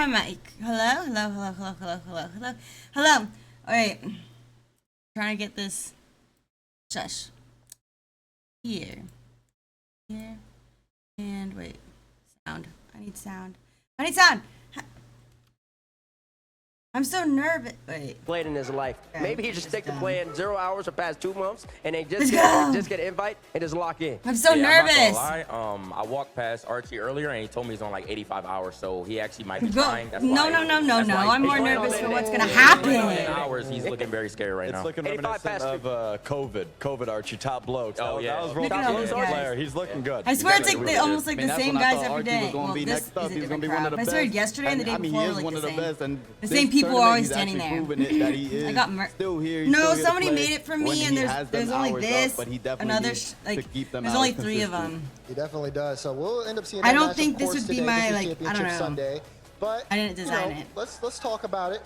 my mic. Hello? Hello. Wait. Trying to get this. Shush. Here. And wait. Sound. I need sound. I'm so nervous. Wait. Played in his life. Okay, Maybe he just stick to playing 0 hours for past 2 months and then Let's just get an invite and just lock in. I'm so nervous. I'm not gonna lie. I walked past Archie earlier and he told me he's on like 85 hours, so he actually might be trying. That's No. I'm more nervous for what's gonna happen. Hours, he's looking very scary right now. It's looking reminiscent of COVID Archie, top blokes. Oh, yeah. That was real player. He's looking good. I swear it's like almost like the same guys every day. Well, this is a different crowd. I swear yesterday and the day before were like the same. The same people people are always standing there. I got still here. No, somebody made it for me, and there's only this, another, there's only 3 of them. He definitely does. So we'll end up seeing. I don't think this would be my I don't know. Sunday, but I didn't design it. Let's talk about it.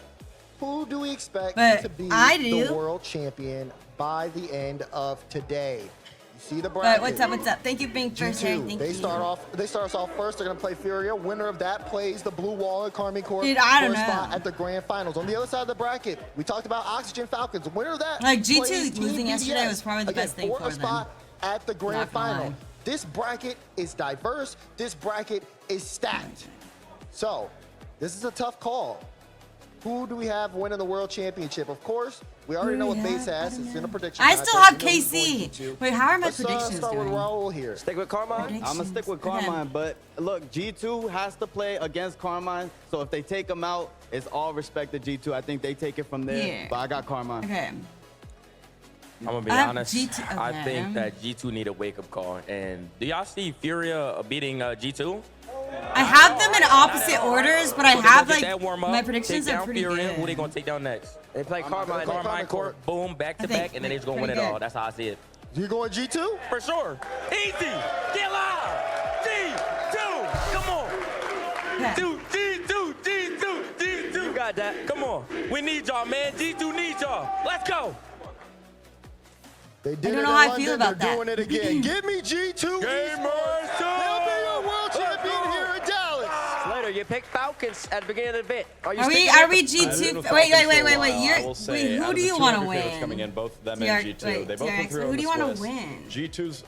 Who do we expect to be the world champion by the end of today? You see the bracket. But what's up? Thank you for being first here. Thank you. They start us off first. They're gonna play Furia. Winner of that plays the blue wall in Carmine Court. Dude, I don't know. Spot at the grand finals. On the other side of the bracket, we talked about Oxygen Falcons. Winner of that. Like G2 losing yesterday was probably the best thing for them. Spot at the grand final. This bracket is diverse. This bracket is stacked. So, this is a tough call. Who do we have winning the world championship? Of course, we already know what Base has. It's in a prediction. I still have KC. Wait, how are my predictions start doing? with Raul here. Stick with Carmine? I'm going to stick with Carmine, but look, G2 has to play against Carmine, so if they take him out, it's all respect to G2. I think they take it from there, but I got Carmine. Okay. I'm gonna be honest. I think that G2 need a wake-up call. And do y'all see Furia beating G2? I have them in opposite orders, but I have like my predictions are pretty Furia. good. Who they gonna take down next? They play Carmine Court, boom, back to back, and then they're just gonna win it all. That's how I see it. You going G2? For sure. Easy. Get live. G2. Come on. G2. You got that. Come on. We need y'all, man. G2 needs y'all. Let's go. They did I don't it know how in I feel London. about They're that. doing it again. Give me G2. Gamers 2. They'll be your world champion here in Dallas. Later, you picked Falcons at the beginning of the event. Are we G2? Wait. Who do you want to win? Coming in, both of them and G2. They both went through who do you want to win? G2's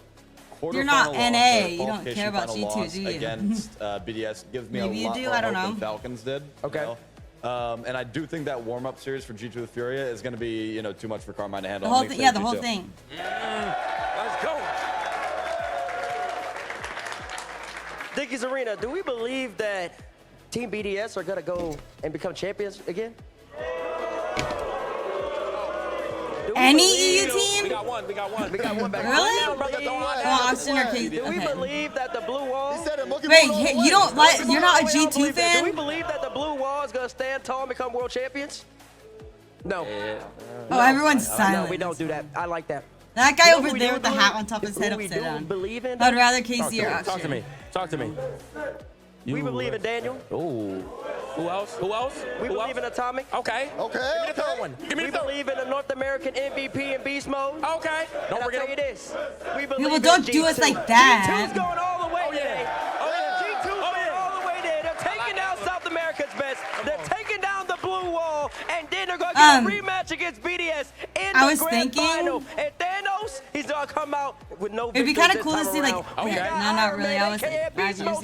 You're not quarterfinal NA. loss, You don't care about G2, do you? Against BDS gives me Maybe a you lot do, more I don't hope know. than Falcons did. Okay. You know? And I do think that warm-up series for G2 with Furia is going to be, too much for Carmine to handle. The whole thing, yeah, the whole thing. Let's go. Dickies Arena, do we believe that Team BDS are going to go and become champions again? Any EU team? We got one. We got one back. Really? Oh, Austin or KC? Do we believe that the blue wall? Wait, you don't like? You're not a G2 Do we fan? believe that the blue wall is going to stand tall and become world champions? No. Oh, everyone's silent. No, we don't do that. I like that. That guy over there with the hat on top of his head upside down. Believe in? I'd rather KC or Talk to me. Talk to me. We believe in Daniel. Ooh. Who else? Who else? We believe in Atomic. Okay. Okay. Give me the third one. Give me We the third. believe in the North American MVP in beast mode. Okay. Don't And I'll forget tell you this. We believe People in don't G2. do us like that. G2's going all the way today. Oh, yeah. G2's going all the way there. They're taking down South America's best. They're taking down the blue wall. And then they're going to get a rematch against BDS in the grand final. And Thanos, he's going to come out with no It'd be victories kind of cool to this see, time like, around. okay, no, not really. I was like 5 years ago.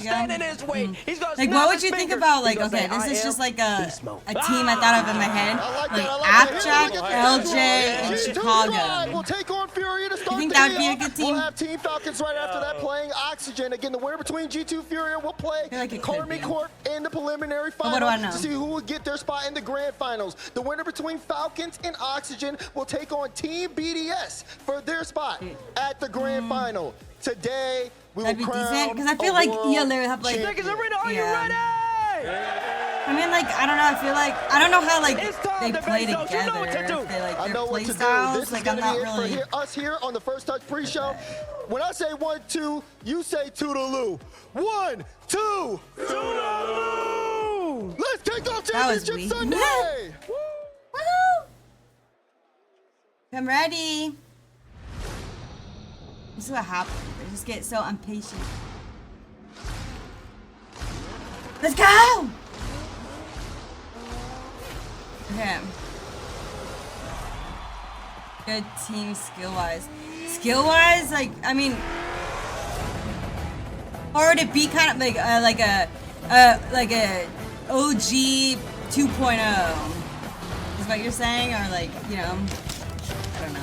Like, what would you think about, like, okay, this is just like a team I thought of in my head. Like, Appjack, LJ, and Chicago. We'll take on Furia to start. You think that would be a good team? We'll have Team Falcons right after that playing Oxygen. Again, the winner between G2 Furia will play Carmine Court in the preliminary final what do I know? to see who will get their spot in the grand finals. The winner between Falcons and Oxygen will take on Team BDS for their spot at the grand final. Today, we will crown because I feel like they have like. Dickies Arena, are you ready? I mean, like, I don't know. I feel like I don't know how like they play together. You know what to do. If they like I their know play what to do. styles. This Like, is I'm gonna not be it really. for us here on the First Touch pre-show. When I say 1, 2, you say toodaloo. 1, 2, toodaloo. Let's kick off Championship weak. Sunday. Woohoo! I'm ready. This is what happens. I just get so impatient. Let's go! Okay. Good team skill-wise. Skill-wise, like, I mean, or would it be kind of like a OG 2.0? Is what you're saying, or like, you know, I don't know.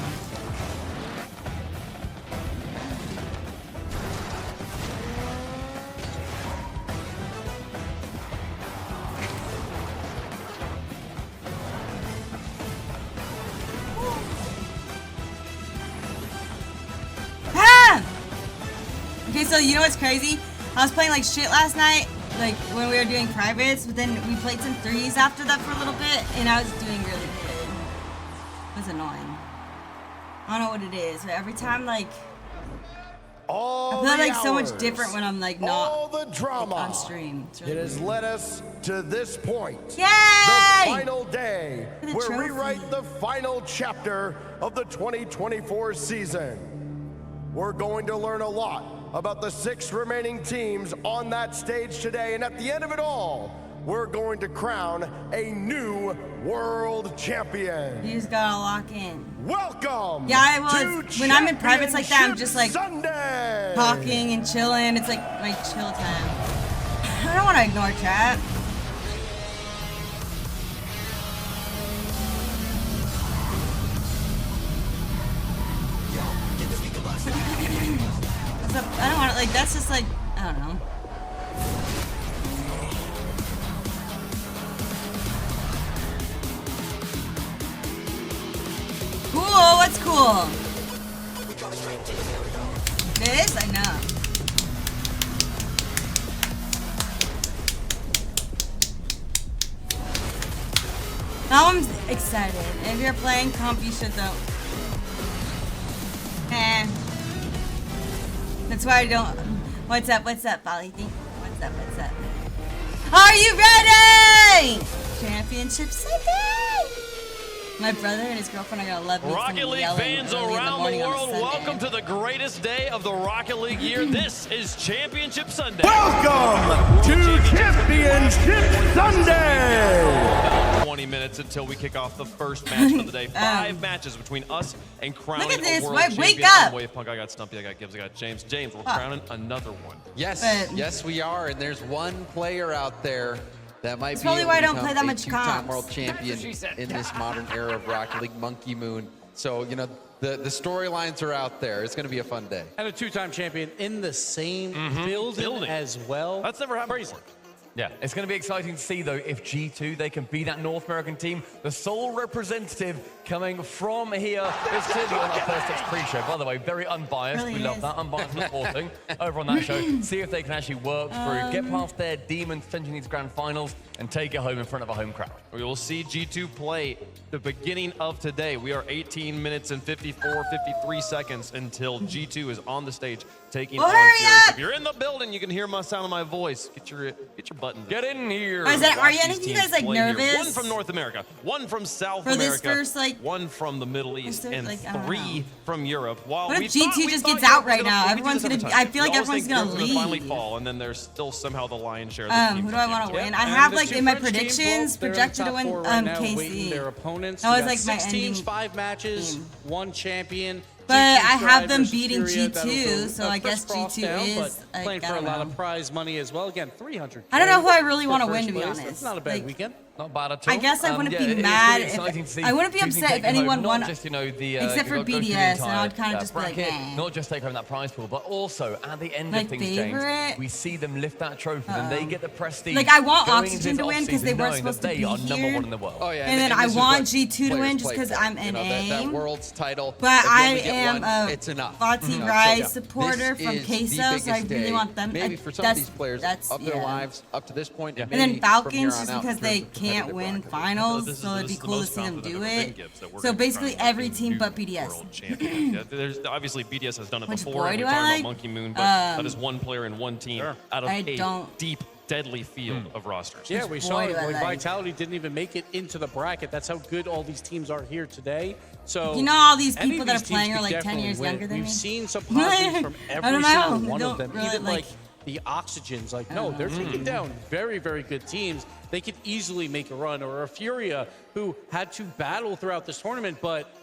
Okay, so you know what's crazy? I was playing like shit last night, like when we were doing privates, but then we played some threes after that for a little bit, and I was doing really good. It was annoying. I don't know what it is, but every time, like, I feel like so much different when I'm like not all the drama on stream. Really it has led us to this point. Yay! The final day where we trophy. write the final chapter of the 2024 season. We're going to learn a lot about the 6 remaining teams on that stage today, and at the end of it all, we're going to crown a new world champion. You just gotta lock in. Welcome. Yeah, I was. When I'm in privates like that, I'm just like Sunday. talking and chilling. It's like my chill time. I don't want to ignore chat. I don't want to, like, that's just like, I don't know. Cool, what's cool? This? I know. Now I'm excited. If you're playing comp, you should though. That's why I don't. What's up, Polly? What's up? Are you ready? Championship Sunday! My brother and his girlfriend are gonna love me. Rocket League fans around the world, welcome to the greatest day of the Rocket League year. This is Championship Sunday. Welcome to Championship Sunday! 20 minutes until we kick off the first match of the day. 5 matches between us and crowning look at this, a world champion. wake up. I'm Wave Punk, I got Stumpy, I got Gibbs, I got James. James, we're crowning another one. Yes, But- yes we are, and there's one player out there that might That's be probably able why I to don't play become that a much two-time comps. world champion in this modern era of Rocket League, Monkey Moon. So, you know, the storylines are out there. It's going to be a fun day. And a 2-time champion in the same building as well. That's never happened before. Yeah, it's going to be exciting to see, though, if G2, they can be that North American team, the sole representative coming from here. It's clearly on our First X pre-show. By the way, very unbiased. Really we love is. that. Unbiased reporting over on that show. See if they can actually work through, get past their demons, potentially these grand finals, and take it home in front of a home crowd. We will see G2 play the beginning of today. We are 18 minutes and 53 seconds until G2 is on the stage taking on Hurry Furious. up! If you're in the building, you can hear my sound of my voice. Get your buttons. Get in here. Are Watch any these of you teams guys like play here. nervous? One from North America, one from South For this America, first, like- one from the Middle East, First, and like, I don't 3 know. from Europe. While What we if thought- G2 we just thought gets Europe out was right now? we do Everyone's this every gonna- time. I feel like We always everyone's think gonna Europe's finally leave. fall, and then there's still somehow the lion's share of the team Who do I want to championship. win? I And have the like two in my French teams, predictions well, they're in projected to top win 4 right now, KC. waiting their opponents. That was We got like my 6 teams, ending 5 matches, game. 1 champion. But G2 I have Strive them versus beating Furia. That'll G2, go so I guess Chris Frost G2 down, is, but like, playing I for a don't lot know. of prize money as well. Again, 300. I don't know who I really want to for win, first to be place. honest. It's not a bad Like, weekend. Not bad at all. I guess I wouldn't yeah, be it's mad really if exciting to see I wouldn't be who can upset take if it home, anyone won, not just, you know, the, except for go through the BDS, and entire, I'd kind of just be like, bracket, nah. not just take home that prize pool, but also at the end Like of things, favorite? James, we see them lift that trophy, and they get the prestige. Like, I want going into Oxygen this to win 'cause they offseason weren't knowing supposed that to they be are number here. 1 in the world. Oh, yeah, And then I this is want what G2 to players win just play 'cause for. I'm You know, that NA. world's title. But if you I only get am one, a it's enough. Vati You know, Rai so supporter this from is the Queso, so I biggest really day, want them. Maybe for some that's- of these players that's- of their yeah. lives up to this point. And maybe then from here Falcons, on just out because in they terms of can't competitive win bracket. finals, This is- so it'd this be is the cool to most see them confident do I've ever been, it. Gibbs, that we're So gonna be basically crowning every a team new but BDS. world champion. Yeah, there's obviously BDS has done it Which before. boy And do we're I talking like? about Monkey Moon, but that is one player in one team out of I a don't- deep, deadly field of rosters. Yeah, we saw boy it. do I Like, like. Vitality didn't even make it into the bracket. That's how good all these teams are here today. So You know all these any people of that these are playing teams are could like 10 definitely years win. younger than We've me. seen some positives from I every don't know. single one Don't of them. really Even like- like the Oxygens. Like, no, they're taking down very, very good teams. They could easily make a run. Or a Furia who had to battle throughout this tournament, but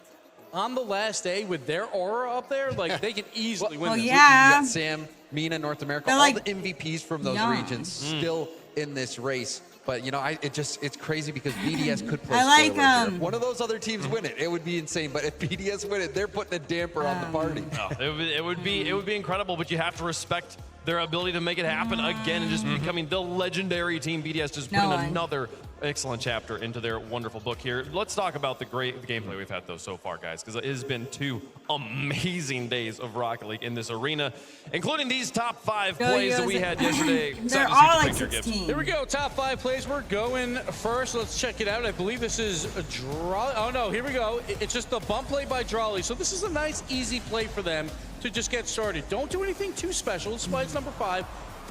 on the last day with their aura up there, like they could easily win this. You Yeah. got Sam, Mina, North America, They're all like the MVPs from those young. regions still in this race. But you know, it's crazy because BDS could play I like, spoiler here. If one of those other teams win it, it would be insane. But if BDS win it, they're putting a damper on the party. No, it would be incredible, but you have to respect their ability to make it happen again and just becoming the legendary team. BDS just putting another excellent chapter into their wonderful book here. Let's talk about the great gameplay we've had though so far, guys, because it has been 2 amazing days of Rocket League in this arena, including these top 5 plays that we had yesterday. They're all like 16. Here we go, top 5 plays. We're going first. Let's check it out. I believe this is a draw. Oh no, here we go. It's just the bump play by Drawley. So this is a nice, easy play for them to just get started. Don't do anything too special. Spice number 5.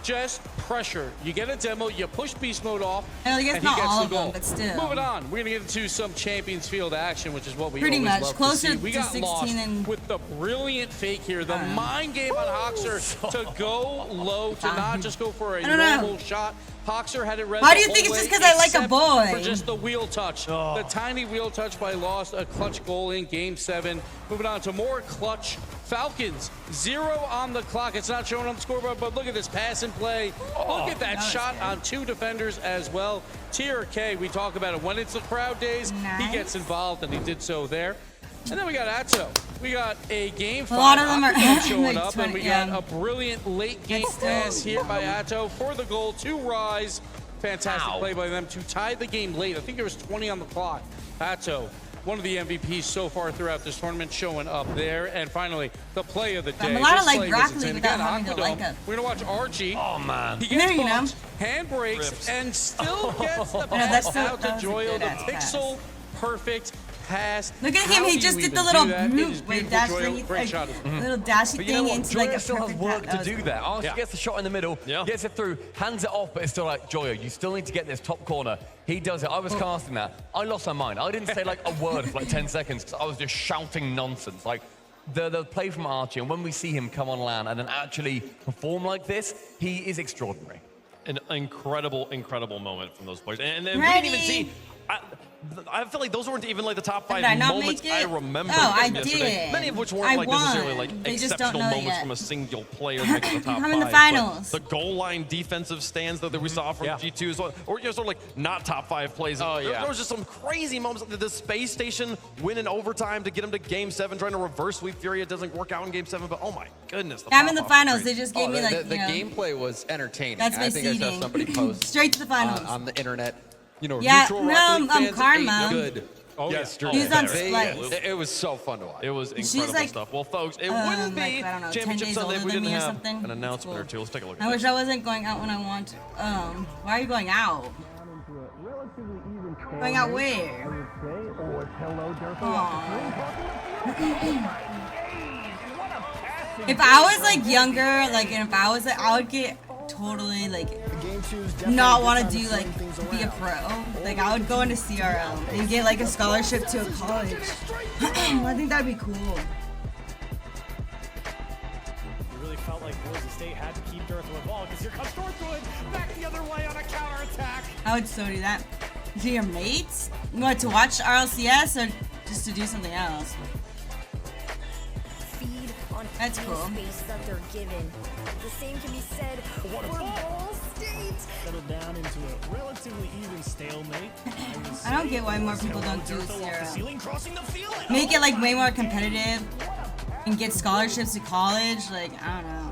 Just pressure. You get a demo, you push beast mode off, I guess and not he gets all the of goal. them, but still. Moving on, we're gonna get into some Champions Field action, which is what we Pretty always much. love Closer to see. We to got 16 lost and- with the brilliant fake here, the mind game on Hoxer to go low, to not just go for a normal shot. Hoxer had it ready. Why do you think it's just because I like a boy? For just the wheel touch, the tiny wheel touch by Lost, a clutch goal in Game 7. Moving on to more clutch. Falcons, 0 on the clock. It's not showing on the scoreboard, but look at this pass and play. Look at that shot on 2 defenders as well. Tier K, we talk about it. When it's the crowd days, he gets involved, and he did so there. And then we got Atto. We got a Game 5. A lot of them are showing like up, 20, and we got a brilliant late game pass here by Atto for the goal to Rise. Fantastic play by them to tie the game late. I think there was 20 on the clock. Atto, one of the MVPs so far throughout this tournament, showing up there. And finally, the play of the day. A lot of This like play Rocket was League insane. without Again, having to like Aquadome. it. We're gonna watch Archie. Oh man. He gets You know. bumped, hand brakes, and still gets the that's pass still- out that to was a Joyo. good The ass pass. pixel perfect pass. Look at him, How he do just you did the even little do that? It is move, wait, beautiful, dash Joyo. thing, Great like, shot. little dashy But you know thing what? into like Joyo a still has perfect work pass. to do there. Archie gets the shot in the middle, gets it through, hands it off, but it's still like, Joyo, you still need to get this top corner. He does it. I was casting that. I lost my mind. I didn't say like a word for like 10 seconds because I was just shouting nonsense. Like the play from Archie, and when we see him come on land and then actually perform like this, he is extraordinary. An incredible, incredible moment from those players. And we didn't even see... I feel like those weren't even like the top 5 moments I remember yesterday. did. Many of which weren't like necessarily like They just don't exceptional know moments yet. from a single player making the top 5. I'm in the but finals. The goal line defensive stands that we saw from G2 as well, or sort of like not top 5 plays. There was just some crazy moments. The space station win in overtime to get him to Game 7, trying to reverse sweep Fury. It doesn't work out in Game 7, but oh my goodness. I'm in the finals. They just gave me like the gameplay was entertaining. That's my I think I saw seeding. somebody post Straight to the finals. on the internet. You know, Yeah, neutral no, Rocket League fans Karma. ate good. Yesterday. He's on Splice. It was so fun to watch. It was She's incredible like, stuff. Well, folks, it wouldn't be like, I don't know, 10 Championship days Sunday if older we than didn't me or have something. an announcement or two. Let's take a look at I that. wish I wasn't going out when I want. Why are you going out? Going out where? If I was like younger, like, and if I was like, I would get totally like not want to do like be a pro. Like I would go into CRL and get like a scholarship to a college. I think that'd be cool. You really felt like Boise State had to keep Dorth with the ball because here comes Dorthwood back the other way on a counterattack. I would so do that. To your mates? What, to watch RLCS or just to do something else? Feed on That's cool. space that they're given. The same can be said for Ball State. Settled down into a relatively even stalemate. I don't get why more people don't do Ceiling CRL. crossing the field. Make it like way more competitive and get scholarships to college. Like, I don't know.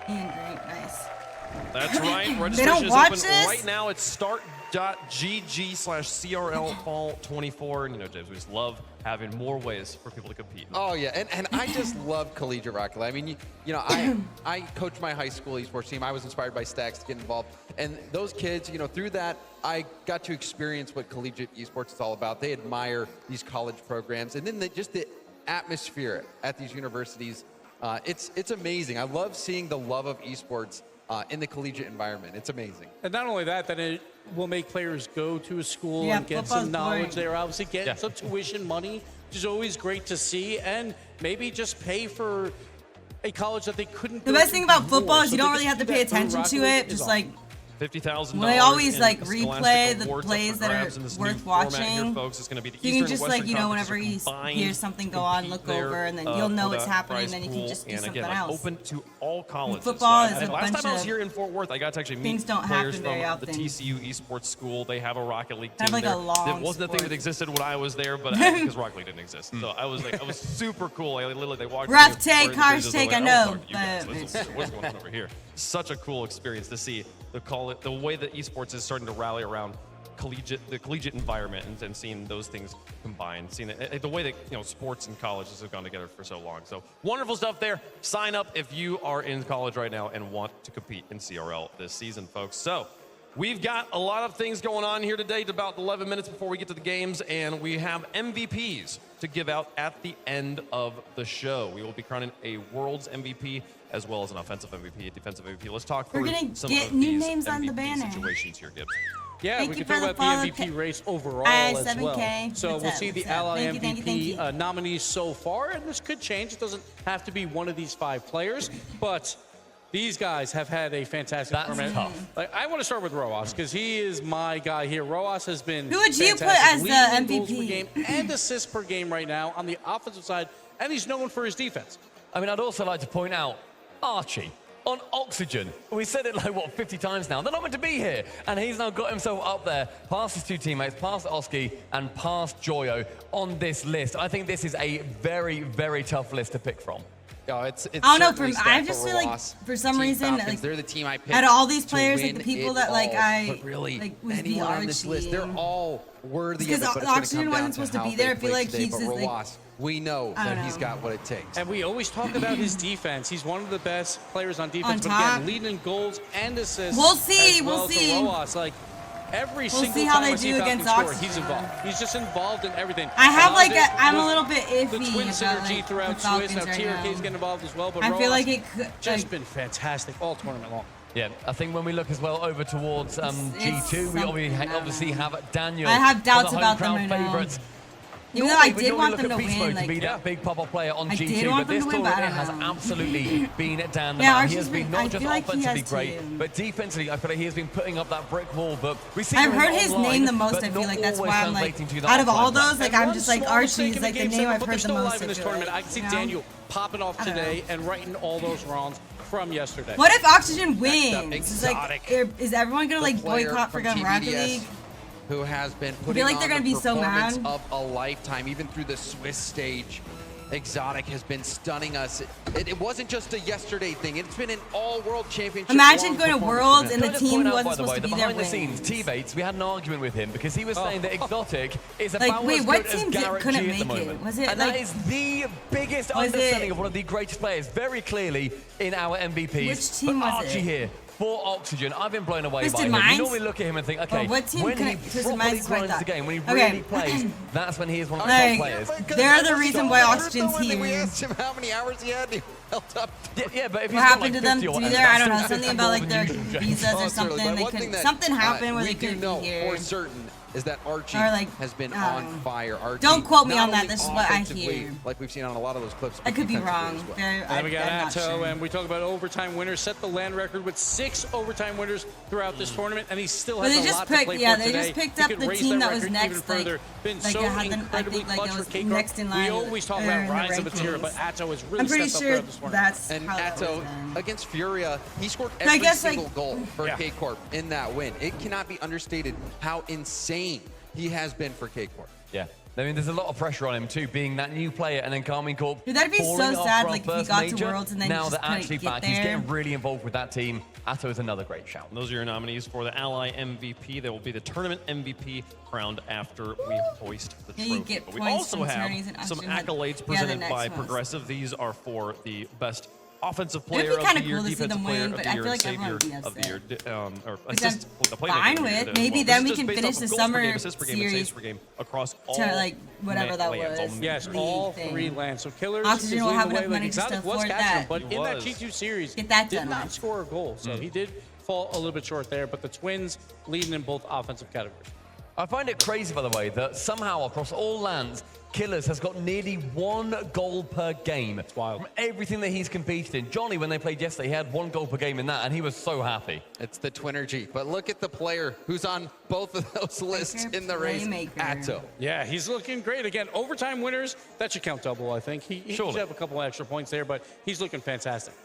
Ian Drake, nice. That's right. They Registration don't is watch open this? right now. It's start.gg/CRL Fall 24. And you know, James, we just love having more ways for people to compete. Oh yeah, and I just love collegiate Rocket League. I mean, you know, I coached my high school esports team. I was inspired by Stacks to get involved, and those kids, you know, through that, I got to experience what collegiate esports is all about. They admire these college programs, and then just the atmosphere at these universities. It's amazing. I love seeing the love of esports in the collegiate environment. It's amazing. And not only that, then it will make players go to a school Yeah, and get football's some knowledge boring. there. Obviously, get some tuition money, which is always great to see, and maybe just pay for a college that they couldn't. The best thing about football is you don't really have to pay attention to it. Just like $50,000. they always like replay the plays that are worth watching. Folks, it's going to be the you can just like whenever you hear something go on, look over, and then you'll know what's happening, and then you can just do something else. Open to all colleges. Football is a last bunch time I was of here in Fort Worth, I got to actually meet players from the TCU Esports School. They have a Rocket League team like there. a long It wasn't a thing that existed when I was there, but because Rocket League didn't exist, so I was like, it was super cool. I literally they walked. Rough take, harsh take, I know. What's going on over here? Such a cool experience to see the way that esports is starting to rally around the collegiate environment and seeing those things combined, seeing the way that sports and colleges have gone together for so long. So wonderful stuff there. Sign up if you are in college right now and want to compete in CRL this season, folks. So we've got a lot of things going on here today. About 11 minutes before we get to the games, and we have MVPs to give out at the end of the show. We will be crowning a World's MVP as well as an offensive MVP, a defensive MVP. Let's talk through some of new these names on the MVP banner. situations here, Gibbs. Yeah, we can talk about the MVP race overall as well. So we'll see the Ally MVP nominees so far, and this could change. It doesn't have to be one of these 5 players, but these guys have had a fantastic tournament. Like, I want to start with Roas because he is my guy here. Roas has been Who would you put as the MVP? Per game and assists per game right now on the offensive side, and he's known for his defense. I mean, I'd also like to point out Archie on Oxygen. We said it like, what, 50 times now. They're not meant to be here. And he's now got himself up there, past his 2 teammates, past Oski, and past Joyo on this list. I think this is a very, very tough list to pick from. Oh, it's I don't know. I just feel like for some reason, like, they're the team I picked out of all these players, like the people that like but really, like was the anyone on this list, they're all worthy of it. Because Oxygen wasn't supposed to be there. I feel like he's just like. We know that he's got what it takes. And we always talk about his defense. He's one of the best players on defense. But again, leading in goals and assists. We'll see. We'll see. Roas, like every single time I see Falcons score, he's involved. He's just involved in everything. I have like I'm a little bit iffy the twin synergy about, throughout Swiss. Now TRK's getting involved as well. But I feel like it could just been fantastic all tournament long. Yeah, I think when we look as well over towards G2, we obviously have Daniel. I have doubts about them right now. Even though I did want them to win, like, to be that big pop-up player on G2, but this tournament has absolutely been Dan the man. He has been not just offensively great, but defensively, I feel like he has been putting up that brick wall. But we see I've heard his name the most. I feel like that's why I'm like, out of all those, like I'm just like Archie is like the name I've heard the most. In this tournament, I can see Daniel popping off today and righting all those wrongs from yesterday. What if Oxygen wins? Is everyone gonna like boycott for Rocket League? Who has been putting on the performance of a lifetime, even through the Swiss stage. Exotic has been stunning us. It wasn't just a yesterday thing. It's been an all-world championship. Imagine going to Worlds and the team wasn't supposed to be there. Behind the scenes, T-Bates, we had an argument with him because he was saying that Exotic is like, about wait, as good as Garrett G at the moment. Was it and like, that is the biggest understanding of one of the greatest players, very clearly in our MVPs. Which team was Archie here. For Oxygen, I've been blown away by him. Mines? You normally look at him and think, okay, what team when he properly grinds the game, when he really plays, that's when he is one of the top players. They're the reason why Oxygen's here. We asked him how many hours he had. He held up. Yeah, but if what happened to them to be there? I don't know. Something about like their visas or something. They couldn't. Something happened where they couldn't be here. For certain is that Archie has been on fire. Archie, don't quote me on that. This is what I hear. Like we've seen on a lot of those clips. I could be wrong. Well. And we got Atto, and we talk about overtime winners. Set the land record with 6 overtime winners throughout this tournament, and he still has a lot to play for today. They just picked up the team that was next. Been so incredibly clutch for K-Corp. Next in line. We always talk about Ryan Sabatira, but Atto has really stepped up throughout this tournament. That's and Atto against Furia, he scored every single goal for K-Corp in that win. It cannot be understated how insane he has been for K-Corp. Yeah. I mean, there's a lot of pressure on him too, being that new player, and then Carmine Corp. Dude, that'd be so sad, like if he got to Worlds and then now just that actually get back, there. he's getting really involved with that team. Atto is another great shout. And those are your nominees for the Ally MVP. They will be the tournament MVP crowned after we hoist the trophy. But we also have some accolades presented by Progressive. These are for the best offensive player of the year, defensive player of the year, savior of the year, or assist the player fine with. Maybe then we can finish the summer series per game across all like whatever that was. Yes, all 3 lands. So Killers Oxygen will have enough money just to afford that. But in that G2 series, did not score a goal. So he did fall a little bit short there, but the Twins leading in both offensive categories. I find it crazy, by the way, that somehow across all lands, Killers has got nearly 1 goal per game. That's wild. From everything that he's competed in. Johnny, when they played yesterday, he had 1 goal per game in that, and he was so happy. It's the Twinergy. But look at the player who's on both of those lists in the race, Atto. Yeah, he's looking great. Again, overtime winners, that should count double, I think. He should have a couple extra points there, but he's looking fantastic.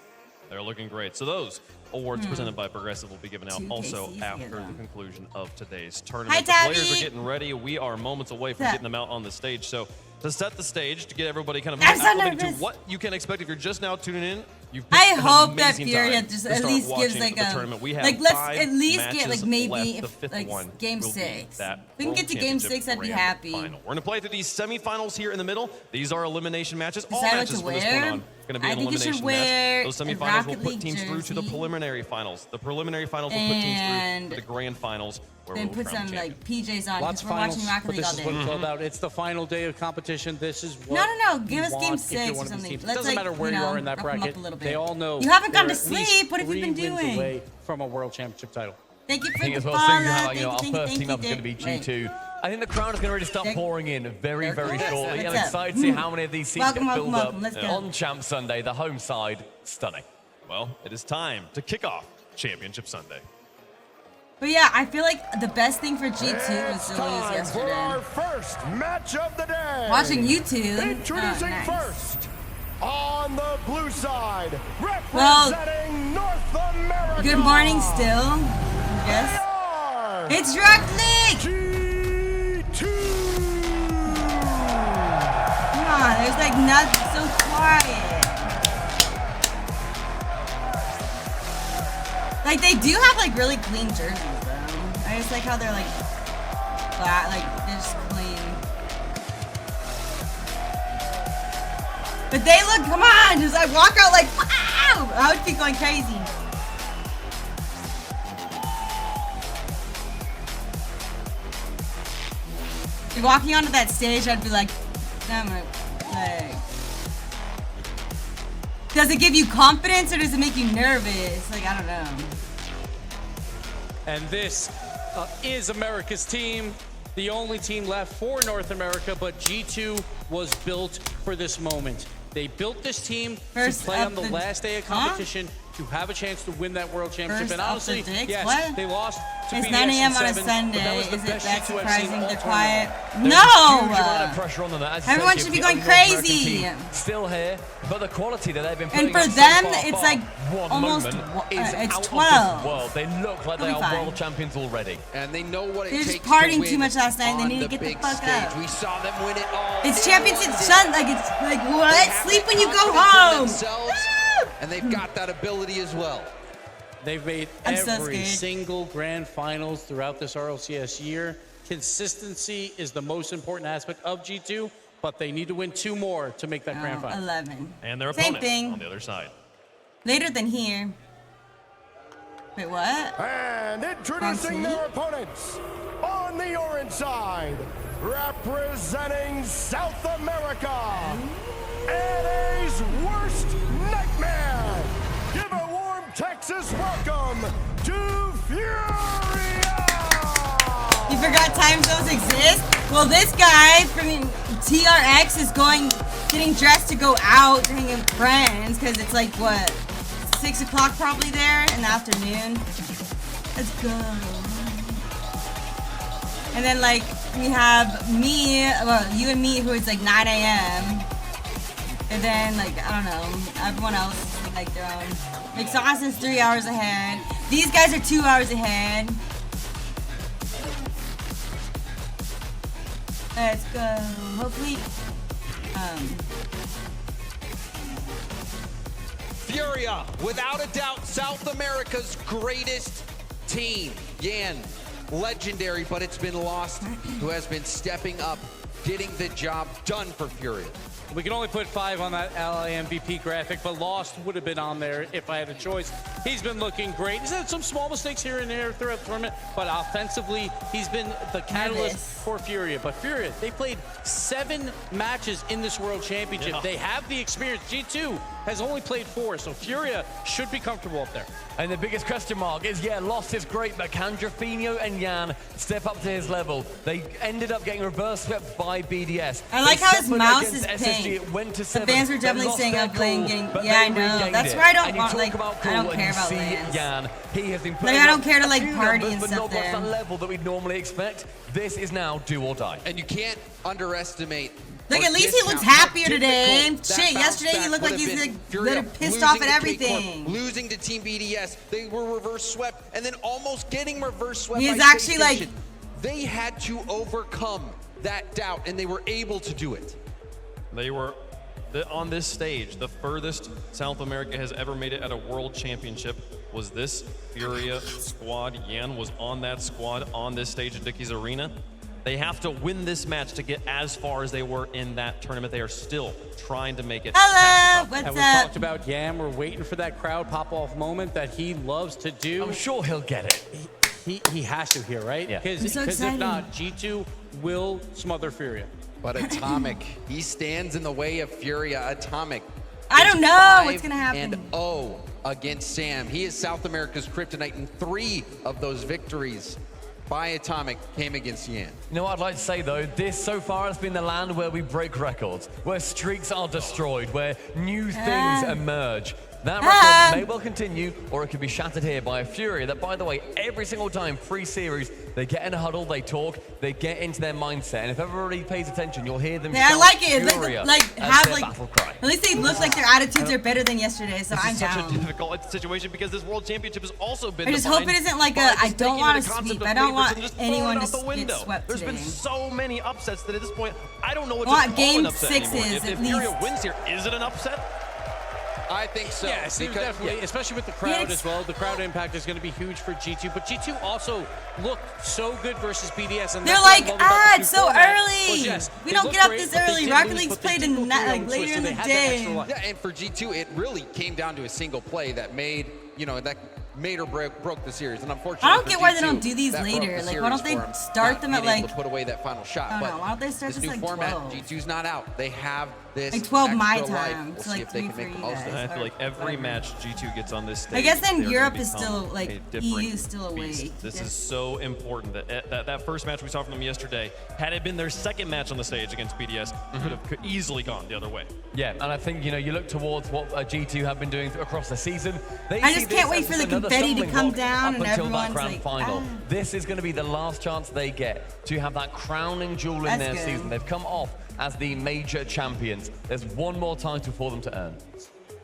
They're looking great. So those awards presented by Progressive will be given out also after the conclusion of today's tournament. The players are getting ready. We are moments away from getting them out on the stage. So to set the stage, to get everybody kind of acclimated to what you can expect if you're just now tuning in, I hope that Fury just at least gives like a let's at least get like maybe like game 6. If we can get to game 6, I'd be happy. We're gonna play through these semifinals here in the middle. These are elimination matches. All matches from this point on gonna be an elimination match. Those semifinals will put teams through to the preliminary finals. The preliminary finals will put teams through to the grand finals. Then put some like PJs on because we're watching Rocket League all day. This is what it's all about. It's the final day of competition. This is what No, give us game 6 or something. It doesn't matter where you are in that bracket. They all know you haven't gone to sleep. What have you been doing? Away from a world championship title. Thank you for the follow. Our first team up is going to be G2. I think the crowd is going to really start pouring in very, very shortly. I'm excited to see how many of these seats get filled up on Champ Sunday, the home side. Stunning. Well, it is time to kick off Championship Sunday. But yeah, I feel like the best thing for G2 was to lose yesterday. For our first match of the day. Watching YouTube. Introducing first, on the blue side, representing North America. Good morning still, yes. It's Rocket League! G2! Come on, there's like nothing, so quiet. Like they do have like really clean jerseys though. I just like how they're like flat, like they're just clean. But they look, come on, just like walk out like wow! I would be going crazy. If you're walking onto that stage, I'd be like, does it give you confidence or does it make you nervous? Like, I don't know. And this is America's team, the only team left for North America, but G2 was built for this moment. They built this team to play on the last day of competition, to have a chance to win that world championship. And honestly, yes, they lost to it's BDS 9 a.m. on a 7, Sunday. Is it that surprising? They're quiet. There's a huge amount of pressure on them. Everyone should be going crazy. Still here, but the quality that they've been putting and for them, it's like almost it's 12. They look like they are world champions already. And they know what it takes. They're just partying too much last night. They need to get the fuck up. We saw them win it all. It's championship Sun. Like it's like what? Sleep when you go home. And they've got that ability as well. They've made every single grand finals throughout this RLCS year. Consistency is the most important aspect of G2, but they need to win 2 more to make that grand final. 11. And their Same opponent thing. on the other side. Later than here. Wait, what? And introducing their opponents on the orange side, representing South America, NA's worst nightmare. Give a warm Texas welcome to Furia! You forgot time zones exist? Well, this guy from TRX is getting dressed to go out to hang with friends because it's like, what, 6 o'clock probably there in the afternoon? Let's go. And then, like, we have me, well, you and me, who is like 9 a.m. And then, like, I don't know, everyone else is like their own. Like, Sauce is 3 hours ahead. These guys are 2 hours ahead. Let's go. Hopefully, Furia, without a doubt, South America's greatest team. Yan, legendary, but it's been Lost, who has been stepping up, getting the job done for Furia. We can only put 5 on that LA MVP graphic, but Lost would have been on there if I had a choice. He's been looking great. He's had some small mistakes here and there throughout the tournament, but offensively, he's been the catalyst for Furia. But Furia, they played 7 matches in this World Championship. Yeah. They have the experience. G2 has only played 4, so Furia should be comfortable up there. And the biggest question mark is, yeah, lost is great, but can Drafinho and Yan step up to his level? They ended up getting reverse swept by BDS. I like how his mouse is SSG. pink. It went to The 7. fans were definitely saying I'm playing getting. Yeah, I know. That's why I don't want, like, I don't care about lands. Yan, he has been like, I don't care to, like, party and but stuff not there. the level that we'd normally expect. This is now do or die. And you can't underestimate. Look, at least he looks happier today. Shit, yesterday he looked like he's like pissed off at everything. Losing to Team BDS, they were reverse swept, and then almost getting reverse swept. He's actually like, they had to overcome that doubt, and they were able to do it. They were on this stage. The furthest South America has ever made it at a World Championship was this Furia squad. Yan was on that squad on this stage at Dickies Arena. They have to win this match to get as far as they were in that tournament. They are still trying to make it. Hello, what's and up? we talked about Yam. We're waiting for that crowd pop-off moment that he loves to do. I'm sure he'll get it. He has to here, right? Yeah. Because so if not, G2 will smother Furia. But Atomic, he stands in the way of Furia. Atomic. I don't know what's gonna happen. And 0 against Sam. He is South America's kryptonite, and 3 of those victories by Atomic came against Yan. You know what I'd like to say, though? This so far has been the land where we break records, where streaks are destroyed, where new things emerge. That record may well continue, or it could be shattered here by a Furia that, by the way, every single time pre-series, they get in a huddle, they talk, they get into their mindset, and if everybody pays attention, you'll hear them Yeah, I shout like it. Furia Like as have their like battle cry. at least they look like their attitudes are better than yesterday, so I'm It's such down. a difficult situation because this World Championship has also been I just hope it isn't like a I don't want to sweep. I don't want anyone to get swept There's today. been so many upsets that at this point, I don't know what I want to call game an upset anymore. 6s If at Furia least. wins here, is it an upset? I think so. Yes, definitely, especially with the crowd as well. The crowd impact is going to be huge for G2, but G2 also looked so good versus BDS. And They're like, it's so early. We don't get up this early. Rocket League's played in like later in the day. Yeah, and for G2, it really came down to a single play that made, that made or broke the series. And unfortunately, I don't get why they don't do these later. Like, why don't they start them at like? To put away that final shot. I don't know. Why don't they start this this new like format, 12? G2's not out. They have this Like 12 my extra life. time, We'll so see like if they 3 can for make the you most of guys. it. I feel like every match G2 gets on this stage, I guess then they're Europe gonna is become still like a different EU is still away. beast. This is so important that first match we saw from them yesterday, had it been their second match on the stage against BDS, could easily gone the other way. Yeah, and I think, you look towards what G2 have been doing across the season. I just can't wait for the confetti to come down and everyone's like, final. This is going to be the last chance they get to have that crowning jewel in their season. They've come off as the major champions. There's one more title for them to earn.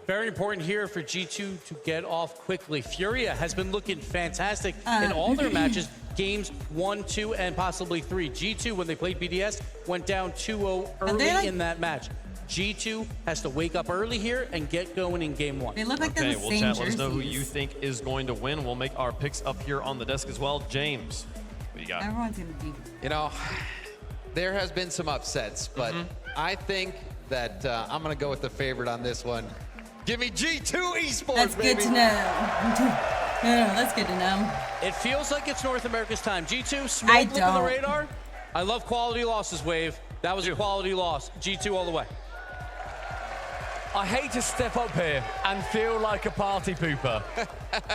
Very important here for G2 to get off quickly. Furia has been looking fantastic in all their matches. Games 1, 2, and possibly 3. G2, when they played BDS, went down 2-0 early in that match. G2 has to wake up early here and get going in game 1. They look like they're the well, same chat, let us know who jerseys. you think is going to win. We'll make our picks up here on the desk as well. James, what do you got? Everyone's gonna be. There has been some upsets, but I think that I'm going to go with the favorite on this one. Give me G2 Esports, That's baby. good to know. No, that's good to know. It feels like it's North America's time. G2, smoke blip on the radar. I love quality losses, Wave. That was a quality loss. G2 all the way. I hate to step up here and feel like a party pooper.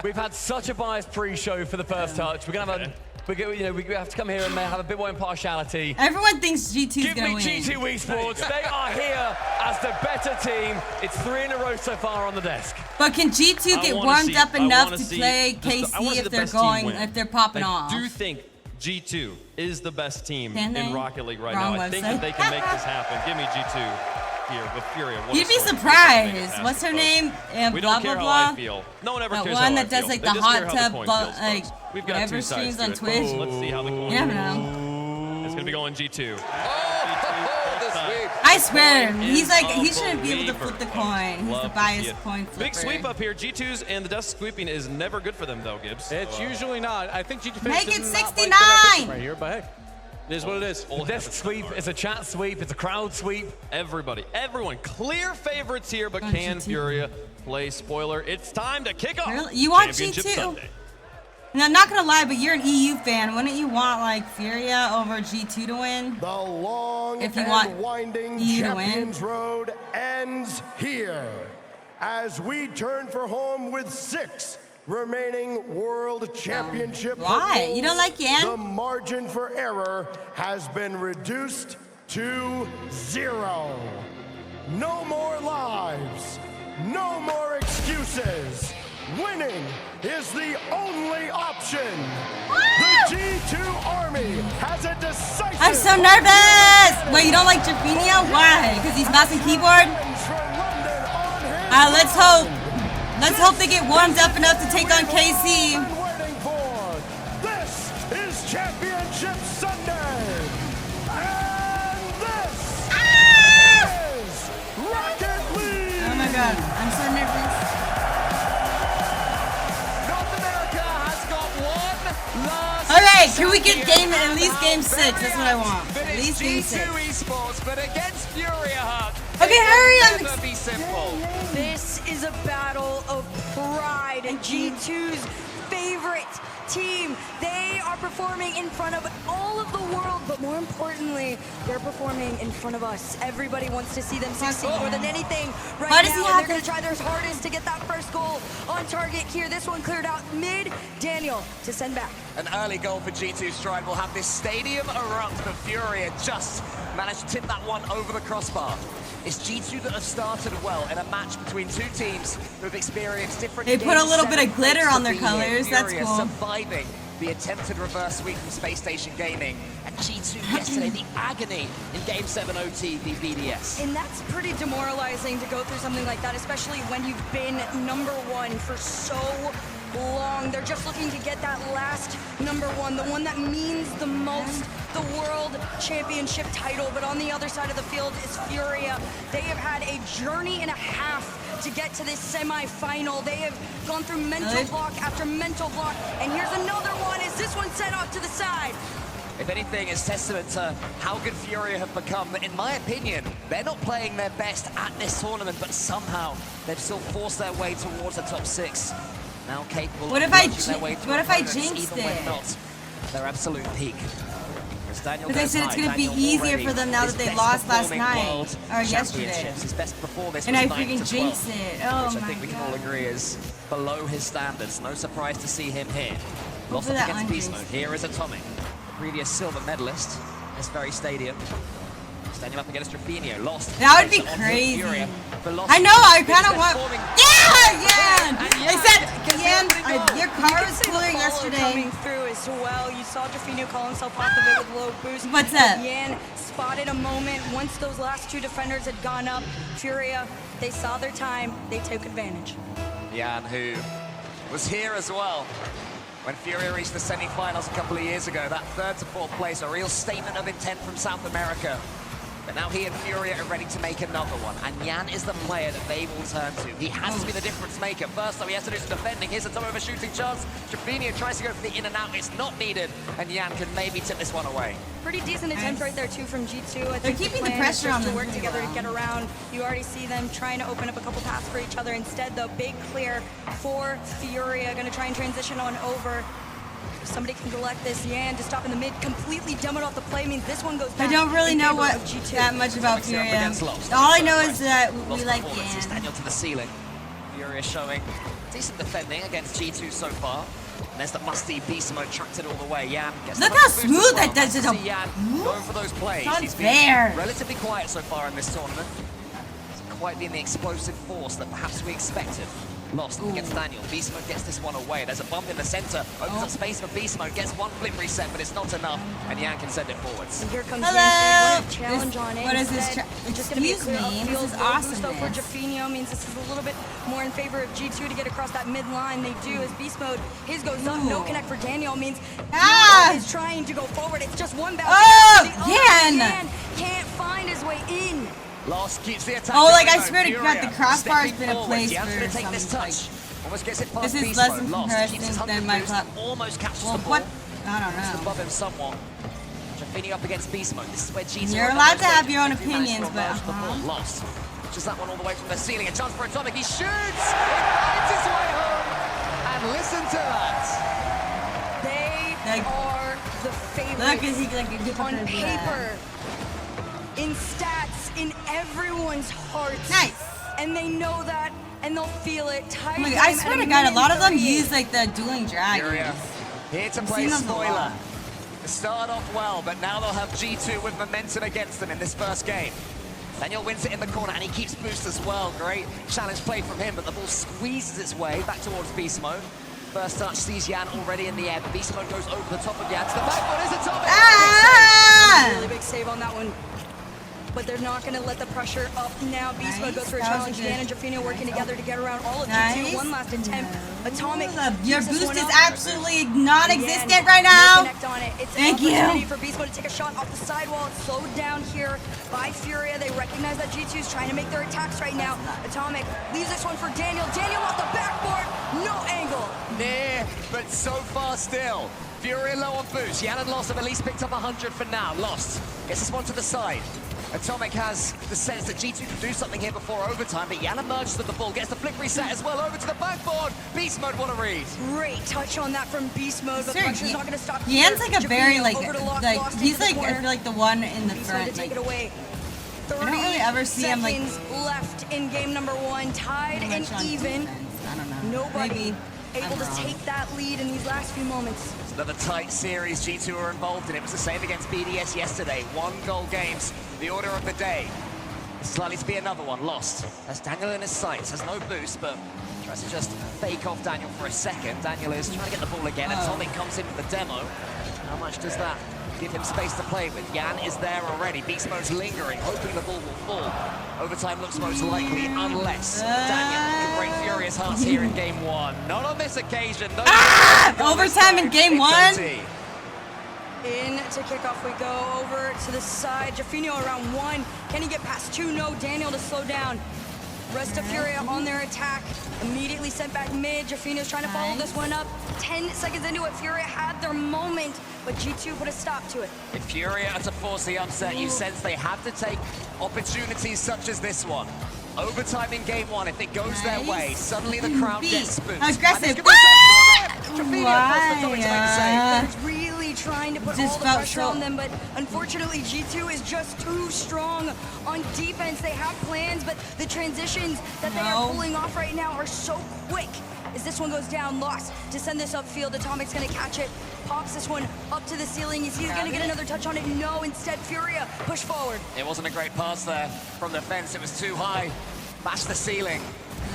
We've had such a biased pre-show for the first touch. We're gonna have we have to come here and have a bit more impartiality. Everyone thinks G2's gonna win. Give me G2 Esports. They are here as the better team. It's 3 in a row so far on the desk. But can G2 get warmed up enough to play KC if they're if they're popping off? I do think G2 is the best team Can they? in Rocket League right Wrong now. I think that they can make this happen. Give me G2 here with Furia. You'd be surprised. What's her name? We Blah don't care blah how I blah. feel. No one ever That cares one how I that does feel. like They the just care hot how the tub, coin but feels, like folks. We've got whatever two sides streams to on it. Twitch. Let's see how the coin You never know. It's gonna be going G2. I swear, he shouldn't be able to flip the coin. He's the biased coin flipper. Big sweep up here. G2's and the desk sweeping is never good for them though, Gibbs. It's usually not. I think G2 Make it did not 69! like that right here, but hey. It is what it is. Desk sweep, it's a chat sweep, it's a crowd sweep. Everybody, everyone, clear favorites here, but can G2. Furia play spoiler? It's time to kick off Really? You want Championship G2? Sunday. And I'm not gonna lie, but you're an EU fan. Wouldn't you want like Furia over G2 to win? The long If you want and winding EU to win. Champions Road ends here as we turn for home with 6 remaining World Championship Why? footballs. You don't like Yan? The margin for error has been reduced to 0. No more lives. No more excuses. Winning is the only option. The G2 Army has a decisive... I'm so nervous! Wait, you don't like Jaffinio? Why? Because he's mousing keyboard? Let's hope. Let's hope they get warmed up enough to take on KC. This is Championship Sunday. And this is Rocket League. Oh my god, I'm so nervous. North America has got one last. Alright, can we get at least game 6? That's what I want. At least game 6. G2 Esports, but against Furia Hut. Okay, hurry! Never be simple. This is a battle of pride and G2's favorite team. They are performing in front of all of the world, but more importantly, they're performing in front of us. Everybody wants to see them succeed more than anything right Why does he now. have They're going this- to try their hardest to get that first goal on target here. This one cleared out mid. Daniel to send back. An early goal for G2 Stride will have this stadium erupt, but Furia just managed to tip that one over the crossbar. It's G2 that have started well in a match between two teams who have experienced different They put a little bit of game glitter fates on their to be here. colors. That's Furia cool. surviving the attempted reverse sweep from Space Station Gaming, and G2 yesterday, the agony in Game 7 OT v BDS. And that's pretty demoralizing to go through something like that, especially when you've been #1 for so long. They're just looking to get that last #1, the one that means the most, the World Championship title. But on the other side of the field is Furia. They have had a journey and a half to get to this semi-final. They have gone through mental block after mental block. And here's another one. Is this one set off to the side? If anything, it's testament to how good Furia have become. In my opinion, they're not playing their best at this tournament, but somehow they've still forced their way towards the top 6. Now capable What of if I punching their way to what if I opponents, jinxed even when it? not their absolute peak. Because I said it's going to be easier for them now that they lost last night, or yesterday. His best performance And I was 9 freaking to 12, jinxed it. Oh which I my think we can all god. agree is below his standards. No surprise to see him here. Lost for up that against Beast unjinxed. Mode. Here is Atomic, the previous silver medalist in this very stadium. Standing up against Rafinha, lost. That would be on his crazy. Furia, but lost I know, I kind of his want... performing- Yeah, Yan! And I said, Yan, Goal. your You car can was see the cooler follow yesterday. coming through as well. You saw Jaffinio call himself off of it with low boost. What's But up? Yan spotted a moment once those last two defenders had gone up. Furia, they saw their time. They took advantage. Yan, who was here as well when Furia reached the semi-finals a couple of years ago. That 3rd to 4th place, a real statement of intent from South America. But now he and Furia are ready to make another one, and Yan is the player that they will turn to. He has to be the difference maker. First, though, he has to do some defending. Here's a top of a shooting chance. Jaffinha tries to go for the in and out. It's not needed, and Yan can maybe tip this one away. Pretty decent attempt right there, too, from G2. I They're think keeping the plan is pressure just on to them work pretty together well. to get around. You already see them trying to open up a couple paths for each other. Instead, the big clear for Furia. Going to try and transition on over. If somebody can collect this. Yan to stop in the mid, completely demoed off the play, means this one goes I back don't really in know favor what of G2. that much about Mixing up Furia. against Lost. All I know is that we Lost like performance. It's Yan. Daniel to the ceiling. Furia showing decent defending against G2 so far. And there's the musty beast mode, tracked it all the way. Yan gets Look the how boost as smooth well. that does it. Nice to see Yan going for those plays. Not He's been fair. relatively quiet so far in this tournament. Hasn't quite been the explosive force that perhaps we expected. Lost against Daniel. Beast Mode gets this one away. There's a bump in the center. Opens up space for Beast Mode. Gets one flip reset, but it's not enough. And Yan can send it forwards. And here comes Hello! the challenge on it. What is this? Instead, just gonna be a Excuse clear me, upfield this is goal boost though for awesomeness. Jaffinio means this is a little bit more in favor of G2 to get across that mid line. They do as Beast Mode. His goes up. No connect for Daniel means Ah! is trying to go forward. It's just one bounce. Oh, The other Yan! Yan can't find his way in. Lost keeps the attack. Oh, like, I going. swear to God, Furia the crossbar's stepping been a forward. place Yan's for gonna take this some, touch. Almost gets it past This is Beast less Mode. in Lost comparison keeps his than 100 my boost. club. Almost catches Well, the ball. what? I don't Just know. above him somewhat. Trafini up against Beast Mode. This is where G2 You're allowed to have your own opinions, but lost. Just that one all the way from the ceiling. A chance for Atomic. He shoots! He finds his way home. And listen to that. They are the favorites. Look, is he like on paper, in stats, in everyone's hearts. Nice. And they know that, and they'll feel it. I swear to God, a lot of them use like the dueling dragons. Here to play spoiler. They start off well, but now they'll have G2 with momentum against them in this first game. Daniel wins it in the corner, and he keeps boost as well. Great challenge play from him, but the ball squeezes its way back towards Beast Mode. First touch sees Yan already in the air, but Beast Mode goes over the top of Yan. To the backboard is Atomic! Really big save on that one. But they're not going to let the pressure up now. Beast Mode goes for a challenge. Dan and Jafino working together to get around all of G2. One last attempt. Atomic. Your boost is absolutely non-existent right now. Thank you. For Beast Mode to take a shot off the sidewall. It's slowed down here by Furia. They recognize that G2 is trying to make their attacks right now. Atomic leaves this one for Daniel. Daniel off the backboard. No angle. Near, but so far still. Furia low on boost. Yan and Lost have at least picked up 100 for now. Lost gets this one to the side. Atomic has the sense that G2 can do something here before overtime, but Yan emerges with the ball, gets the flick reset as well, over to the backboard. Beast Mode, what a read. Great touch on that from Beast Mode, but pressure's not going to stop. Yan's like a very, he's like, I feel like the one in the Beast front. Mode to take it away. I don't really ever see him like left in game number 1, tied and even. I don't know. Nobody able to take that lead in these last few moments. It's another tight series G2 are involved in. It was the same against BDS yesterday. 1-goal games, the order of the day. It's likely to be another one. Lost. Has Daniel in his sights. Has no boost, but tries to just fake off Daniel for a second. Daniel is trying to get the ball again. Atomic comes in with the demo. How much does that give him space to play with? Yan is there already. Beast Mode's lingering, hoping the ball will fall. Overtime looks most likely, unless Daniel can break Furious hearts here in game 1. Not on this occasion. Overtime in game 1? In to kickoff we go, over to the side. Jafino around 1. Can he get past 2? No. Daniel to slow down. Rest of Furia on their attack. Immediately sent back mid. Jafino's trying to follow this one up. 10 seconds into it, Furia had their moment, but G2 put a stop to it. If Furia are to force the upset, you sense they have to take opportunities such as this one. Overtime in game 1, if it goes their way, suddenly the crowd gets spooked. Aggressive. Really trying to put all the pressure on them, but unfortunately G2 is just too strong on defense. They have plans, but the transitions that they are pulling off right now are so quick. As this one goes down, Lost to send this upfield. Atomic's gonna catch it, pops this one up to the ceiling. Is he gonna get another touch on it? No, instead Furia push forward. It wasn't a great pass there from the fence. It was too high. Bash the ceiling.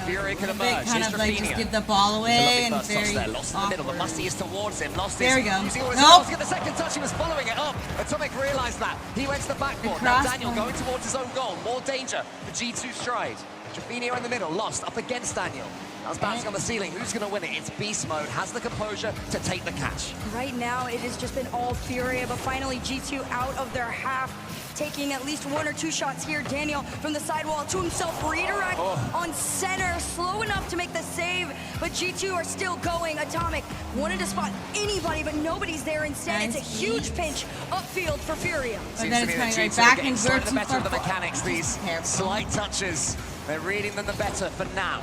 Furia can emerge. Kind of like just give the ball away and very there. Lost in the middle, but Musty is towards him. Lost there we go. Nope. Get the second touch. He was following it up. Atomic realized that. He went to the backboard. Now Daniel going towards his own goal. More danger for G2 stride. Jafino in the middle. Lost up against Daniel. That was bouncing on the ceiling. Who's going to win it? It's Beast Mode. Has the composure to take the catch. Right now, it has just been all Furia, but finally G2 out of their half, taking at least 1 or 2 shots here. Daniel from the sidewall to himself, redirect on center, slow enough to make the save, but G2 are still going. Atomic wanted to spot anybody, but nobody's there. Instead, it's a huge pinch upfield for Furia. But then it's coming right back and the better of the mechanics. These slight touches, they're reading them the better for now.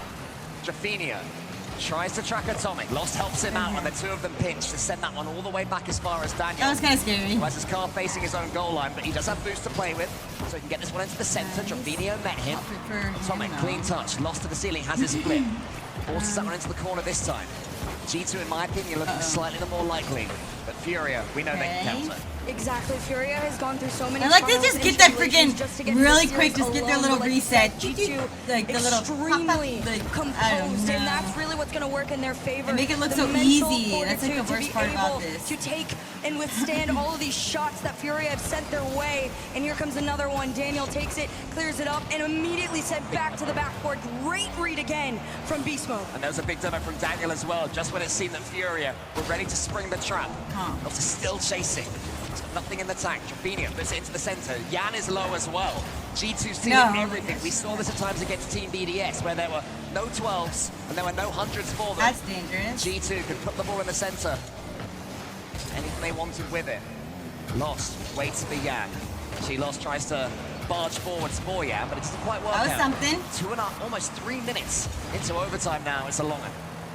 Jafino tries to track Atomic. Lost helps him out, and the two of them pinch to send that one all the way back as far as Daniel. That was kind of scary. Who has his car facing his own goal line, but he does have boost to play with, so he can get this one into the center. Jafino met him. Atomic, clean touch. Lost to the ceiling, has his flip. Forces that one into the corner this time. G2, in my opinion, looking slightly the more likely, but Furia, we know they can counter. Exactly. Furia has gone through so many. I like to just get that freaking really quick, just get their little reset. Like the little extremely composed, and that's really what's going to work in their favor. And make it look so easy. That's like the worst part about this. To take and withstand all of these shots that Furia have sent their way. And here comes another one. Daniel takes it, clears it up, and immediately sent back to the backboard. Great read again from Beast Mode. And there was a big demo from Daniel as well, just when it seemed that Furia were ready to spring the trap. Lost is still chasing. Nothing in the tank. Jafino puts it into the center. Yan is low as well. G2 stealing everything. We saw this at times against Team BDS, where there were no 12s and there were no 100s for them. That's dangerous. G2 could put the ball in the center. Anything they wanted with it. Lost waits for Yan. She Lost tries to barge forwards for Yan, but it doesn't quite work That was out. something. 2.5, almost 3 minutes into overtime now. It's a long one.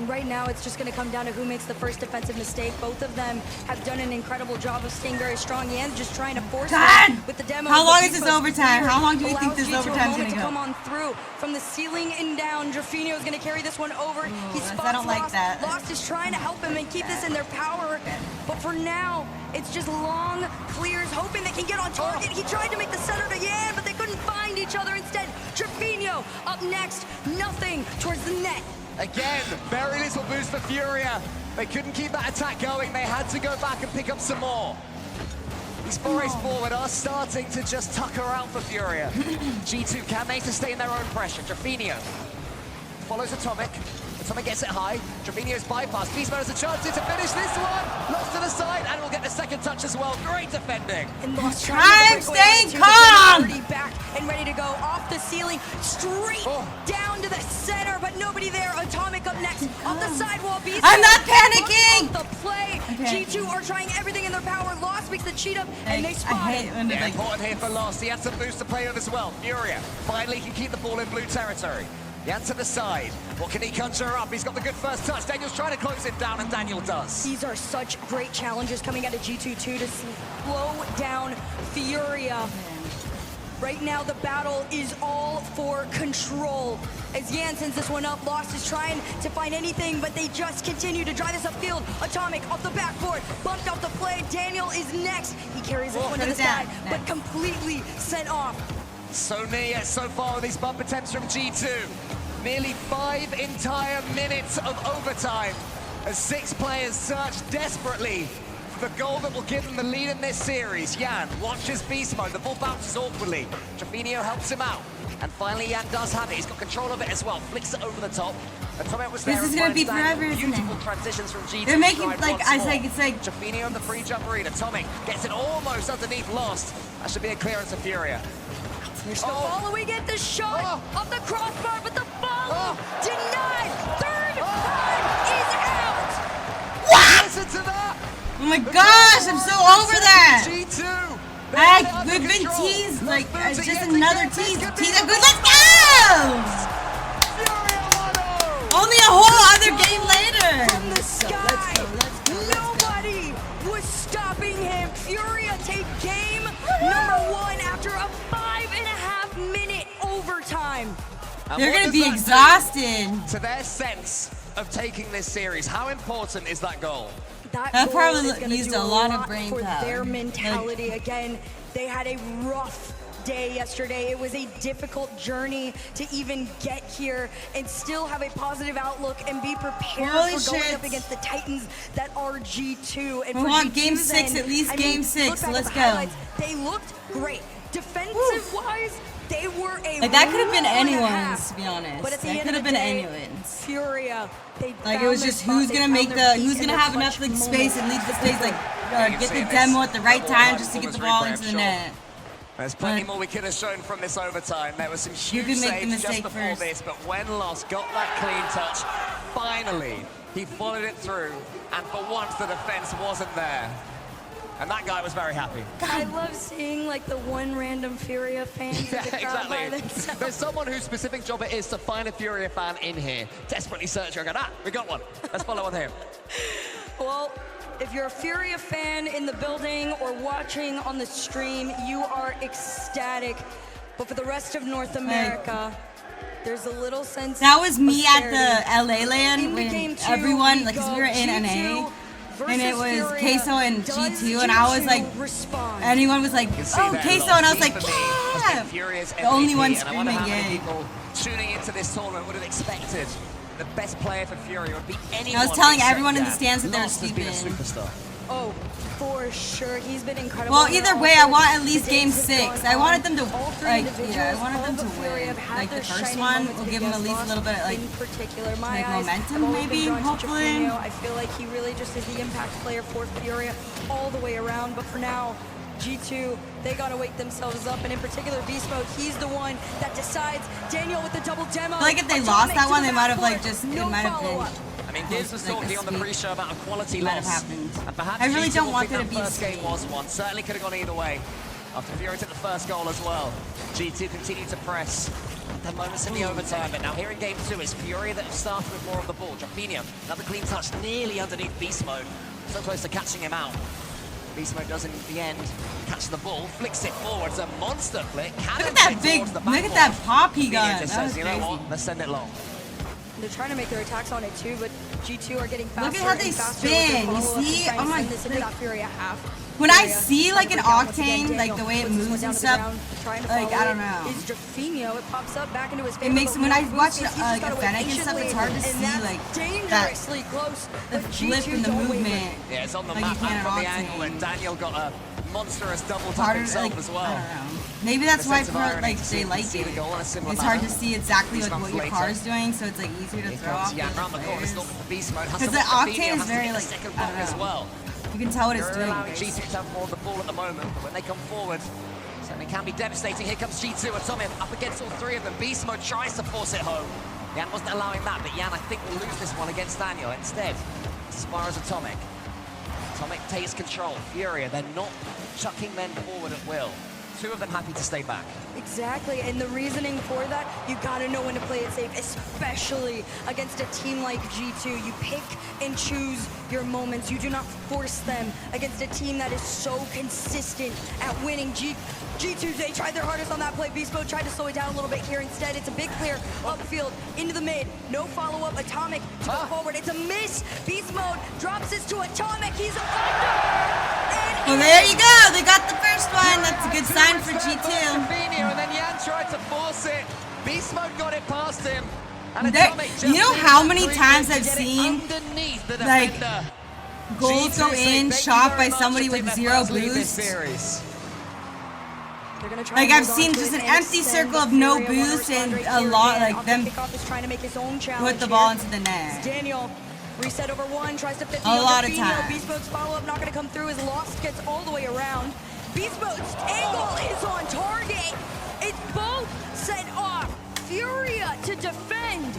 Right now, it's just going to come down to who makes the first defensive mistake. Both of them have done an incredible job of staying very strong. Yan's just trying to force it with the demo. How long is this overtime? How long do we think this overtime is going to to go? come on through from the ceiling and down. Drafinio is going to carry this one over. He spots I don't like that. Lost is trying to help him and keep this in their power. But for now, it's just long clears, hoping they can get on target. He tried to make the center to Yan, but they couldn't find each other. Instead, Drafinio up next. Nothing towards the net. Again, very little boost for Furia. They couldn't keep that attack going. They had to go back and pick up some more. These forays forward are starting to just tucker out for Furia. G2, can they sustain their own pressure? Drafinio follows Atomic. Atomic gets it high. Drafinio's bypass. Beast Mode has a chance here to finish this one. Lost to the side, and will get the second touch as well. Great defending. And Lost I'm staying calm. Already back and ready to go off the ceiling, straight down to the center, but nobody there. Atomic up next, off the sidewall. Beast I'm not Mode panicking. off the play. Okay. G2 are trying everything in their power. Lost makes the cheat up, and they spot it. Yeah, important here for Lost. He had some boost to play with as well. Furia finally can keep the ball in blue territory. Yan to the side. What can he conjure up? He's got the good first touch. Daniel's trying to close it down, and Daniel does. These are such great challenges coming out of G2 too, to slow down Furia. Right now, the battle is all for control. As Yan sends this one up, Lost is trying to find anything, but they just continue to drive this upfield. Atomic off the backboard, bumped off the play. Daniel is next. He carries this one to the side, but completely sent off. So near yet so far with these bump attempts from G2. Nearly 5 entire minutes of overtime as 6 players search desperately for the goal that will give them the lead in this series. Yan watches beast mode. The ball bounces awkwardly. Drafinio helps him out. And finally, Yan does have it. He's got control of it as well. Flicks it over the top. Atomic was there. This is going to be forever, isn't Beautiful it? transitions from G2. They're making, like, I say, it's like... Drafinio on the free jump read. Atomic gets it almost underneath Lost. That should be a clearance of Furia. They're still following it, the shot off the crossbar, but the follow denied. Third time is out. What? Listen to that. Oh my gosh, I'm so over that. G2. We've been teased, like, it's just another tease. Tease are good, let's go! Only a whole other game later. From the sky, nobody was stopping him. Furia take game number 1 after a 5.5-minute overtime. They're going to be exhausted. To their sense of taking this series, how important is that goal? That probably used a lot of brain for power. their mentality. Again, they had a rough day yesterday. It was a difficult journey to even get here and still have a positive outlook and be prepared for going up against the Titans that are G2. And we want game 6, at least game 6. Let's go. They looked great. Defensive-wise, they were a like, that could have been anyone's, to be honest. But at the that end could of have the been day, anyone's. Furia, they like, it was just who's gonna make the, who's gonna have enough like space and lead the space, like get the demo at the right time just to get the ball into the net. There's plenty more we could have shown from this overtime. There was some huge saves just before this, but when Lost got that clean touch, finally he followed it through, and for once the defense wasn't there. And that guy was very happy. I love seeing like the one random Furia fan. Yeah, exactly. There's someone whose specific job it is to find a Furia fan in here, desperately searching. And we got one. Let's follow on him. Well, if you're a Furia fan in the building or watching on the stream, you are ecstatic. But for the rest of North America, there's a little sense. That was me at of the LA land when everyone, like, 'cause we were in NA. And it was Queso and G2, and I was like, anyone was like, oh, Queso, and I was like, yeah! The only one screaming, yay. People tuning into this tournament would have expected the best player for Furia would be anyone. I was telling everyone in the stands that they're stupid. Oh, for sure. He's been incredible. Well, either way, I want at least game 6. I wanted them to, like, yeah, I wanted them to win. Like, the first one will give them at least a little bit, like momentum, maybe, hopefully. I feel like he really just is the impact player for Furia all the way around. But for now, G2, they gotta wake themselves up, and in particular, Beast Mode, he's the one that decides. Daniel with the double demo. I feel like if they lost that one, they might have, like, just, it might have been. mean, Gibbs was talking on the pre-show about a quality loss. And perhaps I really G2 don't will want think there to that be a first game was one. Certainly could have gone either way. After Fury took the first goal as well. G2 continued to press. The moments in the overtime, but now here in game 2, it's Fury that have started with more of the ball. Jaffinho, another clean touch nearly underneath Beast Mode. So close to catching him out. Beast Mode does in the end catch the ball, flicks it forwards, a monster flick. Look at that look at that pop he got. Just says, you know what, let's send it long. They're trying to make their attacks on it too, but G2 are getting faster. Look at how they spin. You see? Oh my god. When I see like an Octane, like the way it moves and stuff, like I don't know. Is Jaffinho, it pops up back into his It makes when I watch like a Fennec and stuff, it's hard to see like that the flip in the movement. Yeah, it's on the like map you can from an the angle, and Octane. Daniel got a monstrous double tap Harder, himself like, as well. I don't know. Maybe that's why like they like it. It's hard to see exactly like what your car is doing, so it's like easier to throw off. Yeah, around the corner, stop the Beast Mode. Because the Octane is very like I don't know. Well. You can tell what it's doing. Allowing G2 to have more of the ball at the moment, but when they come forward, certainly can be devastating. Here comes G2, Atomic up against all three of them. Beast Mode tries to force it home. Yan wasn't allowing that, but Yan, I think, will lose this one against Daniel. Instead, as far as Atomic. Atomic takes control. Furia, they're not chucking men forward at will. Two of them happy to stay back. Exactly, and the reasoning for that, you gotta know when to play it safe, especially against a team like G2. You pick and choose your moments. You do not force them against a team that is so consistent at winning. G2, they tried their hardest on that play. Beast Mode tried to slow it down a little bit here. Instead, it's a big clear upfield into the mid. No follow-up. Atomic to go forward. It's a miss. Beast Mode drops this to Atomic. He's a thunder. Well, there you go. They got the first one. That's a good sign for G2. And then Yan tried to force it. Beast Mode got it past him. And You know how many times I've seen like goals go in shot by somebody with 0 boost? Like I've seen just an empty circle of no boost and a lot like them put the ball into the net. Daniel, reset over one, tries to fit a lot of times. Beast Mode's follow-up not going to come through. His lost gets all the way around. Beast Mode's angle is on target. It's both set off. Furia to defend.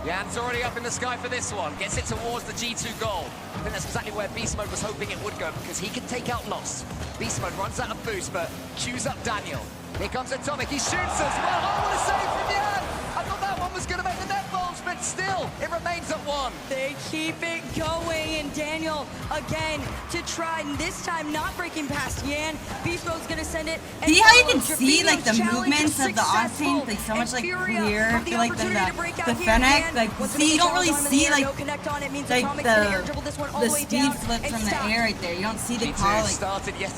Yan's already up in the sky for this one. Gets it towards the G2 goal. I think that's exactly where Beast Mode was hoping it would go because he can take out Lost. Beast Mode runs out of boost, but cues up Daniel. Here comes Atomic. He shoots as well. Oh, what a save from Yan! I thought that one was going to make the net bulge, but still, it remains at 1. They keep it going, and Daniel again to try, and this time not breaking past Yan. Beast Mode's going to send it. See how you can see like the movements of the Octane, like so much like clearer, I feel like than the Fennec. Like see, you don't really see like the speed flip from the air right there. You don't see the car like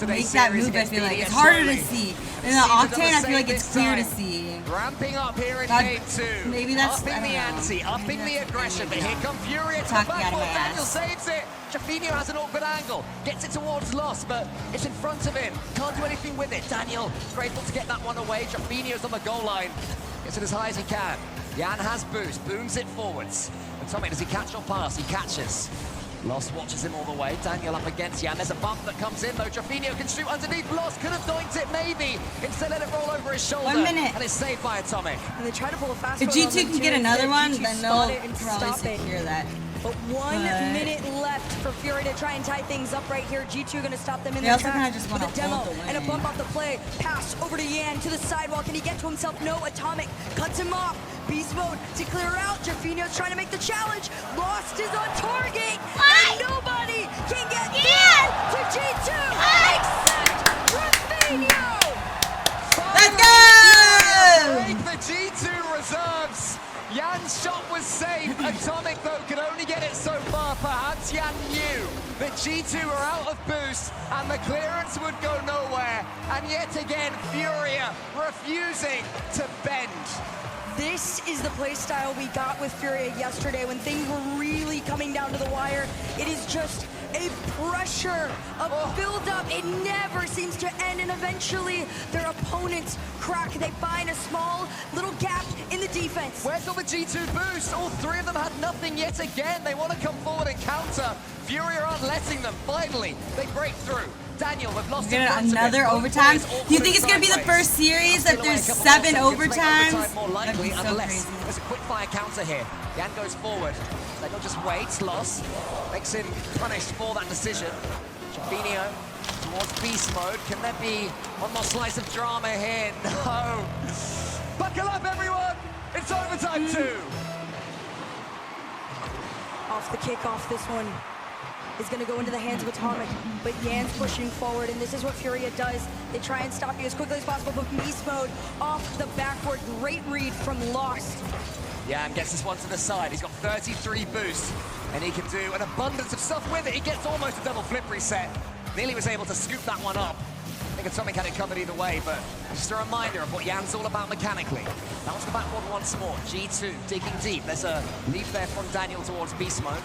make that move. I feel like it's harder to see. In the Octane, I feel like it's clear to see. Ramping up here in game 2. Maybe that's upping the ante, upping the aggression. But here comes Fury to the backboard. Daniel saves it. Jaffinho has an awkward angle, gets it towards Lost, but it's in front of him. Can't do anything with it. Daniel grateful to get that one away. Jaffinho's on the goal line. Gets it as high as he can. Yan has boost, booms it forwards. Atomic, does he catch or pass? He catches. Lost watches him all the way. Daniel up against Yan. There's a bump that comes in, though. Jaffinho can shoot underneath. Lost could have doinked it, maybe. Instead, let it roll over his shoulder. 1 minute. And it's saved by Atomic. And they try to pull a fast If G2 can get another one, then they'll probably stop it. secure that. But 1 minute left for Fury to try and tie things up right here. G2 going to stop them in their tracks with a demo and a bump off the play. Pass over to Yan to the sidewalk. Can he get to himself? No. Atomic cuts him off. Beast Mode to clear out. Jaffinho's trying to make the challenge. Lost is on target. And nobody can get to G2 except Jaffinho. Let's go! Break the G2 reserves. Yan's shot was safe. Atomic, though, could only get it so far. Perhaps Yan knew that G2 were out of boost and the clearance would go nowhere. And yet again, Furia refusing to bend. This is the play style we got with Furia yesterday when things were really coming down to the wire. It is just a pressure, a build-up. It never seems to end, and eventually their opponents crack. They find a small little gap in the defense. Where's all the G2 boost? All three of them had nothing yet again. They want to come forward and counter. Furia aren't letting them. Finally, they break through. Daniel, we've lost We're gonna another overtime. Do you think it's gonna be the first series that there's 7 overtimes? More likely, That'd be so unless crazy. there's a quick fire counter here. Yan goes forward. Daniel just waits, lost. Makes him punished for that decision. Trevino towards beast mode. Can there be one more slice of drama here? No. Buckle up, everyone. It's overtime 2. Off the kickoff, this one is going to go into the hands of Atomic, but Yan's pushing forward, and this is what Furia does. They try and stop you as quickly as possible, but beast mode off the backward. Great read from Lost. Yan gets this one to the side. He's got 33 boost, and he can do an abundance of stuff with it. He gets almost a double flip reset. Nearly was able to scoop that one up. I think Atomic had it covered either way, but just a reminder of what Yan's all about mechanically. That was the backward once more. G2 digging deep. There's a leap there from Daniel towards beast mode.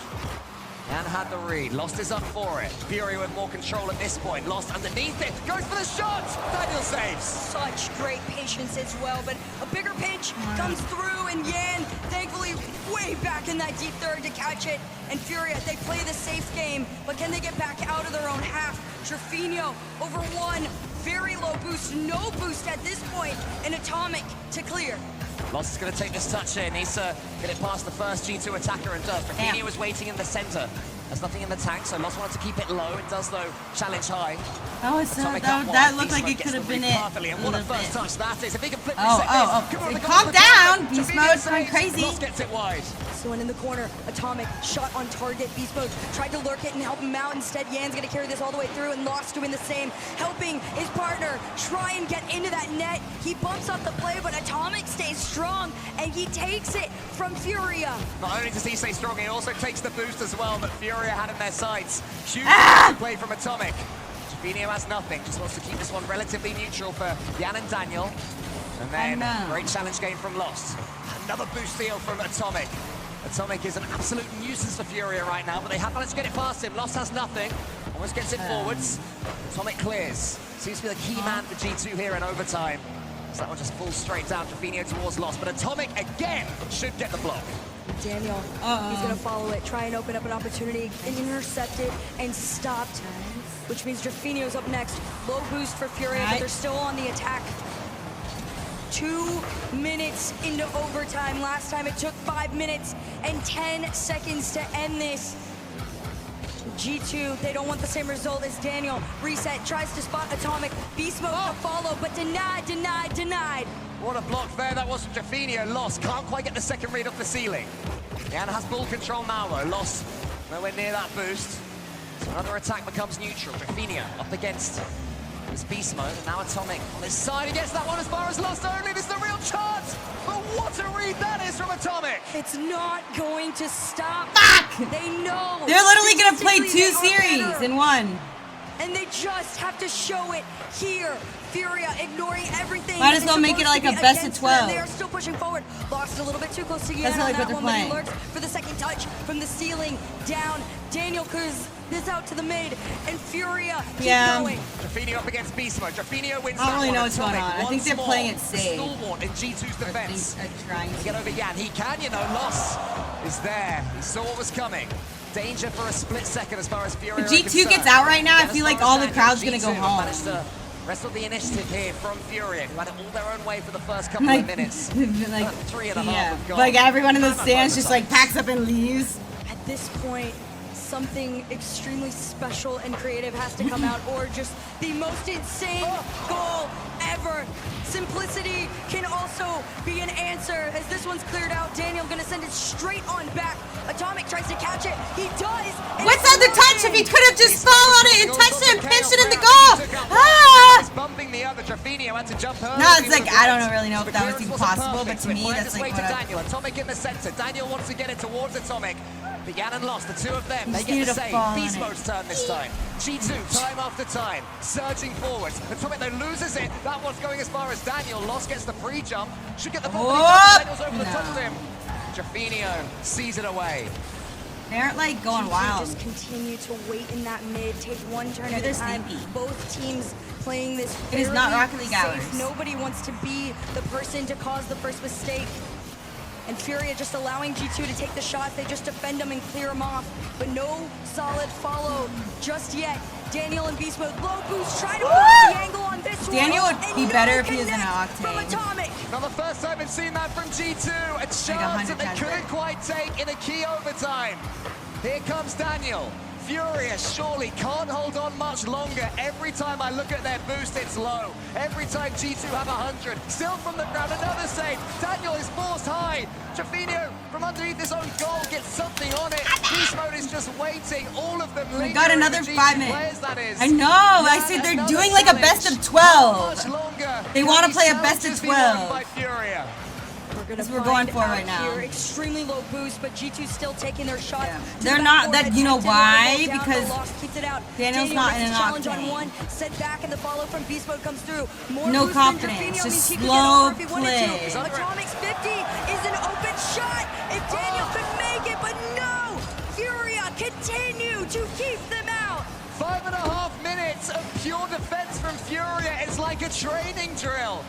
Yan had the read. Lost is up for it. Fury with more control at this point. Lost underneath it. Goes for the shot. Daniel saves. Such great patience as well, but a bigger pinch comes through, and Yan, thankfully, way back in that deep third to catch it. And Furia, they play the safe game, but can they get back out of their own half? Trevino over 1, very low boost, no boost at this point, and Atomic to clear. Lost is going to take this touch here. Needs to get it past the first G2 attacker and does. Trevino was waiting in the center. There's nothing in the tank, so Lost wanted to keep it low. It does, though, challenge high. Oh, it's that looked like it could have been it. And what a first touch that is. If he can flip calm down. Beast mode going crazy. Lost gets it wide. So in the corner, Atomic shot on target. Beast mode tried to lurk it and help him out. Instead, Yan's gonna carry this all the way through, and Lost doing the same, helping his partner try and get into that net. He bumps off the play, but Atomic stays strong, and he takes it from Furia. Not only does he stay strong, he also takes the boost as well that Furia had in their sights. Huge play from Atomic. Trevino has nothing, just wants to keep this one relatively neutral for Yan and Daniel. And then great challenge game from Lost. Another boost steal from Atomic. Atomic is an absolute nuisance for Furia right now, but they have managed to get it past him. Lost has nothing. Almost gets it forwards. Atomic clears. Seems to be the key man for G2 here in overtime. So that one just falls straight down. Trevino towards Lost, but Atomic again should get the block. Daniel, he's gonna follow it, try and open up an opportunity, and intercept it and stopped, which means Trevino's up next. Low boost for Furia, but they're still on the attack. 2 minutes into overtime. Last time it took 5 minutes and 10 seconds to end this. G2, they don't want the same result as Daniel. Reset, tries to spot Atomic. Beast mode to follow, but denied. What a block there that was from Trevino. Lost, can't quite get the second read off the ceiling. Yan has ball control now though. Lost, nowhere near that boost. So another attack becomes neutral. Trevino up against his beast mode, and now Atomic on his side. He gets that one as far as Lost only. This is a real chance, but what a read that is from Atomic. It's not going to stop. Fuck! They know. They're literally gonna play 2 series in one. And they just have to show it here. Furia ignoring everything. Might as well make it like a best of 12. They are still pushing forward. Lost a little bit too close to Yan That's on like that what they're one, but he playing. lurks for the second touch from the ceiling down. Daniel clears this out to the mid, and Furia keep going. Trevino up against beast mode. Trevino wins I don't really that know one. what's going on. I think they're playing it safe. Stalwart in G2's defense. Trying to get over Yan. He can, you know. Lost is there. He saw what was coming. Danger for a split second as far as Furia. If G2 gets out right now, I feel like all the crowd's gonna go home. Managed to wrestle the initiative here from Furia, who had it all their own way for the first couple of minutes. Like, 3.5 have gone. like everyone in the stands just like packs up and leaves. At this point, something extremely special and creative has to come out, or just the most insane goal ever. Simplicity can also be an answer. As this one's cleared out, Daniel gonna send it straight on back. Atomic tries to catch it. He does. What's on the touch if he could have just followed it and touched it and pinched it in the goal? Ah! Bumping the other. Trevino had to jump early. No, it's like, I don't really know if that was even possible, but to me, that's like what Daniel. Atomic in the center. Daniel wants to get it towards Atomic. But Yan and Lost, the two of them, they get the save. Beast mode's turn this time. G2, time after time, surging forwards. Atomic, though, loses it. That one's going as far as Daniel. Lost gets the pre-jump. Should get the ball. Daniel's over the top of him. Trevino sees it away. They aren't like going wild. Just continue to wait in that mid, take one turn at a time. Both teams playing this. It is not Rocket League safe. hours. Nobody wants to be the person to cause the first mistake. And Furia just allowing G2 to take the shots. They just defend them and clear them off. But no solid follow just yet. Daniel and Beast Mode, low boost, try to put the angle on this one. Daniel would be better if he was in an Octane. Now the first time we've seen that from G2, a chance that they couldn't quite take in a key overtime. Here comes Daniel. Furious surely can't hold on much longer. Every time I look at their boost, it's low. Every time G2 have 100. Still from the ground, another save. Daniel is forced high. Trashnite from underneath his own goal gets something on it. Beast Mode is just waiting. All of them we got another 5 minutes. I know. I said they're doing like a best of 12. They want to play a best of 12. That's what we're going for right now. Here. Extremely low boost, but G2 still taking their shots. Yeah. They're not that. You know why? Because Daniel's not in an Octane. Set back, and the follow from Beast Mode comes through. No confidence, just slow play. Atomic's 50 is an open shot. If Daniel could make it, but no. Furia continue to keep them out. 5.5 minutes of pure defense from Furia. It's like a training drill.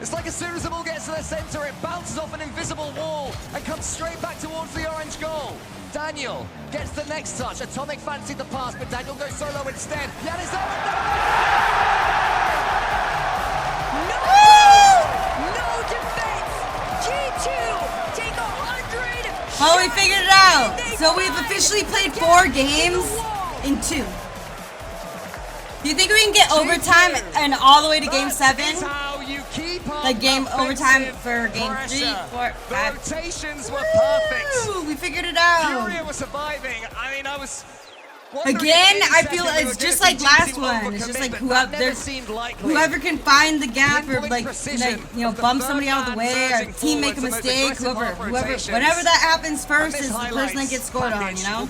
It's like as soon as the ball gets to the center, it bounces off an invisible wall and comes straight back towards the orange goal. Daniel gets the next touch. Atomic fancied the pass, but Daniel goes solo instead. Yan is there. No defense. G2 take 100. Well, we figured it out. So we've officially played 4 games in 2. Do you think we can get overtime and all the way to game 7? Like game overtime for game 3, 4, 5. The rotations were perfect. We figured it out. Furia was surviving. I mean, I was. Again, I feel it's just like last one. It's just like whoever can find the gap or like you know, bump somebody out of the way or team make a mistake. Whenever that happens first is the person that gets scored on. You know.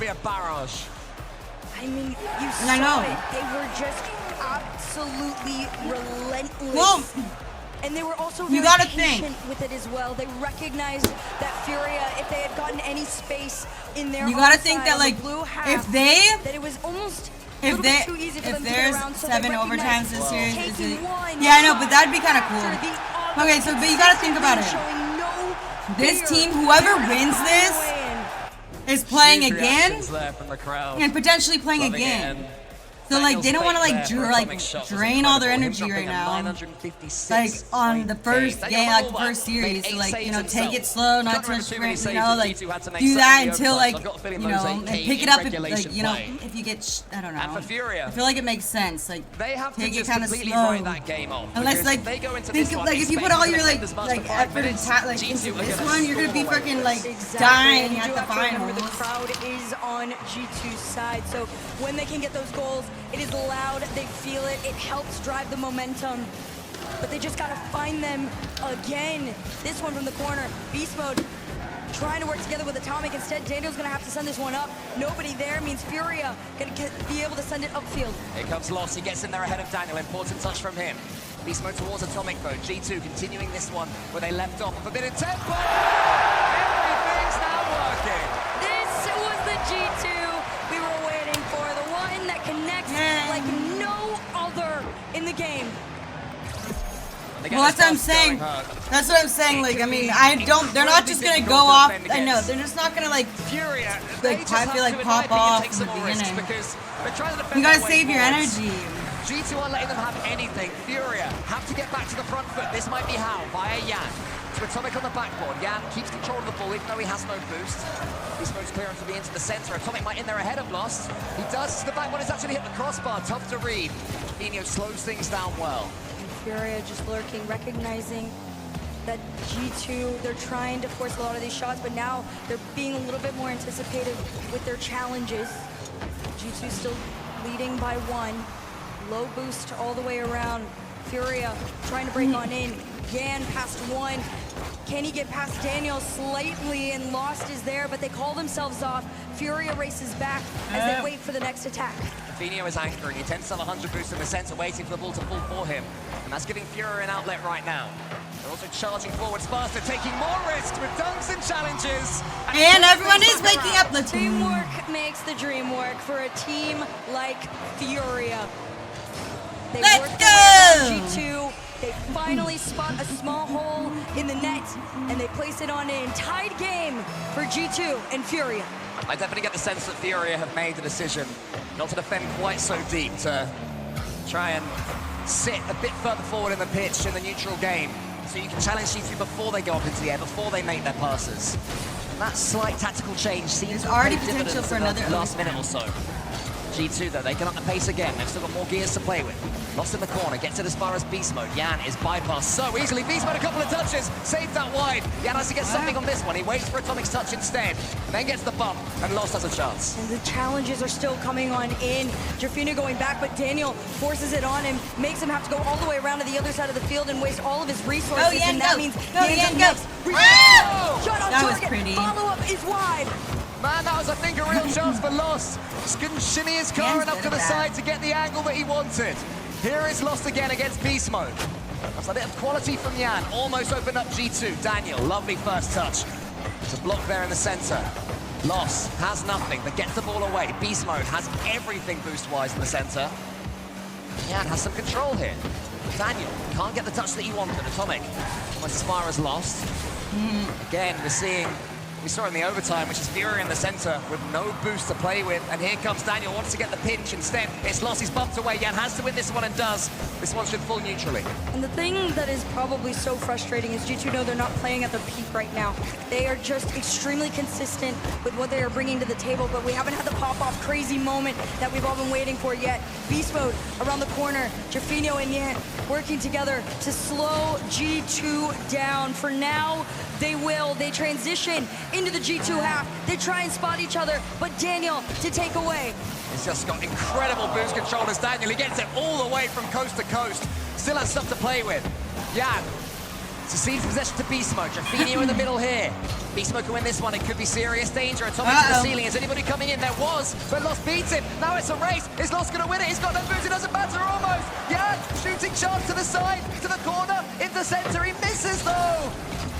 I mean, you saw it. They were just absolutely relentless. Well, and they were also very patient with it as well. They recognized that Furia, if they had gotten any space in their gotta think that like if they that it was almost if there's 7 overtimes this series, yeah, I know, but that'd be kind of cool. Okay, so but you gotta think about it. This team, whoever wins this, is playing again and potentially playing again. So like they don't want to like drain all their energy right now. Like on the first game, like the first series, so like you know, take it slow, not too much sprint, you know, like do that until like you know, and pick it up and like you know, if you get I don't know. I feel like it makes sense. Like take it kind of slow. Unless like think of like if you put all your like effort and like into this one, you're gonna be freaking like dying at the finals. The crowd is on G2's side, so when they can get those goals. It is loud, they feel it, it helps drive the momentum. But they just gotta find them again. This one from the corner, Beast Mode trying to work together with Atomic. Instead, Daniel's gonna have to send this one up. Nobody there means Furia gonna be able to send it upfield. Here comes Loss, he gets in there ahead of Daniel. Important touch from him. Beast Mode towards Atomic though. G2 continuing this one where they left off. A forbidden tempo! Everything's now working. This was the G2 we were waiting for. The one that connects like no other in the game. Well, that's what I'm saying. That's what I'm saying. Like, I mean, they're not just gonna go off. I know they're just not gonna like pop off in the beginning. You gotta save your energy. G2 aren't letting them have anything. Furia have to get back to the front foot. This might be how via Yan. To Atomic on the backboard. Yan keeps control of the ball even though he has no boost. Beast Mode's clearance will be into the center. Atomic might in there ahead of Lost. He does. The backboard has actually hit the crossbar. Tough to read. Nino slows things down well. Furia just lurking, recognizing that G2, they're trying to force a lot of these shots, but now they're being a little bit more anticipative with their challenges. G2 still leading by 1. Low boost all the way around. Furia trying to break on in. Yan past 1. Can he get past Daniel slightly? And Lost is there, but they call themselves off. Furia races back as they wait for the next attack. Finio is anchoring. He tends to have 100 boost in the center, waiting for the ball to fall for him. And that's giving Furia an outlet right now. They're also charging forwards faster, taking more risks with dunks and challenges. And everyone is waking up. The teamwork makes the dream work for a team like Furia. They Let's go! G2 They finally spot a small hole in the net, and they place it on in. Tied game for G2 and Furia. I definitely get the sense that Furia have made the decision not to defend quite so deep, to try and sit a bit further forward in the pitch in the neutral game, so you can challenge G2 before they go up into the air, before they make their passes. And that slight tactical change seems to already pay potential dividends for in the another last minute or so. G2 though, they can up the pace again. They've still got more gears to play with. Lost in the corner, gets it as far as Beast Mode. Yan is bypassed so easily. Beast Mode a couple of touches, saves that wide. Yan has to get something on this one. He waits for Atomic's touch instead, and then gets the bump, and Lost has a chance. And the challenges are still coming on in. Jafina going back, but Daniel forces it on him, makes him have to go all the way around to the other side of the field and waste all of his resources. Go, Yan, and that go. means Go, Yan, go. next. Ah! Shot on That was target. pretty. Follow-up is wide. Man, that was, I think, a real chance for Lost. Just couldn't shimmy his car Yan's enough good to at the that. side to get the angle that he wanted. Here is Lost again against Beast Mode. That's a bit of quality from Yan. Almost opened up G2. Daniel, lovely first touch. There's a block there in the center. Lost has nothing, but gets the ball away. Beast Mode has everything boost-wise in the center. Yan has some control here. Daniel can't get the touch that he wanted. Atomic went as far as Lost. Again, we saw in the overtime, which is Fury in the center with no boost to play with. And here comes Daniel, wants to get the pinch instead. It's Lost, he's bumped away. Yan has to win this one and does. This one should fall neutrally. And the thing that is probably so frustrating is G2 know they're not playing at their peak right now. They are just extremely consistent with what they are bringing to the table, but we haven't had the pop-off crazy moment that we've all been waiting for yet. Beast Mode around the corner, Jafino and Yan working together to slow G2 down. For now, they transition into the G2 half. They try and spot each other, but Daniel to take away. He's just got incredible boost control as Daniel. He gets it all the way from coast to coast. Still has stuff to play with. Yan succeeds possession to Beast Mode. Jafino in the middle here. Beast Mode can win this one. It could be serious danger. Atomic to the ceiling. Is anybody coming in? There was, but Lost beats him. Now it's a race. Is Lost going to win it? He's got no boost. It doesn't matter almost. Yan shooting chance to the side, to the corner, into center. He misses though.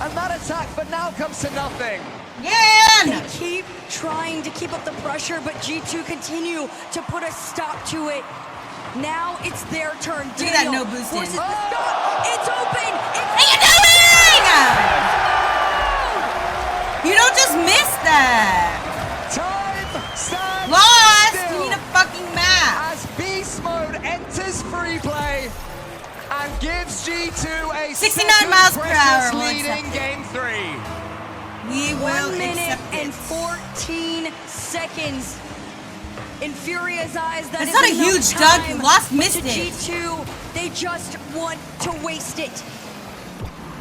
And that attack for now comes to nothing. They keep trying to keep up the pressure, but G2 continue to put a stop to it. Now it's their turn. Look at that no boost in. It's open! What are you doing? You don't just miss that. Time stands Lost! still You need a fucking map. as Beast Mode enters free play and gives G2 a 69 miles per hour. lead in game 3. We will 1 minute accept and it. 14 seconds. In Furia's eyes, that It's is not a enough huge time. dunk. Lost But missed to it. G2, they just want to waste it.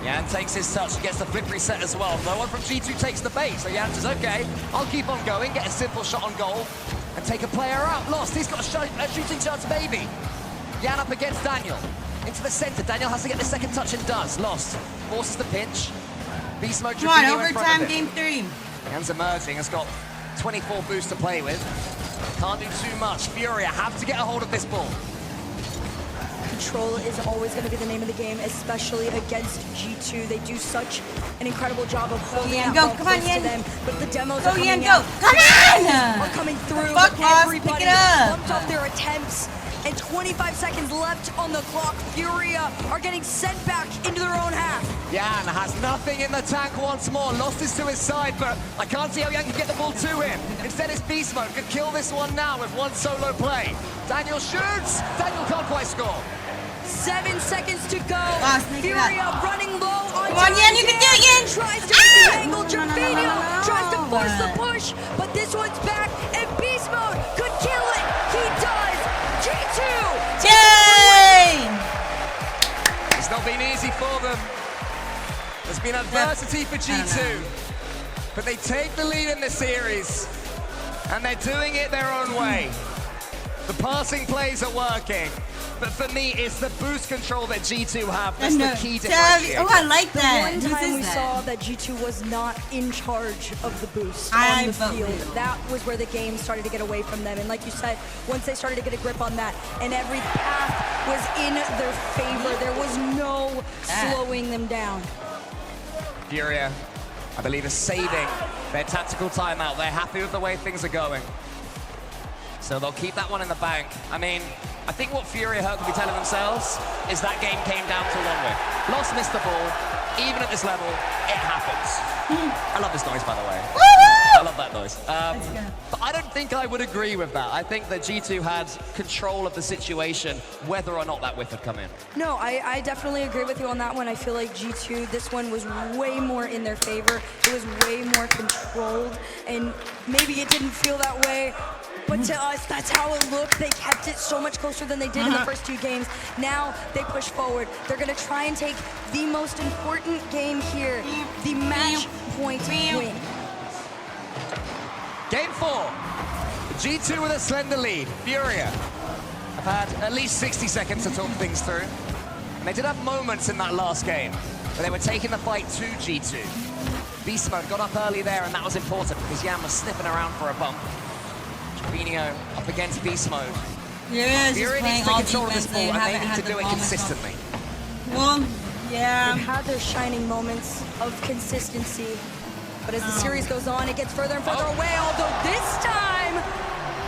Yan takes his touch, he gets the flip reset as well. No one from G2 takes the bait, so Yan says, okay, I'll keep on going, get a simple shot on goal, and take a player out. Lost, he's got a shooting chance maybe. Yan up against Daniel. Into the center, Daniel has to get the second touch and does. Lost, forces the pinch. Beast Mode Come on, Jafino in front overtime of him. game 3. Yan's emerging, has got 24 boosts to play with. Can't do too much. Furia have to get a hold of this ball. Control is always going to be the name of the game, especially against G2. They do such an incredible job of holding Yan, that go. ball Come on, close Yan. to them. But the demos Go, are coming Yan, go. out. Come on! Are coming through. Fuck but off, everybody pick it up. bumped off their attempts. And 25 seconds left on the clock. Furia are getting sent back into their own half. Yan has nothing in the tank once more. Lost is to his side, but I can't see how Yan can get the ball to him. Instead, it's Beast Mode. Could kill this one now with one solo play. Daniel shoots. Daniel can't quite score. 7 seconds to go. sneak it Furia up. running low on Come on, Yan, you can do it, Yan. Tries to make the angle. No, Jafino no. tries to force the push, but this one's back, and Beast Mode could kill it. He does. G2. Yay! It's not been easy for them. There's been adversity for G2, but they take the lead in the series, and they're doing it their own way. The passing plays are working, but for me, it's the boost control that G2 have that's the key differentiator. Oh, I like The that. one Whose time is we that? saw that G2 was not in charge of the boost I on the vote field, no. that was where the game started to get away from them. And like you said, once they started to get a grip on that, and every path was in their favor, there was no slowing them down. Furia, I believe, is saving their tactical timeout. They're happy with the way things are going. So they'll keep that one in the bank. I mean, I think what Fury Herc will be telling themselves is that game came down to one win. Lost missed the ball. Even at this level, it happens. I love this noise, by the way. I love that noise. But I don't think I would agree with that. I think that G2 had control of the situation, whether or not that whiff had come in. No, I definitely agree with you on that one. I feel like G2, this one was way more in their favor. It was way more controlled, and maybe it didn't feel that way. But to us, that's how it looked. They kept it so much closer than they did in the first 2 games. Now they push forward. They're going to try and take the most important game here, the match point win. Game 4. G2 with a slender lead. Furia have had at least 60 seconds to talk things through. And they did have moments in that last game where they were taking the fight to G2. Beast Mode got up early there, and that was important because Yan was sniffing around for a bump. Trapinio up against Beast Mode. Yeah, Fury needs to control this ball, and they need to do it consistently. Well, yeah. They've had their shining moments of consistency. But as the series goes on, it gets further and further away, although this time...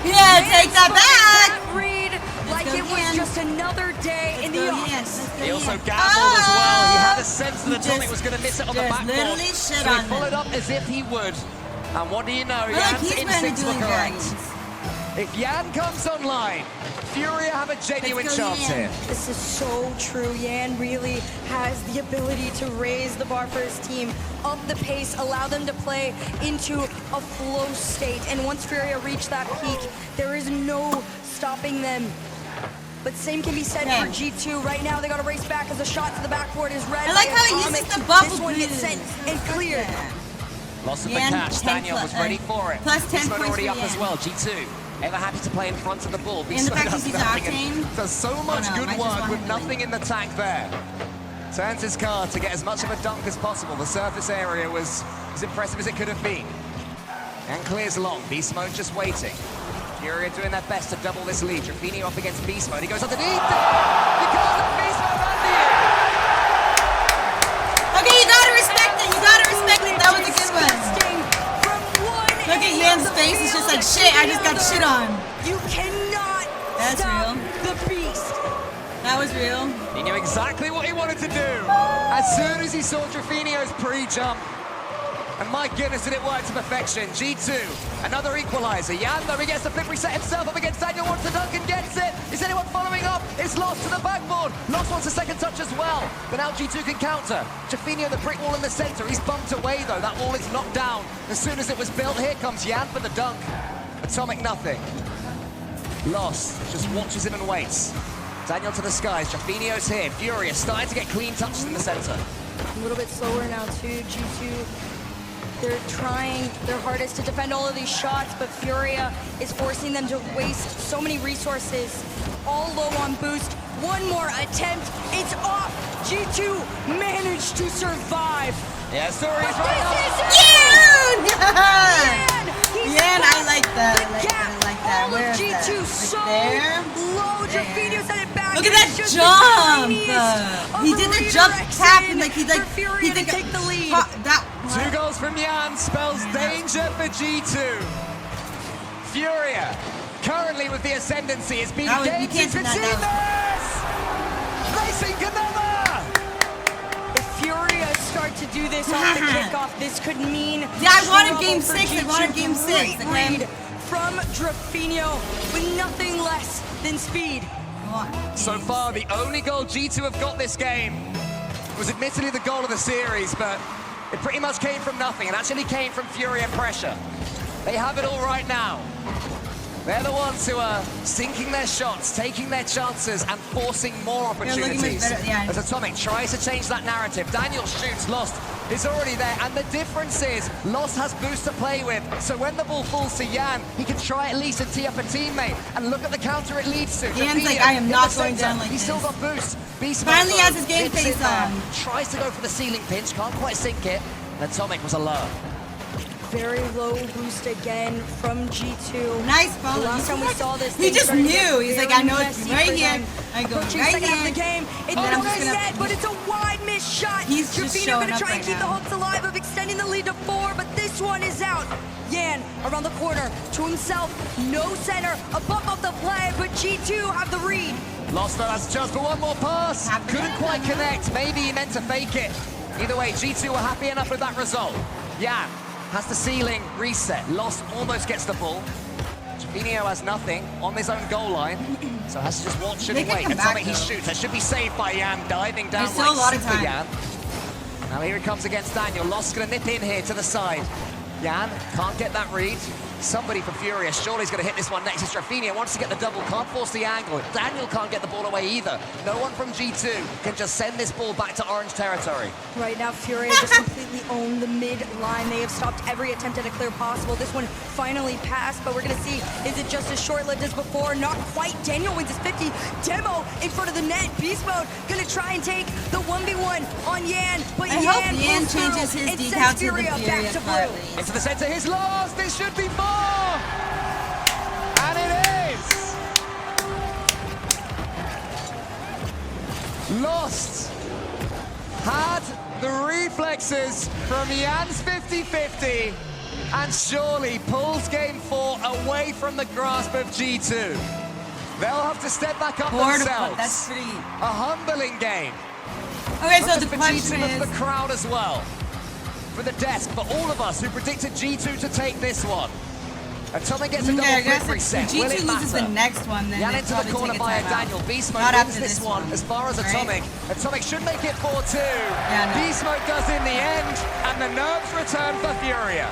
Yeah, take that back! Read like it was just another day in the office. He also gambled as well. He had a sense that Atomic was going to miss it on the backboard. So he followed up as if he would. And what do you know? Yan's instincts were correct. If Yan comes online, Furia have a genuine chance here. This is so true. Yan really has the ability to raise the bar for his team, up the pace, allow them to play into a flow state. And once Furia reach that peak, there is no stopping them. But same can be said for G2. Right now, they got to race back as the shot to the backboard is red. I like how he uses the bubble. This one gets sent and cleared. Loss of the catch. Daniel was ready for it. Plus 10 Beast Mode points already for up as well. G2 ever happy to play in front of the ball. And the fact he's octane. Does so much good work with nothing in the tank there. Turns his card to get as much of a dunk as possible. The surface area was as impressive as it could have been. And clears long. Beast Mode just waiting. Furia doing their best to double this lead. Trapinio up against Beast Mode. He goes underneath. He goes with Beast Mode under you. Okay, you gotta respect it. You gotta respect it. That was a good one. Look at Yan's face. It's just like, shit, I just got shit on. You cannot stop the beast. That was real. He knew exactly what he wanted to do. As soon as he saw Trapinio's pre-jump. And my goodness, did it work to perfection. G2, another equalizer. Yan, though, he gets the flip reset himself up against Daniel, wants the dunk and gets it. Is anyone following up? It's Lost to the backboard. Lost wants a second touch as well. But now G2 can counter. Trapinio, the brick wall in the center. He's bumped away, though. That wall is knocked down. As soon as it was built, here comes Yan for the dunk. Atomic, nothing. Lost just watches him and waits. Daniel to the skies. Trapinio's here. Furious, starting to get clean touches in the center. A little bit slower now, too. G2. They're trying their hardest to defend all of these shots, but Furia is forcing them to waste so many resources. All low on boost. One more attempt. It's off. G2 managed to survive. Yeah, sorry, he's right up. Yan, I like that. I like that. All of G2 so low. Trapinio sent it back. Look at that jump. He did the jump tap and like he did take the lead. That 2 goals from Yan spells danger for G2. Furia, currently with the ascendancy, is being gained to Racing Canova! If Furia start to do this off the kickoff, this could mean I wanted game 6. I wanted game 6. Read from Trapinio with nothing less than speed. So far, the only goal G2 have got this game was admittedly the goal of the series, but it pretty much came from nothing and actually came from Furia pressure. They have it all right now. They're the ones who are sinking their shots, taking their chances, and forcing more opportunities. As Atomic tries to change that narrative. Daniel shoots, Lost is already there, and the difference is Lost has boost to play with, so when the ball falls to Yan, he can try at least to tee up a teammate, and look at the counter it leads to. Yan's like, I am not going down like He's this. still got boost. Beast Finally Mode has his game hits face it there, on. tries to go for the ceiling pinch, can't quite sink it, and Atomic was alone. Very low boost again from G2. Nice follow. The last time we saw this, he just knew. He's like, I know it's right here. I go right second half of the here. game. It's I'm not just set, but it's a wide missed shot. He's just Trapinio showing gonna up try and right keep now. the hopes alive of extending the lead to 4, but this one is out. Yan Yan around the corner to himself. No center. A bump off the play, but G2 have the read. Lost though, that's just for one more pass. Couldn't quite connect. Maybe he meant to fake it. Either way, G2 were happy enough with that result. Yan has the ceiling reset. Lost almost gets the ball. Trashnite has nothing on his own goal line, so has to just watch and wait. Atomic, he shoots. That should be saved by Yan, diving down There's still a lot of super time. Yan. Now here he comes against Daniel. Lost gonna nip in here to the side. Yan can't get that read. Somebody for Furia, surely he's going to hit this one next. Trashnite wants to get the double, can't force the angle. Daniel can't get the ball away either. No one from G2 can just send this ball back to orange territory. Right now, Furia just completely own the mid line. They have stopped every attempt at a clear possible. This one finally passed, but we're going to see, is it just as short-lived as before? Not quite. Daniel wins his 50. Demo in front of the net. Beast Mode going to try and take the 1v1 on Yan, but I hope Yan changes his decal to the Furia back to blue. Into the center, he's lost. This should be more. And it is. Lost had the reflexes from Yan's 50-50 and surely pulls game 4 away from the grasp of G2. They'll have to step back up themselves. That's pretty. A humbling game. Okay, Not so just the for G2, question but is... for the crowd as well. For the desk, for all of us who predicted G2 to take this one. Atomic gets a double flip reset. G2 loses the next one, then Yan they into the probably corner take a via timeout. Daniel. Beast Mode Not wins after this one as far as right? Atomic. Atomic should make it 4-2. Yeah, no. Beast Mode does in the end, and the nerves return for Furia.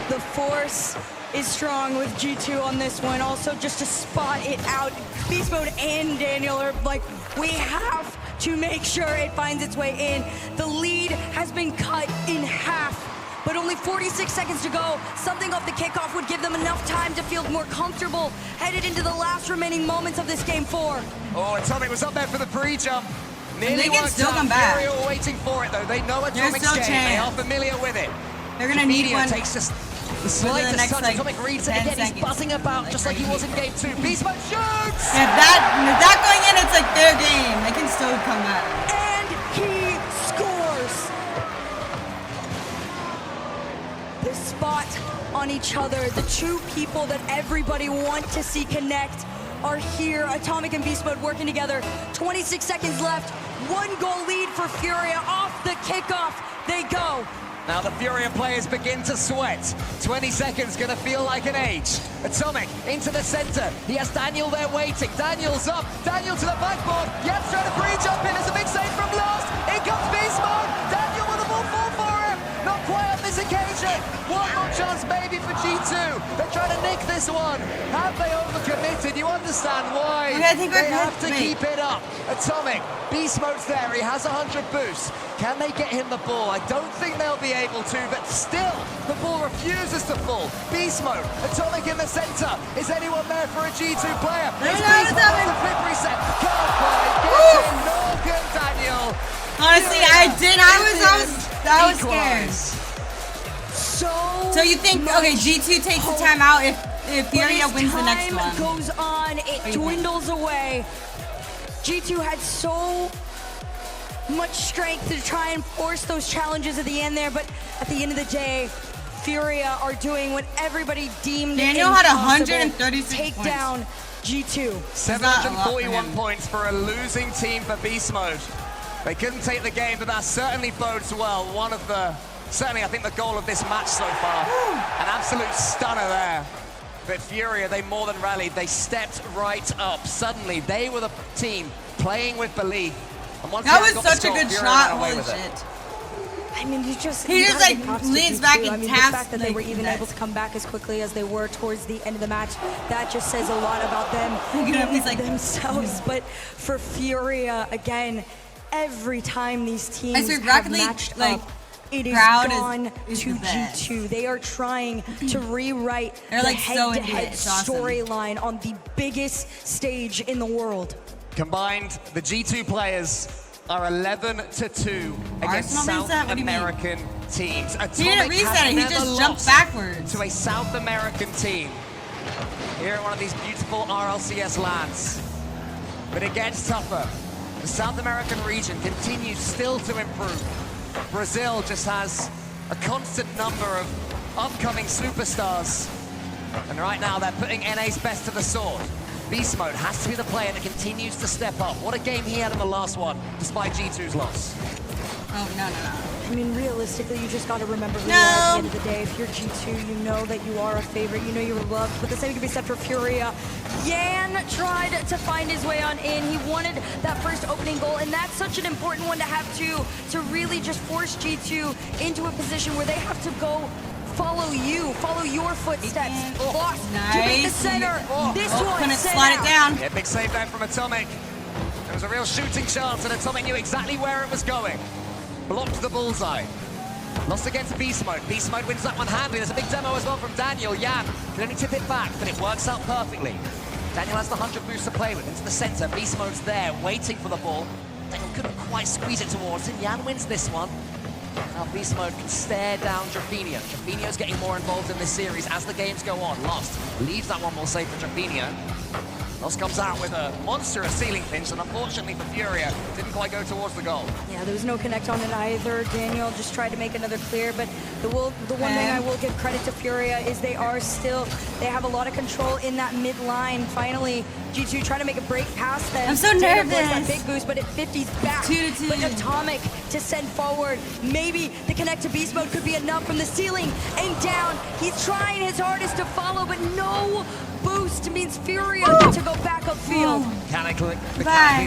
The force is strong with G2 on this one. Also, just to spot it out, Beast Mode and Daniel are like, we have to make sure it finds its way in. The lead has been cut in half, but only 46 seconds to go. Something off the kickoff would give them enough time to feel more comfortable headed into the last remaining moments of this game 4. Oh, Atomic was up there for the pre-jump. And they can worked still out. come back. Furia were waiting for it, though. They know Atomic's still game. They are chance. familiar with it. They're gonna need Media one takes just the within slightest the next, touch. like, Atomic reads it 10 again. He's seconds. buzzing about just like he was in game 2. Beast Mode shoots! If that going in, it's like their game. They can still come back. And he scores. The spot on each other, the two people that everybody want to see connect are here. Atomic and Beast Mode working together. 26 seconds left. 1 goal lead for Furia. Off the kickoff, they go. Now the Furia players begin to sweat. 20 seconds gonna feel like an age. Atomic into the center. He has Daniel there waiting. Daniel's up. Daniel to the backboard. Yan's trying to pre-jump in. There's a big save from Lost. In comes Beast Mode. Daniel with a ball fall for him. Not quite on this occasion. One more chance maybe for G2. They're trying to nick this one. Have they overcommitted? You understand why. Okay, I think they have to keep it up. Atomic. Beast Mode's there. He has 100 boosts. Can they get him the ball? I don't think they'll be able to, but still, the ball refuses to fall. Beast Mode, Atomic in the center. Is anyone there for a G2 player? It's Beast Mode with the flip reset. Can't quite get in. Morgan Daniel. Honestly, I was scared. So you think, okay, G2 takes the timeout if Furia wins the next one. Goes on, it dwindles away. G2 had so much strength to try and force those challenges at the end there, but at the end of the day, Furia are doing what everybody deemed Daniel had impossible. 136 Take points. down G2. 741 points for a losing team for Beast Mode. They couldn't take the game, but that certainly bodes well. One of the, certainly I think the goal of this match so far. An absolute stunner there. But Furia, they more than rallied. They stepped right up. Suddenly, they were the team playing with belief. And once That Yan was got the such a score, good Furia shot. ran away Holy with it. shit. I mean, He you just gotta like give props to leans G2. back I and mean, taps. the fact that they were even able to come back as quickly as they were towards the end of the match, that just says a lot about them He's like themselves. But for Furia, again, every time these teams have Rocket League, matched like, up, it is crowd gone is to the best. G2. They are trying to rewrite They're, the like, so into it. head-to-head It's awesome. storyline on the biggest stage in the world. Combined, the G2 players are 11-2 against Arsenal South reset? What do you mean? American teams. He didn't Atomic reset has it, he never just jumped lost backwards. to a South American team here in one of these beautiful RLCS lands. But it gets tougher. The South American region continues still to improve. Brazil just has a constant number of upcoming superstars. And right now, they're putting NA's best to the sword. Beast Mode has to be the player that continues to step up. What a game he had in the last one, despite G2's loss. Oh, no. I mean, realistically, you just got to remember who you are at the end of the day. If you're G2, you know that you are a favorite. You know you were loved. But the same can be said for Furia. Yan tried to find his way on in. He wanted that first opening goal, and that's such an important one to have to really just force G2 into a position where they have to go follow your footsteps. Lost to make the center. This one couldn't slide it down. Yeah, big save there from Atomic. There was a real shooting chance, and Atomic knew exactly where it was going. Blocked the bullseye. Lost against Beast Mode. Beast Mode wins that one handily. There's a big demo as well from Daniel. Yan can only tip it back, but it works out perfectly. Daniel has the 100 boost to play with. Into the center. Beast Mode's there, waiting for the ball. Daniel couldn't quite squeeze it towards him. Yan wins this one. Now Beast Mode can stare down Drafinio. Drafinio's getting more involved in this series as the games go on. Lost leaves that one more safe for Drafinio. Lost comes out with a monstrous ceiling pinch, and unfortunately for Furia, didn't quite go towards the goal. Yeah, there was no connect on it either. Daniel just tried to make another clear, but the one thing I will give credit to Furia is they have a lot of control in that mid line. Finally, G2 trying to make a break past them. I'm so nervous. That big boost, but it 50's back. 2-2. But Atomic to send forward. Maybe the connect to Beast Mode could be enough from the ceiling and down. He's trying his hardest to follow, but no boost means Furia to go back upfield. Mechanically,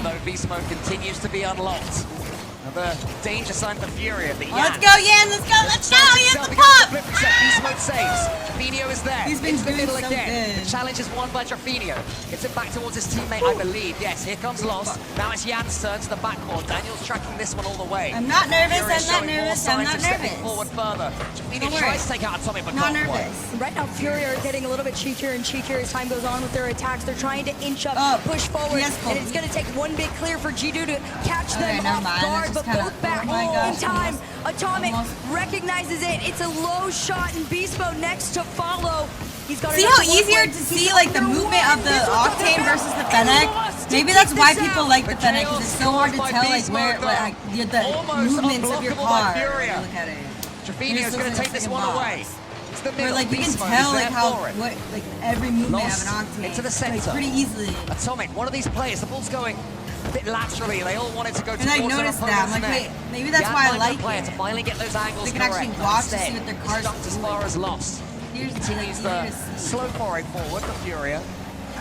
though, Beast Mode continues to be unlocked. Another danger sign for Furia. But Let's go, Yan! Let's go! He has the pop! Beast Mode saves. Drafinio is there. He's been into the middle so again. good. The challenge is won by Drafinio. Gets it back towards his teammate, I believe. Yes, here comes Lost. Now it's Yan's turn to the backboard. Daniel's tracking this one all the way. I'm not nervous. Furia's I'm not showing more nervous. signs I'm not of stepping nervous. forward further. Drafinio Don't worry. tries to take out Atomic, but Not can't quite. nervous. Right now, Furia are getting a little bit cheekier and cheekier as time goes on with their attacks. They're trying to inch up, push forward, and it's going to take one big clear for G2 to catch them off guard, but both back in time. Atomic recognizes it. It's a low shot, and Beast Mode next to follow. He's got see how easier to see like the movement of the Octane versus the Fennec? Maybe that's why people like the Fennec, because it's so hard to tell like where the movements of your car. Look at it. Drafinio's going to take this one away. It's the middle. Where like you can tell like how every movement of an Octane into the center like, pretty easily. Atomic, one of these players, the ball's going a bit laterally. They all wanted to go towards their opponent's that. I'm like, wait, maybe that's why I like player it. to finally get those angles they can correct. actually watch to see what their car's doing. As far as Lost. Continues the slow foray forward for Furia.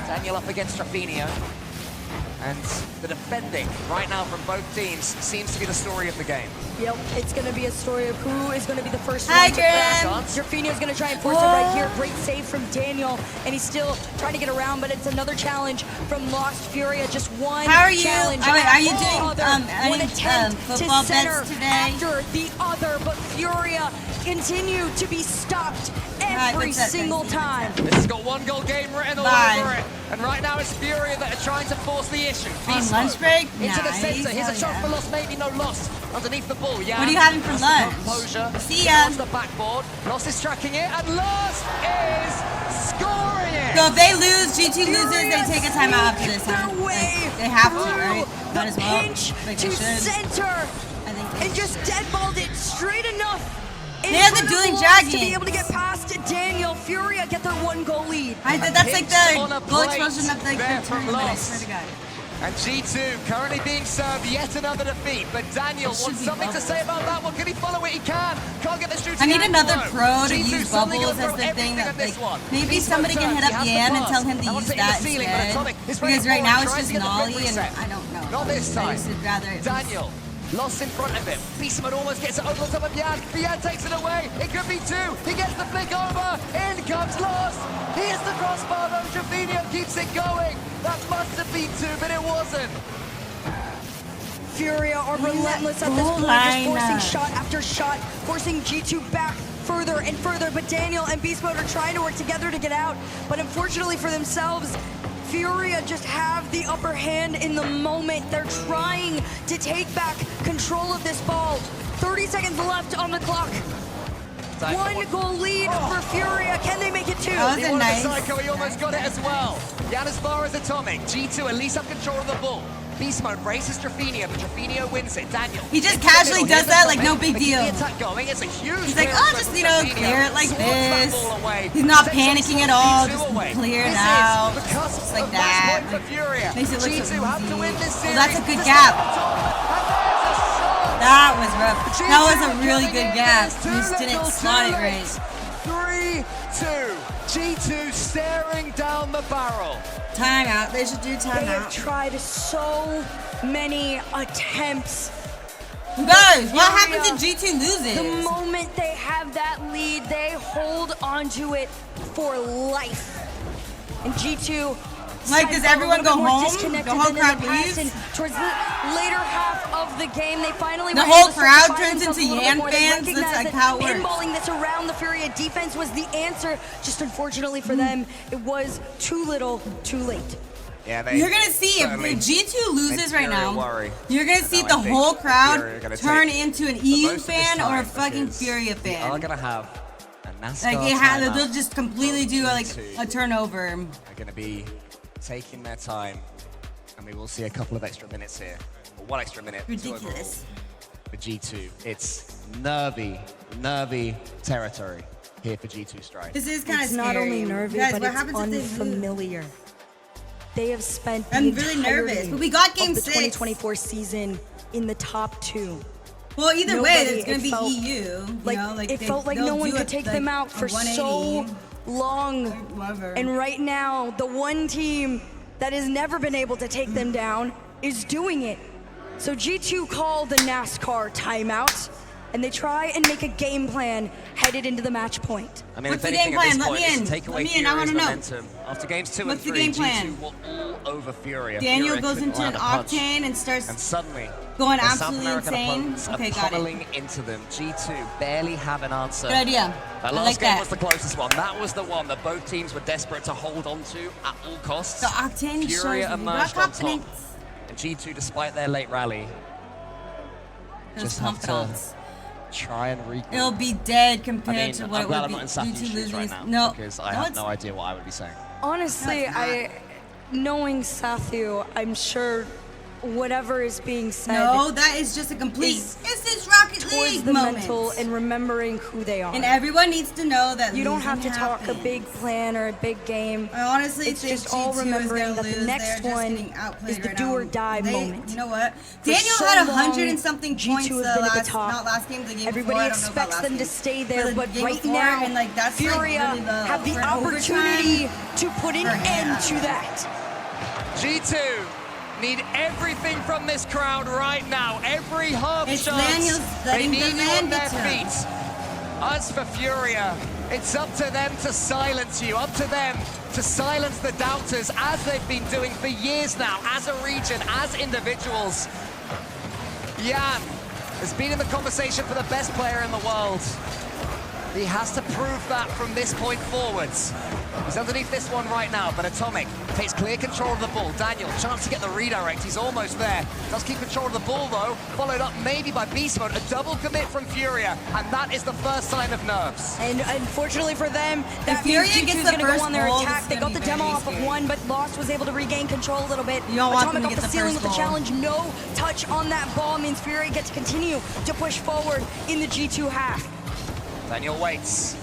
Daniel up against Drafinio. And the defending right now from both teams seems to be the story of the game. Yep, it's going to be a story of who is going to be the first one to crash. Drafinio's going to try and force it right here. Great save from Daniel, and he's still trying to get around, but it's another challenge from Lost Furia. Just one challenge. Are you doing one attempt football to center bets today? after the other, but Furia continue to be stopped every single time. This has got one goal game written all over it. And right now it's Furia that are trying to force the issue. On lunch break? Into the center. Here's a shot for Lost, maybe no Lost. Underneath the ball, yeah. What are you having for lunch? Composure. See ya. Towards the backboard. Lost is tracking it, and Lost is scoring it. So if they lose, G2 loses, they take a timeout after this, huh? They have to, right? Might as well. Pinch to center. And just deadballed it straight enough. They have the dueling dragon to be able to get past Daniel. Furia get their 1-goal lead. That's like the goal explosion of like the tournament, I swear to God. And G2 currently being served yet another defeat. But Daniel wants something to say about that one. Can he follow it? He can. Can't get the shooting. I need another pro to G2 use bubbles as the thing that like maybe somebody can hit up Yan and tell him to use that instead. Because right now it's just Nolly and I don't know. Not this time. I just would rather Daniel. Lost in front of him. Beast Mode almost gets it over the top of Yan. Yan takes it away. It could be two. He gets the flick over. In comes Lost. Here's the crossbar though. Drafinio keeps it going. That must have been two, but it wasn't. Furia are relentless at this point, just forcing shot after shot, forcing G2 back further and further. But Daniel and Beast Mode are trying to work together to get out. But unfortunately for themselves, Furia just have the upper hand in the moment. They're trying to take back control of this ball. 30 seconds left on the clock. 1-goal lead for Furia. Can they make it two? That was Psycho, he almost got it as well. Yan as far as Atomic. G2 at least have control of the ball. Beast Mode braces Trashnite, but Trashnite wins it. Daniel. He just casually does that like no big deal. Going. It's a huge He's like, oh, just, you know, clear it like this. He's not panicking at all. Just clear it out. Just like that. Like, makes it look so easy. Oh, that's a good gap. That was rough. That was a really good gap. He just didn't slot it right. 3-2. G2 staring down the barrel. Timeout. They should do timeout. They have tried so many attempts. You guys, what happens if G2 loses? The moment they have that lead, they hold onto it for life. And G2, like, does everyone go home? The whole crowd leaves? Towards the later half of the game, they finally the whole crowd turns into Yan fans? That's like how it works. Pinballing this around the Furia defense was the answer. Just unfortunately for them, it was too little, too late. Yeah, you're gonna see if G2 loses right now. You're gonna see the whole crowd turn into an EU fan or a fucking Furia fan. Are gonna have a NASCAR like they'll just completely do a turnover. They're gonna be taking their time, and we will see a couple of extra minutes here. Or 1 extra minute. Ridiculous. For G2, it's nervy territory here for G2 Stride. This is kind of scary. Not only nervy, guys, but it's unfamiliar. They have spent the really nervous, but we got game 6. The 2024 season in the top 2. Well, either way, it's gonna be EU. It felt like no one could take them out for so long. And right now, the one team that has never been able to take them down is doing it. So G2 called the NASCAR timeout, and they try and make a game plan headed into the match point. I mean, what's the game plan? Let me in. Take away Let me in. I want to know. After games 2 what's and 3, the game plan? G2 were all over Furia. Daniel goes into an octane and starts suddenly going absolutely insane. Okay, got it. Into them. G2 barely have an answer. Good idea. That last game was the closest one. That was the one that both teams were desperate to hold on to at all costs. The octane Furia shows emerged on top. And G2, despite their late rally, just have to try and regroup. It'll be dead compared to what I'm glad it would I'm be. not in Sathi's shoes right now, because I have no idea what I would be saying. Honestly, knowing Sathu, I'm sure whatever is being said. No, that is just a complete Instant Rocket League the moment. mental and remembering who they are. And everyone needs to know that you don't have to talk a big plan or a big game. I honestly it's just all remembering that the next one is the do or die moment. You know what? Daniel had 100 and something points not last game, the game Everybody expects them to stay there, but right now, Furia have the opportunity to put an end to that. G2 need everything from this crowd right now. Every half chance they need you on their feet. As for Furia, it's up to them to silence you, up to them to silence the doubters, as they've been doing for years now, as a region, as individuals. Yan has been in the conversation for the best player in the world. He has to prove that from this point forwards. He's underneath this one right now, but Atomic takes clear control of the ball. Daniel, chance to get the redirect. He's almost there. Does keep control of the ball, though. Followed up maybe by Beast Mode. A double commit from Furia, and that is the first sign of nerves. And unfortunately for them, that means G2 is going to go on their attack. They got the demo off of one, but Lost was able to regain control a little bit. Atomic off the ceiling with the challenge. No touch on that ball means Furia gets to continue to push forward in the G2 half. Daniel waits.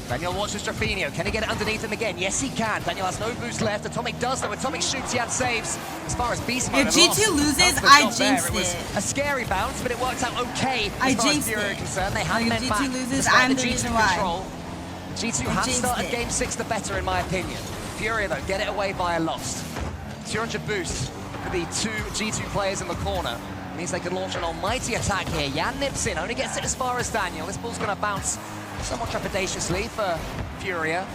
Daniel watches Trashnite. Can he get it underneath him again? Yes, he can. Daniel has no boost left. Atomic does, though. Atomic shoots, he had saves. As far as Beast Mode, if G2 loses, I jinxed it. Was a scary bounce, but it worked out okay as far as Furia is concerned. They had if G2 loses, I'm the reason why. G2 has started game 6 the better, in my opinion. Furia, though, get it away via Lost. 200 boost for the 2 G2 players in the corner. Means they can launch an almighty attack here. Yan nips in, only gets it as far as Daniel. This ball's going to bounce somewhat trepidatiously for Furia.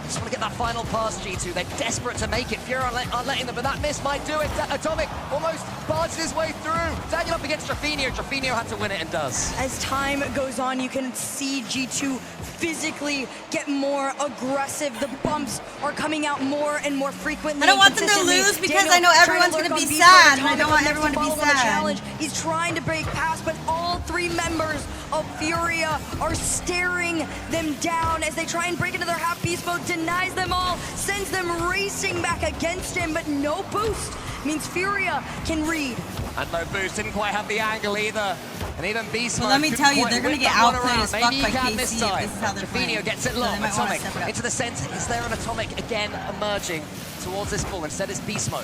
Just want to get that final pass, G2. They're desperate to make it. Furia aren't letting them, but that miss might do it. Atomic almost barges his way through. Daniel up against Trashnite. Trashnite had to win it and does. As time goes on, you can see G2 physically get more aggressive. The bumps are coming out more and more frequently. I don't want them to lose because I know everyone's going to be sad, and I don't want everyone to be sad. He's trying to break past, but all 3 members of Furia are staring them down as they try and break into their half beast mode, denies them all, sends them racing back against him, but no boost means Furia can read. And no boost, didn't quite have the angle either. And even Beast Well, let me tell you, they're going to get outplayed as fuck by KC if this is how they're playing. Trafino gets it long. Atomic into the center. Is there an Atomic again emerging towards this ball? Instead it's Beast Mode.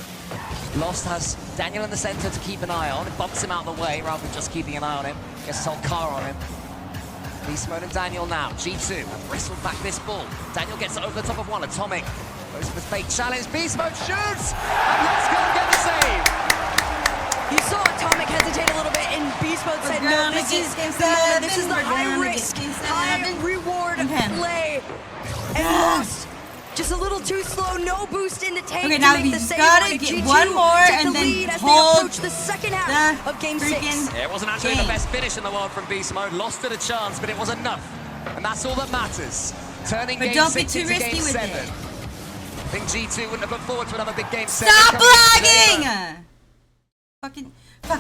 Lost has Daniel in the center to keep an eye on. It bumps him out of the way rather than just keeping an eye on him. Gets his whole car on him. Beast Mode and Daniel now. G2 have wrestled back this ball. Daniel gets it over the top of one. Atomic goes for the fake challenge. Beast Mode shoots! And Lost can't get the save! You saw Atomic hesitate a little bit, and Beast Mode said, no, this is the high-risk, high-reward play. And Lost, just a little too slow, no boost in the tank to make the save. Gotta get one more and then hold the second half of Game 6. Yeah, it wasn't actually the best finish in the world from Beast Mode. Lost it a chance, but it was enough. And that's all that matters. Turning Game 6 into Game 7. I think G2 wouldn't have put forward to another big Game 7. Stop lagging!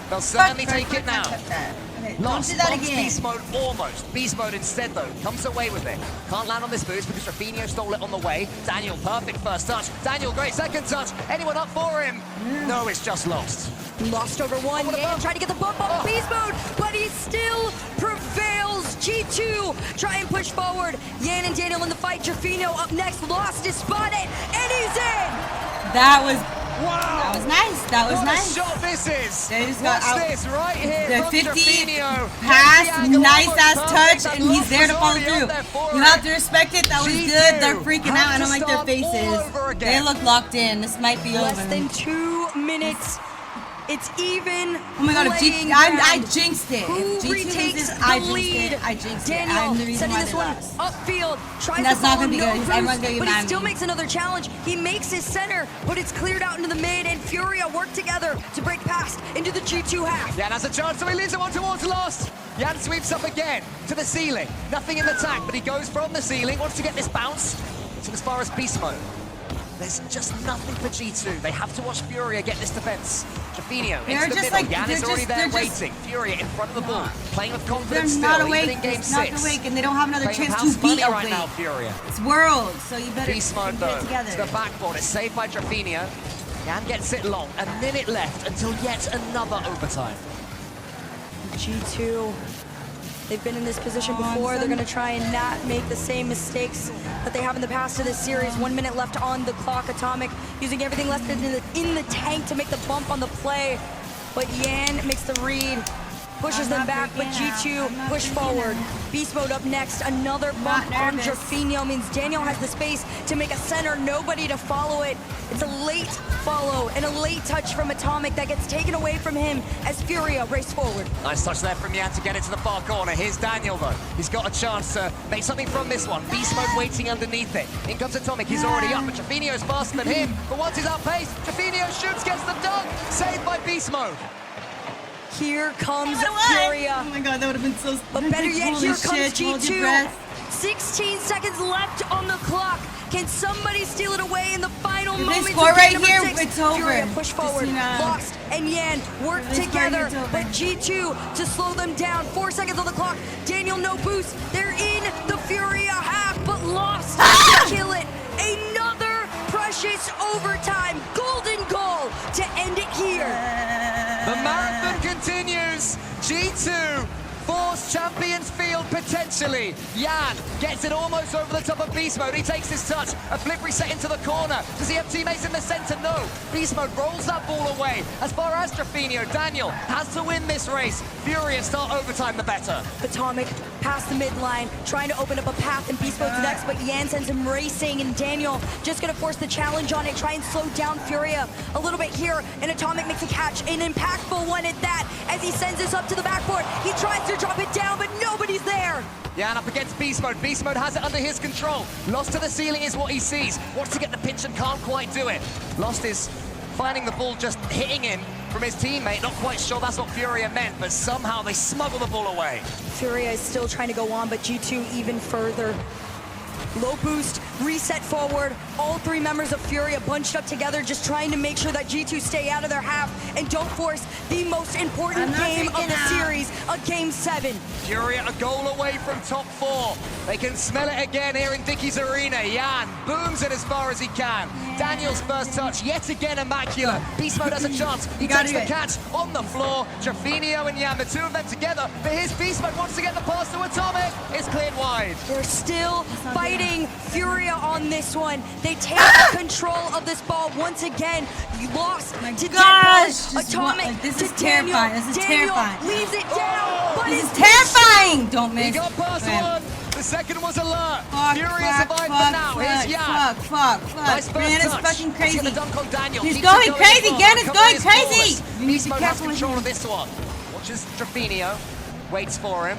They'll certainly take it now. Okay, Lost, don't do that bumps again. Beast Mode almost. Beast Mode instead though, comes away with it. Can't land on this boost because Trafino stole it on the way. Daniel, perfect first touch. Daniel, great second touch. Anyone up for him? No, it's just Lost. Lost over one. Yan trying to get the bump off Beast Mode, but he still prevails. G2 try and push forward. Yan and Daniel in the fight. Trafino up next. Lost is spotted, and he's in. That was wow. That was nice. That was what nice. A shot this is. They just got Watch out. this right here. The 50 Trafino. pass, nice ass touch, and he's there to follow through. You have to respect it. That was good. They're freaking out. I don't like their faces. They look locked in. This might be over. Less than 2 minutes. It's even. Oh my god, I jinxed it. Who If G2 retakes loses, I the jinxed lead? it. I jinxed it. Daniel I'm the reason sending why this they one lost. upfield. Tries That's to not follow, gonna be no good. boost, Everyone's gonna be but mad he at still me. makes another challenge. He makes his center, but it's cleared out into the mid, and Furia work together to break past into the G2 half. Jan has a chance, so he leaves it one towards Lost. Jan sweeps up again to the ceiling. Nothing in the tank, but he goes from the ceiling, wants to get this bounce. So as far as Beast Mode, there's just nothing for G2. They have to watch Furia get this defense. Trafino into the middle. Jan is already there waiting. Furia in front of the ball, playing with confidence They're not still, awake. even in Game 6. Not awake, and they don't have another Playing chance house to beat money right awake. now, Furia. It's World, so you better Beast Mode get though, it together. to the backboard. It's saved by Trafino. Jan gets it long. A minute left until yet another overtime. G2, they've been in this position before. They're going to try and not make the same mistakes that they have in the past of this series. 1 minute left on the clock. Atomic using everything left in the tank to make the bump on the play. But Yan makes the read, pushes them back, but G2 push forward. Beast Mode up next. Another bump on Trafino means Daniel has the space to make a center, nobody to follow it. It's a late follow and a late touch from Atomic that gets taken away from him as Furia race forward. Nice touch there from Yan to get it to the far corner. Here's Daniel though. He's got a chance to make something from this one. Beast Mode waiting underneath it. In comes Atomic, he's already up, but Trafino's faster than him. But once he's outpaced, Trafino shoots, gets the dunk, saved by Beast Mode. Here comes Furia. Oh my god, that would have been so. But better yet, Holy here shit, comes hold your G2. breath. 16 seconds left on the clock. Can somebody steal it away in the final If moments they score of right game number here, 6? it's over. Furia push forward. Lost and Yan work If they score together, here, it's over. but G2 to slow them down. 4 seconds on the clock. Daniel, no boost. They're in the Furia half, but Lost to kill it. Another precious overtime. Golden goal to end it here. The marathon continues. G2 force Champions Field potentially. Yan gets it almost over the top of Beast Mode. He takes his touch. A flip reset into the corner. Does he have teammates in the center? No. Beast Mode rolls that ball away. As far as Trafino, Daniel has to win this race. Furia start overtime the better. Atomic past the midline, trying to open up a path, and Beast Mode's next, but Yan sends him racing, and Daniel just gonna force the challenge on it, try and slow down Furia a little bit here, and Atomic makes a catch, an impactful one at that, as he sends this up to the backboard. He tries to drop it down, but nobody's there. Yan up against Beast Mode. Beast Mode has it under his control. Lost to the ceiling is what he sees. Wants to get the pinch and can't quite do it. Lost is finding the ball just hitting him from his teammate. Not quite sure that's what Furia meant, but somehow they smuggle the ball away. Furia is still trying to go on, but G2 even further. Low boost, reset forward. All three members of Furia bunched up together, just trying to make sure that G2 stay out of their half and don't force the most important game of the series, a Game 7. Furia a goal away from top 4. They can smell it again here in Dickey's Arena. Yan booms it as far as he can. Daniel's first touch, yet again immaculate. Beast Mode has a chance. He takes the catch on the floor. Trafino and Yan, the two of them together. But here's Beast Mode, wants to get the pass to Atomic. It's cleared wide. They're still fighting Furia on this one. They take control of this ball once again. You lost to Atomic. This to is terrifying. This is terrifying. Leaves it down. But this is terrifying. Don't miss. He got past one. The second was alert. Furia survived, but now here's Yan. Fuck. Nice Man, it's touch. fucking crazy. Let's get the dunk on Daniel. He's Keeps going it crazy. as Again, well. it's going crazy. Beast Mode has control of this one. Watches Trafino. Waits for him.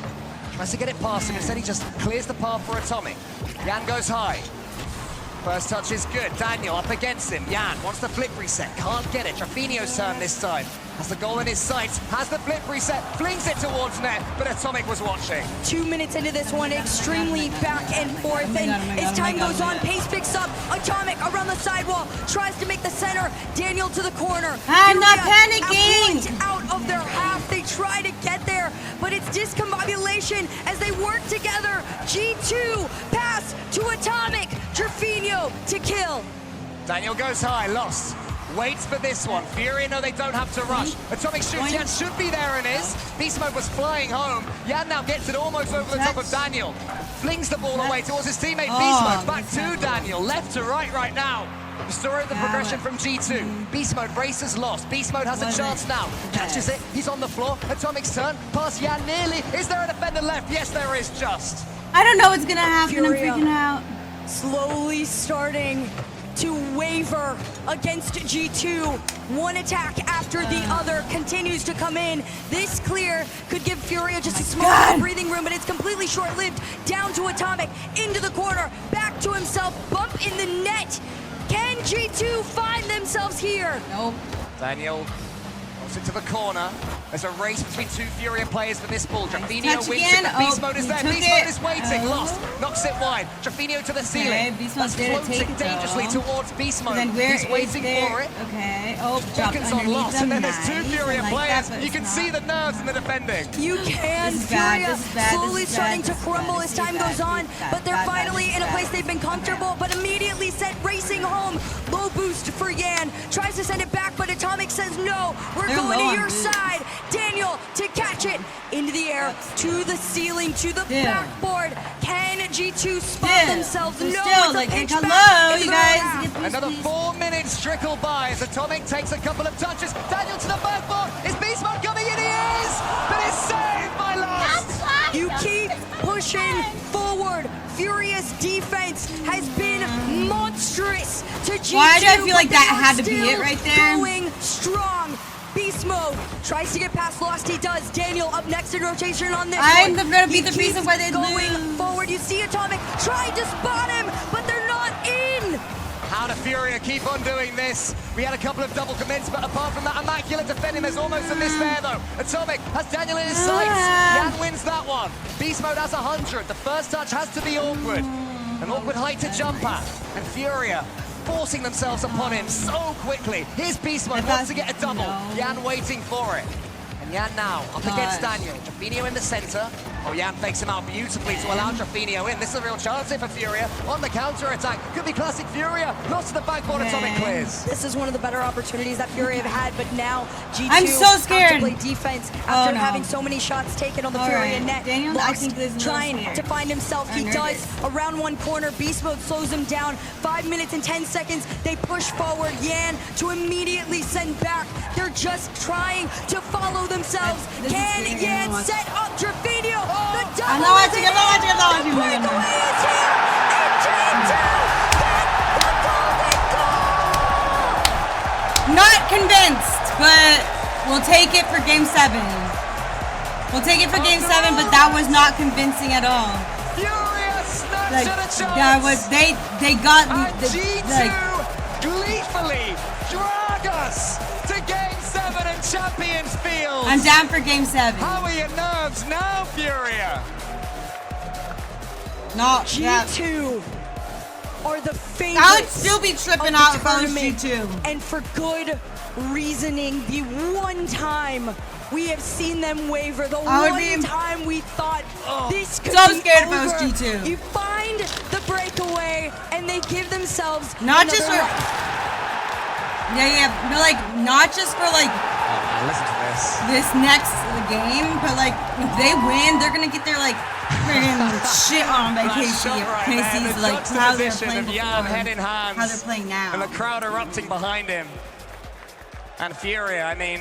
Tries to get it past him. Instead, he just clears the path for Atomic. Yan goes high. First touch is good. Daniel up against him. Yan wants the flip reset. Can't get it. Trafino's turn this time. Has the goal in his sights. Has the flip reset. Flings it towards net. But Atomic was watching. 2 minutes into this one, extremely back and forth. And as time goes on, pace picks up. Atomic around the sidewall. Tries to make the center. Daniel to the corner. I'm not panicking. Out of their half. They try to get there, but it's discombobulation as they work together. G2 pass to Atomic. Trafino to kill. Daniel goes high, lost. Waits for this one. Furia know they don't have to rush. Atomic shoots. Yan should be there and is. Beast Mode was flying home. Yan now gets it almost over the top of Daniel. Flings the ball away towards his teammate Beast Mode. Back to Daniel. Left to right now. The story of the progression from G2. Beast Mode races lost. Beast Mode has a chance now. Catches it. He's on the floor. Atomic's turn. Pass Yan nearly. Is there a defender left? Yes, there is just. I don't know what's gonna happen. Furia I'm freaking out. Slowly starting to waver against G2. One attack after the other continues to come in. This clear could give Furia just a small breathing room, but it's completely short-lived. Down to Atomic, into the corner, back to himself, bump in the net. Can G2 find themselves here? Nope. Daniel goes into the corner. There's a race between two Furia players for this ball. Trafino wins it, but Beast Mode is there. Beast Mode is waiting. Lost. Knocks it wide. Trafino to the ceiling. Beast Mode That's floating dangerously towards Beast Mode. He's waiting for it. Okay. Oh, Beacons on lost, and then there's two Furia players. You can see the nerves in the defending. You can. Furia slowly starting to crumble as time goes on, but they're finally in a place they've been comfortable, but immediately set racing home. Low boost for Yan. Tries to send it back, but Atomic says no. We're going to your side. Daniel to catch it into the air, to the ceiling, to the backboard. Can G2 spot themselves? No, still, like, hello, you guys. Another 4 minutes trickle by as Atomic takes a couple of touches. Daniel to the backboard. Is Beast Mode coming in? He is, but it's saved by Lost. You keep pushing forward. Furious defense has been monstrous to G2. Why do I feel like that had to be it right there? Going strong. Beast Mode tries to get past Lost. He does. Daniel up next in rotation on this I'm one. gonna be the reason why they going lose. forward. You see Atomic trying to spot him, but they're not in. How do Furia keep on doing this? We had a couple of double commits, but apart from that immaculate defending, there's almost a miss there, though. Atomic has Daniel in his sights. Yan wins that one. Beast Mode has 100. The first touch has to be awkward. An awkward height to jump at. And Furia forcing themselves upon him so quickly. Here's Beast Mode, wants to get a double. Yan waiting for it. And Yan now up against Daniel. Trafino in the center. Oh, Yan fakes him out beautifully to allow Trafino in. This is a real chance here for Furia. On the counter-attack. Could be classic Furia. Lost to the backboard. Atomic clears. This is one of the better opportunities that Furia have had, but now G2 I'm so scared. have to play defense after having so many shots taken on the Furia net. Daniel, Lost, I think this is trying to find himself. He does. Around one corner, Beast Mode slows him down. 5 minutes and 10 seconds. They push forward. Yan to immediately send back. They're just trying to follow themselves. Can Yan set up Trafino? The double is in. The breakaway is here. And G2 get the golden goal. Not convinced, but we'll take it for Game 7. We'll take it for Game 7, but that was not convincing at all. Furia snaps Like, at a chance. that was they got And G2 gleefully drag us to Game 7 in Champions Field. I'm down for Game 7. How are your nerves now, Furia? Not G2 are the favorites. I would still be tripping out if I was G2. And for good reasoning, the one time we have seen them waver, the one time we thought this could be scared over. if I was G2. You find the breakaway, and they give themselves not just for no, like not just for like listen to this next game, but like if they win, they're gonna get their like friggin' shit on by KC. KC's like how they're playing before, head in hands, how they're playing now, and the crowd erupting behind him. And Furia, I mean,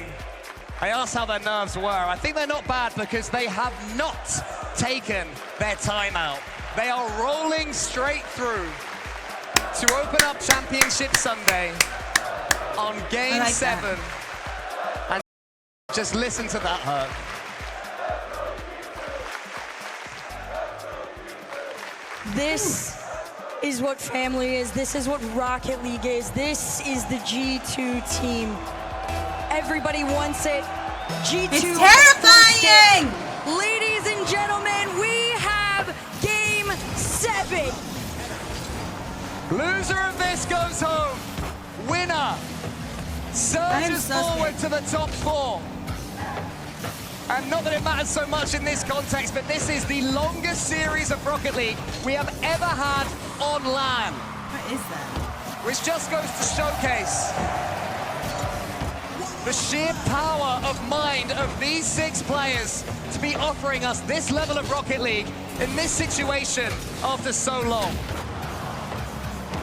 I asked how their nerves were. I think they're not bad because they have not taken their timeout. They are rolling straight through to open up Championship Sunday on Game 7. And just listen to that hurt. This is what family is. This is what Rocket League is. This is the G2 team. Everybody wants it. G2 it's terrifying! Ladies and gentlemen, we have Game 7. Loser of this goes home. Winner surges forward to the top 4. And not that it matters so much in this context, but this is the longest series of Rocket League we have ever had on LAN. What is that? Which just goes to showcase the sheer power of mind of these 6 players to be offering us this level of Rocket League in this situation after so long.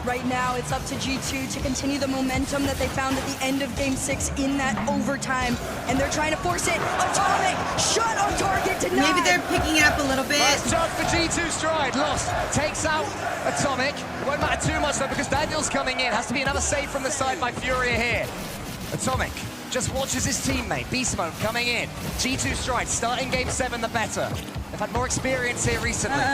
Right now, it's up to G2 to continue the momentum that they found at the end of Game 6 in that overtime. And they're trying to force it. Atomic, shot on target, denied. Maybe they're picking it up a little bit. Last shot for G2 Stride, lost. Takes out Atomic. It won't matter too much though because Daniel's coming in. Has to be another save from the side by Furia here. Atomic just watches his teammate, Beast Mode, coming in. G2 Stride, starting Game 7 the better. They've had more experience here recently.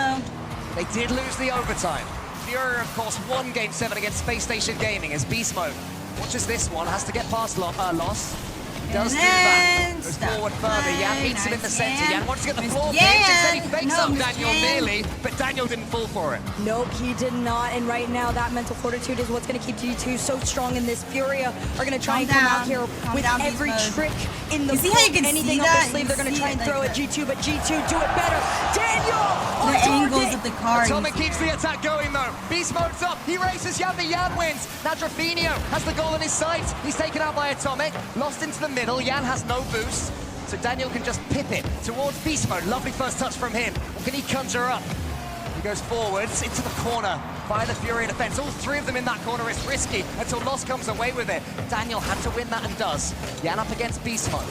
They did lose the overtime. Furia, of course, won Game 7 against Space Station Gaming as Beast Mode watches this one, has to get past Loss. He does do that. Goes forward further. Yan meets him in the center. Yan wants to get the floor pitch. Instead he fakes up Daniel nearly, but Daniel didn't fall for it. Nope, he did not. And right now, that mental fortitude is what's going to keep G2 so strong in this. Furia are going to try and come out here with every trick in the book. Anything up their sleeve, they're going to try and throw at G2, but G2 do it better. Daniel! The angles of the cards. Atomic keeps the attack going though. Beast Mode's up. He races Yan, but Yan wins. Now Drafinio has the goal in his sights. He's taken out by Atomic. Lost into the middle. Yan has no boost. So Daniel can just pip it towards Beast Mode. Lovely first touch from him. What can he conjure up? He goes forwards into the corner by the Fury defense. All 3 of them in that corner. It's risky until Loss comes away with it. Daniel had to win that and does. Yan up against Beast Mode.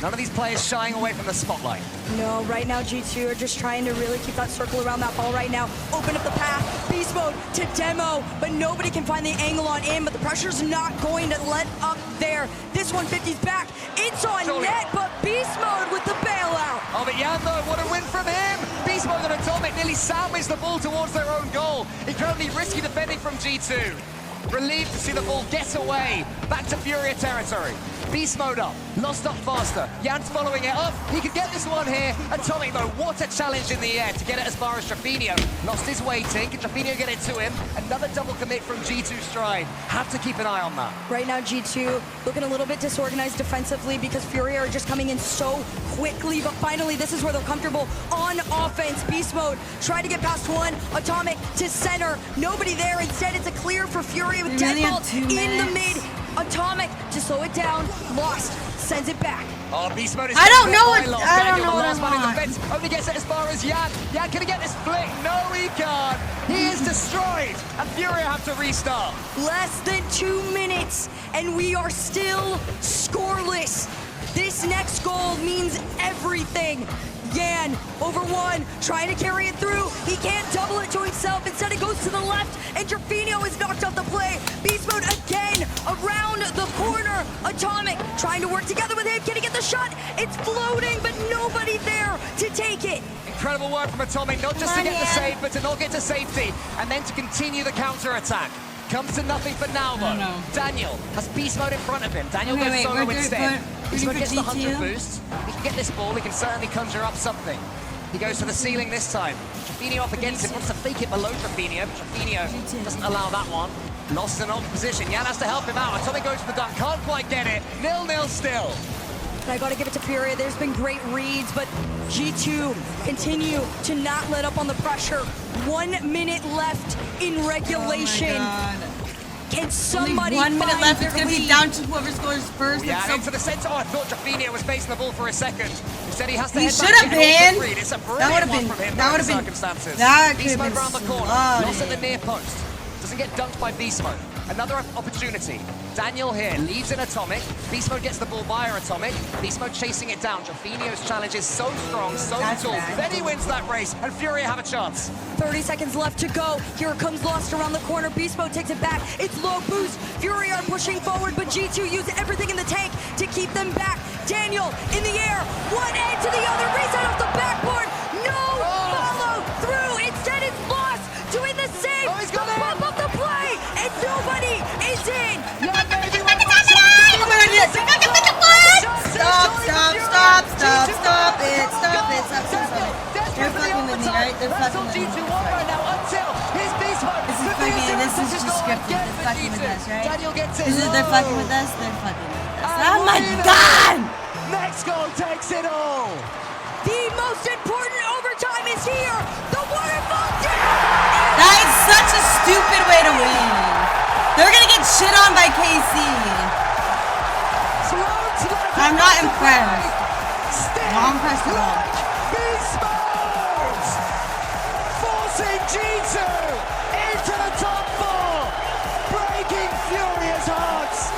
None of these players shying away from the spotlight. No, right now G2 are just trying to really keep that circle around that ball right now. Open up the path, Beast Mode to Demo, but nobody can find the angle on in, but the pressure's not going to let up there. This 150's back, it's on net, but Beast Mode with the bailout. Oh, but Yan though, what a win from him! Beast Mode and Atomic nearly sandwiched the ball towards their own goal. Incredibly risky defending from G2. Relieved to see the ball get away. Back to Furia territory. Beast Mode up. Lost up faster. Yan's following it up. He could get this one here. Atomic though, what a challenge in the air to get it as far as Drafinio. Lost his waiting. Can Drafinio get it to him? Another double commit from G2 Stride. Have to keep an eye on that. Right now G2 looking a little bit disorganized defensively because Furia are just coming in so quickly, but finally this is where they're comfortable on offense. Beast Mode try to get past one. Atomic to center. Nobody there. Instead it's a clear for Furia with Deadbolt in the mid. Atomic to slow it down. Lost. Sends it back. Oh, Beast Mode is I don't know what Daniel, the last man in defense, only gets it as far as Yan. Yan, can he get this flick? No, he can't. He is destroyed, and Furia have to restart. Less than 2 minutes, and we are still scoreless. This next goal means everything. Yan over 1, trying to carry it through. He can't double it to himself. Instead, it goes to the left, and Drafinio is knocked off the play. Beast Mode again around the corner. Atomic trying to work together with him. Can he get the shot? It's floating, but nobody there to take it. Incredible work from Atomic, not just to get the save, but to not get to safety, and then to continue the counter-attack. Comes to nothing for now, though. Daniel has Beast Mode in front of him. Daniel goes solo instead. Beast Mode gets the 100 boost. He can get this ball. He can certainly conjure up something. He goes to the ceiling this time. Trafino up against him, wants to fake it below Trafino, but Trafino doesn't allow that one. Lost an open position. Yan has to help him out. Atomic goes for the dunk, can't quite get it. 0-0 still. I gotta give it to Furia. There's been great reads, but G2 continue to not let up on the pressure. 1 minute left in regulation. Can somebody only 1 minute left. find It's gonna their be lead? down to whoever scores first. Yeah, into the center. Oh, I thought Trafino was facing the ball for a second. He said he has to He head should back have to get been. off the read. It's a That would brilliant have one been. from him That would under have been. circumstances. That could Beast have Mode been around the corner. slotted. Lost at the near post. Doesn't get dunked by Beast Mode. Another opportunity. Daniel here leaves in Atomic. Beast Mode gets the ball via Atomic. Beast Mode chasing it down. Trafino's challenge is so strong, so tall. Then he wins that race, and Furia have a chance. 30 seconds left to go. Here it comes Lost around the corner. Beast Mode takes it back. It's low boost. Fury are pushing forward, but G2 use everything in the tank to keep them back. Daniel in the air. One end to the other. Reset off the backboard. No follow through. Instead it's Lost doing the same. Oh, he's got the it. pump of the play, and nobody is in. Stop it. They're fucking with me, right? They're fucking with me. This is just scripted. They're fucking with us, right? They're fucking with us. They're fucking with us. Oh my god! Next goal takes it all. The most important overtime is here. The waterfall That is such a stupid way to win. They're gonna get shit on by KC. I'm not impressed. Not impressed at all. Beast Mode! Forcing G2 into the top four. Breaking Furious hearts.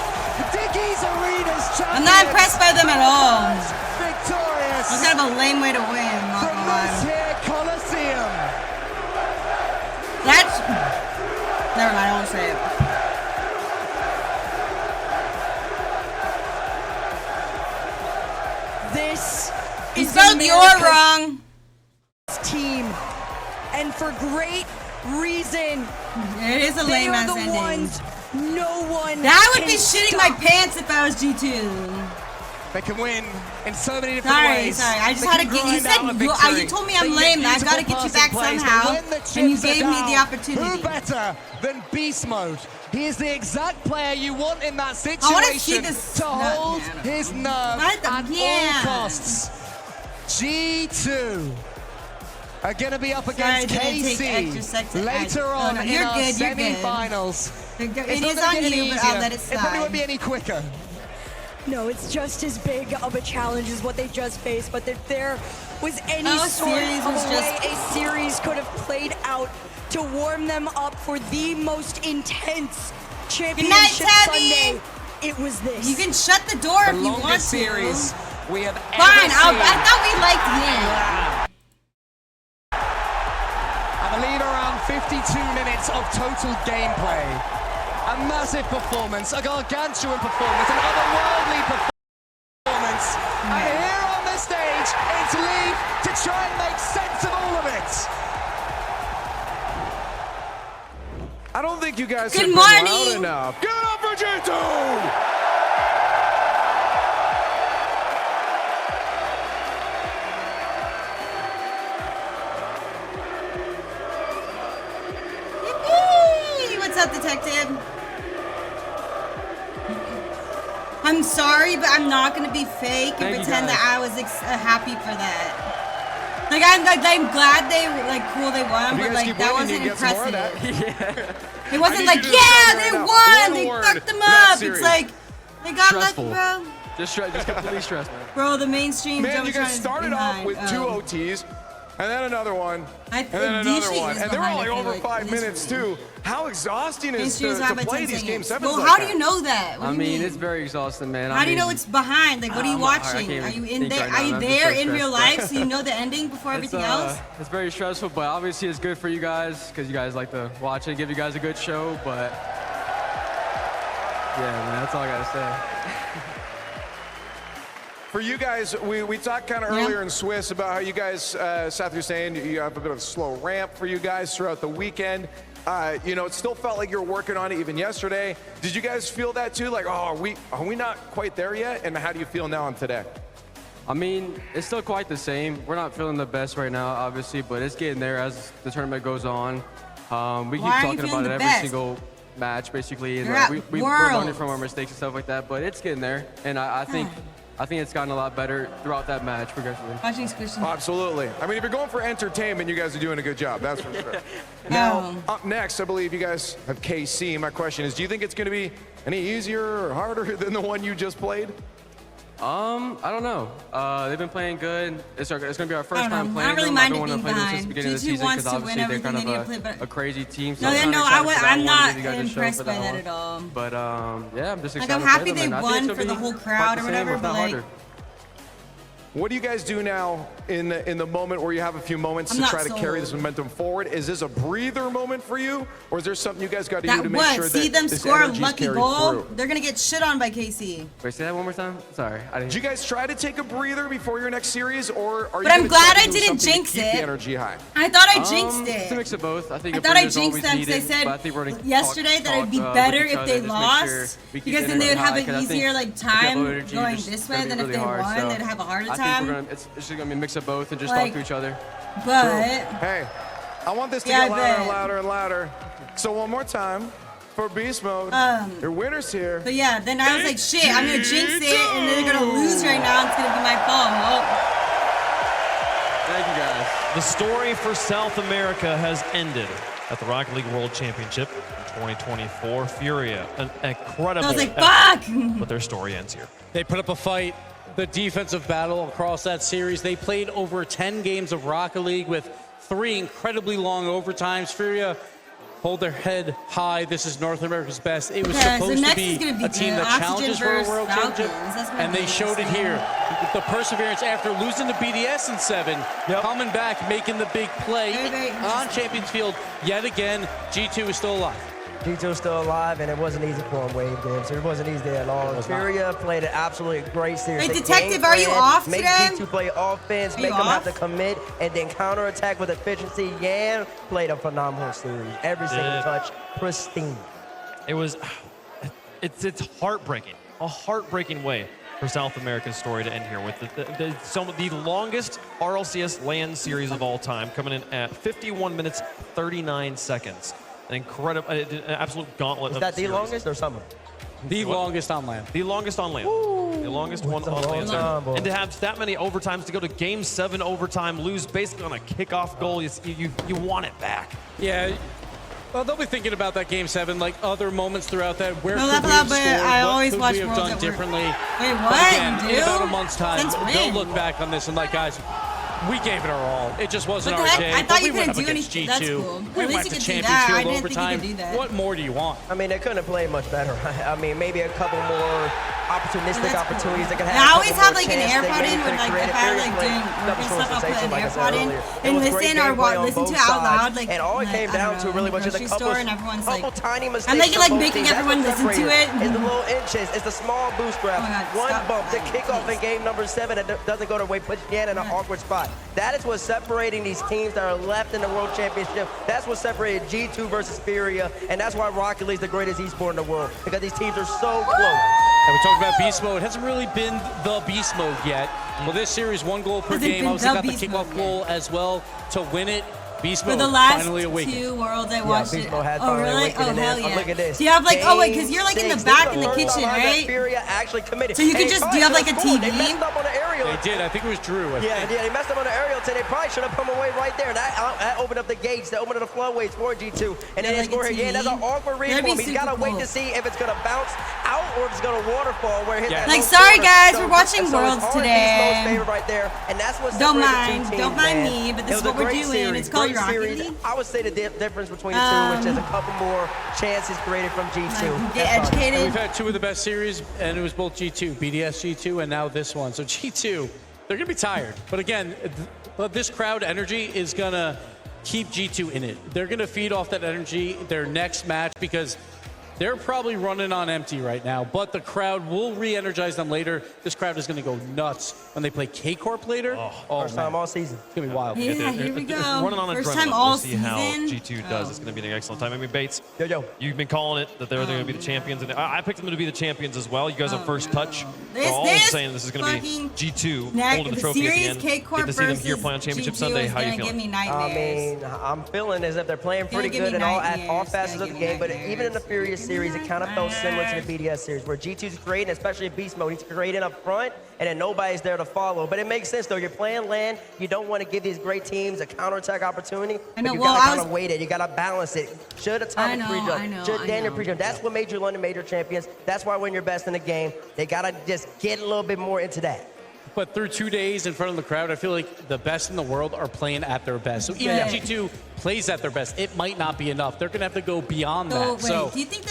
Dickies Arena's champions. I'm not impressed by them at all. Victorious. That's kind of a lame way to win. Not From gonna this lie. here Coliseum. That's. Never mind. I won't say it. This You is spelled "you're" wrong. Team, and for great reason. It is a They lame are ass the ending. ones no one. That would be can shitting stop. my pants if I was G2. They can win in so many different Sorry. ways. I just They had to can get. You grind out a said victory. you told me I'm They lame. get I've got to beautiful get you passing back plays, but somehow, when the and you chips are gave me the down, opportunity. Who better than Beast Mode? He is the exact player you want in that situation I wanna see this- to no, hold no. his nerve What the- at yeah. all costs. G2 are going to be up against Sorry, didn't take KC extra seconds. later Oh, on no, in you're our good, you're good. semi-finals. It It's is not gonna on get any you, but I'll easier. let it It probably slide. won't be any quicker. No, it's just as big of a challenge as what they just faced. But if there was any Oh, sort series of was a just- way a series could have played out to warm them up for the most intense championship Tabby. Sunday, it was this. You can shut the door The if you want longest to. series we have Fine. ever I seen. thought we liked him. I believe around 52 minutes of total gameplay. A massive performance, a gargantuan performance, an otherworldly performance. And here on the stage, it's Leaf to try and make sense of all of it. I don't think you guys Good have been morning. loud enough. Give it up for G2! Yippee! What's up, detective? I'm sorry, but I'm not gonna be fake and Thank you, pretend guys. that I was happy for that. Like I'm glad they cool they won, If you but guys like keep that winning, you wasn't get some more of impressive. that. It wasn't I need like, you to yeah, decide they right now. won, One they word fucked them for that up. series. It's like they got Stressful. lucky, bro. Just completely stressed, man. Bro, the mainstream. Man, you guys Jumbotron is started off behind. with 2 OTs, and then another one, I and then think another DC one. is And they were all behind, like I feel over like, 5 at least minutes, for me. too. How exhausting is Mainstream is to behind by play 10 these game seconds. 7s Well, like how that? do you know that? What I do you mean, mean? it's very exhausting, man. How do you know it's behind? Like, what are you I can't watching? even Are you in think there? right now. Are you I'm just there so in real stressed. life so you know the ending before everything else? It's very stressful, but obviously it's good for you guys because you guys like to watch it, give you guys a good show. But yeah, man, that's all I gotta say. For you guys, we talked kind of earlier in Swiss about how you guys, Seth, you're saying you have a bit of a slow ramp for you guys throughout the weekend. You know, it still felt like you were working on it even yesterday. Did you guys feel that too? Like, oh, are we not quite there yet? And how do you feel now on today? I mean, it's still quite the same. We're not feeling the best right now, obviously, but it's getting there as the tournament goes on. We keep talking about it every single match, basically. And like, we're learning from our mistakes and stuff like that, but it's getting there. And I think it's gotten a lot better throughout that match progressively. Absolutely. I mean, if you're going for entertainment, you guys are doing a good job. That's for sure. Now, up next, I believe you guys have KC. My question is, do you think it's going to be any easier or harder than the one you just played? I don't know. They've been playing good. It's going to be our first time playing. I don't really them. mind I've it been being wanting to play them since the behind. beginning of the season wants because to win obviously they're everything kind they of need to play, a crazy team. So no, I'm not impressed by that at all. But yeah, I'm just excited. Like, I'm happy they won for the whole crowd or whatever, but like. What do you guys do now in the moment where you have a few moments to try to carry this momentum forward? Is this a breather moment for you, or is there something you guys got to do to make sure that see them this score a energy's lucky carried goal? through? They're gonna get shit on by KC. Wait, say that one more time. Sorry, I didn't. Did you guys try to take a breather before your next series, or are you? But I'm glad I do didn't something jinx to keep it. the energy high? I thought I jinxed it. It's a mix of both. I thought I jinxed them because I said yesterday that it'd be better if they lost, because then they would have an easier like time going this way than if they won. They'd have a harder time. It's just gonna be a mix of both and just talk to each other. But hey, I want this to get louder and louder and louder. So one more time for Beast Mode. Your winner's here. But yeah, then I was like, shit, I'm gonna jinx it, and they're gonna lose right now. It's gonna be my fault. Thank you guys. The story for South America has ended at the Rocket League World Championship in 2024. Furia, an incredible I was like, fuck! But their story ends here. They put up a fight. The defensive battle across that series. They played over 10 games of Rocket League with 3 incredibly long overtimes. Furia hold their head high. This is North America's best. It was supposed to be a team that challenges for a world championship, and they showed it here. The perseverance after losing to BDS in 7, coming back, making the big play on Champions Field yet again. G2 is still alive. G2 is still alive, and it wasn't easy for him, Wave Games. It wasn't easy at all. Furia played an absolutely great series. Wait, Detective, are you off today? Make G2 play offense, make them have to commit, and then counterattack with efficiency. Yan played a phenomenal series. Every single touch, pristine. It was, it's heartbreaking. A heartbreaking way for South America's story to end here with the longest RLCS LAN series of all time, coming in at 51 minutes, 39 seconds. An incredible, an absolute gauntlet. Is that the longest or something? The longest on land. The longest on land. The longest one on land. And to have that many overtimes, to go to Game 7 overtime, lose basically on a kickoff goal, you want it back. Yeah. Well, they'll be thinking about that Game 7, like other moments throughout that. Where No, could we have scored? I always What watch could we have Worlds done at work. differently? Wait, what? But again, Dude? in about a month's time, Since they'll when? look back on this and like, guys, we gave it our all. It just wasn't What our the heck? day. I thought but you we went couldn't up do against anything. G2. That's cool. We At least went you to could do Champions that. I Field didn't think you overtime. could do that. What more do you want? I mean, they couldn't have played much better. I mean, maybe a couple more opportunistic opportunities. They could have. I always have like an AirPod AirPod in when like if I like doing work and stuff, I'll put an AirPod in and listen or listen to it out loud. Like, and all it came down to really was just a couple tiny mistakes. I'm like making everyone listen to it. It's the little inches. It's the small boost grab. One bump. The kickoff in game number 7 that doesn't go their way, puts Yan in an awkward spot. That is what's separating these teams that are left in the World Championship. That's what separated G2 versus Furia, and that's why Rocket League's the greatest esport in the world, because these teams are so close. And we talked about beast mode. It hasn't really been the beast mode yet. Well, this series, 1 goal per game. Obviously got the kickoff goal as well to win it. Beast mode for the last finally awakened. 2 Worlds I watched it. Oh, really? Oh, hell yeah. Look at this. Do you have like, oh wait, because you're like in the back in the kitchen, right? Furia actually committed. So you can just, do you have like a TV? They messed up on the aerial. They did. I think it was Drew. Yeah, they messed up on the aerial, so they probably should have put him away right there. That opened up the gates. That opened up the floodways for G2. And then they score here. Yeah, that's an awkward read for him. He's got to wait to see if it's going to bounce out or if it's going to waterfall where it hit that. Like, sorry guys, we're watching Worlds today. Favorite right there, and that's what don't mind me, but this is what we're doing. It's called Rocket League. I would say the difference between the two, which is a couple more chances created from G2. Get educated. We've had 2 of the best series, and it was both G2, BDS G2, and now this one. So G2, they're gonna be tired. But again, this crowd energy is gonna keep G2 in it. They're gonna feed off that energy their next match because they're probably running on empty right now, but the crowd will re-energize them later. This crowd is going to go nuts when they play K-Corp later. First time all season. It's going to be wild. Yeah, here we go. Running on First adrenaline. time all We'll see how season. G2 does. It's going to be an excellent time. I mean, Bates, Yo. you've been calling it that they're going to be the champions. And I picked them to be the champions as well. You guys have first touch. We're all saying this is going to be G2 holding the trophy at the end. Get to see them here play on Championship Sunday. How you feeling? I mean, I'm feeling as if they're playing pretty good in all facets of the game, but even in the Furious series, it kind of felt similar to the BDS series, where G2's creating, especially in Beast Mode, he's creating up front, and then nobody's there to follow. But it makes sense, though. You're playing land. You don't want to give these great teams a counterattack opportunity. I know, but you well, got to I kind of wait it. You got to balance it. Should Atomic prejudge? Should Daniel prejudge? That's what made you London Major champions. That's why when you're best in the game, they got to just get a little bit more into that. But through 2 days in front of the crowd, I feel like the best in the world are playing at their best. So even if G2 plays at their best, it might not be enough. They're going to have to go beyond that. Wait, so do you think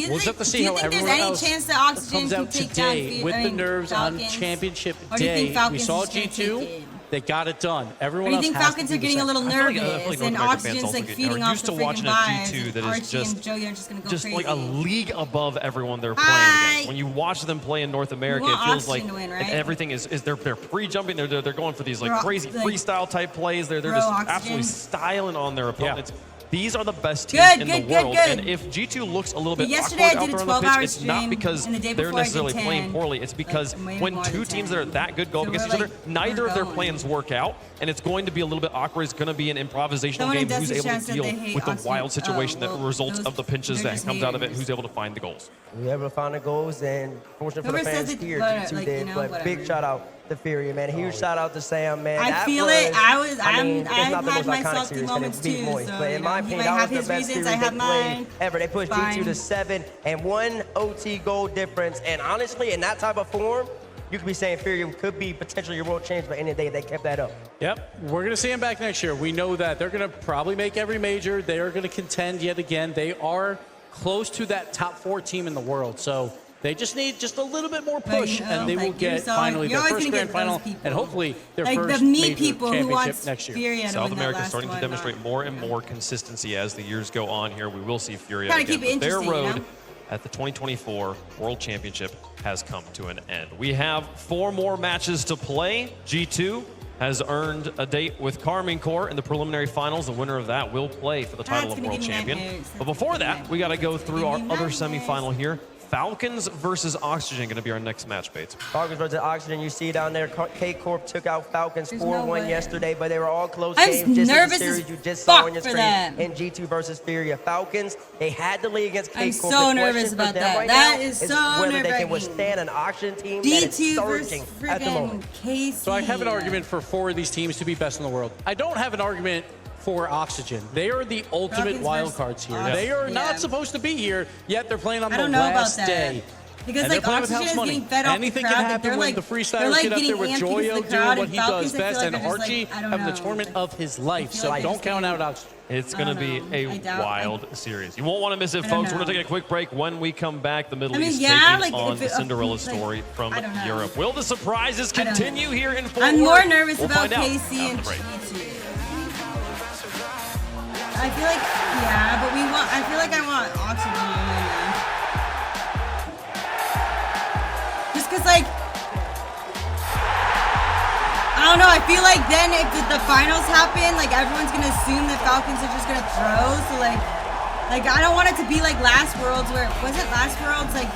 we'll just have to see how there's everyone any else chance that Oxygen comes can out take today down with the nerves Falcons? on championship Or do you think day. Falcons We saw is gonna take G2. it? They got it done. Or Everyone do you else think has Falcons to are do getting the a little same. nervous and Oxygen's like feeding off the freaking vibes? that Archie is just, and Joey are just going to go just crazy. like a league above everyone they're playing against. When you watch them play in North America, You it want feels like Oxygen to win, right? everything is they're pre-jumping, they're going for these like They're crazy like, freestyle type plays. They're throw just Oxygen. absolutely styling on their opponents. These are the best teams Good, in good, the good, world. good. And if G2 looks a little bit Yesterday I awkward did out a there on the 12-hour pitch, it's not stream, because and the day they're before I did necessarily 10. playing poorly. It's because way when more two than teams 10. that are that good go So against we're each other, like, neither we're of their going. plans work out, and it's going to be a little bit awkward. It's going to be an improvisational Someone in game. Who's Dusty able Chan to said deal they hate with the Oxygen. wild situation that Well, results of the pinches they're that just comes out of it, and haters. who's able to find the goals. We able to find the goals, and fortunate for the Whoever fans says it, here, but, G2 like, did. you know, But whatever. big shout out to Fury, man. Huge shout out to Sam, man. I That feel was, it. I mean, it's I've not the had most my iconic salty series, moments and it beat too, Moist. so, But you in know, my he opinion, might that have was his the best reasons, series I they have played mine. ever. They pushed G2 to 7 and 1 OT goal difference. And honestly, in that type of form, you could be saying Fury could be potentially your world champion by any day if they kept that up. Yep, we're going to see them back next year. We know that they're going to probably make every major. They are going to contend yet again. They are close to that top 4 team in the world. So they just need just a little bit more push, and they will get finally their first grand final, and hopefully their first major championship next year. South America is starting to demonstrate more and more consistency as the years go on here. We will see Fury Gotta again. keep it But their interesting, you road know? at the 2024 World Championship has come to an end. We have 4 more matches to play. G2 has earned a date with Carmine Corps in the preliminary finals. The winner of that will play for the title of World Champion. But before that, we got to go through our other semifinal here. Falcons versus Oxygen going to be our next match, Bates. Falcons versus Oxygen, you see down there, K-Corp took out Falcons 4-1 yesterday, but they were all close I'm games. Just nervous as the as series you just saw on your fuck for screen them. in G2 versus Fury. Falcons, they had the lead against I'm K-Corp. so The nervous question for about them that. right That now is so whether they can nerve-wracking. withstand an Oxygen team that is D2 versus surging at the moment. friggin' KC. So I have an argument for 4 of these teams to be best in the world. I don't have an argument for Oxygen. They are the ultimate Falcons wild versus cards here. Oxygen. They are Yeah. not supposed to be here, yet they're playing on I the don't know about last that. day. Because And like they're playing with Oxygen house is money. getting fed off Anything the can crowd. happen They're when like, the they're freestylers like get up there getting with amped because Joyo the doing crowd what and he does Falcons, I feel best, like and they're just Archie like, I don't having the know. tournament of his life. feel So like don't they're count out just Oxygen. It's going to be I a doubt- wild series. You won't want to miss it, I don't folks. We're know. going to take a quick break. When we come back, the Middle I mean, East yeah, taking like, on if the it- Cinderella like, story from I don't know. Europe. Will the surprises I don't know. continue here in Fort I'm Worth? more nervous We'll about find out KC after and the break. G2. I feel like, yeah, but I feel like I want Oxygen to win now. Just because, like, I don't know, I feel like then if the finals happen, like, everyone's going to assume that Falcons are just going to throw, so, like, I don't want it to be like last Worlds where, was it last Worlds, like,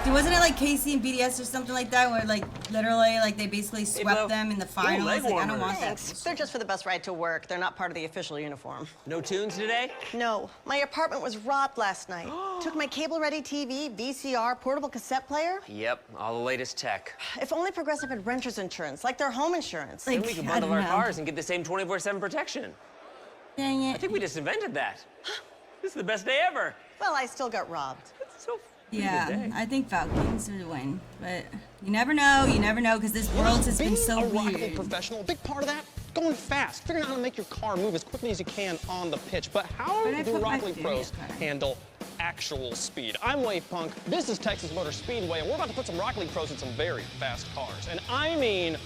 wasn't it like KC and BDS or something like that where, like, literally, like, they basically swept them in the finals? Like, I don't want that. Thanks. They're just for the bus ride to work. They're not part of the official uniform. No tunes today? No. My apartment was robbed last night. Took my cable-ready TV, VCR, portable cassette player. Yep, all the latest tech. If only Progressive had renter's insurance, like their home insurance. Then we could bundle our cars and get the same 24/7 protection. Dang it. I think we just invented that. This is the best day ever. Well, I still got robbed. It's so Yeah, I think Falcons would win, but you never know, because this Worlds has been so being a Rocket League weird. professional, a big part of that, going fast, figuring out how to make your car move as quickly as you can on the pitch. But how Where'd I do put my Rocket League Furious pros car? handle actual speed? I'm Wave Punk, this is Texas Motor Speedway, and we're about to put some Rocket League pros in some very fast cars. And I mean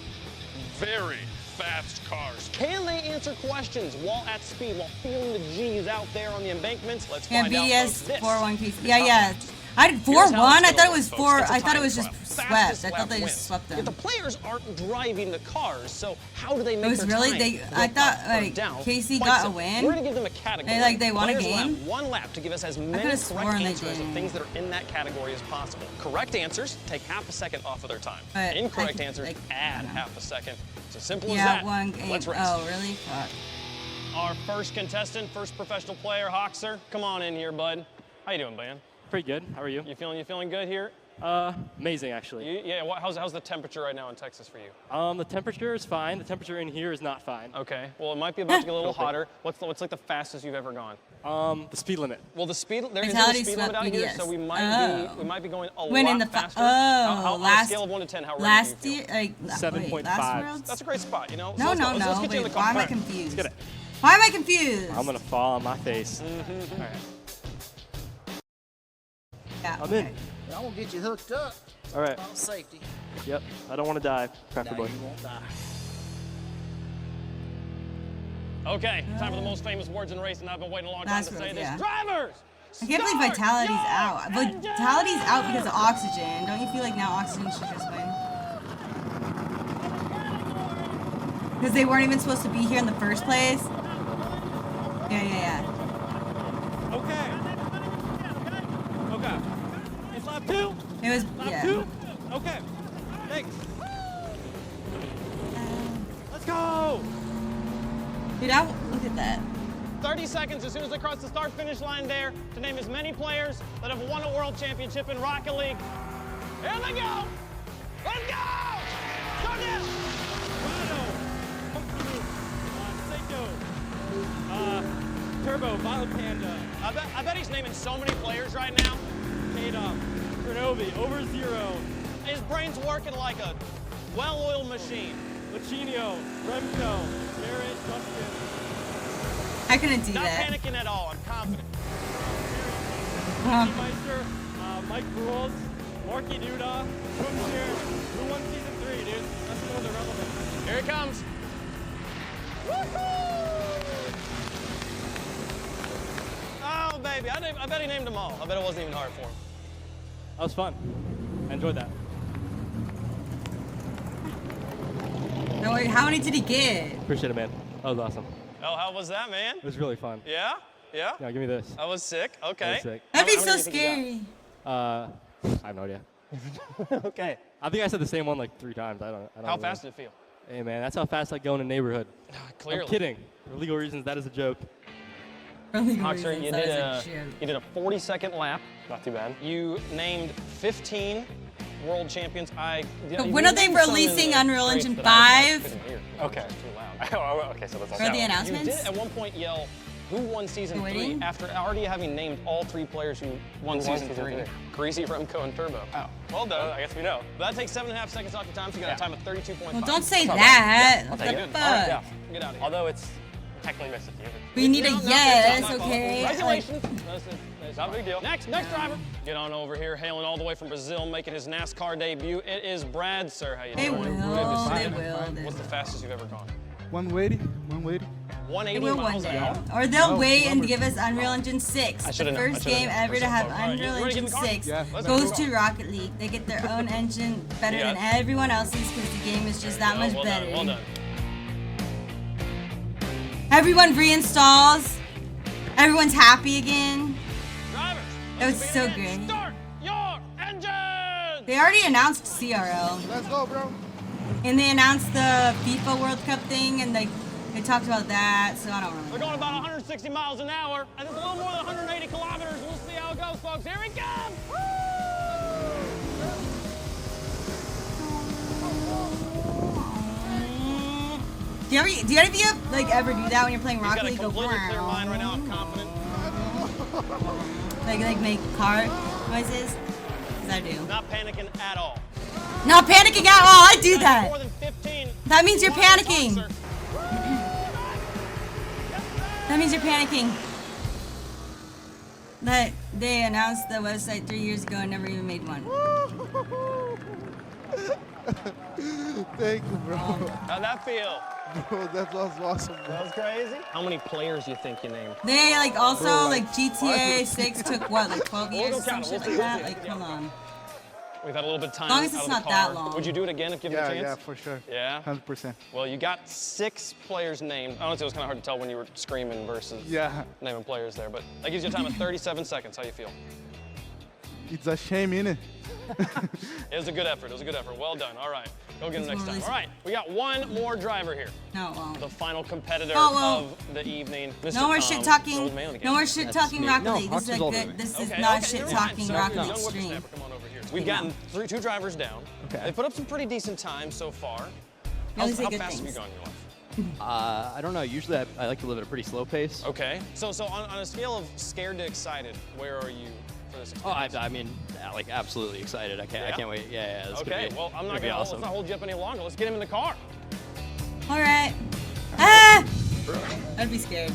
very fast cars. Can they answer questions while at speed, while feeling the G's out there on the embankments? Let's Yeah, find out. BDS This 4-1 KC. is Yeah, how yeah. it I did 4-1. I thought it was 4. I thought it was just swept. I thought they just swept them. If the players aren't driving the cars, so how do they make it was their really time they. go I thought up or like down? Casey Quite got a simple. win. We're gonna give them a category. They won a Players will game. have 1 lap to give us as many could've correct sworn they answers of didn't. things that are in that category as possible. Correct answers take half a second off of their time. But Incorrect answers add half a second. It's as simple as Yeah, that. one game. Let's race. Oh, really? Fuck. Our first contestant, first professional player, Hoxer. Come on in here, bud. How you doing, man? Pretty good. How are you? You feeling good here? Amazing, actually. Yeah. How's the temperature right now in Texas for you? The temperature is fine. The temperature in here is not fine. Okay. Well, it might be about to get a little hotter. What's like the fastest you've ever gone? The speed limit. Well, there isn't a Vitality speed limit out swept here, BDS. so we might be going a When in lot the faster. on a scale of 1 to 10, how ready last do you year, feel? like 7.5. last Worlds? That's a great spot, you know. No, So let's get you in the Wait, car. why am I All right. confused? Let's get it. Why am I confused? I'm gonna fall on my face. Mm-hmm. All right. Yeah, I'm in. I won't get you hooked up. All right. All safety. Yep. I don't want to die, No, preferably. you won't die. Okay, time for the most famous words in racing. I've been waiting a long time Last to say Worlds, this. yeah. Drivers! I can't believe Vitality's out. Vitality's out because of oxygen. Don't you feel like now oxygen should just win? Because they weren't even supposed to be here in the first place? Yeah. Okay. Okay. It's lap 2. It was, Lap yeah. 2. Okay. Thanks. Let's go. Dude, look at that. 30 seconds as soon as they cross the start-finish line there to name as many players that have won a world championship in Rocket League. Here they go! Let's go! Go now! Seiko, Turbo, Violet Panda. I bet he's naming so many players right now. K-Dom, Grenovi, Over Zero. His brain's working like a well-oiled machine. Lachinio, Remco, Garrett, Justin. I couldn't do Not that. panicking at all. I'm confident. Meister, Mike Rules, Marky Duda, Boomshare, who won season 3, dude? That's the ones irrelevant. Here it comes. Oh, baby. I bet he named them all. I bet it wasn't even hard for him. That was fun. I enjoyed that. No, wait, how many did he get? Appreciate it, man. That was awesome. Oh, how was that, man? It was really fun. Yeah? Yeah? Yeah, give me this. That was sick. Okay. That was sick. That'd be How so many do you think scary. I have no idea. Okay. I think I said the same one like 3 times. I don't How know. fast did it feel? Hey, man, that's how fast I go in a neighborhood. Clearly. I'm kidding. For legal reasons, that is a joke. Hoxer, you did a 40-second lap. Not too bad. You named 15 world champions. When are they releasing Unreal Engine 5? Okay. Too loud. Okay, so that's For the announcements? You did at one point yell, who won season 3 after already having named all 3 players who won season 3. Greasy, Remco, and Turbo. Oh. Well done. I guess we know. That takes 7.5 seconds off your time, so you got a time of 32.5. Well, don't say that. What the Get fuck? out of here. Although it's technically missed it. We need a yes, okay? Regulations. Not a big deal. Next driver. Get on over here, hailing all the way from Brazil, making his NASCAR debut. It is Brad, sir. How you They doing? will, they will. What's the fastest you've ever gone? 180. 180 They will miles one an day. hour? Or they'll No, wait and Robert. give us Unreal Engine 6. I The should've known. first game ever to have All right, Unreal you ready to Engine get in the car? 6 Yeah. Let's goes go. to Rocket League. They get their own engine better than Yeah. everyone else's because the game is just that much well better. Done, well done. Everyone reinstalls. Everyone's happy again. Drivers, That was so great. start your engine! They already announced CRL. Let's go, bro. And they announced the FIFA World Cup thing, and they talked about that, so I don't remember. We're going about 160 miles an hour, and it's a little more than 180 kilometers. We'll see how it goes, folks. Here we go! Do you ever like ever do that when you're playing He's Rocket got a League? Go completely clear mind right now. I'm confident. like make car noises? 'Cause I do. Not panicking at all. Not panicking at all. I do That's that. More than 15. That means you're One panicking. boxer. That means you're panicking. That they announced the website 3 years ago and never even made one. Thank you, bro. How'd that feel? Bro, that was awesome, bro. That was crazy. How many players do you think you named? They like also Bro, like GTA 6 took what, like 12 years or some shit like that? Like, come on. We've had a little bit of time. As long as it's out of not the that car. long. Would you do it again if given a chance? Yeah, for sure. Yeah? 100%. Well, you got 6 players named. Honestly, it was kind of hard to tell when you were screaming versus naming players there, but that gives you a time of 37 seconds. How you feel? It's a shame, innit? It was a good effort. It was a good effort. Well done. All right. Go get him next time. All right. We got one more driver here. No, well. The final competitor Oh, of the evening. No more shit talking. No more shit talking Rocket League. This is a good. This is not shit talking Rocket League stream. We've gotten 2 drivers down. Okay. They put up some pretty decent times so far. How fast have you gone in your life? I don't know. Usually I like to live at a pretty slow pace. Okay. So on a scale of scared to excited, where are you for this experience? I mean, like absolutely excited. I can't wait. Yeah. This Okay. Well, I'm not gonna awesome. let's not hold you up any longer. Let's get him in the car. All right. Ah! I'd be scared.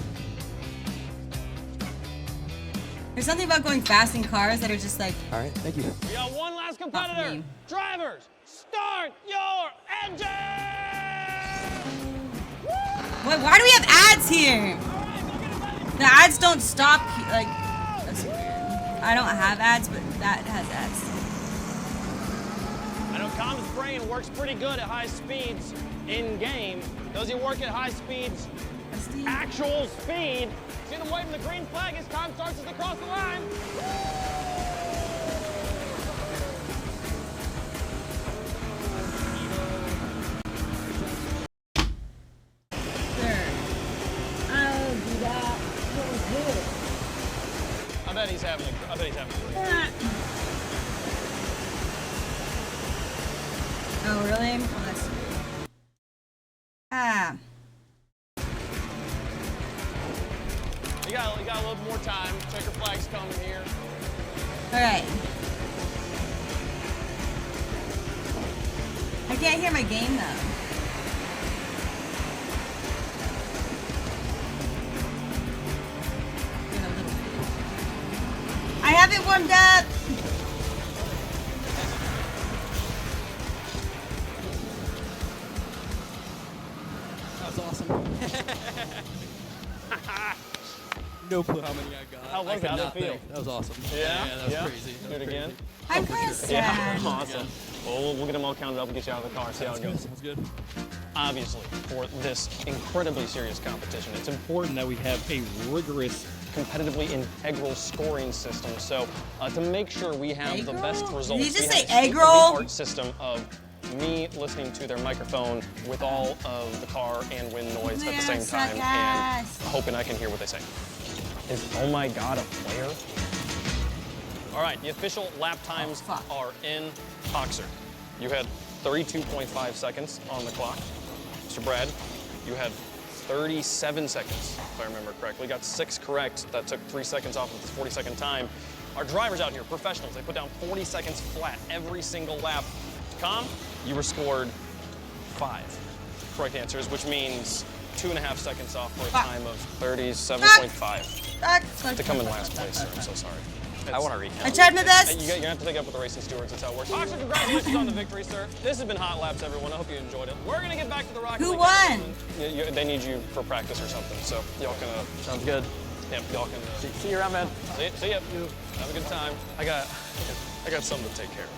There's something about going fast in cars that are just like. All right. Thank you. We got one last competitor. Drivers, start your engine! Why do we have ads here? The ads don't stop. Like, that's weird. I don't have ads, but that has ads. I know Common Spraying works pretty good at high speeds in game. Does he work at high speeds? Actual speed. See him waving the green flag as time starts to cross the line. I'll do that. I bet he's having a great time. Oh, really? Well, that's weird. Ah. You got a little more time. Checker flag's coming here. All right. I can't hear my game though. I haven't warmed up. That was awesome. No clue how many I got. How was it? How'd it feel? That was awesome. Yeah? That was crazy. Do it again? I'm kind of sad. Yeah, awesome. Well, we'll get them all counted up and get you out of the car, see how it goes. Sounds good. Obviously, for this incredibly serious competition, it's important that we have a rigorous, competitively integral scoring system. So to make sure we have the best results, Did you just we say have egg a roll? state-of-the-art system of me listening to their microphone with all of the car and wind noise at the same time and hoping I can hear what they say. Is oh my god a player? All right, the official lap times are in. Boxer, you had 32.5 seconds on the clock. Mr. Brad, you had 37 seconds, if I remember correctly. Got 6 correct. That took 3 seconds off of the 40-second time. Our drivers out here, professionals, they put down 40 seconds flat every single lap. Tom, you were scored 5 correct answers, which means 2.5 seconds off for a time of 37.5. To come in last place, sir. I'm so sorry. I want to recount. I tried my best. You're going to have to take up with the racing stewards. That's how it works. Oxford, congratulations on the victory, sir. This has been Hot Laps, everyone. I hope you enjoyed it. We're going to get back to the Rocket Who League. won? They need you for practice or something, so y'all can... Sounds good. Yep, y'all can... See you around, man. See ya. Have a good time. I got something to take care of.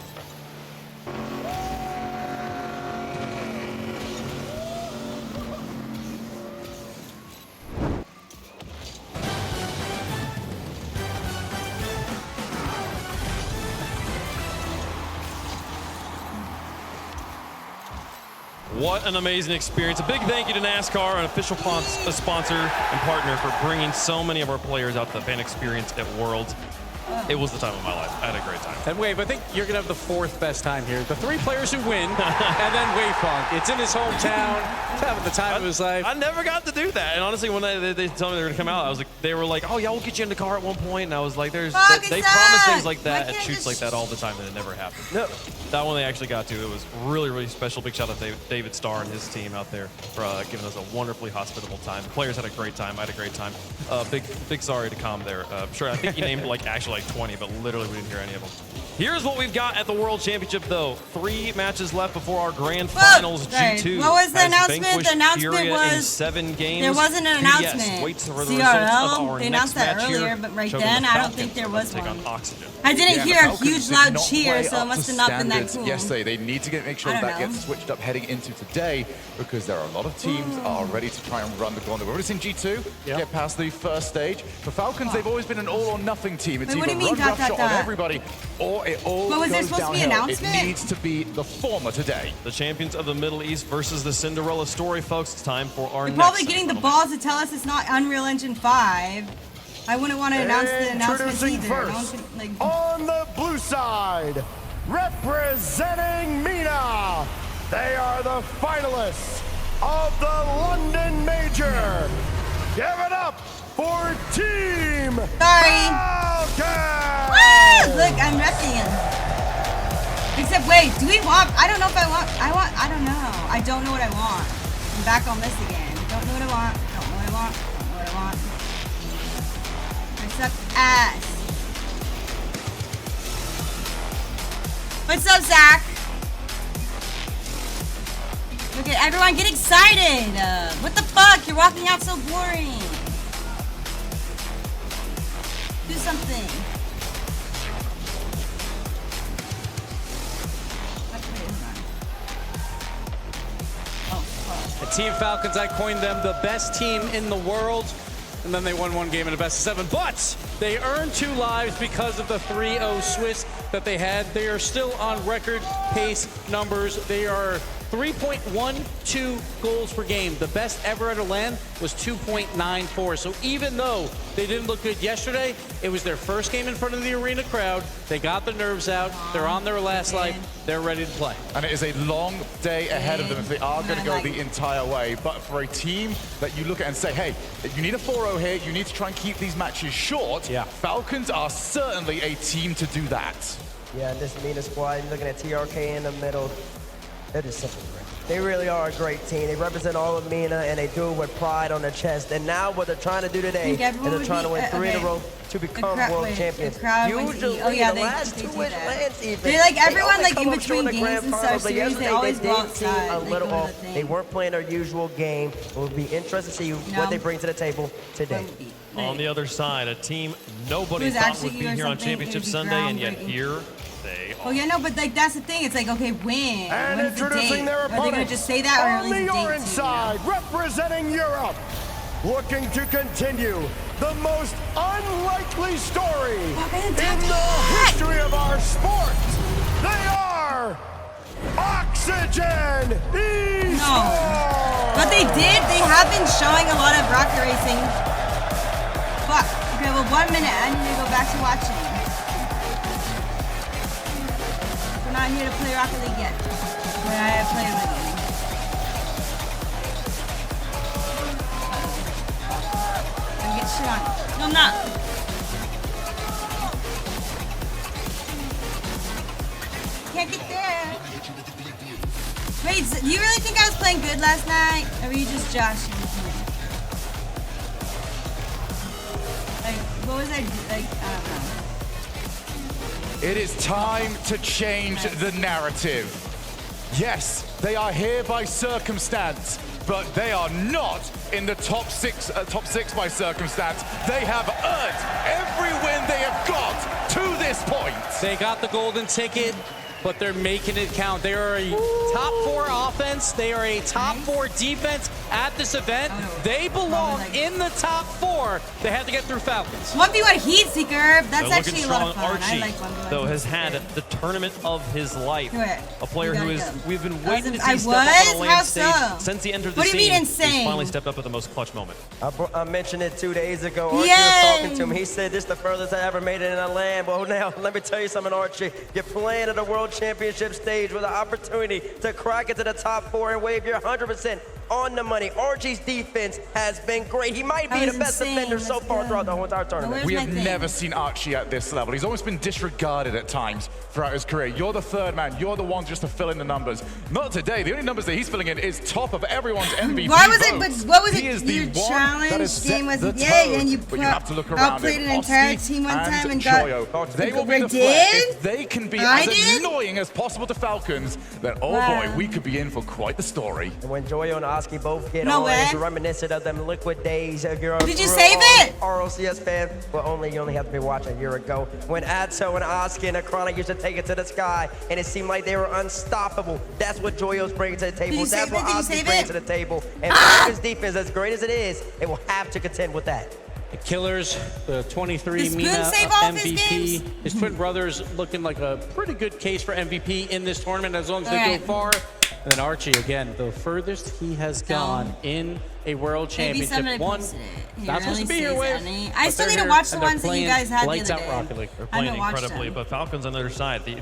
What an amazing experience. A big thank you to NASCAR, an official sponsor and partner, for bringing so many of our players out to the fan experience at Worlds. It was the time of my life. I had a great time. And Wave, I think you're going to have the 4th best time here. The 3 players who win, and then Wave Funk. It's in his hometown. Having the time of his life. I never got to do that. And honestly, when they told me they were going to come out, I was like, they were like, oh yeah, we'll get you in the car at one point. And I was like, they promise things like that at shoots like that all the time, and it never happened. No. That one they actually got to. It was really, really special. Big shout out to David Starr and his team out there for giving us a wonderfully hospitable time. The players had a great time. I had a great time. Big sorry to Calm there. I'm sure I think he named like actual like 20, but literally we didn't hear any of them. Here's what we've got at the World Championship, though. 3 matches left before our grand finals. G2. What was the has announcement? vanquished The announcement Furia was in 7 games. there wasn't an announcement. Waits for the results of CRL, our they next announced that match earlier, here. but right Choking then the I don't Falcons think there are was about to take one. on Oxygen. I didn't Yeah, hear the a Falcons huge did loud not cheer, play so it up must to have not been that standards cool. yesterday. They need to make sure I don't that know. gets switched up heading into today because there are a lot of teams that are ready to try and run the gauntlet. We've already seen G2 get past the first stage. For Falcons, they've always been an all-or-nothing team. It's Wait, what either do you mean, run dot, roughshot dot, on dot? everybody, or it all But was there goes supposed to be an downhill. announcement? It needs to be the former today. The champions of the Middle East versus the Cinderella story, folks. It's time for our They're next probably getting the balls to tell us it's not Unreal Engine 5. I wouldn't want to announce the announcements Introducing either. first, on the blue side, representing MENA, they are the finalists of the London Major. Give it up for Team Falcons! Look, I'm repping him. Except, wait, do we want? I don't know if I want. I don't know. I don't know what I want. I'm back on this again. Don't know what I want. Don't know what I want. Don't know what I want. I suck ass. What's up, Zach? Okay, everyone get excited. What the fuck? You're walking out so boring. Do something. The Team Falcons, I coined them the best team in the world. And then they won 1 game in a best of 7. But they earned 2 lives because of the 3-0 Swiss that they had. They are still on record pace numbers. They are 3.12 goals per game. The best ever at a LAN was 2.94. So even though they didn't look good yesterday, it was their first game in front of the arena crowd. They got the nerves out. They're on their last life. They're ready to play. And it is a long day ahead of them if they are going to go the entire way. But for a team that you look at and say, hey, you need a 4-0 here, you need to try and keep these matches short, Falcons are certainly a team to do that. Yeah, and this MENA squad, you're looking at TRK in the middle. They're just simply great. They really are a great team. They represent all of MENA, and they do it with pride on their chest. And now what they're trying to do today is they're trying to win 3 in a row to become world champions. Usually, the last 2 lands even. They like everyone they like in come up short between in the games and grand stuff. finals, but Series, they yesterday always they go did seem outside. a little go to off. the thing. They weren't playing their usual game. It will be interesting to see what they bring to the table today. On the other side, a team nobody Who's thought actually would be or here on something, Championship it'd be Sunday, and yet groundbreaking. here they Oh yeah, no, but like that's the thing. It's like, okay, when? And When's the introducing date? their Are they gonna opponents just say that or on release the a date orange too, side, representing Europe, looking to continue the most unlikely story in the history of our sport. They are Oxygen Esports. No. But they have been showing a lot of rocket racing. Fuck. Okay, well 1 minute. I need to go back to watching. We're not here to play Rocket League yet. But I have played Rocket League. I'm getting shit on. No, I'm not. Can't get there. Wait, so you really think I was playing good last night? Or were you just joshing with me? Like, what was I, like, I don't know. It is time to change the narrative. Yes, they are here by circumstance, but they are not in the top six by circumstance. They have earned every win they have got to this point. They got the golden ticket, but they're making it count. They are a top 4 offense. They are a top 4 defense at this event. They belong in the top 4. They have to get through Falcons. 1v1 Heat Seeker. That's They're actually a looking lot of strong. fun. Archie, I like 1v1 though, has Heat had Seeker. the tournament of his life. Do it. A player You who gotta is, go. we've been I waiting was- to see I step up on the was? land How stage so? since he entered What the do you scene. mean insane? He's finally stepped up at the most clutch moment. I mentioned it 2 days ago. Archie Yay! was talking to me. He said, this is the furthest I ever made it in a land. Well, now, let me tell you something, Archie. You're playing at the World Championship stage with an opportunity to crack into the top 4 and wave your 100% on the money. Archie's defense has been great. He might be the best defender so far throughout the whole entire tournament. We have never seen Archie at this level. He's almost been disregarded at times throughout his career. You're the third man. You're the one just to fill in the numbers. Not today. The only numbers that he's filling in is top of everyone's MVP Why was it? votes. But what was He it? is the Your one that challenge has game set was the yay, tone, and you but you have to look around outplayed it. an entire Oski team one time and Joyo, got. they will be the threat. If they can be as annoying as possible to Falcons, then oh boy, we could be in for quite the story. And when Joyo and Oski both get on, it's reminiscent of them liquid days. If you're Did you save it? ROCS fan, well, you only have to be watching a year ago. When Adso and Oski and Akrana used to take it to the sky, and it seemed like they were unstoppable. That's what Joyo's bringing to the table. That's what Oski's bringing to the table. And Falcons defense, as great as it is, it will have to contend with that. The Killers, the 23 Mina MVP. His twin brothers looking like a pretty good case for MVP in this tournament as long as they go far. And then Archie, again, the furthest he has gone in a world championship. One, not supposed to be here with. I still need to watch the ones that you guys had the Lights other out day. Rocket League. They're playing incredibly, but Falcons on the other side. I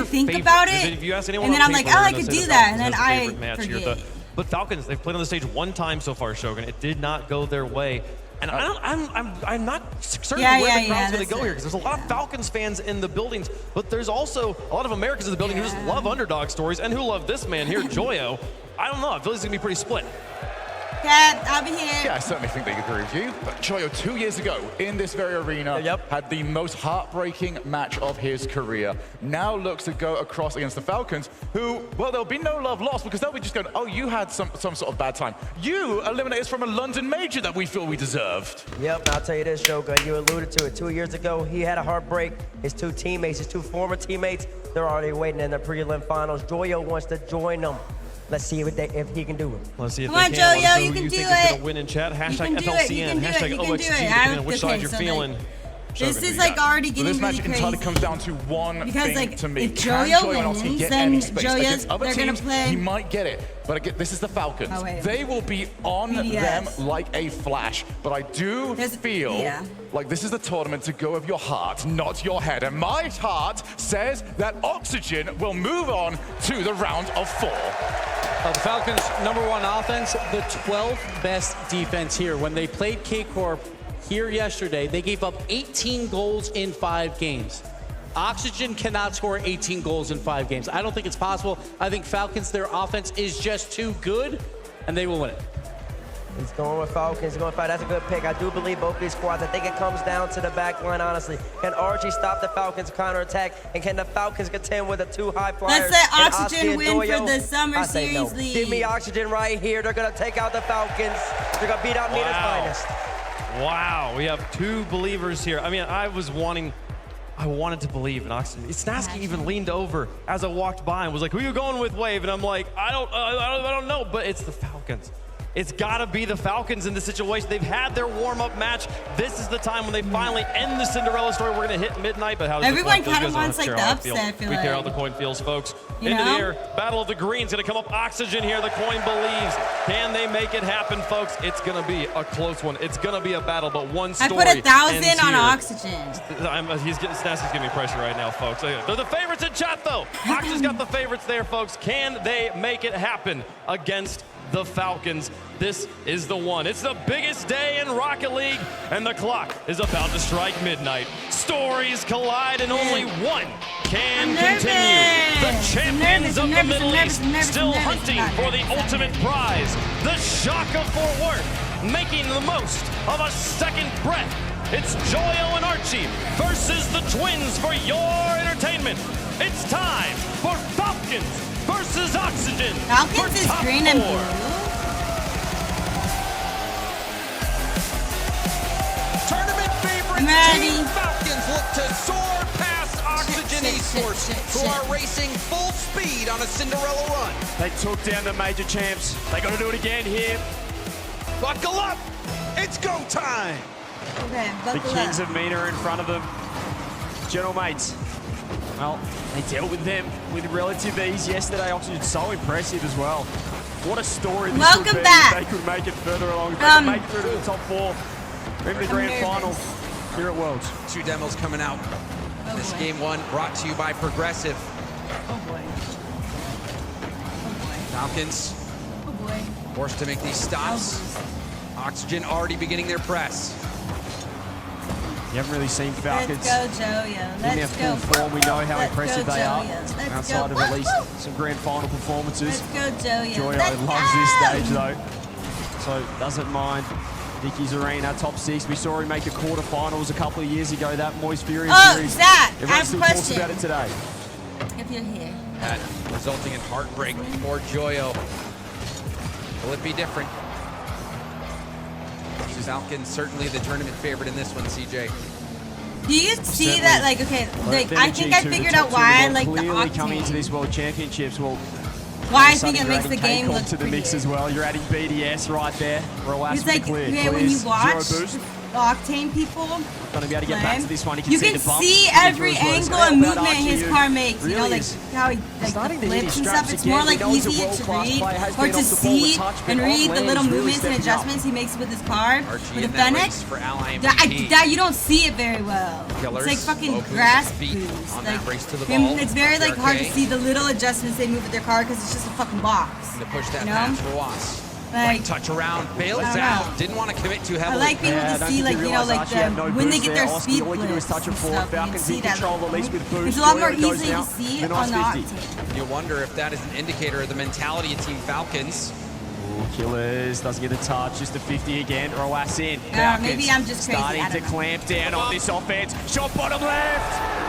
think about it, if you ask anyone and then on I'm like, paper, oh, they're I gonna could say do the that, and Falcons then has the I favorite match here. forget. But Falcons, they've played on the stage one time so far, Shogun. It did not go their way. And I'm not certain where the crowd's going to go here, because there's a lot of Falcons fans in the buildings, but there's also a lot of Americans in the building who just love underdog stories and who love this man here, Joyo. I don't know. I feel he's going to be pretty split. Cat, I'll be here. Yeah, I certainly think they agree with you. But Joyo, 2 years ago, in this very arena, had the most heartbreaking match of his career. Now looks to go across against the Falcons, who, well, there'll be no love lost, because they'll be just going, oh, you had some sort of bad time. You eliminated us from a London major that we feel we deserved. Yep, I'll tell you this, Shogun. You alluded to it. 2 years ago, he had a heartbreak. His two teammates, his two former teammates, they're already waiting in the prelim finals. Joyo wants to join them. Let's see if he can do it. Let's see if Come they on, can. Joyo, you can you do think it. is going to win in chat? Hashtag FLCN, hashtag OXG, which side you're feeling. This is like already getting this match really crazy. entirely comes down to one Because, thing like, to me. if Can Joyo Oski wins, get then any space against other they're gonna teams? play- He might get it. But again, this is the Falcons. Oh, wait. They will be on them like a flash. But I do feel like this is the tournament to go with your heart, not your head. And my heart says that Oxygen will move on to the round of 4. The Falcons' #1 offense, the 12th best defense here. When they played K-Corp here yesterday, they gave up 18 goals in 5 games. Oxygen cannot score 18 goals in 5 games. I don't think it's possible. I think Falcons, their offense is just too good, and they will win it. He's going with Falcons. He's going to fight. That's a good pick. I do believe both these squads. I think it comes down to the back line, honestly. Can Archie stop the Falcons' counterattack? And can the Falcons contend with the two high flyers? Let's let and Oxygen Oski win and Joyo? for the Summer I say Series no. League. Give me Oxygen right here. They're going to take out the Falcons. They're going to beat out Mina's finest. Wow, we have 2 believers here. I mean, I wanted to believe in Oxygen. Snasky even leaned over as I walked by and was like, who are you going with, Wave? And I'm like, I don't know, but it's the Falcons. It's got to be the Falcons in this situation. They've had their warm-up match. This is the time when they finally end the Cinderella story. We're going to hit midnight, but how does Everyone the coin kind of feel? wants like the upset, I feel We care how like. the coin feels, folks. You Into know? the air, Battle of the Greens going to come up. Oxygen here, the coin believes. Can they make it happen, folks? It's going to be a close one. It's going to be a battle, but one I story put 1,000 ends on here. Oxygen. Snasky's giving me pressure right now, folks. They're the favorites in chat, though. Oxygen's got the favorites there, folks. Can they make it happen against the Falcons? This is the one. It's the biggest day in Rocket League, and the clock is about to strike midnight. Stories collide, and only one can continue. The champions of the Middle East still hunting for the ultimate prize. The Shock of Fort Worth, making the most of a second breath. It's Joyo and Archie versus the Twins for your entertainment. It's time for Falcons versus Oxygen. Falcons is green and blue. Tournament favorite Team Falcons look to soar past Oxygen Esports, who are racing full speed on a Cinderella run. They took down the major champs. They got to do it again here. Buckle up! It's go time! Okay, The Kings of Mina are in front of them. General mates. Well, they dealt with them with relative ease yesterday. Oxygen so impressive as well. What a story this would be if they could make it further along. If they could make it through to the top 4 in the grand final here at Worlds. 2 demos coming out. This game 1 brought to you by Progressive. Oh boy. Falcons. Oh boy. Forced to make these stops. Oxygen already beginning their press. You haven't really seen Falcons. Let's go, Joyo. In their Let's go. full form, we know how Let's impressive go, they are. Joyo. Let's Outside go. of at least some grand final performances. Let's go, Joyo. Joyo Let's loves go. this stage though, so doesn't mind. Dickies Arena, top 6. We saw him make a quarterfinals a couple of years ago. That Moist Fury series. Zach, I Everyone have a still talks question. about it today. If you're here. That resulting in heartbreak for Joyo. Will it be different? Falcons certainly the tournament favorite in this one, CJ. Do you see that, like, okay, like, I think I figured out why I like the clearly coming into Octane. this World Championships. Well, Why I think it makes the game look to the pretty. mix as well. You're adding BDS right there. It's like, yeah, when you watch the Octane people Gonna be able to get back to this one. you can see every angle and movement his car makes. You know, like how he like the flips and stuff. It's more like easy to read or to see and read the little movements and adjustments he makes with his car. With the Fennec, that you don't see it very well. It's like fucking grass boost. Like, it's very like hard to see the little adjustments they move with their car because it's just a fucking box. To push that You know? pass for Was. Like, touch around, bails I don't out. know. Didn't want to commit too I heavily. like being able to see, like, you know, like when they get their speed all you do is touch them forward. Falcons in control, at least with boost. It's a lot more Joyo goes easy now. to see The on the nice Octane. You wonder if that is an indicator of the mentality of Team Falcons. Killers doesn't get a touch, just a 50 again. Roas in. Maybe I'm just crazy. Starting to clamp down on this offense. Shot bottom left.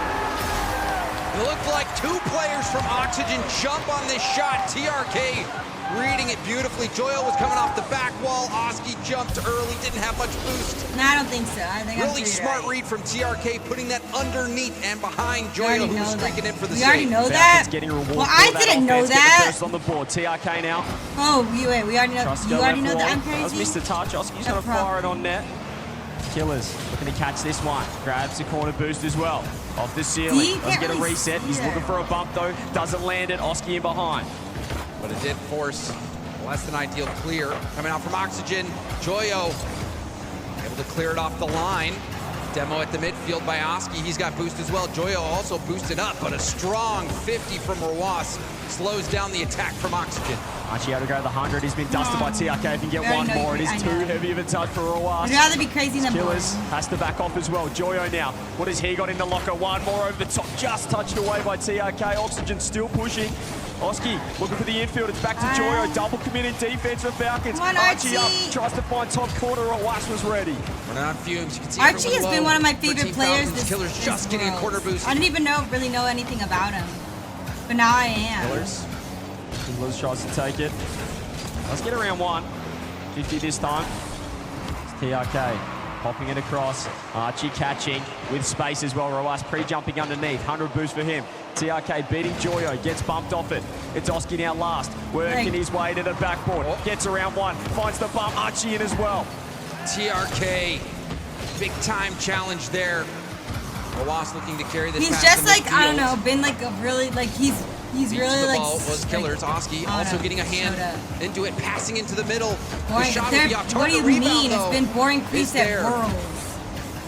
It looked like two players from Oxygen jump on this shot. TRK reading it beautifully. Joyo was coming off the back wall. Oski jumped early, didn't have much boost. No, I don't think so. I think Really I'm smart right. read from TRK, putting that underneath and behind Joyo, who was streaking in for the We already save. know that. Getting rewarded Well, I for that didn't know offense. Get the that. first on the board. TRK now. Oh, wait, we already know. Trust You go already left know that I'm wall. That's crazy. missed a touch. Oski's going to fire it on net. Killers looking to catch this one. Grabs the corner boost as well. Off the ceiling. Doesn't get a reset. He's looking for a bump though. Doesn't land it. Oski in behind. But it did force less than ideal clear. Coming out from Oxygen. Joyo able to clear it off the line. Demo at the midfield by Oski. He's got boost as well. Joyo also boosted up, but a strong 50 from Rawas slows down the attack from Oxygen. Archie able to go to the 100. He's been dusted by TRK. If he can get one more, it is too heavy of a touch for Rawas. I'd rather be crazy than Killers has to back off as well. Joyo now. What has he got in the locker? One more over the top. Just touched away by TRK. Oxygen still pushing. Oski looking for the infield. It's back to Joyo. Double committed defense for Falcons. Come on, Archie up. Archie. Tries to find top corner. Rawas was ready. Running on fumes. You can see Archie has everyone been low one of my for favorite Team players. Falcons. Killers this just getting a world. quarter boost. I didn't even really know anything about him, but now I am. Killers. Killers tries to take it. Let's get around 1. 50 this time. It's TRK. Popping it across. Archie catching with space as well. Rawas pre-jumping underneath. 100 boost for him. TRK beating Joyo. Gets bumped off it. It's Oski now last. Working his way to the backboard. Gets around 1. Finds the bump. Archie in as well. TRK. Big time challenge there. Rawas looking to carry this He's past just the like, I don't midfield. know, been like a really, like he's Beats really the like. ball was Killers. Oski I don't also know, getting a hand Soda. into it, passing into the middle. Boy, the shot will be off what do target. you Rebound, mean? though, It's been boring is preset there. worlds.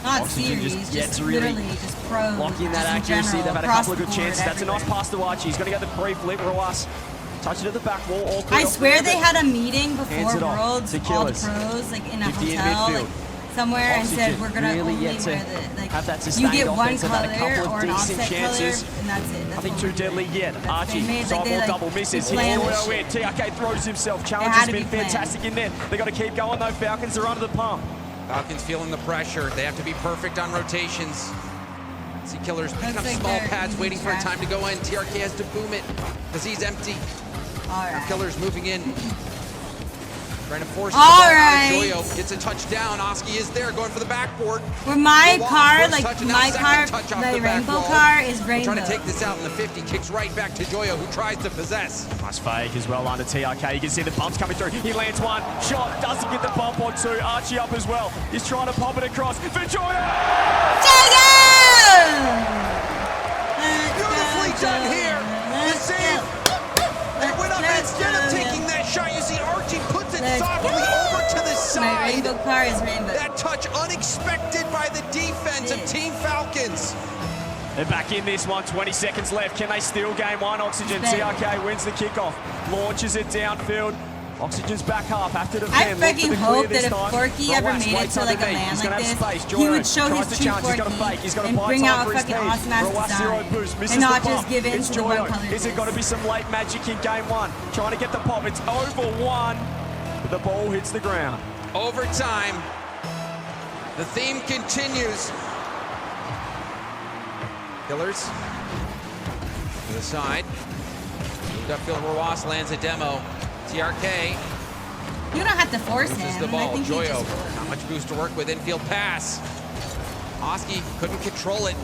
Not Oxygen series, gets just really literally just pros. Locking that just in accuracy. general, They've had a across couple of the good board, chances. That's a nice pass to Archie. He's going to get the pre-flip. Rawas touch it at the back wall. All I clear. swear they had a meeting Hands before it off Worlds, to all the Killers. pros, like in a 50 in hotel, midfield. like somewhere, and said Oxygen we're gonna really only yet to wear the like have that you sustained get one offense. They've had a color couple or of an decent offset chances. color, and that's it. That's Nothing what too we're deadly doing. yet. Archie, They made, like, sophomore they, like, double misses. they planned Hits it. in. TRK throws himself. Challenge had has to been be planned. fantastic in there. They got to keep going though. Falcons are under the pump. Falcons feeling the pressure. They have to be perfect on rotations. See Killers picking up That's like small their pads, easy waiting for a trap. time to go in. TRK has to boom it because he's empty. All right. Killers moving in. Trying to force All the ball right. out of Joyo. Gets a touchdown. Oski is there, going for the backboard. Where my Rawas car, first like touch, and now my second car, touch off the back rainbow wall. car is rainbow. Trying to take this out in the 50. Kicks right back to Joyo, who tries to possess. Nice fake as well under TRK. You can see the bumps coming through. He lands one shot, doesn't get the bump on 2. Archie up as well. He's trying to pop it across for Joyo. Beautifully done here. The save. It went up instead of taking that shot. You see Archie puts it softly over to the My side. rainbow car is rainbow. That touch unexpected by the defense of Team Falcons. They're back in this one, 20 seconds left. Can they steal game 1? Oxygen, TRK wins the kickoff. Launches it downfield. Oxygen's back up after the I freaking hope that if Forky ever made it to like a land like this, he would show his true Forky and bring out a fucking awesome ass design and not just give in to the one color. Is it going to be some late magic in game one? Trying to get the pop. It's over one. But the ball hits the ground. Overtime. The theme continues. Killers to the side. Moved upfield, Rawas lands a demo. TRK. You don't have to force him. This is the ball. Joyo. Not much boost to work with. Infield pass. Oski couldn't control it.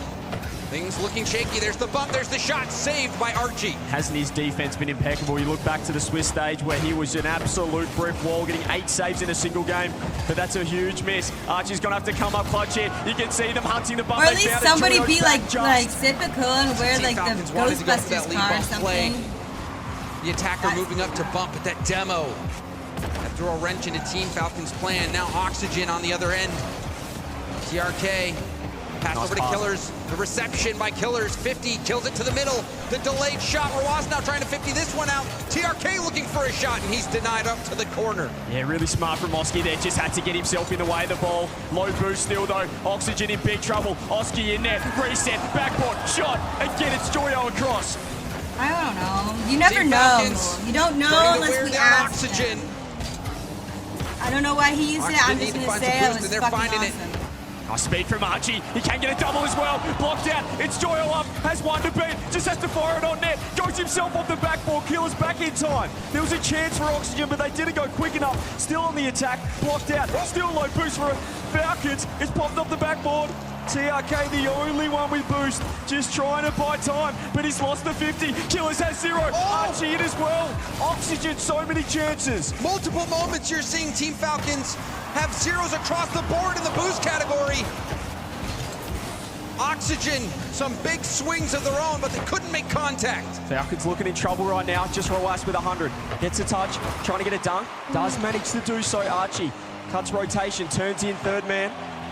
Things looking shaky. There's the bump. There's the shot. Saved by Archie. Hasn't his defense been impeccable? You look back to the Swiss stage where he was an absolute brick wall, getting 8 saves in a single game. But that's a huge miss. Archie's going to have to come up clutch here. You can see them hunting the bump. Or at least somebody be like Sipico and wear like the Ghostbusters car or something. The attacker moving up to bump at that demo. That throw a wrench into Team Falcons' plan. Now Oxygen on the other end. TRK. Pass over to Killers. The reception by Killers. 50 kills it to the middle. The delayed shot. Rawas now trying to 50 this one out. TRK looking for a shot, and he's denied up to the corner. Yeah, really smart from Oski there. Just had to get himself in the way of the ball. Low boost still, though. Oxygen in big trouble. Oski in there. Reset. Backboard. Shot. Again, it's Joyo across. I don't know. You never know. You don't know unless we ask. Oxygen. I don't know why he used it. I'm just going to say it was fucking awesome. Speed from Archie. He can get a double as well. Blocked out. It's Joyo up. Has one to beat. Just has to fire it on net. Goes himself off the backboard. Killers back in time. There was a chance for Oxygen, but they didn't go quick enough. Still on the attack. Blocked out. Still low boost for Falcons. It's popped off the backboard. TRK, the only one with boost. Just trying to buy time, but he's lost the 50. Killers has 0. Archie in as well. Oxygen, so many chances. Multiple moments you're seeing Team Falcons have zeros across the board in the boost category. Oxygen, some big swings of their own, but they couldn't make contact. Falcons looking in trouble right now. Just Rawas with 100. Gets a touch, trying to get a dunk. Does manage to do so. Archie cuts rotation, turns in third man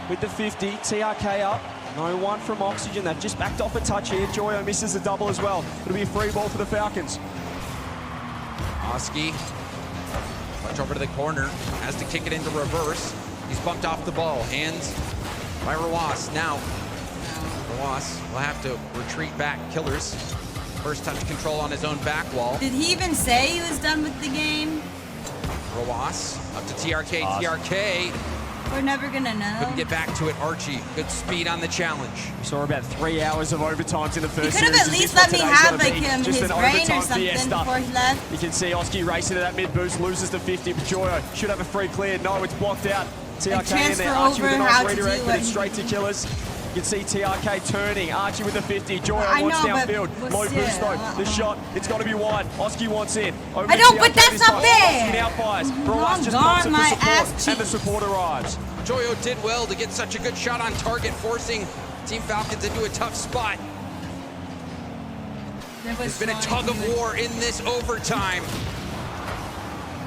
with the 50. TRK up. No one from Oxygen. They've just backed off a touch here. Joyo misses a double as well. It'll be a free ball for the Falcons. Oski. Touch over to the corner. Has to kick it into reverse. He's bumped off the ball. Hands by Rawas. Now, Rawas will have to retreat back. Killers. First touch control on his own back wall. Did he even say he was done with the game? Rawas up to TRK. TRK. We're never gonna know. Couldn't get back to it. Archie, good speed on the challenge. We saw about 3 hours of overtimes in the first. He could have at least let me have like his brain or something before he left. You can see Oski racing to that mid boost, loses the 50. But Joyo should have a free clear. No, it's blocked out. TRK in there. Archie with a nice redirect, but it's straight to Killers. You can see TRK turning. Archie with the 50. Joyo wants downfield. Low boost though. The shot, it's got to be wide. Oski wants in. I don't, but that's not fair. Oski now fires. Rawas just bumps up the support, and the support arrives. Joyo did well to get such a good shot on target, forcing Team Falcons into a tough spot. There's been a tug of war in this overtime.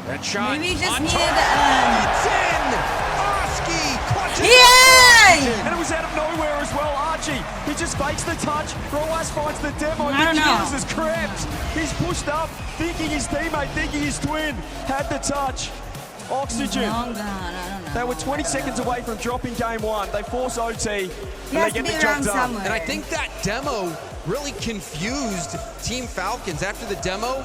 That shot. Maybe he just needed it's in! Oski clutches it! And it was out of nowhere as well. Archie, he just fakes the touch. Rawas finds the demo. I don't know. Killers is cramped. He's pushed up, thinking his teammate, thinking his twin had the touch. Oxygen. Long gone. I don't know. They were 20 seconds away from dropping game one. They force OT, and they get the job done. And I think that demo really confused Team Falcons. After the demo,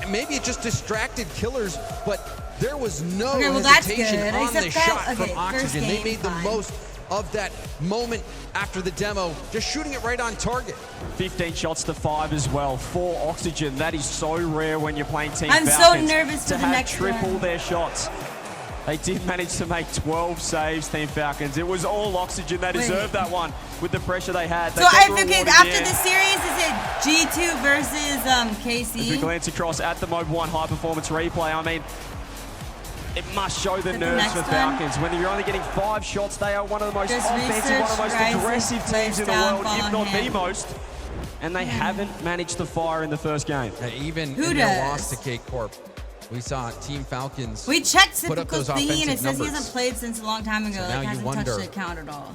maybe it just distracted Killers, but there was no hesitation on the shot from Oxygen. They made the most of that moment after the demo, just shooting it right on target. 15 shots to 5 as well for Oxygen. That is so rare when you're playing Team Falcons. I'm so nervous to the next triple one. Their shots. They did manage to make 12 saves, Team Falcons. It was all Oxygen. They deserved that one with the pressure they had. So after the series, is it G2 versus KC? As we glance across at the Mode 1 high performance replay, I mean, it must show the nerves for Falcons. When you're only getting 5 shots, they are one of the most offensive, one of the most aggressive teams in the world, if not the most. And they haven't managed to fire in the first game. Even in their loss to K-Corp, we saw Team Falcons. We checked put up those thingy and it offensive says he numbers. hasn't played since a long time ago. So like now you hasn't wonder, touched the account at all.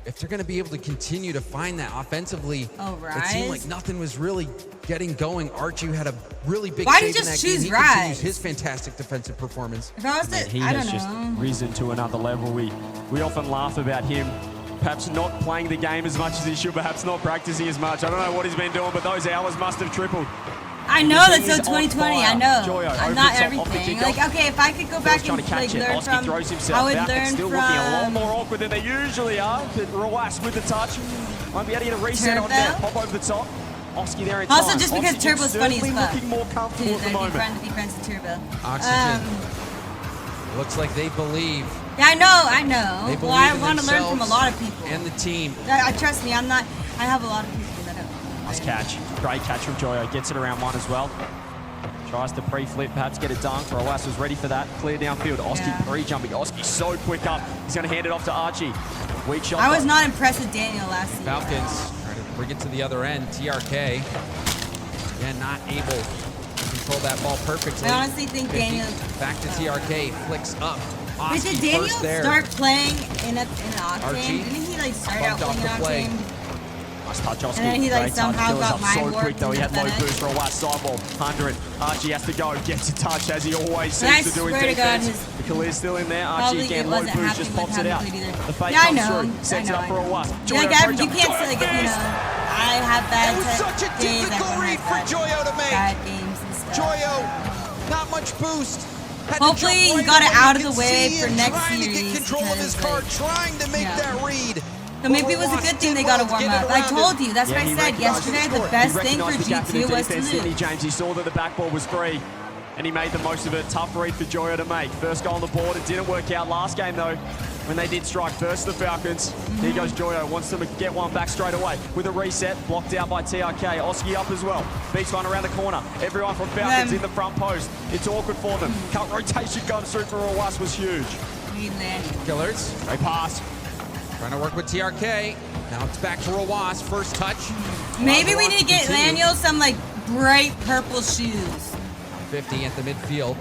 if they're going to be able to continue to find that offensively, it seemed like nothing was really getting going. Archie had a really big save in that game. He continues his fantastic defensive performance. If I was to, He I has don't just know. risen to another level. We often laugh about him perhaps not playing the game as much as he should, perhaps not practicing as much. I don't know what he's been doing, but those hours must have tripled. I know, that's so 2020, I know. Joyo, I'm not everything. Like, okay, if I could go back and like, learn from, I would learn still from... looking a lot more awkward than they usually are. But Rawas with the touch. Might be able to get a reset on there. Pop over the top. Oski there in time. Also, just because Turbo's funny as fuck. Looking more comfortable at the moment. Be friends with Turbo. Oxygen. Looks like they believe. Yeah, I know. Well, I want to learn from a lot of people. And the team. Trust me, I have a lot of people that have. Nice catch. Great catch from Joyo. Gets it around one as well. Tries to pre-flip, perhaps get it dunked. Rawas was ready for that. Clear downfield. Oski pre-jumping. Oski so quick up. He's going to hand it off to Archie. Weak shot. I was not impressed with Daniel last season. Falcons trying to bring it to the other end. TRK, again, not able to control that ball perfectly. I honestly think Daniel... Back to TRK, flicks up. Oski did Daniel start playing in an Octane? Archie Didn't he like start out playing in Octane? Nice touch, Oski. And then he like Great somehow touch. got Up mind so quick warped though. He had low into boost for a white sideball. 100. Archie has to go. Gets a touch as he always seems to do in defense. The Khalil's still in there. Archie again, low boost, just pops it out. The fake comes through. Sets it up for a wasp. Like, you can't say, like, you know, I have bad days. It was such a difficult read for Joyo to make. Bad games and stuff. Joyo, not much boost. Hopefully he got it out of the way for next series. series. Trying to get control of his card, trying to make that read. So maybe it was a good thing they got a warm up. I told you, that's what I said yesterday. The best thing for G2 was to lose. James, he saw that the backboard was free, and he made the most of it. Tough read for Joyo to make. First goal on the board. It didn't work out last game though, when they did strike first the Falcons. Here goes Joyo. Wants them to get one back straight away with a reset. Blocked out by TRK. Oski up as well. Beats one around the corner. Everyone from Falcons in the front post. It's awkward for them. Cut rotation comes through for Rawas was huge. Killers. Great pass. Trying to work with TRK. Now it's back to Rawas. First touch. Maybe we need to get Daniel some like bright purple shoes. 50 at the midfield.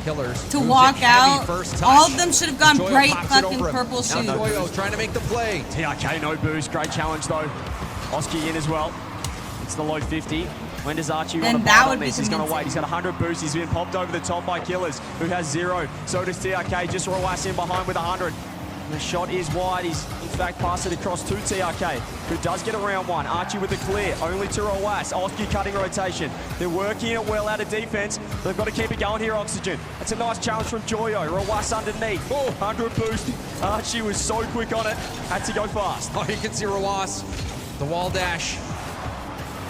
Killers. To walk out. First touch. All of them should have gone Joyo bright pops it fucking over him. purple shoes. Now Joyo trying to make the play. TRK no boost. Great challenge though. Oski in as well. It's the low 50. When does Archie want to bite on this? He's going to wait. He's got 100 boosts. He's been popped over the top by Killers, who has 0. So does TRK. Just Rawas in behind with 100. And the shot is wide. He's, in fact, passed it across to TRK, who does get around one. Archie with the clear, only to Rawas. Oski cutting rotation. They're working it well out of defense. They've got to keep it going here, Oxygen. That's a nice challenge from Joyo. Rawas underneath. 100 boost. Archie was so quick on it. Had to go fast. Oh, you can see Rawas. The wall dash.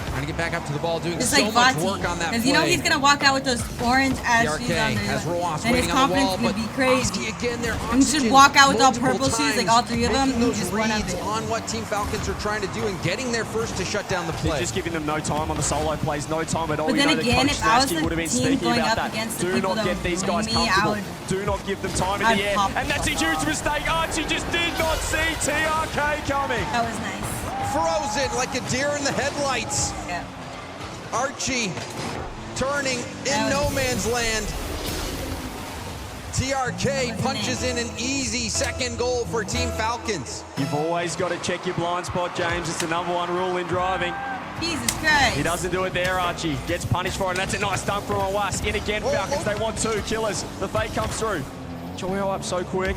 Trying to get back up to the ball, doing It's so like much Vati, work on that play. because you know he's gonna walk out with those orange ass shoes on there, has Rawas and his waiting on the confidence wall, would be crazy. Again, they're And he should walk out with all purple shoes, like all times, 3 of them, making and those just run up reads it. on what Team Falcons are trying to do and getting there first to shut down the play. They're just giving them no time on the solo plays, no time at all. But You then know again, that if Coach I was Snasky the would have been team speaking going about up that. against the Do people not that get were these bullying guys me, comfortable. I Do not give them time in I'd the air. pop And that's a huge mistake. Archie just did not see TRK coming. That was nice. Frozen like a deer in the headlights. Yeah. Archie turning in no man's land. TRK punches in an easy second goal for Team Falcons. You've always got to check your blind spot, James. It's the #1 rule in driving. Jesus Christ. He doesn't do it there, Archie. Gets punished for it, and that's a nice dunk from Rawas. In again, Falcons. They want 2. Killers. The fake comes through. Joyo up so quick.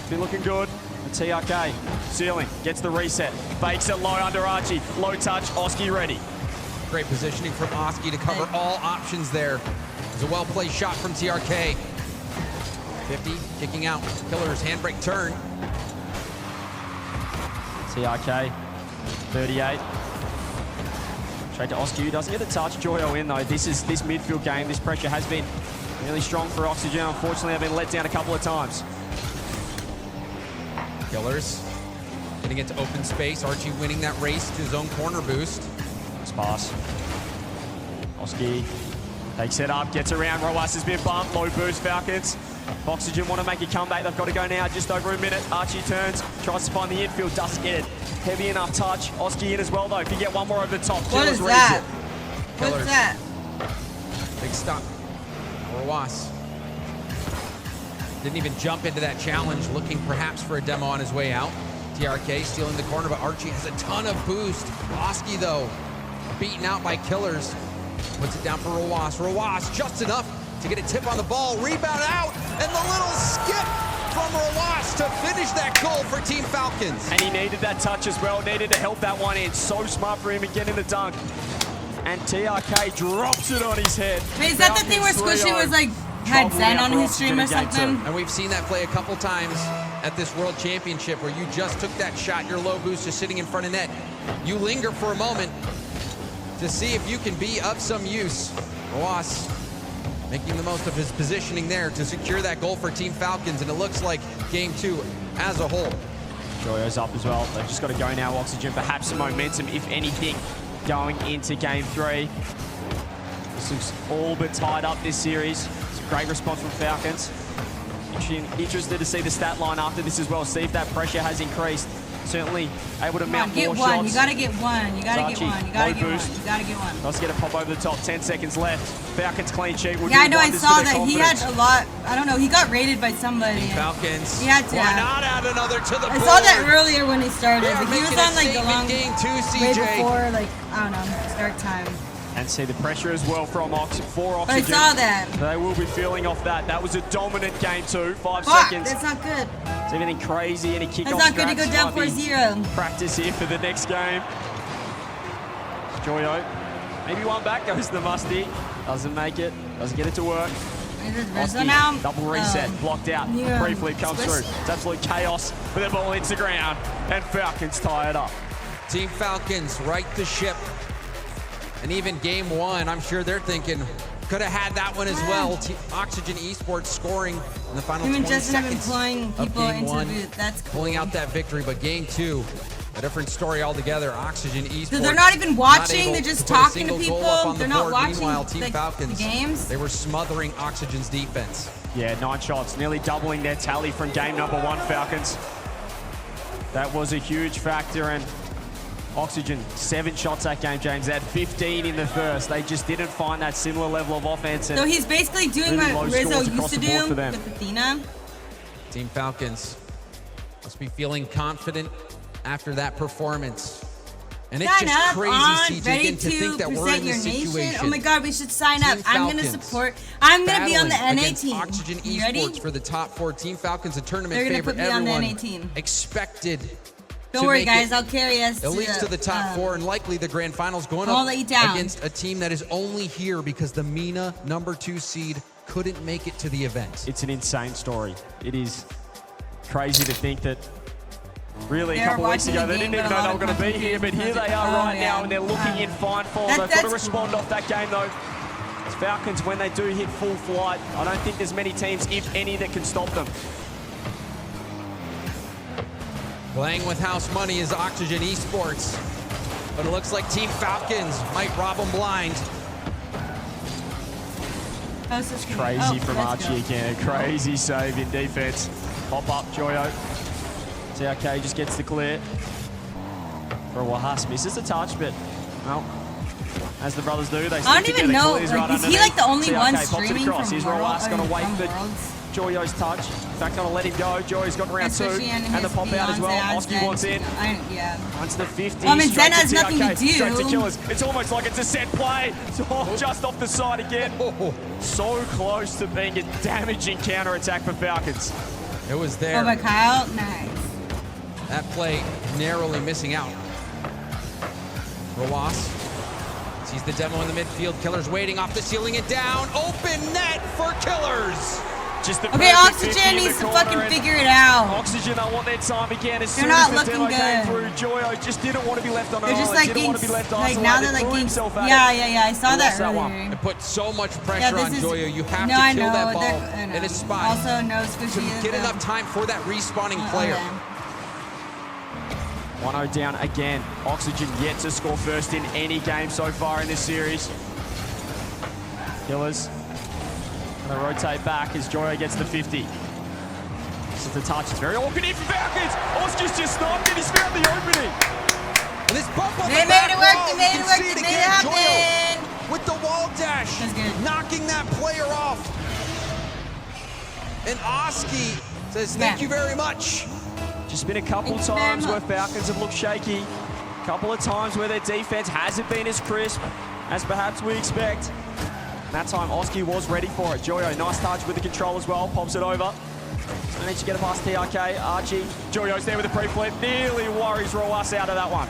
Been looking good. And TRK. Ceiling. Gets the reset. Fakes it low under Archie. Low touch. Oski ready. Great positioning from Oski to cover all options there. It was a well-placed shot from TRK. 50, kicking out. Killers, handbrake turn. TRK, 38. Straight to Oski, who doesn't get the touch. Joyo in though. This midfield game, this pressure has been really strong for Oxygen. Unfortunately, they've been let down a couple of times. Killers getting into open space. Archie winning that race to his own corner boost. Nice pass. Oski takes it up, gets around. Rawas has been bumped. Low boost, Falcons. Oxygen want to make a comeback. They've got to go now. Just over a minute. Archie turns, tries to find the infield, doesn't get it. Heavy enough touch. Oski in as well, though. If you get one more over the top, What Killers is that? Killers. What's that? Big stop. Rawas didn't even jump into that challenge, looking perhaps for a demo on his way out. TRK stealing the corner, but Archie has a ton of boost. Oski, though, beaten out by Killers. Puts it down for Rawas. Rawas just enough to get a tip on the ball. Rebound out, and the little skip from Rawas to finish that goal for Team Falcons. And he needed that touch as well, needed to help that one in. So smart for him to get in the dunk. And TRK drops it on his head. Wait, is that the thing where Squishy was like, had Zen on his stream or something? And we've seen that play a couple times at this World Championship where you just took that shot, your low boost just sitting in front of net. You linger for a moment to see if you can be of some use. Rawas making the most of his positioning there to secure that goal for Team Falcons, and it looks like game 2 as a whole. Joyo's up as well. They've just got to go now, Oxygen. Perhaps some momentum, if anything, going into game 3. This looks all but tied up this series. It's a great response from Falcons. Interested to see the stat line after this as well. See if that pressure has increased. Certainly able to mount more shots. Get one. You gotta get one. You gotta get one. You gotta get one. You gotta get one. Let's get a pop over the top. 10 seconds left. Falcons clean sheet. Yeah, I know. I saw that. He had a lot. I don't know. He got raided by somebody. Falcons. He had to. Why not add another to the board? I saw that earlier when he started. Yeah, Like, he was on like the long game 2, way CJ. before, like, I don't know, start time. And see the pressure as well from Oxygen. I saw that. They will be feeling off that. That was a dominant game 2. 5 Fuck, seconds. that's not good. Is anything crazy? Any kickoff? That's not good to go down 4-0. Practice here for the next game. Joyo. Maybe one back goes the Musty. Doesn't make it. Doesn't get it to work. Rizzo now? Double reset. Blocked out. Yeah. Briefly comes through. It's absolute chaos. But the ball hits the ground. And Falcons tie it up. Team Falcons right the ship. And even game 1, I'm sure they're thinking, could have had that one as well. Oxygen Esports scoring in the final 20 seconds of game 1. That's cool. Pulling out that victory, but game 2, a different story altogether. Oxygen Esports. So they're not even watching, they're just talking to people. They're not watching Meanwhile, Team Falcons, the games. they were smothering Oxygen's defense. Yeah, 9 shots, nearly doubling their tally from game number 1, Falcons. That was a huge factor, and Oxygen, 7 shots that game, James. They had 15 in the first. They just didn't find that similar level of offense. So he's basically doing what Rizzo used to do with Athena. Team Falcons must be feeling confident after that performance. And it's just crazy, CJ, again, to think that we're in this situation. Oh my God, we should sign up. I'm going to support. I'm going to be on the NA team. Oxygen you ready? Esports for the top 4. Team Falcons, a tournament They're favorite. Put me on the Everyone NA team. expected. Don't worry, guys. I'll carry us at least to the top 4 and likely the grand finals, going up against a team that is only here because the MENA #2 seed couldn't make it to the event. It's an insane story. It is crazy to think that really a couple of weeks ago they didn't even know they were going to be here, but here they are right now, and they're looking in fine form. They've got to respond off that game, though. It's Falcons, when they do hit full flight, I don't think there's many teams, if any, that can stop them. Playing with house money is Oxygen Esports, but it looks like Team Falcons might rob them blind. Crazy from Archie again. A crazy save in defense. Pop up, Joyo. TRK just gets the clear. For Wahas, misses the touch, but, well, as the brothers do, they I don't even know. Like, right is he like the only TRK one streaming from Here's Rawas going to wait for Joyo's touch. In fact, going to let him go. Joyo's got round 2. And the pop out as well. Oski wants in. Wants the 50. Well, I mean, Zen has nothing to do. Straight to Killers. It's almost like it's a set play. Just off the side again. So close to being a damaging counter-attack for Falcons. It was there. Oh, by Kyle? Nice. That play narrowly missing out. Rawas sees the demo in the midfield. Killers waiting off the ceiling and down. Open net for Killers. Just the okay, Oxygen needs to fucking figure it out. Oxygen, I want their time again. As they're soon not as the looking demo came good. through, Joyo just didn't want to be left on an They're just island. like Didn't want to be left like isolated. now they're like yeah, I saw that earlier. It put so much pressure on Joyo. You have to kill that ball in a spot. Also, no Squishy. To get enough time for that respawning player. 1-0 down again. Oxygen yet to score first in any game so far in this series. Killers gonna rotate back as Joyo gets the 50. This is the touch. It's very awkward here for Falcons. Oski's just sniped it. He's found the opening. And this bump on they the made back it work. wall. They made it work. They made it happen. Joyo with the wall dash, knocking that player off. And Oski says, "Thank you very much." just been a couple times where Falcons have looked shaky. A couple of times where their defense hasn't been as crisp as perhaps we expect. That time, Oski was ready for it. Joyo, nice touch with the control as well. Pops it over. Managed to get it past TRK. Archie. Joyo's there with the pre-flip. Nearly worries Roas out of that one.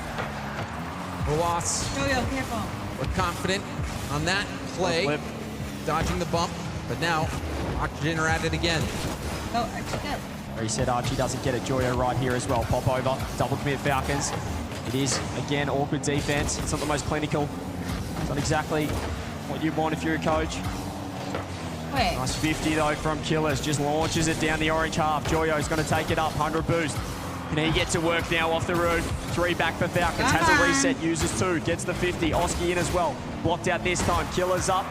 Roas. Joyo, careful. We're confident on that play. Dodging the bump. But now, Oxygen are at it again. Oh, Archie, go. Reset, Archie doesn't get it. Joyo right here as well. Pop over. Double commit Falcons. It is, again, awkward defense. It's not the most clinical. It's not exactly what you'd want if you're a coach. Wait. Nice 50 though from Killers. Just launches it down the orange half. Joyo's going to take it up. 100 boost. Can he get to work now off the roof? 3 back for Falcons. Has a reset. Uses 2. Gets the 50. Oski in as well. Blocked out this time. Killers up.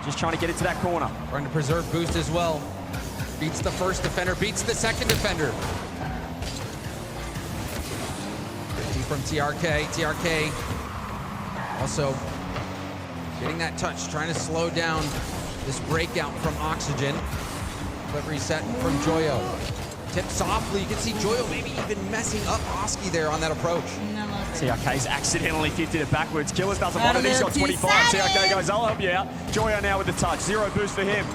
Just trying to get it to that corner. Trying to preserve boost as well. Beats the first defender. Beats the second defender. 50 from TRK. TRK also getting that touch. Trying to slow down this breakout from Oxygen. But reset from Joyo. Tipped softly. You can see Joyo maybe even messing up Oski there on that approach. TRK's accidentally 50 it backwards. Killers doesn't want it. He's got 25. TRK goes, I'll help you out. Joyo now with the touch. 0 boost for him.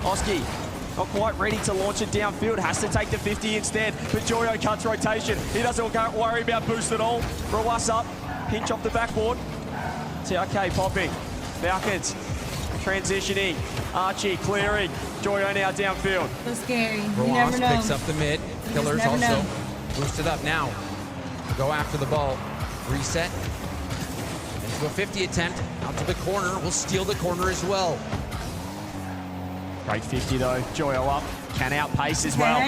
Oski not quite ready to launch it downfield. Has to take the 50 instead. But Joyo cuts rotation. He doesn't worry about boost at all. Rawas up. Pinch off the backboard. TRK popping. Falcons transitioning. Archie clearing. Joyo now downfield. So scary. You never Roas know. picks up the mid. Killers also know. boosted up now. Go after the ball. Reset. Into a 50 attempt. Out to the corner. Will steal the corner as well. Great 50 though. Joyo up. Can outpace as well.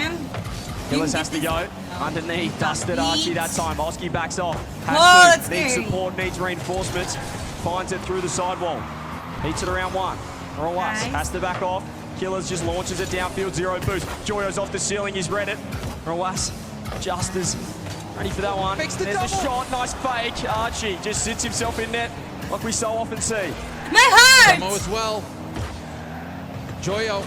Killers has to go. Underneath. Dusted Archie that time. Oski backs off. Has to. Needs support. Needs reinforcements. Finds it through the sidewall. Beats it around 1. Rawas has to back off. Killers just launches it downfield. 0 boost. Joyo's off the ceiling. He's read it. Rawas just as ready for that one. Makes the There's double. a shot. Nice fake. Archie just sits himself in net like we so often see. My heart! Demo as well. Joyo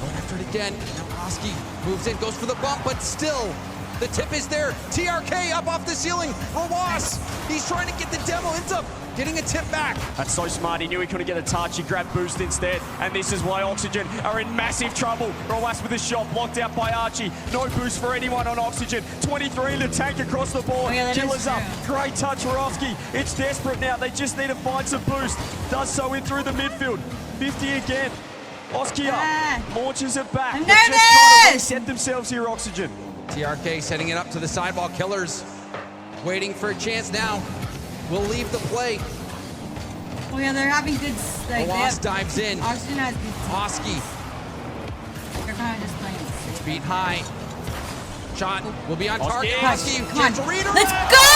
going after it again. Now Oski moves in, goes for the bump, but still the tip is there. TRK up off the ceiling. Rawas, he's trying to get the demo. Ends up getting a tip back. That's so smart. He knew he couldn't get a touch. He grabbed boost instead. And this is why Oxygen are in massive trouble. Rawas with a shot blocked out by Archie. No boost for anyone on Oxygen. 23 in the tank across the board. Killers up. Great touch for Oski. It's desperate now. They just need to find some boost. Does so in through the midfield. 50 again. Oski up. Launches it back. I'm They're just trying to reset themselves here, Oxygen. TRK setting it up to the sidewall. Killers waiting for a chance now. Will leave the play. Oh yeah, they're having good. Like, Rawas dives in. Oxygen has good teams. Oski. They're kind of just playing. It's beat high. Shot will be on target. Yes. Oski, Come on. chance to redirect. Let's go!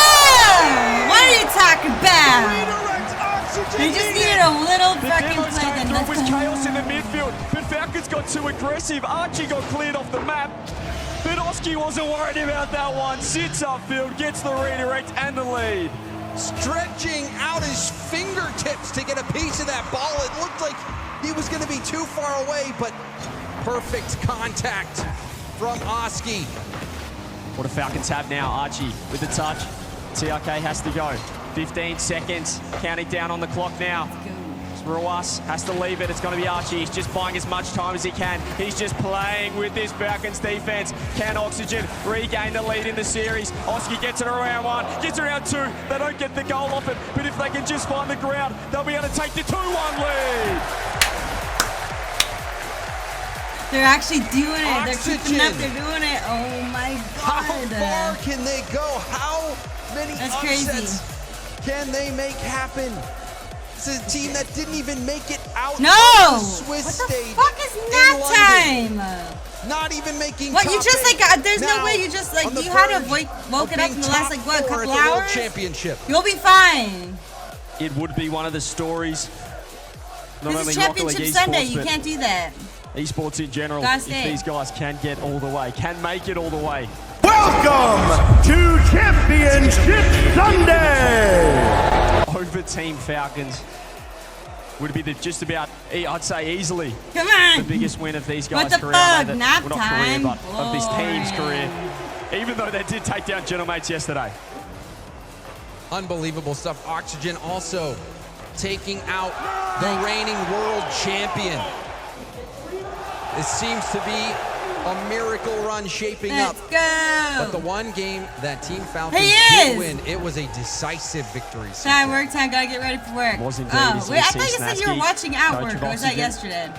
What are you talking about? They just needed a little fucking play. Then There let's was go. chaos in the midfield, but Falcons got too aggressive. Archie got cleared off the map, but Oski wasn't worried about that one. Sits upfield, gets the redirect and the lead. Stretching out his fingertips to get a piece of that ball. It looked like he was going to be too far away, but perfect contact from Oski. What do Falcons have now? Archie with the touch. TRK has to go. 15 seconds, counting down on the clock now. Rawas has to leave it. It's going to be Archie. He's just buying as much time as he can. He's just playing with this Falcons defense. Can Oxygen regain the lead in the series? Oski gets it around 1, gets around 2. They don't get the goal off it, but if they can just find the ground, they'll be able to take the 2-1 lead. They're actually doing it. Oxygen. They're keeping up. They're doing it. Oh my god. How far can they go? How many That's upsets can they make happen? This is a team that didn't even make it out No! of the Swiss What the stage. fuck is nap in London. time? Not even making What, top you just eight. like, there's Now, no way you just like, on the you had to verge woke it of up in being the last top like, what, 4 couple at the World hours? Championship. You'll be fine. It would be one of the stories. Not This only is Rocket Championship League Sunday. esports, You but can't do that. esports in general. Gotta If stay. these guys can get all the way, can make it all the way. Welcome to Championship Sunday! Over Team Falcons would be just about, I'd say easily, Come on. the biggest win of these What guys' the career. fuck? I know that- Nap well, not career, time? but of this team's career. even though they did take down Gentlemates yesterday. Unbelievable stuff. Oxygen also taking out the reigning world champion. This seems to be a miracle run shaping up. Let's go. But the one game that Team Falcons did win, it was a decisive victory. Time, work time, gotta get ready for work. Was indeed. Oh, wait, I thought you said you were watching at work, or was that yesterday?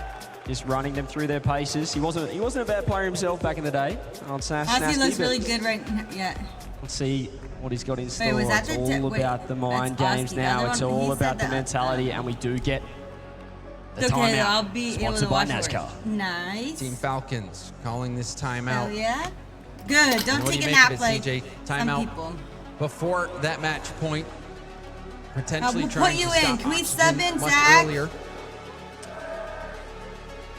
Just running them through their paces. He wasn't a bad player himself back in the day. Ozzy looks really good right now. Yeah. Let's see what he's got in store. Wait, was that it's all about the mind games now. It's all about the mentality, and we do get the okay, timeout. I'll be able to Sponsored by watch NASCAR. work. Nice. Team Falcons calling this timeout. Oh yeah. Good. Don't take a nap like some people. Before that match point, potentially we'll trying put you to stop in. Can we Oxygen sub in, much Zach? earlier.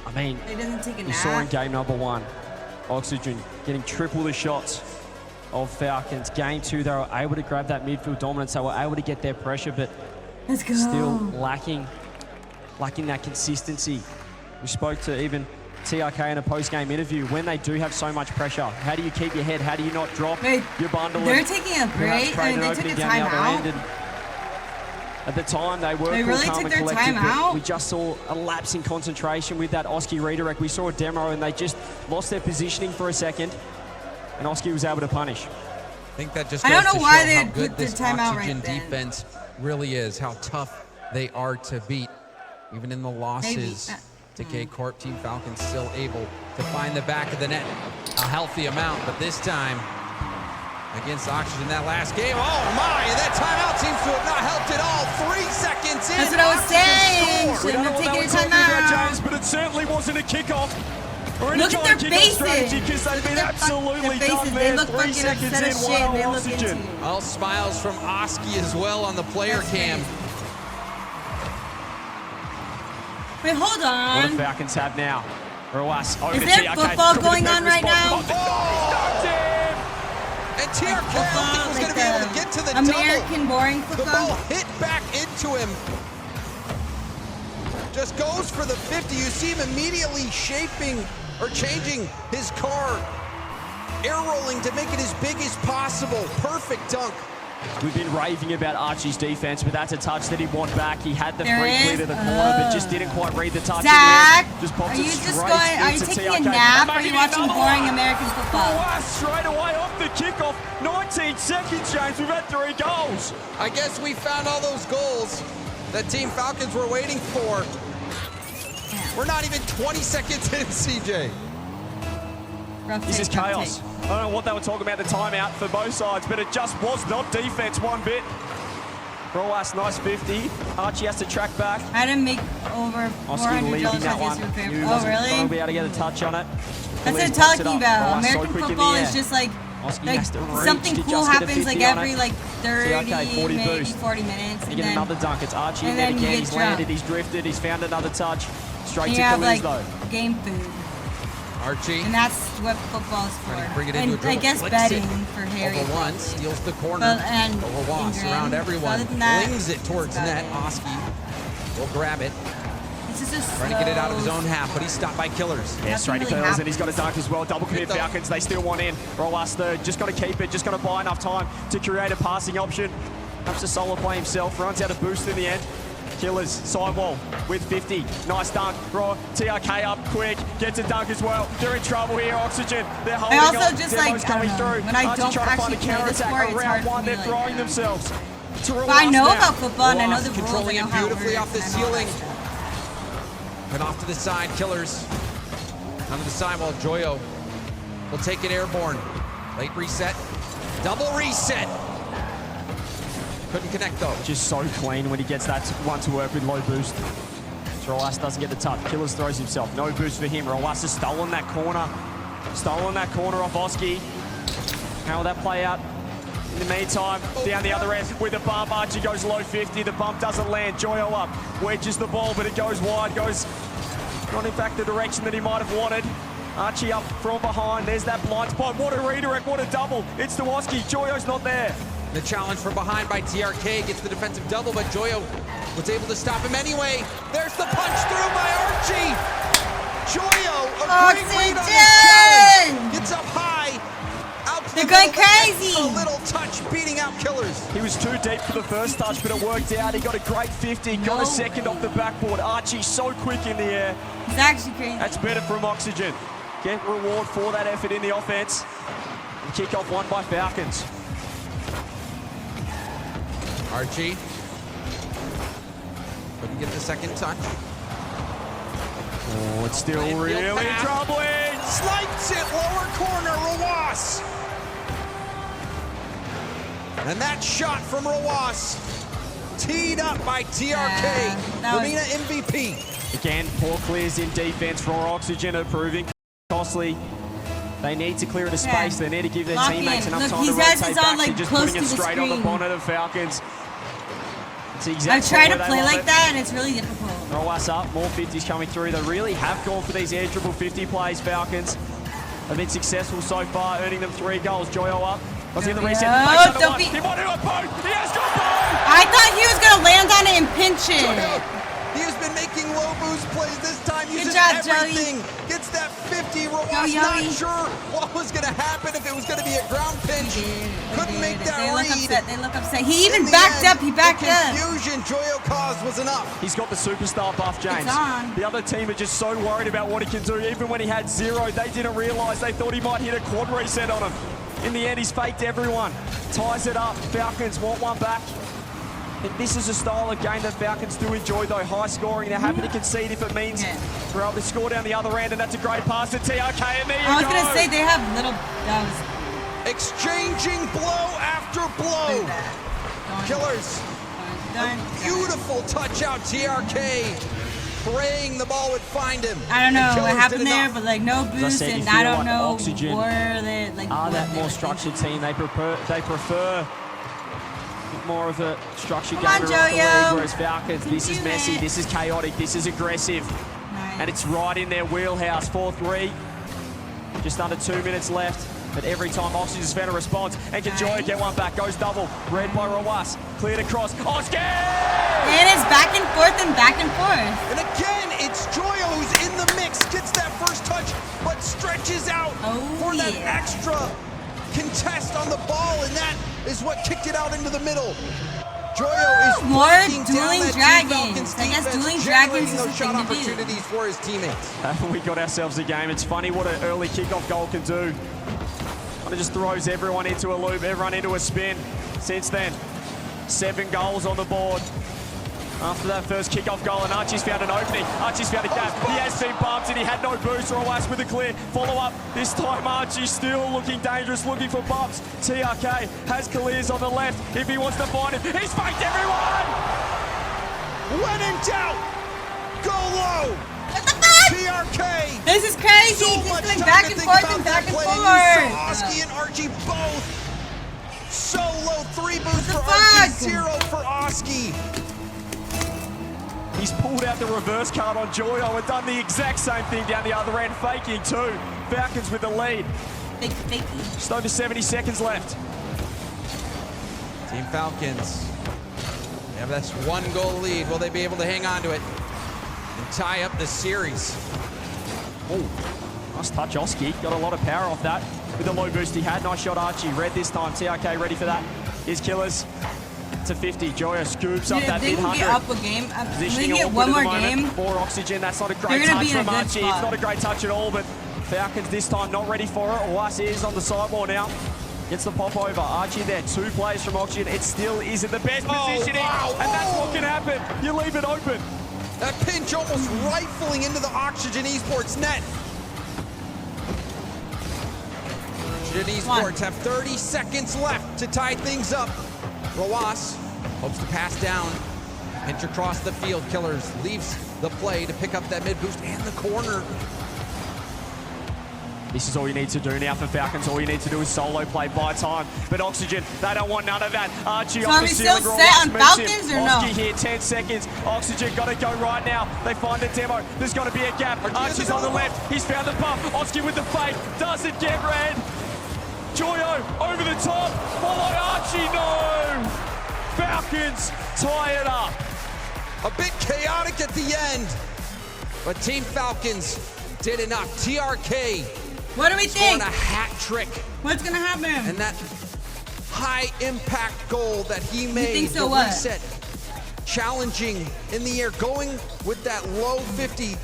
I mean, He doesn't take a you nap. saw in game number 1, Oxygen getting triple the shots of Falcons. Game 2, they were able to grab that midfield dominance. They were able to get their pressure, but Let's go. still lacking that consistency. We spoke to even TRK in a post-game interview. When they do have so much pressure, how do you keep your head? How do you not drop your bundle? They're taking a break. I mean, they took a timeout. At the time, they were They cool, really calm, took and their collected, time but out? we just saw a lapse in concentration with that Oski redirect. We saw a demo, and they just lost their positioning for a second, and Oski was able to punish. I think that just I goes don't know to why show they how put good their this timeout Oxygen right then. defense really is, how tough they are to beat. Even in the losses to K-Corp, Team Falcons still able to find the back of the net a healthy amount, but this time against Oxygen that last game, oh my, and that timeout seems to have not helped at all. 3 seconds in. That's what I was saying. We Shouldn't don't know have what they taken were a talking about, timeout. James, but it certainly wasn't a kickoff. Or any Look at kind their of kickoff strategy, faces. because they've been absolutely their done faces. there. They look 3 fucking seconds upset in, as shit. They look into Oxygen. it. All smiles from Oski as well on the player cam. Wait, hold What on. do Falcons have now? Roas over Is to there TRK. football Could be the going perfect on right response. now? And TRK, I don't think was going to be able to get to the American double. boring The football. ball hit back into him. Just goes for the 50. You see him immediately shaping or changing his car, air rolling to make it as big as possible. Perfect dunk. We've been raving about Archie's defense, but that's a touch that he won back. He had the There free clear is- to the corner, but just didn't quite read the touch. Zach, in the end. Just pops are you it just straight going? Are you into taking a TRK. nap? Or are Maybe you watching another boring one. American football? Roas straight away off the kickoff. 19 seconds, James. We've had 3 goals. I guess we found all those goals that Team Falcons were waiting for. We're not even 20 seconds in, CJ. This is chaos. I don't know what they were talking about, the timeout for both sides, but it just was not defense one bit. Roas, nice 50. Archie has to track back. I didn't make over Oski $400 leading that on one. his repair. Knew he Oh, wasn't really? going to be able to get a touch on it. That's what Police I'm pops it talking up. about. Roas so American quick in football the is air. just like Oski has to reach something to cool just get a happens 50 like on every it. like 30, TRK, 40 maybe boost. 40 minutes. You And get then, another dunk. It's Archie and in there then you again. get He's landed, dropped. he's drifted, he's found another touch. Straight you to have Kaliz, like though. game food. Archie. And that's what football's for. Trying to bring it into a And dribble. I guess Flicks betting it for Harry. Over one, steals the corner. But- and over Roas, Ingram. around So everyone. other than that, Flings it towards that's net. about Oski will grab it. This is just Trying to get it out of his slow. own half, but he's stopped by Killers. Yeah, straight to Kaliz, and he's got a dunk as well. Double commit Falcons, they still want in. Roas third, just got to keep it, just got to buy enough time to create a passing option. Comes to solo play himself, runs out of boost in the end. Killers, sidewall with 50. Nice dunk. Raw, TRK up quick, gets a dunk as well. They're in trouble here, Oxygen. They're holding also on. just, Demo's like, I coming don't know. through. When I Archie don't trying to find a actually play this counter-attack. sport, it's hard Around for one, me, they're like, throwing themselves. To But I know Roas about now. football and I know Roas the rules. I controlling know it how it beautifully works, off the and I know all that ceiling. stuff. And off to the side, Killers. Onto the side while Joyo will take it airborne. Late reset. Double reset. Couldn't connect though. Just so clean when he gets that one to work with low boost. Roas doesn't get the touch. Killers throws himself. No boost for him. Roas has stolen that corner. Stolen that corner off Oski. How will that play out? In the meantime, down the other end with a bump. Archie goes low 50. The bump doesn't land. Joyo up. Wedges the ball, but it goes wide. Goes not in fact the direction that he might have wanted. Archie up from behind. There's that blind spot. What a redirect. What a double. It's to Oski. Joyo's not there. The challenge from behind by TRK gets the defensive double, but Joyo was able to stop him anyway. There's the punch through by Archie. Joyo, a great read on this challenge. Gets up high, out to They're going crazy. A little touch beating out Killers. He was too deep for the first touch, but it worked out. He got a great 50, got a second off the backboard. Archie so quick in the air. It's actually crazy. That's better from Oxygen. Get reward for that effort in the offense. And kick-off won by Falcons. Archie. Couldn't get the second touch. Oh, it's still really troubling. Slides it, lower corner, Rawas. And that shot from Rawas, teed up by TRK, Lamina MVP. Again, poor clears in defense for Oxygen are proving costly. They need to clear the space. They need to give their teammates enough time to rotate back. Like, just close putting it straight on the bonnet of Falcons. I've tried to play like that, and it's really difficult. Roll us up, more 50s coming through. They really have gone for these air triple 50 plays, Falcons. Have been successful so far, earning them 3 goals. Joyo up. Was in the reset. Don't be... He wanted a poke. He has got both. I thought he was going to land on it and pinch it. He has been making low boost plays this time, using everything. Gets that 50. Rawas not sure what was going to happen, if it was going to be a ground pinch. Couldn't make that read. They look upset. He even backed up. He backed up. The confusion Joyo caused was enough. He's got the superstar buff, James. It's on. The other team are just so worried about what he can do. Even when he had 0, they didn't realize. They thought he might hit a quad reset on him. In the end, he's faked everyone. Ties it up. Falcons want one back. And this is a style of game that Falcons do enjoy, though. High scoring. They're happy to concede if it means we're able to score down the other end, and that's a great pass to TRK. And there you go. I was going to say they have little... Exchanging blow after blow. Killers. A beautiful touch out, TRK. Praying the ball would find him. I don't know what happened there, but like no boost, and I don't know Oxygen where they like. Are that more structured team? They prefer more of a structured game around the league, whereas Falcons, this is messy, this is chaotic, this is aggressive, and it's right in their wheelhouse. 4-3, just under 2 minutes left. But every time Oxygen's found a response, and can Joyo get one back? Goes double, read by Rawas, cleared across. Oski! And it's back and forth and back and forth. And again, it's Joyo who's in the mix, gets that first touch, but stretches out for that extra contest on the ball, and that is what kicked it out into the middle. Joyo is more dueling dragons. I guess dueling dragons is the shot thing to do. opportunities for his teammates. We got ourselves a game. It's funny what an early kickoff goal can do. Kind of just throws everyone into a loop, everyone into a spin. Since then, 7 goals on the board. After that first kickoff goal, and Archie's found an opening. Archie's found a gap. He has been bumped and he had no boost. Rawas with a clear. Follow up. This time Archie still looking dangerous, looking for bumps. TRK has Kalirs on the left. If he wants to find him, he's faked everyone! When in doubt, go low! TRK! This is crazy! So He's much going time back to and think forth about and that back and play. forth! You saw Oski and Archie both so low. 3 boosts for Archie, 0 for Oski. He's pulled out the reverse card on Joyo and done the exact same thing down the other end, faking too. Falcons with the lead. Just over 70 seconds left. Team Falcons, they have this 1-goal lead. Will they be able to hang on to it and tie up the series? Oh, nice touch, Oski. Got a lot of power off that with the low boost he had. Nice shot, Archie. Red this time. TRK ready for that. Here's Killers. To 50, Joyo scoops up that mid-100. They can get up a game. Positioning they get one more game. For Oxygen, that's not a great touch from Archie. It's not a great touch at all, but Falcons this time not ready for it. Rawas is on the sidewall now. Gets the pop over. Archie there, 2 plays from Oxygen. It still isn't the best positioning, and that's what can happen. You leave it open. That pinch almost rifling into the Oxygen Esports net. Oxygen Esports have 30 seconds left to tie things up. Rawas hopes to pass down. Pinch across the field. Killers leaves the play to pick up that mid boost and the corner. This is all you need to do now for Falcons. All you need to do is solo play, buy time. But Oxygen, they don't want none of that. Archie so on are the we ceiling. still set on Falcons or no? Oski here, 10 seconds. Oxygen got to go right now. They find a demo. There's got to be a gap. Archie's on the left. He's found the pump. Oski with the fake. Doesn't get red. Joyo over the top. Follow Archie. No! Falcons tie it up. A bit chaotic at the end, but Team Falcons did enough. TRK What do we think? Scoring a hat trick. What's gonna happen? And that high impact goal that he made. think so the what? reset, challenging in the air, going with that low 50.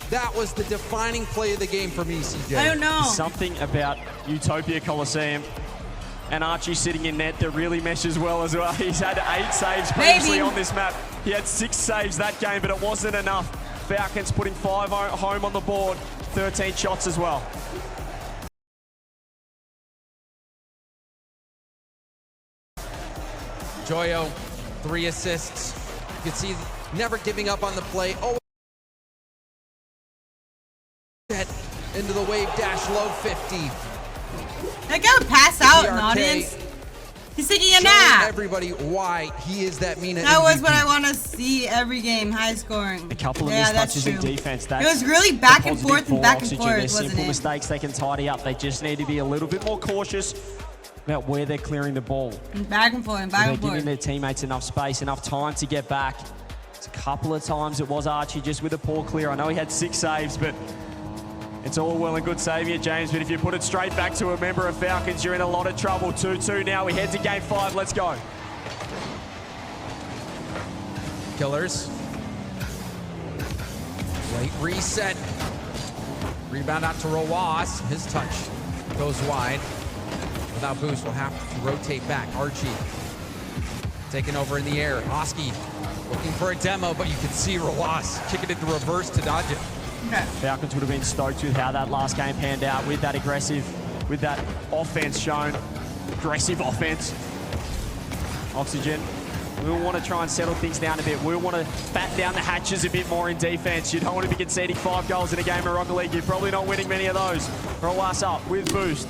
That was the defining play of the game for me, CJ. I don't know. Something about Utopia Coliseum and Archie sitting in net that really meshes well as well. He's had 8 saves previously on this map. He had 6 saves that game, but it wasn't enough. Falcons putting 5 home on the board, 13 shots as well. Joyo, 3 assists. You can see never giving up on the play. Oh, into the wave dash low 50. That guy would pass out in the audience. He's taking a nap. Everybody why he is that Mina That was MVP. what I want to see every game, high scoring. A couple of yeah, missed that's touches true. in defense. It was really back and forth and back and forth, There's wasn't simple it? mistakes they can tidy up. They just need to be a little bit more cautious about where they're clearing the ball. And back and forth and back They're and forth. giving their teammates enough space, enough time to get back. It's a couple of times it was Archie just with a poor clear. I know he had 6 saves, but it's all well and good saving it, James, but if you put it straight back to a member of Falcons, you're in a lot of trouble. 2-2 now. We head to game 5. Let's go. Killers. Late reset. Rebound out to Rowas. His touch goes wide. Without boost, we'll have to rotate back. Archie taking over in the air. Oski looking for a demo, but you can see Rowas kicking it to reverse to dodge it. Okay. Falcons would have been stoked with how that last game panned out, with that aggressive, with that offense shown. Aggressive offense. Oxygen. We want to try and settle things down a bit. We want to batten down the hatches a bit more in defense. You don't want to be conceding 5 goals in a game of Rocket League. You're probably not winning many of those. Rowas up with boost.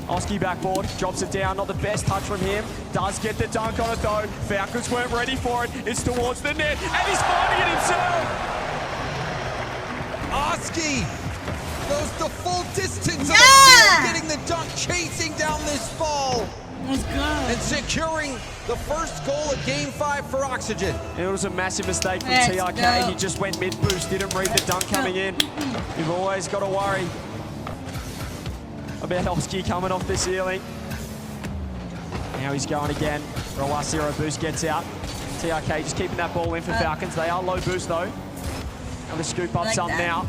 Oski backboard, drops it down. Not the best touch from him. Does get the dunk on it though. Falcons weren't ready for it. It's towards the net, and he's finding it himself. Oski goes the full distance on the field, getting the dunk, chasing down this ball. Let's go. And securing the first goal of Game 5 for Oxygen. It was a massive mistake from Let's TRK. go. He just went mid-boost, didn't read the dunk coming in. You've always got to worry about Oski coming off the ceiling. Now he's going again. Rowas 0 boost gets out. TRK just keeping that ball in for Falcons. They are low boost though. Another scoop up some now.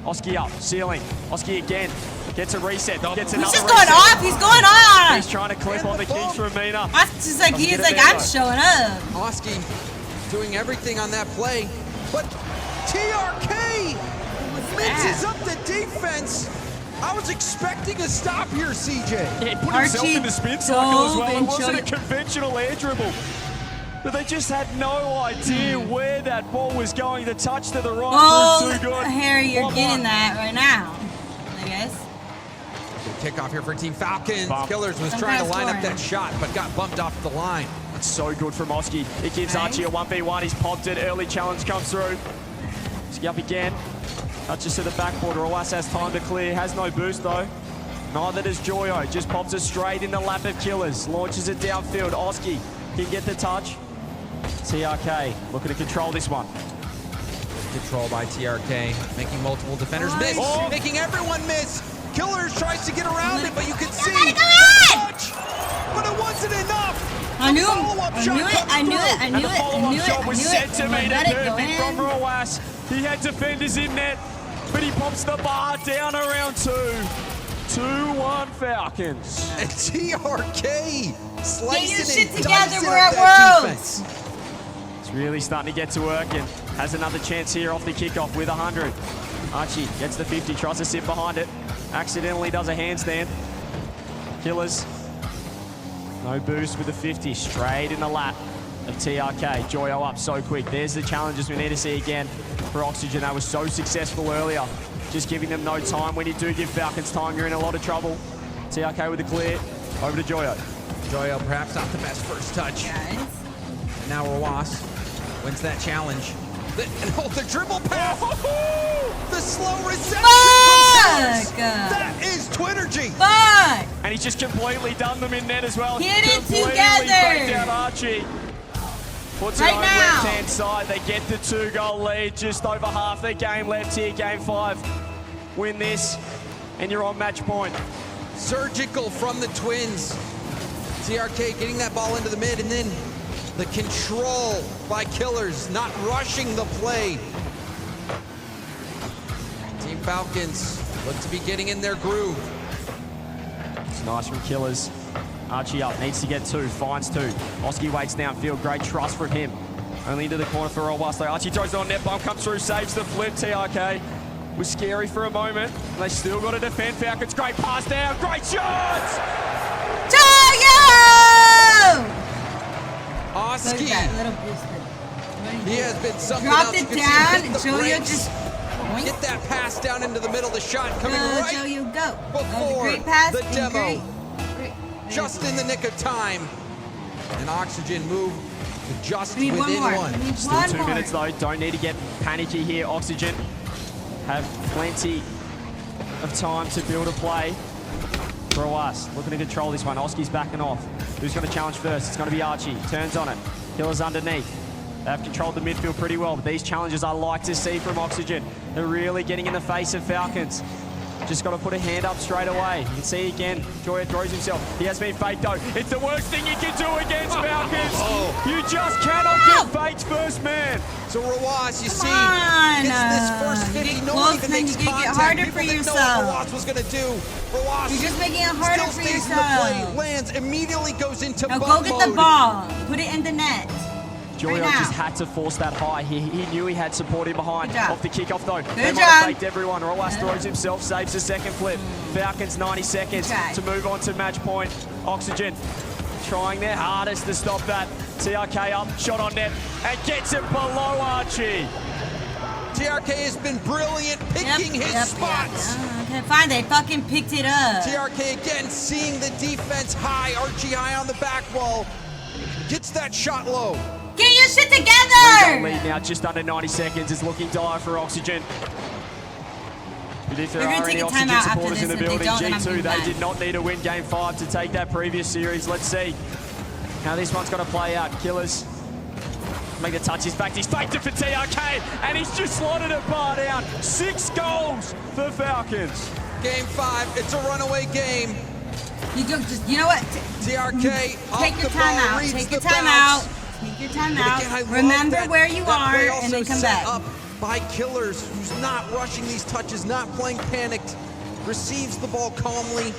Oski up, ceiling. Oski again. Gets a reset. Gets another He's just reset. going off. He's going on. He's trying to clip on the kicks from Mina. That's just like he's like, I'm showing up. Oski doing everything on that play, but TRK mixes up the defense. I was expecting a stop here, CJ. Yeah, he put himself in the spin cycle as well. It wasn't a conventional air dribble. But they just had no idea where that ball was going. The touch to the right was too good. Harry, you're getting that right now, I guess. Good kickoff here for Team Falcons. Killers was trying to line up that shot, but got bumped off the line. That's so good from Oski. It gives Archie a 1v1. He's popped it. Early challenge comes through. Oski up again. Touches to the backboard. Rowas has time to clear. Has no boost though. Neither does Joyo. Just pops it straight in the lap of Killers. Launches it downfield. Oski can get the touch. TRK looking to control this one. Control by TRK, making multiple defenders miss, making everyone miss. Killers tries to get around it, but you can see touch, but it wasn't enough. I knew it. I knew it. And the follow-up shot was centimetre perfect from Rowas. He had defenders in net, but he pops the bar down around 2. 2-1 Falcons. And TRK slicing Get your shit and together. dicing We're up at that Worlds. defense. It's really starting to get to work and has another chance here off the kickoff with 100. Archie gets the 50, tries to sit behind it. Accidentally does a handstand. Killers. No boost with the 50, straight in the lap of TRK. Joyo up so quick. There's the challenges we need to see again for Oxygen. They were so successful earlier. Just giving them no time. When you do give Falcons time, you're in a lot of trouble. TRK with the clear. Over to Joyo. Joyo perhaps not the best first touch. And now Rowas wins that challenge. The dribble pass. The slow reception. That is Twittergy. Fuck. And he's just completely done them in net as well. Get it completely together. Back down Archie. Puts it Right on now. left-hand side. They get the 2-goal lead. Just over half their game left here. Game 5. Win this. and you're on match point. Surgical from the Twins. TRK getting that ball into the mid, and then the control by Killers, not rushing the play. Team Falcons look to be getting in their groove. It's nice from Killers. Archie up, needs to get 2, finds 2. Oski waits downfield, great trust from him. Only into the corner for Rowas though. Archie throws it on net, bomb comes through, saves the flip. TRK was scary for a moment. They still got to defend Falcons. Great pass down, great shots! Oski. He has been something Dropped else. it You can down, see him hit the Jojo brakes. just Get that pass down into the middle. The shot coming right Jojo, go. before Great pass the and demo. great. Just in the nick of time. And Oxygen moved to just We need within one more. one. We need Still one 2 more. minutes though, don't need to get panicky here. Oxygen have plenty of time to build a play. Rowas looking to control this one. Oski's backing off. Who's going to challenge first? It's going to be Archie. Turns on it. Killer's underneath. They've controlled the midfield pretty well, but these challenges I like to see from Oxygen. They're really getting in the face of Falcons. Just got to put a hand up straight away. You can see again, Joya throws himself. He has been faked though. It's the worst thing you can do against Falcons. You just cannot get faked first man. So Rowas, you see, on, gets this first 50. No one even makes you get contact. harder People for didn't yourself. know what Rowas was going to do. Rowas You're just making it harder still for stays yourself. in the play, lands, immediately goes into Now bump go get the mode. ball. Put it in the net. Joyo Right now. just had to force that high. He knew he had support in behind. Good job. Off the kickoff though. They Good might have job. faked everyone. Rowas throws himself, saves the second flip. Falcons 90 seconds Okay. to move on to match point. Oxygen trying their hardest to stop that. TRK up, shot on net, and gets it below Archie. TRK has been brilliant picking his spots. Okay, fine. They fucking picked it up. TRK again seeing the defense high. Archie high on the back wall. Gets that shot low. Get your shit 3-goal together! lead now, just under 90 seconds. It's looking dire for Oxygen. But if there We're gonna are take any a Oxygen timeout after supporters in this, the and if they building, don't, then I'm G2, doing they that. did not need to win Game 5 to take that previous series. Let's see how this one's going to play out. Killers make the touch. He's faked it for TRK, and he's just slotted it bar down. 6 goals for Falcons. Game 5, it's a runaway game. You know what? TRK Take your time out. Take your time out. Take your time out. Remember where you are, and then come back. Up by Killers, who's not rushing these touches, not playing panicked, receives the ball calmly.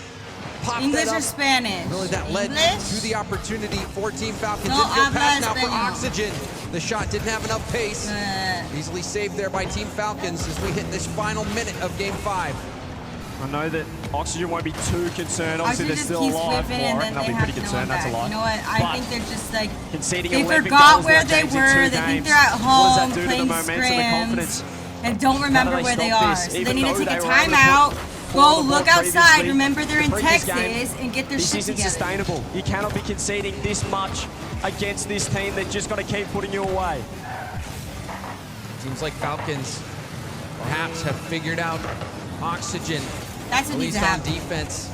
English or Spanish? Really, that led to the opportunity for Team Falcons. No Infield pass habla now for español. Oxygen. The shot didn't have enough pace. Easily saved there by Team Falcons as we hit this final minute of Game 5. I know that Oxygen won't be too concerned. Obviously, Oxygen they're just still keeps alive. whipping, and then They'll they be have pretty no one concerned. That's a back. lot. You know what? I But think they're just like conceding they 11 forgot goals where now, they James, in were. 2 They think games. they're at What does home that do to the playing momentum and scrims confidence? and don't remember where they are. So they Even need to though take a they were able to timeout. put Go forward the look ball outside. previously. Remember they're in The previous Texas game, and get their this shit isn't together. sustainable. You cannot be conceding this much against this team. They're just going to keep putting you away. Seems like Falcons perhaps have figured out Oxygen. That's what at needs least to on happen. defense.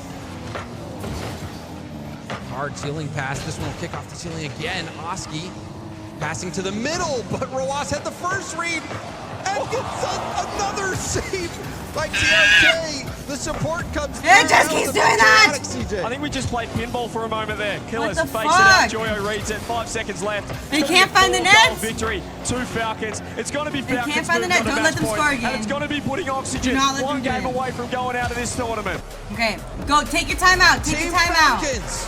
Hard ceiling pass. This one will kick off the ceiling again. Oski passing to the middle, but Rowas had the first read and gets another save by TRK. The support comes through. It just keeps doing that! I think we just played pinball for a moment there. Killers the fakes it out. fuck? Joyo reads it. 5 seconds left. They It's gonna can't be a find the 4-goal net. Victory. 2 Falcons. It's going to be They Falcons. can't find the moving net. on to Don't let match them point, score And again. it's going to be putting Oxygen Do not let one them do game it. away from going out of this tournament. Okay, go take your timeout. Take your timeout. Falcons.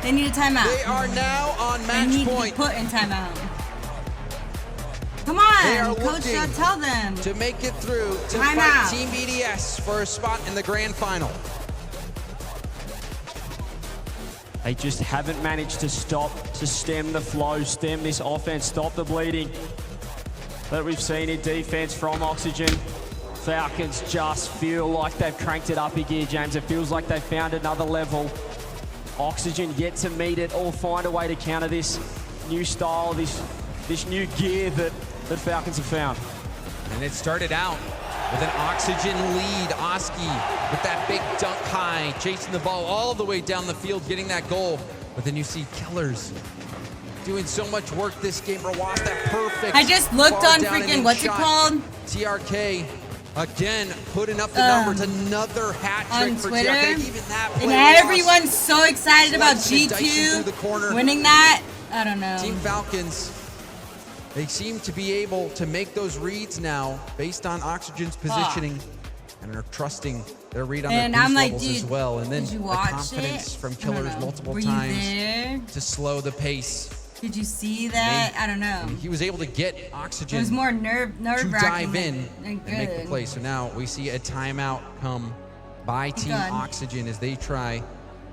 They need a timeout. They are now on They match need point. to be put in timeout. Come They are on, Coach, looking tell them. to make it through to Time fight out. Team BDS for a spot in the grand final. They just haven't managed to stem the flow, stem this offense, stop the bleeding that we've seen in defense from Oxygen. Falcons just feel like they've cranked it up a gear, James. It feels like they've found another level. Oxygen yet to meet it or find a way to counter this new style, this new gear that Falcons have found. And it started out with an Oxygen lead. Oski with that big dunk high, chasing the ball all the way down the field, getting that goal. But then you see Killers doing so much work this game. Rowas, that perfect. I just looked far on down and freaking, in what's it shot. called? TRK Again, putting up the numbers, another hat trick for Twitter, TRK. Even that and everyone's so excited about G2 winning that. I don't know. Team Falcons, they seem to be able to make those reads now based on Oxygen's positioning and are trusting their read on their boost levels as well. And then the confidence from Killers multiple times to slow the pace. Did you see that? I don't know. He was able to get Oxygen it was more nerve-wracking to dive in and make the play. So now we see a timeout come by Team Oxygen as they try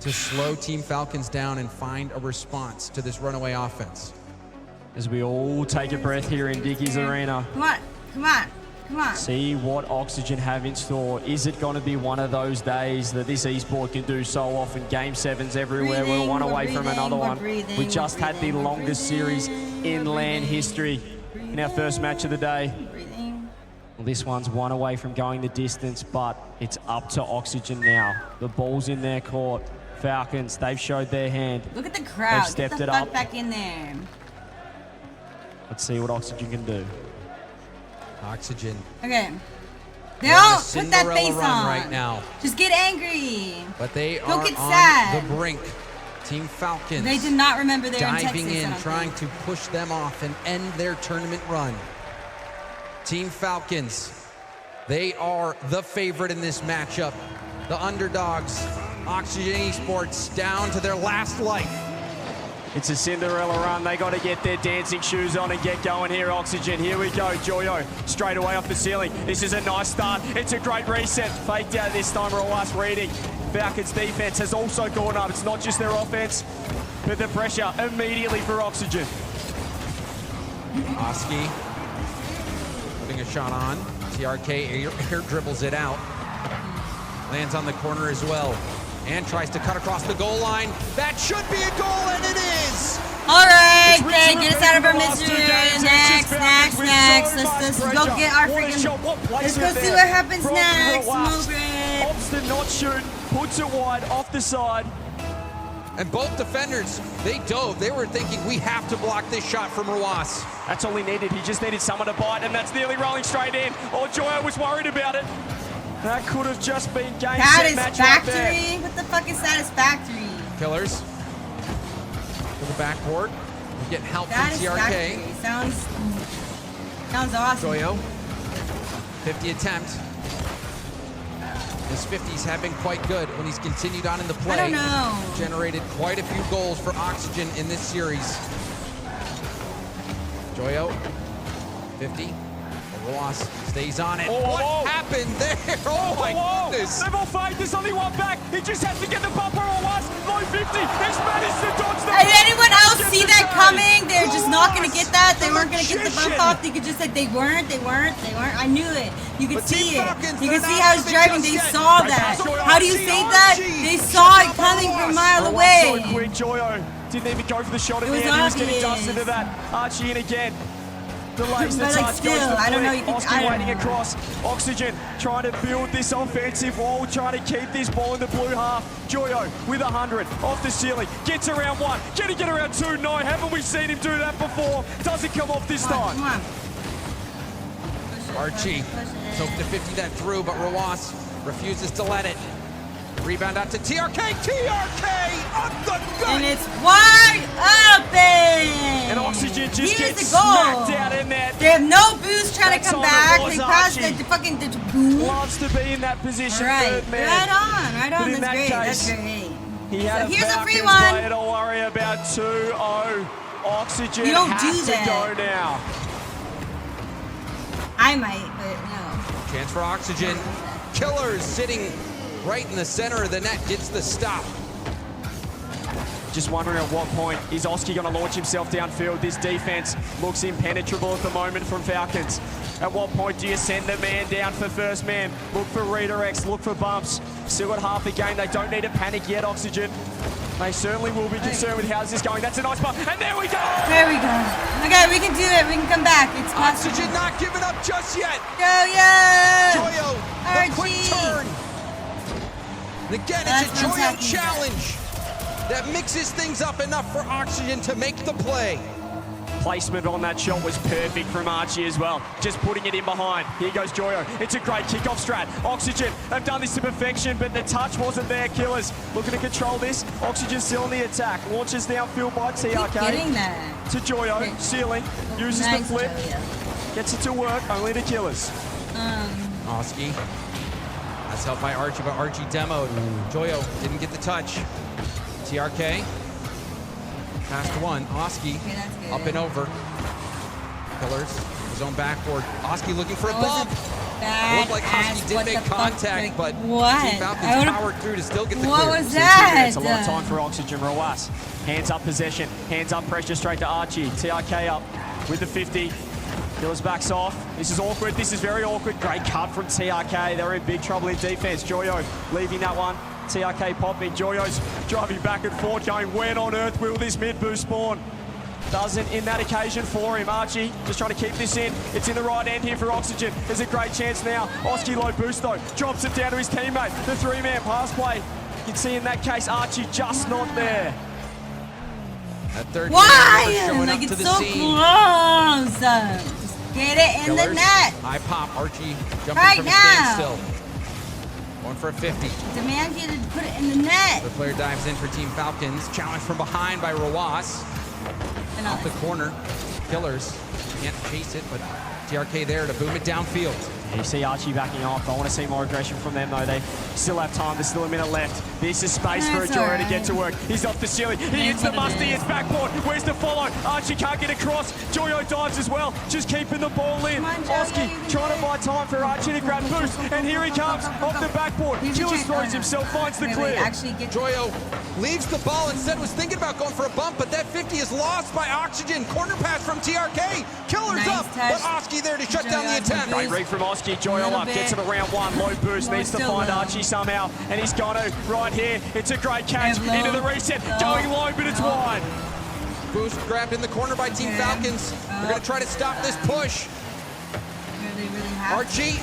to slow Team Falcons down and find a response to this runaway offense. As we all take a breath here in Dickey's Arena. Come on, come on, come on. See what Oxygen have in store. Is it going to be one of those days that this esport can do so often? Game 7s everywhere. We're one away from another one. We just had the longest series in LAN history in our first match of the day. Well, this one's one away from going the distance, but it's up to Oxygen now. The ball's in their court. Falcons, they've showed their hand. Look at the crowd. They've stepped Get the it fuck up. back in there. Let's see what Oxygen can do. Oxygen. Okay. Don't put Cinderella that face run on right now. Just get angry. But they Don't are get on sad. the brink. Team Falcons. They did not remember they were in diving Texas, I in, don't trying to push them off and end their tournament run. Team Falcons, they are the favorite in this matchup. The underdogs, Oxygen Esports, down to their last life. It's a Cinderella run. They got to get their dancing shoes on and get going here, Oxygen. Here we go, Joyo, straight away off the ceiling. This is a nice start. It's a great reset. Faked out this time, Rawas reading. Falcons defense has also gone up. It's not just their offense, but the pressure immediately for Oxygen. Oski putting a shot on. TRK air dribbles it out. Lands on the corner as well. And tries to cut across the goal line. That should be a goal, and it is! All right, okay, get us out of our misery. Next. Let's go get our freaking. Let's go see what happens next. Obstin not shooting, puts it wide off the side. And both defenders, they dove. They were thinking, we have to block this shot from Rawas. That's all he needed. He just needed someone to bite, and that's nearly rolling straight in. Oh, Joyo was worried about it. That could have just been game set match right there. Satisfactory? What the fuck is satisfactory? Killers to the backboard. We get help from TRK. Sounds awesome. Joyo, 50 attempt. His 50s have been quite good when he's continued on in the play. I don't know. Generated quite a few goals for Oxygen in this series. Joyo, 50. Ross stays on it. What happened there? Oh my goodness. They've all faked. There's only one back. He just has to get the bumper or Ross. Low 50. He's managed to dodge the Did anyone else see that coming? They're just not going to get that. They weren't going to get the bump off. They could just say they weren't. I knew it. You could see it. You could see how he's driving. They saw that. How do you say that? They saw it coming from a mile away. So quick, Joyo didn't even go for the shot in the end. He was getting dust into that. Archie in again. Delays the touch, goes to the I don't know. Oski waiting across. Oxygen trying to build this offensive wall, trying to keep this ball in the blue half. Joyo with 100 off the ceiling. Gets around one. Can he get around two? No. Haven't we seen him do that before? Doesn't come off this time. Come on. Archie hoped to 50 that through, but Rawas refuses to let it. Rebound out to TRK. TRK on the gut. And it's wide open. And Oxygen just gets the goal. smacked out in that. They have no boost trying to come back. They crossed the fucking boom. Loves to be in that position. Right. Third man. Right on. But in That's great. Case, That's great. He had So here's a free Falcons one. player to worry about 2-0. Oxygen You don't has do to that. go now. I might, but no. Chance for Oxygen. Killers sitting right in the center of the net, gets the stop. Just wondering at what point is Oski going to launch himself downfield. This defense looks impenetrable at the moment from Falcons. At what point do you send the man down for first man? Look for redirects, look for bumps. Still got half the game. They don't need to panic yet, Oxygen. They certainly will be concerned with how's this going. That's a nice bump, and there we go! There we go. Okay, we can do it. We can come back. It's possible. Oxygen not giving up just yet. Joyo! The quick turn. And again, it's a Joyo challenge that mixes things up enough for Oxygen to make the play. placement on that shot was perfect from Archie as well. Just putting it in behind. Here goes Joyo. It's a great kickoff strat. Oxygen, they've done this to perfection, but the touch wasn't there. Killers looking to control this. Oxygen still in the attack. Launches downfield by TRK. Getting that. To Joyo. Ceiling. Uses Nice, the flip. Joyo. Gets it to work. Only the Killers. Oski. That's helped by Archie, but Archie demoed. Joyo didn't get the touch. TRK. Past one. Oski up and over. Killers. His own backboard. Oski looking for a bump. It looked like Oski did make contact, but Team Falcons powered through to still get the clear. What was that? It's a lot of time for Oxygen. Rawas. Hands up possession. Hands up pressure straight to Archie. TRK up with the 50. Killers backs off. This is awkward. This is very awkward. Great cut from TRK. They're in big trouble in defense. Joyo leaving that one. TRK popping. Joyo's driving back and forth, going, when on earth will this mid boost spawn? Doesn't in that occasion for him. Archie just trying to keep this in. It's in the right end here for Oxygen. There's a great chance now. Oski low boost though. Drops it down to his teammate. The three-man pass play. You can see in that case, Archie just not there. That third Why? showing Like up to it's the so scene. close. Just get it in Killers. the net. High pop. Archie jumping Right from now. a standstill. Going for a 50. Demand you to put it in the net. The player dives in for Team Falcons. Challenged from behind by Rawas. Off the corner. Killers can't chase it, but TRK there to boom it downfield. You see Archie backing off. I want to see more aggression from them, though. They still have time. There's still a minute left. This is space for a Joyo to get to work. He's off the ceiling. He hits the musty. It's backboard. Where's the follow? Archie can't get across. Joyo dives as well. Just keeping the ball in. Oski trying to buy time for Archie to grab boost. And here he comes off the backboard. Killers throws himself, finds the clear. Joyo leaves the ball. Instead was thinking about going for a bump, but that 50 is lost by Oxygen. Corner pass from TRK. Killers up, but Oski there to shut down the attempt. Great read from Oski. Joyo up, gets him around one. Low boost, needs to find Archie somehow. And he's got to right here. It's a great catch into the reset. Going low, but it's wide. Boost grabbed in the corner by Team Falcons. They're going to try to stop this push. Archie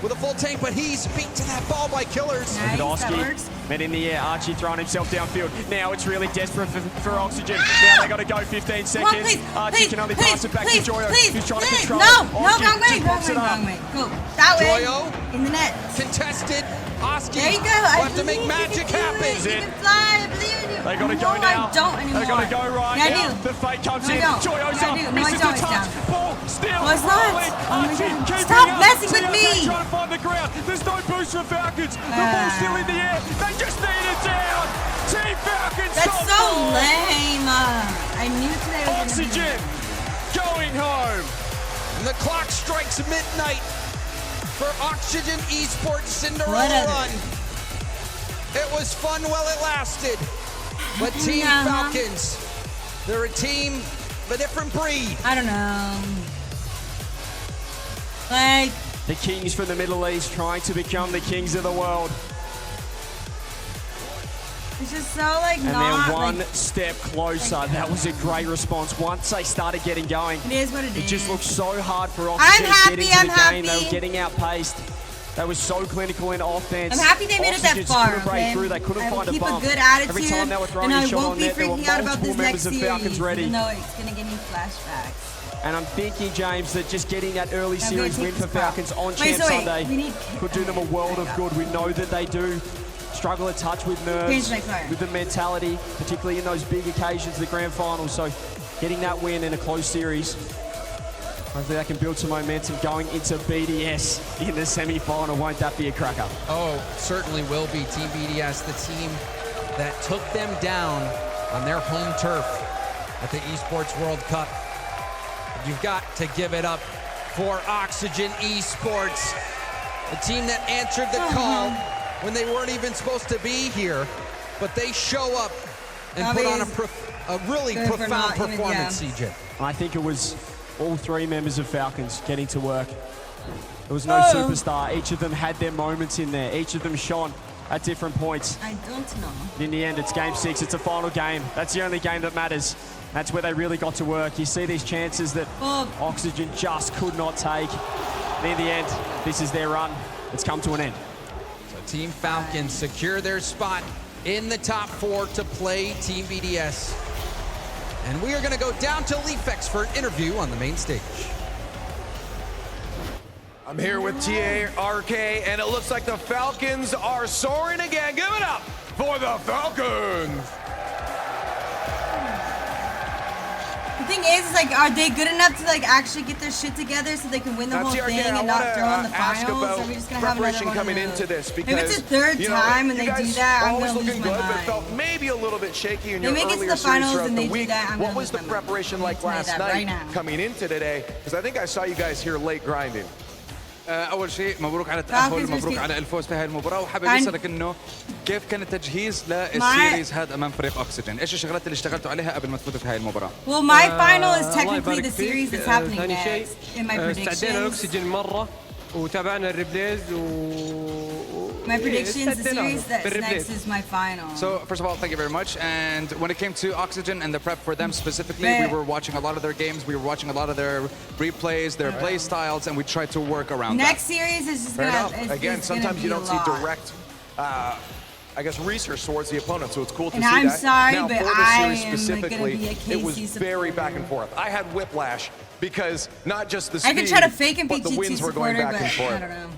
with a full tank, but he's beat to that ball by Killers. Look at Oski. Men in the air. Archie throwing himself downfield. Now it's really desperate for Oxygen. Now they got to go 15 seconds. Archie can only pass it back to Joyo. Who's trying to control. Wrong way. Go. That way. Joyo in the net. Contested. Oski. There you go. We'll have to make magic happen. You can fly. I believe in you. They got to go no, now. I don't anymore. They got to go right yeah, now. I do. The fake comes no, in. Joyo's up. No, Misses the touch. Ball still. No, it's not. Archie keeping Stop up. messing with me. Trying to find the ground. There's no boost for Falcons. The ball's still in the air. They just need it down. Team Falcons. That's so lame. I knew today was Oxygen going home. And the clock strikes midnight for Oxygen Esports Cinderella run. It was fun while it lasted. But Team Falcons, they're a team of a different breed. I don't know. Like the kings from the Middle East trying to become the kings of the world. It's just so like and they're one step closer. That was a great response. Once they started getting going, it is what it is. It just looked so hard for Oxygen to get into the game. They were getting outpaced. They were so clinical in offense. I'm happy they made it that far. Couldn't break through. They couldn't find a bump. Keep a good attitude. Every time they were throwing a shot on net, there were multiple members of Falcons ready. No, it's gonna give me flashbacks. And I'm thinking, James, that just getting that early series win for Falcons on Champ Sunday could do them a world of good. We know that they do struggle a touch with nerves, with the mentality, particularly in those big occasions, the grand finals. So getting that win in a close series, hopefully they can build some momentum going into BDS in the semi-final. Won't that be a cracker? Oh, certainly will be. Team BDS, the team that took them down on their home turf at the Esports World Cup. You've got to give it up for Oxygen Esports, the team that answered the call when they weren't even supposed to be here, but they show up and put on a really profound performance, CJ. I think it was all three members of Falcons getting to work. There was no superstar. Each of them had their moments in there. Each of them shone at different points. I don't know. In the end, it's game 6. It's a final game. That's the only game that matters. That's where they really got to work. You see these chances that Oxygen just could not take. And in the end, this is their run. It's come to an end. So Team Falcons secure their spot in the top 4 to play Team BDS. And we are going to go down to Leafex for an interview on the main stage. I'm here with TARK, and it looks like the Falcons are soaring again. Give it up for the Falcons. The thing is like, are they good enough to like actually get their shit together so they can win the whole thing and not throw in the finals? Or are we just gonna have another one coming into this because if it's a third time and they do that, I'm gonna lose my mind. But felt maybe a little bit shaky in your make it to earlier the series finals throughout and the they do week. that, I'm What gonna was the lose my mind. preparation like last night coming into today? Because I think I saw you guys here late grinding. اول شيء مبروك على التاهل مبروك على الفوز في هذه المباراه وحابب اسالك انه كيف كان التجهيز للسيريز هذا امام فريق اوكسجين ايش الشغلات اللي اشتغلتوا عليها قبل ما تفوتوا في هذه المباراه Well, my final is technically the series that's happening next in my predictions. استعدينا الاكسجين مره وتابعنا الريبليز My predictions, the series that's next is my final. So first of all, thank you very much. And when it came to Oxygen and the prep for them specifically, we were watching a lot of their games. We were watching a lot of their replays, their play styles, and we tried to work around Next series is just gonna, again, sometimes you don't see direct I guess research towards the opponent, so it's cool to see that. And I'm sorry, now, but for this I series am specifically, gonna be a it was very back and forth. I had whiplash because not just the speed, I could try to fake and be but the winds were going back and forth. I don't know.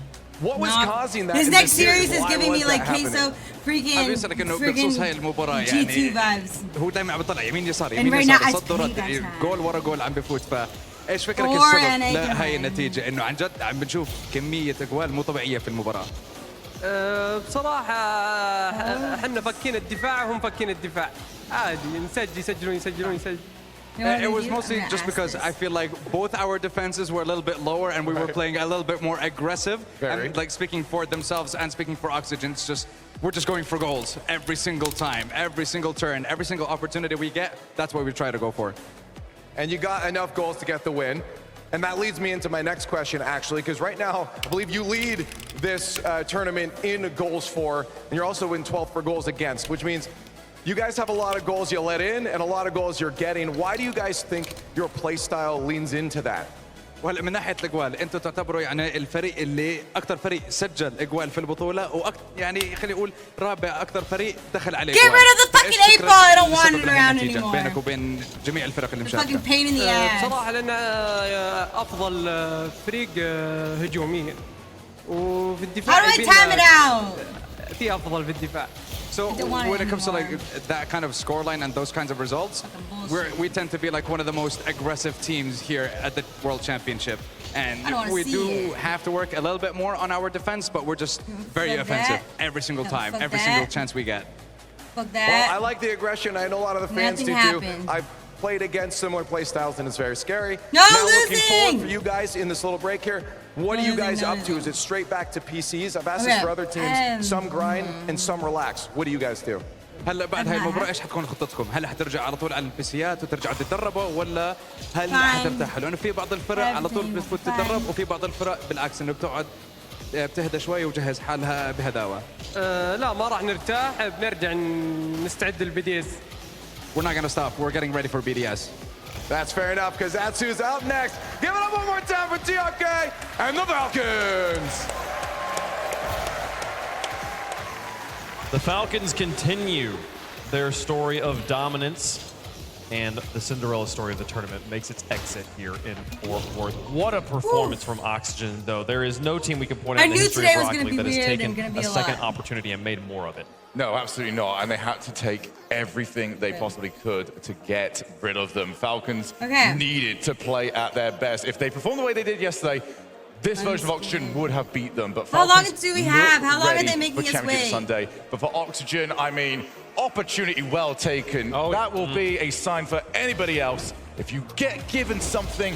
What was causing that? This in next series is giving me like queso freaking بخصوص هاي المباراة G2 vibes. هو دايما عم بيطلع يمين يسار And يمين right يسار now I صد ورد جول ورا جول عم بفوت ايش فكرك Or السبب an لهي النتيجة انه عن جد عم بنشوف كمية اجوال مو طبيعية في المباراة بصراحة احنا فكينا الدفاع وهم فكينا الدفاع عادي نسجل يسجلون It was mostly just because I feel like both our defenses were a little bit lower and we were playing a little bit more aggressive. And like speaking for themselves and speaking for Oxygen, it's just we're just going for goals every single time, every single turn, every single opportunity we get. That's what we try to go for. And you got enough goals to get the win. And that leads me into my next question, actually, because right now, I believe you lead this tournament in goals for, and you're also in 12th for goals against, which means you guys have a lot of goals you let in and a lot of goals you're getting. Why do you guys think your play style leans into that? وهلا من ناحيه الاجوال انتم تعتبروا يعني الفريق اللي اكثر فريق سجل اجوال في البطوله يعني خلينا نقول رابع اكثر فريق دخل عليه Get rid of the fucking 8 ball. I don't want it around anymore. بينك وبين جميع الفرق اللي مشاركه. Fucking pain in the ass. بصراحة لأن أفضل فريق هجوميا وفي الدفاع How do I time it out? في أفضل في الدفاع. So when it comes to like that kind of scoreline and those kinds of results, we tend to be like one of the most aggressive teams here at the World Championship. And we do have to work a little bit more on our defense, but we're just very offensive every single time, every single chance we get. Fuck that. Well, I like the aggression. I know a lot of the fans do too. I've played against similar play styles and it's very scary. No now losing! Looking forward for you guys in this little break here. What are you guys up to? Is it straight back to PCs? I've asked this for other teams. Some grind and some relax. What do you guys do? هلا بعد هاي المباراة ايش حتكون خطتكم؟ هل حترجع على طول على البيسيات وترجعوا تتدربوا ولا هل حترتاحوا؟ لأنه في بعض الفرق على طول بتفوت تتدرب وفي بعض الفرق بالعكس انه بتقعد بتهدى شوي وجهز حالها بهداوة. لا ما راح نرتاح بنرجع نستعد للBDS. We're not gonna stop. We're getting ready for BDS. That's fair enough, because that's who's out next. Give it up one more time for TRK and the Falcons. The Falcons continue their story of dominance, and the Cinderella story of the tournament makes its exit here in Fort Worth. What a performance from Oxygen, though. There is no team we can point out in the history of Rocket League that has taken a second opportunity and made more of it. No, absolutely not. And they had to take everything they possibly could to get rid of them. Falcons needed to play at their best. If they performed the way they did yesterday, this version of Oxygen would have beat them. But how long do we have? How long are they making us wait? Sunday. But for Oxygen, I mean, opportunity well taken. That will be a sign for anybody else. If you get given something,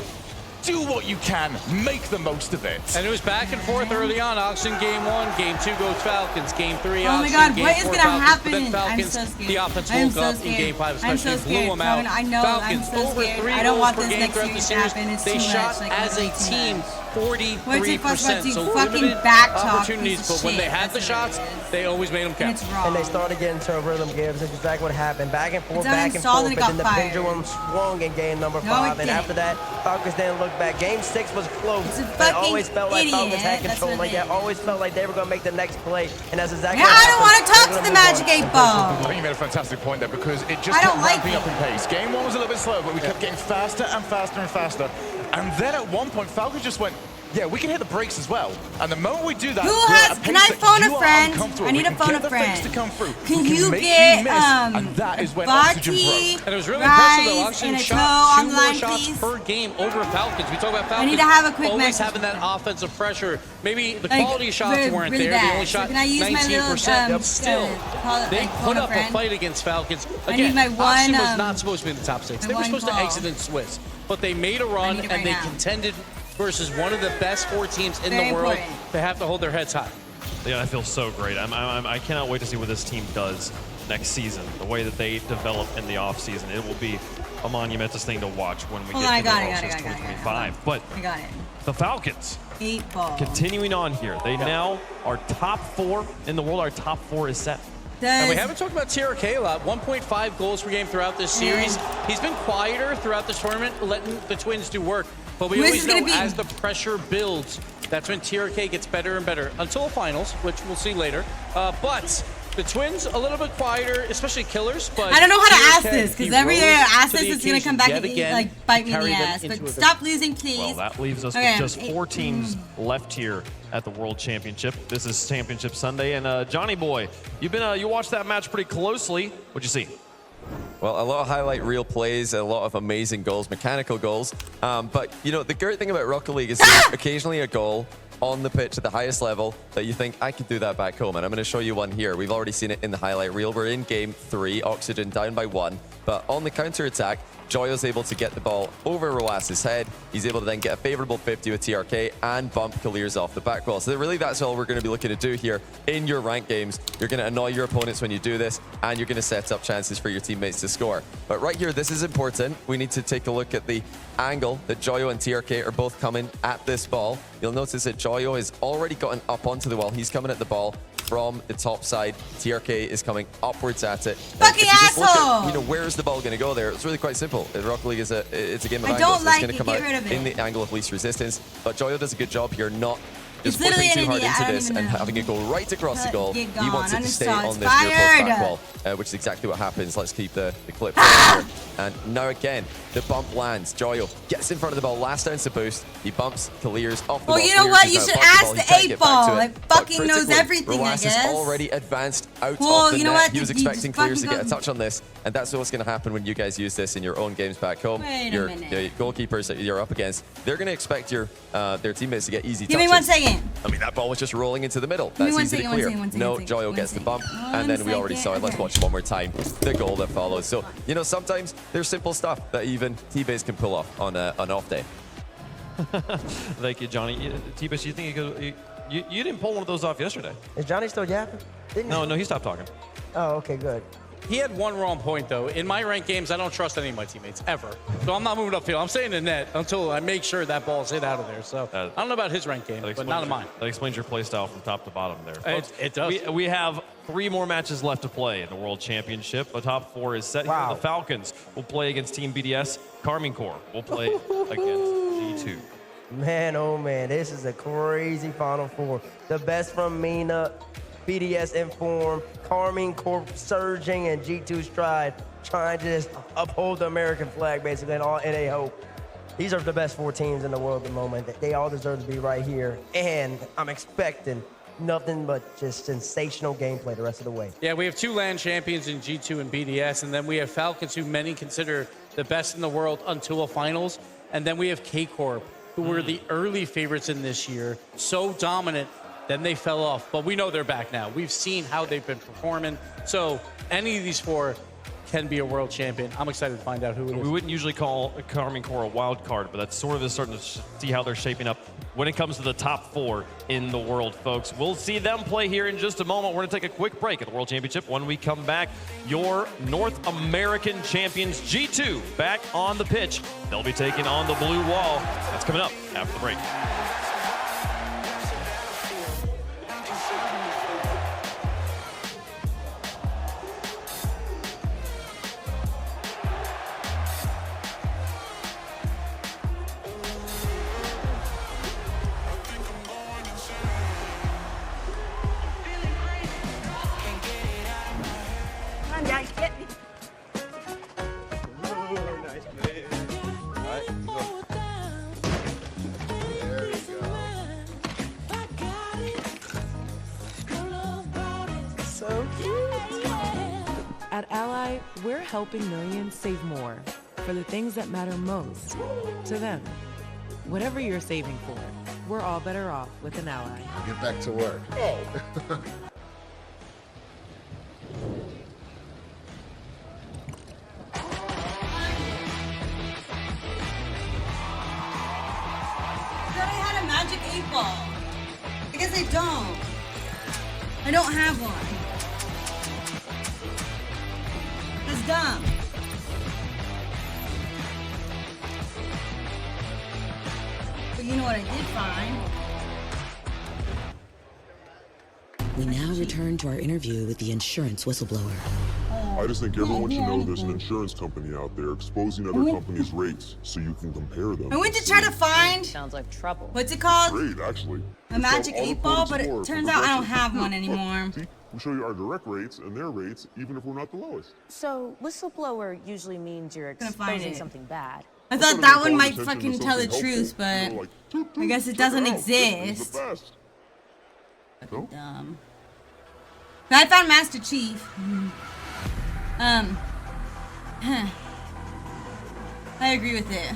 do what you can, make the most of it. And it was back and forth early on. Oxygen game 1, game 2 goes Falcons, game 3 oh Oxygen, my God, game what 4 is gonna Falcons. happen? But then Falcons, I'm so scared. the offense I'm woke so up in scared. game 5 especially, I'm so blew scared. them out. I know, Falcons I'm so over scared. 3 I don't goals want per this game next throughout the series to series. happen. It's They too shot much. Like, as a team 43%. So fucking limited back talk, opportunities, piece but of when they shit. had the shots, they always made them count. And they started getting into a rhythm, Gibbs. That's exactly what happened. Back and forth, It's uninstalled and it but then got the fired. pendulum swung in game number No, 5. it And didn't. after that, Falcons didn't look back. Game 6 was close. It's a It fucking always felt like Falcons idiot. had That's control. what Like it it always felt like they were going to make the next play. And that's exactly Yeah, what I happened. don't want to talk They're to the gonna move Magic on. 8 Ball. I think you made a fantastic point there because it just I kept don't like ramping up it. in pace. Game 1 was a little bit slow, but we kept getting faster and faster and faster. And then at one point, Falcons just went, yeah, we can hit the brakes as well. And the moment we do that, Who we're has? at a Can pace I that phone you a are friend? uncomfortable. I need We to can phone get a the fakes friend. to come through. Can We you make get miss, and that is when oxygen broke. And it was really impressive though. Rice Oxygen and a shot toe 2 on the more line, shots please. per game over Falcons. We talk about Falcons I need to have a quick always message. having that offensive pressure. Maybe the Like, quality shots really- weren't really there. They bad. only So shot can I use my little, 19%. Still, call it, they like, put phone a up a friend? fight against Falcons. I Again, need my one, Oxygen was not supposed to be in the top 6. my They were one supposed to call. exit in Swiss. But they made a run need it and right they now. contended versus one of the best 4 teams in Very the world. important. They have to hold their heads high. Yeah, I feel so great. I cannot wait to see what this team does next season. The way that they develop in the offseason. It will be a monumentous thing to watch when we Hold get on, I to got the it, World got it, Series got it, got it, 2025. But I got it. the Falcons, 8 Ball. continuing on here. They now are top 4 in the world. Our top 4 is set. And we haven't talked about TRK a lot. 1.5 goals per game throughout this series. He's been quieter throughout this tournament, letting the Twins do work. But we always know as the pressure builds, that's when TRK gets better and better until finals, which we'll see later. But the Twins a little bit quieter, especially killers. But I don't know how to ask TRK, this because he every year I rose ask to this, the it's gonna come occasion back yet and again, like bite me in carry the them ass. into But a stop losing, please. Well, that leaves us Okay, with just 4 teams left here at the World Championship. This is Championship Sunday, and Johnny Boy, you watched that match pretty closely. What'd you see? Well, a lot of highlight reel plays, a lot of amazing goals, mechanical goals. But, you know, the great thing about Rocket League is there's occasionally a goal on the pitch at the highest level that you think, I could do that back home. And I'm going to show you one here. We've already seen it in the highlight reel. We're in game 3, Oxygen down by 1. But on the counter-attack, Joyo's able to get the ball over Roas's head. He's able to then get a favorable 50 with TRK and bump Kalirs off the back wall. So really that's all we're going to be looking to do here in your ranked games. You're going to annoy your opponents when you do this, and you're going to set up chances for your teammates to score. But right here, this is important. We need to take a look at the angle that Joyo and TRK are both coming at this ball. You'll notice that Joyo has already gotten up onto the wall. He's coming at the ball from the top side. TRK is coming upwards at it. Fucking asshole! You know, where's the ball going to go there? It's really quite simple. Rocket League is it's a game of I angles. don't like It's going it. to come Get out rid of it. in the angle of least resistance. But Joyo does a good job here, not just It's pushing literally too an hard idiot. I into don't this even and know. having it go right across the goal. Get He gone. wants it to stay Uninstall. on It's this near post back fired. wall, which is exactly what happens. Let's keep the clip here. And now again, the bump lands. Joyo gets in front of the ball. Last down to boost. He bumps Kalirs off the ball. Well, you know Kalirs what? is You now should above ask ball. the He can't 8 get back Ball. to It But fucking knows critically, everything, I Roas guess. is already advanced out Well, of the you know net. what? He was You expecting just Kalirs to get a fucking touch on this, and that's what's going to happen when you guys use this in your own games back home. Wait a Your minute. goalkeepers that you're up against, they're going to expect their teammates to get easy Give touches. me 1 second. I mean, that ball was just rolling into the middle. Give me That's 1 easy to second, 1 clear. second, 1 second, No, 1 second, Joyo 1 gets the bump, and then we already saw it. Let's second. watch one more time. The goal that follows. So, you know, sometimes there's simple stuff that even T-Base can pull off on an off day. Thank you, Johnny. T-Base, you think you didn't pull one of those off yesterday? Is Johnny still yapping? No, he stopped talking. Oh, okay, good. He had one wrong point, though. In my ranked games, I don't trust any of my teammates, ever. So I'm not moving upfield. I'm staying in the net until I make sure that ball's hit out of there. So I don't know about his ranked game, but not in mine. That explains your play style from top to bottom there. It does. We have 3 more matches left to play in the World Championship. The top 4 is set here. The Falcons will play against Team BDS. Carmine Corps will play against G2. Man, oh man, this is a crazy Final Four. The best from Mina, BDS Inform, Carmine Corp surging, and G2 Stride trying to just uphold the American flag basically and all NA hope. These are the best 4 teams in the world at the moment. They all deserve to be right here. And I'm expecting nothing but just sensational gameplay the rest of the way. Yeah, we have 2 land champions in G2 and BDS, and then we have Falcons, who many consider the best in the world until a finals. And then we have K-Corp, who were the early favorites in this year, so dominant, then they fell off. But we know they're back now. We've seen how they've been performing. So any of these 4 can be a world champion. I'm excited to find out who it is. We wouldn't usually call Carmine Corps a wild card, but that's sort of starting to see how they're shaping up when it comes to the top 4 in the world, folks. We'll see them play here in just a moment. We're going to take a quick break at the World Championship. When we come back, your North American champions, G2, back on the pitch. They'll be taking on the blue wall. That's coming up after the break. At Ally, we're helping millions save more for the things that matter most to them. Whatever you're saving for, we're all better off with an Ally. Get back to work. I had a magic 8-ball. I guess I don't. I don't have one. That's dumb. But you know what I did find? We now return to our interview with the insurance whistleblower. I just think everyone should know there's an insurance company out there exposing other companies' rates so you can compare them. I went to try to find. Sounds like trouble. What's it called? Great, actually. A magic 8-ball, but it turns out I don't have one anymore. See, we show you our direct rates and their rates, even if we're not the lowest. So, whistleblower usually means you're exposing something bad. I thought that one might fucking tell the truth, but I guess it doesn't exist. Dumb. But I found Master Chief. I agree with it.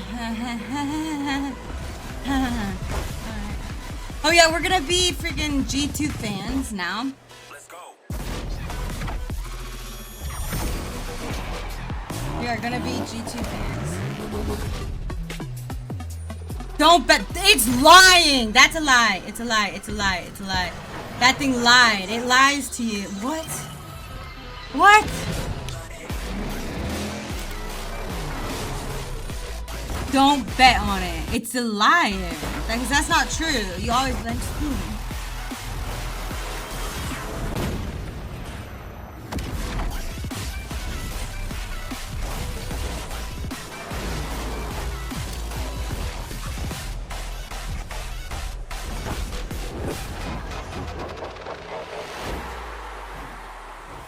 Oh yeah, we're gonna be freaking G2 fans now. Let's go. We are gonna be G2 fans. Don't bet. It's lying. That's a lie. It's a lie. It's a lie. It's a lie. That thing lied. It lies to you. What? What? Don't bet on it. It's a lie. Because that's not true. You always bet.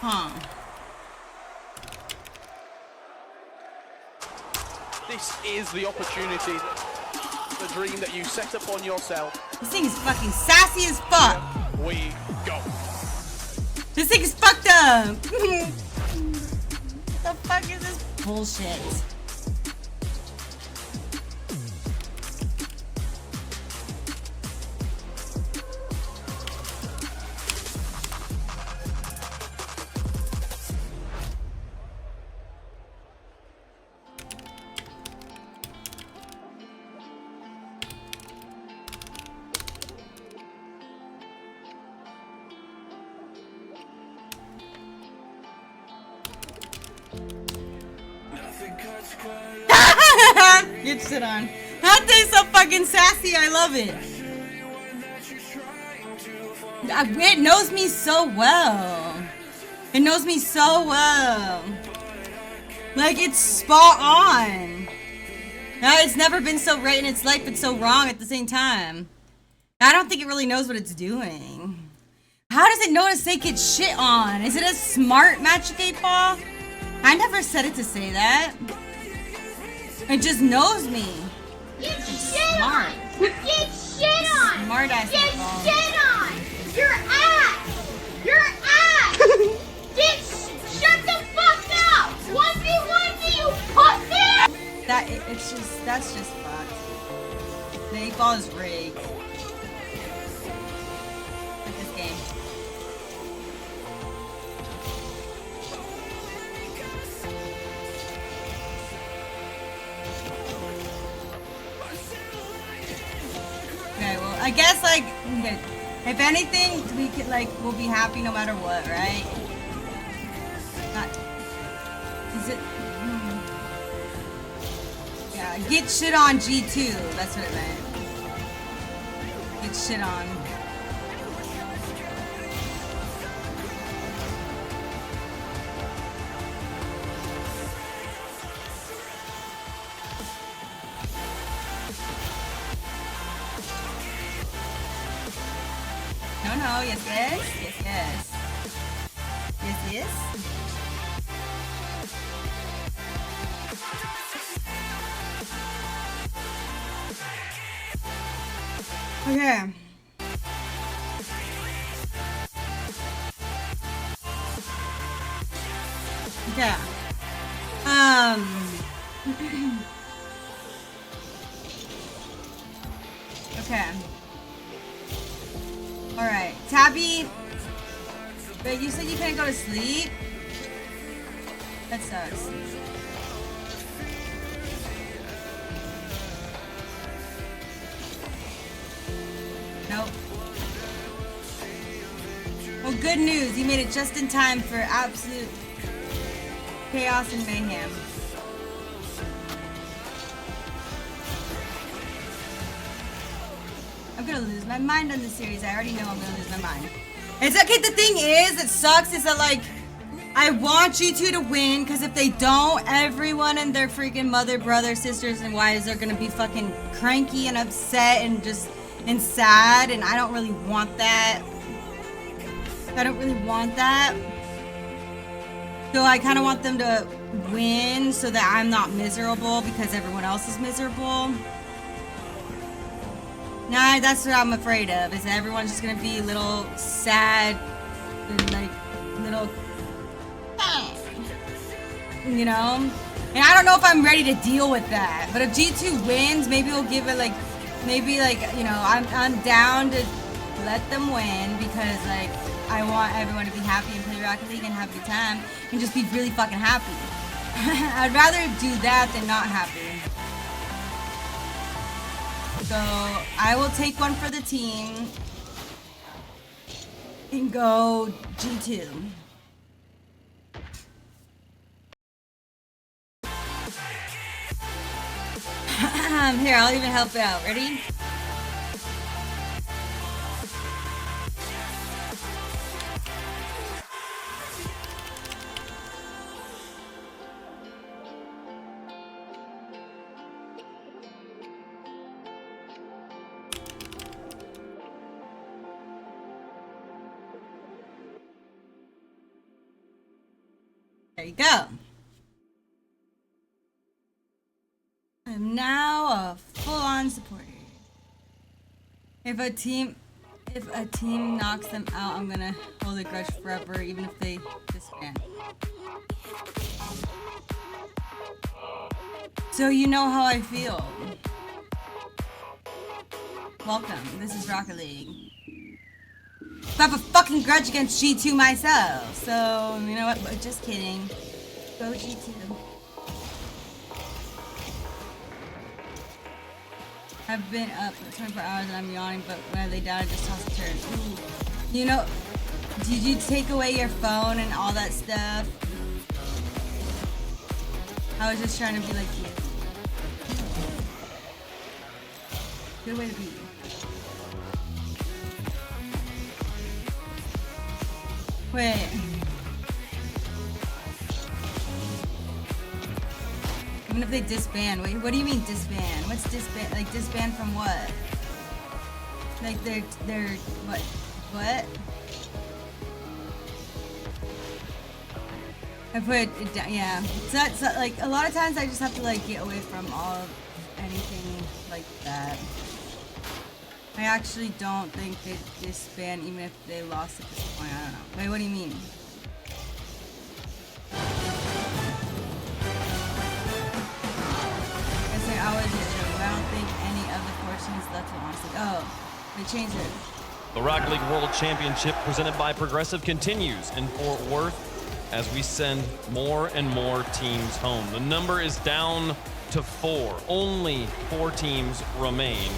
Huh. This is the opportunity, the dream that you set upon yourself. This thing is fucking sassy as fuck. Here we go. This thing is fucked up. What the fuck is this bullshit? Get shit on. That thing's so fucking sassy. I love it. It knows me so well. It knows me so well. Like, it's spot on. No, it's never been so right in its life, but so wrong at the same time. I don't think it really knows what it's doing. How does it know to say get shit on? Is it a smart Magic 8-Ball? I never said it to say that. It just knows me. Get it's shit smart. on! Get shit on! Smart ass Get ball. shit on! Your ass! Your ass! Shut the fuck up! 1v1 you pussy! That's just fucked. The 8-Ball is rigged. Look at this game. Okay, well, I guess, like, okay, if anything, we could, like, we'll be happy no matter what, right? Is it? Yeah, get shit on G2. That's what it meant. Get shit on. No, yes, yes, yes, yes. Yes, yes. Okay. Okay. Okay. All right, Tabby. Wait, you said you couldn't go to sleep? That sucks. Nope. Well, good news. You made it just in time for absolute chaos and mayhem. I'm gonna lose my mind on this series. I already know I'm gonna lose my mind. It's okay. The thing is, it sucks is that, like, I want G2 to win, because if they don't, everyone and their freaking mother, brother, sisters, and wives are gonna be fucking cranky and upset and just and sad, and I don't really want that. I don't really want that. So I kind of want them to win so that I'm not miserable because everyone else is miserable. Nah, that's what I'm afraid of, is that everyone's just gonna be a little sad and like little, you know? And I don't know if I'm ready to deal with that. But if G2 wins, maybe we'll give it like, maybe like, you know, I'm down to let them win because like I want everyone to be happy and play Rocket League and have a good time and just be really fucking happy. I'd rather do that than not happy. So I will take one for the team and go G2. Here, I'll even help out. Ready? There you go. I'm now a full-on supporter. If a team knocks them out, I'm gonna hold a grudge forever, even if they disband. So you know how I feel. Welcome. This is Rocket League. I have a fucking grudge against G2 myself, so you know what? But just kidding. Go G2. I've been up for 24 hours and I'm yawning, but when I lay down, I just toss a turn. Ooh. You know, did you take away your phone and all that stuff? I was just trying to be like you. Good way to be. Wait. Even if they disband. Wait, what do you mean disband? What's disband? Like disband from what? Like they're what? What? I put it down, yeah. So that's like a lot of times I just have to like get away from all of anything like that. I actually don't think they'd disband even if they lost at this point. I don't know. Wait, what do you mean? I was just joking. I don't think any of the fortunes left will honestly. Oh, they changed it. The Rocket League World Championship presented by Progressive continues in Fort Worth as we send more and more teams home. The number is down to 4. Only 4 teams remain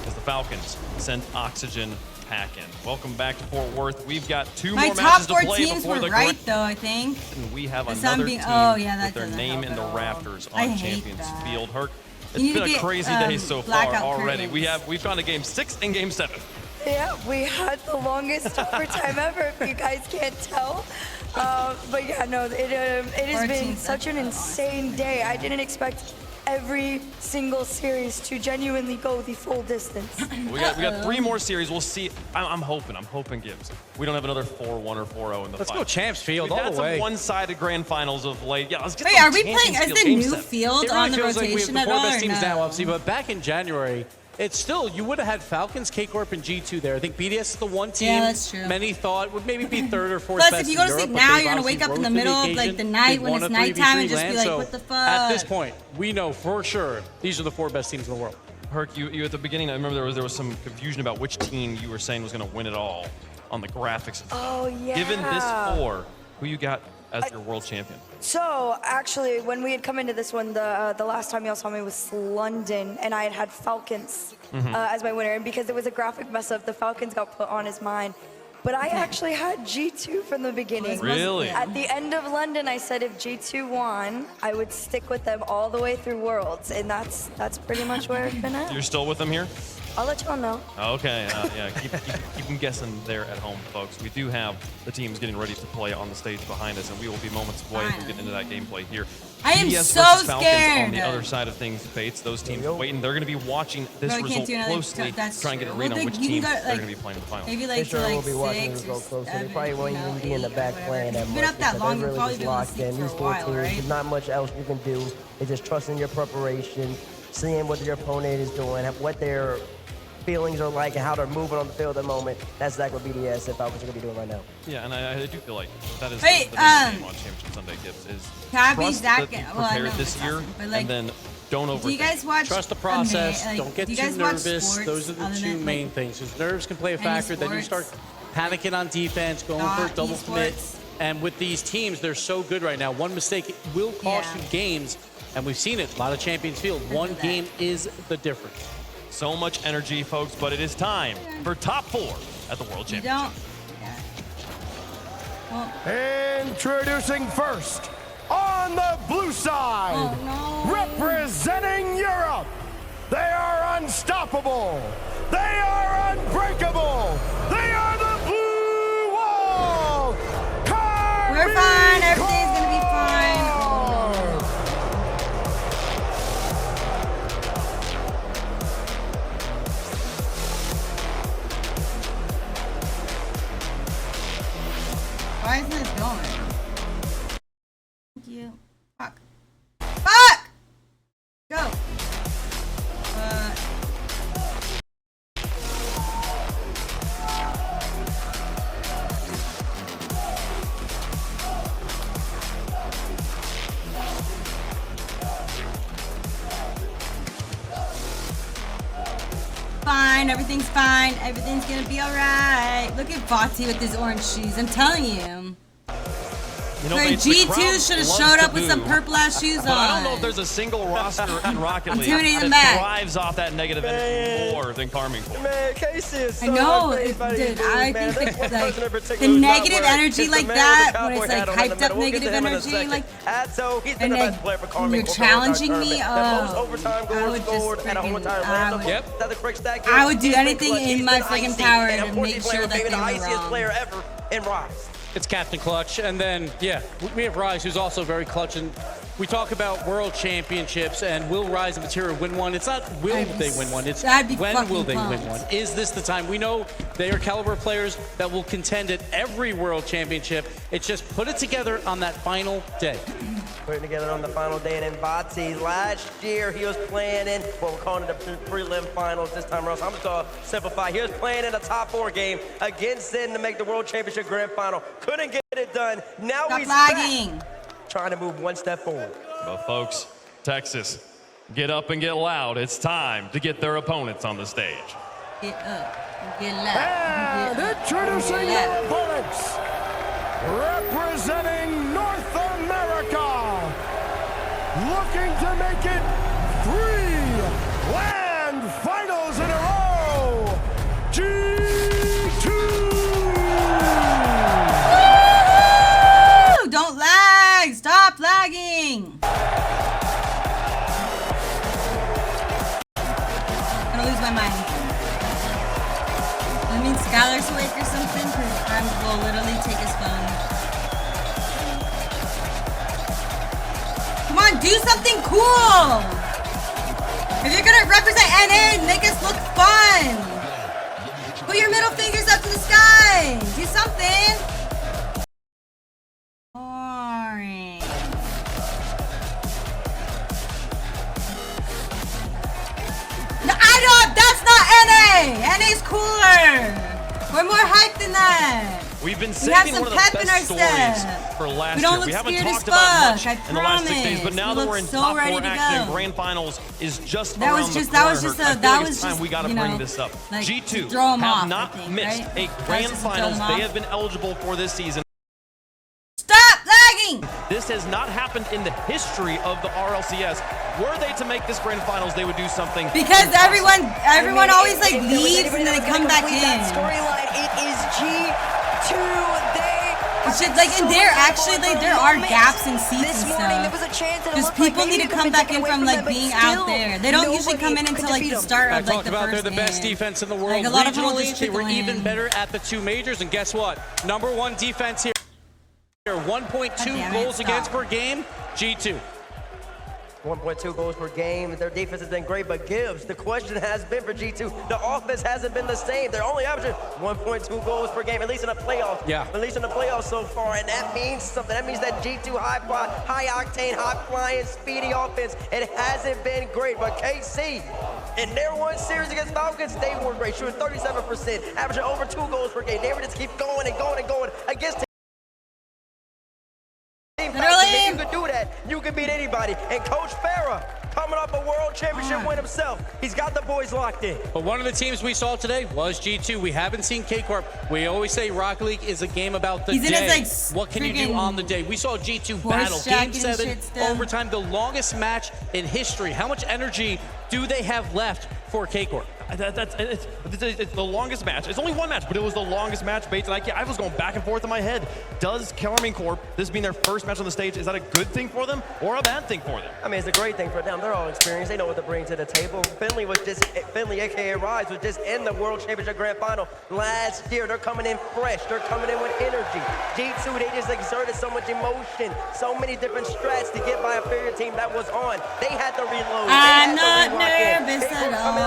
as the Falcons send Oxygen packing. Welcome back to Fort Worth. We've got 2 more matches to play before the right, though, I think. And we have the another team with their name in the help rafters on Champions Field. Herc, it's You been need a to crazy get, day so far blackout already. curtains. We've gone to game 6 and game 7. Yeah, we had the longest overtime ever, if you guys can't tell. But yeah, no, it has been such an insane day. I didn't expect every single series to genuinely go the full distance. We got 3 more series. We'll see. I'm hoping Gibbs. We don't have another 4-1 or 4-0 in the Let's final. go Champs Field We've all had the way. some one-sided grand finals of late. Yeah, let's get Wait, some are we Champions playing as Field the game new 7. field It really on the feels like we have rotation the at 4 all, best or teams no? now, obviously, but back in January, it's still, you would have had Falcons, K-Corp, and G2 there. I think BDS is the one team that's true. many thought would maybe be third or fourth Plus, best if you go to in sleep Europe, now, but you're gonna they've wake up in the obviously middle rose of to like the occasion. night They've when won it's a 3v3 nighttime and just be land, like, so what the fuck? At this point, we know for sure these are the 4 best teams in the world. Herc, you at the beginning, I remember there was some confusion about which team you were saying was going to win it all on the graphics. Oh, yeah. Given this 4, who you got as your world champion? So actually, when we had come into this one, the last time y'all saw me was London, and I had Falcons as my winner. And because it was a graphic mess up, the Falcons got put on his mind. But I actually had G2 from the beginning. Really? At the end of London, I said if G2 won, I would stick with them all the way through Worlds, and that's pretty much where I've been at. You're still with them here? I'll let y'all know. Okay, yeah, keep them guessing there at home, folks. We do have the teams getting ready to play on the stage behind us, and we will be moments away from getting into that gameplay here. I am BDS so versus Falcons scared. on the other side of things, Bates. Those teams waiting. They're going to be watching this result closely, trying to get a read on which team they're going to be playing in the final. Maybe like sure to like we'll be watching 6 this or go close. So 7, they probably won't even be in the back playing that much. Been up that long, they're you've really probably just been on locked the in. seat These for a 4 while, teams, right? there's not much else you can do. It's just trusting your preparation, seeing what your opponent is doing, what their feelings are like, and how they're moving on the field at the moment. That's exactly what BDS and Falcons are going to be doing right now. Yeah, and I do feel like that is Wait, the game on Championship Sunday, Gibbs, is trust that you prepared this year, and then don't overthink. Do you guys watch? Trust the process. Like, don't get do you too guys watch nervous. sports Those are the other 2 than, main like, things. Because nerves can play a any factor. Then you start sports? panicking on defense, going for a double commit. And with these teams, they're so good right now. One mistake will cost you games, and we've seen it. A lot of Champions Field. One game is the difference. So much energy, folks, but it is time for top 4 at the World Championship. Introducing first, on the blue side, representing Europe, they are unstoppable, they are unbreakable, they are the Blue Wall. We're fine, everything's gonna be fine. Why isn't this going? Thank you. Fuck. Fuck! Go. Fine, everything's fine. Everything's gonna be alright. Look at Bati with his orange shoes. I'm telling you. You know, Right, Bates, the crowd G2 should have loves showed to up with some boo, purple ass shoes but I don't on. know if there's a single roster in Rocket League intimidating them that back. thrives off that negative energy more than Carmine Corp. Man, Casey is so I know, unbelievable, dude. I man. think There's that, one person in like, particular the who's not negative worried. energy It's like the man that, with when the it's cowboy like hat on in the hyped up middle. We'll get negative to him in a energy, second. like, Adso, he's been and the like, best player for when Carmine you're Corp challenging me, the most overtime I goals would scored just at a whole entire freaking, random. That's the correct stat. I would do He's been anything clutch. in He's my been freaking icy. power And to of course, make he's sure playing that maybe they the were iciest wrong. player ever in Rise. It's Captain Clutch, and then, yeah, we have Rise, who's also very clutch. And we talk about world championships, and will Rise and Materia win one? It's not will they win one, it's when will they win one? Is this the time? We know they are caliber players that will contend at every world championship. It's just put it together on that final day. Putting together on the final day, and then Vati, last year he was playing in what we're calling the prelim finals this time around. So I'm just gonna simplify. He was playing in a top 4 game against Zen to make the World Championship Grand Final. Couldn't get it done. Now he's back, trying to move one step forward. Well, folks, Texas, get up and get loud. It's time to get their opponents on the stage. Get up, get loud. And get up, introducing get your loud. opponents, representing North America, looking to make it 3 land finals in a row, G2! Woo! Don't lag! Stop lagging! I'm gonna lose my mind. That means Skylar's awake or something, because I will literally take his phone. Come on, do something cool! If you're gonna represent NA, make us look fun! Put your middle fingers up to the sky! Do something! Boring. No, I don't. That's been We have saving some one of the pep in our best stories step. for last We don't year. look We haven't scared as talked about fuck, much I in the last 6 days, but promise. now We that look we're in so top ready 4 to action, go. Grand Finals is just That around was the just- that corner. was just I a- feel that like was it's time just, we got to you bring know, this up. like, to G2 throw 'em have off, I not think, missed right? a That's Grand just to throw Finals. them They off. have been eligible for this season. Stop lagging! This has not happened in the history of the RLCS. Were they to make this Grand Finals, they would do something. Because everyone always like if there was leaves and anybody then they that was come gonna back complete in. that storyline, it is G2. It's just like, and there actually, like, there are gaps in seats This and morning, there stuff. was a chance that it Just looked like people maybe need it to could come be back taken in away from from like them, but being still, out there. They don't usually come in nobody until could like defeat the them. start I of like talked the about first they're the best game. defense in the world. Like, a lot of them will Regionally, just they were trickle even in. better at the 2 majors, and guess what? #1 defense here. 1.2 goals against per game, G2. 1.2 goals per game. Their defense has been great, but Gibbs, the question has been for G2, the offense hasn't been the same. They're only averaging 1.2 goals per game, at least in the playoffs. Yeah. At least in the playoffs so far, and that means something. That means that G2 high octane, high flying, speedy offense, it hasn't been great. But KC, in their one series against Falcons, they were great, shooting 37%, averaging over 2 goals per game. They were just keep going and going and going against if you could do that, you can beat anybody. And Coach Farah, coming off a world championship win himself, he's got the boys locked in. But one of the teams we saw today was G2. We haven't seen K-Corp. We always say Rocket League is a game about the He's in day. his, like, What can you do freaking on the day? We saw G2 horse battle. Game jacket and 7, shit still. overtime, the longest match in history. How much energy do they have left for K-Corp? It's the longest match. It's only one match, but it was the longest match, Bates. And I was going back and forth in my head. Does Karmine Corp, this being their first match on the stage, is that a good thing for them or a bad thing for them? I mean, it's a great thing for them. They're all experienced. They know what to bring to the table. Finley, aka Rise, was just in the World Championship Grand Final last year. They're coming in fresh. They're coming in with energy. G2, they just exerted so much emotion, so many different strats to get by a favorite team that was on. They had to reload. I'm not nervous at all.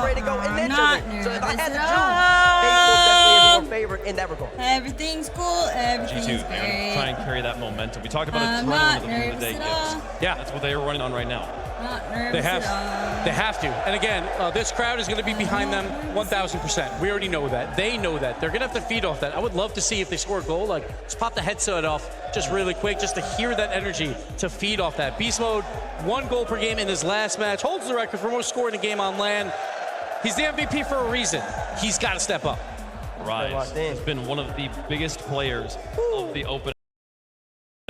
Ready to go I'm not nervous so if I had to at choose, K-Corp definitely is more favorite in that regard. Everything's cool. Everything's G2, they're great. gonna try and carry that momentum. We talked about I'm a not tournament of the nervous day, at Gibbs. all. Yeah, that's what they are running on right now. Not nervous They have, at all. they have to. And again, this crowd is going to be behind them 1,000%. We already know that. They know that. They're going to have to feed off that. I would love to see if they score a goal, like just pop the headset off just really quick, just to hear that energy, to feed off that. Beast Mode, 1 goal per game in his last match, holds the record for most scored in a game on LAN. He's the MVP for a reason. He's got to step up. Rise has been one of the biggest players of the open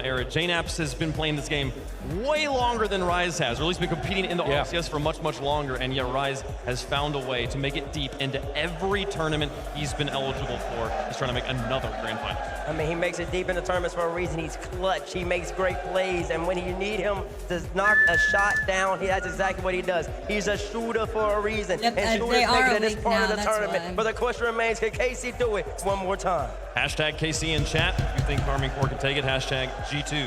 era. JNAPS has been playing this game way longer than Rise has, or at least been competing in the RLCS for much, much longer, and yet Rise has found a way to make it deep into every tournament he's been eligible for. He's trying to make another Grand Final. I mean, he makes it deep in the tournaments for a reason. He's clutch. He makes great plays, and when you need him to knock a shot down, that's exactly what he does. He's a shooter for a reason, and shooters make it in this part of the tournament. But the question remains, can KC do it one more time? Hashtag KC in chat. If you think Karmine Corp can take it, hashtag G2. Do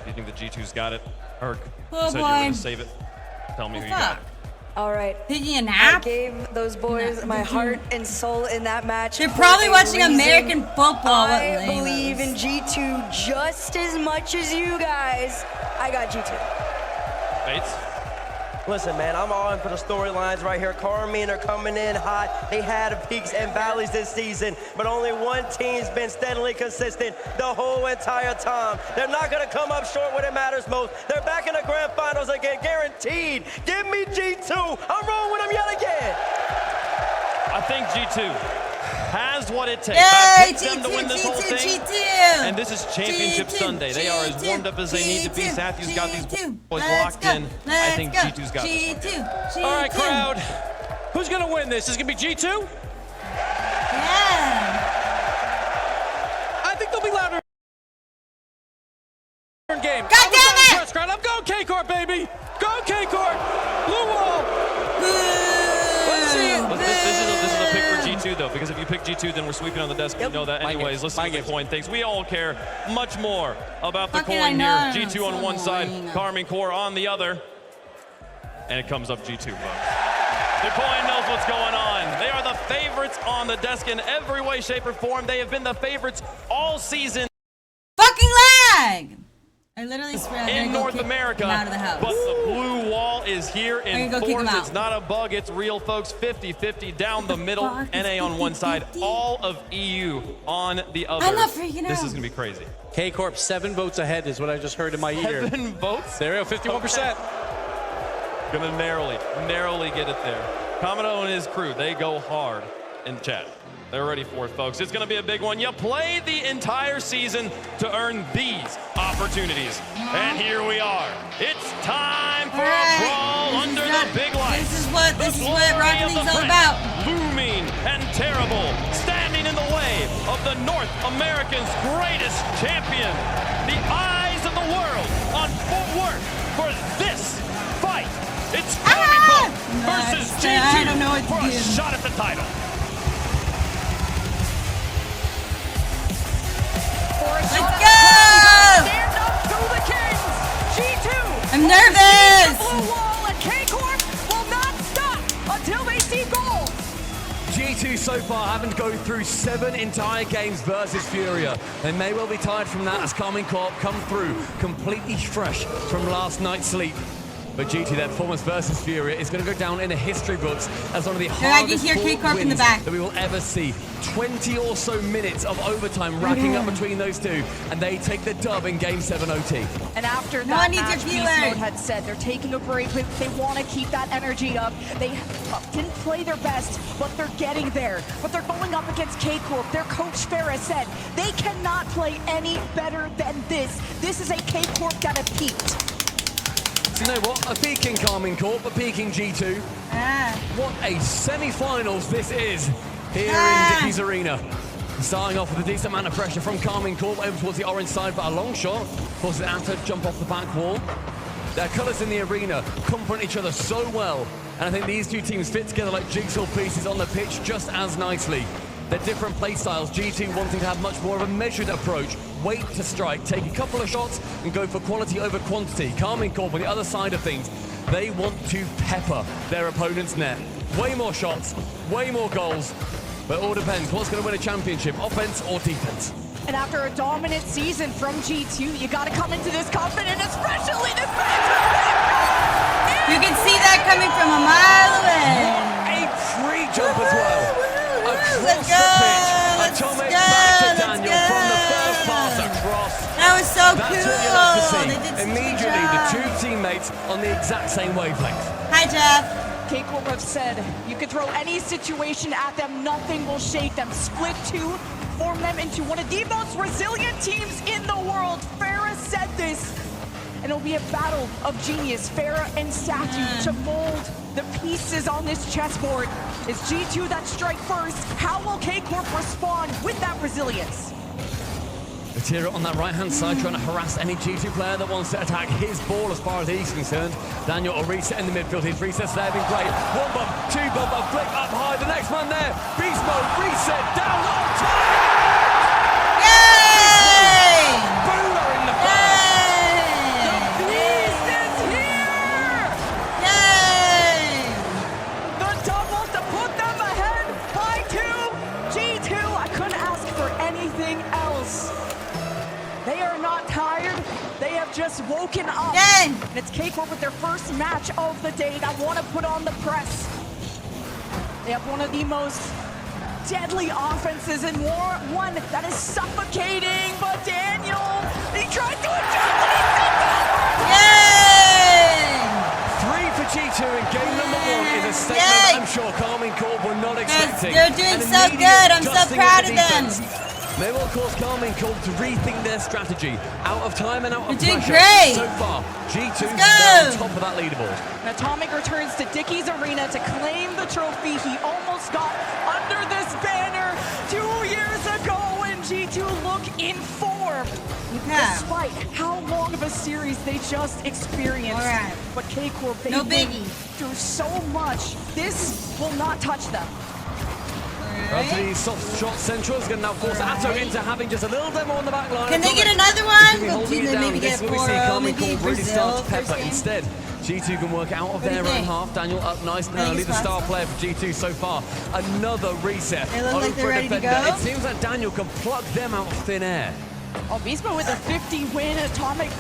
you think the G2's got it? Erk, you said you were going to save it. Tell me who you got. All right. Taking a nap? I gave those boys my heart and soul in that match. They're probably watching American football. I believe in G2 just as much as you guys. I got G2. Bates? Listen, man, I'm all in for the storylines right here. Karmine are coming in hot. They had peaks and valleys this season, but only one team's been steadily consistent the whole entire time. They're not going to come up short when it matters most. They're back in the Grand Finals again, guaranteed. Give me G2. I'm rolling with them yet again. I think G2 has what it takes. Yay, I picked them to G2, win this whole G2, thing. G2. And this is Championship G2, Sunday. They are as warmed up as they need to be. Sathu's got these boys locked in. I think G2's got this one. All right, crowd. Who's going to win this? Is it going to be G2? Yeah. I think they'll be louder in game. God damn it! Crowd. I'm going K-Corp, baby. Go K-Corp. Blue wall. Let's see it. This is a pick for G2, though, because if you pick G2, then we're sweeping on the desk. You know that anyways. Listen to the point things. We all care much more about the coin here. G2 on one side, Karmine Corp on the other. And it comes up G2, folks. The coin knows what's going on. They are the favorites on the desk in every way, shape, or form. They have been the favorites all season. Fucking lag! I literally swear in North America, out of the house. but the blue wall is here in go force. It's not a bug, it's real, folks. 50-50 down the middle. NA on one side, all of EU on the other. I'm not freaking out. This is gonna be crazy. K-Corp 7 votes ahead is what I just heard in my ear. 7 votes? There we go, 51%. Gonna narrowly get it there. Kamado and his crew, they go hard in chat. They're ready for it, folks. It's going to be a big one. You play the entire season to earn these opportunities. And here we are. It's time for a brawl under the big lights. This is what Rocket League's all about. Looming and terrible, standing in the way of the North American's greatest champion. The eyes of the world on Fort Worth for this fight. It's Comical versus G2 for a shot at the title. Let's go! Stand up to the Kings. G2. I'm nervous. Blue wall and K-Corp will not stop until they see goal. G2 so far having to go through 7 entire games versus Furia. They may well be tired from that as Carmine Corp come through completely fresh from last night's sleep. But G2, their performance versus Furia is going to go down in the history books as one of the hardest wins that we will ever see. 20 or so minutes of overtime racking up between those two, and they take the dub in Game 7 OT. And after that match, Beast Mode had said they're taking a break. They want to keep that energy up. They didn't play their best, but they're getting there. But they're going up against K-Corp. Their coach Farah said they cannot play any better than this. This is a K-Corp that have peaked. You know what? A peaking Carmine Corp, a peaking G2. What a semi-finals this is here in Dickies Arena. Starting off with a decent amount of pressure from Carmine Corp over towards the orange side, but a long shot forces Anto to jump off the back wall. Their colours in the arena complement each other so well, and I think these two teams fit together like jigsaw pieces on the pitch just as nicely. They're different play styles, G2 wanting to have much more of a measured approach, wait to strike, take a couple of shots and go for quality over quantity. Carmine Corp on the other side of things, they want to pepper their opponent's net. Way more shots, way more goals, but it all depends. What's going to win a championship, offense or defense? And after a dominant season from G2, you got to come into this confident, especially this match. You can see that coming from a mile away. A free jump as well. Let's go! Let's go! Let's go! That was so cool! They did immediately the two teammates on the exact same wavelength. Hi, Jeff. K-Corp have said you can throw any situation at them, nothing will shake them. Split 2, form them into one of the most resilient teams in the world. Farah said this, and it'll be a battle of genius. Farah and Satu to mold the pieces on this chessboard. Is G2 that strike first? How will K-Corp respond with that resilience? Matera on that right-hand side trying to harass any G2 player that wants to attack his ball as far as he's concerned. Daniel will reset in the midfield. His resets there have been great. 1 bump, 2 bump, a flick up high. The next man there. Beast mode, reset, down, on time! Yay! Boomer in the back! The beast is here! Yay! The double to put them ahead by 2. G2, I couldn't ask for anything else. They are not tired. They have just woken up. And it's K-Corp with their first match of the day that want to put on the press. They have one of the most deadly offenses and one that is suffocating. But Daniel, he tried to adjust and he Yay! 3 for G2 in game number 1 is a statement that I'm sure Carmine Corp were not expecting. They're doing so good. I'm so proud of them. They will cause Carmine Corp to rethink their strategy. Out of time and out of doing pressure. great. So far, G2 is on top of that leaderboard. Atomic returns to Dickies Arena to claim the trophy he almost got under this banner 2 years ago when G2 look in form. Despite how long of a series they just experienced. But K-Corp, they went through so much. This will not touch them. Right. The soft shot central is going to now force Atto into having just a little bit more on the back line. Can they get another one? We'll Do they maybe get 4? Maybe really start to pepper. Brazil. Instead, G2 can work out of their own half. Daniel up nice and early, the star player for G2 so far. Another reset. They look like they're ready to go. It seems like Daniel can pluck them out of thin air. Oh, Beastmo with a 50 win. Atomic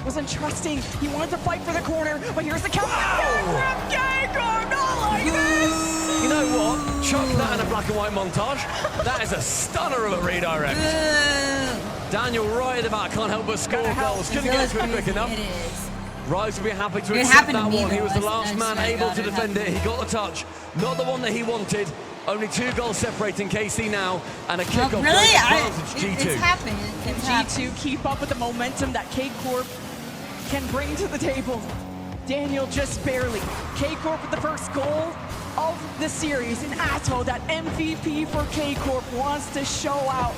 was entrusting. He wanted to fight for the corner, but here's the counter from K-Corp, not like this! You know what? Chuck that in a black and white montage. That is a stunner of a redirect. Daniel right at the back, can't help but score goals. Couldn't get to it quick enough. Rise will be happy to accept that one. He was the last man able to defend it. He got a touch. Not the one that he wanted. Only 2 goals separating KC now, and a kickoff. Really? G2. It's happened. Can G2 keep up with the momentum that K-Corp can bring to the table? Daniel just barely. K-Corp with the first goal of the series, and Atto, that MVP for K-Corp, wants to show out.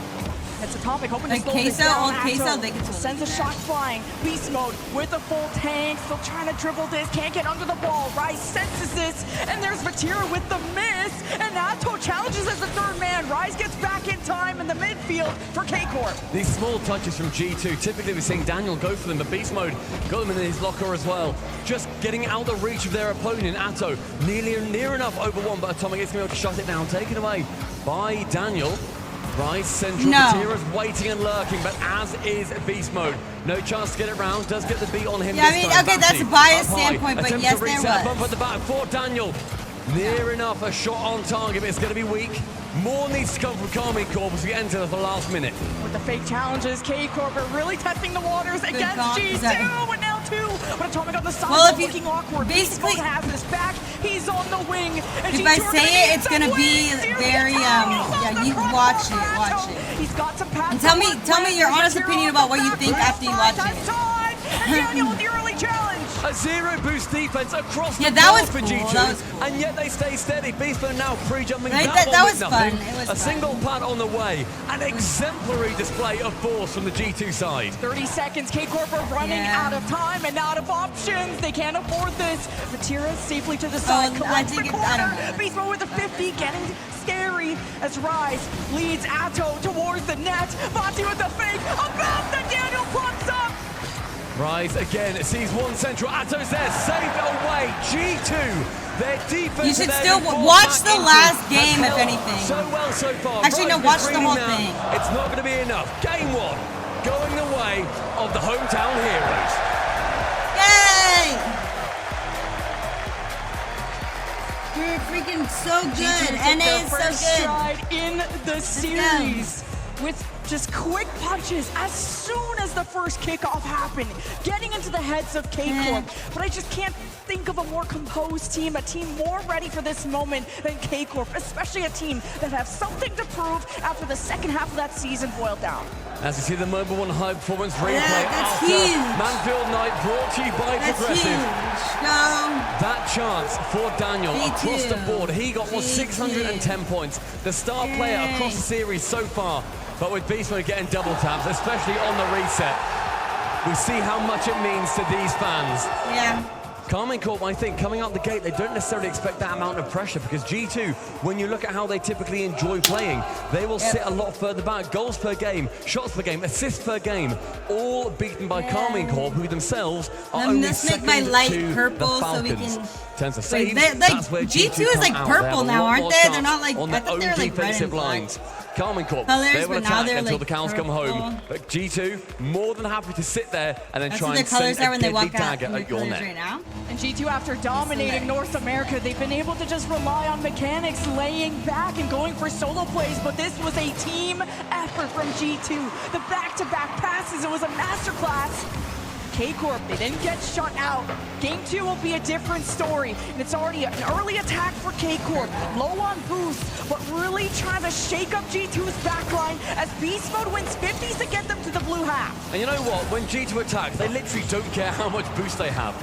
It's Atomic hoping to slow this down. Queso, they can sends a shot flying. Beast mode with a full tank. Still trying to dribble this. Can't get under the ball. Rise senses this. And there's Vatira with the miss. And Atto challenges as the third man. Rise gets back in time in the midfield for K-Corp. These small touches from G2. Typically we're seeing Daniel go for them, but Beast mode got them in his locker as well. Just getting out the reach of their opponent. Atto near enough over one, but Atomic is going to be able to shut it down. Taken away by Daniel. Rise central, Vatira's waiting and lurking, but as is Beast mode. No chance to get it round, does get the beat on him yeah, this I mean, time. okay, that's a biased standpoint, but yes, there was. Bump at the back for Daniel. Near enough, a shot on target, but it's going to be weak. More needs to come from K-Corp as we enter the last minute. With the fake challenges, K-Corp are really testing the waters against G2, and now 2. But Atomic on the side, looking awkward. Basically, has his back. He's on the wing. And if I say it, it's gonna be very yeah. You watch it. He's got some pass. And tell me your honest opinion about what you think after you watch it. And Daniel with the early challenge. A 0 boost defense across the that board was for cool. G2, That was cool. and yet they stay steady. Beastman now pre-jumping that was fun. It was a single pad on the way. An exemplary display of force from the G2 side. 30 seconds. K-Corp are running out of time and out of options. They can't afford this. Vatira safely to the side. Collects the corner. Beastman with a 50, getting scary as Rise leads Atto towards the net. Vati with the fake. About the Daniel pops up. Rise again, sees one central. Atto's there, save away. G2, their defense. You should still watch the last game, if anything. So well so far. Actually, no, watch the whole thing. It's not going to be enough. Game 1, going the way of the hometown heroes. Yay! We're freaking so good. NA is so good. Stride in the series with just quick punches as soon as the first kickoff happened, getting into the heads of K-Corp. But I just can't think of a more composed team, a team more ready for this moment than K-Corp, especially a team that have something to prove after the second half of that season boiled down. As you see the Mobile One high performance replay that's after huge. Manfield Night brought to you by Progressive. That chance for Daniel across the board. He got 610 points. The star player across the series so far. But with Beastman getting double taps, especially on the reset, we see how much it means to these fans. Yeah. K-Corp, I think, coming out the gate, they don't necessarily expect that amount of pressure because G2, when you look at how they typically enjoy playing, they will sit a lot further back. Goals per game, shots per game, assists per game, all beaten by K-Corp, who themselves are only second my light to purple the Falcons. So we can... Terms of saves, that's where G2 is like purple now, aren't they? They're not like, on I thought they were like red and lines. K-Corp, colors, they will attack until like the cows come home. But G2, more than happy to sit there and then try and send a deadly dagger at your neck. And G2, after dominating North America, they've been able to just rely on mechanics, laying back and going for solo plays, but this was a team effort from G2. The back-to-back passes, it was a masterclass. K-Corp, they didn't get shut out. Game 2 will be a different story, and it's already an early attack for K-Corp. Low on boost, but really trying to shake up G2's backline as Beast Mode wins 50s to get them to the blue half. And you know what? When G2 attacks, they literally don't care how much boost they have.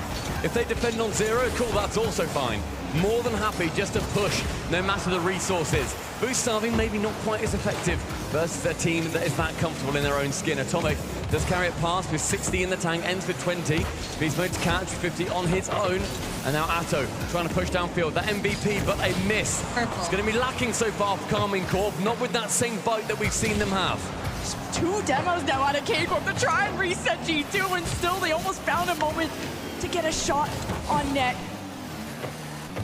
If they defend on 0, cool, that's also fine. More than happy just to push, no matter the resources. Boost starving, maybe not quite as effective versus a team that is that comfortable in their own skin. Atomic does carry it past with 60 in the tank, ends with 20. Beast mode to catch with 50 on his own. And now Atto trying to push downfield. That MVP, but a miss. It's going to be lacking so far for K-Corp, not with that same bite that we've seen them have. 2 demos now out of K-Corp to try and reset G2, and still they almost found a moment to get a shot on net.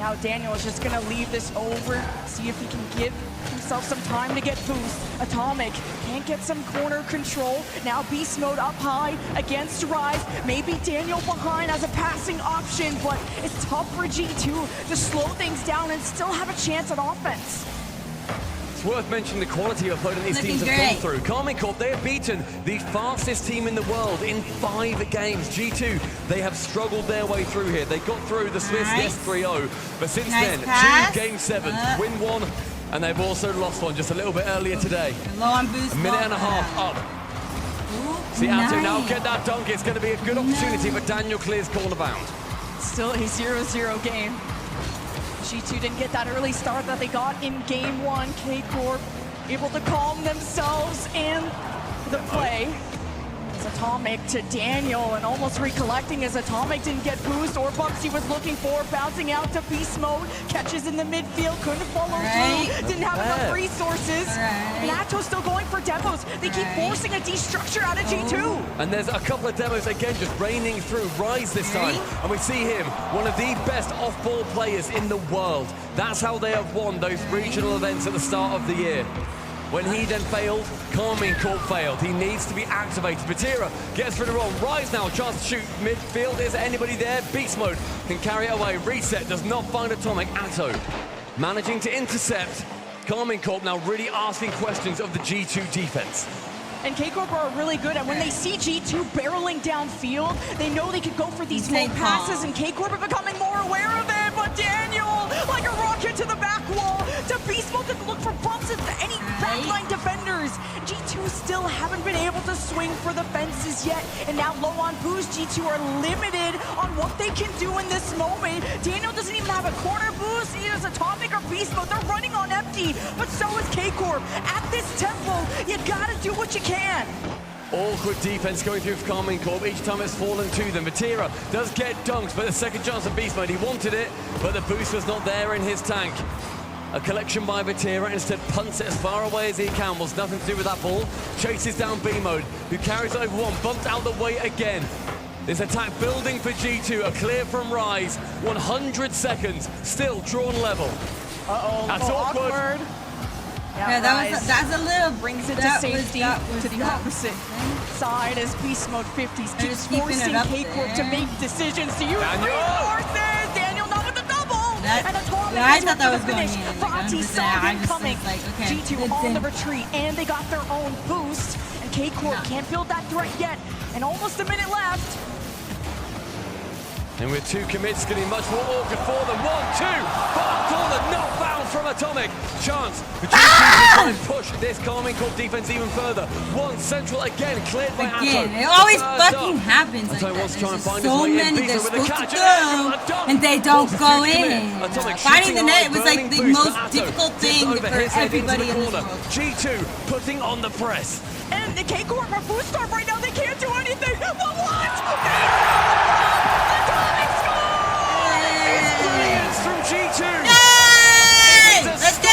Now Daniel is just gonna leave this over, see if he can give himself some time to get boost. Atomic can't get some corner control. Now beast mode up high against Rise. Maybe Daniel behind as a passing option, but it's tough for G2 to slow things down and still have a chance at offense. It's worth mentioning the quality of opponent these teams have gone through. Karmine Corp, they have beaten the fastest team in the world in 5 games. G2, they have struggled their way through here. They got through the Swiss yes 3-0, but since then, 2 game 7s, win 1, and they've also lost one just a little bit earlier today. Low on boost. A minute and a half up. See Atto now get that dunk. It's going to be a good opportunity, but Daniel clears corner bound. Still a 0-0 game. G2 didn't get that early start that they got in game 1. K-Corp able to calm themselves in the play. It's Atomic to Daniel and almost recollecting as Atomic didn't get boost or bumps he was looking for. Bouncing out to beast mode. Catches in the midfield. Couldn't follow through. Didn't have enough resources. And Atto's still going for demos. They keep forcing a destructure out of G2. And there's a couple of demos again just raining through. Rise this time. And we see him, one of the best off-ball players in the world. That's how they have won those regional events at the start of the year. When he then failed, Karmine Corp failed. He needs to be activated. Vatira gets rid of roll. Rise now, chance to shoot midfield. Is there anybody there? Beast mode can carry it away. Reset does not find Atomic. Atto managing to intercept. Karmine Corp now really asking questions of the G2 defense. And K-Corp are really good at when they see G2 barreling downfield, they know they could go for these low passes, and K-Corp are becoming more aware of it. But Daniel, like a rocket to the back wall, to beast mode to look for bumps into any backline defenders. G2 still haven't been able to swing for the fences yet, and now low on boost, G2 are limited on what they can do in this moment. Daniel doesn't even have a corner boost, either as Atomic or beast mode. They're running on empty, but so is K-Corp. At this tempo, you gotta do what you can. Awkward defense going through for Karmine Corp. Each time it's fallen to them. Vatira does get dunked, but the second chance of beast mode, he wanted it, but the boost was not there in his tank. A collection by Vatira, instead punts it as far away as he can. Was nothing to do with that ball. Chases down B mode, who carries over one, bumped out the way again. This attack building for G2, a clear from Rise. 100 seconds, still drawn level. That's awkward. Yeah, that's a little brings it to safety to the opposite side as beast mode 50s keeps forcing K-Corp to make decisions to use resources. Daniel not with the double. And Atomic I thought that was finish. going in. Fati saw him coming. Like, okay, G2 on the retreat, and they got their own boost. And K-Corp can't build that threat yet. And almost a minute left. And with 2 commits, getting much more awkward for them. 1, 2, far corner, not found from Atomic. Chance for G2 to try and push this Karmine Corp defense even further. 1 central again, cleared by Atto. It always fucking happens like that. Wants to try and find so many they're supposed to go, and they don't go in. Finding the net was like the most difficult thing for everybody in this world. G2 putting on the press. And the K-Corp are boost up right now, they can't do anything. But what? From G2. Yay! Let's go!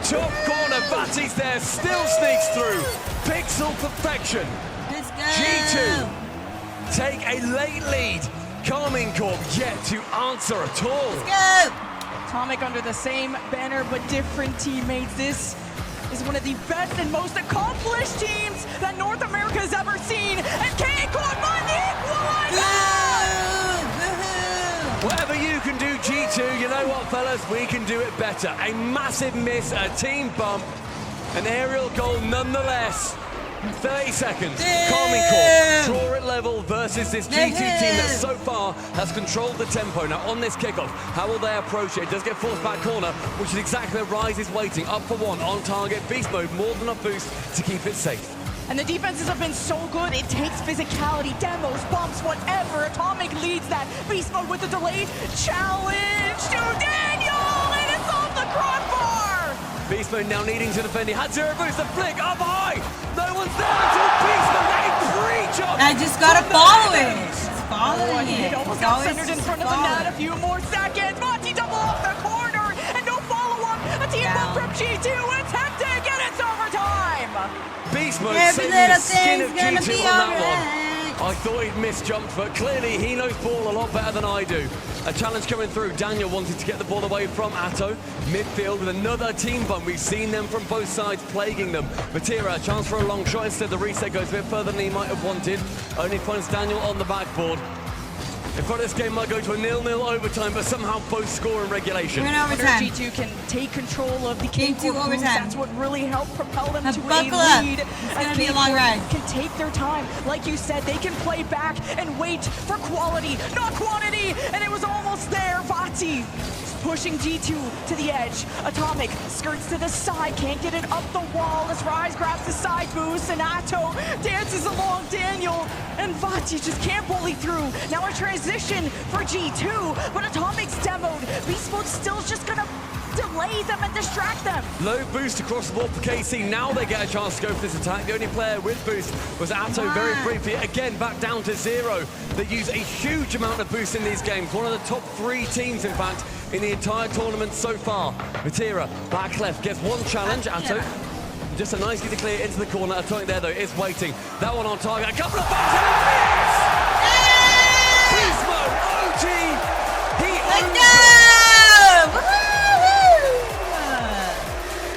Top corner, Vati's there, still sneaks through. Pixel perfection. Let's go. G2 take a late lead. Karmine Corp yet to answer at all. Let's go. Atomic under the same banner but different teammates. This is one of the best and most accomplished teams that North America has ever seen. And K-Corp on the equalizer! Whatever you can do, G2, you know what, fellas? We can do it better. A massive miss, a team bump, an aerial goal nonetheless. 30 seconds. Karmine Corp draw it level versus this G2 team that so far has controlled the tempo. Now on this kickoff, how will they approach it? It does get forced back corner, which is exactly where Rise is waiting. Up for 1 on target. Beast mode, more than a boost to keep it safe. And the defenses have been so good, it takes physicality, demos, bumps, whatever. Atomic leads that. Beast mode with the delay. Challenge to Daniel, and it's off the crossbar! Beast mode now needing to defend. He had 0 boost, the flick up high. No one's there until Beast mode. They pre-jump. I just gotta follow it. Just following it. It almost got centered in front of the net. A few more seconds. Monty double off the corner, and no follow-up. A team up from G2. It's hectic, and it's overtime. Beast mode Every saving little the skin of thing's gonna G2 be on that alright. one. I thought he'd misjumped, but clearly he knows ball a lot better than I do. A challenge coming through. Daniel wanted to get the ball away from Atto. Midfield with another team bump. We've seen them from both sides plaguing them. Matira, a chance for a long shot. Instead, the reset goes a bit further than he might have wanted. Only finds Daniel on the backboard. In front of this game might go to a 0-0 overtime, but somehow both score in regulation. We're in overtime. G2 can take control of the game 2 overtime. That's what really helped propel them to a lead. It's gonna be a long ride. Can take their time. Like you said, they can play back and wait for quality, not quantity. And it was almost there. Vati pushing G2 to the edge. Atomic skirts to the side, can't get it up the wall as Rise grabs the side boost, and Atto dances along Daniel, and Vati just can't bully through. Now a transition for G2, but Atomic's demoed. Beast Mode's still just gonna delay them and distract them. Low boost across the board for KC. Now they get a chance to go for this attack. The only player with boost was Atto very briefly. Again, back down to 0. They use a huge amount of boost in these games. One of the top 3 teams, in fact, in the entire tournament so far. Matira, back left, gets one challenge. Atto, just a nice to clear into the corner. Atomic there, though, is waiting. That one on target. A couple of bumps and a miss! Beast Mode, OT! He owns it!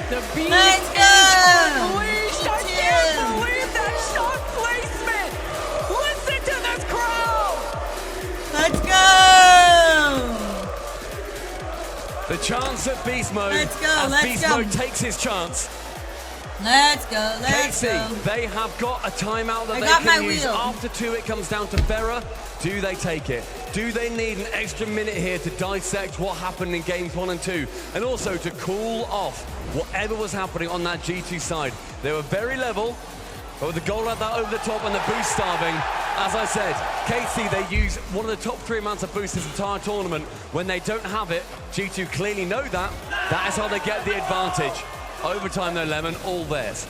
The beat is unleashed. I can't believe that shot placement. Listen to this crowd. Let's go. The chance at Beast Mode. Let's go. As Let's Beast go. Mode takes his chance. Let's go. Let's KC, go. they have got a timeout that I they got can my use. wheel. After 2, it comes down to Ferra. Do they take it? Do they need an extra minute here to dissect what happened in games 1 and 2? And also to cool off whatever was happening on that G2 side. They were very level, but with the goal like that over the top and the boost starving, as I said, KC, they use one of the top 3 amounts of boost this entire tournament. When they don't have it, G2 clearly know that. That is how they get the advantage. Overtime though, Lemon, all theirs.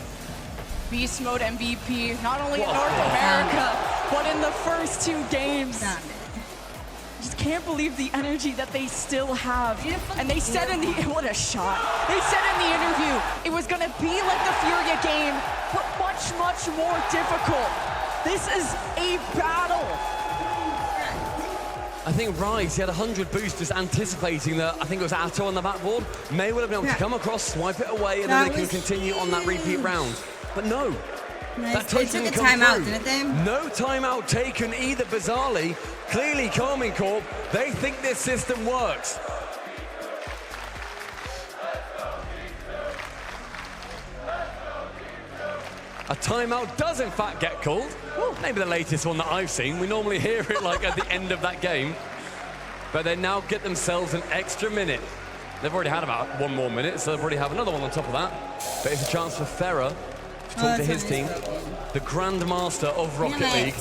Beast Mode MVP, not only in North America, but in the first 2 games. Just can't believe the energy that they still have. And they said in the, what a shot. They said in the interview, it was gonna be like the Furia game, but much, much more difficult. This is a battle. I think Rise, he had 100 boosters anticipating that, I think it was Atto on the backboard. May well have been able to come across, swipe it away, and then they can continue on that repeat round. But no. They took a timeout, didn't they? No timeout taken either, bizarrely. Clearly, Carmine Corp, they think this system works. A timeout does in fact get called. Maybe the latest one that I've seen. We normally hear it like at the end of that game. But they now get themselves an extra minute. They've already had about 1 more minute, so they'll already have another one on top of that. But it's a chance for Ferra to talk to his team. The Grandmaster of Rocket League,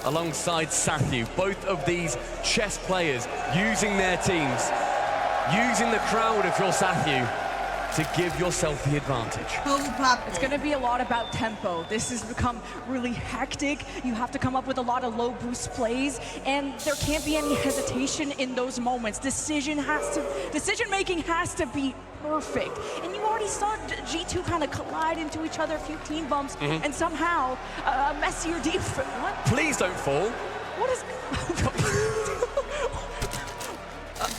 alongside Sathu. Both of these chess players using their teams, using the crowd if you're Sathu, to give yourself the advantage. It's going to be a lot about tempo. This has become really hectic. You have to come up with a lot of low boost plays, and there can't be any hesitation in those moments. Decision making has to be perfect. And you already saw G2 kind of collide into each other, a few team bumps, and somehow a messier deep. What? Please don't fall. What is?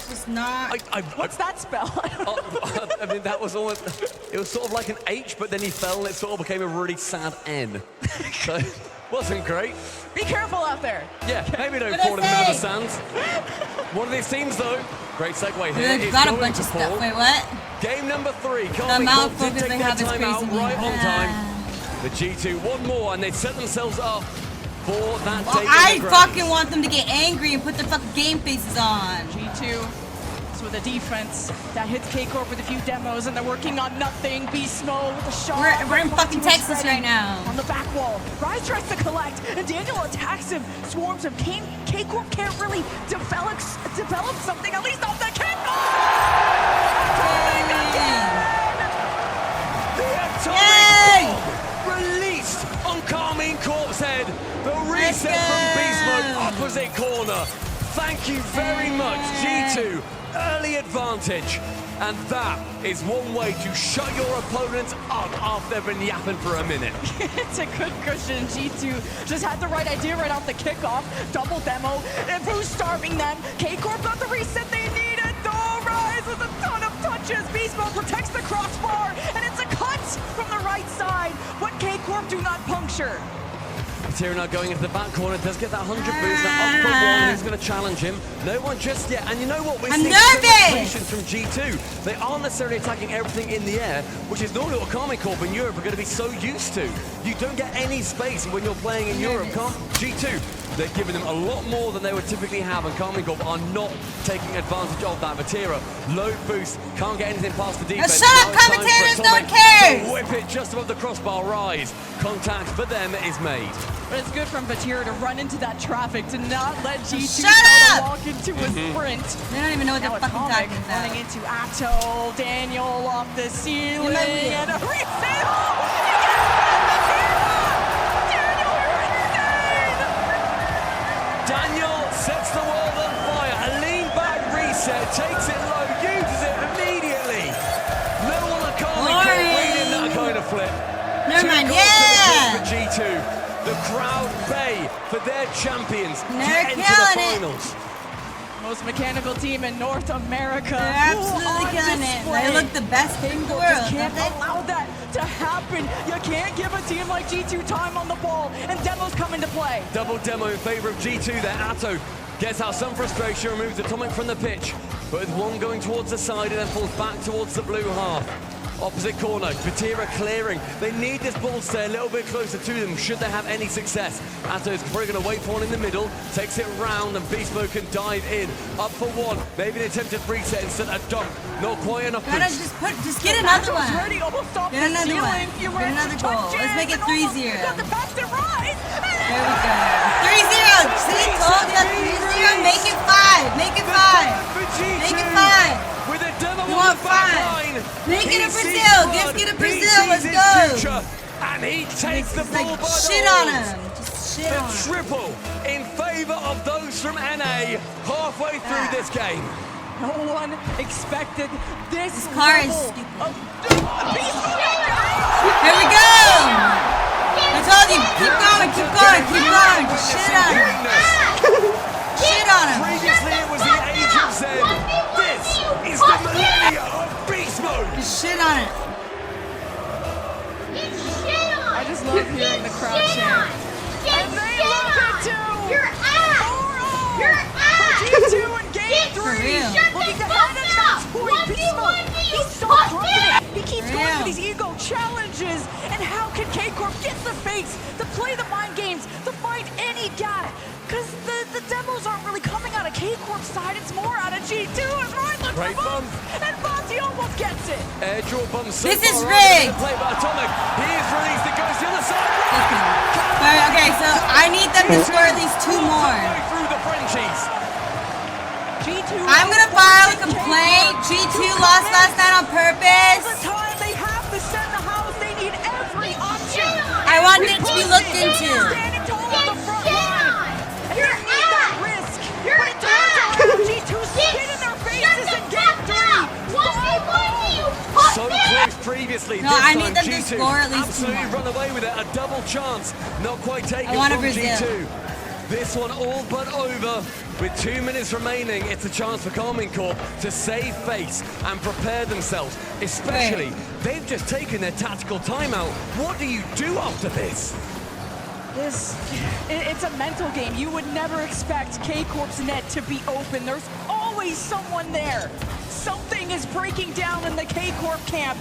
It's not. What's that spell? I mean, that was almost, it was sort of like an H, but then he fell and it sort of became a really sad N. So, wasn't great. Be careful out there. Yeah, maybe don't fall in the middle of the sands. One of these teams, though, great segue here. They've got a bunch of stuff. Wait, what? Game number 3. The amount of focus take they their have is time out crazy. right on time. The G2, one more, and they set themselves up for that Well, date I in the ground. fucking want them to get angry and put their fucking game faces on. G2 is with a defense that hits K-Corp with a few demos, and they're working on nothing. Beast Mode with a shot. We're in fucking Texas right now. On the back wall, Rise tries to collect, and Daniel attacks him, swarms him. K-Corp can't really develop something, at least off the Released on Carmine Corp's head. The reset from Beast Mode, opposite corner. Thank you very much, G2. Early advantage. And that is one way to shut your opponents up after they've been yapping for a minute. It's a good cushion. G2 just had the right idea right off the kickoff. Double demo. And who's starving them? K-Corp got the reset they needed. Oh, Rise with a ton of touches. Beast Mode protects the crossbar. And it's a cut from the right side. What K-Corp do not puncture. Patira now going into the back corner, does get that 100 boost, now up for one, who's going to challenge him? No one just yet, and you know what? We're seeing patience from G2. They aren't necessarily attacking everything in the air, which is normally what Karmine Corp in Europe are going to be so used to. You don't get any space when you're playing in Europe. G2, they're giving them a lot more than they would typically have, and Karmine Corp are not taking advantage of that. Patira, low boost, can't get anything past the defense. Shut up, commentators, don't care! Whip it just above the crossbar, Rise. Contact for them is made. But it's good from Patira to run into that traffic, to not let G2 walk into a sprint. They don't even know what they're fucking talking about. Running into Atto, Daniel off the ceiling, and a reset. Daniel sets the world on fire. A lean back reset, takes it low, uses it immediately. No one on Karmine Corp reading that kind of flip. Never mind, yeah! For G2. The crowd bay for their champions to They're enter the finals. Most mechanical team in North America. They're absolutely killing it. They look the best team in the world. You can't allow that to happen. You can't give a team like G2 time on the ball, and demos come into play. Double demo in favor of G2 there. Atto gets out some frustration, removes Atomic from the pitch, but with one going towards the side and then falls back towards the blue half. Opposite corner, Patira clearing. They need this ball to stay a little bit closer to them should they have any success. Atto's probably going to wait for one in the middle, takes it round, and Beast Mode can dive in. Up for one, maybe an attempted reset instead of dunk. Not quite enough. Just get another one. Ready, almost off Get another the one. ceiling. Get another goal. Let's make it 3-0. Got the pass to Rise. There we go. 3-0. See, told you 3-0. Make it 5. Make it 5. Make it 5. With a demo you want 5. Make it a Brazil. Just get a Brazil. Let's go. And he takes the ball by shit the on him. Just shit on him. Triple in favor of those from NA halfway through this game. No one expected this car is level stupid. Here we go! I told you, keep going, keep going, keep going. Just shit on him. Shit on him. Previously it was the age of Zen. This is the millennia of Beast Mode. Just shit on it. I just love hearing the crowd chant. And they love it too! You're ass! You're ass! G2 in game 3! Looking ahead at that point, Beast Mode! He's so confident! He keeps going for these ego challenges! And how can K-Corp get the fakes, to play the mind games, to find any gap? Because the demos aren't really coming out of K-Corp's side, it's more out of G2 as Ryan looks for bumps, and Bossy almost gets it! Air draw bumps so This is far rigged! Play by Atomic. He is released, it goes to the side! Okay, so I need them to score at least 2 more. Through the Frenchies. I'm gonna file a complaint. G2 lost last night on purpose. The time they have to send the house, they need every option. I want it to be looked into. Standing tall on the front line. And they need that risk. But it turns out G2 spit in their faces in game 3. So close previously. No, I need them to score at least 2 absolutely more. run away with it. A double chance. Not quite taken I want a from Brazil. G2. This one all but over. With 2 minutes remaining, it's a chance for Karmine Corp to save face and prepare themselves. Especially, they've just taken their tactical timeout. What do you do after this? It's a mental game. You would never expect K-Corp's net to be open. There's always someone there. Something is breaking down in the K-Corp camp.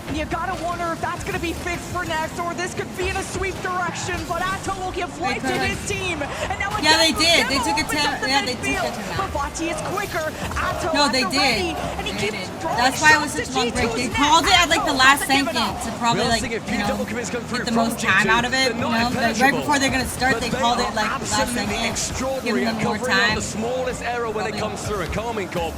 And you gotta wonder if that's gonna be fixed for next, or this could be in a sweep direction, but Atto will give life to his team. And now they did. They took a 10. Yeah, they took a 10 out. But Vati is quicker. Atto No, they did. And he keeps throwing That's why it was shots such a long at break. G2's They net. called it at like the Atto last hasn't given second up. to probably We'll like, see if double commits come through get the from most time G2. out of it. They're not Right impenetrable. before they're gonna start, they But called are it like last absolutely second. extraordinary Giving at them more covering out time. the smallest error when it comes through. And Karmine Corp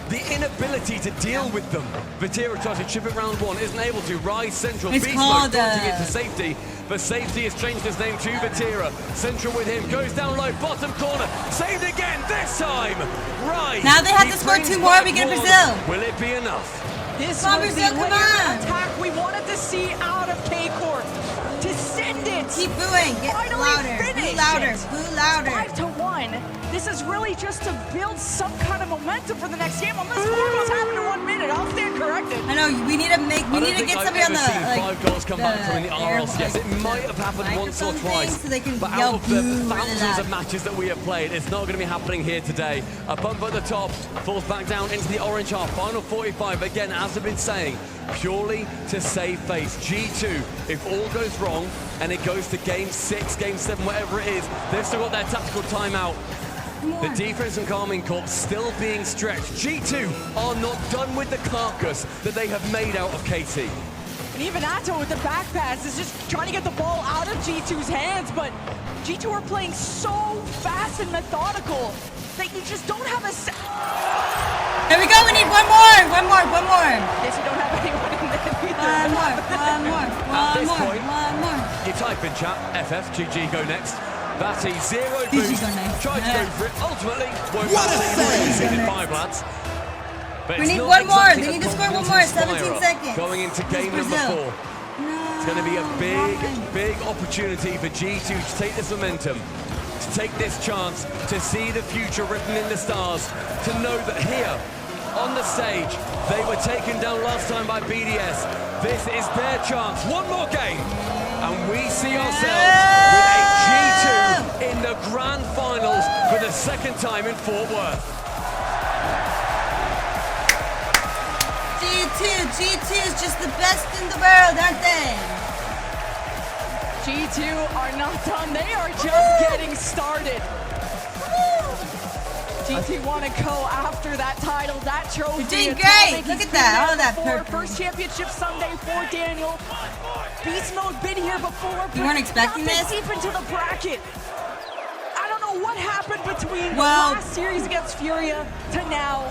The inability to deal with them. Vatira tries to chip it round one, isn't able to. Rise Central, Beast Mode trying to get to safety, but safety has changed his name to Vatira. Central with him, goes down low, bottom corner, saved again, this time! Rise! Now they have to score 2 more, we get Brazil. Will it be enough? This come on, was Brazil, the come linear on. attack we wanted to see out of K-Corp. To send it. Keep booing, get louder, boo louder, boo louder. 5-1. This is really just to build some kind of momentum for the next game. Unless score goes happen in 1 minute, I'll stand corrected. I know, we need to get somebody on the, like, 5 goals come back from the RLCS. Yes, it might have happened once or twice, so they can but out of the thousands of matches that we have played, it's not going to be happening here today. A bump at the top, falls back down into the orange half. Final 45, again, as I've been saying, purely to save face. G2, if all goes wrong, and it goes to game 6, game 7, whatever it is, they've still got their tactical timeout. The defense and Carmine Corp still being stretched. G2 are not done with the carcass that they have made out of KT. And even Atto with the back pass is just trying to get the ball out of G2's hands, but G2 are playing so fast and methodical that you just don't have a There we go, we need one more. Yes, you don't have anyone in there either. One more. You type in chat, FFGG go next. Batty, 0 boost, tried to go for it, ultimately won't succeed in 5 lads. But we need one more, they need to score one more, 17 seconds. Going into game number 4. No. It's going to be a big opportunity for G2 to take this momentum, to take this chance, to see the future written in the stars, to know that here, on the stage, they were taken down last time by BDS. This is their chance, one more game, and we see ourselves with a G2 in the grand finals for the 2nd time in Fort Worth. G2 is just the best in the world, aren't they? G2 are not done, they are just getting started. G2 want to go after that title, that trophy. You're doing great. Look at that, all that purple. First championship Sunday for Daniel. Beast mode been here before. You weren't expecting this? Deep into the bracket. I don't know what happened between the last series against Furia to now,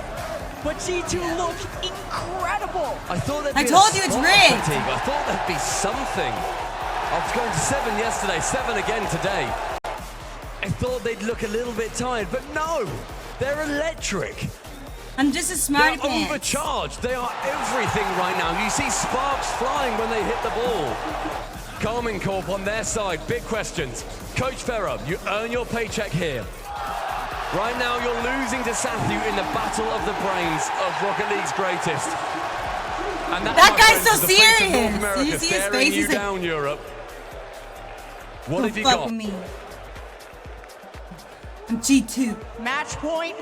but G2 look incredible. I thought I told you it's rigged. I thought there'd be something. I was going to 7 yesterday, 7 again today. I thought they'd look a little bit tired, but no. They're electric. I'm just a smarty They're pants. overcharged. They are everything right now. You see sparks flying when they hit the ball. Carmine Corp on their side, big questions. Coach Ferrer, you earn your paycheck here. Right now, you're losing to Sathu in the battle of the brains of Rocket League's greatest. And that guy's so the face of North serious. America, Do you see his staring face? you He's down, Europe. What Don't have you fuck got? with me. I'm G2. Match point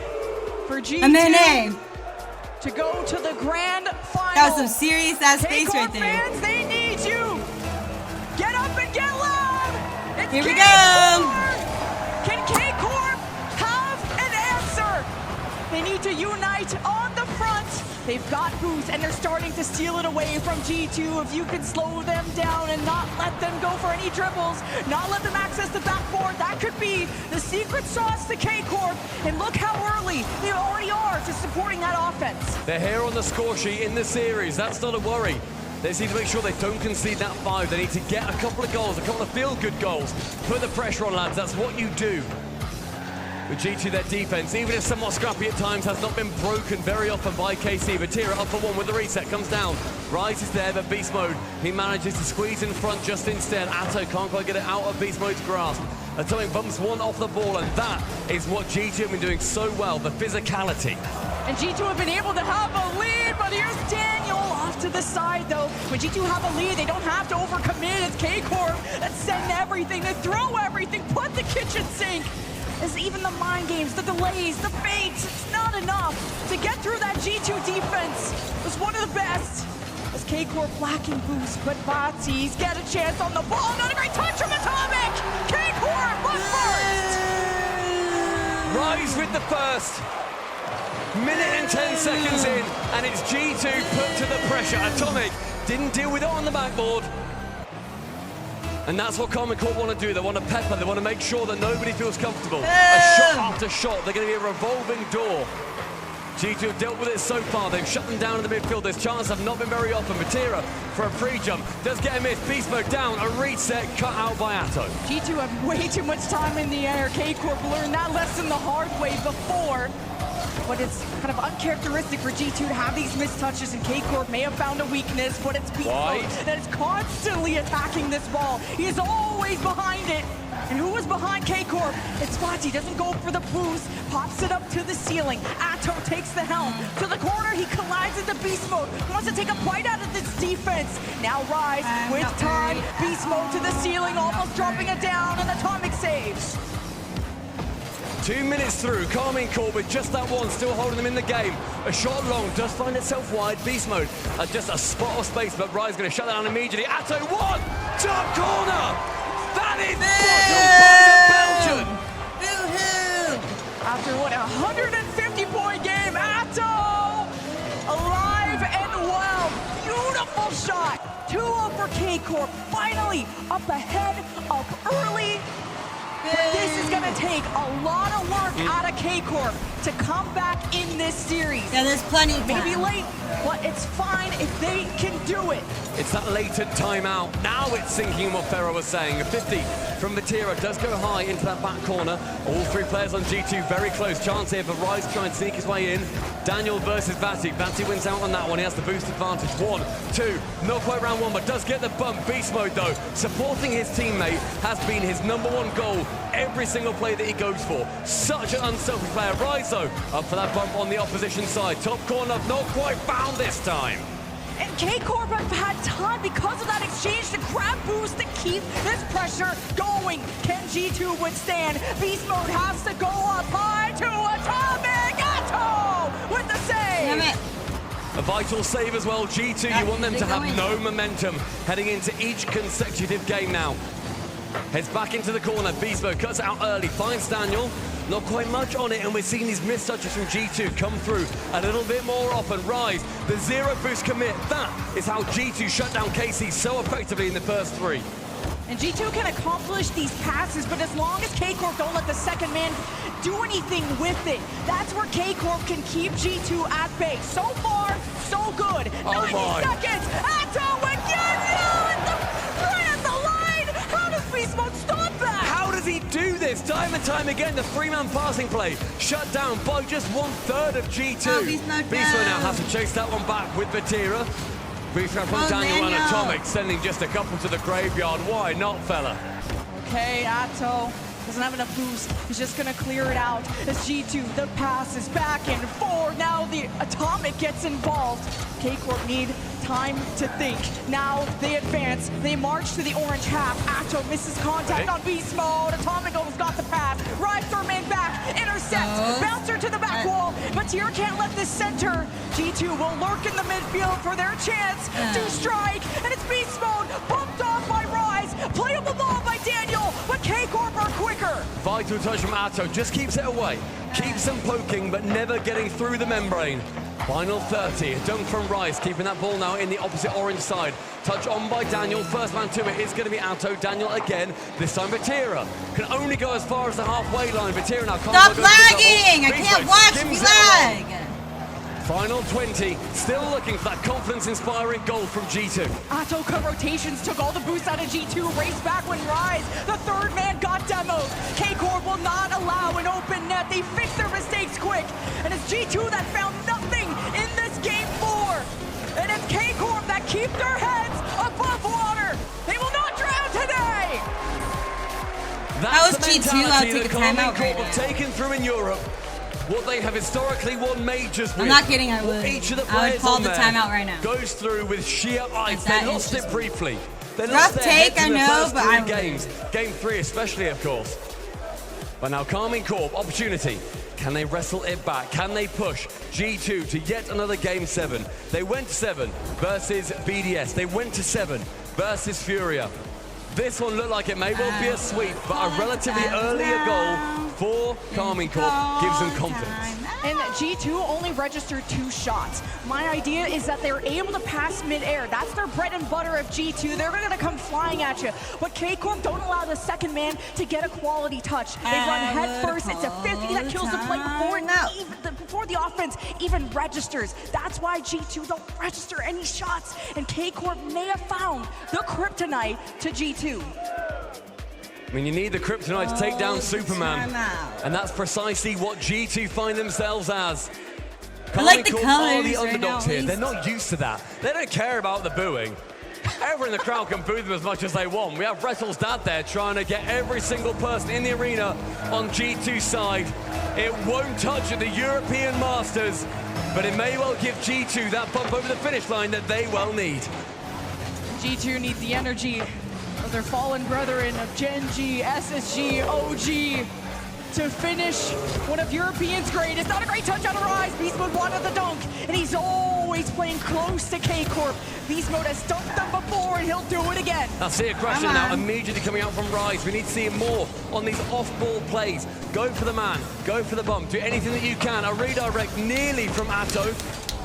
for G2 I'm NA. to go to the grand final. That was some serious ass space right there. Fans, they need you. Get up and get loud. It's Here we game go. 4. Can K-Corp have an answer? They need to unite on the front. They've got boost and they're starting to steal it away from G2. If you can slow them down and not let them go for any dribbles, not let them access the backboard, that could be the secret sauce to K-Corp. And look how early they already are to supporting that offense. They're here on the score sheet in the series. That's not a worry. They just need to make sure they don't concede that 5. They need to get a couple of goals, a couple of feel-good goals. Put the pressure on, lads. That's what you do. With G2, their defense, even if somewhat scrappy at times, has not been broken very often by KC. Vatira up for 1 with the reset, comes down. Rise is there, but Beast Mode, he manages to squeeze in front just instead. Atto can't quite get it out of Beast Mode's grasp. Atomic bumps 1 off the ball, and that is what G2 have been doing so well, the physicality. And G2 have been able to have a lead, but here's Daniel off to the side, though. When G2 have a lead, they don't have to overcommit. It's K-Corp that send everything, that throw everything, put the kitchen sink. As even the mind games, the delays, the baits, it's not enough to get through that G2 defense. It was one of the best. As K-Corp lacking boost, but Batsi's get a chance on the ball. Not a great touch from Atomic. K-Corp on first. Rise with the first. Minute and 10 seconds in, and it's G2 put to the pressure. Atomic didn't deal with it on the backboard. And that's what Carmine Corp want to do. They want to pepper. They want to make sure that nobody feels comfortable. A shot after shot. They're going to be a revolving door. G2 have dealt with it so far. They've shut them down in the midfield. Those chances have not been very often. Matera for a pre-jump does get a miss. Beast Mode down, a reset, cut out by Atto. G2 have way too much time in the air. K-Corp learned that lesson the hard way before. But it's kind of uncharacteristic for G2 to have these missed touches, and K-Corp may have found a weakness, but it's Beast Mode that is constantly attacking this ball. He is always behind it. And who was behind K-Corp? It's Fati, doesn't go for the boost, pops it up to the ceiling. Atto takes the helm to the corner, he collides into Beast Mode, wants to take a bite out of this defense. Now Rise with time, Beast Mode to the ceiling, almost dropping it down, and Atomic saves. 2 minutes through, Carmine Corp with just that one, still holding them in the game. A shot long does find itself wide. Beast Mode, just a spot of space, but Rise going to shut that down immediately. Atto, one, top corner! That is bottom by the Belgian! Boo-hoo! After what, a 150-point game, Atto alive and well. Beautiful shot. 2-0 for K-Corp. Finally up ahead, up early. But this is going to take a lot of work out of K-Corp to come back in this series. Yeah, there's plenty of time. Maybe late, but it's fine if they can do it. It's that latent timeout. Now it's sinking what Ferro was saying. A 50 from Matera does go high into that back corner. All three players on G2 very close. Chance here for Rise to try and sneak his way in. Daniel versus Vati. Vati wins out on that one. He has the boost advantage. 1, 2, not quite round one, but does get the bump. Beast Mode though, supporting his teammate has been his #1 goal every single play that he goes for. Such an unselfish player. Rise though, up for that bump on the opposition side. Top corner, not quite found this time. And K-Corp have had time because of that exchange to grab boost to keep this pressure going. Can G2 withstand? Beast Mode has to go up high to Atomic. Atto with the save. Damn it. A vital save as well. G2, you want them to have no momentum heading into each consecutive game now. Heads back into the corner. Beast Mode cuts out early, finds Daniel. Not quite much on it, and we're seeing these missed touches from G2 come through a little bit more often. Rise, the zero boost commit. That is how G2 shut down KC so effectively in the first 3. And G2 can accomplish these passes, but as long as K-Corp don't let the second man do anything with it, that's where K-Corp can keep G2 at bay. So far, so good. 90 seconds. Atto again. Right at the line. How does Beast Mode stop that? How does he do this? Time and time again, the 3-man passing play shut down by just 1/3 of G2. Oh, Beast Mode now has to chase that one back with Vatira. Boost from Daniel and Atomic, sending just a couple to the graveyard. Why not, fella? Okay, Atto doesn't have enough boost. He's just gonna clear it out as G2, the pass is back and forward. Now the Atomic gets involved. K-Corp need time to think. Now they advance, they march to the orange half. Atto misses contact on Beast Mode. Atomic almost got the pass. Rise third man back, intercept, bouncer to the back wall. But Tier can't let this center. G2 will lurk in the midfield for their chance to strike. And it's Beast Mode, bumped off by Rise. Playable ball by Daniel, but K-Corp are quicker. Vital touch from Atto, just keeps it away. Keeps them poking, but never getting through the membrane. Final 30, a dunk from Rise, keeping that ball now in the opposite orange side. Touch on by Daniel, first man to it is going to be Atto. Daniel again, this time Vatira. Can only go as far as the halfway line. Vatira now can't Stop lagging! I can't watch if you lag! Final 20, still looking for that confidence-inspiring goal from G2. Atto cut rotations, took all the boost out of G2, raced back when Rise, the third man, got demoed. K-Corp will not allow an open net. They fix their mistakes quick. And it's G2 that found nothing in this game 4. And it's K-Corp that keep their heads above water. They will not drown today. That's was G2, I'll take a timeout right now. Taken through in Europe. What they have historically won majors with. I'm not kidding, I would. Each of the I would players call on the there timeout right now. goes through with sheer ice. They lost it briefly. They rough lost their take, heads in I the know, first but 3 I would. games. Game 3 especially, of course. But now Carmine Corp, opportunity. Can they wrestle it back? Can they push G2 to yet another Game 7? They went to 7 versus BDS. They went to 7 versus Furia. This one looked like it may well be a sweep, but a relatively earlier goal for Carmine Corp gives them confidence. And G2 only registered 2 shots. My idea is that they're able to pass mid-air. That's their bread and butter of G2. They're gonna come flying at you. But K-Corp don't allow the second man to get a quality touch. They run head first. It's a 50 that kills the play before the offense even registers. That's why G2 don't register any shots, and K-Corp may have found the kryptonite to G2. I mean, you need the kryptonite to take down Superman. And that's precisely what G2 find themselves as. I like the colors are the right underdogs now, here. They're not used to that. They don't care about the booing. Everyone in the crowd can boo them as much as they want. We have Wrestle's dad there trying to get every single person in the arena on G2's side. It won't touch at the European Masters, but it may well give G2 that bump over the finish line that they well need. G2 need the energy of their fallen brethren of Gen G, SSG, OG to finish one of Europeans' greatest. Not a great touch out of Rise. Beast Mode wanted the dunk, and he's always playing close to K-Corp. Beast Mode has dunked them before, and he'll do it again. I'll see aggression now immediately coming out from Rise. We need to see him more on these off-ball plays. Go for the man, go for the bump, do anything that you can. A redirect nearly from Atto.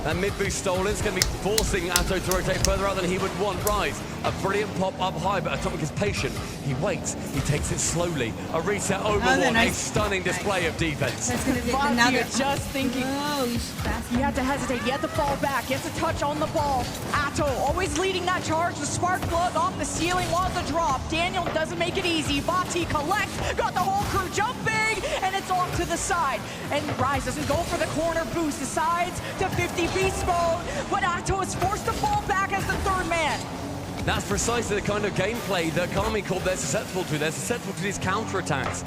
That mid-boost stolen. It's going to be forcing Atto to rotate further out than he would want. Rise, a brilliant pop up high, but Atomic is patient. He waits, he takes it slowly. A reset over one, a stunning display of defense. That's going to be another. Just thinking. You have to hesitate, you have to fall back, you have to touch on the ball. Atto always leading that charge. The spark plug off the ceiling wants to drop. Daniel doesn't make it easy. Vati collects, got the whole crew jumping, and it's off to the side. And Rise doesn't go for the corner boost, decides to 50 beast mode, but Atto is forced to fall back as the third man. That's precisely the kind of gameplay that Karmine Corp they're susceptible to. They're susceptible to these counterattacks.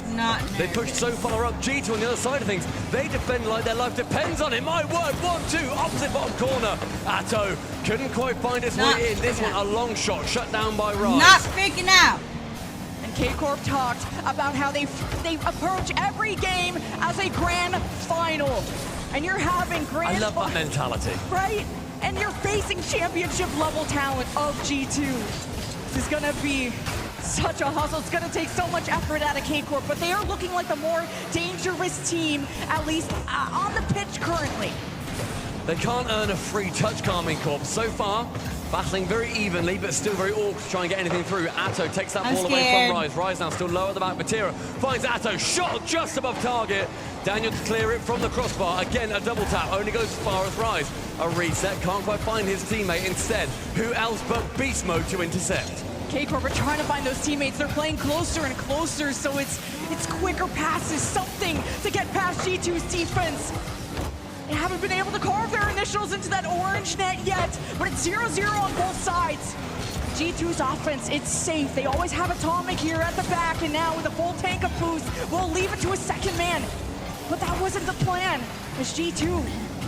They push so far up. G2 on the other side of things, they defend like their life depends on it. My word, 1-2, opposite bottom corner. Atto couldn't quite find his way in. This one, a long shot, shut down by Rise. Not freaking out. And K-Corp talked about how they approach every game as a grand final. And you're having grand... I love that mentality. Right? And you're facing championship level talent of G2. This is gonna be such a hustle. It's gonna take so much effort out of K-Corp, but they are looking like the more dangerous team, at least on the pitch currently. They can't earn a free touch, Karmine Corp. So far, battling very evenly, but still very awkward to try and get anything through. Atto takes that ball away from Rise. Rise now still low at the back. Batira finds Atto, shot just above target. Daniel to clear it from the crossbar. Again, a double tap, only goes as far as Rise. A reset, can't quite find his teammate. Instead, who else but Beast Mode to intercept? K-Corp are trying to find those teammates. They're playing closer and closer, so it's quicker passes, something to get past G2's defense. They haven't been able to carve their initials into that orange net yet, but it's 0-0 on both sides. G2's offense, it's safe. They always have Atomic here at the back, and now with a full tank of boost, we'll leave it to a second man. But that wasn't the plan. As G2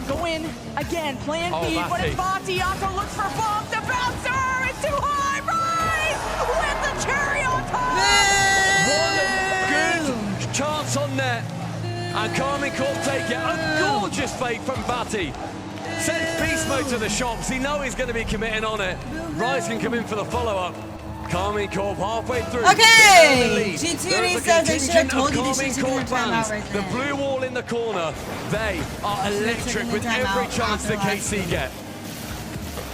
go in again, plan B, but it's Vati. Atto looks for bomb. The bouncer, it's too high. Rise with the cherry on top. One good chance on net. And Karmine Corp take it. A gorgeous fake from Vati. Sends Beast Mode to the shops. He knows he's going to be committing on it. Rise can come in for the follow-up. Karmine Corp halfway through. Okay! G2 needs those. I should have told you this shit Corp in the timeout right the blue wall in the corner. They are electric with every chance that KC get.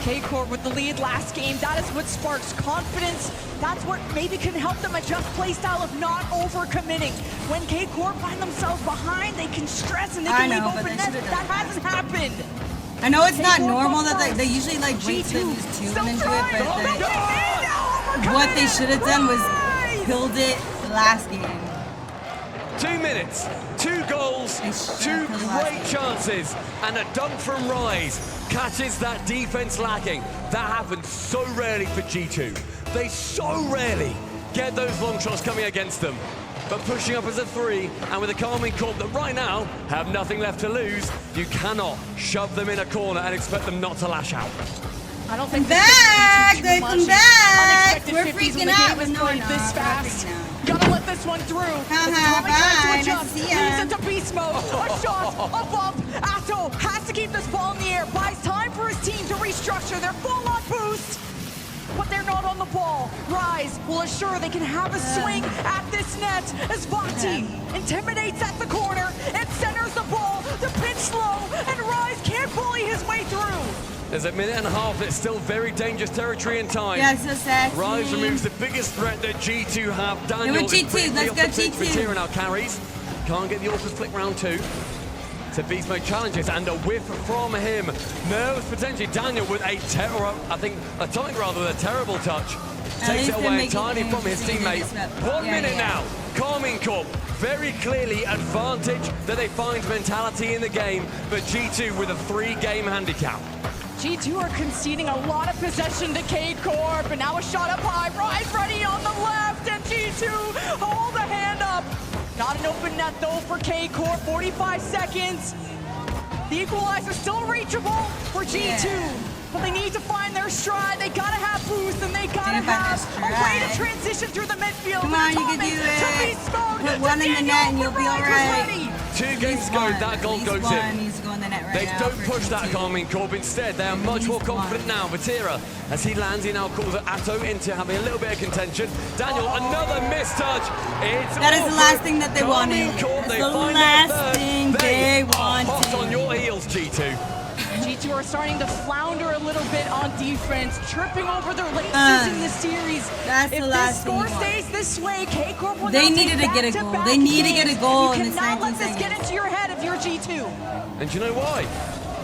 K-Corp with the lead last game. That is what sparks confidence. That's what maybe can help them adjust playstyle of not over-committing. When K-Corp find themselves behind, they can stress and they can leave open nets. That hasn't happened. I know it's not normal that they usually like wait till they lose 2 and then do it, but what they should have done was killed it last game. 2 minutes, 2 goals, 2 great chances, and a dunk from Rise catches that defense lacking. That happens so rarely for G2. They so rarely get those long shots coming against them. But pushing up as a 3, and with a Karmine Corp that right now have nothing left to lose, you cannot shove them in a corner and expect them not to lash out. I don't think they come back. We're freaking out with this fast. Gotta let this one through. Bye. Leaves into beast mode. A shot, a bump. Atto has to keep this ball in the air. Buys time for his team to restructure. They're full on boost, but they're not on the ball. Rise will assure they can have a swing at this net as Vati intimidates at the corner and centers the ball. The pitch low, and Rise can't bully his way through. There's a minute and a half. It's still very dangerous territory in time. Yeah, so sad. Rise removes the biggest threat that G2 have. Daniel G2, let's go G2. Batira now carries. Can't get the awkward flick round 2. to Beast Mode challenges, and a whiff from him. Nerves potentially. Daniel with a Atomic rather with a terrible touch. Takes it away entirely from his teammate. 1 minute now. Karmine Corp, very clearly advantage that they find mentality in the game, but G2 with a 3-game handicap. G2 are conceding a lot of possession to K-Corp, and now a shot up high. Rise ready on the left, and G2 hold a hand up. Not an open net though for K-Corp, 45 seconds. The equalizer still reachable for G2. But they need to find their stride. They gotta have boost, and they gotta have a way to transition through the midfield. Come on, you can do it. Put one in the net, and you'll be all right. 2 games to go. That goal goes in. Needs to go in the net right They now don't for push that Karmine Corp. Instead, they are much more confident now. Vatira, as he lands, he now calls Atto into having a little bit of contention. Daniel, another mistouch. That is the last thing that they wanted. That's the last thing they wanted. Hot on your heels, G2. G2 are starting to flounder a little bit on defense, tripping over their laces in this series. That's if the last this score stays this way, K-Corp will They now needed take to get a goal. back-to-back They need to games. get a goal in You this cannot 19 let this get into your head if you're G2. And do you know why?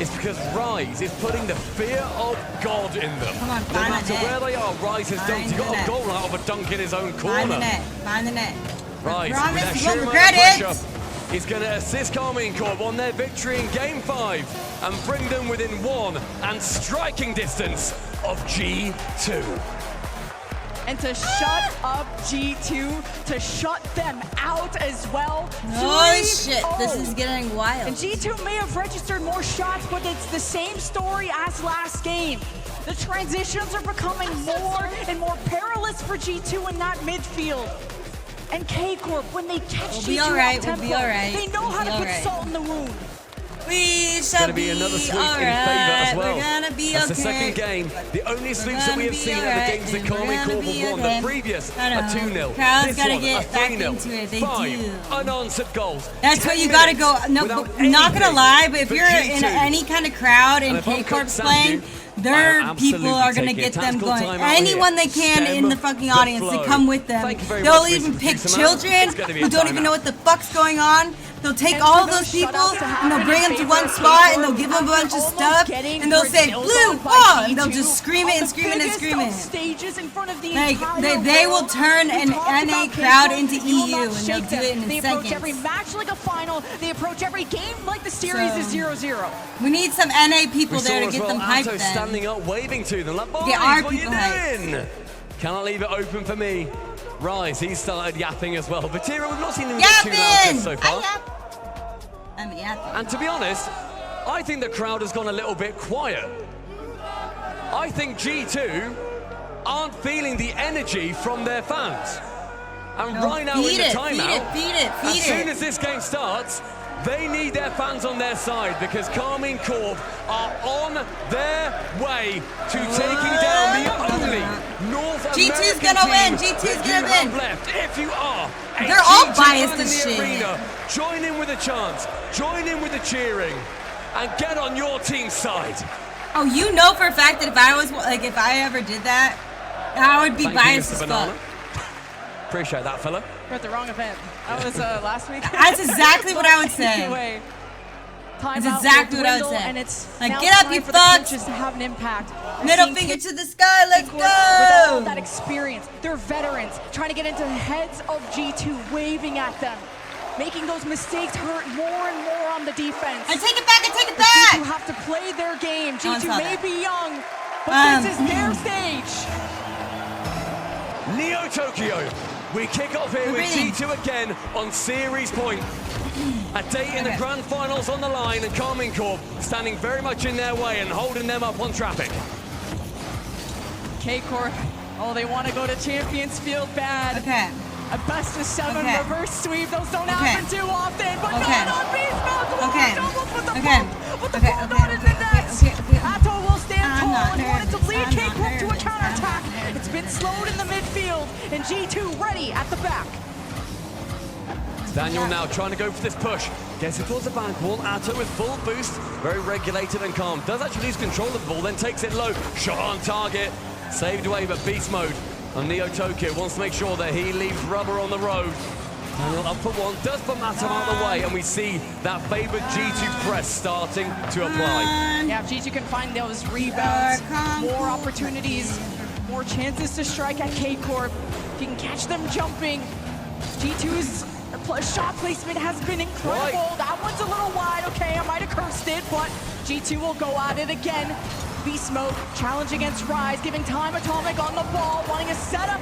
It's because Rise is putting the fear of God in them. Come on, no find matter the net. where they are, Rise has dunked. He got a goal out of a dunk in his own corner. Find the net. Find the net. Rise, Promise with that you won't sheer regret amount of it. pressure, is going to assist Karmine Corp on their victory in Game 5 and bring them within 1 and striking distance of G2. And to shut up G2, to shut them out as well. Holy shit, this is getting wild. And G2 may have registered more shots, but it's the same story as last game. The transitions are becoming more and more perilous for G2 in that midfield. And K-Corp, when they catch G2 off tempo, they know how to put salt in the wound. We shall be another sweep all in favor as right. well. We're gonna be That's okay. the second game. The only sweeps that we have seen are the games that Karmine Corp have won. The previous, a 2-0. Crowd's This gotta one, get a back 3-0. into it. They 5 do. unanswered goals. That's 10 what you gotta go. No, without but not gonna anything lie, but if for you're in G2. any kind of crowd and if I'm K-Corp's Coach playing, Sandu, their I'm people are gonna absolutely get them taking a going. tactical timeout Anyone here. they can Stem in the fucking the audience flow. to come with them. Thank you very They'll much, even Mr. pick Producer Man. children It's gonna be a who don't even timeout. know what the fuck's going on. They'll take all of those people and they'll bring them to one spot and they'll give them a bunch of stuff and they'll say blue ball and they'll just scream it and scream it and scream it. Stages in front of the Like entire they will world. turn We an talked NA about crowd K-Corp, into you will EU not and they'll shake do them. it in They approach every seconds. match like a final. They approach every game like the series is 0-0. We need some NA people We there saw to as get them well hyped Atto then. standing up, waving to them like, boys, Get our what are you people hyped. doing? Cannot leave it open for me. Rise, he started yapping as well. Vatira, we've not seen him get too loud so far. I'm yapping. And to be honest, I think the crowd has gone a little bit quiet. I think G2 aren't feeling the energy from their fans. And No, right now in feed the it, timeout, feed it. as soon as this game starts, they need their fans on their side because Karmine Corp are on their way to taking down the only North G2's American gonna win. team G2's that gonna you have win. left. If you are a They're all G2 biased fan in as the shit. arena, join in with the chants, join in with the cheering, and get on your team's side. Oh, you know for a fact that if I ever did that, I would be Thank you, biased Mr. as Banana. fuck. Appreciate that, fella. We're at the wrong event. That was last week. That's exactly what I would say. Anyway, That's timeout exactly will what I would dwindle, say. And it's Like, now get up, time you for the fucks. coaches to have an impact. We're Middle seeing finger to the sky, let's With all go! that experience, they're veterans, trying to get into the heads of G2, waving at them, making those mistakes hurt more and more on the defense. I take it back, I take it But back! G2 have to play their game. No one G2 saw may that. be young, but this is their stage. Neo Tokyo, we kick off here with G2 again on series point. A date in the grand finals on the line, and Karmine Corp standing very much in their way and holding them up on traffic. K-Corp, oh, they want to go to Champions Field bad. Okay. A best of 7 Okay. reverse sweep. Those don't Okay. happen too often, but Okay. not on Beast Mode. Okay. Almost with the Okay. bump, with the Okay, ball okay, not in the okay, net. okay, okay. Atto will stand I'm tall not and wanted to nervous. lead I'm K-Corp not to a nervous. counterattack. I'm not It's been slowed in the midfield, and G2 ready at the back. Daniel now trying to go for this push. Gets it towards the back wall. Atto with full boost. Very regulated and calm. Does actually lose control of the ball, then takes it low. Shot on target. Saved away, but beast mode on Neo Tokyo wants to make sure that he leaves rubber on the road. Daniel up for one, does put Atto out of the way, and we see that favored G2 press starting to apply. Yeah, if G2 can find those rebounds, more opportunities, more chances to strike at K-Corp. If you can catch them jumping, G2's shot placement has been incredible. Right. That one's a little wide. Okay, I might have cursed it, but G2 will go at it again. Beast Mode, challenge against Rise, giving time Atomic on the ball, wanting a setup.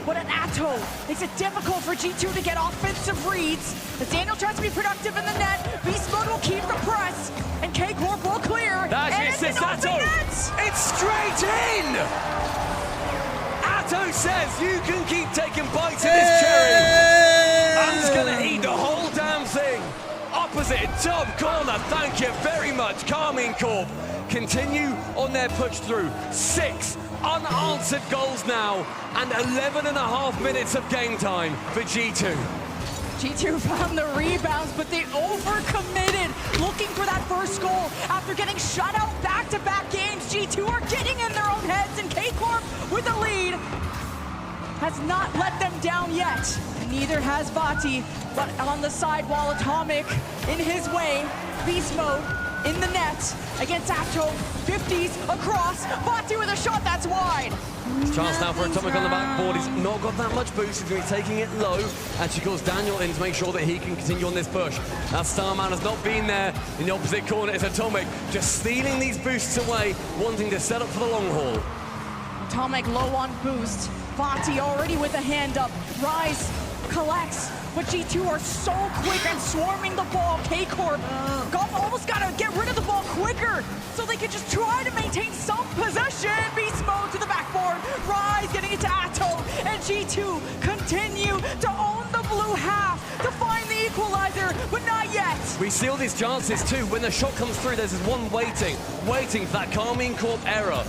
But an Atto makes it difficult for G2 to get offensive reads. As Daniel tries to be productive in the net, Beast Mode will keep the press, and K-Corp will clear. That's and it, Atto. It's straight in! Atto says you can keep taking bites of this cherry. I'm just gonna eat the whole damn thing. Opposite top corner, thank you very much. Karmine Corp continue on their push through. 6 unanswered goals now, and 11.5 minutes of game time for G2. G2 found the rebounds, but they overcommitted, looking for that first goal. After getting shut out back-to-back games, G2 are getting in their own heads, and K-Corp with the lead has not let them down yet. Neither has Vati, but on the sidewall, Atomic in his way. Beast Mode in the net against Atto. 50s across. Vati with a shot that's wide. Chance now for Atomic on the backboard. He's not got that much boost. He's going to be taking it low. And she calls Daniel in to make sure that he can continue on this push. Now Starman has not been there in the opposite corner. It's Atomic just stealing these boosts away, wanting to set up for the long haul. Atomic low on boost. Vati already with a hand up. Rise collects, but G2 are so quick and swarming the ball. K-Corp almost got to get rid of the ball quicker so they can just try to maintain some possession. Beast Mode to the backboard. Rise getting it to Atto, and G2 continue to own the blue half to find the equalizer, but not yet. We see all these chances too. When the shot comes through, there's this one waiting for that Karmine Corp error.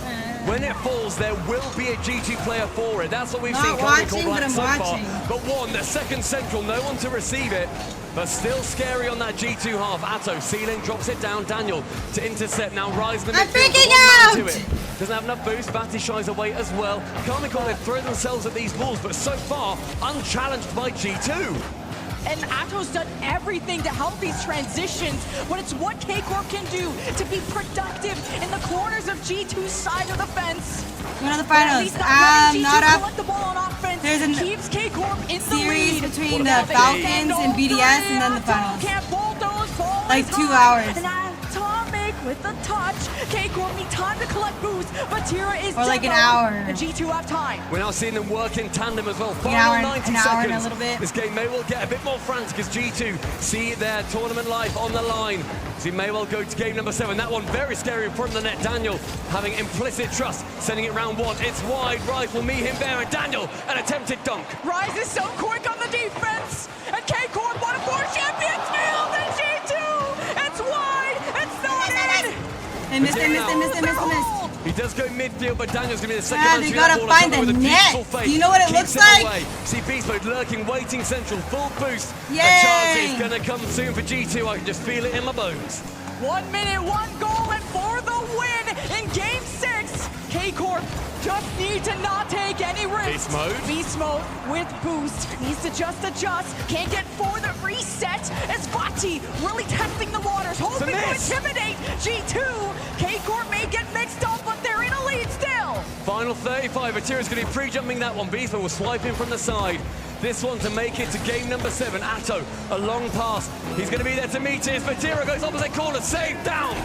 When it falls, there will be a G2 player for it. That's what we've seen Karmine Corp like so far. But the second central, no one to receive it. But still scary on that G2 half. Atto ceiling, drops it down. Daniel to intercept. Now Rise in the midfield. To it. Doesn't have enough boost. Vati shies away as well. Karmine Corp, they throw themselves at these balls, but so far unchallenged by G2. And Atto's done everything to help these transitions, but it's what K-Corp can do to be productive in the corners of G2's side of the fence. One of the finals. Not up. The ball on offense. There's a keeps K-Corp in series the lead. Between the Falcons and BDS, and then the finals. Can't bulldoze, like 2 hours. And Atomic with the touch. K-Corp need time to collect boost, but Tira is or like an hour. And G2 have time. We're now seeing them work in tandem as well. An hour 90 and seconds. a little bit. This game may well get a bit more frantic as G2 see their tournament life on the line. So he may well go to game number 7. That one very scary in front of the net. Daniel having implicit trust, sending it round 1. It's wide. Rise will meet him there, and Daniel an attempted dunk. Rise is so quick on the defense, and K-Corp one of 4 champions failed, and G2, it's wide, it's not in. They missed. He does go midfield, but Daniel's going to be the second man they to gotta find the net. Do you know what it looks like? See Beast Mode lurking, waiting central, full boost. Yay! A chance is going to come soon for G2. I can just feel it in my bones. 1 minute, 1 goal, and for the win in Game 6, K-Corp just need to not take any risks. Beast Mode with boost, needs to just adjust, can't get for the reset, as Vati really testing the waters, hoping to intimidate G2. K-Corp may get mixed up, but they're in a lead still. Final 35, Atira's going to be pre-jumping that one. Beast Mode will swipe in from the side. This one to make it to game number 7. Atto, a long pass. He's going to be there to meet it. Atira goes opposite corner, saved down.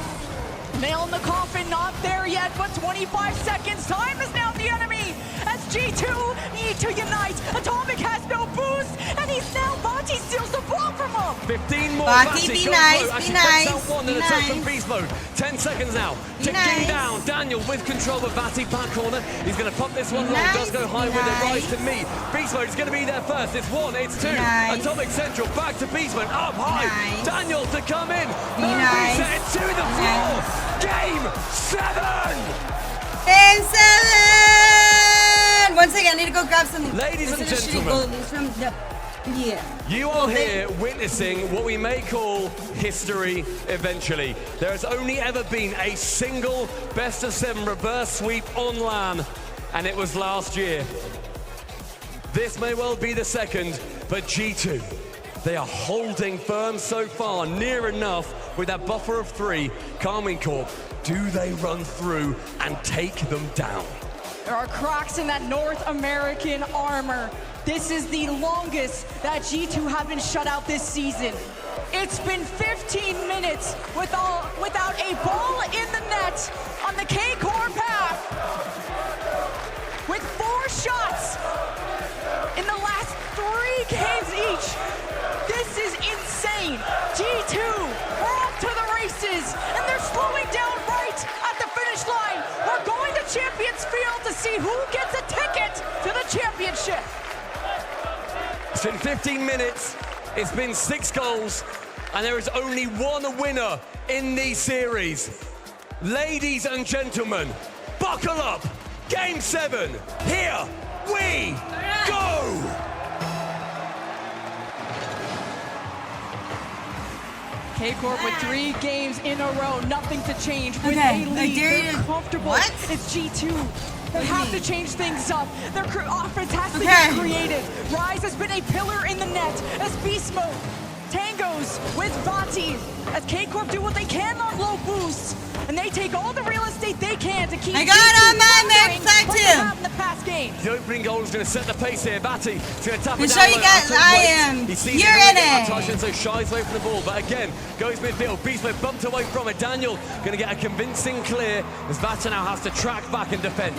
Nail in the coffin, not there yet, but 25 seconds. Time is now the enemy as G2 need to unite. Atomic has no boost, and he's now Vati steals the ball from him. 15 more. Vati, be nice, be nice. One, then a touch from Beast Mode. 10 seconds now. Ticking down. Daniel with control of Vati back corner. He's going to pump this one long. Does go high with it. Rise to meet. Beast Mode is going to be there first. It's 1, it's 2. Atomic central back to Beast Mode. Up high. Daniel to come in. Reset to the floor. Game 7! Game 7! One second, I need to go grab some. Ladies and gentlemen, you are here witnessing what we may call history eventually. There has only ever been a single best of 7 reverse sweep on LAN, and it was last year. This may well be the second, but G2, they are holding firm so far, near enough with that buffer of 3. Karmine Corp, do they run through and take them down? There are cracks in that North American armor. This is the longest that G2 have been shut out this season. It's been 15 minutes without a ball in the net on the K-Corp path. With 4 shots in the last 3 games each. This is insane. G2, we're off to the races, and they're slowing down right at the finish line. We're going to Champions Field to see who gets a ticket to the championship. It's been 15 minutes, it's been 6 goals, and there is only one winner in these series. Ladies and gentlemen, buckle up. Game 7, here we go! K-Corp with 3 games in a row, nothing to change. With a lead, they're comfortable. It's G2. They have to change things up. Their offense has to get creative. Rise has been a pillar in the net as Beast Mode tangos with Vati as K-Corp do what they can on low boosts. And they take all the real estate they can to keep I got on my max side too. In the past games. The opening goal is going to set the pace here. Batty is going to tap it down. Show you guys I am. You're in it. So shies away from the ball, but again goes midfield. Beastman bumped away from it. Daniel going to get a convincing clear as Vata now has to track back and defend.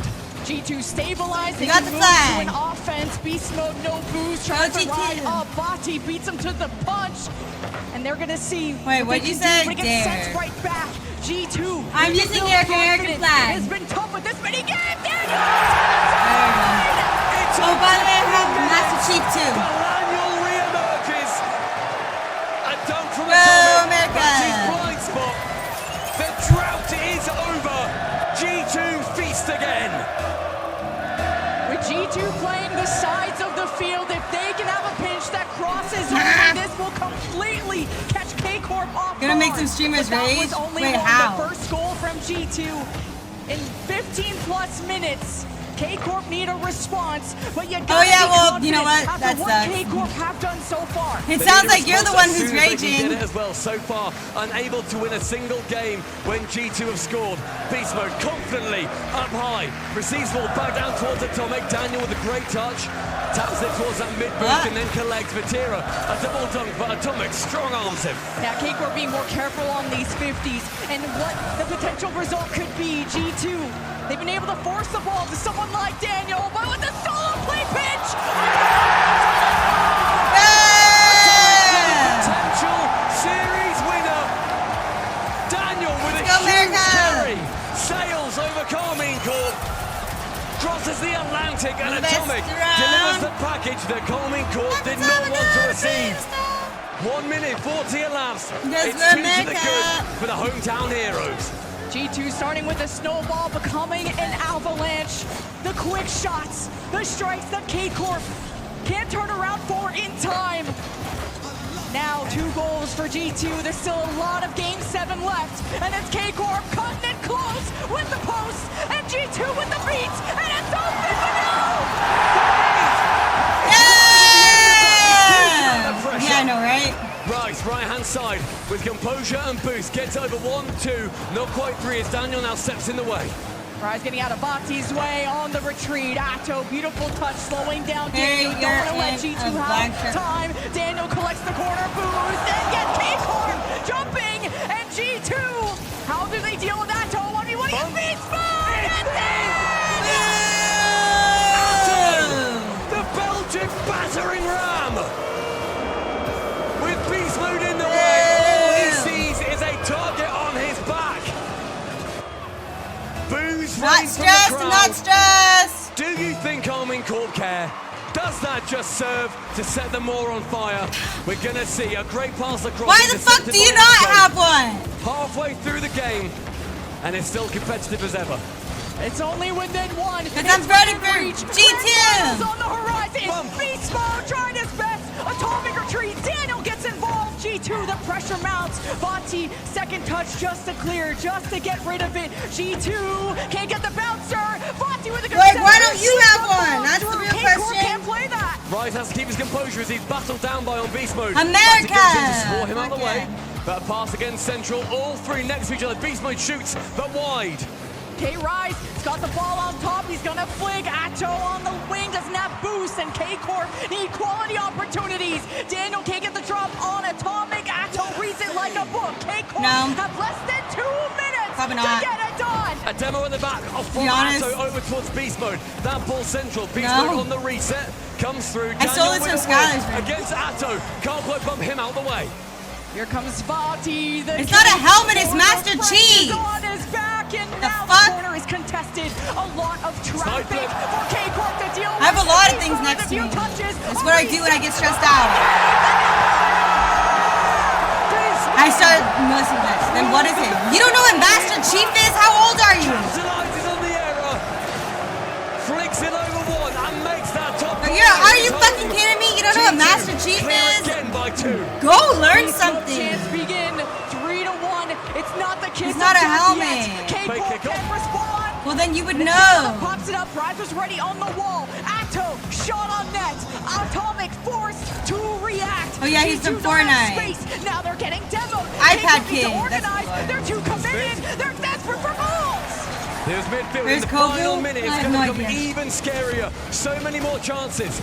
G2 stabilizing, got the flag. to an offense, beast mode, no boost, trying to ride up. Bati beats him to the punch, and they're gonna see. Wait, what'd you say? When it gets sent right back. G2. I'm using your American flag. It's been tough with this many games. Oh, by the way, I have Master Chief too. Daniel re-emerges. A dunk from America. Bati's blind spot. The drought is over. G2 feast again. With G2 playing the sides of the field, if they can have a pinch that crosses over, this will completely catch K-Corp off. Gonna make some streamers rage? Wait, how? The first goal from G2 in 15 plus minutes. K-Corp need a response, but you gotta yeah, well, you know what? That sucks. K-Corp have done so far. It sounds like you're the one who's raging. Did it as well so far, unable to win a single game when G2 have scored. Beast Mode confidently up high, receives ball back down towards Atomic. Daniel with a great touch, taps it towards that mid boost and then collects Vatira. A double dunk, but Atomic strong arms him. Now K-Corp being more careful on these 50s and what the potential result could be. G2, they've been able to force the ball to someone like Daniel, but with the solo play pitch! Potential series winner. Daniel with a huge carry. Sails over Karmine Corp. Crosses the Atlantic and Atomic delivers the package that Karmine Corp did not want to receive. 1 minute 40 elapsed. It's 2 to the good for the hometown heroes. G2 starting with a snowball, becoming an avalanche. The quick shots, the strikes that K-Corp can't turn around for in time. Now 2 goals for G2. There's still a lot of Game 7 left. And it's K-Corp cutting it close with the post. And G2 with the beats. And it's open for Yeah, I know, right? Rice, right-hand side, with composure and boost, gets over 1, 2, not quite 3, as Daniel now steps in the way. Rise getting out of Bati's way on the retreat. Atto, beautiful touch, slowing down Daniel. Don't want to let G2 have time. Daniel collects the corner boost and gets K-Corp jumping. And G2, how do they deal with Atto? 1v1 against Beast Mode! And Atto, the Belgian battering ram! With Beast Mode in the way, all he sees is a target on his back. Booze not stressed, not stressed. Do you think Karmine Corp care? Does that just serve to set them more on fire? We're gonna see a great pass across. Why the fuck do you not have one? Halfway through the game, and it's still competitive as ever. It's only within 1. Because I'm ready for G2. On the horizon, it's Beast Mode trying his best. Atomic retreat. Daniel gets involved. G2, the pressure mounts. Vati, second touch just to clear, just to get rid of it. G2 can't get the bouncer. Vati with a good Wait, why don't you have one? That's the real question. Can't play that. Rise has to keep his composure as he's battled down by on beast mode. America! Swore him out of the way. But a pass against Central, all three next to each other. Beast mode shoots, but wide. K-Rise has got the ball on top. He's gonna fling. Atto on the wing doesn't have boost, and K-Corp need quality opportunities. Daniel can't get the drop on Atomic. Atto reads it like a book. K-Corp have less than 2 minutes to get it done. A demo in the back from Atto over towards beast mode. That ball Central. Beast mode on the reset. Comes through. I stole it from Skyler's against Atto. Can't quite bump him out the way. Here comes Vati. It's not a helmet, it's Master Chief. Is back, and now the corner is contested. A lot of traffic for K-Corp to deal with. I have a lot of things next to me. That's what I do when I get stressed out. I started noticing this. Then what is it? You don't know what Master Chief is? How old are you? Flicks it over one and makes that top. Are you fucking kidding me? You don't know what Master Chief is? Go learn something. Chance begin 3-1. It's not the kiss. It's not a helmet. K-Corp can respond. Well, then you would know. Pops it up. Rise ready on the wall. Atto shot on net. Atomic forced to react. Oh yeah, he's from Fortnite. Space. Now they're getting demoed. iPad kid. They're too committed. They're desperate for goals. There's midfield in the final minute. It's going to become even scarier. So many more chances.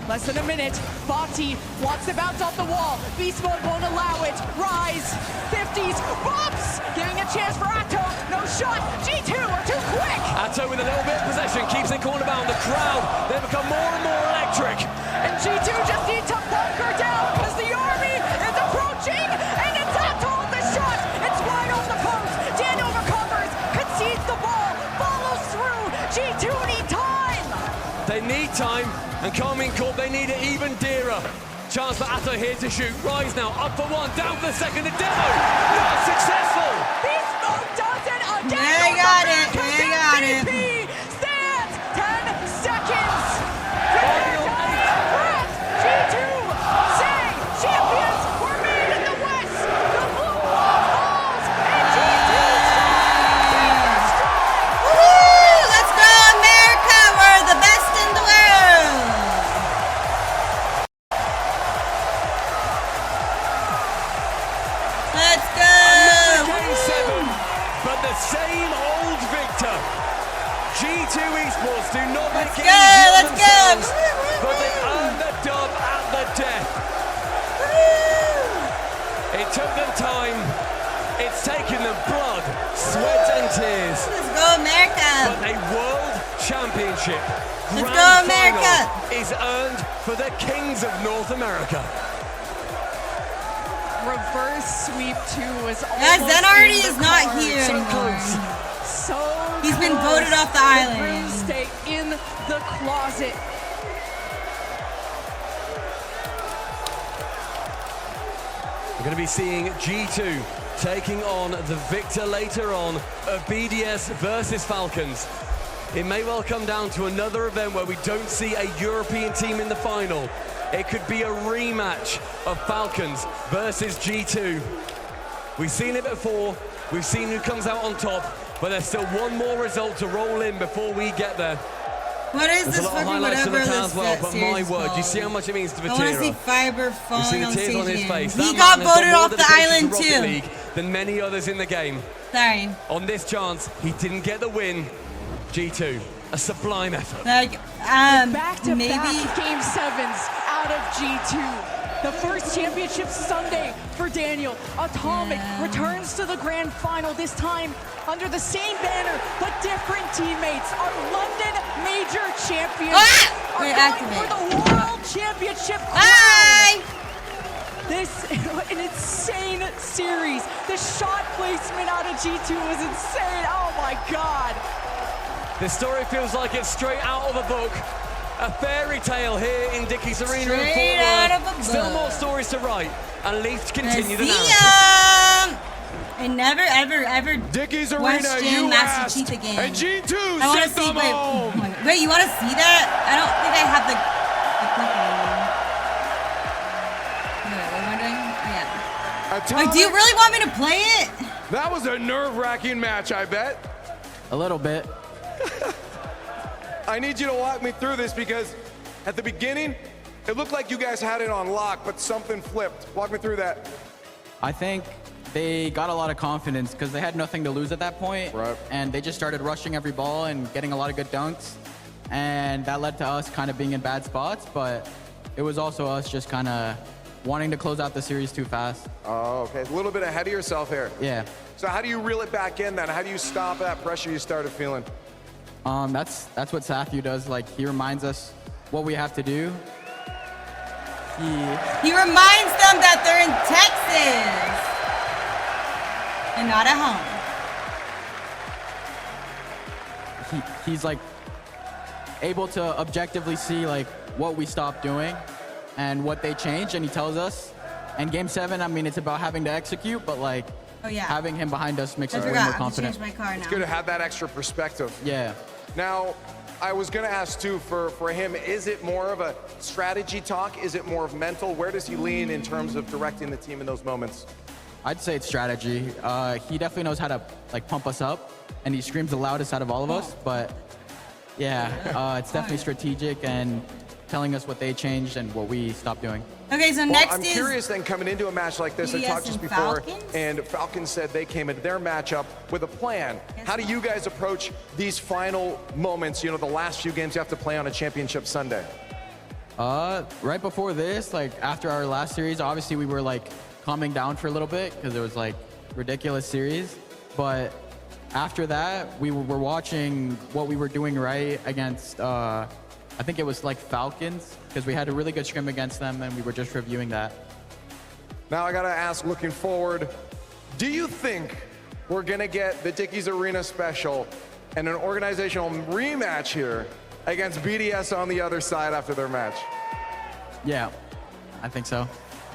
Less than a minute. Vati wants to bounce off the wall. Beast mode won't allow it. Rise. 50s. Bumps. Giving a chance for Atto. No shot. G2 are too quick. Atto with a little bit of possession. Keeps it corner bound. The crowd, they become more and more electric. And G2 just need to bunker down because the army is approaching. And it's Atto on the shot. It's wide on the post. Daniel recovers. Concedes the ball. Follows through. G2 need time. They need time. And Carmine Corp, they need it even dearer. Chance for Atto here to shoot. Rise now, up for one, down for the second, a demo. Not successful. Beast mode does it again. They got it. They got it. Stands 10 seconds. G2 saying champions were made in the West. The blue wall falls, and G2 Woo! Let's go, America. We're the best in the world. Let's go. Game 7, but the same old victor. G2 Esports do not make it easier themselves, but they earn the dub at the death. It took them time. It's taken them blood, sweat and tears. Let's go, America. But a world championship Let's go, America. is earned for the kings of North America. Reverse sweep 2 is almost Guys, Zen already is not here anymore. He's been voted off the island. Stay in the closet. We're going to be seeing G2 taking on the victor later on of BDS versus Falcons. It may well come down to another event where we don't see a European team in the final. It could be a rematch of Falcons versus G2. We've seen it before. We've seen who comes out on top, but there's still one more result to roll in before we get there. What is this fucking whatever this as well, but my word, you see how much it means to Vatira. I want to see Fiber falling on stage on his face. He got voted off the island too. League than many others in the game. Sorry. On this chance, he didn't get the win. G2, a sublime effort. Like, back-to-back maybe game 7s out of G2. The first championship Sunday for Daniel. Atomic returns to the grand final, this time under the same banner, but different teammates. Our London Major champions are going for the World Championship crown. This an insane series. The shot placement out of G2 was insane. Oh my God. This story feels like it's straight out of a book. A fairy tale here in Dickies Arena in Fort Worth. Still more stories to write, and Leafs continue the narrative. And never, ever Dickies Arena, you Master Chief again. And G2 I want to see. Wait, you want to see that? I don't think I have the clip on. What am I doing? Yeah. Wait, do you really want me to play it? That was a nerve-wracking match, I bet. A little bit. I need you to walk me through this because at the beginning, It looked like you guys had it on lock, but something flipped. Walk me through that. I think they got a lot of confidence because they had nothing to lose at that point. Right. And they just started rushing every ball and getting a lot of good dunks. And that led to us kind of being in bad spots, but it was also us just kind of wanting to close out the series too fast. Oh, okay. A little bit ahead of yourself here. Yeah. So how do you reel it back in then? How do you stop that pressure you started feeling? That's what Sathu does. Like, he reminds us what we have to do. He reminds them that they're in Texas and not at home. He's like able to objectively see like what we stopped doing and what they changed, and he tells us. And Game 7, I mean, it's about having to execute, but like having him behind us makes us way more confident. It's good to have that extra perspective. Yeah. Now, I was going to ask too, for him, is it more of a strategy talk? Is it more of mental? Where does he lean in terms of directing the team in those moments? I'd say it's strategy. He definitely knows how to like pump us up, and he screams the loudest out of all of us. But yeah, it's definitely strategic and telling us what they changed and what we stopped doing. Okay, so next I'm curious then, coming into a match like this, I talked just before, and Falcons said they came into their matchup with a plan. How do you guys approach these final moments, you know, the last few games you have to play on a championship Sunday? Right before this, like after our last series, obviously we were like calming down for a little bit because it was like ridiculous series. But after that, we were watching what we were doing right against, I think it was like Falcons, because we had a really good scrim against them and we were just reviewing that. Now I gotta ask, looking forward, do you think we're gonna get the Dickies Arena special and an organizational rematch here against BDS on the other side after their match? Yeah, I think so.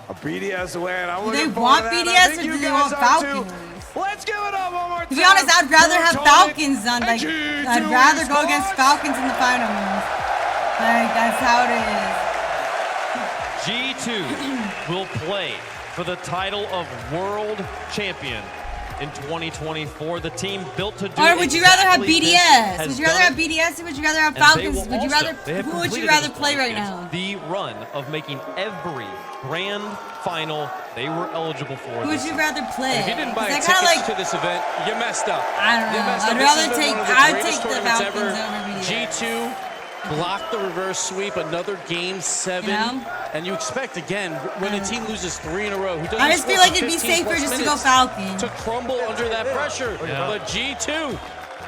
A BDS win. I'm Do they looking want forward to that. BDS or do they want Falcons? Let's give it up one more time. To be honest, I'd rather have Falcons on, like, I'd rather go against Falcons in the finals. Like, that's how it is. G2 will play for the title of World Champion in 2024. The team built to do Or would you rather have exactly this BDS? has Would you rather done have BDS or would you rather have And they Falcons? will Would you also- rather, they have who would you completed rather this play right point. now? The run of making every grand final they were eligible for. Who would you rather play? If you didn't buy 'Cause tickets I kinda like, to this event, you messed up. I don't know. You messed up. I'd This rather has been take, one of the I'd greatest take the tournaments Falcons ever. over BDS. G2 blocked the reverse sweep, another Game 7. You know? And you expect, again, when a team loses 3 in a row, who doesn't I just score feel like for it'd be 15 safer plus just to go minutes Falcons. to crumble under that pressure. Yeah. But G2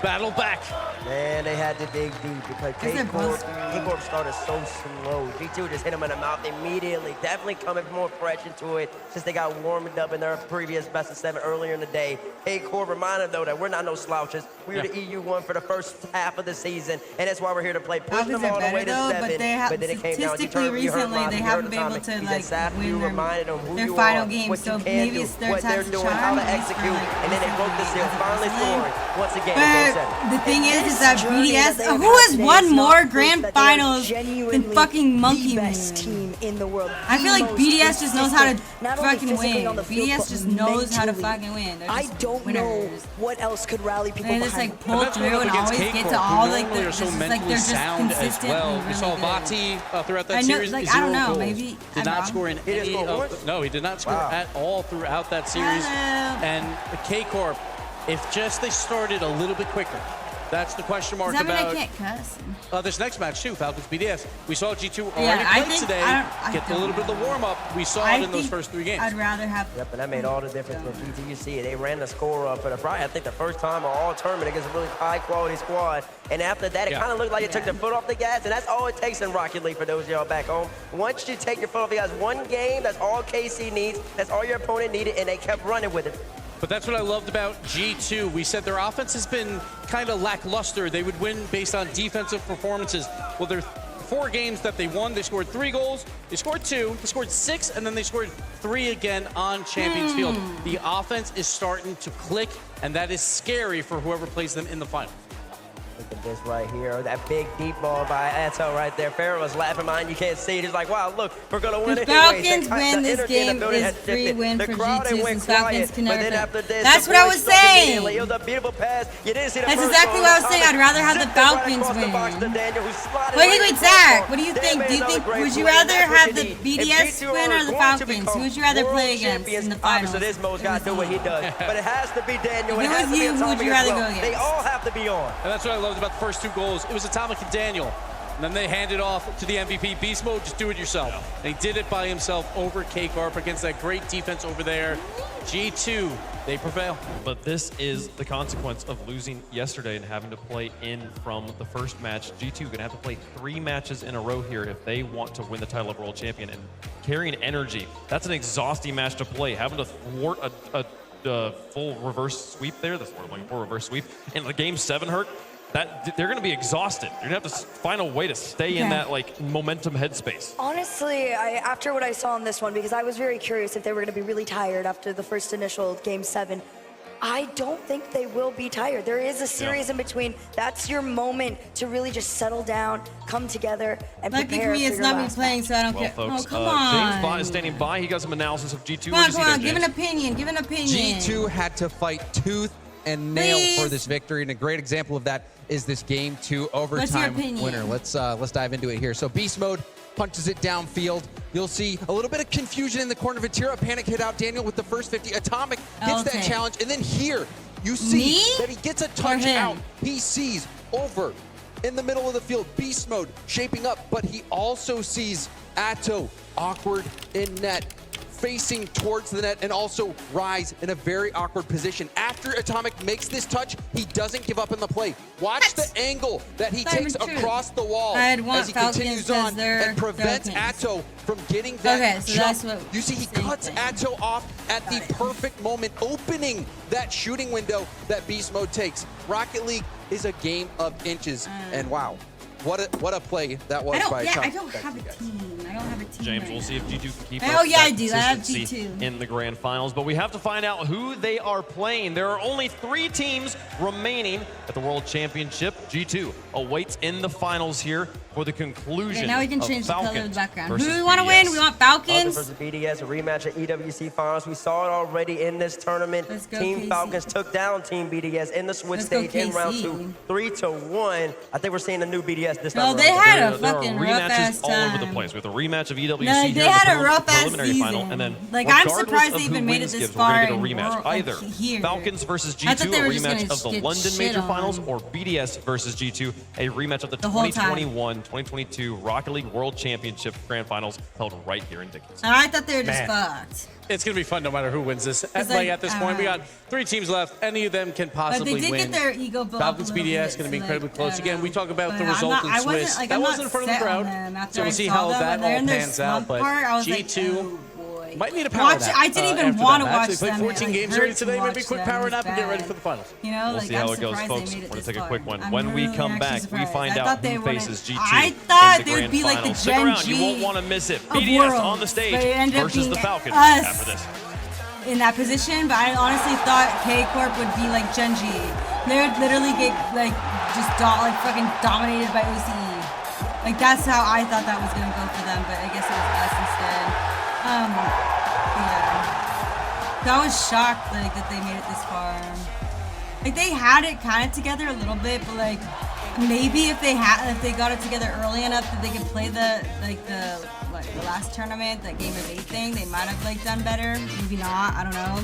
battle back. Man, they had to dig deep because K-Corp started so slow. G2 just hit him in the mouth immediately. Definitely coming more fresh into it since they got warmed up in their previous best of 7 earlier in the day. K-Corp reminded though that we're not no slouches. We were the EU1 for the first half of the season, and that's why we're here to play. Push them all the way to 7, but they have, then it came down. statistically recently, they haven't been able to like win their final game. So maybe it's their time to doing, how to execute, and then they broke the seal, finally scoring once again. But the thing is that BDS, who has won more grand finals than fucking Monkey Man? In the world. I feel like BDS just knows how to fucking win. BDS just knows how to fucking win. I don't know what else could rally people They just like pull through and always get to all like they're just sound as well. We saw Vati throughout that series. Like, 0 I don't know, goals. maybe Did not score in any of. No, he did not score at all throughout that series. And the K-Corp, if just they started a little bit quicker. That's the question mark Does that about. mean I can't cuss? This next match too, Falcons BDS. We saw G2 already I play think- today. I Get a little bit of the warm up. We saw it in those first 3 games. I'd rather have. Yep, and that made all the difference for G2. You see it. They ran the score up for the I think the first time all tournament against a really high quality squad. And after that, it kind of looked like it took their foot off the gas, and that's all it takes in Rocket League for those of y'all back home. Once you take your foot off the gas, one game, that's all KC needs. That's all your opponent needed, and they kept running with it. But that's what I loved about G2. We said their offense has been kind of lackluster. They would win based on defensive performances. Well, their 4 games that they won, they scored 3 goals, they scored 2, they scored 6, and then they scored 3 again on Champions Field. The offense is starting to click, and that is scary for whoever plays them in the final. The this right here. That big deep ball by Atto right there. Pharaoh was laughing behind. You can't see it. He's like, wow, look, we're going to win If it Falcons win this game, is free win for G2 since Falcons can never fail. That's what I was saying. It was a beautiful pass. You didn't see the That's exactly what I was saying. I'd rather have the Falcons win. Wait, Zach, what do you think? Would you rather have the BDS win or the Falcons? Who would you rather play against in the finals? Obviously, this Mo's got to do what he does. But it has to be Daniel. If it was you, who would you rather go against? They all have to be on. And that's what I loved about the first 2 goals. It was Atomic and Daniel. And then they handed off to the MVP. Beast Mode, just do it yourself. And he did it by himself over K-Corp against that great defense over there. G2, they prevail. But this is the consequence of losing yesterday and having to play in from the first match. G2 going to have to play 3 matches in a row here if they want to win the title of world champion. And carrying energy, that's an exhausting match to play. Having to thwart a full reverse sweep there, that's what I'm looking for, reverse sweep. And the game 7 hurt. They're going to be exhausted. You're going to have to find a way to stay in that like momentum headspace. Honestly, after what I saw in this one, because I was very curious if they were going to be really tired after the first initial game 7, I don't think they will be tired. There is a series in between. That's your moment to really just settle down, come together, and prepare for your it's not me last playing, match. so I don't Well, care. folks, Oh, come on. James Bott is standing by. He got some analysis of G2. Come on, give an opinion. Give an opinion. G2 had to fight tooth and nail for this victory, and a great example of that is this game 2 overtime winner. Let's dive into it here. So Beast Mode punches it downfield. You'll see a little bit of confusion in the corner. Vatira panic hit out Daniel with the first 50. Atomic gets that challenge, and then here you see that he gets a touch out. He sees over in the middle of the field Beast Mode shaping up, but he also sees Atto awkward in net, facing towards the net, and also Rise in a very awkward position. After Atomic makes this touch, he doesn't give up in the play. Watch the angle that he takes across the wall as he continues on and prevents Atto from getting that jump. You see, he cuts Atto off at the perfect moment, opening that shooting window that Beast Mode takes. Rocket League is a game of inches, and wow. What a play that was by Atomic. I don't have a team. I don't have a team. James, right we'll see if G2 can keep now. up I do. I have consistency G2 in the grand finals, but we have to find out who they are playing. There are only 3 teams remaining at the World Championship. G2 awaits in the finals here for the conclusion. Now we can of change the color of the Falcons background. Who versus do we want to win? We want Falcons. Versus BDS, a rematch at EWC finals. We saw it already in this tournament. Team Falcons took down Team BDS in the switch stage in round 2, 3-1. I think we're seeing a new BDS this time. No, they had a there fucking are rough rematches ass all over the time. place. With a rematch of EWC No, here they in had the a rough ass preliminary final, season. and then Like, I'm regardless surprised of they who even made it wins this gives, we're gonna far get a rematch. and Either here. Falcons versus I thought G2, they a were just rematch gonna of the get London shit Major on. Finals, or BDS versus G2, a rematch of the The whole time. 2021-2022 Rocket League World Championship Grand Finals held right here in Dickinson. I thought they were just fucked. It's going to be fun no matter who wins this. At this point, we got 3 teams left. Any of them can possibly But they did win. get their ego built Falcons up a little BDS bit, going to be so, incredibly like, close. Again, we talk about the But result in I wasn't, Swiss. like, That I'm wasn't not in front of the set on crowd. them after So we'll I see saw how them, that and they're all in their pans out. slump But part, I was G2 like, oh, might need a power nap. I didn't even after want that to match. watch They played them. 14 It games hurt already to today. Maybe watch a quick them. power It was nap and get ready bad. for the finals. You know, We'll like, see how I'm it goes, surprised folks. they made it We're going this to take a far. quick one. I'm When we really come actually back, we surprised. find I out thought they who wouldn't- faces G2 I thought in the they would grand be like the finals. Stick Gen around. You won't G want to miss it. of BDS Worlds, on the stage but it ended up versus the being Falcons us. after this. In that position, but I honestly thought K-Corp would be like Gen G. They would literally get like just fucking dominated by OCE. Like that's how I thought that was gonna go for them, but I guess it was us instead. Yeah. I was shocked like that they made it this far. Like they had it kind of together a little bit, but like maybe if they got it together early enough that they could play the last tournament, that game of 8 thing, they might have like done better. Maybe not, I don't know.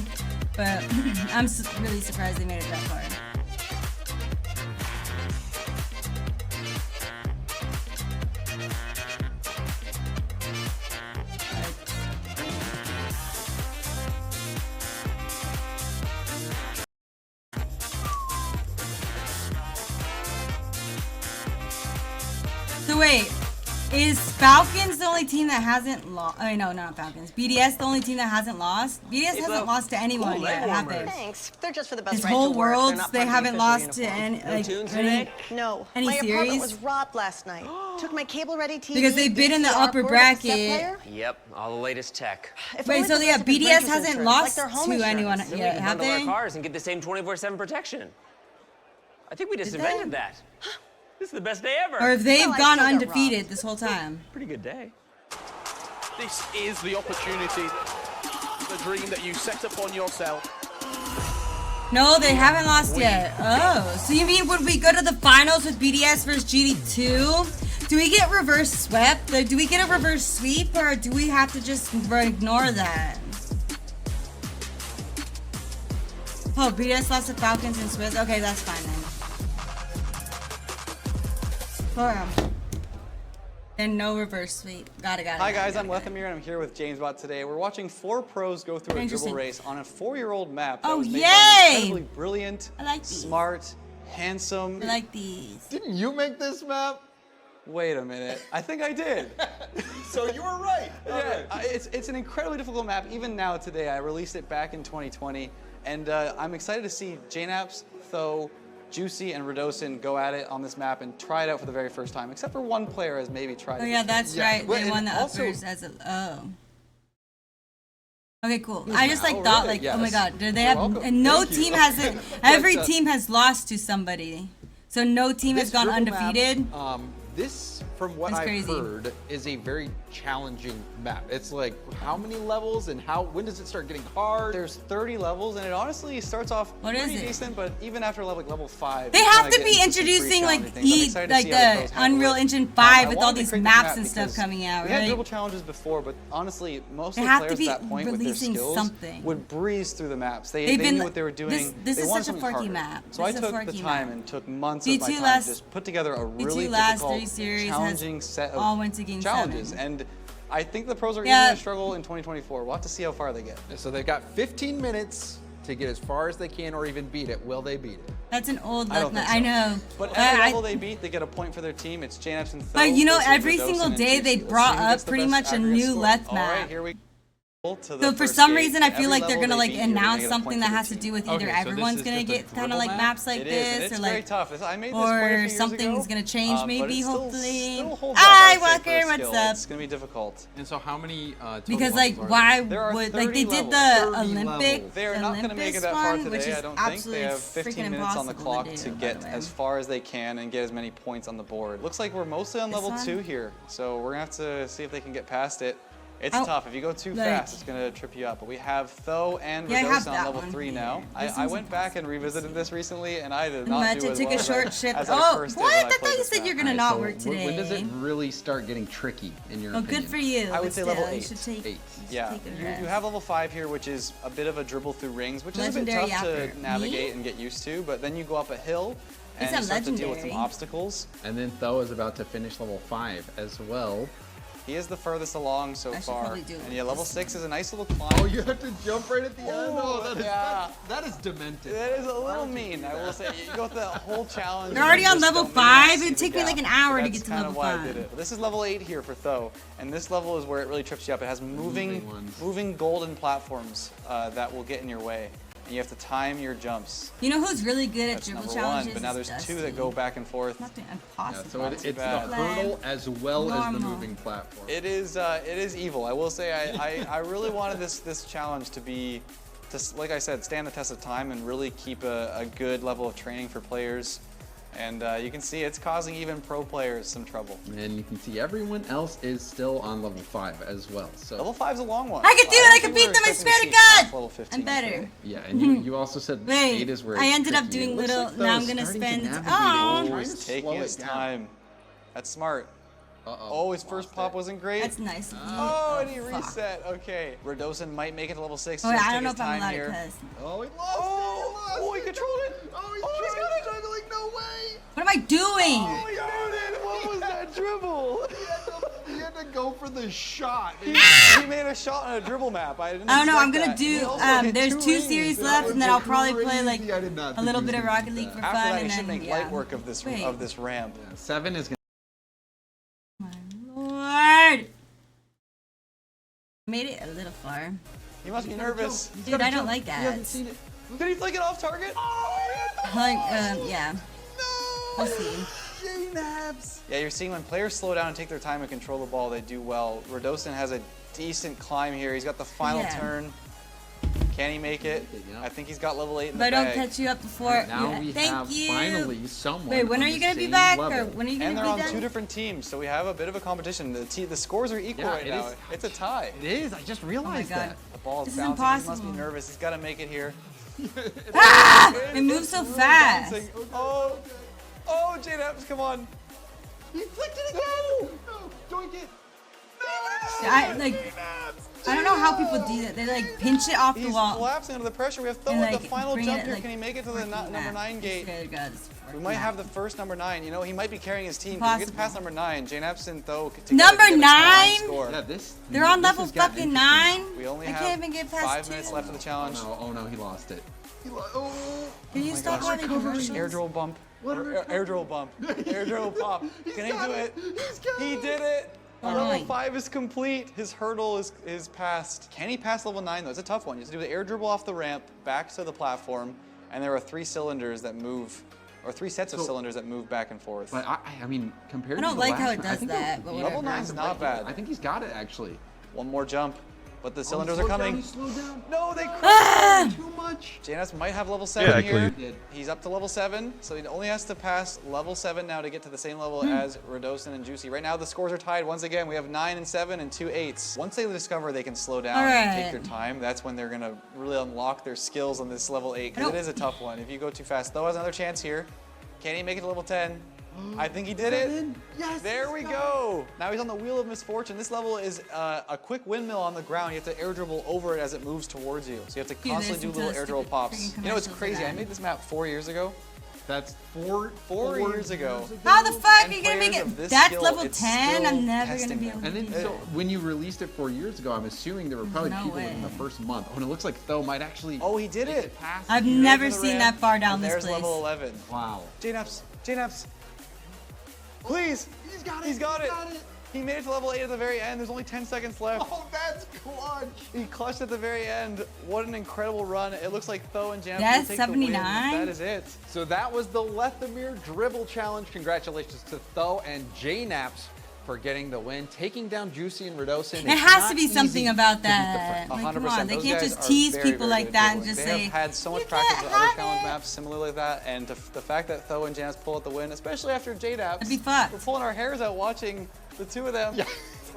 But I'm really surprised they made it that far. So wait, is Falcons the only team that hasn't lost? Oh, no, not Falcons. BDS the only team that hasn't lost? BDS hasn't lost to anyone yet, have they? Thanks. They're just for the best This right whole to work. They're world, not they part of the haven't official lost to uniform. No. any My apartment series? was robbed last night. Took my cable-ready TV. Because they've been in the VCR upper cord, set bracket. player. Yep, all the latest tech. If Wait, only so the yeah, rest of his BDS renters hasn't insurance, lost like their home to insurance. anyone Then we yet, can have bundle our they? cars and get the same 24/7 protection. I think we just Did invented they? that. This is the best day ever. Or if they've gone undefeated this whole time. Pretty good day. This is the opportunity, the dream that you set upon yourself. No, they haven't lost yet. Oh, so you mean would we go to the finals with BDS versus GD2? Do we get reverse swept? Like, do we get a reverse sweep, or do we have to just ignore that? Oh, BDS lost to Falcons and Swiss. Okay, that's fine then. And no reverse sweep. Got it. Hi guys, I'm Lethamir and I'm here with JamesBot today. We're watching 4 pros go through a dribble race on a 4-year-old map that was made by an incredibly brilliant, smart, handsome. I like these. Didn't you make this map? Wait a minute. I think I did. So you were right. Yeah, it's an incredibly difficult map. Even now today, I released it back in 2020, and I'm excited to see JNAPS, Tho, Juicy, and Radosin go at it on this map and try it out for the very first time, except for one player has maybe tried it. Oh yeah, that's right. They won the uppers as a, Okay, cool. I just like thought like, oh my god, did they have, and no team hasn't, every team has lost to somebody. So no team has gone undefeated. This, from what I've heard, is a very challenging map. It's like, how many levels and when does it start getting hard? There's 30 levels, and it honestly starts off pretty decent, but even after level 5, they have to be introducing like the Unreal Engine 5 with all these maps and stuff coming out, right? We had dribble challenges before, but honestly, most of the players at that point with their skills would breeze through the maps. They knew what they were doing. This is such a forky map. So I took the time and took months of my time to just put together a really difficult, challenging set of challenges, and I think the pros are even going to struggle in 2024. We'll have to see how far they get. So they've got 15 minutes to get as far as they can or even beat it. Will they beat it? That's an old left. I know. But every level they beat, they get a point for their team. It's JNAPS and Tho. But you know, every single day they brought up pretty much a new left map. All right, here we go. So for some reason, I feel like they're gonna like announce something that has to do with either everyone's gonna get kind of like maps like this, or like, or something's gonna change maybe, hopefully. Hi Walker, what's up? It's gonna be difficult. And so how many? Because like, why would like they did the Olympic? They're not gonna make it that far today. I don't think they have 15 minutes on the clock to get as far as they can and get as many points on the board. Looks like we're mostly on level 2 here, so we're gonna have to see if they can get past it. It's tough. If you go too fast, it's going to trip you up. But we have Tho and Radosin on level 3 now. I went back and revisited this recently, and I did not do as well took a short shift. Oh, what? I thought you said you're going to not work today. When does it really start getting tricky, in your opinion? Good for you. I would say level 8. You yeah, you have level 5 here, which is a bit of a dribble through rings, which is a bit tough to navigate and get used to. But then you go up a hill, and you start to deal with some obstacles. And then Tho is about to finish level 5 as well. He is the furthest along so far. And yeah, level 6 is a nice little climb. Oh, you have to jump right at the end? Oh, that is demented. That is a little mean, I will say. You go through that whole challenge. They're already on level 5? It would take me like an hour to get to level 5. That's kind of why I did it. This is level 8 here for Tho, and this level is where it really trips you up. It has moving golden platforms that will get in your way. And you have to time your jumps. You know who's really good at dribble challenges? But now there's 2 that go back and forth. Nothing impossible. So it's the hurdle as well as the moving platform. It is evil. I will say I really wanted this challenge to be, like I said, stand the test of time and really keep a good level of training for players. And you can see it's causing even pro players some trouble. And you can see everyone else is still on level 5 as well. So level 5 is a long one. I can do it. I can beat them. I swear to God. I'm better. Yeah, and you also said 8 is where I ended up doing little. Now I'm gonna spend. He's taking his time. That's smart. Oh, his first pop wasn't great. That's nice. Oh, and he reset. Okay. Radosin might make it to level 6. I don't know if I'm allowed to cuss. Oh, he lost. Oh, he controlled it. Oh, he's got it. Juggling. No way. What am I doing? Oh, he did it. What was that dribble? He had to go for the shot. He made a shot on a dribble map. I don't know. I'm gonna do. There's 2 series left, and then I'll probably play like a little bit of Rocket League for fun. After that, he and should then make light work of this ramp. 7 is gonna. Lord. Made it a little far. You must be nervous. Dude, I don't like that. You haven't seen it. Did he flick it off target? Yeah. We'll see. Yeah, you're seeing when players slow down and take their time and control the ball, they do well. Radosin has a decent climb here. He's got the final turn. Can he make it? I think he's got level 8 in the But I bag. don't catch you up before. Now we Thank have you. finally someone. Wait, when on are you the gonna be same back? level. Or when are you gonna And they're be on done? 2 different teams, so we have a bit of a competition. The scores are equal right now. It's a tie. It is. I just realized that. The ball is This is bouncing. He must be impossible. nervous. He's got to make it here. Ah! It moves so fast. Oh, oh, J-Naps, come on. He flicked it again! No, doink it! I don't know how people do that. They like pinch it off the He's wall. collapsing under the pressure. We have Tho And, with like, the final bring jump it, here. like, Can he make it to the number 9 gate? We might have the first number 9. You know, he might be carrying his team. If he gets past number 9, J-Naps and Tho Number 9? Yeah, They're on level fucking 9? We only I have can't even get past 5 2. minutes left of the challenge. Oh no, he lost it. Can you stop all the commercials? Air drill bump. Air drill bump. Air drill pop. Can he do it? He did it! Oh, Level no. 5 is complete. His hurdle is passed. Can he pass level 9 though? It's a tough one. You have to do the air dribble off the ramp, back to the platform, and there are 3 cylinders that move, or 3 sets of cylinders that move back and forth. But I mean, compared I to don't the like last how it one, I does think that, but Level whatever. 9's not bad. I think he's got it actually. One more jump, but the cylinders he are slowed coming. Down, he slowed down. No, they Ah! crushed too much. J-Naps might have level 7 here. He's up to level 7, so he only has to pass level 7 now to get to the same level as Radosin and Juicy. Right now, the scores are tied once again. We have 9 and 7 and 2 8s. Once they discover they can slow down and take their time, that's when they're gonna really unlock their skills on this level 8, because it is a tough one. If you go too fast, Tho has another chance here. Can he make it to level 10? I think he did it. Yes, there we go. Now he's on the Wheel of Misfortune. This level is a quick windmill on the ground. You have to air dribble over it as it moves towards you. So you have to constantly do little air dribble pops. You know, it's crazy. I made this map 4 years ago. That's 4 years ago. How the fuck And are you gonna make players of it? this That's skill, level it's 10? still I'm never gonna testing be able to And do then, that. so when you released it 4 years ago, I'm assuming there were probably No people way. in the first month. Oh, and it looks like Tho might actually. Oh, he did it. I've He never made it to the seen ramp, that far down and this there's place. level 11. Wow. J-Naps, J-Naps. Please. He's got it. He's got it. He made it to level 8 at the very end. There's only 10 seconds left. Oh, that's clutch. He clutched at the very end. What an incredible run. It looks like Tho and J-Naps That's will take the win. 79? That is it. So that was the Lethamyr Dribble Challenge. Congratulations to Tho and J-Naps for getting the win, taking down Juicy and Radosin. It has to be something about that. Like, 100%. come on, they Those can't guys just are tease very, people very like good that at and dribbling. just they say, have had so much "You practice can't with other have challenge it." maps similar like that, and the fact that Tho and J-Naps pull out the win, especially after J-Naps, That'd be fucked. we're pulling our hairs out watching the two of them.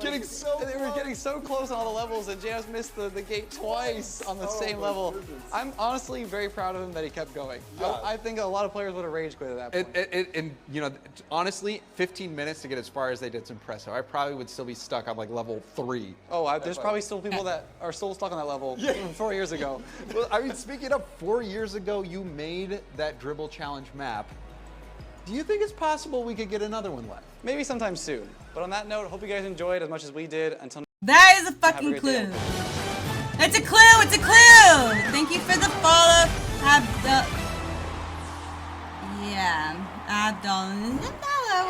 Getting so They were getting so close on all the levels, and J-Naps missed the gate twice on the same level. Goodness. I'm honestly very proud of him that he kept going. I think a lot of players would have rage quit at that point. And you know, honestly, 15 minutes to get as far as they did is impressive. I probably would still be stuck on like level 3. Oh, there's probably still people that are still stuck on that level from 4 years ago. Well, I mean, speaking of 4 years ago, you made that Dribble Challenge map. Do you think it's possible we could get another one left? Maybe sometime soon. But on that note, hope you guys enjoyed as much as we did. Until That is a fucking great clue. day. It's a clue. It's a clue. Thank you for the follow. Abdul.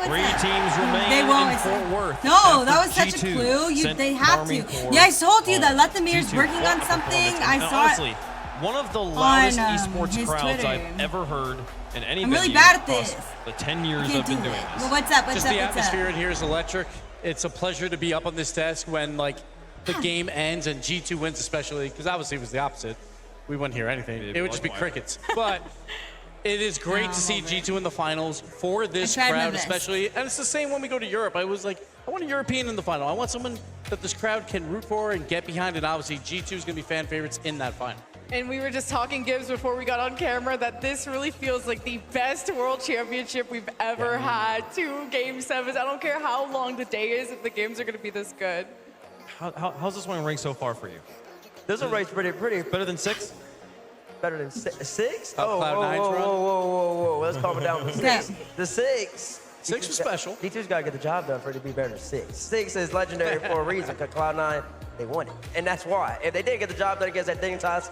3 teams remain They won't. in Fort Worth. No, that was after such a G2 clue. sent They have Army to. Corps Yeah, I told you that home. Lethamyr's G2 working on what a something. performance. I And saw honestly, it one of the loudest on esports his crowds Twitter. I've ever heard in any I'm venue really bad at across this. the 10 years Can't I've been do doing it. this. Well, what's up? What's Just up? the What's atmosphere up? in here is electric. It's a pleasure to be up on this desk when like the game ends and G2 wins, especially because obviously it was the opposite. We wouldn't hear anything. It would just be crickets. But it is great to see G2 in the finals for this I tried my crowd, best. especially. And it's the same when we go to Europe. I was like, I want a European in the final. I want someone that this crowd can root for and get behind. And obviously G2 is going to be fan favorites in that final. And we were just talking, Gibbs, before we got on camera, that this really feels like the best world championship we've ever had. 2 Game 7s. I don't care how long the day is if the games are going to be this good. How's this one ranked so far for you? This one ranked pretty. Better than 6? Better than 6? Up Oh, Cloud whoa, Nine's whoa, run? whoa, whoa, whoa, whoa. Let's calm it down to 6. The 6. 6 was special. D2's got to get the job done for it to be better than 6. 6 is legendary for a reason, because Cloud9, they won it. And that's why. If they didn't get the job done against that Dignitas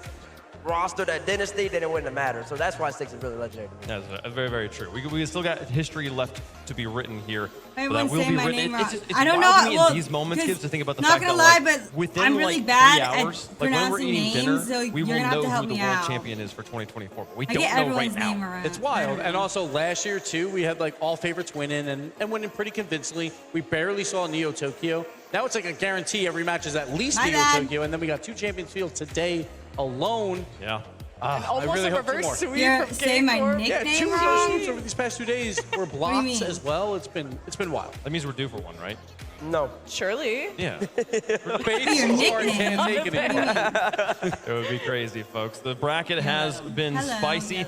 roster, that Dynasty, then it wouldn't have mattered. So that's why 6 is really legendary to me. That's very, very true. We still got history left to be written here. Everyone's But that will saying be my written. name It's wrong. it's I don't wild know, to me well, in these moments, Gibbs, to think about the not fact gonna that lie, like, but within I'm really like bad 3 at hours, like when we're pronouncing eating names, dinner, so we will you're gonna have know to help who the me world out. champion is for 2024. But we I don't get know everyone's right name now. around. It's wild. And also last year, too, we had like all favorites winning and winning pretty convincingly. We barely saw Neo Tokyo. Now it's like a guarantee every match is at least My Neo bad. Tokyo. And then we got 2 Champions Field today alone. Yeah. Almost really a hope two reverse more. sweep Yeah, from say my Game4. nickname. Yeah, 2 reverse wrong? sweeps over these past 2 days were do you blocks mean? as well. It's been wild. That means we're due for one, right? No. Surely. Yeah. Your nickname. Can't take it anymore. It would be crazy, folks. The bracket has been Hello, spicy.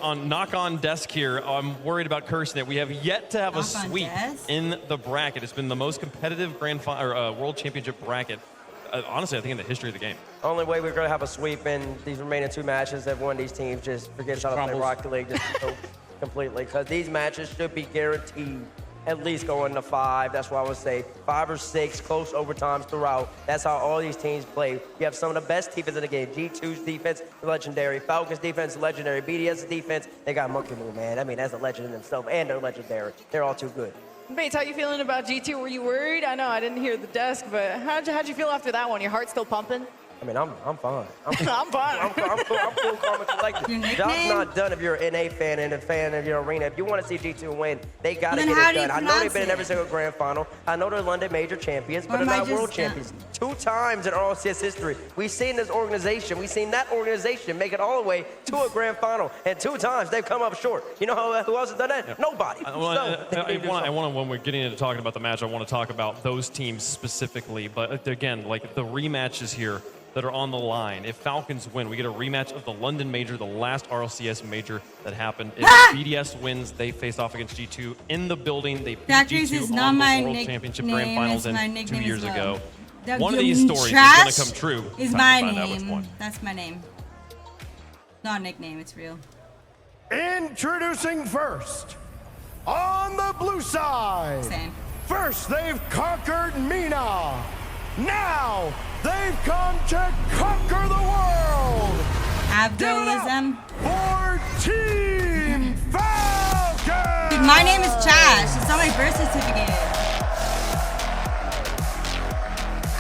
On knock-on desk here, I'm worried about cursing it. We have yet to have a Knock-on sweep desk? in the bracket. It's been the most competitive World Championship bracket, honestly, I think in the history of the game. Only way we're going to have a sweep in these remaining 2 matches that one of these teams just forgets how to play Rocket League just so completely. Because these matches should be guaranteed at least going to 5. That's why I would say 5 or 6 close overtimes throughout. That's how all these teams play. You have some of the best defense in the game. G2's defense, legendary. Falcons defense, legendary. BDS's defense, they got Monkey Moon, man. I mean, that's a legend in themselves, and they're legendary. They're all too good. Bates, how you feeling about G2? Were you worried? I know I didn't hear the desk, but how'd you feel after that one? Your heart still pumping? I mean, I'm fine. I'm fine. I'm cool, calm, and collected. Job's not done if you're an NA fan and a fan of your arena. If you want to see G2 win, they got to get it done. I know they've been in every single grand final. I know they're London major champions, but they're not world champions. 2 times in RLCS history. We've seen this organization. We've seen that organization make it all the way to a grand final. And 2 times they've come up short. You know who else has done that? Yeah. Nobody. When we're getting into talking about the match, I want to talk about those teams specifically. But again, like the rematches here that are on the line. If Falcons win, we get a rematch of the London Major, the last RLCS Major that happened. If BDS wins, they face off against G2 in the building. They beat G2 on the World Championship Grand Finals 2 years ago. One of these stories is going to come true. Is my name. That's my name. Not a nickname, it's real. Introducing first, on the blue side. Same. First, they've conquered Mina. Now, they've come to conquer the world. Abdualism. For Team Falcons. Dude, my name is Trash. It's on my birth certificate.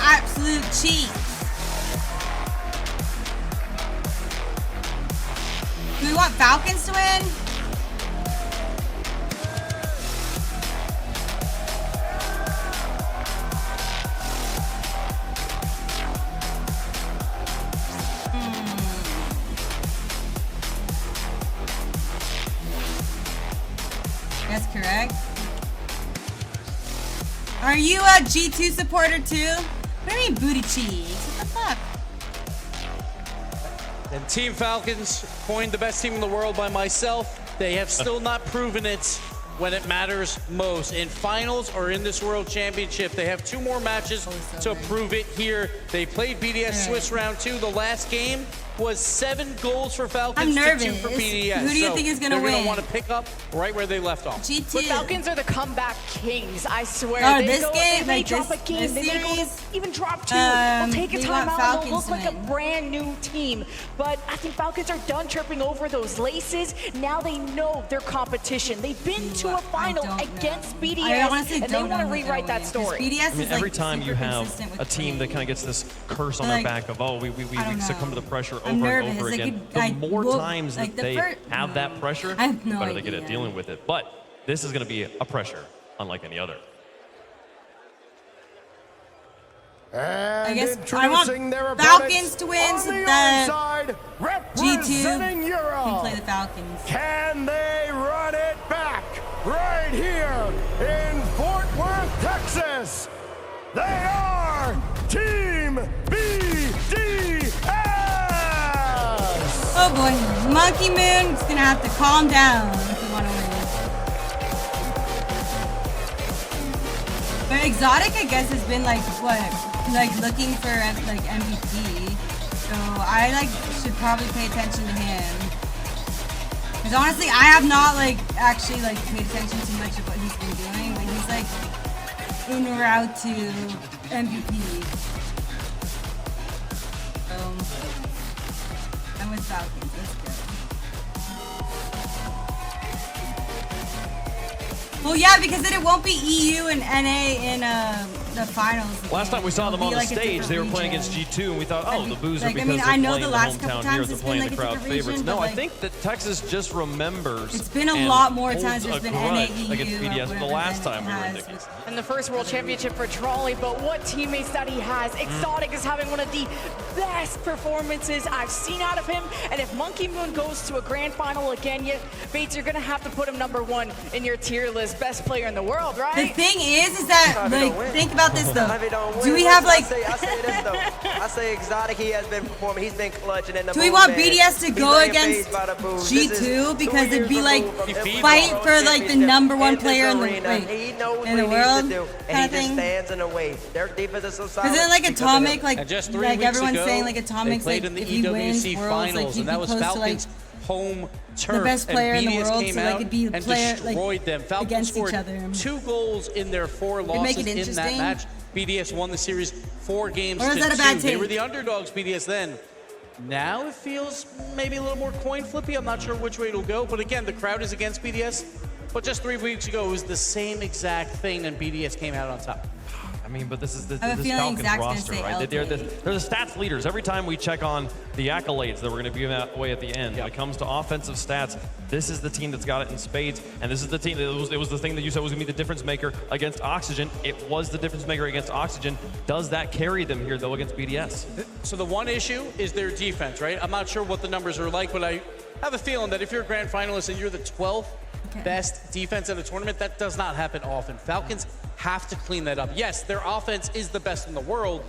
Absolute cheat. Do we want Falcons to win? That's correct. Are you a G2 supporter too? What do you mean booty cheeks? What the fuck? And Team Falcons, coined the best team in the world by myself, they have still not proven it when it matters most. In finals or in this World Championship, they have 2 more matches to prove it here. They played BDS Swiss round 2. The last game was 7 goals for Falcons to 2 for BDS. Who do you think is going to win? They're going to want to pick up right where they left off. G2. But Falcons are the comeback kings, I swear. Oh, they this go, game, they like drop this, a game, this they may go series, to even drop 2. They'll take a they time want out, they'll Falcons look like to a win. brand new team. But I think Falcons are done tripping over those laces. Now they know their competition. They've been to a final against BDS, and they want to rewrite that story. BDS I mean, every time you have a team that kind of gets this curse on their back of, oh, we succumb to the pressure over and over again, the more times that they have that pressure, the better they get at dealing with it. But this is going to be a pressure unlike any other. And I guess introducing I want their Falcons to win on so the that side, G2 representing Europe. can play the Falcons. Can they run it back right here in Fort Worth, Texas? They are Team BDS! Oh boy, Monkey Moon is gonna have to calm down if you want to win. But Exotic, I guess, has been like looking for like MVP. So I should probably pay attention to him. Because honestly, I have not actually paid attention to much of what he's been doing, but he's en route to MVP. I'm with Falcons. Let's go. Well, yeah, because then it won't be EU and NA in the finals. Last time we saw them on the like stage, they were playing against G2, and we thought, oh, the boos are like, because I mean, they're I know playing the in last the couple hometown here, times they're it's playing been the like a crowd different favorites. region, No, but, I like, think that Texas just remembers. It's been a and lot more times holds there's a been grudge NAEU against or BDS than the whatever last than time we were in Dickies. And the first World Championship for Trolley, but what teammates that he has. Exotic is having one of the best performances I've seen out of him, and if Monkey Moon goes to a grand final again, Bates, you're gonna have to put him #1 in your tier list, best player in the world, right? The thing is that, like, think about this though. Do we have like? I say this though. I say Exotic. He has been performing. He's been clutching in the. Do we want BDS to go against G2 because it'd be like fight for like the #1 player in the world kind of thing? Stands in the way. Their defense is so solid. Isn't it like Atomic, like everyone's ago, saying, like Atomic's played like in the if he wins EWC Worlds, like finals, he'd and be that was close to like Falcons' home turf. the best player in the and BDS world, came so like out it'd be a and player destroyed them. Falcons against scored each other. 2 goals in their 4 It'd make losses it in that interesting. match. BDS won the series 4 games Or is to that a bad 2. They take? were the underdogs, BDS then. Now it feels maybe a little more coin flippy. I'm not sure which way it'll go, but again, the crowd is against BDS. But just 3 weeks ago, it was the same exact thing, and BDS came out on top. I mean, but this is this I have a feeling Falcons Zach's gonna roster, say right? They're the LJ. stats leaders. Every time we check on the accolades that we're going to be giving away at the end, when it comes to offensive stats, this is the team that's got it in spades, and this is the team that it was the thing that you said was going to be the difference maker against Oxygen. It was the difference maker against Oxygen. Does that carry them here, though, against BDS? So the one issue is their defense, right? I'm not sure what the numbers are like, but I have a feeling that if you're a grand finalist and you're the 12th best defense at a tournament, that does not happen often. Falcons have to clean that up. Yes, their offense is the best in the world,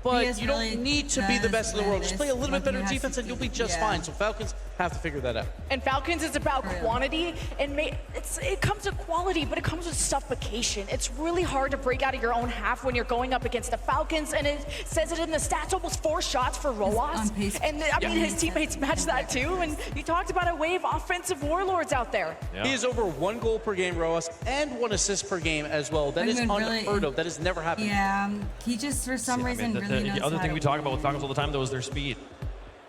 but you don't need to be the best in the world. Just play a little bit better defense and you'll be just fine. So Falcons have to figure that out. And Falcons is about quantity, and it comes with quality, but it comes with suffocation. It's really hard to break out of your own half when you're going up against the Falcons, and it says it in the stats, almost 4 shots for Roas. And I mean, his teammates match that too, and you talked about a wave offensive warlords out there. He is over 1 goal per game, Roas, and 1 assist per game as well. That is unheard of. That has never happened. Yeah, he just for some reason really knows The other how thing to we talk about with Falcons all the time, though, is their speed.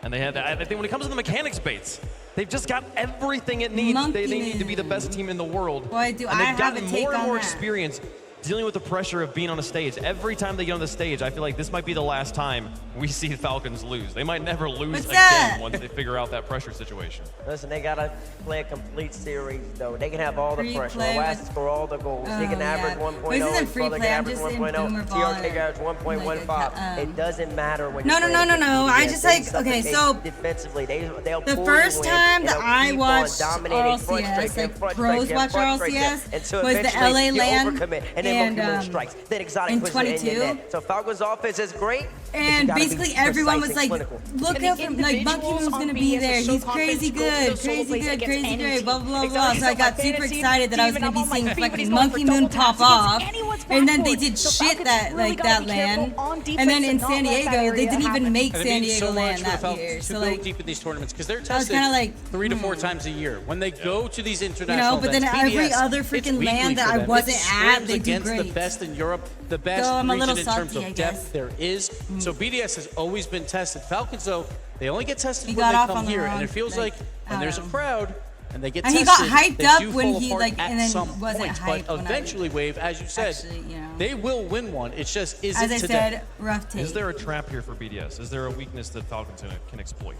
And they had that. I think when it comes to the mechanics baits, they've just got everything it needs. They need to be the best team in the world. Boy, do and I they've have gotten a take more and on more that. experience dealing with the pressure of being on a stage. Every time they get on the stage, I feel like this might be the last time we see the Falcons lose. They might never lose again once they figure out that pressure situation. Listen, they gotta play a complete series, though. They can have all the Free pressure. play Roas score all the goals. He can average 1.0. This isn't His free brother play, can I'm average just in 1.0. boomer ball TR can average 1.15. It doesn't matter when No, you're no, no, playing no, no. against I just like, BDS. okay, They so defensively, they'll the pull first you in, time and that they'll I keep on watched dominating, RLCS, like frustrate pros you, watch frustrate you, RLCS, until was the eventually LA you LAN overcommit, and then Monkey Moon and strikes. Then Exotic in puts it in 22. your net. So Falcons' offense is great. And basically everyone was like, look at him, like Monkey Moon's gonna be there. He's crazy good, crazy good, crazy great, blah, blah, blah. So I got super excited that I was gonna be seeing fucking Monkey Moon pop off. And then they did shit that, like, that LAN. And then in San Diego, they didn't even make San Diego LAN that year. So like, deep in these tournaments because they're I was tested kinda like, 3 to 4 times a year. When they go to these you international know, but then events, every BDS, other it's freaking weekly LAN that for I them. wasn't It at, swims they do against the great. best in Europe, the best So I'm a region little in terms salty, I of guess. depth there is. So BDS has always been tested. Falcons, though, they only get tested He when got they off come on the here, wrong, and it feels like when there's a crowd and they get And he tested, got hyped they up do when fall he, apart like, at and then some wasn't point. hyped But when I eventually, Wave, as you said, they will win one. It's just, is As it I today? said, rough take. Is there a trap here for BDS? Is there a weakness that Falcons can exploit?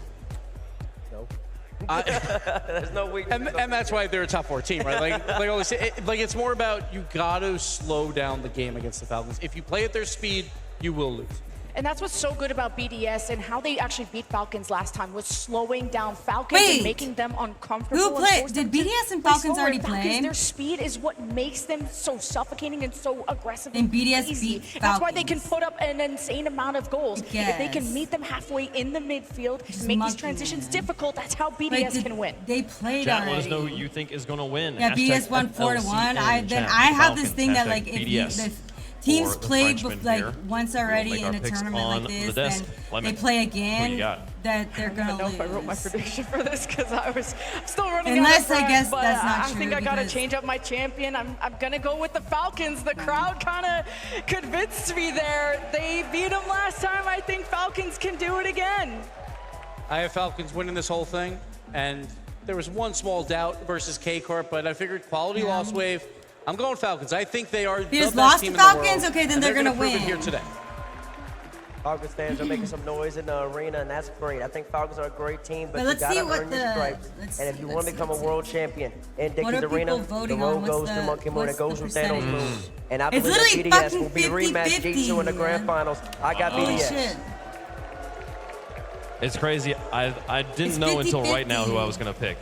There's no weakness. And that's why they're a top 4 team, right? Like I always say, it's more about you got to slow down the game against the Falcons. If you play at their speed, you will lose. And that's what's so good about BDS and how they actually beat Falcons last time was slowing down Falcons and making them uncomfortable. Who played? Did BDS and Falcons already Falcons, play? their speed is what makes them so suffocating and so aggressive. And BDS crazy. beat That's why they Falcons. can put up an insane amount of goals. If they can meet them halfway in the midfield, make these transitions difficult, that's how BDS can win. They played Chat, already. let us know who you think is going to win. Yeah, BDS won 4-1. I have this thing that like if teams played like once already in a tournament like this, then they play again, that they're gonna lose. I don't know if I wrote my prediction for this because I was still running Unless out of I guess but that's not I true. think I gotta because change up my champion. I'm gonna go with the Falcons. The crowd kind of convinced me there. They beat them last time. I think Falcons can do it again. I have Falcons winning this whole thing, and there was one small doubt versus K-Corp, but I figured quality loss Wave. I'm going Falcons. I think they are They the just best lost team to in the world. Falcons? Okay, then and they're gonna prove it win. here today. Falcons fans are making some noise in the arena, and that's great. I think Falcons are a great team, but you let's see gotta what earn your stripes. And if you want to become a world champion in Dickies Arena, the road goes to Monkey Moon. It goes through Thanos Moon. And I believe that BDS will be rematch G2 in the grand finals. I got BDS. Shit. It's crazy. I didn't know until right now who I was going to pick.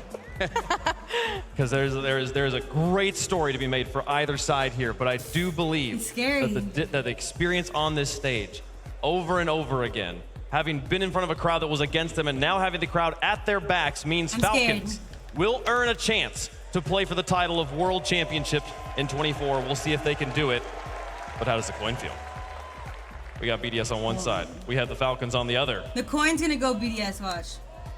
Because there's a great story to be made for either side here, but I do believe that the experience on this stage over and over again, having been in front of a crowd that was against them and now having the crowd at their backs means Falcons will earn a chance to play for the title of World Championship in 24. We'll see if they can do it, but how does the coin feel? We got BDS on one side. We have the Falcons on the other. The coin's gonna go BDS, watch.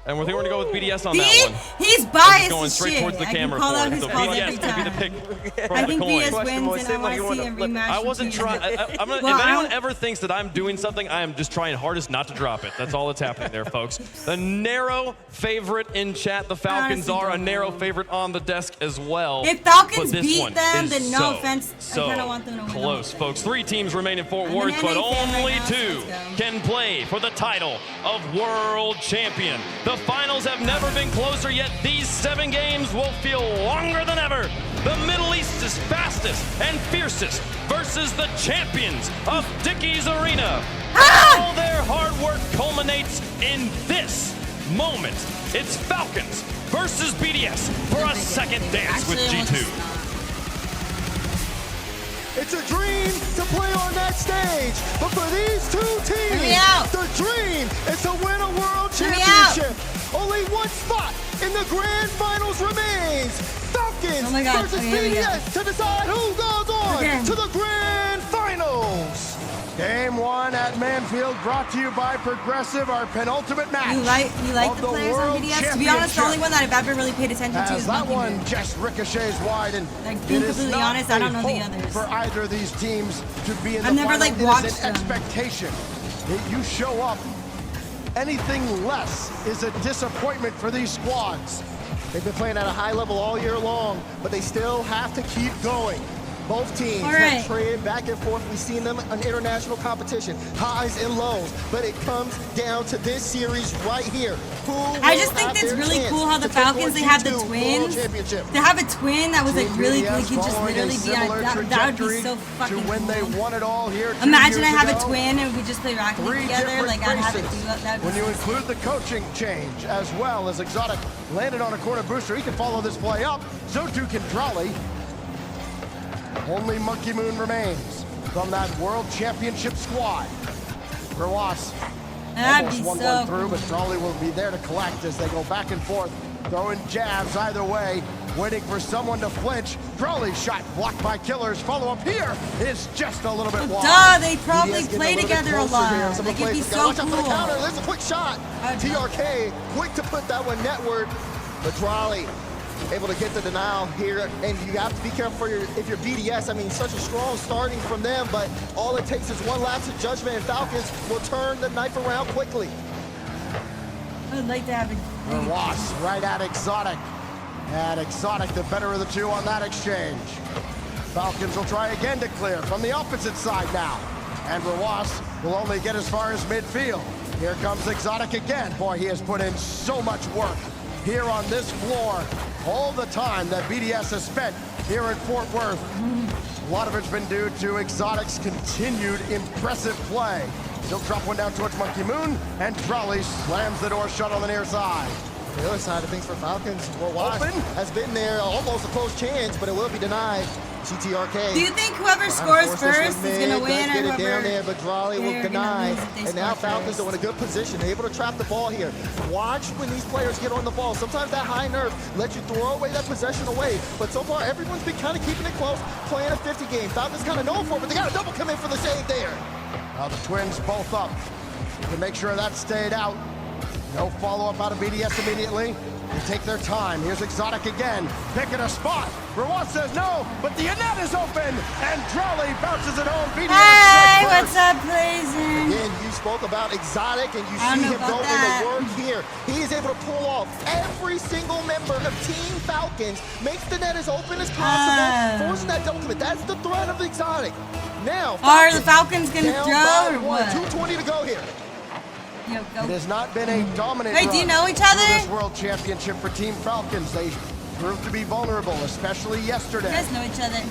And we're going to go with BDS on that one. He's biased. He's going straight towards the camera for for it. So BDS could be the pick from I the think coin. BDS wins, and I want to see a rematch. I wasn't trying. If anyone ever thinks that I'm doing something, I am just trying hardest not to drop it. That's all that's happening there, folks. The narrow favorite in chat. The Falcons are a narrow favorite on the desk as well. If Falcons but this beat one them, is then no offense. I kind of want them to win. Close, folks. 3 teams remain in Fort Worth, but only 2 can play for the title of World Champion. The finals have never been closer, yet these 7 games will feel longer than ever. The Middle East's fastest and fiercest versus the champions of Dickies Arena. All their hard work culminates in this moment. It's Falcons versus BDS for a second dance with G2. It's a dream to play on that stage, but for these 2 teams, the dream is to win a world championship. Only one spot in the grand finals remains. Falcons versus BDS to decide who goes on to the grand finals. Game 1 at Manfield, brought to you by Progressive, our penultimate match. You like the players on BDS? To be honest, the only one that I've ever really paid attention to is that Monkey one Moon. just ricochets wide, and being completely honest, I don't know the others. For either of these teams to be in the I've never final, watched it is an expectation that you show up. Anything less is a disappointment for these squads. They've been playing at a high level all year long, but they still have to keep going. Both teams have traded back and forth. We've seen them in international competition, highs and lows, but it comes down to this series right here. I just think it's really cool how the Falcons, they have the twins. They have a twin that was like really good. Could just literally be on that would be so fucking cool. They won it all here. Imagine I have a twin and we just play Rocket League together. Like I'd have to do that. When you include the coaching change as well as Exotic landed on a corner booster, he can follow this play up. So too can Trolley. Only Monkey Moon remains from that World Championship squad. Rawas almost won one through, but Trolley will be there to collect as they go back and forth, throwing jabs either way, waiting for someone to flinch. Trolley's shot blocked by Killers. Follow-up here is just a little bit wide. Duh, they probably play together a lot. Like, it'd be so cool. There's a quick shot. TRK, quick to put that one netward, but Trolley able to get the denial here, and you have to be careful for if you're BDS. I mean, such a strong starting from them, but all it takes is one lapse of judgment, and Falcons will turn the knife around quickly. I'd like to have a Ross right at Exotic. And Exotic, the better of the 2 on that exchange. Falcons will try again to clear from the opposite side now. And Rawas will only get as far as midfield. Here comes Exotic again. Boy, he has put in so much work here on this floor. All the time that BDS has spent here in Fort Worth. A lot of it's been due to Exotic's continued impressive play. He'll drop one down towards Monkey Moon, and Trolley slams the door shut on the near side. The other side of things for Falcons, has been there, almost a close chance, but it will be denied. GTRK. Do you think whoever scores first is going to win, or whoever? Down there, but Trolley will deny. And now Falcons are in a good position, able to trap the ball here. Watch when these players get on the ball. Sometimes that high nerve lets you throw away that possession away. But so far, everyone's been kind of keeping it close, playing a 50 game. Falcons kind of known for it, but they got a double come in for the save there. Now the Twins both up to make sure that stayed out. No follow-up out of BDS immediately. They take their time. Here's Exotic again, picking a spot. Rawat says no, but the net is open, and Trolley bounces it home. BDS hey, what's up, Blazer? Again, you spoke about Exotic, and you see him go into work here. He is able to pull off every single member of Team Falcons, makes the net as open as possible, forcing that ultimate. That's the threat of Exotic. Now, are the Falcons going to throw or what? 2:20 to go here. Yo, go. It has not been a dominant Hey, do you know each other? this World Championship for Team Falcons. They proved to be vulnerable, especially yesterday. You guys know each other.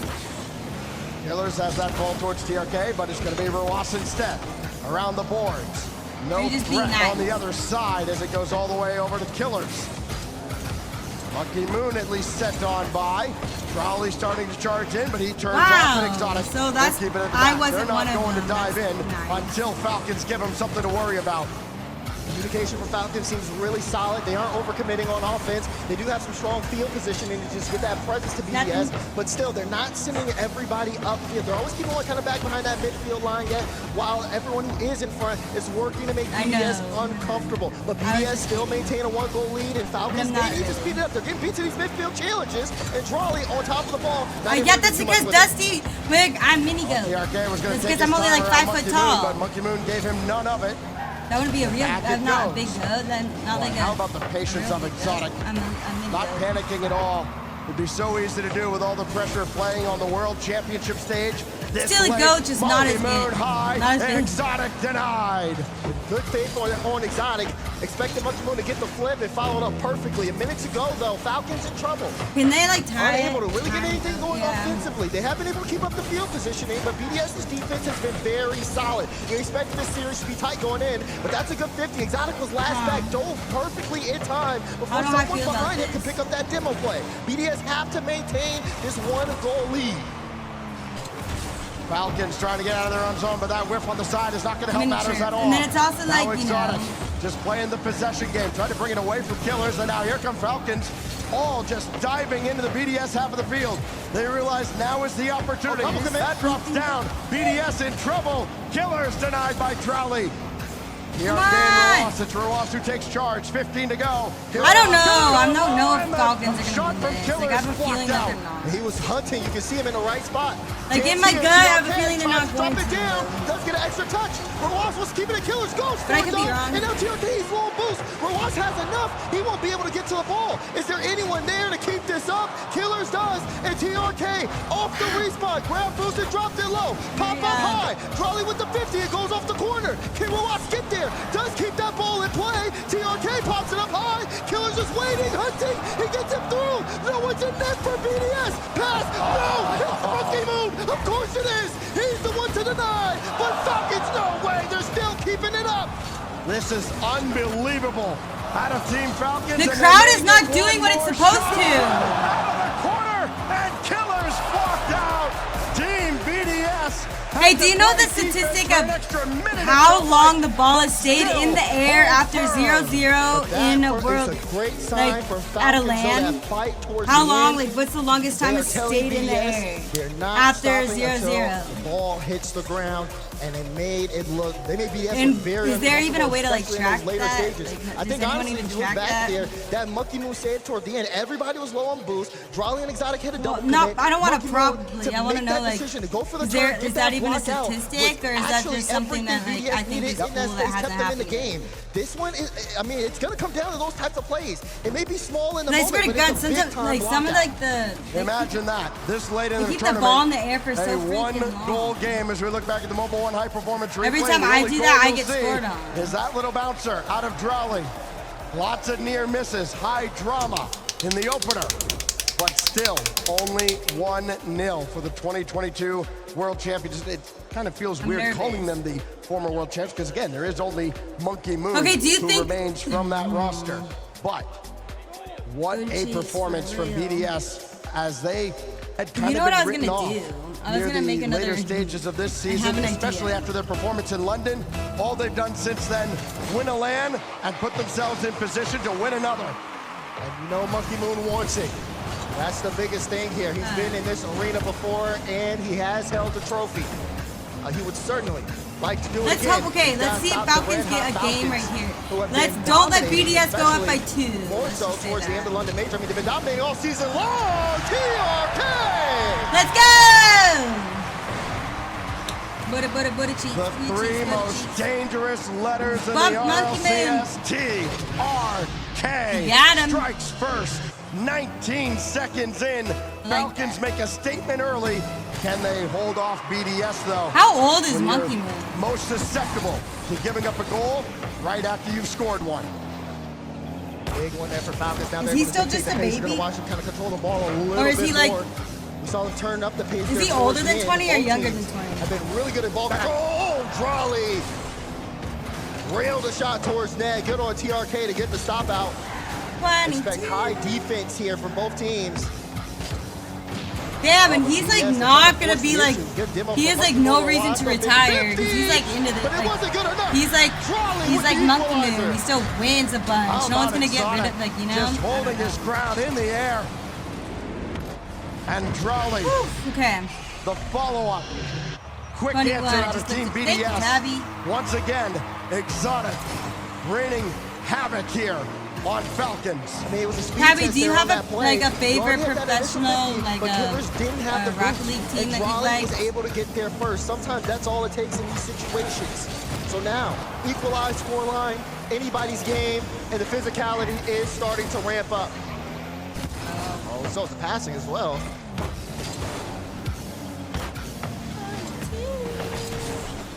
Killers has that ball towards TRK, but it's going to be Roas instead. Around the boards. No threat on the other side as it goes all the way over to Killers. Monkey Moon at least sent on by. Crowley starting to charge in, but he turns off an Exotic. So that's, They're They're not going to dive in until Falcons give them something to worry about. Communication for Falcons seems really solid. They aren't overcommitting on offense. They do have some strong field positioning to just get that presence to BDS, but still, they're not sending everybody upfield. They're always keeping one kind of back behind that midfield line yet, while everyone who is in front is working to make BDS uncomfortable. But BDS still maintain a 1-goal lead, and Falcons, they need to speed it up. They're getting beat to these midfield challenges, and Trolley on top of the ball. Yeah, that's because Dusty, I'm mini-go. It's because I'm only like 5 foot tall. But Monkey Moon gave him none of it. That would be a real, not a big go, then not like a... How about the patience of Exotic? Not panicking at all. It'd be so easy to do with all the pressure playing on the World Championship stage. Still a go, just not as good. High, Exotic denied. Good faith on Exotic. Expected Monkey Moon to get the flip and followed up perfectly. A minute to go, though. Falcons in trouble. Can they, like, tie Aren't able to really get anything going offensively. They have been able to keep up the field positioning, but BDS's defense has been very solid. You expected this series to be tight going in, but that's a good 50. Exotic was last back, dove perfectly in time before someone behind him could pick up that demo play. BDS have to maintain this 1-goal lead. Falcons trying to get out of their own zone, but that whiff on the side is not going to help matters at all. And then it's also now like, Exotic just playing the possession game, trying to bring it away from Killers, and now here come Falcons, all just diving into the BDS half of the field. They realize now is the opportunity. That drops down. BDS in trouble. Killers denied by Trolley. Here Roas. It's Roas who takes charge. 15 to go. I don't know. I don't know if Falcons are going to win this. Like, I have a feeling that they're not. He was hunting. You can see him in the right spot. Like, in my gut, I have a feeling they're not going to. Drop it down. Does get an extra touch. Roas was keeping it. Killers goes. But I could be wrong. And now TRK's low boost. Roas has enough. He won't be able to get to the ball. Is there anyone there to keep this up? Killers does. And TRK off the respawn. Grab boost and dropped it low. Pop up high. Trolley with the 50. It goes off the corner. Can Roas get there? Does keep that ball in play. TRK pops it up high. Killers is waiting, hunting. He gets it through. No one's in net for BDS. Pass. No. It's Monkey Moon. Of course it is. He's the one to deny. But Falcons, no way. They're still keeping it up. This is unbelievable. Out of Team Falcons. The crowd is not doing what it's supposed to. Out of the corner, and Killers walked out. Team BDS. Hey, do you know the statistic of how long the ball has stayed in the air after 0-0 in a world, like at a LAN? How long, like what's the longest time it's stayed in the air after 0-0? The ball hits the ground. And they made it look, they made BDS look very Is there even a way to like track that? Stages. Like, I think honestly, if you look back there, that Monkey Moon save toward the end, everybody was low on boost. Drolley and Exotic hit a double No, I don't want to probably. I want to know like, to go for the is that even a statistic or is that just something that like I think is cool that hasn't happened in the game? This one is, I mean, it's gonna come down to those types of plays. It may be small in the moment, but it's a big time like some of like the. Imagine that this late in the tournament. Keep the ball in the air for so freaking long. A 1-goal game as we look back at the Mobile One High Performance. Every time I do that, I get scored on. Is that little bouncer out of Drolley? Lots of near misses, high drama in the opener, but still only 1-0 for the 2022 World Champions. It kind of feels weird calling them the former World Champs because again, there is only Monkey Moon who remains from that roster. But what a performance from BDS as they had kind of been written off. I was gonna make another later stages of this season, especially after their performance in London. All they've done since then, win a LAN and put themselves in position to win another. And you know Monkey Moon wants it. That's the biggest thing here. He's been in this arena before and he has held the trophy. He would certainly like to do it again. Let's see if Falcons get a game right here. Don't let BDS go up by 2. More so towards the end of London Major. I mean, they've been dominating all season long. TRK! Let's go! The three most dangerous letters in the RLCS, TRK. Got him. Strikes first, 19 seconds in. Falcons make a statement early. Can they hold off BDS though? How old is Monkey Moon? Most susceptible to giving up a goal right after you've scored one. Big one there for Falcons. Now is he still just a baby? You're gonna watch him kind of control the ball a little or is bit he like? more. We saw him turn up the pace. Is he older than 20 or younger than 20? Have been really good at ball control. Oh, Drawley railed a shot towards net. Good on TRK to get the stop out. Expect high defense here from both teams. Damn, and he's like not gonna be like, he has like no reason to retire because he's like into this. Like, he's like Monkey Moon. He still wins a bunch. No one's gonna get rid of, like, you know. Just holding his ground in the air. And Drawley. Okay. The follow-up. Quick answer out of Team BDS. Once again, Exotic raining havoc here on Falcons. I mean, it was a speed Tabby, test do you there have on that play. a favorite professional like didn't have the Rocket League team that you like? was able to get there first. Sometimes that's all it takes in these situations. So now, equalized scoreline, anybody's game, and the physicality is starting to ramp up. Oh, so it's the passing as well.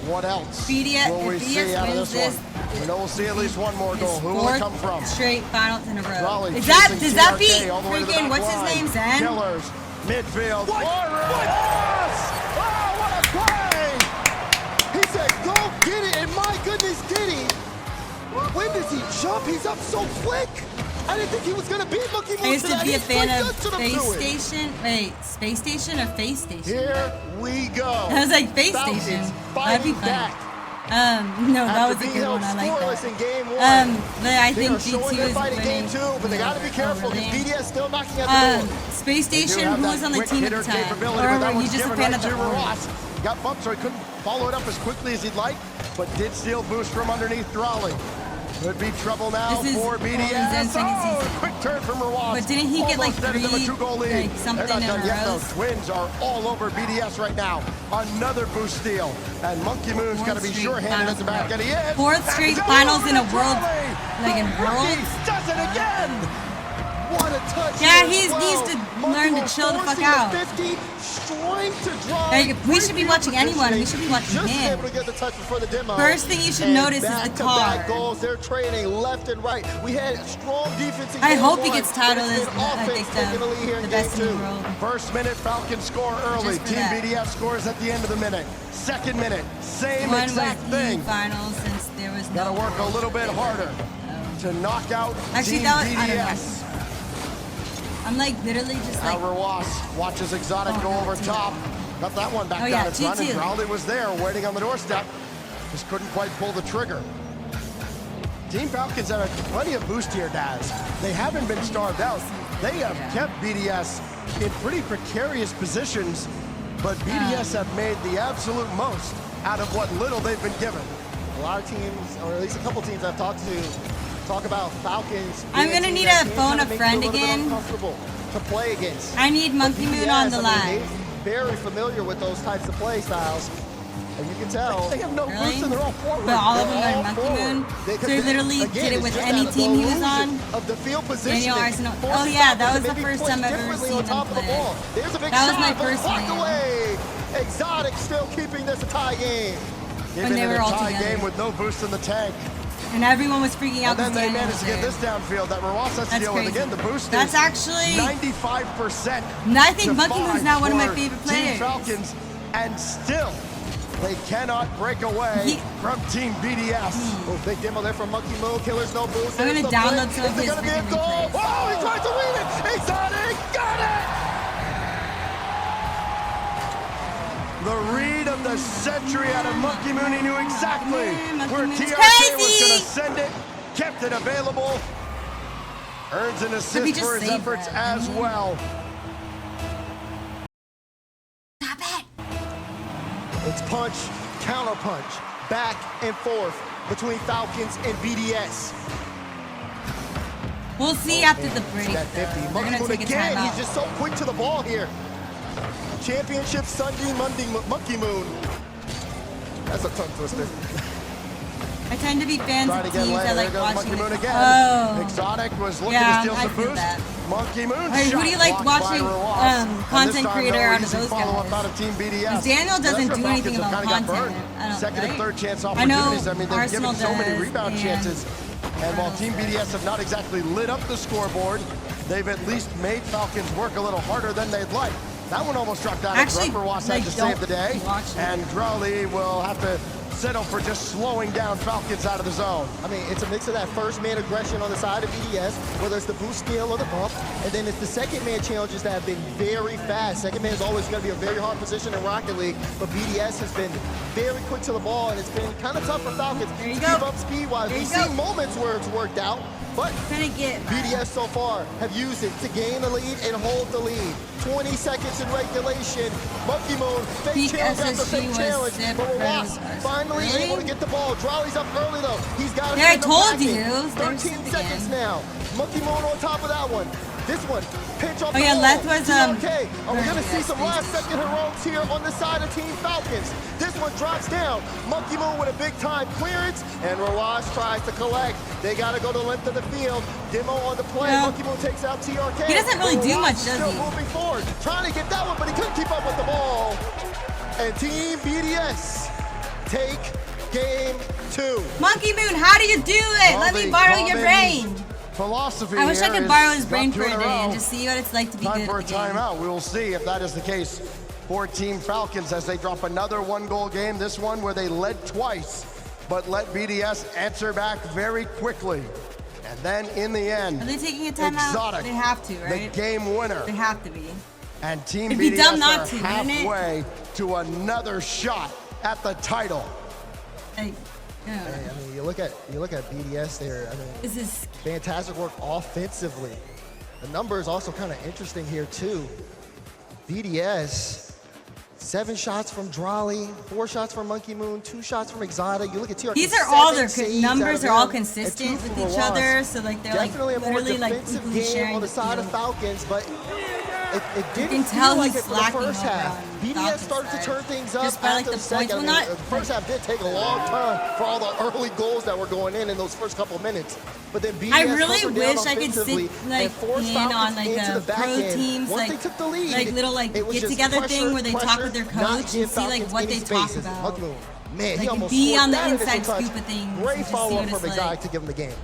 What else BDS, will we see out of this one? We know we'll see at least one more goal. Who will it come from? Straight finals in a row. Drawley Does that beat freaking, what's his name, Zen? Killers, midfield. Yes! Oh, what a play! He said, go get it, and my goodness, did he? When does he jump? He's up so quick. I didn't think he was going to beat Monkey Moon. I used to be a fan of Space Station. Wait, Space Station or Face Station? Here we go. I was like, Face Station. That'd be fun. No, that was a good one. I like that. But I think G2 is winning. Game 2, but they got to be careful because BDS still knocking at the door. Space Station, who was on the team at the time? Or were you just a fan of the Ross? Got bumped, so he couldn't follow it up as quickly as he'd like, but did steal boost from underneath Drawley. Could be trouble now for BDS. Oh, quick turn from Rawas. But didn't he get like three, like something in a row? Those Twins are all over BDS right now. Another boost steal. And Monkey Moon's got to be sure-handed at the back. And he is. Fourth straight finals in a world, like in Worlds. He does it again. What a touch. Yeah, he needs to learn to chill the fuck out. 50, to drive. Like, if we should be watching anyone, we should be watching him. Able to get the touch before the demo. First thing you should notice is the car. Goals, they're trading left and right. We had strong defense. I hope he gets titled as the best in the world. First minute, Falcons score early. Team BDS scores at the end of the minute. Second minute, same exact thing. Finals since there was Gotta work a little bit harder to knock out Team BDS. I'm like literally just like. Rawas watches Exotic go over top. Got that one back down its run, and Drawley was there waiting on the doorstep. Just couldn't quite pull the trigger. Team Falcons have plenty of boost here, Daz. They haven't been starved out. They have kept BDS in pretty precarious positions, but BDS have made the absolute most out of what little they've been given. A lot of teams, or at least a couple teams I've talked to, talk about Falcons. I'm gonna need to phone a friend again. To play against. I need Monkey Moon on the line. Very familiar with those types of play styles. And you can tell. They have no boost and they're all forward. But all of them are Monkey Moon. So they literally did it with any team he was on. Of the field position. Daniel Arsenal. Oh yeah, that was the first time I've ever seen them play. That was my first one. Exotic still keeping this a tie game. When they were all together. Tie game with no boost in the tank. And everyone was freaking out. And then they managed to get this downfield that Rawas has to deal with. Again, the boost is actually 95%. I think Monkey Moon's now one of my favorite players. Team Falcons, and still they cannot break away from Team BDS. Oh, big demo there from Monkey Moon. Killers no boost. I'm gonna download some of his freaking replays. Oh, he tried to win it. Exotic got it. The read of the century out of Monkey Moon. He knew exactly where TRK was going to send it. Kept it available. Earns an assist for his efforts as well. Stop it. It's punch, counter punch, back and forth between Falcons and BDS. We'll see after the break. They're going to take a timeout. He's just so quick to the ball here. Championship Sunday, Monday, Monkey Moon. That's a tongue twister. I tend to be fans of teams that like watching. Moon again. Oh. Exotic was looking to steal some boost. Monkey Moon Hey, who do you like watching content creator out of those guys? Out of Team BDS. Daniel doesn't do anything about content. Second and third chance I know opportunities. I mean, they're Arsenal giving so many does, rebound chances. And while Team BDS have not exactly lit up the scoreboard, they've at least made Falcons work a little harder than they'd like. That one almost dropped down. Actually, Ross had to save the day. And Drawley will have to settle for just slowing down Falcons out of the zone. I mean, it's a mix of that first man aggression on the side of BDS, whether it's the boost steal or the bump, and then it's the second man challenges that have been very fast. Second man is always going to be a very hard position in Rocket League, but BDS has been very quick to the ball, and it's been kind of tough for Falcons to keep up speed-wise. We've seen moments where it's worked out, but BDS so far have used it to gain the lead and hold the lead. 20 seconds in regulation. Monkey Moon, fake challenge after fake challenge. But Ross finally able to get the ball. Drawley's up early though. He's got it. Yeah, I told you. 13 seconds now. Monkey Moon on top of that one. This one, pinch off the yeah, ball. Leth was Okay, are we gonna see some last-second heroics here on the side of Team Falcons? This one drops down. Monkey Moon with a big-time clearance, and Rawaz tries to collect. They gotta go the length of the field. Demo on the play. Yeah. Monkey Moon takes out TRK. He doesn't really do much, does still he? moving forward, trying to get that one, but he couldn't keep up with the ball. And Team BDS take game 2. Monkey Moon, how do you do it? Let me borrow your brain. Philosophy. I wish I could is borrow his brain not for a two in day and row. just see what it's like to be Time good for a at the game. timeout. We will see if that is the case for Team Falcons as they drop another one-goal game. This one where they led twice, but let BDS answer back very quickly. And then in the end, Are they taking a timeout? Exotic, They have to, right? the game winner. They have to be. And Team It'd be dumb BDS not are to, wouldn't it? halfway to another shot at the title. Like, I mean, you look at BDS there. I mean, this is fantastic work offensively. The number is also kind of interesting here too. BDS, 7 shots from Drawley, 4 shots from Monkey Moon, 2 shots from Exotic. You look at TRK. these are all their numbers are all consistent with each other, so like they're definitely like a more literally like defensive equally game sharing on the side field. of Falcons, but it didn't can tell feel like he's it for the slacking first over half. on BDS Falcons' started to side. turn things up Just by, like, after the the second. points. Well, I mean, the first half did take a long time for all the early goals that were going in those first couple of minutes. But then BDS I really hunkered down wish I could sit offensively like and forced in Falcons on like into the a back pro end. teams Once like they took the lead, little like it was get just together thing where they talk pressure, with their not coach give and see like Falcons what any they talk spaces. about. Monkey Moon, man, he Like, almost be scored on the that inside initial touch. scoop of things and Great just see follow-up what from it's like. Exotic to give him the game.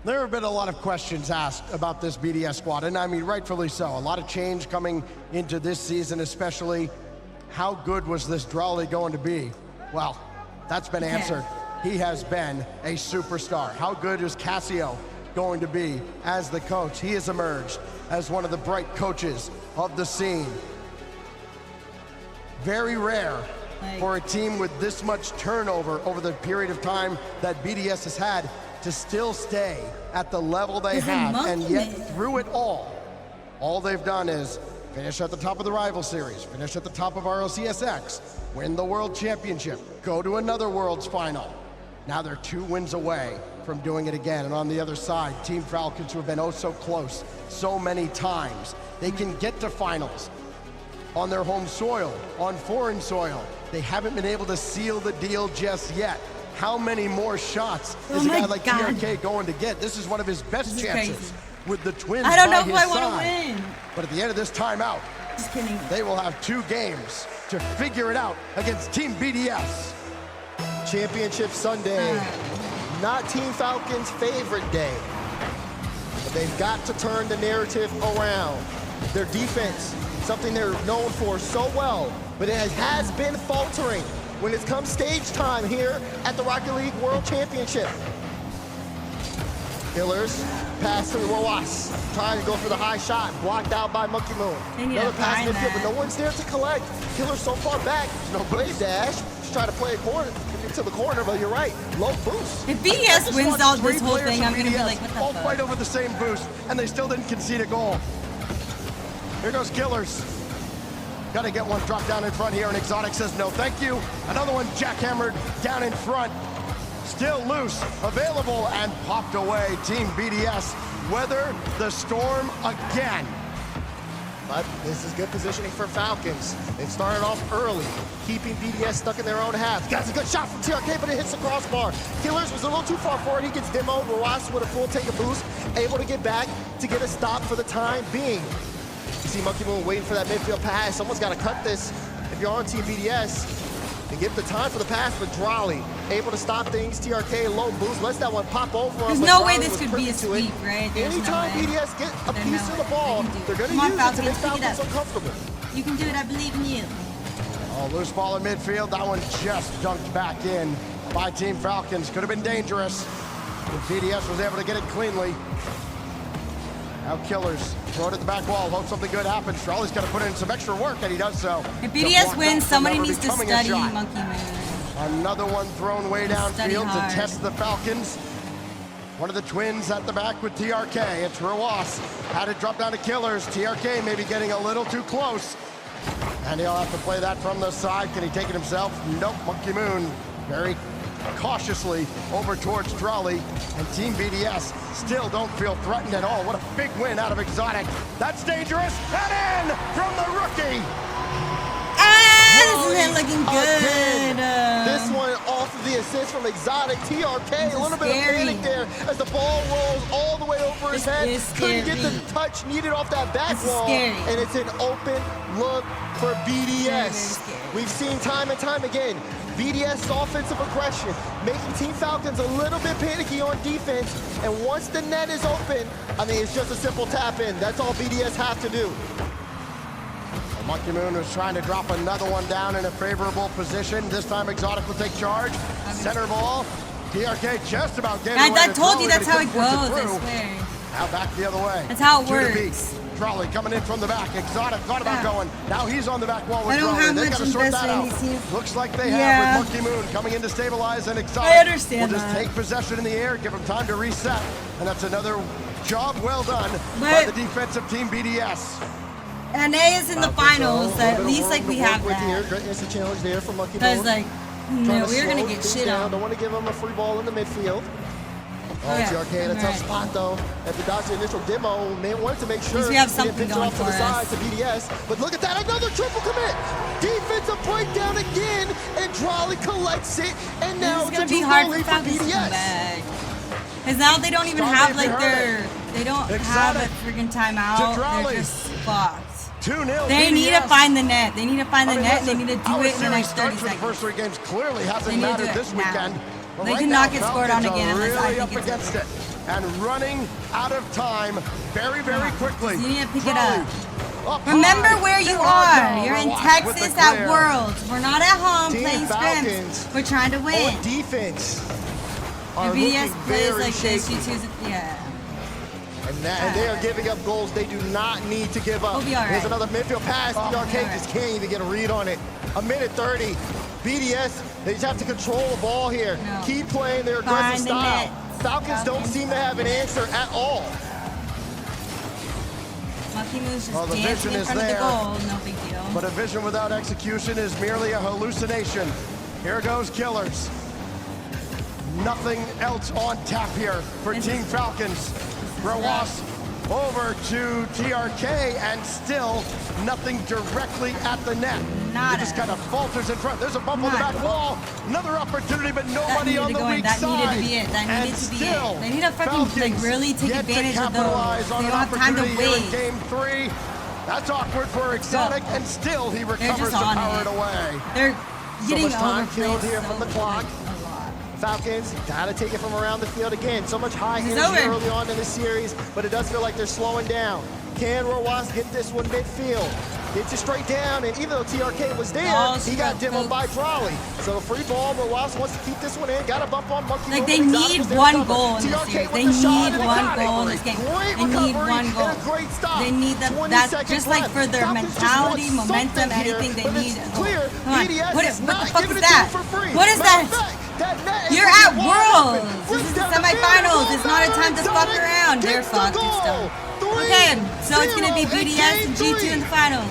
There have been a lot of questions asked about this BDS squad, and I mean, rightfully so. A lot of change coming into this season, especially how good was this Drawley going to be? Well, that's been answered. He has been a superstar. How good is Cassio going to be as the coach? He has emerged as one of the bright coaches of the scene. Very rare for a team with this much turnover over the period of time that BDS has had to still stay at the level they have, and yet through it all they've done is finish at the top of the rival series, finish at the top of RLCSX, win the World Championship, go to another Worlds Final. Now they're 2 wins away from doing it again. And on the other side, Team Falcons, who have been oh so close so many times. They can get to finals on their home soil, on foreign soil. They haven't been able to seal the deal just yet. How many more shots is a guy like TRK going to get? This is one of his best chances with the Twins I don't know by who his I want to side. win. But at the end of this timeout, Just kidding. they will have 2 games to figure it out against Team BDS. Championship Sunday. Not Team Falcons' favorite day. But they've got to turn the narrative around. Their defense, something they're known for so well, but it has been faltering when it's come stage time here at the Rocket League World Championship. Killers pass to Roas, trying to go for the high shot, blocked out by Monkey Moon. Another pass in the field, but no one's there to collect. Killers so far back, no blade dash. Just try to play a corner to the corner, but you're right, low boost. If BDS wins out this whole thing, I'm gonna be like, what the all fuck? fight over the same boost, and they still didn't concede a goal. Here goes Killers. Gotta get one dropped down in front here, and Exotic says no thank you. Another one jackhammered down in front. Still loose, available, and popped away. Team BDS weather the storm again. But this is good positioning for Falcons. They've started off early, keeping BDS stuck in their own half. Got a good shot from TRK, but it hits the crossbar. Killers was a little too far forward. He gets demoed. Roas with a full tank of boost, able to get back to get a stop for the time being. You see Monkey Moon waiting for that midfield pass. Someone's got to cut this if you're on Team BDS. And give the time for the pass for Drolly. Able to stop things. TRK low boost. Lets that one pop over. There's no way this could be a sweep, right? Anytime BDS get a piece of the ball, they're going to use it to make Falcons uncomfortable. You can do it. I believe in you. Oh, loose ball in midfield. That one just dunked back in by Team Falcons. Could have been dangerous if BDS was able to get it cleanly. Now Killers throw it at the back wall. Hope something good happens. Charlie's got to put in some extra work, and he does so. If BDS wins, somebody needs to study Monkey Moon. Another one thrown way downfield to test the Falcons. One of the twins at the back with TRK. It's Roas. Had it drop down to Killers. TRK maybe getting a little too close. And he'll have to play that from the side. Can he take it himself? Nope. Monkey Moon very cautiously over towards Drolly. And Team BDS still don't feel threatened at all. What a big win out of Exotic. That's dangerous. And in from the rookie. This isn't looking good. This one off of the assist from Exotic. TRK, a little bit of panic there as the ball rolls all the way over his head. Couldn't get the touch needed off that back wall. And it's an open look for BDS. We've seen time and time again, BDS offensive aggression, making Team Falcons a little bit panicky on defense. And once the net is open, I mean, it's just a simple tap in. That's all BDS have to do. Monkey Moon was trying to drop another one down in a favorable position. This time Exotic will take charge. Center ball. TRK just about getting away. I told you that's how it goes, I swear. Now back the other way. That's how it works. Trolley coming in from the back. Exotic thought about going. Now he's on the back wall with I don't Trolley. have They much got to sort that out. investment. Looks like they have with Monkey Moon coming in to stabilize, and Exotic I understand will just that. take possession in the air, give him time to reset. And that's another job well done by the defensive team BDS. And A is in the finals, so at least like we have that. Great instant challenge there from Monkey Moon. Because like, no, we're gonna get shit on. Don't want to give him a free ball in the midfield. Oh, TRK in a tough spot though. At the dodge the initial demo, man wanted to make sure we have something going off to the side to BDS. But look at that, another triple commit. Defensive breakdown again, and Drolly collects it. And now it's gonna be hard for Falcons to come back. Because now they don't even have like they don't have a freaking timeout. They're just fucked. 2-0 They need to BDS. find the net. They need to find the net, and they need to do it in the next 30 series seconds. for the first 3 games clearly hasn't They need to mattered do it this now. weekend. But They right cannot now, get scored on Falcons again are unless I really think up it's against it and running out of time very, very quickly. You need to pick it up. Up Remember high. where you There are. we You're go. in Roas with Texas the at clear. Worlds. We're not at home Team playing Falcons scrims. We're trying to win. on defense are If looking BDS plays very like this, shaky. G2's, yeah. And they are giving up goals they do not need to give up. We'll be all right. Here's another midfield pass. TRK just can't even get a read on it. A minute 30. BDS, they just have to control the ball here. No. Keep playing their aggressive Find the style. net. Falcons don't seem to have an answer at all. Monkey Moon's Well, just the dancing vision in is front of the there. goal. No big deal. But a vision without execution is merely a hallucination. Here goes Killers. Nothing else on tap here for Team Falcons. Roas over to TRK, and still nothing directly at the net. It just kind of falters in front. There's a bump on the back wall. Another opportunity, but nobody on the weak That side. needed to be it. That needed to be it. They need to fucking like really take advantage of those. They don't have time to wait. Game 3. That's awkward for Exotic, and still he recovers to power it away. They're getting so much time overplayed killed here from the clock. Falcons gotta take it from around the field again. So much high energy early on in the series, but it does feel like they're slowing down. Can Roas get this one midfield? Gets it straight down, and even though TRK was there, he got demoed by Drolly. So free ball, Roas wants to keep this one in. Got a bump on Monkey. Like they need one goal in this series. They need one goal in this game. They need one goal. They need that just like for their mentality, momentum, anything. They need a goal. Come on, what the fuck is that? What is that? You're at Worlds. This is the semifinals. It's not a time to fuck around. They're fucked. Okay, so it's gonna be BDS and G2 in the finals.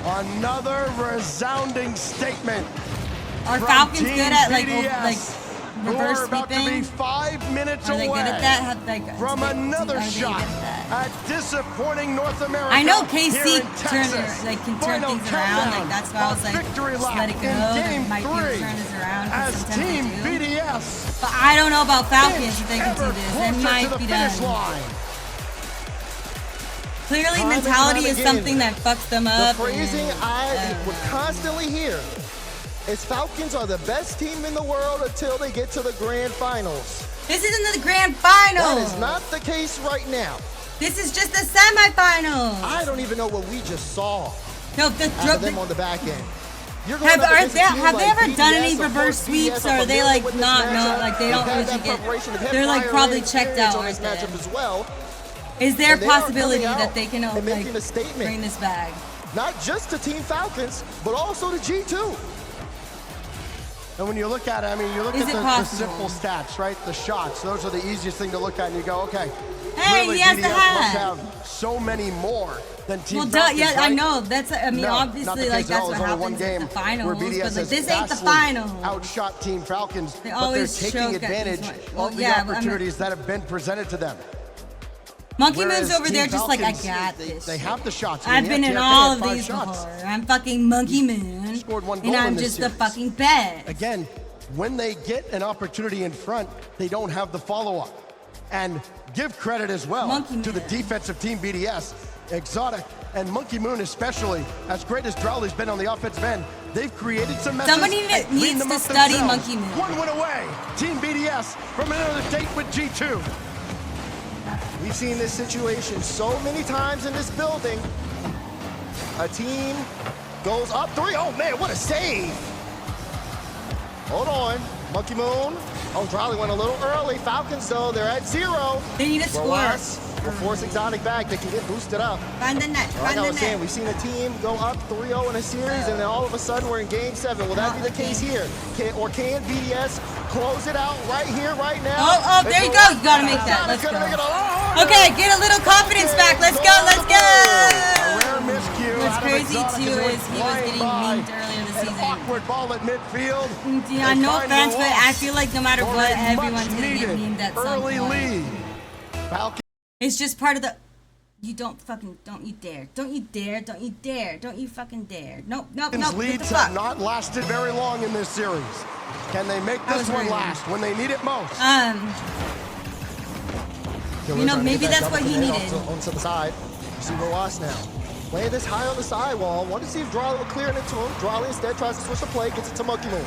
Another resounding statement. Are from Falcons Team good at BDS, reverse who are about to be sweeping? 5 minutes Are they away good at that? from another shot at disappointing North America. I know KC can turn things around. Like that's why I was like, just let it go. It might be able to turn this around. As Team BDS. But I don't know about Falcons if they can do this. It might be done. Clearly, mentality is something that fucks them up. The phrasing I would constantly hear is Falcons are the best team in the world until they get to the grand finals. This isn't the grand finals. That is not the case right now. This is just the semifinals. I don't even know what we just saw. No, them on the back end. Have they ever done any reverse sweeps, or are they like not like they don't usually get? They're like probably checked out right there. As well. Is there a possibility that they can like making a statement, bring this back? Not just to Team Falcons, but also to G2. And when you look at it, I mean, you look at the simple stats, right? The shots. Those are the easiest thing to look at, and you go, okay. Hey, really, he has BDS the hat. must have so many more than Team Well, Falcons, yeah, right? I know. That's, I mean, No, obviously, like that's what happens at the finals. Where BDS but like, this ain't the finals. Outshot Team Falcons, They but they're always taking advantage of the opportunities that have been presented to them. Monkey Moon's over there just like, I got this. They have the shots. I've been in all of these before. I'm fucking Monkey Moon. Scored one goal and I'm in this just series. a fucking bet. Again, when they get an opportunity in front, they don't have the follow-up. And give credit as well to the defensive team BDS, Exotic, and Monkey Moon especially. As great as Drowley's been on the offensive end, they've created some messes. Somebody needs to study Monkey Moon. One win away, Team BDS from another date with G2. We've seen this situation so many times in this building. A team goes up 3. Oh man, what a save. Hold on, Monkey Moon. Oh, Drowley went a little early. Falcons, though, they're at 0. They need a score. We'll force Exotic back. They can get boosted up. Find the net. Like I was saying, we've seen a team go up 3-0 in a series, and then all of a sudden we're in Game 7. Will that be the case here? Can BDS close it out right here, right now? Oh, there you go. You gotta make that. Let's go. Okay, get a little confidence back. Let's go. Let's go. What's crazy too is he was getting memed earlier this season. Awkward ball at midfield. Yeah, no offense, but I feel like no matter what, everyone's gonna get memed at some point. It's just part of the. You don't you dare. Don't you dare. Don't you dare. Don't you fucking dare. Nope. Leads have not lasted very long in this series. Can they make this one last when they need it most? You know, maybe that's what he needed. Onto the side. You see Roas now. Playing this high on the sidewall. Want to see if Drowley will clear it into him. Drowley instead tries to switch the play, gets it to Monkey Moon.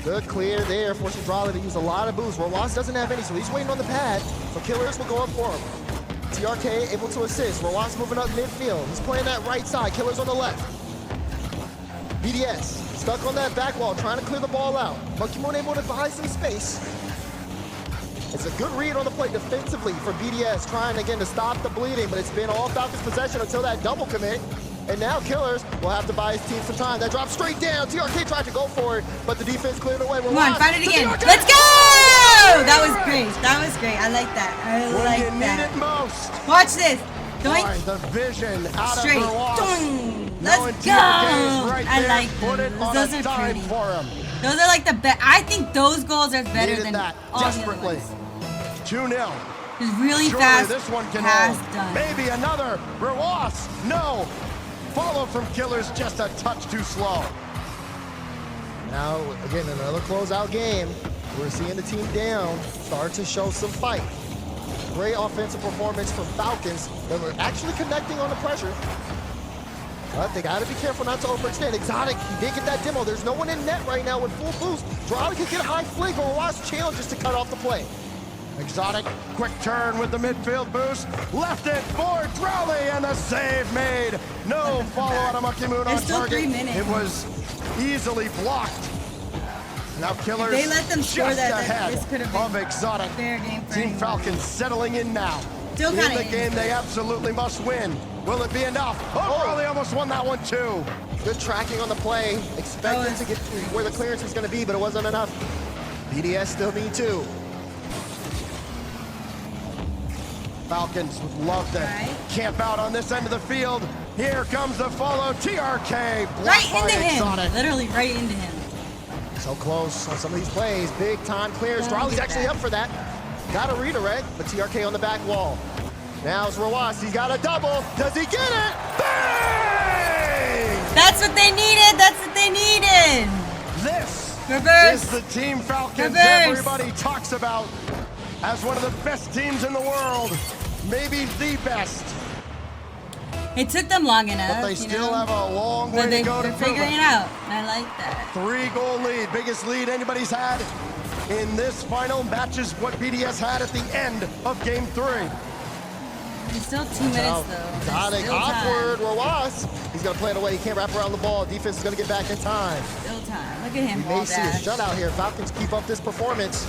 Good clear there, forcing Drowley to use a lot of boost. Roas doesn't have any, so he's waiting on the pad. So Killers will go up for him. TRK able to assist. Roas moving up midfield. He's playing that right side. Killers on the left. BDS stuck on that back wall, trying to clear the ball out. Monkey Moon able to buy some space. It's a good read on the play defensively for BDS, trying again to stop the bleeding, but it's been all Falcons possession until that double commit. And now Killers will have to buy his team some time. That drops straight down. TRK tried to go for it, but the defense cleared away. Come on, find it again. Let's go! That was great. That was great. I like that. I like that. When you need it most. Watch this. Doink. The vision out Straight. of Doink. Let's go. I like those. Those are pretty. Those are like the best. I think those goals are better than all the other ones. 2-0. Just really fast. This one can pass hold. done. Maybe another. Roas. No. Follow from Killers just a touch too slow. Now, again, another closeout game. We're seeing the team down start to show some fight. Great offensive performance from Falcons that were actually connecting on the pressure. But they got to be careful not to overextend. Exotic, he did get that demo. There's no one in net right now with full boost. Drowley can get a high flick, or Ross challenges to cut off the play. Exotic, quick turn with the midfield boost. Left it for Drowley, and the save made. No follow out of Monkey Moon on still target. 3 minutes. It was easily blocked. Now Killers If they let them score just that, ahead this could have been of Exotic. Fair game for Team anyone. Falcons settling in now. Still in kinda the game they absolutely must win. Will it be enough? Oh, Drowley almost won that one too. Good tracking on the play. Expected to get where the clearance was going to be, but it wasn't enough. BDS still need 2. Falcons would love to camp out on this end of the field. Here comes the follow. TRK right into him. Exotic. Literally right into him. So close on some of these plays. Big time clears. Drowley's actually up for that. Got a redirect, but TRK on the back wall. Now it's Rawas. He's got a double. Does he get it? Bang! That's what they needed. That's what they needed. This Reverse. is the Team Falcons Reverse. everybody talks about as one of the best teams in the world. Maybe the best. It took them long enough. But they still have a long way to go to They're figuring it out. I like that. 3-goal lead, biggest lead anybody's had in this final. Matches what BDS had at the end of Game 3. It's still 2 minutes though. Got it. Awkward. Rawas. He's going to play it away. He can't wrap around the ball. Defense is going to get back in time. Still time. Look at him. We may see a shutout here. Falcons keep up this performance.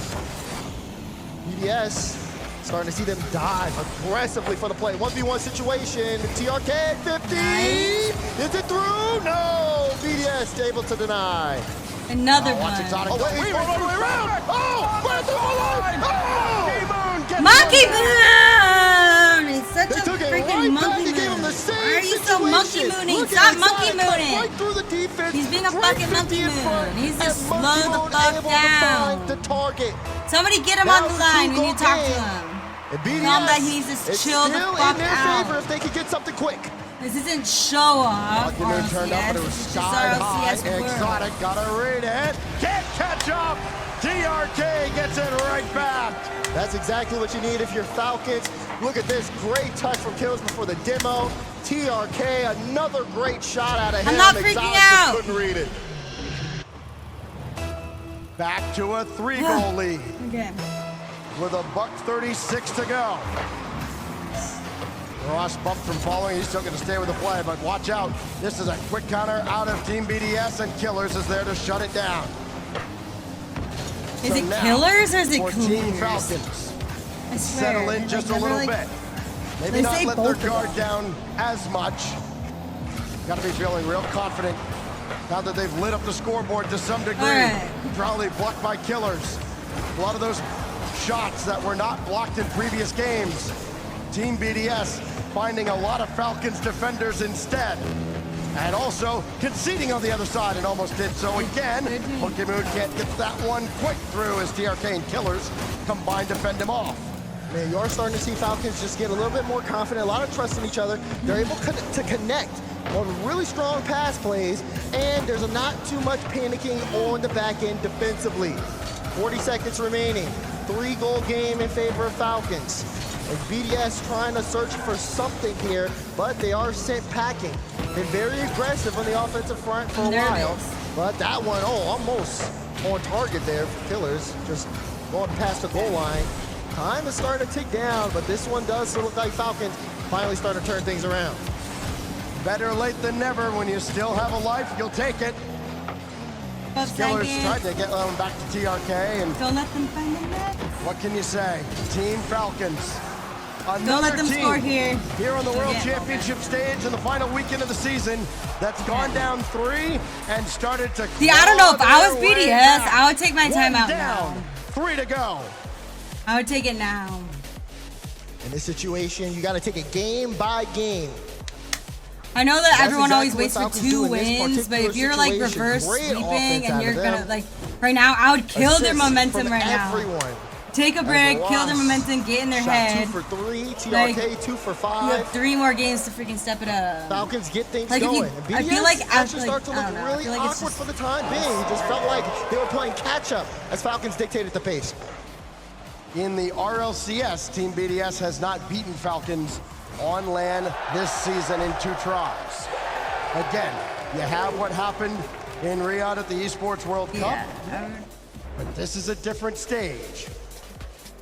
BDS starting to see them dive aggressively for the play. 1v1 situation. TRK 50. Nice. Is it through? No. BDS able to deny. Another one. Oh, wait, all the way around. Oh, right through the line. Oh, Monkey Moon! He's such a freaking monkey moon. moon. Why are you so monkey mooning? Stop monkey mooning. Right through the defense. He's being a fucking monkey moon. He's just slow the fuck down. The target. Somebody get him on the line when you talk to him. Tell him that he needs to chill the fuck out. Favor if they could get something quick. This isn't show off. Turned up, but it was side high. Exotic got a read it. Can't catch up. TRK gets it right back. That's exactly what you need if you're Falcons. Look at this great touch from Killers before the demo. TRK, another great shot out of him. I'm not freaking out. Couldn't read it. Back to a 3-goal lead. Okay. With a $1:36 to go. Ross bumped from following. He's still going to stay with the play, but watch out. This is a quick counter out of Team BDS, and Killers is there to shut it down. Is it Killers or is it Team Cleaners? Falcons. I swear. Settle in just a little bit. Maybe not let their guard down as much. Got to be feeling real confident now that they've lit up the scoreboard to some degree. Right. Probably blocked by Killers. A lot of those shots that were not blocked in previous games. Team BDS finding a lot of Falcons defenders instead. And also conceding on the other side and almost did so again. Pokemon can't get that one quick through as TRK and Killers combine to fend him off. Man, you're starting to see Falcons just get a little bit more confident, a lot of trust in each other. They're able to connect on really strong pass plays, and there's not too much panicking on the back end defensively. 40 seconds remaining. 3-goal game in favor of Falcons. And BDS trying to search for something here, but they are sent packing. Been very aggressive on the offensive front for a while. But that one, almost on target there for Killers. Just going past the goal line. Time is starting to tick down, but this one does look like Falcons finally starting to turn things around. Better late than never. When you still have a life, you'll take it. Killers tried to get them back to TRK, and don't let them find the net. What can you say? Team Falcons. Don't let them score here. Here on the World Championship stage in the final weekend of the season, that's gone down 3 and started to. See, I don't know if I was BDS, I would take my time out down, now. 3 to go. I would take it now. In this situation, you got to take it game by game. I know that everyone always waits for 2 wins, but if you're like reverse sweeping and you're gonna like right now, I would kill their momentum right now. Take a break, kill their momentum, get in their head. 2 for 3, TRK like, 2 for 5. You have 3 more games to freaking step it up. Falcons get things like going. I feel like actually start to look really awkward for the time being. It just felt like they were playing catch up as Falcons dictated the pace. In the RLCS, Team BDS has not beaten Falcons on land this season in 2 tries. Again, you have what happened in Riyadh at the Esports World Cup, but this is a different stage.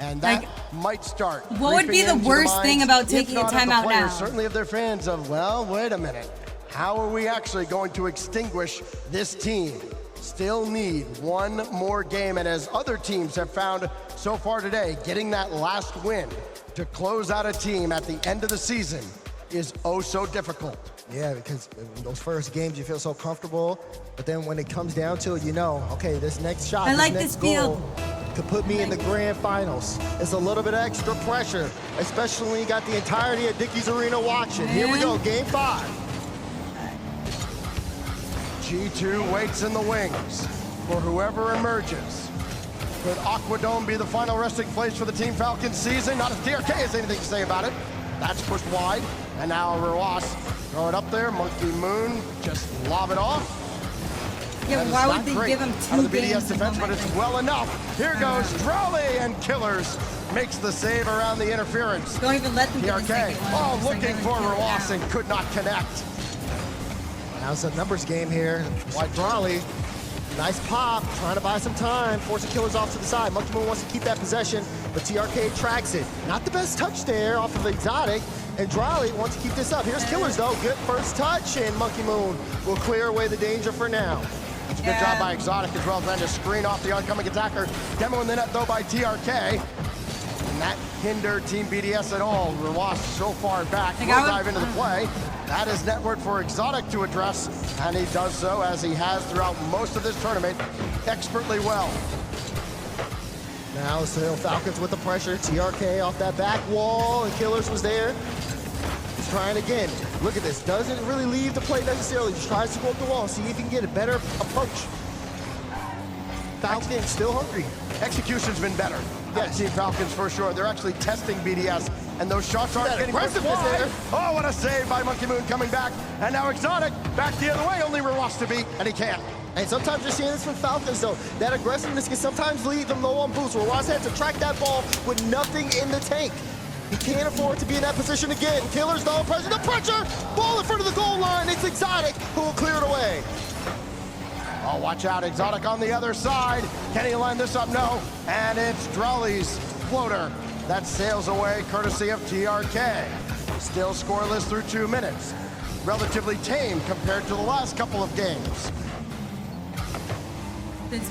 And that might start. What would be the worst thing about taking a timeout now? Certainly of their fans of, well, wait a minute. How are we actually going to extinguish this team? Still need 1 more game. And as other teams have found so far today, getting that last win to close out a team at the end of the season is oh so difficult. Yeah, because in those first games you feel so comfortable, but then when it comes down to it, you know, okay, this next shot, I like this this field. Could put me in the grand finals. It's a little bit of extra pressure, especially when you got the entirety of Dickies Arena watching. Here we go, game 5. G2 waits in the wings for whoever emerges. Could Aquadome be the final resting place for the Team Falcons season? Not if TRK has anything to say about it. That's pushed wide. And now Rawas throw it up there. Monkey Moon just lob it off. Yeah, why would they give him 2 out of the games BDS defense, but it's well enough. Here goes Drolly, and Killers makes the save around the interference. Don't even let them get the TRK, second one. looking for Rawas and could not connect. Now it's a numbers game here. White Drolly, nice pop, trying to buy some time, forcing Killers off to the side. Monkey Moon wants to keep that possession, but TRK tracks it. Not the best touch there off of Exotic, and Drolly wants to keep this up. Here's Killers though, good first touch, and Monkey Moon will clear away the danger for now. It's a good job by Exotic as well, trying to screen off the oncoming attacker. Demo in the net though by TRK. And that hindered Team BDS at all. Rawas so far back, will dive into the play. That is network for Exotic to address, and he does so, as he has throughout most of this tournament, expertly well. Now still Falcons with the pressure. TRK off that back wall, and Killers was there. He's trying again. Look at this. Doesn't really leave the play necessarily. Just tries to go up the wall, see if he can get a better approach. Falcons still hungry. Execution's been better. Yes, Team Falcons for sure. They're actually testing BDS, and those shots aren't getting pushed wide. Oh, what a save by Monkey Moon coming back. And now Exotic back the other way, only Rawas to beat, and he can't. And sometimes you're seeing this from Falcons, though. That aggressiveness can sometimes lead them low on boost. Rawas had to track that ball with nothing in the tank. He can't afford to be in that position again. Killers, though, pressing the pressure. Ball in front of the goal line. It's Exotic who will clear it away. Oh, watch out, Exotic on the other side. Can he line this up? No. And it's Drolly's floater that sails away courtesy of TRK. Still scoreless through 2 minutes. Relatively tame compared to the last couple of games.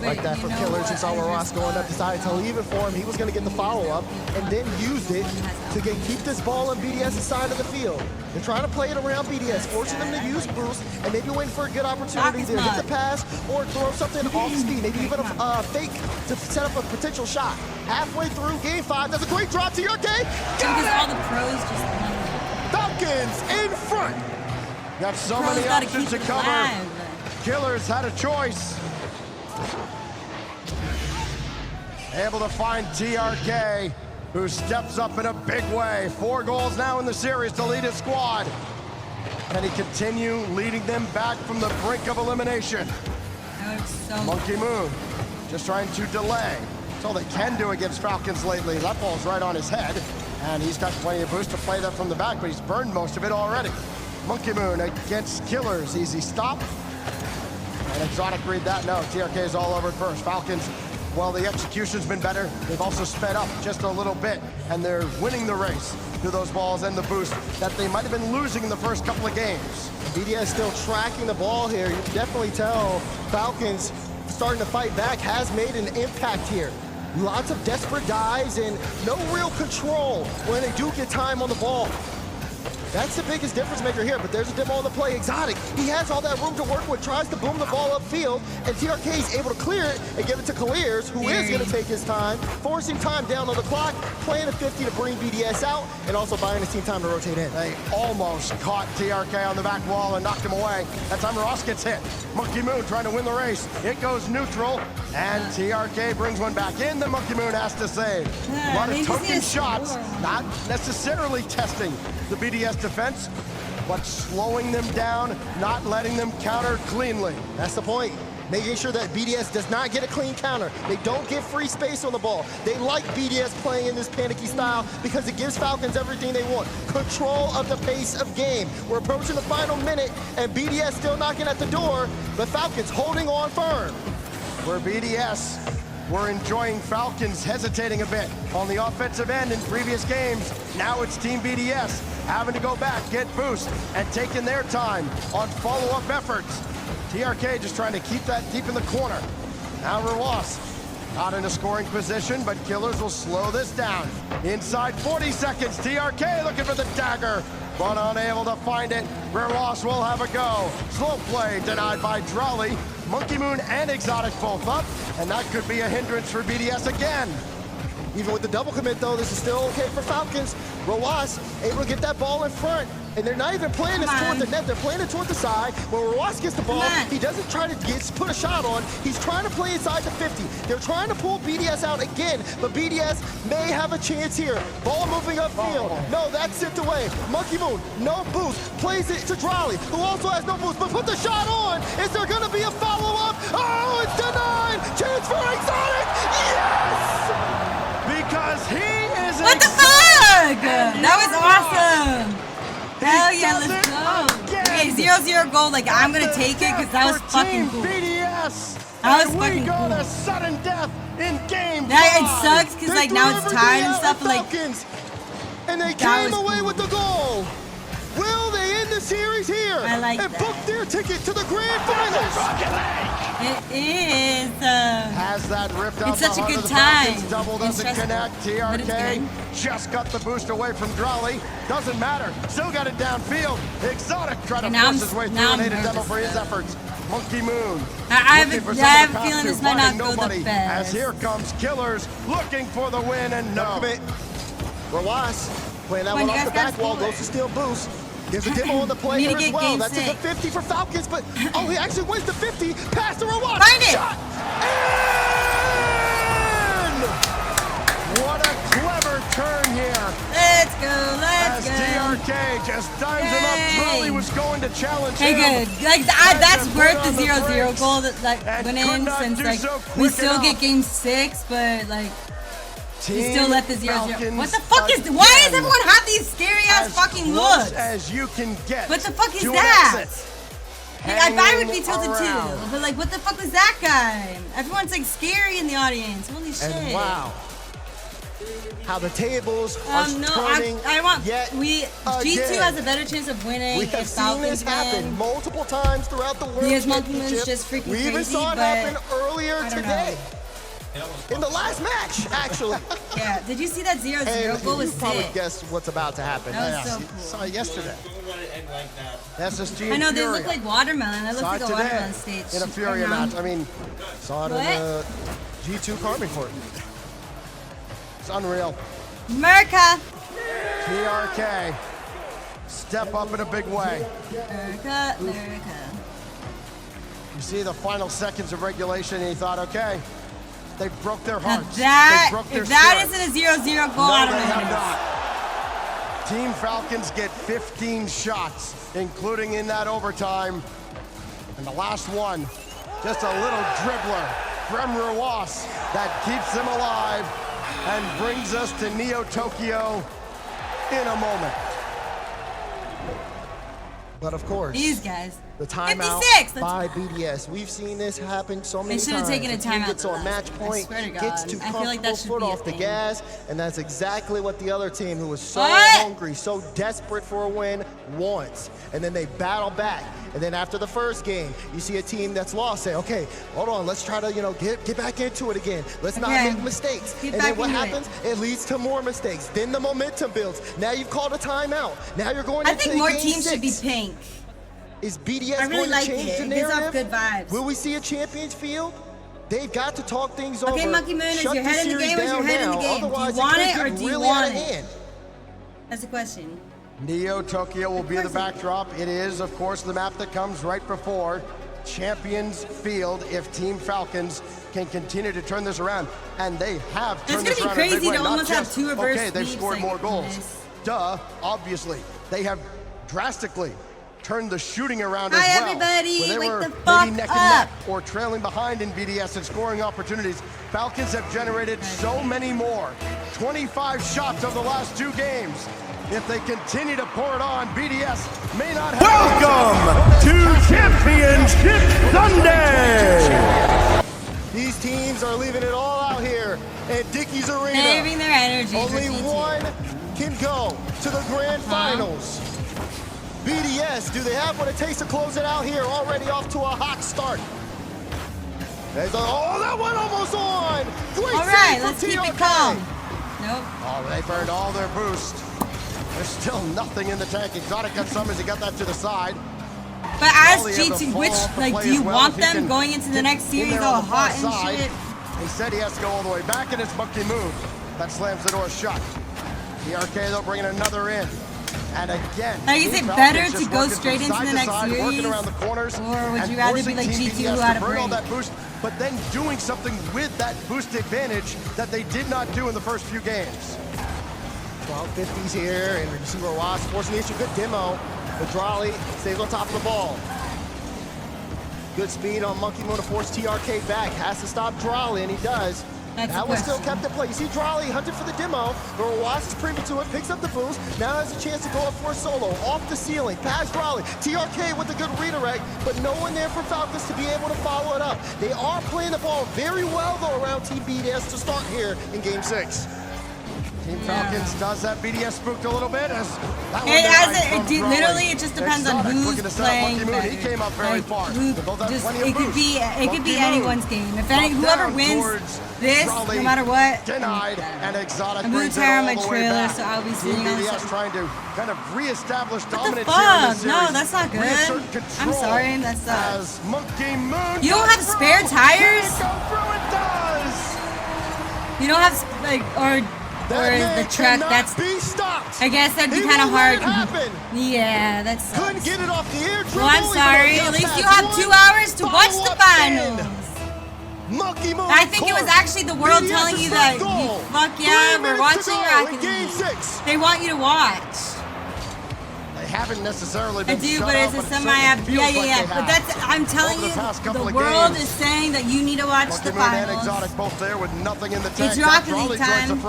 Like that for Killers. He saw Rawas going up, decided to leave it for him. He was going to get the follow-up, and then used it to keep this ball on BDS's side of the field. They're trying to play it around BDS, forcing them to use boost, and maybe waiting for a good opportunity to hit the pass or throw something off speed, maybe even a fake to set up a potential shot. Halfway through game 5, that's a great drop to your game. Because all the pros just Falcons in front. Got so many options to cover. Killers had a choice. Able to find TRK, who steps up in a big way. 4 goals now in the series to lead his squad. Can he continue leading them back from the brink of elimination? Monkey Moon just trying to delay. That's all they can do against Falcons lately. That ball's right on his head, and he's got plenty of boost to play that from the back, but he's burned most of it already. Monkey Moon against Killers, easy stop. And Exotic read that, no, TRK is all over it first. Falcons, well, the execution's been better. They've also sped up just a little bit, and they're winning the race to those balls and the boost that they might have been losing in the first couple of games. BDS still tracking the ball here. You can definitely tell Falcons starting to fight back has made an impact here. Lots of desperate dives and no real control when they do get time on the ball. That's the biggest difference maker here, but there's a demo on the play. Exotic, he has all that room to work with, tries to boom the ball upfield, and TRK is able to clear it and give it to Clears, who is going to take his time, forcing time down on the clock, playing a 50 to bring BDS out, and also buying his team time to rotate in. They almost caught TRK on the back wall and knocked him away. That time Ross gets hit. Monkey Moon trying to win the race. It goes neutral, and TRK brings one back in. The Monkey Moon has to save. A lot of token shots, not necessarily testing the BDS defense, but slowing them down, not letting them counter cleanly. That's the point. Making sure that BDS does not get a clean counter. They don't get free space on the ball. They like BDS playing in this panicky style because it gives Falcons everything they want. Control of the pace of game. We're approaching the final minute, and BDS still knocking at the door, but Falcons holding on firm. Where BDS were enjoying Falcons hesitating a bit on the offensive end in previous games. Now it's Team BDS having to go back, get boost, and taking their time on follow-up efforts. TRK just trying to keep that deep in the corner. Now Rawas not in a scoring position, but Killers will slow this down. Inside 40 seconds, TRK looking for the dagger, but unable to find it. Rawas will have a go. Slow play denied by Drolly. Monkey Moon and Exotic both up, and that could be a hindrance for BDS again. Even with the double commit, though, this is still okay for Falcons. Roas able to get that ball in front. And they're not even playing this toward the net. They're playing it toward the side. When Roas gets the ball, he doesn't try to put a shot on. He's trying to play inside the 50. They're trying to pull BDS out again, but BDS may have a chance here. Ball moving upfield. No, that's sent away. Monkey Moon, no boost. Plays it to Drolly, who also has no boost, but put the shot on. Is there going to be a follow-up? Oh, it's denied. Chance for Exotic. Yes! Because he is What the fuck? That was awesome. Hell yeah, let's go. Okay, 0-0 goal. Like, I'm going to take it because that was fucking cool. BDS. That was fucking cool. cool. Sudden death in game It sucks because, like, now it's tired and stuff. Like, and they came away with the goal. Will they end the series here? I like and that. book their ticket to the grand finals. It is. Has that ripped out it's such the a heart good of the time. Falcons. Double doesn't connect. TRK just got the boost away from Drolly. Doesn't matter. Still got it downfield. Exotic trying to force his way through and aided Devil for his efforts. Monkey Moon. I have a feeling this might not go the best. As here comes Killers looking for the win and no. Roas playing that one off the back wall, goes to steal boost. There's a demo on the play here as well. That's a 50 for Falcons, but oh, he actually wins the 50. Pass to Roas. Find it. Shot. And what a clever turn here. Let's go. Let's as go. TRK just times him up. Drolly was going to challenge him. Hey, good. Like, that's worth the 0-0 goal that went in since, like, we still get game 6, but, like, we still let the 0-0. What the fuck is? Why does everyone have these scary ass fucking looks? As you can get. What the fuck is that? Like, I would be tilted too, but like, what the fuck was that guy? Everyone's like scary in the audience. Holy shit! And wow, how the tables are turning. I want. G2 has a again. better chance of winning. We have seen this happen multiple times throughout the World Because Monkey Moon's Championship. just freaking We even crazy, saw it but happen earlier I don't today. In the last match, actually. Yeah, did you see that 0-0 goal was you probably sick? guessed what's about to happen. That was so You cool. saw it yesterday. SSG I know and they Fury. look like watermelon. That looks Saw like it a today watermelon stage. in a Fury match. I mean, saw it in the G2 Carmen Court. It's unreal. America. TRK step up in a big way. America. You see the final seconds of regulation, and he thought, okay, they broke their Now hearts. that, they broke their if that spirit. isn't a 0-0 goal, No, I don't they know. have not. Team Falcons get 15 shots, including in that overtime. And the last one, just a little dribbler from Roas that keeps them alive and brings us to Neo Tokyo in a moment. But of course, These guys. the timeout 56, by BDS. We've seen this happen so many They should times. have taken a The team timeout gets on though. match I point, swear to gets God. too I feel like that should comfortable, foot be a off the thing. gas, and that's exactly what the other team, who was so What? hungry, so desperate for a win, wants. And then they battle back. And then after the first game, you see a team that's lost say, okay, hold on, let's try to, get back into it again. Let's not Okay. make mistakes. Get And back then what into it. happens? It leads to more mistakes. Then the momentum builds. Now you've called a timeout. Now you're going I into think more game teams should be 6. pink. Is BDS I really going like to change it. the It gives off narrative? good vibes. Will we see a Champions Field? They've got to talk things over. Okay, Monkey Moon, is Shut your head in the series game or is your down head in the now, game? Do you otherwise want could it or get do you really want out of it? hand. That's the question. Neo Tokyo will be the backdrop. It is, of course, the map that comes right before Champions Field if Team Falcons can continue to turn this around. And they have It's turned gonna this be around in a big crazy way. to Not almost have just, two reverse okay, they've sweeps scored more like goals. this. Duh, obviously. They have drastically turned the shooting around Hi, as well. everybody. When they Wake were the fuck maybe neck up. and neck or trailing behind in BDS and scoring opportunities, Falcons have generated so many more. 25 shots over the last 2 games. If they continue to pour it on, BDS may not have... Welcome to Championship Sunday! These teams are leaving it all out here at Dickies Arena. Saving their energy. Only for G2. one can go to the grand finals. BDS, do they have what it takes to close it out here? Already off to a hot start. Oh, that one almost on! Great All right, save from let's keep TRK. it calm. Nope. Oh, they burned all their boost. There's still nothing in the tank. Exotic got some as he got that to the side. But as Probably able to G2, fall which, off the like, play do you as well want if he them can going into the get next in series there all on the far hot and side. shit? He said he has to go all the way back, and it's Monkey Moon that slams the door shut. TRK, though, bringing another in. And again, like, is it better to go straight into the next series, around the corners, or would you rather be like G2 who had a break? All that boost, but then doing something with that boost advantage that they did not do in the first few games. 1250s here, and reducing Roas, forcing the issue. Good demo, but Drolly stays on top of the ball. Good speed on Monkey Moon to force TRK back. Has to stop Drolly, and he does. That was still kept in play. You see Drolly hunting for the demo. Roas is privy to it, picks up the boost. Now has a chance to go up for a solo. Off the ceiling, past Drolly. TRK with a good redirect, but no one there for Falcons to be able to follow it up. They are playing the ball very well, though, around Team BDS to start here in Game 6. Team Falcons does that BDS spooked a little bit. Literally, it just depends on who's playing better. He came up very far. It could be anyone's game. If whoever wins this, no matter what. Denied and Exotic. I'm going to tear on my trailer, so I'll be sitting on BDS trying to kind of reestablish What dominance the here in this fuck? series. No, that's not good. I'm sorry, that sucks. As Monkey Moon. You don't have spare tires? You don't have or is the truck that's I guess that'd be kind of hard. Yeah, that's couldn't get it off the air. Well, I'm sorry. At least you have 2 hours to watch the finals. I think it was actually the world telling you that fuck yeah, we're watching Rocket League. They want you to watch. They haven't necessarily been I do, but it's a semi-app. Yeah. But that's, I'm telling you, the world is saying that you need to watch the finals. And Exotic both there with nothing in the tank. It's Rocket League time.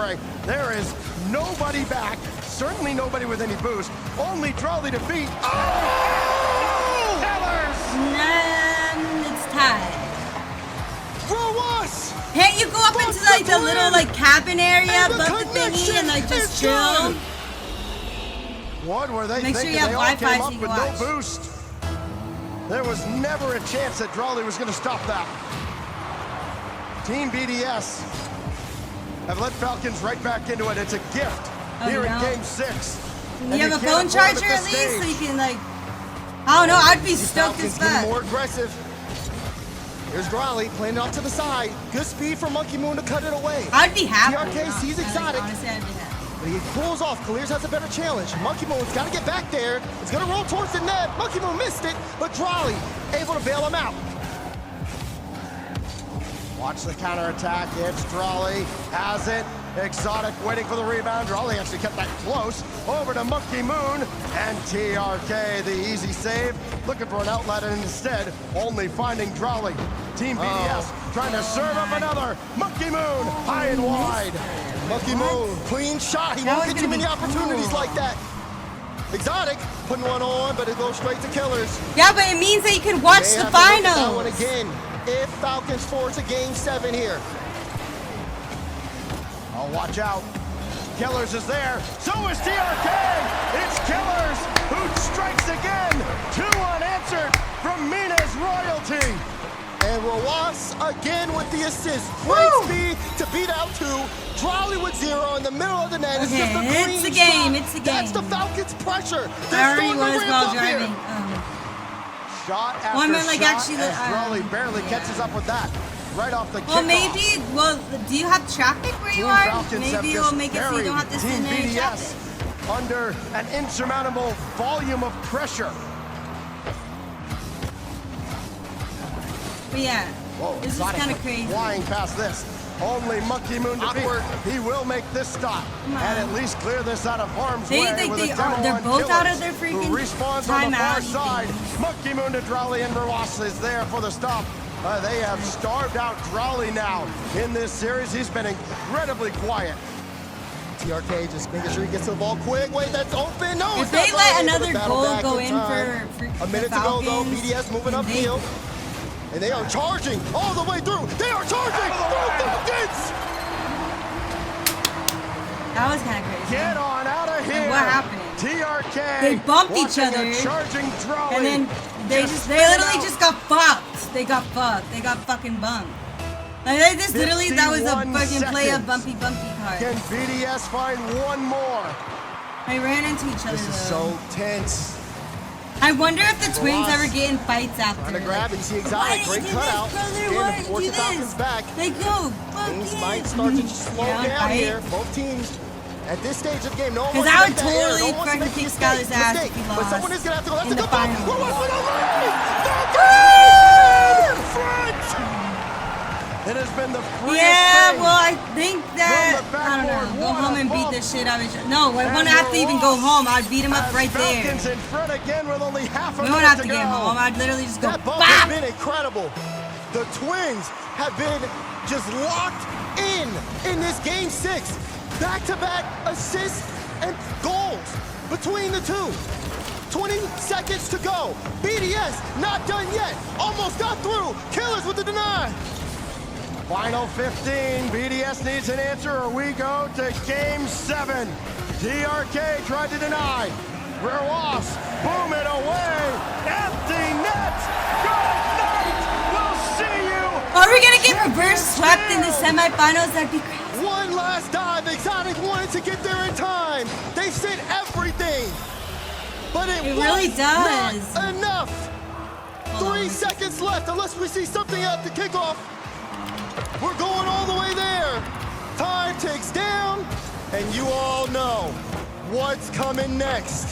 There is nobody back. Certainly nobody with any boost. Only Drolly to beat. Oh! Tellers! It's tied. Roas! Can't you go up into like the little like cabin area above the thingy and like just chill? What were they Make thinking? Sure you have they all Wi-Fi came so up you with can no watch. boost. There was never a chance that Drolly was going to stop that. Team BDS have let Falcons right back into it. It's a gift here in Game 6. You have a phone charger at least, so you can like. I don't know. I'd be stoked as fuck. More aggressive. Here's Drolly playing it off to the side. Good speed for Monkey Moon to cut it away. I'd be happy. TRK sees Exotic. Honestly, I'd be happy. But he pulls off. Clears has a better challenge. Monkey Moon's got to get back there. It's going to roll towards the net. Monkey Moon missed it, but Drolly able to bail him out. Watch the counterattack. It's Drolly. Has it. Exotic waiting for the rebound. Drolly actually kept that close. Over to Monkey Moon. And TRK, the easy save. Looking for an outlet and instead only finding Drolly. Team BDS trying to serve up another. Monkey Moon, high and wide. Monkey Moon, clean shot. He won't get too many opportunities like that. Exotic putting one on, but it goes straight to Killers. Yeah, but it means that you can watch the finals. That one again. If Falcons force a Game 7 here. Oh, watch out. Killers is there. So is TRK. It's Killers who strikes again. 2 unanswered from Mina's royalty. And Roas again with the assist. Great speed to beat out 2. Drolly with 0 in the middle of the net. It's just a clean it's a game. shot. It's a game. That's the Falcons' pressure. I already was while driving. Shot after shot as Drolly barely catches up with that. Right off the kickoff. Do you have traffic where you are? Maybe it'll make it so you don't have to sit in any traffic. Under an insurmountable volume of pressure. But yeah, this is kind of crazy. Flying past this. Only Monkey Moon to beat. He will make this stop and at least clear this out of harm's way. They're both out of their freaking respawns on the far side. Monkey Moon to Drolly and Roas is there for the stop. They have starved out Drolly now in this series. He's been incredibly quiet. TRK just making sure he gets to the ball quick. Wait, that's open. No, if they let another goal go in for a minute to go, though, BDS moving upfield. And they are charging all the way through. They are charging through Falcons. That was kind of crazy. Get on out of here. What happened? TRK. They bumped each other. Charging Drolly. And then they literally just got fucked. They got fucked. They got fucking bumped. Like that was a fucking play of bumpy card. Can BDS find one more? They ran into each other. This is so tense. I I wonder if the twins ever get in fights after. Trying to grab it. You see Exotic. Great cutout. Again, force the Falcons back. They go. Things might start to slow down here. Both teams at this stage of the game. No one Because I would totally fucking kick Skyler's ass if he lost. But someone is going to have to go. That's a good ball. It has been the freest thing. Well, I think that, I don't know, go home and beat the shit out of each other. No, I wouldn't have to even go home. I'd beat him up right there. In front again with only half a we don't have to get home. I'd literally just go, that bump has been incredible. The Twins have been just locked in this game 6. Back-to-back assists and goals between the two. 20 seconds to go. BDS not done yet. Almost got through. Killers with the deny. Final 15, BDS needs an answer or we go to game 7. TRK tried to deny. Rewas, boom it away. Empty net. Good night. We'll see you. Are we going to get reverse swept in the semifinals? That'd be crazy. One last dive. Exotic wanted to get there in time. They sent everything. But it really does. Not enough. 3 seconds left unless we see something at the kickoff. We're going all the way there. Time ticks down, and you all know what's coming next.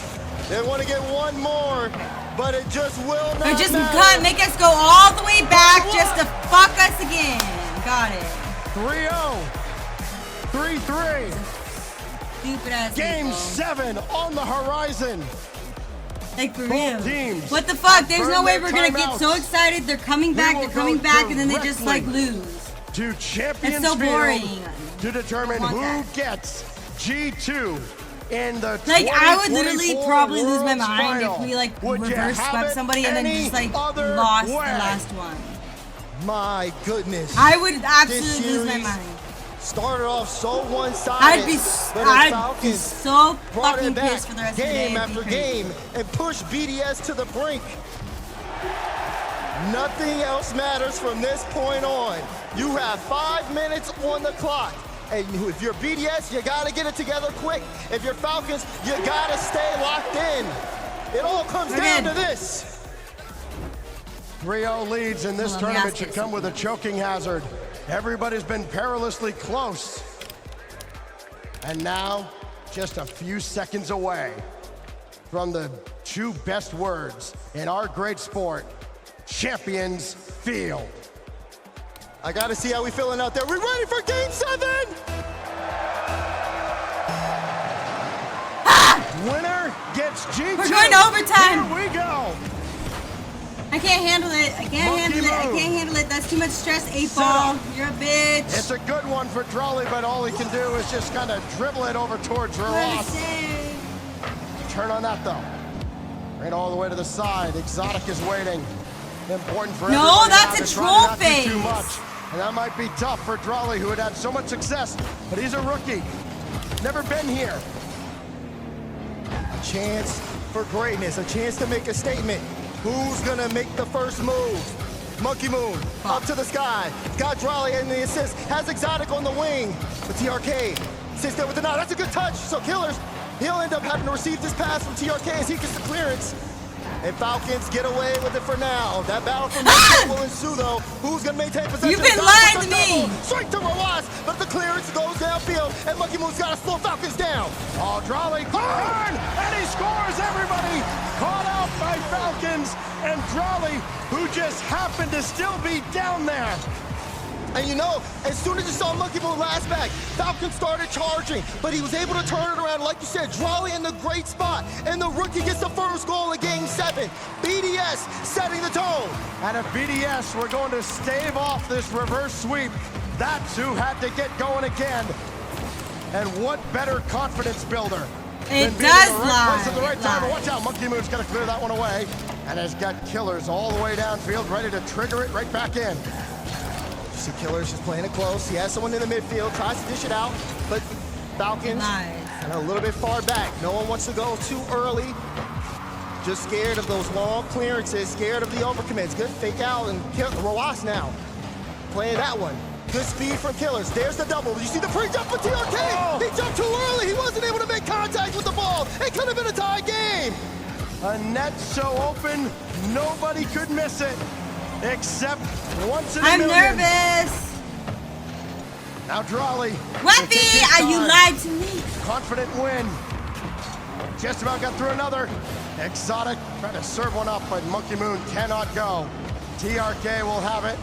They want to get one more, but it just will not just matter. Make us go all the way back just to fuck us again. Got it. 3-0. 3-3. Stupid ass Game people. 7 on the horizon. Like for real. Teams what the fuck? There's no way we're gonna get so excited. They're coming back, and then they just like lose. To Champions It's so boring. Field to determine who gets G2 in the like I would literally 2024 probably lose my World's mind Final. if we like Would you reverse have swept it somebody and then any just like other lost way? the last one. My goodness. I would absolutely lose my mind. Started off so one-sided. I'd be so fucking back pissed for the rest of the day. game after game and push BDS to the brink. Nothing else matters from this point on. You have 5 minutes on the clock. And if you're BDS, you gotta get it together quick. If you're Falcons, you gotta stay locked in. It all comes down to this. 3-0 leads in this tournament should come with a choking hazard. Everybody's been perilously close. And now, just a few seconds away from the 2 best words in our great sport, Champions Field. I gotta see how we feeling out there. We ready for game 7? Winner gets G2. We're going to overtime. Here we go. I can't handle it. I can't handle it. I can't handle it. That's too much stress. 8-ball. You're a bitch. It's a good one for Drolly, but all he can do is just kind of dribble it over towards Ross. Turn on that though. Right all the way to the side. Exotic is waiting. Important for everybody. No, that's a troll face. Too much. And that might be tough for Drolly, who had had so much success, but he's a rookie. Never been here. A chance for greatness, a chance to make a statement. Who's gonna make the first move? Monkey Moon, up to the sky. Got Drolly in the assist, has Exotic on the wing. But TRK sits there with the nod. That's a good touch, so Killers, he'll end up having to receive this pass from TRK as he gets the clearance. And Falcons get away with it for now. That battle for midfield will ensue though. Who's gonna maintain possession? You've been lying to me! Straight to Rawas, but the clearance goes downfield, and Monkey Moon's gotta slow Falcons down. Oh, Drolly, turn! And he scores, everybody! Caught out by Falcons, and Drolly, who just happened to still be down there. And you know, as soon as you saw Monkey Moon last back, Falcons started charging, but he was able to turn it around. Like you said, Drolly in the great spot, and the rookie gets the first goal in game 7. BDS setting the tone. And if BDS were going to stave off this reverse sweep, that's who had to get going again. And what better confidence builder it than being in the right lie. place at the right time. But watch out, Monkey Moon's gonna clear that one away, and has got Killers all the way downfield, ready to trigger it right back in. See Killers just playing it close. He has someone in the midfield, tries to dish it out, but Falcons and a little bit far back. No one wants to go too early. Just scared of those long clearances, scared of the overcommits. Good fake out and Rawas now playing that one. Good speed from Killers. There's the double. You see the pre-jump for TRK. Oh. He jumped too early. He wasn't able to make contact with the ball. It could have been a tie game. A net so open, nobody could miss it, except once in a million. I'm nervous. Now Drawley. Weffy, you lied to me. Confident win. Just about got through another. Exotic trying to serve one up, but Monkey Moon cannot go. TRK will have it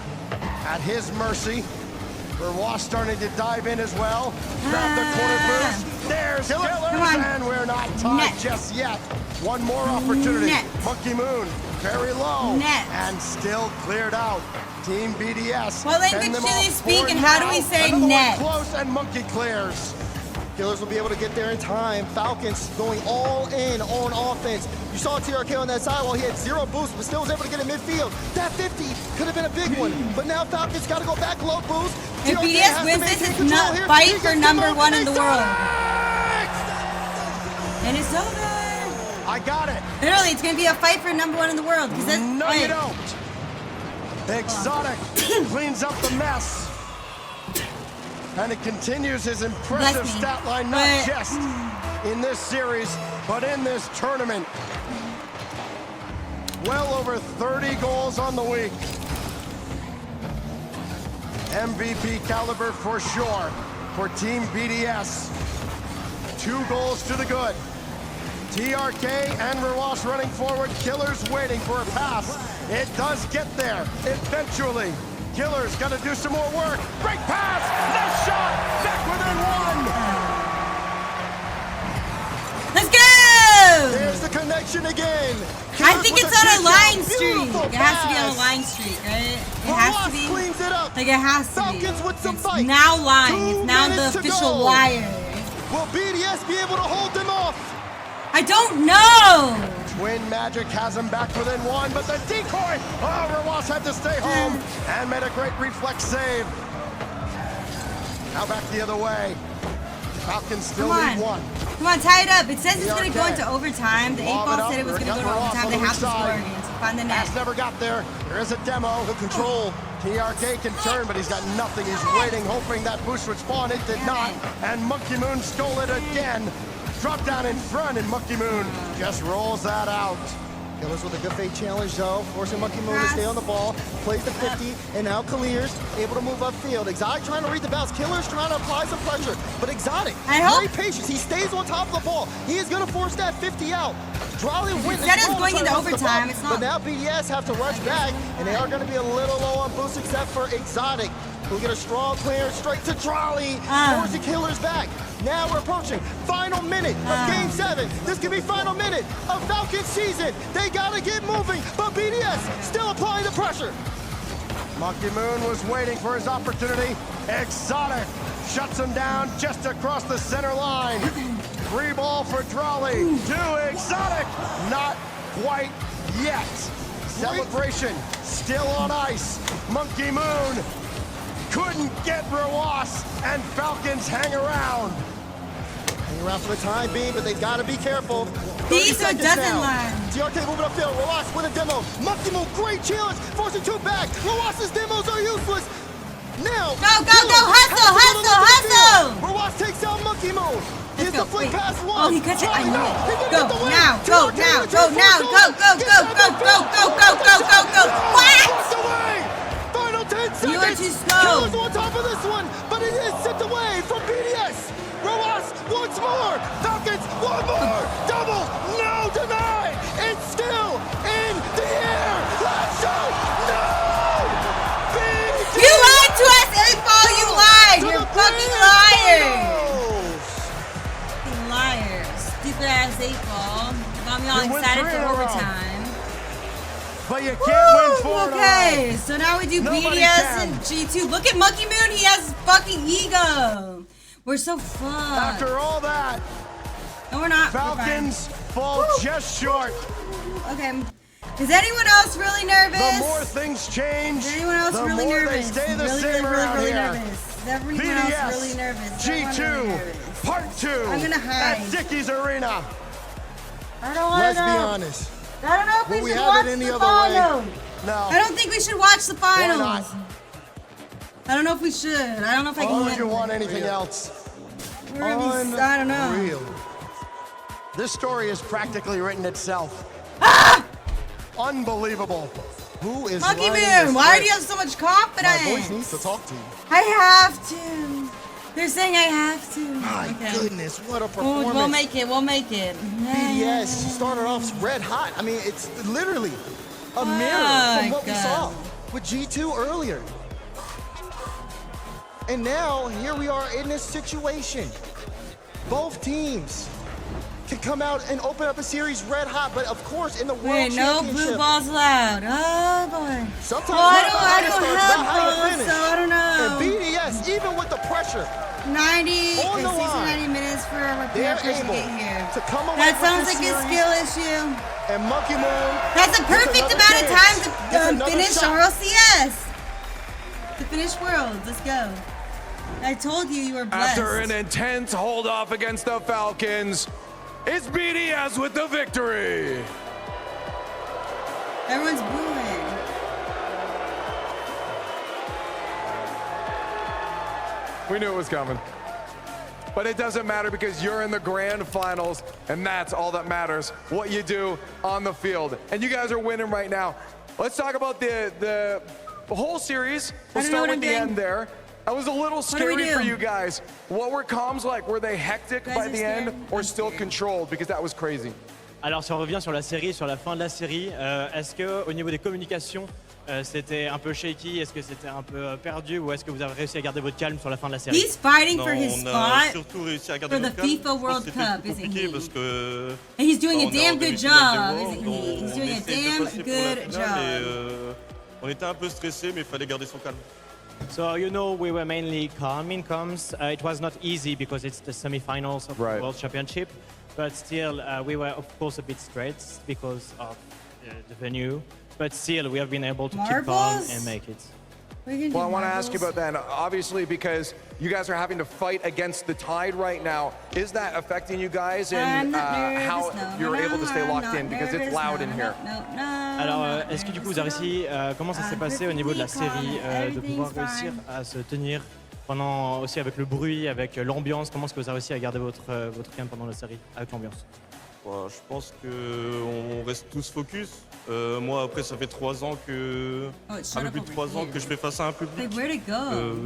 at his mercy. Rewas starting to dive in as well. Grab the corner boost. There's Killers, and we're not tied just yet. One more opportunity. Monkey Moon very low and still cleared out. Team BDS. What language do they speak and how do we say net? Close and Monkey clears. Killers will be able to get there in time. Falcons going all in on offense. You saw TRK on that side while he had 0 boost, but still was able to get in midfield. That 50 could have been a big one, but now Falcons got to go back low boost. If BDS wins this, it's not fight for #1 in the world. And it's over. I got it. Literally, it's going to be a fight for #1 in the world. No, you don't. Exotic cleans up the mess. And it continues his impressive stat line, not just in this series, but in this tournament. Well over 30 goals on the week. MVP caliber for sure for Team BDS. 2 goals to the good. TRK and Rewas running forward. Killers waiting for a pass. It does get there eventually. Killers got to do some more work. Break pass. Nice shot. Back within 1. Let's go. There's the connection again. I think it's on a line streak. It has to be on a line streak, right? It has to be. Cleans it up. Like it has to be. Falcons with some it's fight. now line. It's now the official wire. Will BDS be able to hold them off? I don't know. Twin Magic has him back within 1, but the decoy. Oh, Rewas had to stay home and made a great reflex save. Now back the other way. Falcons still lead 1. Come on, tie it up. It says it's going to go into overtime. The 8-ball said it was going to go to overtime. They have to score again. So find the net. Pass never got there. There is a demo. The control. TRK can turn, but he's got nothing. He's waiting, hoping that boost would spawn. It did not. And Monkey Moon stole it again. Drop down in front, and Monkey Moon just rolls that out. Killers with a good fake challenge though, forcing Monkey Moon to stay on the ball, plays the 50, and now Clears able to move upfield. Exotic trying to read the bounce, Killers trying to apply some pressure, but Exotic, very patient, he stays on top of the ball. He is going to force that 50 out. Drawley wins. That is going into overtime, it's not. But now BDS have to rush back, and they are going to be a little low on boost except for Exotic. We'll get a strong clear straight to Drawley, force the Killers back. Now we're approaching final minute of Game 7. This could be final minute of Falcons season. They gotta get moving, but BDS still applying the pressure. Monkey Moon was waiting for his opportunity. Exotic shuts him down just across the center line. Free ball for Drawley to Exotic. Not quite yet. Celebration still on ice. Monkey Moon couldn't get Rewas, and Falcons hang around. Hang around for the time being, but they gotta be careful. These are dozen line. TRK moving upfield. Rewas with a demo. Monkey Moon, great challenge, forcing 2 back. Rewas's demos are useless. Now, hustle. Rewas takes out Monkey Moon. Here's the flick pass 1. Oh, he cuts it. I know. Go Go now. What? Final 10 seconds. You are too slow. Killers on top of this one, but it is sent away from BDS. Rewas once more. Falcons one more. Double. No, denied. It's still in the air. Let's go. No. You lied to us, 8-ball. You lied. You're a fucking liar. Liar. Stupid ass 8-ball. Got me all excited for overtime. But you can't win 4. Okay, so now we do BDS and G2. Look at Monkey Moon. He has fucking ego. We're so fucked. After all that, no, we're not. Falcons fall just short. Okay. Is anyone else really nervous? The more things change, is anyone else the really more nervous? they stay the same around here. Nervous. Is everyone else really nervous? G2, Part 2 I'm gonna hide. at Dickey's Arena. I don't want to know. Let's be honest. I don't know if Will we we should have watch it any the other finals. way? No. I don't think we should watch the finals. Why not? I don't know if we should. I don't know if I can. Why would you want anything else? I don't know. Unreal. This story has practically written itself. Unbelievable. Who is Monkey running this Moon, why do race? you have so much confidence? My voice needs to talk to you. I have to. They're saying I have to. My goodness, what a performance. We'll make it, we'll make it. BDS started off red hot. I mean, it's literally a mirror from what we saw with G2 earlier. And now, here we are in this situation. Both teams can come out and open up a series red hot, but of course, in the World no Championship. blue balls allowed. Oh boy. Sometimes I don't have balls, so I don't know. And BDS, even with the pressure, 90, on the 60, line, 90 minutes for a repair to get here. To come away That with sounds this like a series. skill issue. And Monkey Moon. That's a perfect amount of time to finish shot. RLCS. To finish Worlds. Let's go. I told you you were blessed. After an intense hold off against the Falcons, it's BDS with the victory. Everyone's booing. We knew it was coming. But it doesn't matter because you're in the grand finals, and that's all that matters, what you do on the field. And you guys are winning right now. Let's talk about the whole series. We'll start with the end there. That was a little scary for you guys. What were comms like? Were they hectic by the end or still controlled? Because that was crazy. Alors si on revient sur la série, sur la fin de la série, est-ce que au niveau des communications, c'était un peu shaky? Est-ce que c'était un peu perdu ou est-ce que vous avez réussi à garder votre calme sur la fin de la série? He's fighting for his on a spot surtout réussi à garder for the notre calme. FIFA World C'était Cup, plus isn't compliqué he? parce que And he's doing a on est damn en good demi-finale des job, Worlds, isn't he? He's on doing a essaie de damn passer pour la good finale job. et, on était un peu stressé, mais il fallait garder son calme. So you know we were mainly calm in comms. It was not easy because it's the semi-finals of the World Championship, but still we were of course a bit stressed because of the venue. But still we have been able to keep calm and make it. Well, I want to ask you about that, obviously, because you guys are having to fight against the tide right now. Is that affecting you guys and how you're able to stay locked in? Because it's loud in here. Alors, est-ce que du coup vous avez réussi, comment ça s'est passé au niveau de la série, de pouvoir réussir à se tenir pendant aussi avec le bruit, avec l'ambiance? Comment est-ce que vous avez réussi à garder votre calme pendant la série avec l'ambiance? Je pense qu'on reste tous focus. Moi, après, ça fait 3 ans que... un peu plus de 3 ans que je fais face à un public.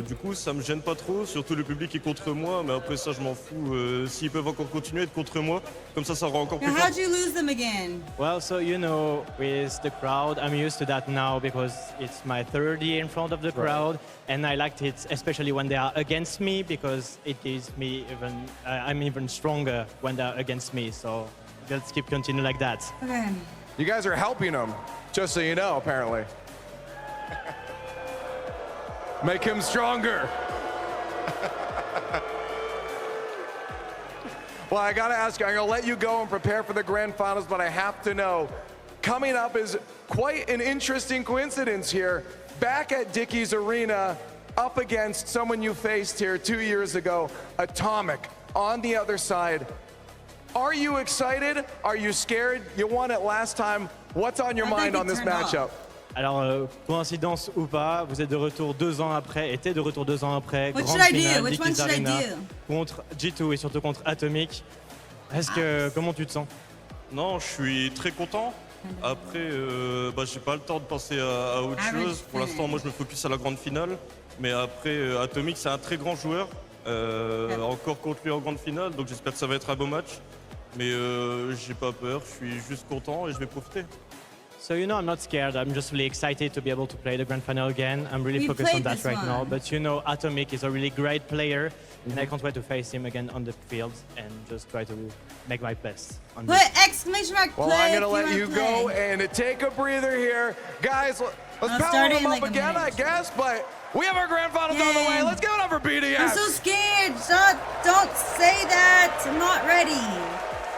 Du coup, ça me gêne pas trop, surtout le public est contre moi, mais après ça, je m'en fous. S'ils peuvent encore continuer à être contre moi, comme ça rend encore plus fort. How'd you lose them again? Well, so you know, with the crowd, I'm used to that now because it's my third year in front of the crowd, and I liked it, especially when they are against me, because it gives me I'm even stronger when they're against me. So let's keep continuing like that. Okay. You guys are helping them, just so you know, apparently. Make him stronger. Well, I gotta ask you, I'm gonna let you go and prepare for the grand finals, but I have to know, coming up is quite an interesting coincidence here. Back at Dickies Arena, up against someone you faced here 2 years ago, Atomic, on the other side. Are you excited? Are you scared? You won it last time. What's on your mind on this matchup? Alors, coïncidence ou pas, vous êtes de retour 2 ans après, était de retour 2 ans après, What grande should I finale do? Which one Dickies should I Arena do? contre G2 et surtout contre Atomic. Est-ce que, comment tu te sens? Non, je suis très content. Après, j'ai pas le temps de penser à autre chose. Pour l'instant, moi, je me focus à la grande finale. Mais après, Atomic, c'est un très grand joueur. Encore contre lui en grande finale, donc j'espère que ça va être un beau match. Mais j'ai pas peur, je suis juste content et je vais profiter. So you know I'm not scared, I'm just really excited to be able to play the grand final again. I'm really focused on that right now. But you know Atomic is a really great player and I can't wait to face him again on the field and just try to make my best. Put exclamation mark play. Well, I'm gonna let you go and take a breather here. Guys, let's power them up again, I guess, but we have our grand finals on the way. Let's give it up for BDS. I'm so scared. Don't say that. I'm not ready.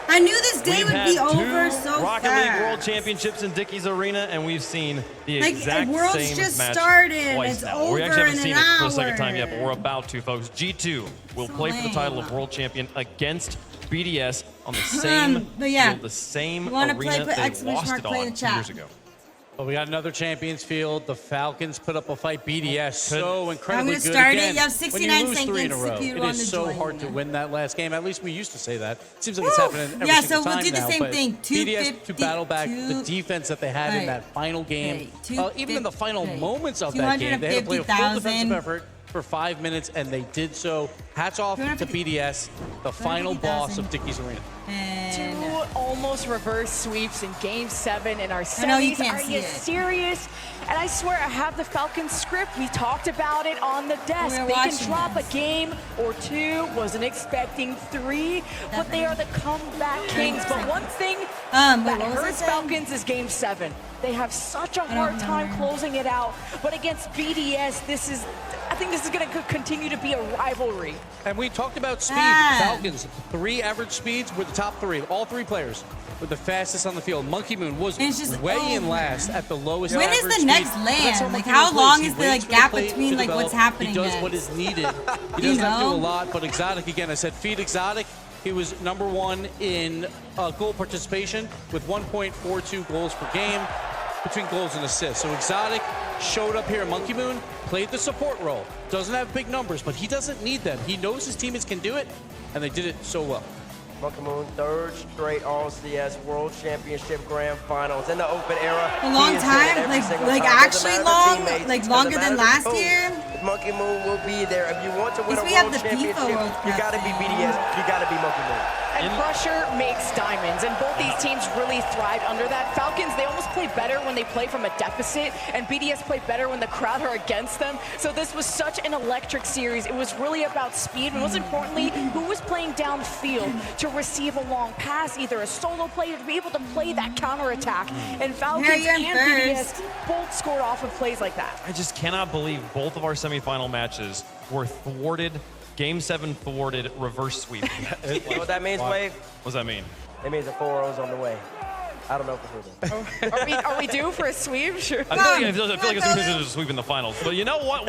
I knew this day would be over so Rocket fast. League World Championships in Dickies Arena, and we've seen the exact Worlds same just match started. twice It's now. over We actually haven't in seen an it for a second time hour. yet, but we're about to, folks. G2 will play for the title of World Champion against BDS on the same but yeah, field, the same you wanna arena put they exclamation lost mark it play in on the 2 chat. years ago. Well, we got another Champions Field. The Falcons put up a fight. BDS so incredibly good. I'm going to start again. it. You have 69 when you lose 3 in a seconds row, if you it want is to so join. hard to win that last game. At least we used to say that. It seems like it's happening every Yeah, single so we'll time do the now, same but thing. BDS to battle back the defense that they had in that final game. Even in the final moments of that game, they had to play a full defensive effort for 5 minutes, and they did so. Hats off to BDS, the final boss of Dickies Arena. Two almost reverse sweeps in Game 7 in our semis. I know you can't Are see you it. serious? And I swear, I have the Falcons script. We talked about it on the desk. We're They can watching drop this. a game or 2. Wasn't expecting 3, but they are the comeback kings. But one thing that what was hurts it? Falcons is Game 7. They have such a hard time closing it out. But against BDS, I think this is going to continue to be a rivalry. And we talked about speed. Falcons, 3 average speeds were the top 3. All 3 players were the fastest on the field. Monkey Moon was way in last at the lowest When average is the next speed. land? That's Like, Monkey how Moon long plays. is He the waits for gap play between to like what's develop. happening? He does next? what is needed. He doesn't have to do a lot, but Exotic, again, I said feed Exotic. He was #1 in goal participation with 1.42 goals per game between goals and assists. So Exotic showed up here at Monkey Moon, played the support role. Doesn't have big numbers, but he doesn't need them. He knows his teammates can do it, and they did it so well. Monkey Moon, 3rd straight All-CS World Championship Grand Finals in the open era. A long time, like actually long, like longer than last year. Monkey Moon will be there. If you want to win a we have world the FIFA championship, World you got to be BDS. You got to be Monkey Moon. And pressure makes diamonds, and both these teams really thrived under that. Falcons, they almost play better when they play from a deficit, and BDS play better when the crowd are against them. So this was such an electric series. It was really about speed, and most importantly, who was playing downfield to receive a long pass, either a solo play or to be able to play that counterattack. And Falcons and BDS both scored off of plays like that. I just cannot believe both of our semifinal matches were thwarted. Game 7 thwarted reverse sweep. You know what that means, Wave? What does that mean? It means a 4-0's on the way. I don't know for sure. Are we due for a sweep? Sure. I feel like it's a sweep in the finals. But you know what?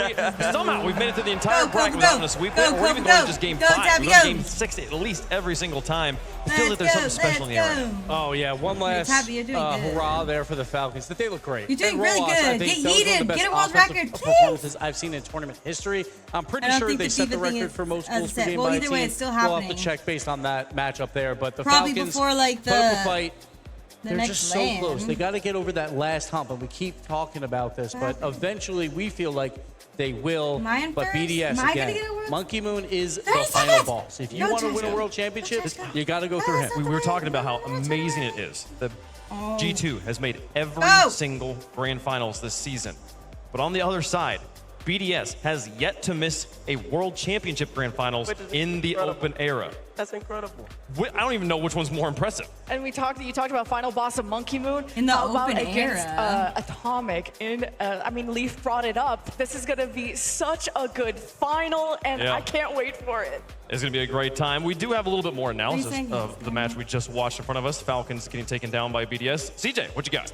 Somehow we've made it through the entire bracket without a sweep. We're even going to just Game 5. We're going to Game 6 at least every single time. It feels like there's something special in the area. Oh, yeah. One last hurrah there for the Falcons. They look great. You're doing And really Rojas, good. I think Get that was one of the heated. best Get a world offensive record, performances I've seen in tournament history. I'm pretty I don't sure think they the set the FIFA thing record is for most as goals per set. game Well, by a either way, team. it's still We'll have happening. to check based on that matchup there. But the Probably Falcons before, like, put up a the- fight. the They're next just so land. close. They got to get over that last hump, and we keep talking about this, but eventually we feel like they will. Am I in But first? BDS, Am I again, gonna get a world- Monkey Moon is the 30 final seconds. boss. If you Go, want to win a Trashnite. world championship, you got to go through him. We were talking about how amazing it is. The G2 has made every single grand finals this season. But on the other side, BDS has yet to miss a world championship grand finals in the open era. That's incredible. I don't even know which one's more impressive. And you talked about final boss of Monkey Moon. In the How about open against era. Atomic? Leaf brought it up. This is going to be such a good final, and I can't wait for it. It's going to be a great time. We do have a little bit more analysis seconds. of the match we just watched in front of us. Falcons getting taken down by BDS. CJ, what you got?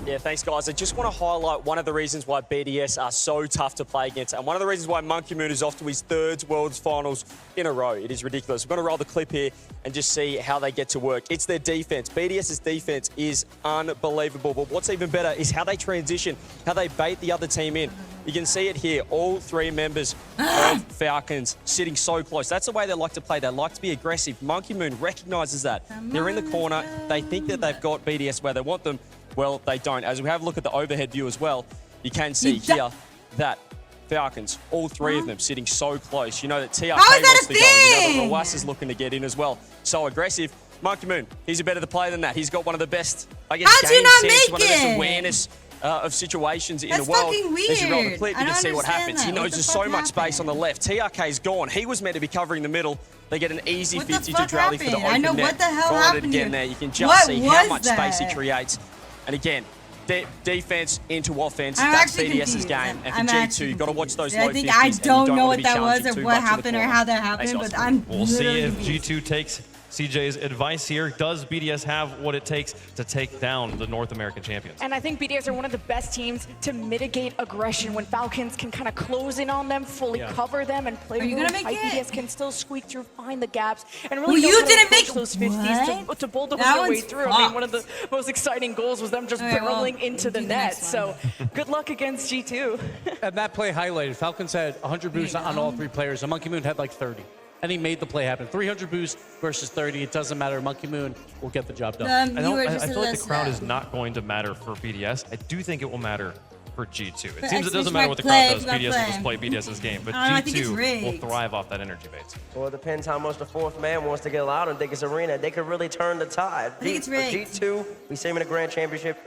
Yeah, thanks, guys. I just want to highlight one of the reasons why BDS are so tough to play against, and one of the reasons why Monkey Moon is off to his 3rd Worlds Finals in a row. It is ridiculous. We're going to roll the clip here and just see how they get to work. It's their defense. BDS's defense is unbelievable, but what's even better is how they transition, how they bait the other team in. You can see it here, all 3 members of Falcons sitting so close. That's the way they like to play. They like to be aggressive. Monkey Moon recognizes that. They're in the corner. They think that they've got BDS where they want them. Well, they don't. As we have a look at the overhead view as well, you can see here that Falcons, all 3 of them sitting so close. You know that TRK wants to go. You know that Rojas is looking to get in as well. So aggressive. Monkey Moon, he's a better player than that. He's got one of the best, I guess, How'd you game not sense, make one of the best it? awareness of situations in That's the world. fucking As you roll the weird. clip, you I can don't see what understand happens. that. He What knows the there's fuck so much space on happened? the left. TRK's gone. He was meant to be covering the middle. They get an easy What the 50 fuck to rally for the happened? open I know net. what the hell Followed happened it again here. there. You can just What see how was much space he that? creates. And again, defense into offense. I'm That's actually BDS's confused. game. And for I'm G2, actually you've got to watch those confused. low I think 50s, I and you don't know wanna what be that was challenging or too what much in the happened or corner. how that happened, Thanks, but Austin. I'm We'll see literally if confused. G2 takes CJ's advice here. Does BDS have what it takes to take down the North American champions? And I think BDS are one of the best teams to mitigate aggression when Falcons can kind of close in on them, fully cover them, and play really tight. BDS can still squeak through, find the gaps, and really push those 50s to bulldog their way through. I mean, one of the most exciting goals was them just barreling into the net. So good luck against G2. And that play highlighted, Falcons had 100 boosts on all 3 players, and Monkey Moon had like 30. And he made the play happen. 300 boost versus 30. It doesn't matter. Monkey Moon will get the job done. I feel like the crowd is not going to matter for BDS. I do think it will matter for G2. It seems it doesn't matter what the crowd does. BDS will just play BDS's game. But G2 will thrive off that energy base. Well, it depends how much the 4th man wants to get loud in Dickies Arena. They could really turn the tide. I think it's rigged. G2, we see him in a Grand Championship,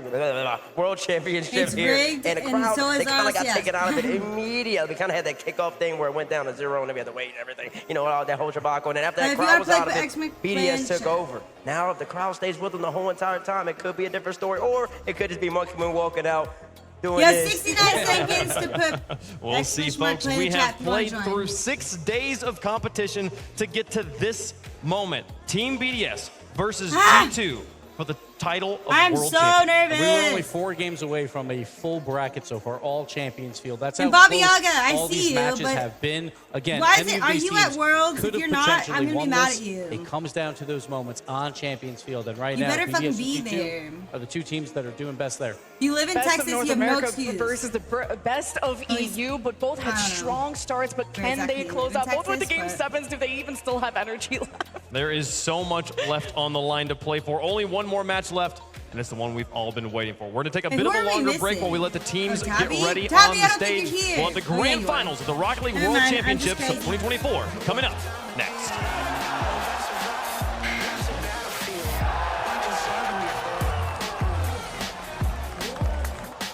World Championship it's here. Rigged, and the crowd, so they kind of got yes. taken out of it immediately. We kind of had that kickoff thing where it went down to 0 and then we had to wait and everything. You know, all that whole tobacco. And then after that crowd was out of it, BDS took over. Now, if the crowd stays with them the whole entire time, it could be a different story. Or it could just be Monkey Moon walking out. You have 69 seconds to put. We'll see, folks. We have played through 6 days of competition to get to this moment. Team BDS versus G2 for the title of World Champion. Nervous. We were only 4 games away from a full bracket so far, all Champions Field. That's how and Bobby close Yaga, I all see these you, matches but have been. Again, why is any it? of Are these you teams at Worlds? could If have you're not, potentially I'm gonna be won mad this. at you. It comes down to those moments on Champions Field, and right You now, better BDS fucking and be G2 there. are the 2 teams that are doing best there. You live in Texas, you have no excuse. Versus the best of EU, but both had strong starts, but can they close out? Both with the game 7s, do they even still have energy left? There is so much left on the line to play for. Only one more match left, and it's the one we've all been waiting for. We're going to take a bit of a longer break while we let the teams get ready on the stage. We'll have the grand finals of the Rocket League World Championships of 2024 coming up next.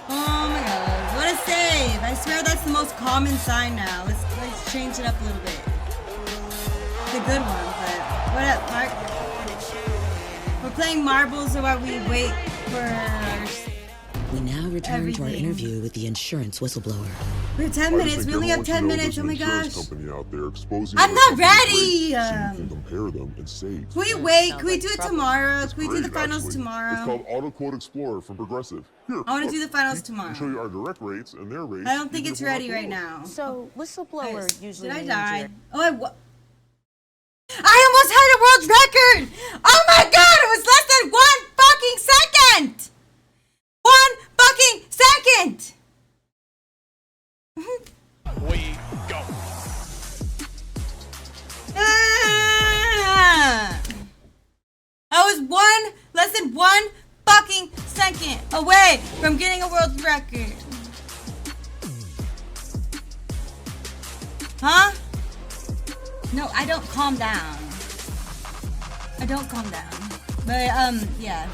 Oh my god, what a save. I swear that's the most common sign now. Let's change it up a little bit. It's a good one, but what up, Mark? We're playing marbles while we wait for our... We now return to our interview with the insurance whistleblower. We have 10 minutes. We only have 10 minutes. Oh my gosh. Out there exposing I'm not ready. so you can compare them and save. Can we wait? Can we do it tomorrow? Can we do the finals tomorrow? It's called Auto Quote Explorer from Progressive. Here, I want to do the finals tomorrow. I'll show you our direct rates and their rates. I don't think it's ready right now. So, whistleblower usually Did I means die? you're- Oh, I almost had a world record! Oh my god, it was less than 1 fucking second! 1 fucking second! We go. I was less than 1 fucking second away from getting a world record. Huh? No, I don't calm down. I don't calm down. But, yeah.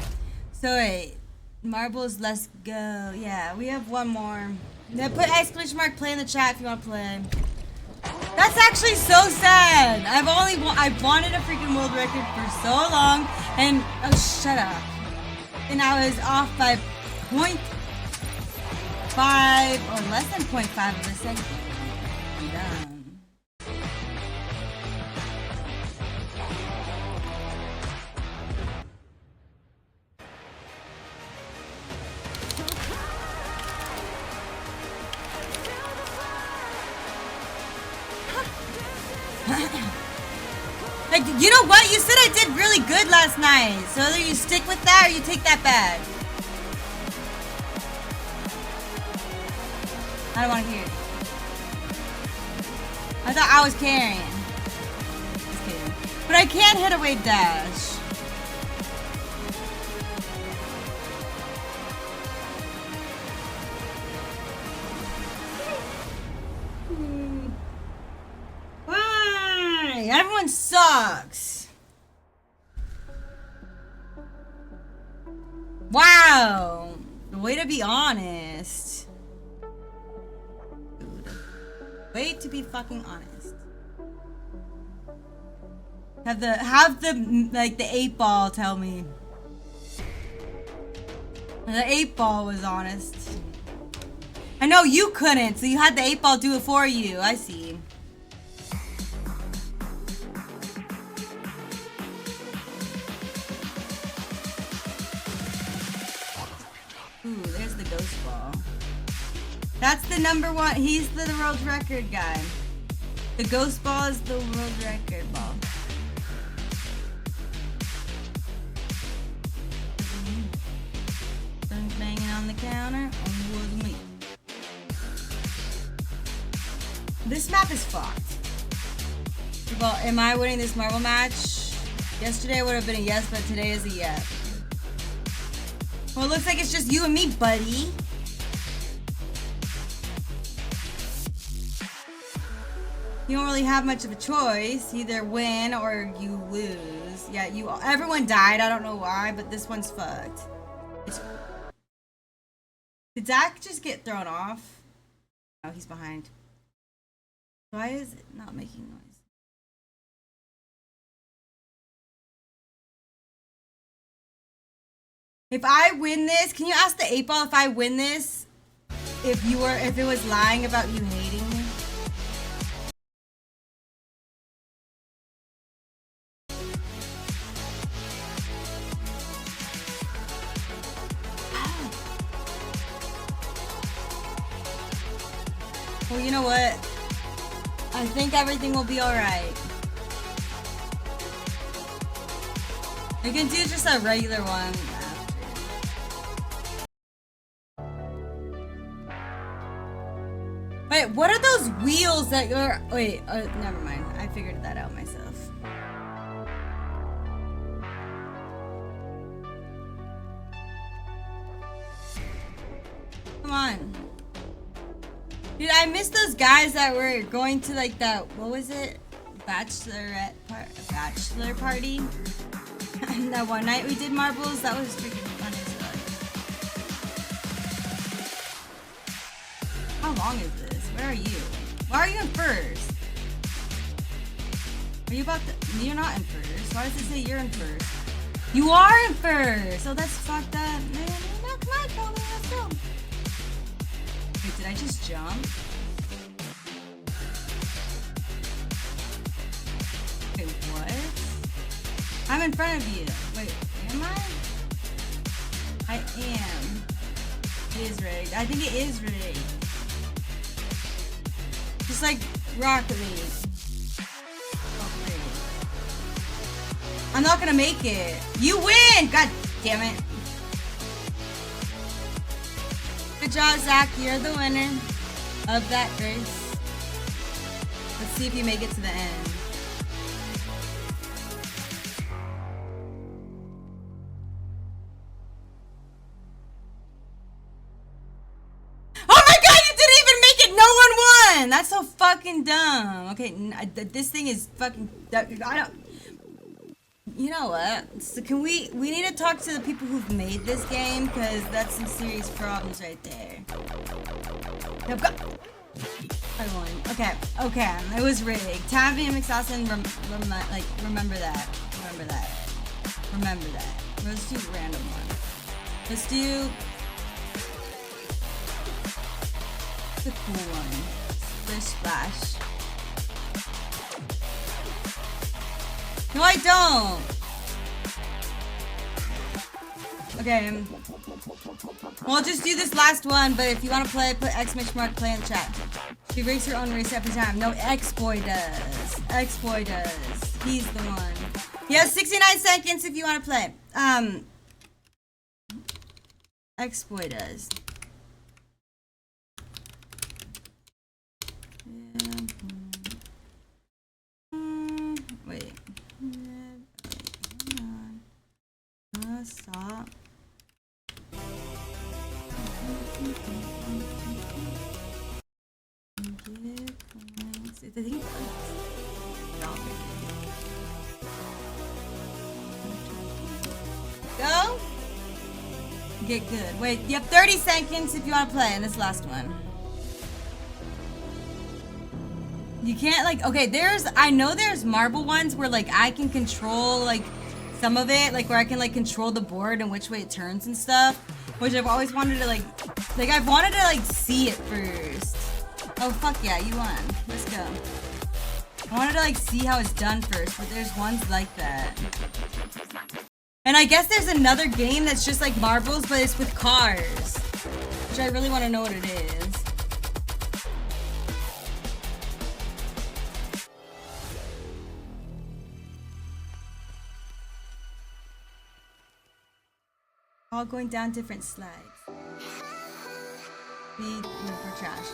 So, wait. Marbles, let's go. Yeah, we have one more. Then put exclamation mark play in the chat if you want to play. That's actually so sad. I've wanted a freaking world record for so long, and oh, shut up. And I was off by 0.5 or less than 0.5 of a second. I'm done. Like, you know what? You said I did really good last night. So either you stick with that or you take that back. I don't want to hear it. I thought I was carrying. Just kidding. But I can't hit a wave dash. Why? Everyone sucks. Wow. Way to be honest. Dude. Way to be fucking honest. Have the like the 8-ball tell me. The 8-ball was honest. I know you couldn't, so you had the 8-ball do it for you. I see. Ooh, there's the ghost ball. That's the number one. He's the world record guy. The ghost ball is the world record ball. Sun's banging on the counter. On wood meat. This map is fucked. Well, am I winning this marble match? Yesterday would have been a yes, but today is a yes. Well, it looks like it's just you and me, buddy. You don't really have much of a choice. You either win or you lose. Yeah, everyone died. I don't know why, but this one's fucked. Did Dak just get thrown off? Oh, he's behind. Why is it not making noise? If I win this, can you ask the 8-ball if I win this, if it was lying about you hating me? Well, you know what? I think everything will be alright. We can do just a regular one. Wait, what are those wheels that you're... Wait, never mind. I figured that out myself. Come on. Dude, I miss those guys that were going to like that... What was it? Bachelor party? That one night we did marbles. That was freaking fun as fuck. How long is this? Where are you? Why are you in first? Are you about to... You're not in first. Why does it say you're in first? You are in first! Oh, that's fucked up. No, come on, Colin, let's go. Wait, did I just jump? Wait, what? I'm in front of you. Wait, am I? I am. It is rigged. I think it is rigged. Just like Rocket League. Okay. I'm not gonna make it. You win! God damn it. Good job, Zach. You're the winner of that race. Let's see if you make it to the end. That's so fucking dumb. Okay, this thing is fucking... I don't... You know what? So can we need to talk to the people who've made this game, because that's some serious problems right there. No, go! I won. Okay, it was rigged. Tabby and McSaucin, remember that. Let's do a random one. Let's do... the cool one. Splash. No, I don't. Okay. Well, I'll just do this last one, but if you want to play, put exclamation play in the chat. She breaks her own race every time. No, X-Boy does. X-Boy does. He's the one. He has 69 seconds if you want to play. X-Boy does. Wait. Stop. Go. Get good. Wait, you have 30 seconds if you want to play in this last one. You can't like, okay, I know there's marble ones where like I can control like some of it, like where I can like control the board and which way it turns and stuff, which I've always wanted to like I've wanted to like see it first. Oh fuck yeah, you won. Let's go. I wanted to like see how it's done first, but there's ones like that. And I guess there's another game that's just like marbles, but it's with cars. Which I really want to know what it is. All going down different slides. Speed for trash.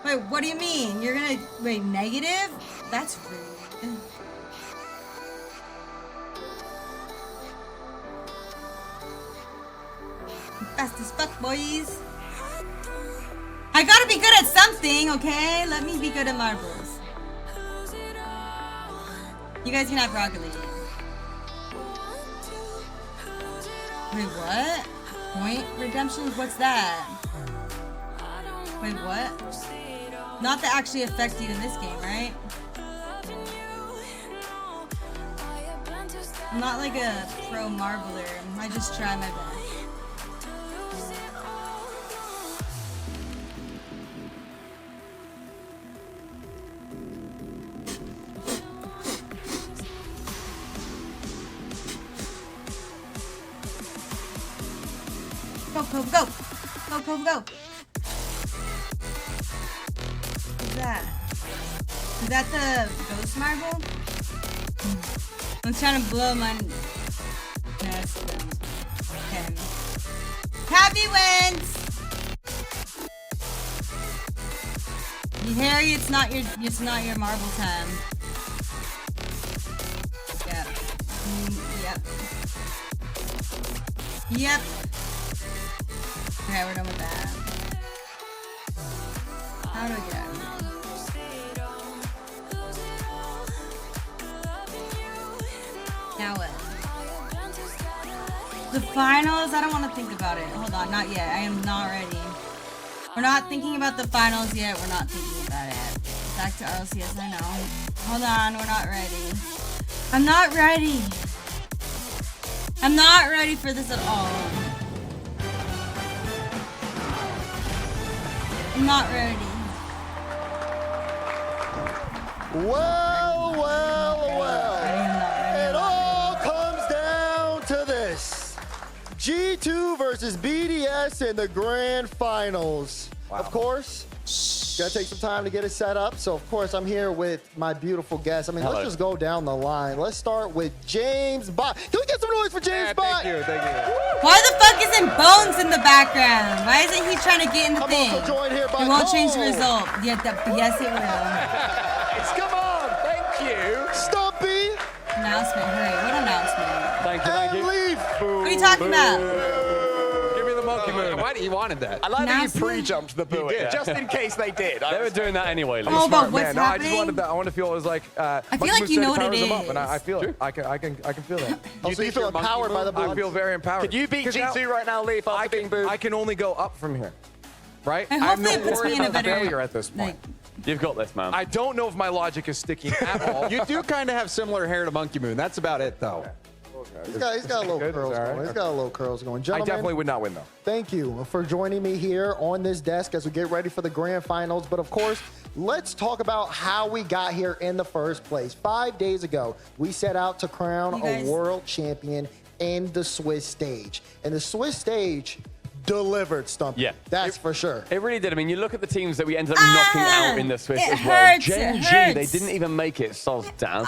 Wait, what do you mean? You're gonna wait negative? That's rude. Fast as fuck, boys. I gotta be good at something, okay? Let me be good at marbles. You guys can have Rocket League. Wait, what? Point redemptions? What's that? Wait, what? Not to actually affect you in this game, right? I'm not like a pro marbler. I just try my best. Go, go, go! Go, go, go! What's that? Is that the ghost marble? I'm trying to blow my... Yes. Okay. Happy wins! Harry, it's not your marble time. Yep. Yep. Yep. Okay, we're done with that. How do I get out of here? Now what? The finals? I don't want to think about it. Hold on, not yet. I am not ready. We're not thinking about the finals yet. We're not thinking about it. Back to RLCS, I know. Hold on, we're not ready. I'm not ready. I'm not ready for this at all. I'm not ready. Well, well, well. It all comes down to this. G2 versus BDS in the grand finals. Wow. Of course, gotta take some time to get it set up. So, of course, I'm here with my beautiful guest. I mean, let's just go down the line. Let's start with James Bott. Can we get some noise for James Bott? Thank you, thank you. Why the fuck isn't Bones in the background? Why isn't he trying to get in the thing? I'm also joined here by it won't Cole. change the result. Yes, it will. Come on, thank you. Stumpy. Announcement, hurry. What announcement? Thank you, thank you. Leaf. What are you talking about? Give me the monkey moon. Why you wanted that? I like that you pre-jumped the boo. Just in case they did. They were doing that anyway. Oh, but what's man. No, happening? I just wanted that. I want to feel it was like. I feel like you know what it is. And I feel it. I can feel that. Oh, so you feel empowered by the boo? I feel very empowered. Can you beat G2 right now, Leaf? After being booed? I can only go up from here, right? And I'm hopefully not it puts worried me in a about better failure at this point. You've got this, man. I don't know if my logic is sticking at all. You do kind of have similar hair to Monkey Moon. That's about it, though. He's got a little curls going. He's got a little curls going. Gentlemen, I definitely would not win, though. Thank you for joining me here on this desk as we get ready for the grand finals. But of course, let's talk about how we got here in the first place. 5 days ago, we set out to crown a world champion in the Swiss stage. And the Swiss stage delivered, Stumpy. Yeah. That's for sure. It really did. I mean, you look at the teams that we ended up knocking out in the Swiss as well. Hurts, Gen G, they didn't even make it, Sozdaz.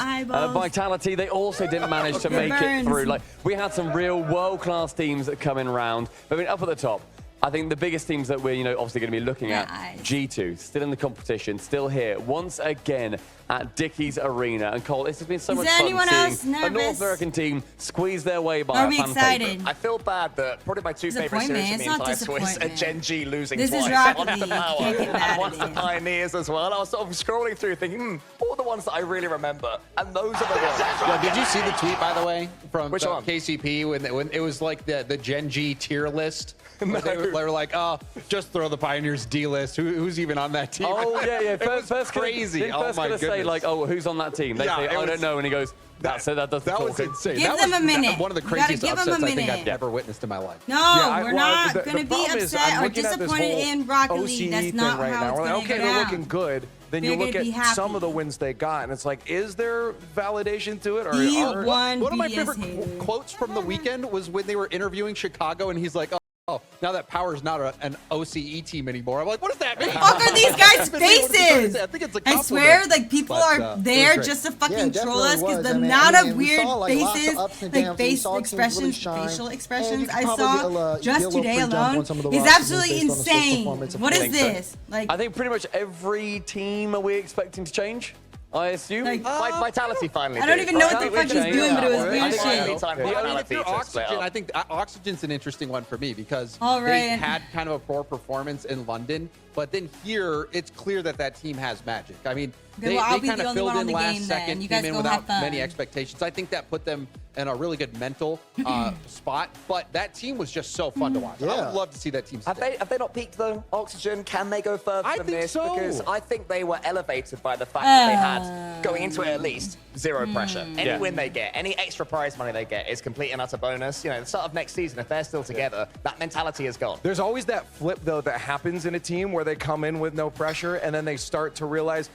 Vitality, they also didn't manage to make it through. Like, we had some real world-class teams that come in round. But I mean, up at the top, I think the biggest teams that we're, obviously going to be looking at, G2, still in the competition, still here, once again at Dickey's Arena. And Cole, this has been so much fun seeing a North American team squeeze their way by Are we excited? I feel bad that probably my two favorite series in the entire Swiss are Gen G losing this twice. Is Rocket Once the League. Power Can't get mad and once at the Pioneers as well. I was sort of scrolling through thinking, what are the ones that I really remember? And those are the ones. Yeah, did you see the tweet, by the way, from Which one? KCP when it was like the Gen G tier list? No. They were like, oh, just throw the Pioneers D list. Who's even on that team? Oh, yeah. First crazy. Oh, my goodness. Say, like, oh, who's on that team? They say, I don't know. And he goes, that was insane. Give them a minute. One of the craziest upsets I think I've ever witnessed in my life. No, we're not going to be upset or disappointed in Rocket League. That's not how it's going to go down. Okay, they're looking good. then you look at some of the wins they got, and it's like, is there validation to it? Or one of my favorite quotes from the weekend was when they were interviewing Chicago, and he's like, oh, now that Power's not an OCE team anymore. I'm like, what does that mean? What the fuck are these guys' faces? I think it's a I swear, like, people are there just to fucking troll us because the amount of weird faces, like facial expressions I saw just today alone is absolutely insane. What is this? Like, I think pretty much every team are we expecting to change? I assume. Like, Vitality finally. I don't even know what the fuck he's doing, but it was weird shit. If you're Oxygen, I think Oxygen's an interesting one for me because they had kind of a poor performance in London, but then here it's clear that team has magic. I mean, they kind of filled in last second, came in without many expectations. I think that put them in a really good mental spot, but that team was just so fun to watch. I would love to see that team stay. Have they not peaked though, Oxygen? Can they go further than this? So. Because I think they were elevated by the fact that they had, going into it at least, zero pressure. Any win they get, any extra prize money they get is complete and utter bonus. You know, the start of next season, if they're still together, that mentality is gone. There's always that flip though that happens in a team where they come in with no pressure and then they start to realize,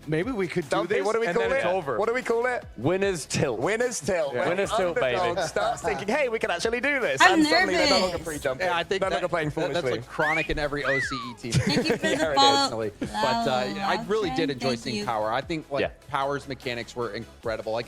maybe we could do this, what do we and call then it? it's over. What do we call it? Winners tilt. Winners tilt. Yeah. Winners tilt, baby. Starts thinking, hey, we can actually do this. I'm and suddenly they're no nervous. longer pre-jumping. Yeah, I think they're no longer playing foolishly. that's like chronic in every OCE team. Thank you for the follow. But I really did enjoy seeing Power. I think Power's mechanics were incredible. Like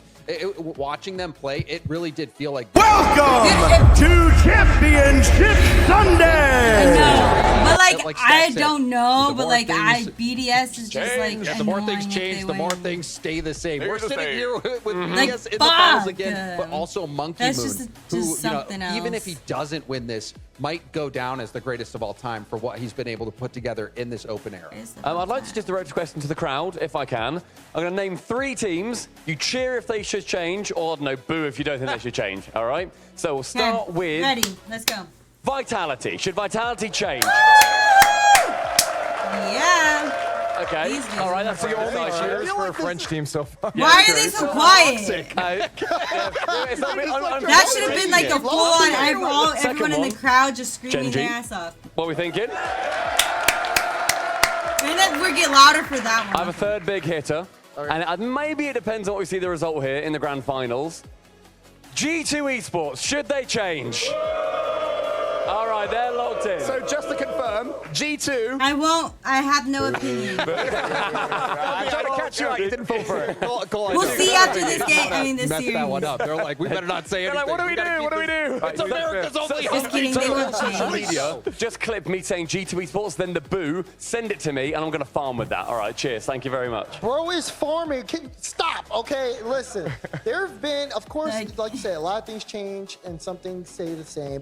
watching them play, it really did feel like. Welcome to Championship Sunday. I know, but like I don't know, but like BDS is just like the more things change, the more things stay the same. We're sitting here with BDS in the fuck. finals again, but also Monkey That's Moon, just something else. even if he doesn't win this, might go down as the greatest of all time for what he's been able to put together in this open era. I'd like to just direct a question to the crowd, if I can. I'm going to name 3 teams. You cheer if they should change, or no, boo if you don't think they should change. All right? So we'll start with... Ready, let's go. Vitality. Should Vitality change? Yeah. Okay. All right, that's the only cheers for a French team so far. Why are they so quiet? That should have been like a full-on everyone in the crowd just screaming their ass off. What are we thinking? Maybe we'll get louder for that one. I have a third big hitter. And maybe it depends on what we see the result here in the grand finals. G2 Esports, should they change? All right, they're locked in. So just to confirm, G2. I have no opinion. I'm trying to catch you out. You didn't fall for it. We'll see after this game. I mean, this Messed series. that one up. They're like, we better not say anything. Like, what do we do? What do we do? It's America's only Just kidding, they will social change. media, just clip me saying G2 Esports, then the boo, send it to me, and I'm going to farm with that. All right, cheers. Thank you very much. Bro is farming. Stop, okay? Listen, there have been, of course, like you said, a lot of things change and some things stay the same.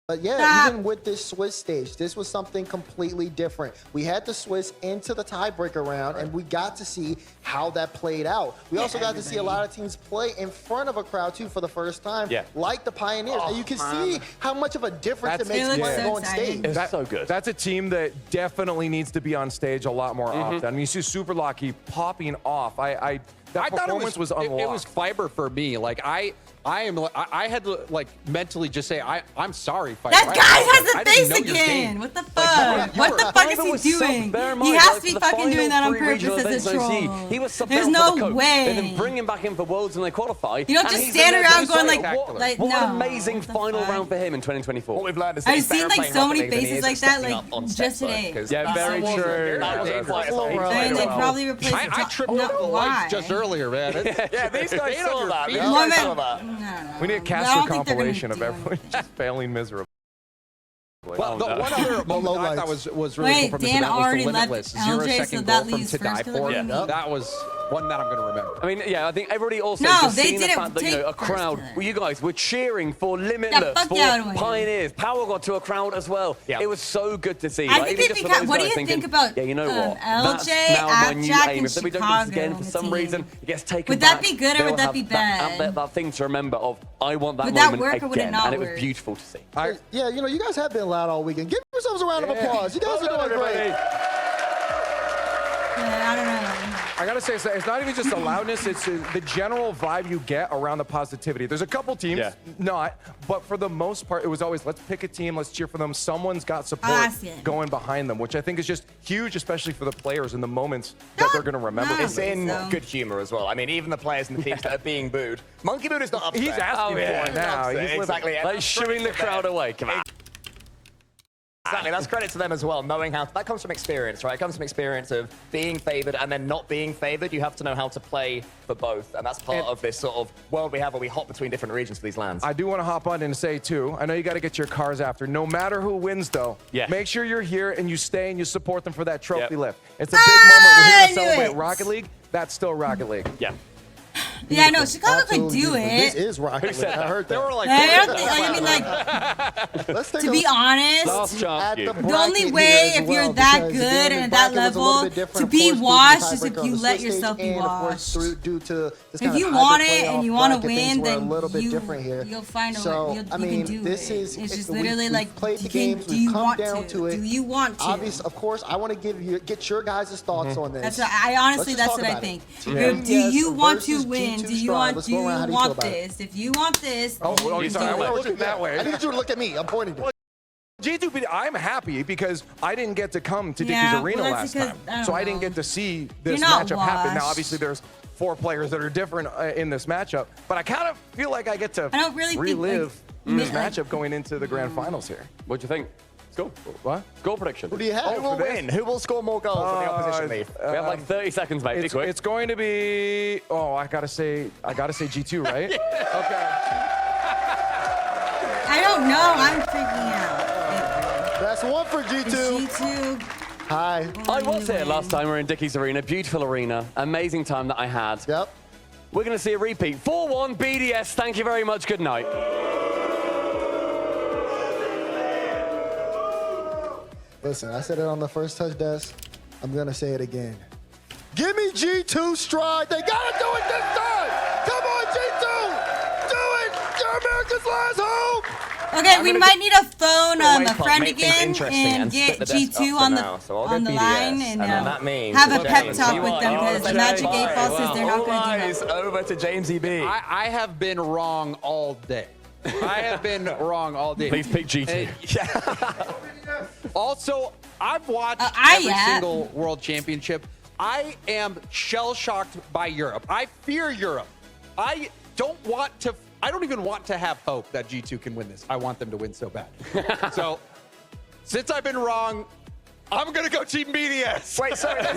But yeah, even with this Swiss stage, this was something completely different. We had the Swiss into the tiebreaker round, and we got to see how that played out. We also got to see a lot of teams play in front of a crowd, too, for the first time, like the Pioneers. And you can see how much of a difference it makes when they're on stage. It's so good. That's a team that definitely needs to be on stage a lot more often. I mean, you see Super Lucky popping off. That performance was unlocked. It was fiber for me. Like I had to like mentally just say I'm sorry, Fiber. That guy has a face again. What the fuck? What the fuck is he doing? He has to be fucking doing that on purpose as a troll. He was There's no way. And then bring him back in for Worlds and they qualify. You don't just stand around going like what an amazing final round for him in 2024. What we've learned is I've seen like so many faces like that like just today. Yeah, very true. And they probably replaced I tripped over the lights just earlier, man. Yeah, these guys saw that. We need a caster compilation of everyone just failing miserably. Well, the one other moment I thought was really cool from this event was the limitless 0-second goal from To Die For. That was one that I'm going to remember. I mean, yeah, I think everybody also just seen the fact that, you know, a crowd, well, you guys were cheering for Limitless, for Pioneers. Power got to a crowd as well. Yeah. It was so good to see. I think they become, what do you think about you know what? LJ, Abjack, and If we don't do this again for some reason, it gets taken Would that be good or would that be bad? That thing to remember of, I want that moment again. Would that work or would it not and work? it was beautiful to see. Yeah, you know, you guys have been loud all weekend. Give yourselves a round of applause. You guys are doing great. Yeah, I don't know. I gotta say, it's not even just the loudness, it's the general vibe you get around the positivity. There's a couple teams, not, but for the most part, it was always, let's pick a team, let's cheer for them. Someone's got support going behind them, which I think is just huge, especially for the players in the moments that they're gonna remember. It's in good humor as well. I mean, even the players and the teams that are being booed. Monkey Mood is not upset. He's asking for it now. He's exactly. Like shooing the crowd away. Come on. Exactly, that's credit to them as well, knowing how, that comes from experience, right? It comes from experience of being favored and then not being favored. You have to know how to play for both, and that's part of this sort of world we have where we hop between different regions for these lands. I do want to hop on and say, too, I know you got to get your cars after. No matter who wins, though, make sure you're here and you stay and you support them for that trophy lift. It's a big moment. We're here to celebrate Rocket League. That's still Rocket League. Yeah. Yeah, no, Chicago could do it. This is Rocket League. I heard that. They were like, I mean, like, let's take to be honest, the only way if you're that good and at that level to be washed is if you let yourself be washed. If you want it and you want to win, then you'll find a way. You can do it. It's just literally like, do you want to? Do you want to? Obviously, of course, I want to get your guys' thoughts on this. That's what I think. Do you want to win? Do you want this? If you want this, sorry, I wasn't looking that way. I need you to look at me. I'm pointing to you. G2, I'm happy because I didn't get to come to Dickey's Arena last time. So I didn't get to see this matchup happen. Now, obviously, there's 4 players that are different in this matchup, but I kind of feel like I get to relive this matchup going into the grand finals here. What do you think? Score. What? Score prediction. Who do you have? Who will win? Who will score more goals than the opposition lead? We have like 30 seconds, mate. Be quick. It's going to be, I gotta say G2, right? Okay. I don't know. I'm freaking out. That's one for G2. G2. Hi. I was here last time we were in Dickey's Arena. Beautiful arena. Amazing time that I had. Yep. We're going to see a repeat. 4-1 BDS. Thank you very much. Good night. Listen, I said it on the first touch desk. I'm going to say it again. Give me G2 stride. They got to do it this time. Come on, G2. Do it. You're America's last hope. Okay, we might need to phone a friend again and get G2 on the line and have a pep talk with them because the Magic 8 Ball says they're not going to do that. Over to James EB. I have been wrong all day. I have been wrong all day. Please pick GT. Also, I've watched every single World Championship. I am shell-shocked by Europe. I fear Europe. I don't even want to have hope that G2 can win this. I want them to win so bad. So, since I've been wrong, I'm going to go Team BDS. Wait, sorry. Yeah,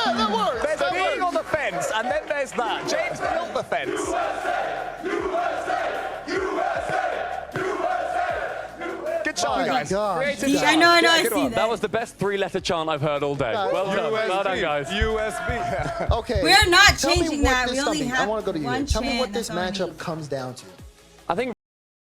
that works. There's being on the fence, and then there's that. James built the fence. Good chant, guys. I know, I see that. That was the best 3-letter chant I've heard all day. Well done. Well done, guys. USB. Okay. We're not changing that. We only have I want to go to you. one Tell me what chant, this that's all I matchup comes down to. I think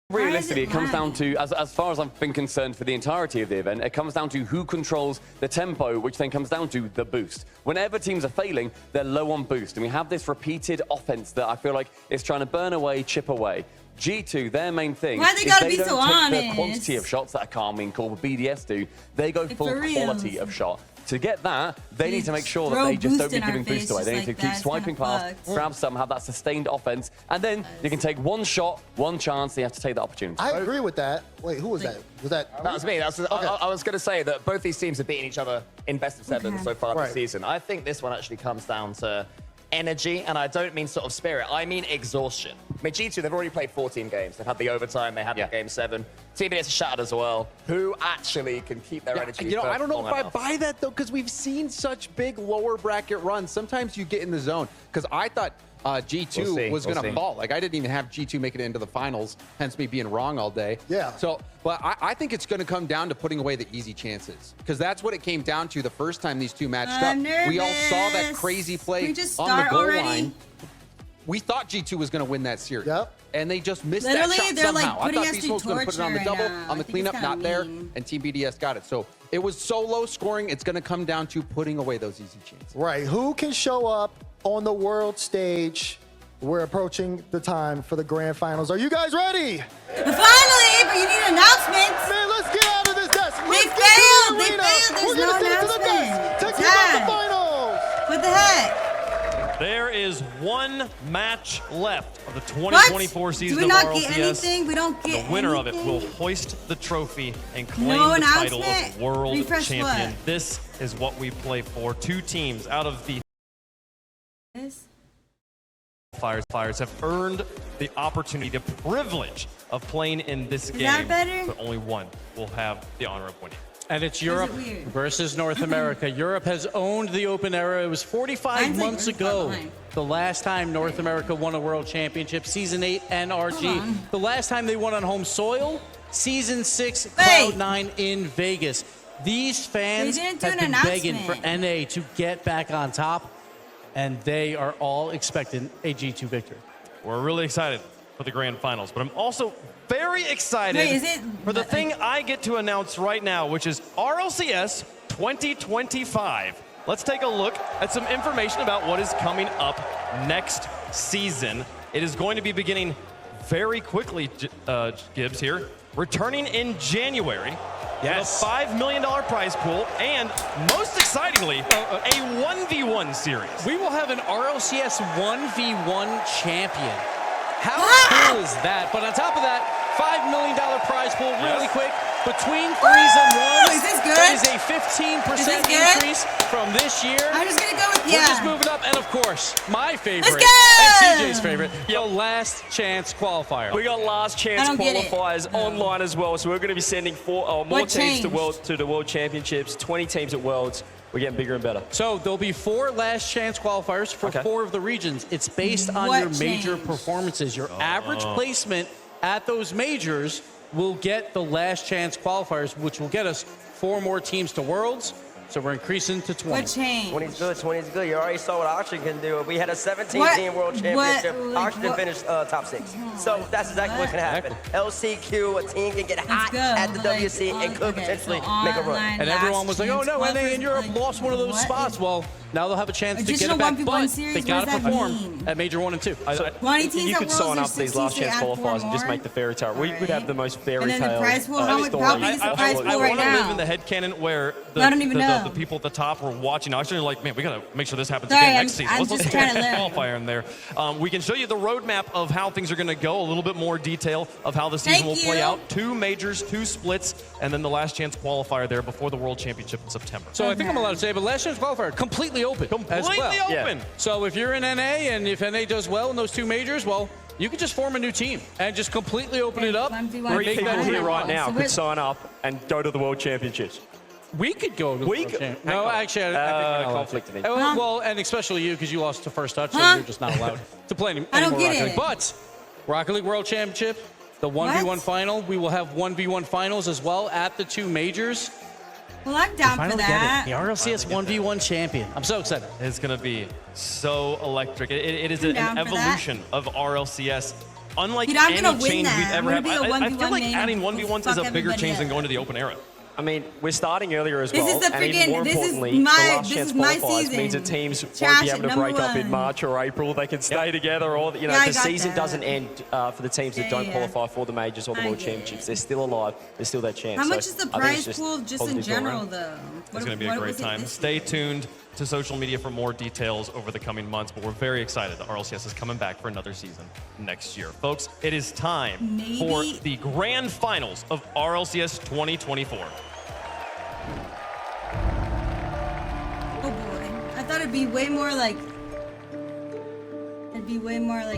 realistically, it comes down to, as far as I've been concerned for the entirety of the event, it comes down to who controls the tempo, which then comes down to the boost. Whenever teams are failing, they're low on boost. And we have this repeated offense that I feel like is trying to burn away, chip away. G2, their main thing Why they is gotta they be don't so take honest? the quantity of shots that a Carmine Core with BDS do. They go full quality of shot. To get that, they need to make sure that they just don't be giving boost away. They need to keep swiping past, grab some, have that sustained offense, and then you can take one shot, one chance, and you have to take that opportunity. I agree with that. Wait, who was that? That was me. I was going to say that both these teams have beaten each other in best of 7 so far this season. I think this one actually comes down to energy, and I don't mean sort of spirit. I mean exhaustion. I mean, G2, they've already played 14 games. They've had the overtime. They had the game 7. TBS is shattered as well. Who actually can keep their energy? You know, I don't know if I buy that, though, because we've seen such big lower bracket runs. Sometimes you get in the zone, because I thought G2 was going to fall. Like, I didn't even have G2 making it into the finals, hence me being wrong all day. Yeah. So, but I think it's going to come down to putting away the easy chances, because that's what it came down to the first time these two matched up. We all saw that crazy play on the goal line. We thought G2 was going to win that series. Yep. And they just missed that shot somehow. I thought Beast was going to put it on the double, on the cleanup, not there, and Team BDS got it. So it was so low scoring, it's going to come down to putting away those easy chances. Right. Who can show up on the world stage? We're approaching the time for the grand finals. Are you guys ready? Finally, but you need announcements. Man, let's get out of this desk. Let's get failed. They failed. There's no announcement. Sad. What the heck? There is one match left of the 2024 season of RLCS. Do we not get anything? We don't get The winner anything? of it will hoist the trophy and claim No the title announcement? of world Refresh champion. what? This is what we play for. 2 teams out of the Fires have earned the opportunity, the privilege of playing in this game. that better? But only one will have the honor of winning. And it's Europe versus North America. Europe has owned the Open Era. It was 45 months ago, the last time North America won a World Championship, Season 8 NRG. The last time they won on home soil, Season 6 Cloud9 in Vegas. These fans have been begging for NA to get back on top, and they are all expecting a G2 victory. We're really excited for the grand finals, but I'm also very excited for the thing I get to announce right now, which is RLCS 2025. Let's take a look at some information about what is coming up next season. It is going to be beginning very quickly, Gibbs here, returning in January. Yes. With a $5 million prize pool, and most excitingly, a 1v1 series. We will have an RLCS 1v1 champion. How cool is that? But on top of that, $5 million prize pool, really quick. Between 3s and 1s, is this good? that is a 15% increase from this year. I'm just gonna go with We're just moving up, and of course, my favorite, Let's go! and CJ's favorite, the last chance qualifier. We got last chance qualifiers online as well, so we're going to be sending more teams to the World Championships, 20 teams at Worlds. We're getting bigger and better. So there'll be 4 last chance qualifiers for 4 of the regions. It's based on your major performances. Your average placement at those majors will get the last chance qualifiers, which will get us 4 more teams to Worlds. So we're increasing to 20. What changed? 20's good, 20's good. You already saw what Oxygen can do. We had a 17-team World Championship. Oxygen finished top 6. So that's exactly what can happen. LCQ, a team can get hot at the WC and could potentially make a run. And everyone was like, oh no, NA in Europe lost one of those spots. Well, now they'll have a chance to get it back, but they got to perform at Major 1 and 2. You could sign up for these last chance qualifiers and just make the fairy tale. We would have the most fairy tale the prize pool, how big is the prize pool I right want to live now? in the headcanon where I don't even know. the people at the top were watching Oxygen and like, man, we got to make sure this happens again next season. Let's get a qualifier in there. We can show you the roadmap of how things are going to go, a little bit more detail of how the season will play out. 2 majors, 2 splits, and then the last chance qualifier there before the World Championship in September. So I think I'm allowed to say, but last chance qualifier, completely open. Completely open. Yeah. So if you're in NA and if NA does well in those 2 majors, well, you could just form a new team and just completely open it up. 3 people here right now could sign up and go to the World Championships. We could go to the World Championship. No, actually, I think we're conflict of interest. Well, and especially you, because you lost to first touch, so you're just not allowed to play anymore Rocket League. But Rocket League World Championship, the 1v1 final, we will have 1v1 finals as well at the 2 majors. Well, I'm down for that. The RLCS 1v1 champion. I'm so excited. It's going to be so electric. It is an evolution of RLCS. Unlike any change we've ever had. I feel like adding 1v1s is a bigger change than going to the Open Era. I mean, we're starting earlier as well. This is the and even more importantly, the last chance qualifiers means that teams won't be able to break up in March or April. They can stay together, or the season doesn't end for the teams that don't qualify for the majors or the World Championships. They're still alive. There's still that chance. How much is the prize pool just in general, though? It's going to be a great time. Stay tuned to social media for more details over the coming months, but we're very excited that RLCS is coming back for another season next year. Folks, it is time for the grand finals of RLCS 2024. Oh boy. I thought it'd be way more like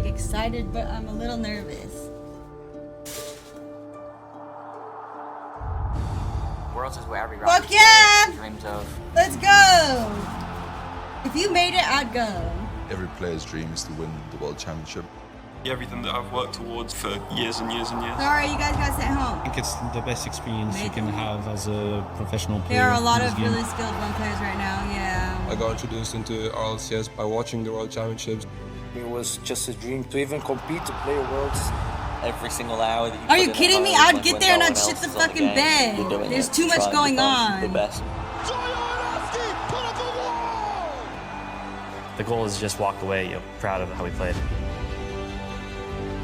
excited, but I'm a little nervous. Worlds is where every Fuck yeah! dreams of. Let's go! If you made it, I'd go. Every player's dream is to win the World Championship. Everything that I've worked towards for years and years and years. Sorry, you guys got sent home. I think it's the best experience you can have as a professional player. There are a lot of really skilled one players right now, yeah. I got introduced into RLCS by watching the World Championships. It was just a dream to even compete, to play Worlds every single hour. That you Are you kidding me? I'd get there and I'd shit the fucking bed. There's too much going on. The best. The goal is just walk away, proud of how we played.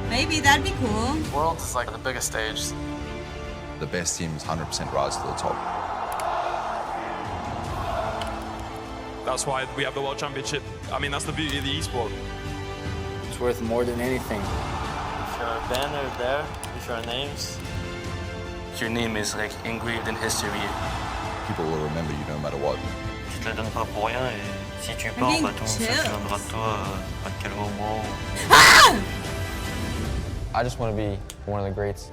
Maybe that'd be cool. Worlds is like the biggest stage. The best teams 100% rise to the top. That's why we have the World Championship. I mean, that's the beauty of the esport. It's worth more than anything. If your banner there, with your names, your name is like engraved in history. People will remember you no matter what. Tu te le donnes pas pour rien et si tu pars, bah, tout le monde se souviendra de toi à quel moment. I just want to be one of the greats.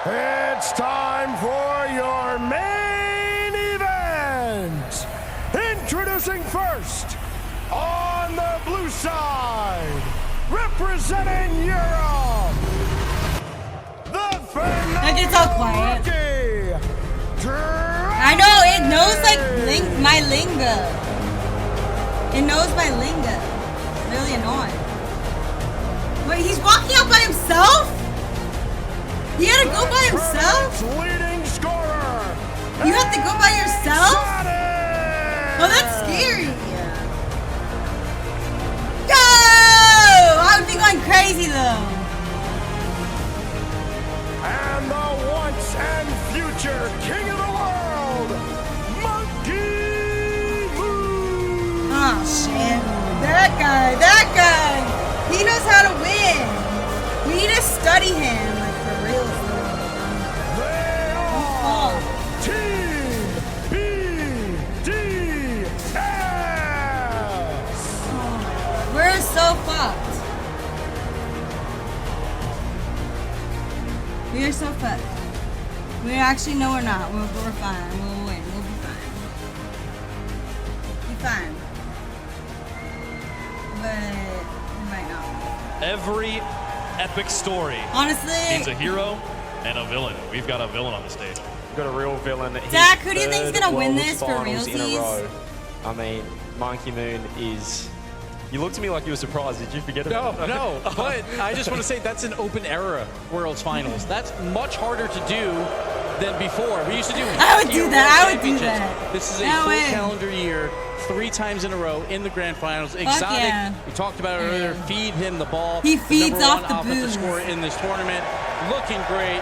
It's time for your main event. Introducing first, on the blue side, representing Europe, the Like it's all quiet. I know, it knows like my lingo. It knows my lingo. Really annoying. Wait, he's walking out by himself? He had to go by himself? Leading scorer. You have to go by yourself? Oh, that's scary. Go! I would be going crazy though. And the once and future king of the world, Monkey Moon. Oh shit. That guy. He knows how to win. We need to study him, like for real. They are Team BDS. We're so fucked. We are so fucked. We actually, no, we're not. We're fine. We'll win. We'll be fine. Be fine. But we might not. Every epic story honestly needs a hero and a villain. We've got a villain on the stage. We've got a real villain. Dak, who do you think is gonna win this for realsies? I mean, Monkey Moon is. You looked at me like you were surprised. Did you forget about it? No, but I just want to say that's an open era Worlds Finals. That's much harder to do than before. We used to do. I would do that. I would do that. This is a full calendar year, 3 times in a row in the grand finals. Exotic. Yeah. We talked about it earlier. Feed him the ball. He feeds the off #1 the offensive booze. scorer in this tournament. Looking great.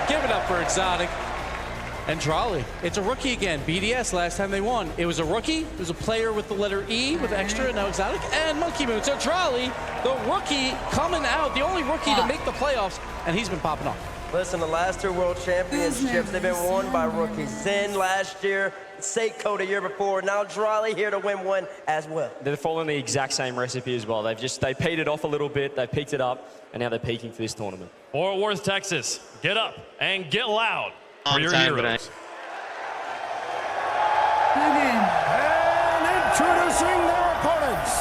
Give it up for Exotic. And Trolley, it's a rookie again. BDS, last time they won. It was a rookie. It was a player with the letter E with extra, now Exotic, and Monkey Moon. So Trolley, the rookie coming out, the only rookie to make the playoffs, and he's been popping off. Listen, the last 2 world championships, they've been won by rookies. Zen last year, Seiko the year before, now Trolley here to win one as well. They're following the exact same recipe as well. They petered off a little bit, they peaked it up, and now they're peaking for this tournament. Fort Worth, Texas, get up and get loud for your heroes. And introducing their opponents.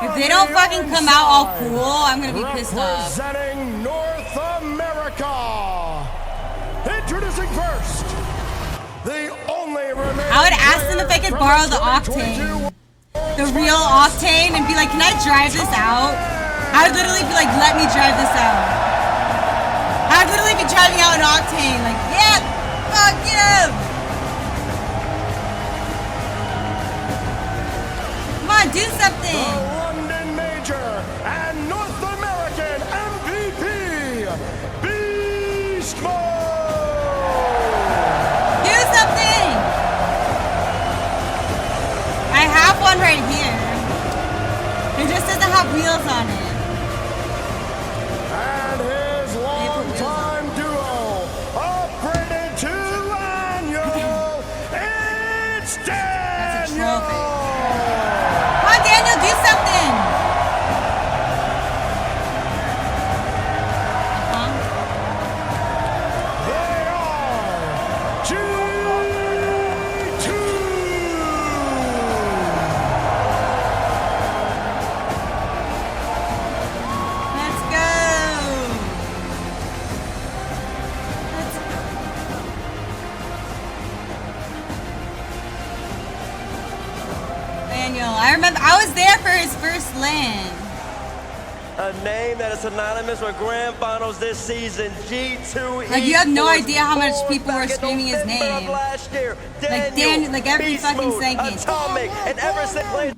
If they don't fucking come out all cool, I'm gonna be pissed off. Representing North America. Introducing first, the only remaining. I would ask them if I could borrow the Octane. The real Octane, and be like, can I drive this out? I would literally be like, let me drive this out. I would literally be driving out an Octane, like, yep, fuck you. Come on, do something. The London Major and North American MVP, Beast Mode. Do something. I have one right here. It just doesn't have wheels on it. And his longtime duo, upgraded to annual, it's Daniel. Come on, Daniel, do something. They are G2. Let's go. Daniel, I remember I was there for his first LAN. A name that is synonymous with grand finals this season, G2. Like, you have no idea how much people were screaming his name. Last year, Like Daniel, like every fucking second. Atomic, and ever since.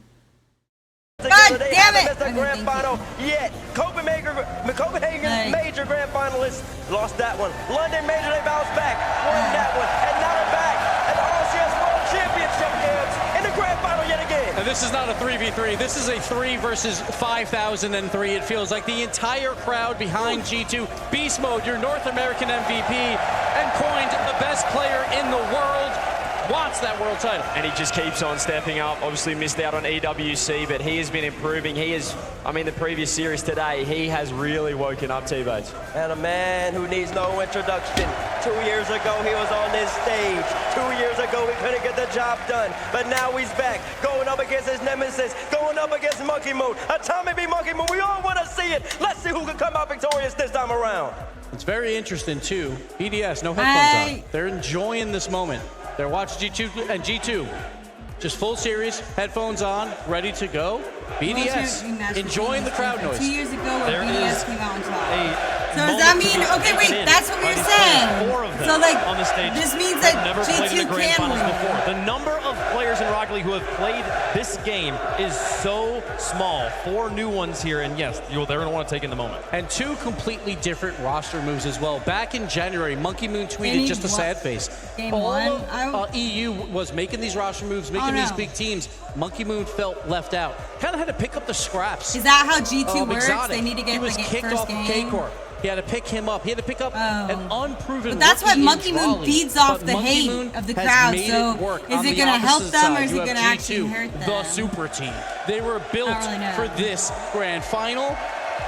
God damn it! Missed the grand final yet. Copenhagen major grand finalists lost that one. London major, they bounced back, won that one, and now they're back at the RLCS World Championship games in the grand final yet again. And this is not a 3v3. This is a 3 versus 5,003. It feels like the entire crowd behind G2. Beast Mode, your North American MVP, and coined the best player in the world. Wants that world title. And he just keeps on stepping up. Obviously missed out on EWC, but he has been improving. He is, I mean, the previous series today, he has really woken up, T-Bates. And a man who needs no introduction. 2 years ago, he was on this stage. 2 years ago, we couldn't get the job done. But now he's back, going up against his nemesis, going up against Monkey Moon. Atomic v Monkey Moon, we all want to see it. Let's see who can come out victorious this time around. It's very interesting, too. BDS, no headphones on. They're enjoying this moment. They're watching G2 and G2. Just full series, headphones on, ready to go. BDS enjoying the crowd noise. 2 years ago when BDS came out on top. So does that mean, okay, wait, that's what we were saying. So like, on the stage this means that never played in G2 the grand can finals win. before. The number of players in Rocket League who have played this game is so small. 4 new ones here, and yes, they're going to want to take in the moment. And 2 completely different roster moves as well. Back in January, Monkey Moon tweeted just a sad face. All of EU was making these roster moves, making these big teams. Monkey Moon felt left out. Kind of had to pick up the scraps. Is that how G2 works? Exotic. They need to get he was the kicked first off game. K-Corp. He had to pick him up. He had to pick up an unproven. But that's what rookie Monkey in Moon Raleigh. feeds off But the Monkey hate Moon of the has crowd. made So it work. is On it the going to help opposite them or side, is you it going to have actually G2, hurt them? the super team. They were built for this grand final.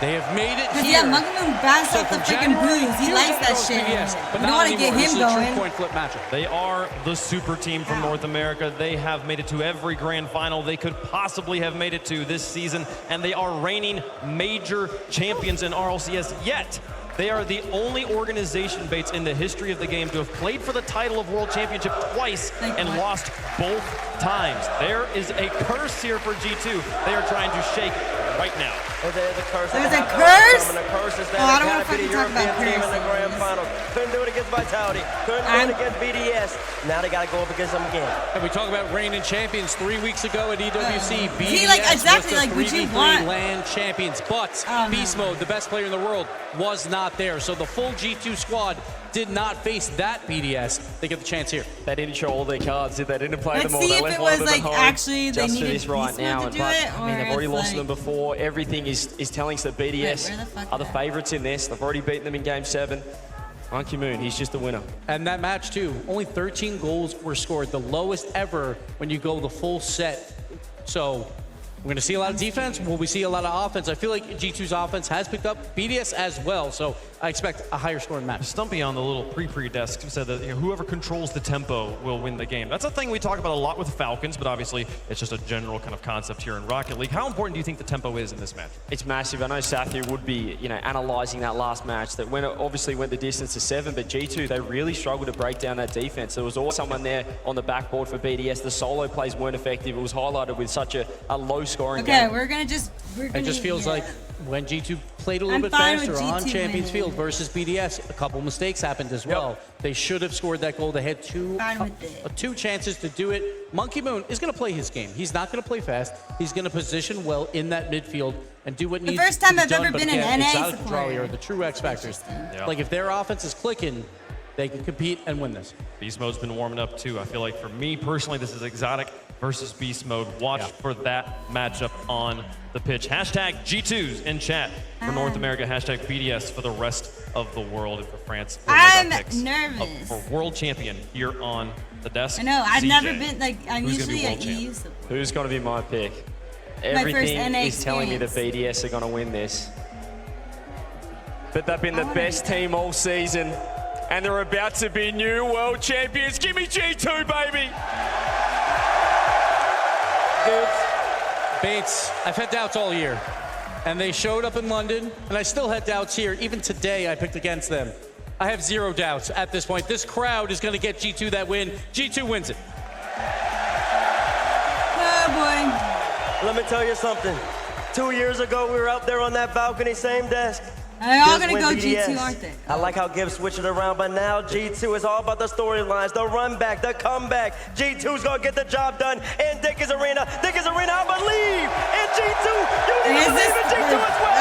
They have made it here. Yeah, Monkey Moon bounced off the freaking booze. He likes that shit. But You don't want to get him going. Point flip matchup. They are the super team from North America. They have made it to every grand final they could possibly have made it to this season, and they are reigning major champions in RLCS yet. They are the only organization, Bates, in the history of the game to have played for the title of World Championship twice and lost both times. There is a curse here for G2 they are trying to shake right now. There's a curse. There's a curse? The curse is Oh, I that don't want they to gotta fucking be the talk about European team in the grand curses. final. Couldn't do it against Vitality. Couldn't do it against BDS. Now they gotta go up against them again. And we talk about reigning champions 3 weeks ago at EWC. BDS See, like, exactly, was the like, would you 3v3 want- LAN champions, but Beast Mode, the best player in the world, was not there. So the full G2 squad did not face that BDS. They get the chance here. They didn't show all their cards, did they? Didn't play Let's them all. see They if left it one of was, them like, at home actually they just for needed this right Beast Mode now. to do But, it, I mean, they've or already it's lost like- them before. Everything is telling us that BDS Wait, where the fuck are the favorites in this. They've already beaten them in Game 7. Monkey Moon, he's just the winner. And that match, too, only 13 goals were scored, the lowest ever when you go the full set. So we're going to see a lot of defense. Will we see a lot of offense? I feel like G2's offense has picked up, BDS as well. So I expect a higher scoring match. Stumpy on the little pre desk said that whoever controls the tempo will win the game. That's a thing we talk about a lot with Falcons, but obviously it's just a general kind of concept here in Rocket League. How important do you think the tempo is in this match? It's massive. I know Sathu would be, analysing that last match that obviously went the distance to 7, but G2, they really struggled to break down that defense. There was always someone there on the backboard for BDS. The solo plays weren't effective. It was highlighted with such a low scoring game. Okay, we're going to just... It just feels like when G2 played a little bit faster on Champions Field versus BDS, a couple mistakes happened as well. They should have scored that goal. They had two chances to do it. Monkey Moon is going to play his game. He's not going to play fast. He's going to position well in that midfield and do what needs to be done. The first time I've ever been an NA exotic supporter. Control are the true X factors. Like if their offense is clicking, they can compete and win this. Beast Mode's been warming up too. I feel like for me personally, this is Exotic versus Beast Mode. Watch for that matchup on the pitch. Hashtag G2s in chat for North America. Hashtag BDS for the rest of the world and for France. I'm nervous. For world champion here on the desk. I know. I've CJ. never been, like, I'm Who's gonna be usually world an champ? EU supporter. Who's going to be my pick? first Everything NA is telling me that BDS are going to win this. But they've been the best team all season, and they're about to be new world champions. Give me G2, baby! Bates, I've had doubts all year, and they showed up in London, and I still had doubts here. Even today, I picked against them. I have zero doubts at this point. This crowd is going to get G2 that win. G2 wins it. Oh, boy. Let me tell you something. 2 years ago, we were out there on that balcony, same desk. They're all Gibbs gonna win go BDS. G2, aren't they? I like how Gibbs switched it around, but now G2 is all about the storylines, the run back, the comeback. G2's gonna get the job done in Dickies Arena. Dickies Arena, I believe in G2. You need to believe in G2 as well.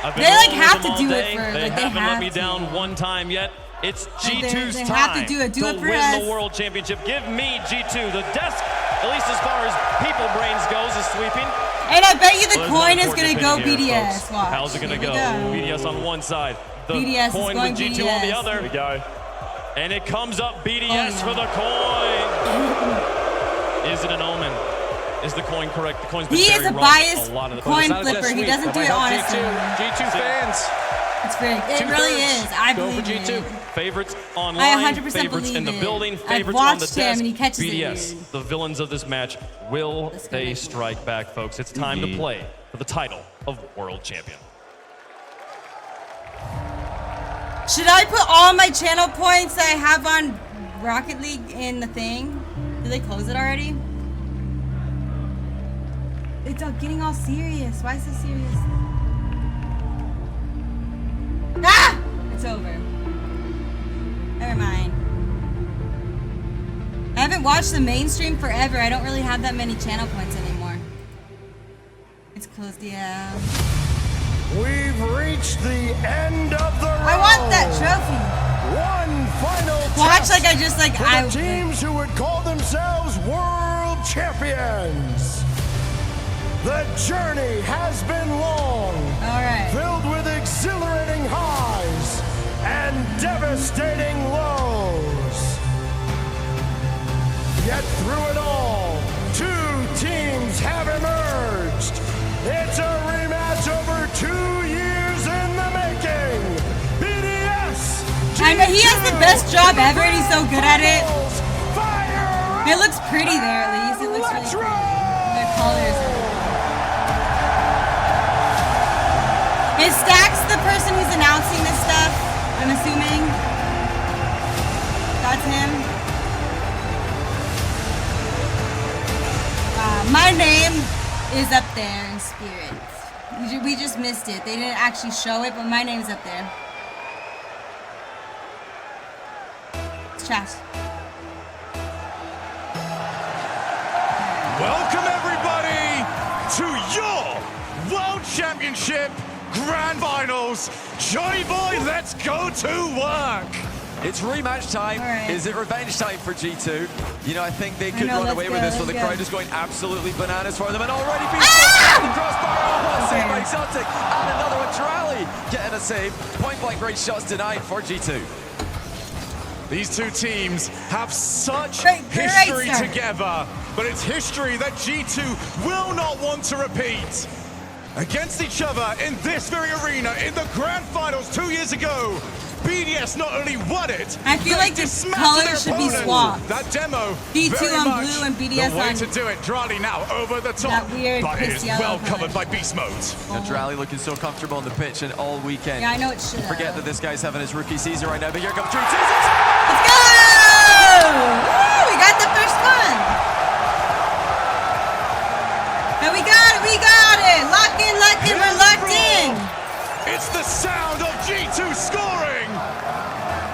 I've been They like rolling have with them to all do it day. for They like they haven't let have me to. down one time yet. It's G2's they time have to do it. Do to it for win us. the World Championship. Give me G2. The desk, at least as far as people brains goes, is sweeping. And I bet you the Well, coin there's is one gonna go important opinion here, BDS. folks. Watch. How's it gonna Here go? we BDS on one side, the BDS is coin going with G2 on the BDS. other. Here we go. And it comes up BDS for the coin. Is it an omen? Is the coin correct? The coin's been He is very a wrong biased a lot of the coin times. flipper. He doesn't do it honestly. G2 fans. It's great. It really is. I Go for believe G2. it. Favorites I online, 100% favorites in the believe it. building, I've favorites on the watched him desk. and he catches it, BDS, dude. the villains of this match. Will they strike back, folks? It's time to play for the title of World Champion. Should I put all my channel points that I have on Rocket League in the thing? Did they close it already? It's all getting all serious. Why so serious? Ah! It's over. Never mind. I haven't watched the mainstream forever. I don't really have that many channel points anymore. It's closed, yeah. We've reached the end of the round. I want that trophy. One final Watch test like I just like for I the teams who would call themselves world champions. The journey has been long, filled with exhilarating highs and devastating lows. Yet through it all, two teams have emerged. It's a rematch over 2 years in the making. BDS. I know he has the best job ever and he's so good at it. It looks pretty there at least. It looks really pretty. The colors are Is Stax the person who's announcing this stuff? I'm assuming. That's him. My name is up there in spirit. We just missed it. They didn't actually show it, but my name's up there. It's Trash. Welcome everybody to your World Championship Grand Finals. Johnny boy, let's go to work. It's rematch time. Is it revenge time for G2? You know, I think they could run away with this, but the crowd is going absolutely bananas for them, and already being the crossbar. One save by Exotic, and another one. Trally getting a save. Point blank range shots denied for G2. These two teams have such history together, but it's history that G2 will not want to repeat. Against each other in this very arena in the Grand Finals 2 years ago, BDS not only won it, I feel like the colors should be swapped. That demo, B2 very on much blue and BDS the way on to do it. Drali now over the top, that weird but it piss is yellow well color. covered by beast mode. Now Drali looking so comfortable on the pitch and all weekend. Yeah, I know it should. Forget that this guy's having his rookie season right now, but here comes G2. Let's go! Woo, we got the first one. And we got it, we got it. Lock in, we're locked in. It's the sound of G2 scoring.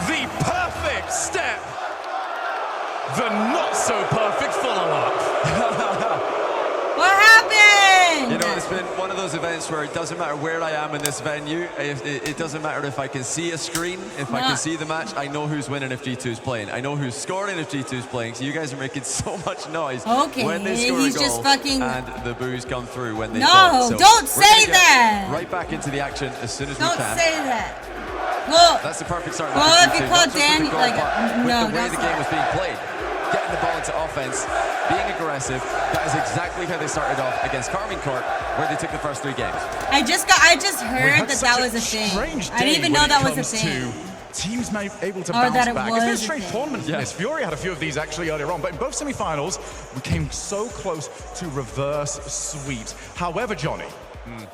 The perfect step. The not so perfect follow-up. What happened? You know, it's been one of those events where it doesn't matter where I am in this venue. It doesn't matter if I can see a screen, if I can see the match. I know who's winning if G2's playing. I know who's scoring if G2's playing. So you guys are making so much noise when they score a goal and the boos come through when they No, so don't we're say gonna get that. right back into the action as soon as we Don't can. say that. Well, That's the perfect start. well, for if you G2, call not just with Dan, the goal, like, but no, with the way don't the say game was being played. Getting the ball into offense, being aggressive. That is exactly how they started off against Carmine Court, where they took the first 3 games. I just heard that was a thing. I didn't even know that was a thing. Teams may able to Or bounce that it back. was It's been a a strange thing. tournament for this. Fury had a few of these actually earlier on, but in both semi-finals, we came so close to reverse sweeps. However, Johnny,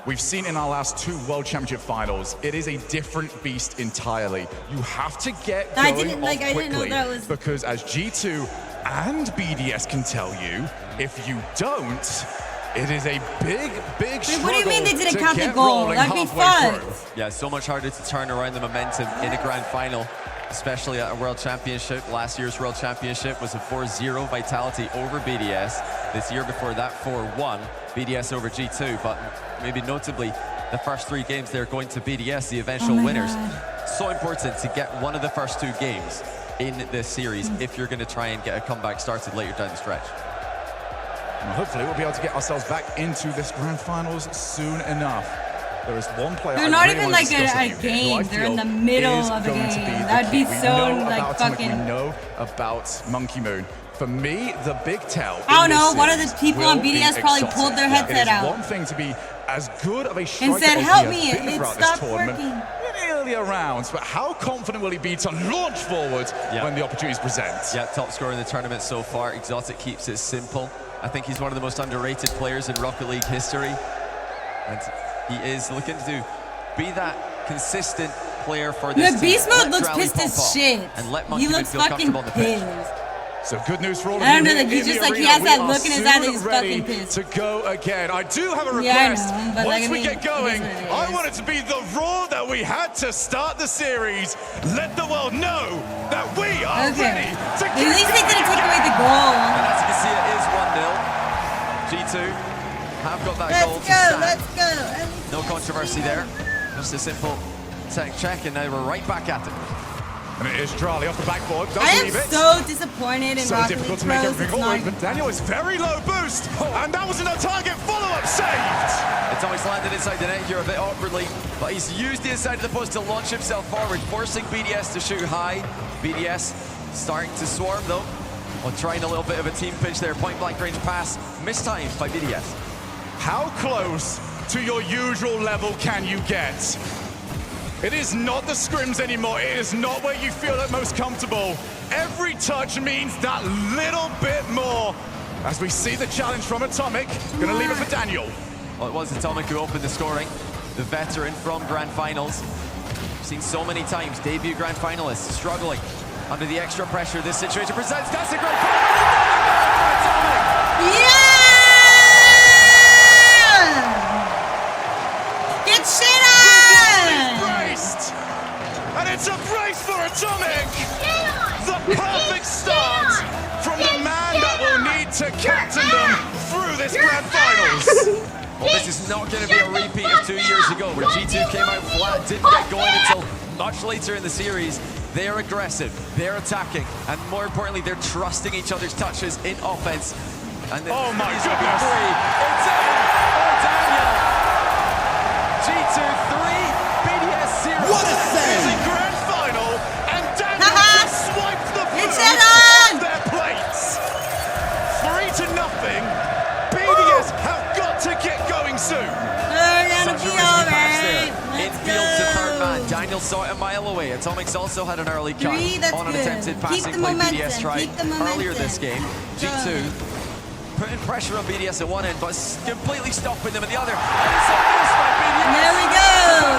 we've seen in our last 2 World Championship finals, it is a different beast entirely. You have to get going I didn't know quickly that was. because as G2 and BDS can tell you, if you don't, It is a big struggle. What do you mean they didn't count the goal? That'd be fun. Yeah, so much harder to turn around the momentum in a grand final, especially at a World Championship. Last year's World Championship was a 4-0 vitality over BDS. This year before that, 4-1 BDS over G2. But maybe notably, the first 3 games, they're going to BDS, the eventual winners. So important to get one of the first 2 games in this series if you're going to try and get a comeback started later down the stretch. Well, hopefully we'll be able to get ourselves back into this grand finals soon enough. There is one player. They're not even like a game. They're in the middle of a game. That'd be so like fucking. We know about Monkey Moon. For me, the big tell. I don't know. One of the people on BDS probably pulled their headset out. It is one thing to be as good of a striker and said, as "Help he me!" has been It throughout this stopped tournament. working. In earlier rounds, but how confident will he be to launch forward when the opportunities present? Yeah, top scorer in the tournament so far. Exotic keeps it simple. I think he's one of the most underrated players in Rocket League history, and he is looking to be that consistent player for this team. Beast Mode looks pissed as shit. And let He looks fucking pissed. So good news for all of you. I don't know, like, he's just like, he has that look in his eye that he's ready fucking pissed. to go again. I do have a request. Yeah, I know, but once like, we get going, I is. want it to be the roar that we had to start the series. Let the world know that we are ready to At least they didn't take away the goal. And as you can see, it is 1-0. G2 have got that goal to stand. Let's go. No controversy there. Just a simple tech check, and now we're right back at it. And it is Drali off the backboard. I am so disappointed in So Rocket difficult League to make Pros. everything forward, but Daniel is very low boost, and that was a target follow-up saved. It's always landed inside the net here a bit awkwardly, but he's used the inside of the post to launch himself forward, forcing BDS to shoot high. BDS starting to swarm though, while trying a little bit of a team pinch there. Point blank range pass, mistimed by BDS. How close to your usual level can you get? It is not the scrims anymore. It is not where you feel at most comfortable. Every touch means that little bit more. As we see the challenge from Atomic, gonna leave it for Daniel. Well, it was Atomic who opened the scoring, the veteran from Grand Finals. Seen so many times, debut Grand Finalists struggling under the extra pressure this situation presents. That's a great Get shit on! Braced! And it's a brace for Atomic! The perfect start from the man that will need to captain them through this Grand Finals! Well, this is not going to be a repeat of 2 years ago, where G2 came out flat, didn't get going until much later in the series. They're aggressive, they're attacking, and more importantly, they're trusting each other's touches in offense. And oh my goodness! It's in for Daniel! G2 3, BDS 0. What a save! It's a grand final, and Daniel just swiped the food off their plates. 3-0. BDS have got to get going soon. They're gonna be alright. Infield to third man. Daniel saw it a mile away. Atomic's also had an early cut on an attempted passing play BDS tried earlier this game. G2 putting pressure on BDS at one end, but completely stopping them at the other. And it's a miss by BDS. There we go.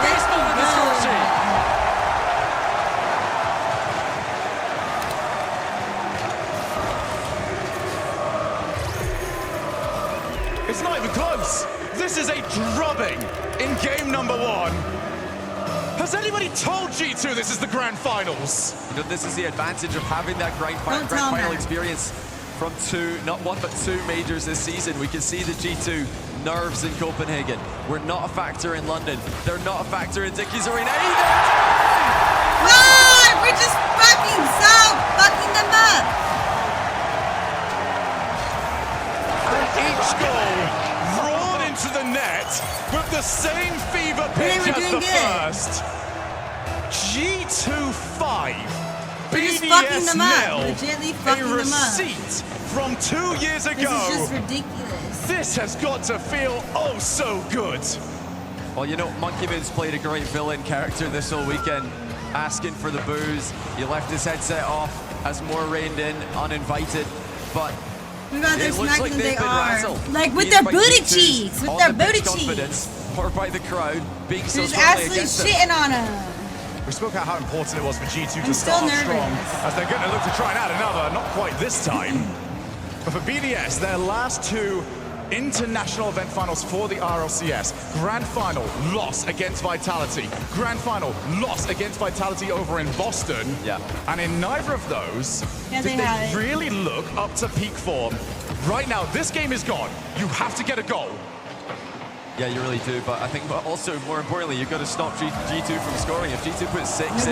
There's the score sheet. It's not even close. This is a drubbing in game number 1. Has anybody told G2 this is the grand finals? You know, this is the advantage of having that grand final experience from not one, but two majors this season. We can see the G2 nerves in Copenhagen. We're not a factor in London. They're not a factor in Dickies Arena either. We're just fucking them up. And each goal roared into the net with the same fever pitch as the first. G2 5. BDS nil. A receipt from 2 years ago. This is just ridiculous. This has got to feel oh so good. Well, you know, Monkey Moon's played a great villain character this whole weekend, asking for the booze. He left his headset off as more rained in, uninvited. But it looks like they've been razzled. Like with their booty cheeks, with their booty cheeks. Or by the crowd being so He's strongly absolutely against them. shitting on him. We spoke about how important it was for G2 to start strong, as they're going to look to try and add another, not quite this time. But for BDS, their last two international event finals for the RLCS. Grand final, loss against Vitality. Grand final, loss against Vitality over in Boston. Yeah. And in neither of those did they really look up to peak form. Right now, this game is gone. You have to get a goal. Yeah, you really do, but I think also, more importantly, you've got to stop G2 from scoring. If G2 puts 6 in,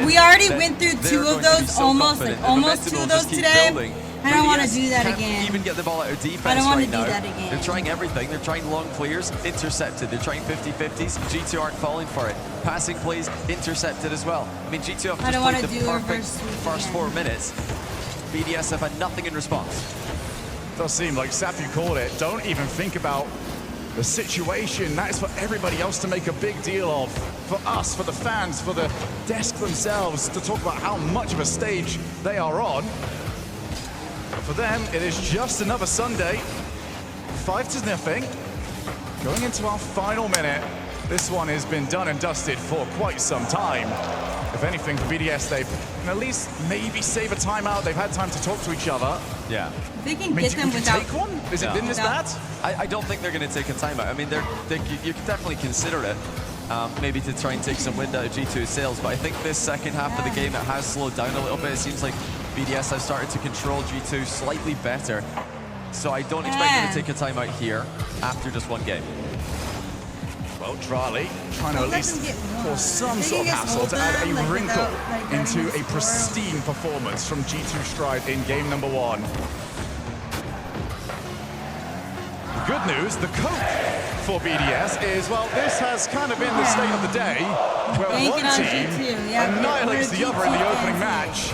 we already went through 2 of those, almost 2 of those today. I don't want to do that again. Can't even get the ball out of defense I don't want right to do now. that again. They're trying everything. They're trying long clears, intercepted. They're trying 50-50s. G2 aren't falling for it. Passing plays, intercepted as well. I mean, G2 have just played the perfect first 4 minutes. BDS have had nothing in response. It does seem like Safu called it. Don't even think about the situation. That is for everybody else to make a big deal of. For us, for the fans, for the desk themselves, to talk about how much of a stage they are on. But for them, it is just another Sunday. 5-0. Going into our final minute. This one has been done and dusted for quite some time. If anything, for BDS, they can at least maybe save a timeout. They've had time to talk to each other. Yeah. They can get them without... Take one? Has it been this bad? I don't think they're going to take a timeout. I mean, you can definitely consider it, maybe to try and take some wind out of G2's sails. But I think this second half of the game, it has slowed down a little bit. It seems like BDS have started to control G2 slightly better. So I don't expect them to take a timeout here after just one game. Well, Trali trying to at least cause some sort of hassle to add a wrinkle into a pristine performance from G2 Stride in game number 1. Good news, the cope for BDS is, well, this has kind of been the state of the day, where one team annihilates the other in the opening match,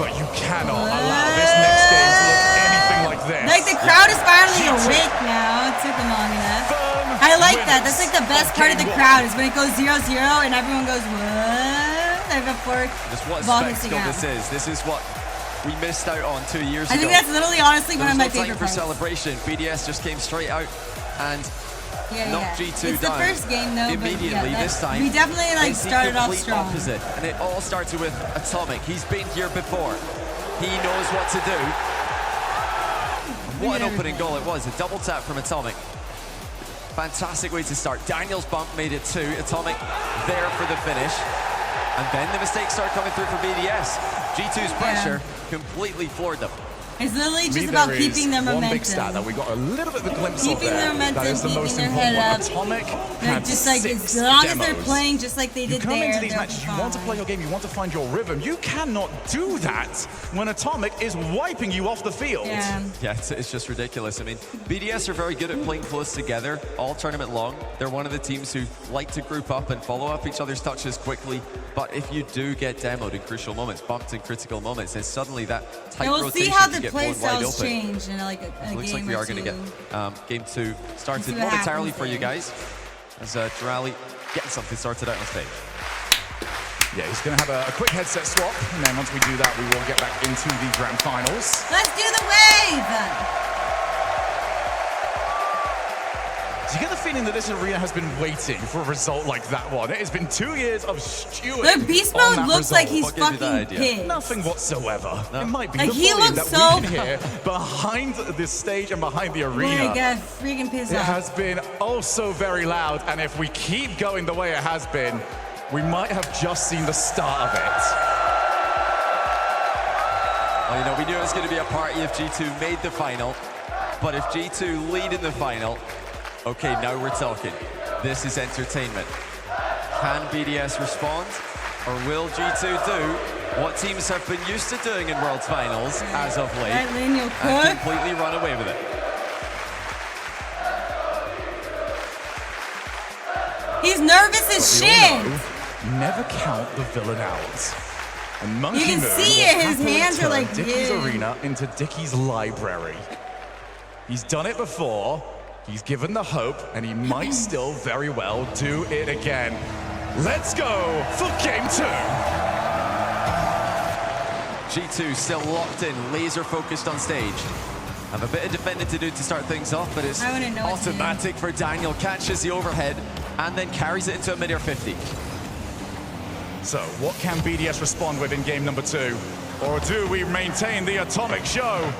but you cannot allow this next game to look anything like this. Like, the crowd is finally awake now. It took them long enough. I like that. That's like the best part of the crowd is when it goes 0-0 and everyone goes, what? Like before ball hits the ground. This is what we missed out on 2 years ago. I think that's literally, honestly, one of my favorite for parts. celebration. BDS just came straight out and knocked G2 it's down. the first game, though, immediately this time. We definitely like started off strong. Opposite, and it all started with Atomic. He's been here before. He knows what to do. What an opening goal it was. A double tap from Atomic. Fantastic way to start. Daniel's bump made it 2. Atomic there for the finish. And then the mistakes start coming through for BDS. G2's pressure completely floored them. It's literally just about keeping their momentum. One big stat that we got a little bit of a glimpse of keeping their momentum, that is the most important one. Atomic had just like, 6 as long demos. as they're playing just like they did there, you come into these matches, you want to play your game, you want to find your rhythm. You cannot do that when Atomic is wiping you off the field. Yeah, it's just ridiculous. I mean, BDS are very good at playing close together all tournament long. They're one of the teams who like to group up and follow up each other's touches quickly. But if you do get demoed in crucial moments, bumped in critical moments, then suddenly that tight rotation see how the get play blown wide open. Change in like a looks game like we are going to get game 2 started momentarily for you guys as Durali getting something sorted out on stage. Yeah, he's going to have a quick headset swap, and then once we do that, we will get back into the grand finals. Let's do the wave! Do you get the feeling that this arena has been waiting for a result like that one? It has been 2 years of stewing. The Beast Mode looks like he's fucking pissed. Nothing whatsoever. No. It might be like the he volume looks that so we can hear behind this stage and behind the arena. Oh my God, freaking pissed off. It has been oh so very loud, and if we keep going the way it has been, we might have just seen the start of it. Well, you know, we knew it was going to be a party if G2 made the final, but if G2 lead in the final, okay, now we're talking. This is entertainment. Can BDS respond, or will G2 do what teams have been used to doing in Worlds Finals as of late and completely run away with it? He's nervous as shit. Never count the villain out. And Monkey you can Moon see it. His hands are like Dickie's arena into Dickie's library. He's done it before. He's given the hope, and he might still very well do it again. Let's go for game 2. G2 still locked in, laser focused on stage. Have a bit of defending to do to start things off, but it's automatic for Daniel. Catches the overhead and then carries it into a mid-air 50. So what can BDS respond with in game number 2? Or do we maintain the Atomic show?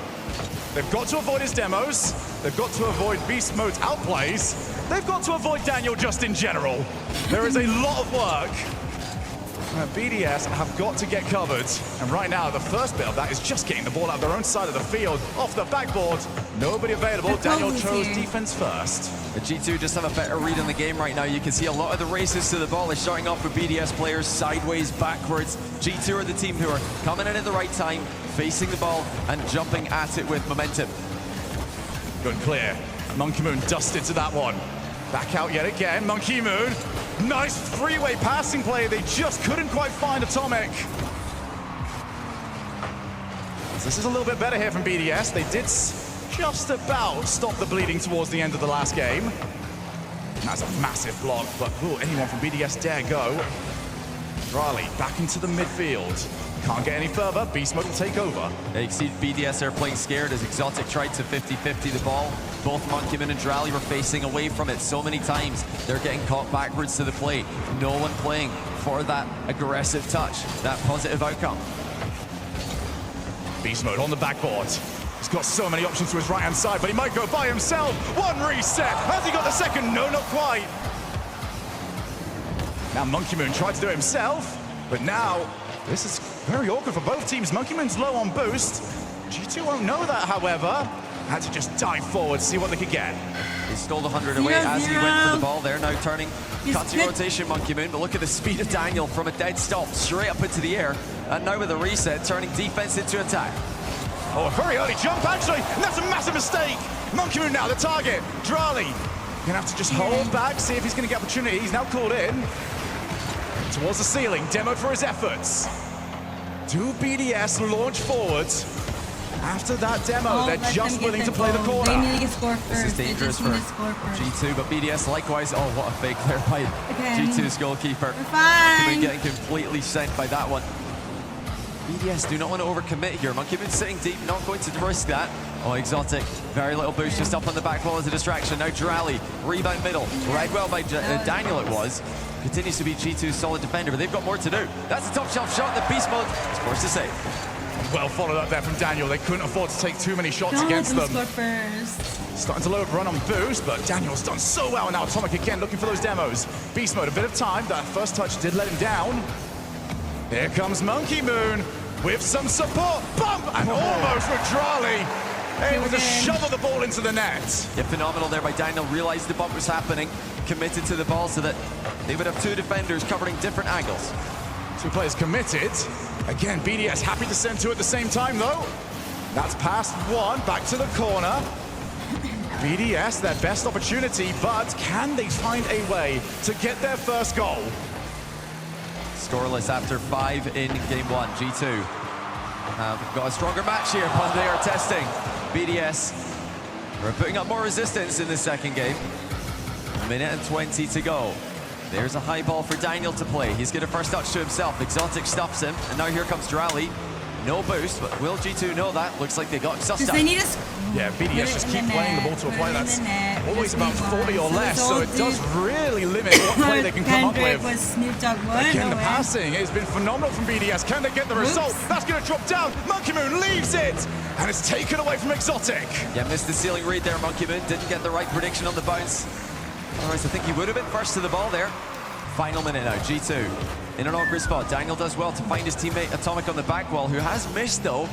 They've got to avoid his demos. They've got to avoid Beast Mode's outplays. They've got to avoid Daniel just in general. There is a lot of work. BDS have got to get covered. And right now, the first bit of that is just getting the ball out their own side of the field, off the backboard. Nobody available. Daniel chose defense first. The G2 just have a better read on the game right now. You can see a lot of the races to the ball is starting off with BDS players sideways, backwards. G2 are the team who are coming in at the right time, facing the ball and jumping at it with momentum. Good and clear. Monkey Moon dusted to that one. Back out yet again. Monkey Moon. Nice three-way passing play. They just couldn't quite find Atomic. So this is a little bit better here from BDS. They did just about stop the bleeding towards the end of the last game. That's a massive block, but will anyone from BDS dare go? Raleigh back into the midfield. Can't get any further. Beast Mode will take over. Yeah, you can see BDS are playing scared as Exotic tried to 50-50 the ball. Both Monkeyman and Drally were facing away from it so many times. They're getting caught backwards to the plate. No one playing for that aggressive touch, that positive outcome. Beast Mode on the backboard. He's got so many options to his right-hand side, but he might go by himself. One reset. Has he got the second? No, not quite. Now Monkey Moon tried to do it himself, but now this is very awkward for both teams. Monkey Moon's low on boost. G2 won't know that, however. Had to just dive forward, see what they could get. He stole the 100 away as he went for the ball there. Now turning, cutting rotation, Monkey Moon. But look at the speed of Daniel from a dead stop, straight up into the air. And now with a reset, turning defense into attack. Oh, a very early jump, actually. And that's a massive mistake. Monkey Moon now the target. Drally gonna have to just hold back, see if he's gonna get opportunity. He's now called in. Towards the ceiling, demoed for his efforts. Do BDS launch forwards? After that demo, they're just willing to play the corner. They need to get score first. This is dangerous for G2, but BDS likewise. Oh, what a fake there by G2's goalkeeper. We're fine. Getting completely sent by that one. BDS do not want to overcommit here. Monkey Moon sitting deep, not going to risk that. Oh, Exotic, very little boost just up on the back wall as a distraction. Now Drally, rebound middle, read well by Daniel it was. Continues to be G2's solid defender, but they've got more to do. That's a top shelf shot that Beast Mode is forced to save. Well followed up there from Daniel. They couldn't afford to take too many shots against them. Score first. Starting to load run on boost, but Daniel's done so well. Now Atomic again looking for those demos. Beast Mode, a bit of time. That first touch did let him down. Here comes Monkey Moon with some support. Bump! And almost with Drally able to shovel the ball into the net. Yeah, phenomenal there by Daniel. Realized the bump was happening, committed to the ball so that they would have two defenders covering different angles. Two players committed. Again, BDS happy to send two at the same time, though. That's past one, back to the corner. BDS, their best opportunity, but can they find a way to get their first goal? Scoreless after 5 in game 1. G2 have got a stronger match here, but they are testing. BDS are putting up more resistance in the second game. 1:20 to go. There's a high ball for Daniel to play. He's got a first touch to himself. Exotic stops him, and now here comes Drally. No boost, but will G2 know that? Looks like they got sussed out. They need to yeah, BDS just keep playing the ball to a play that's always about 40 or less, so it does really limit what play they can come up with. Was Snoop Dogg Again, the passing has been phenomenal from BDS. Can they get the result? That's going to drop down. Monkey Moon leaves it, and it's taken away from Exotic. Yeah, missed the ceiling read there, Monkey Moon. Didn't get the right prediction on the bounce. Otherwise, I think he would have been first to the ball there. Final minute now, G2 in an awkward spot. Daniel does well to find his teammate Atomic on the back wall, who has missed though.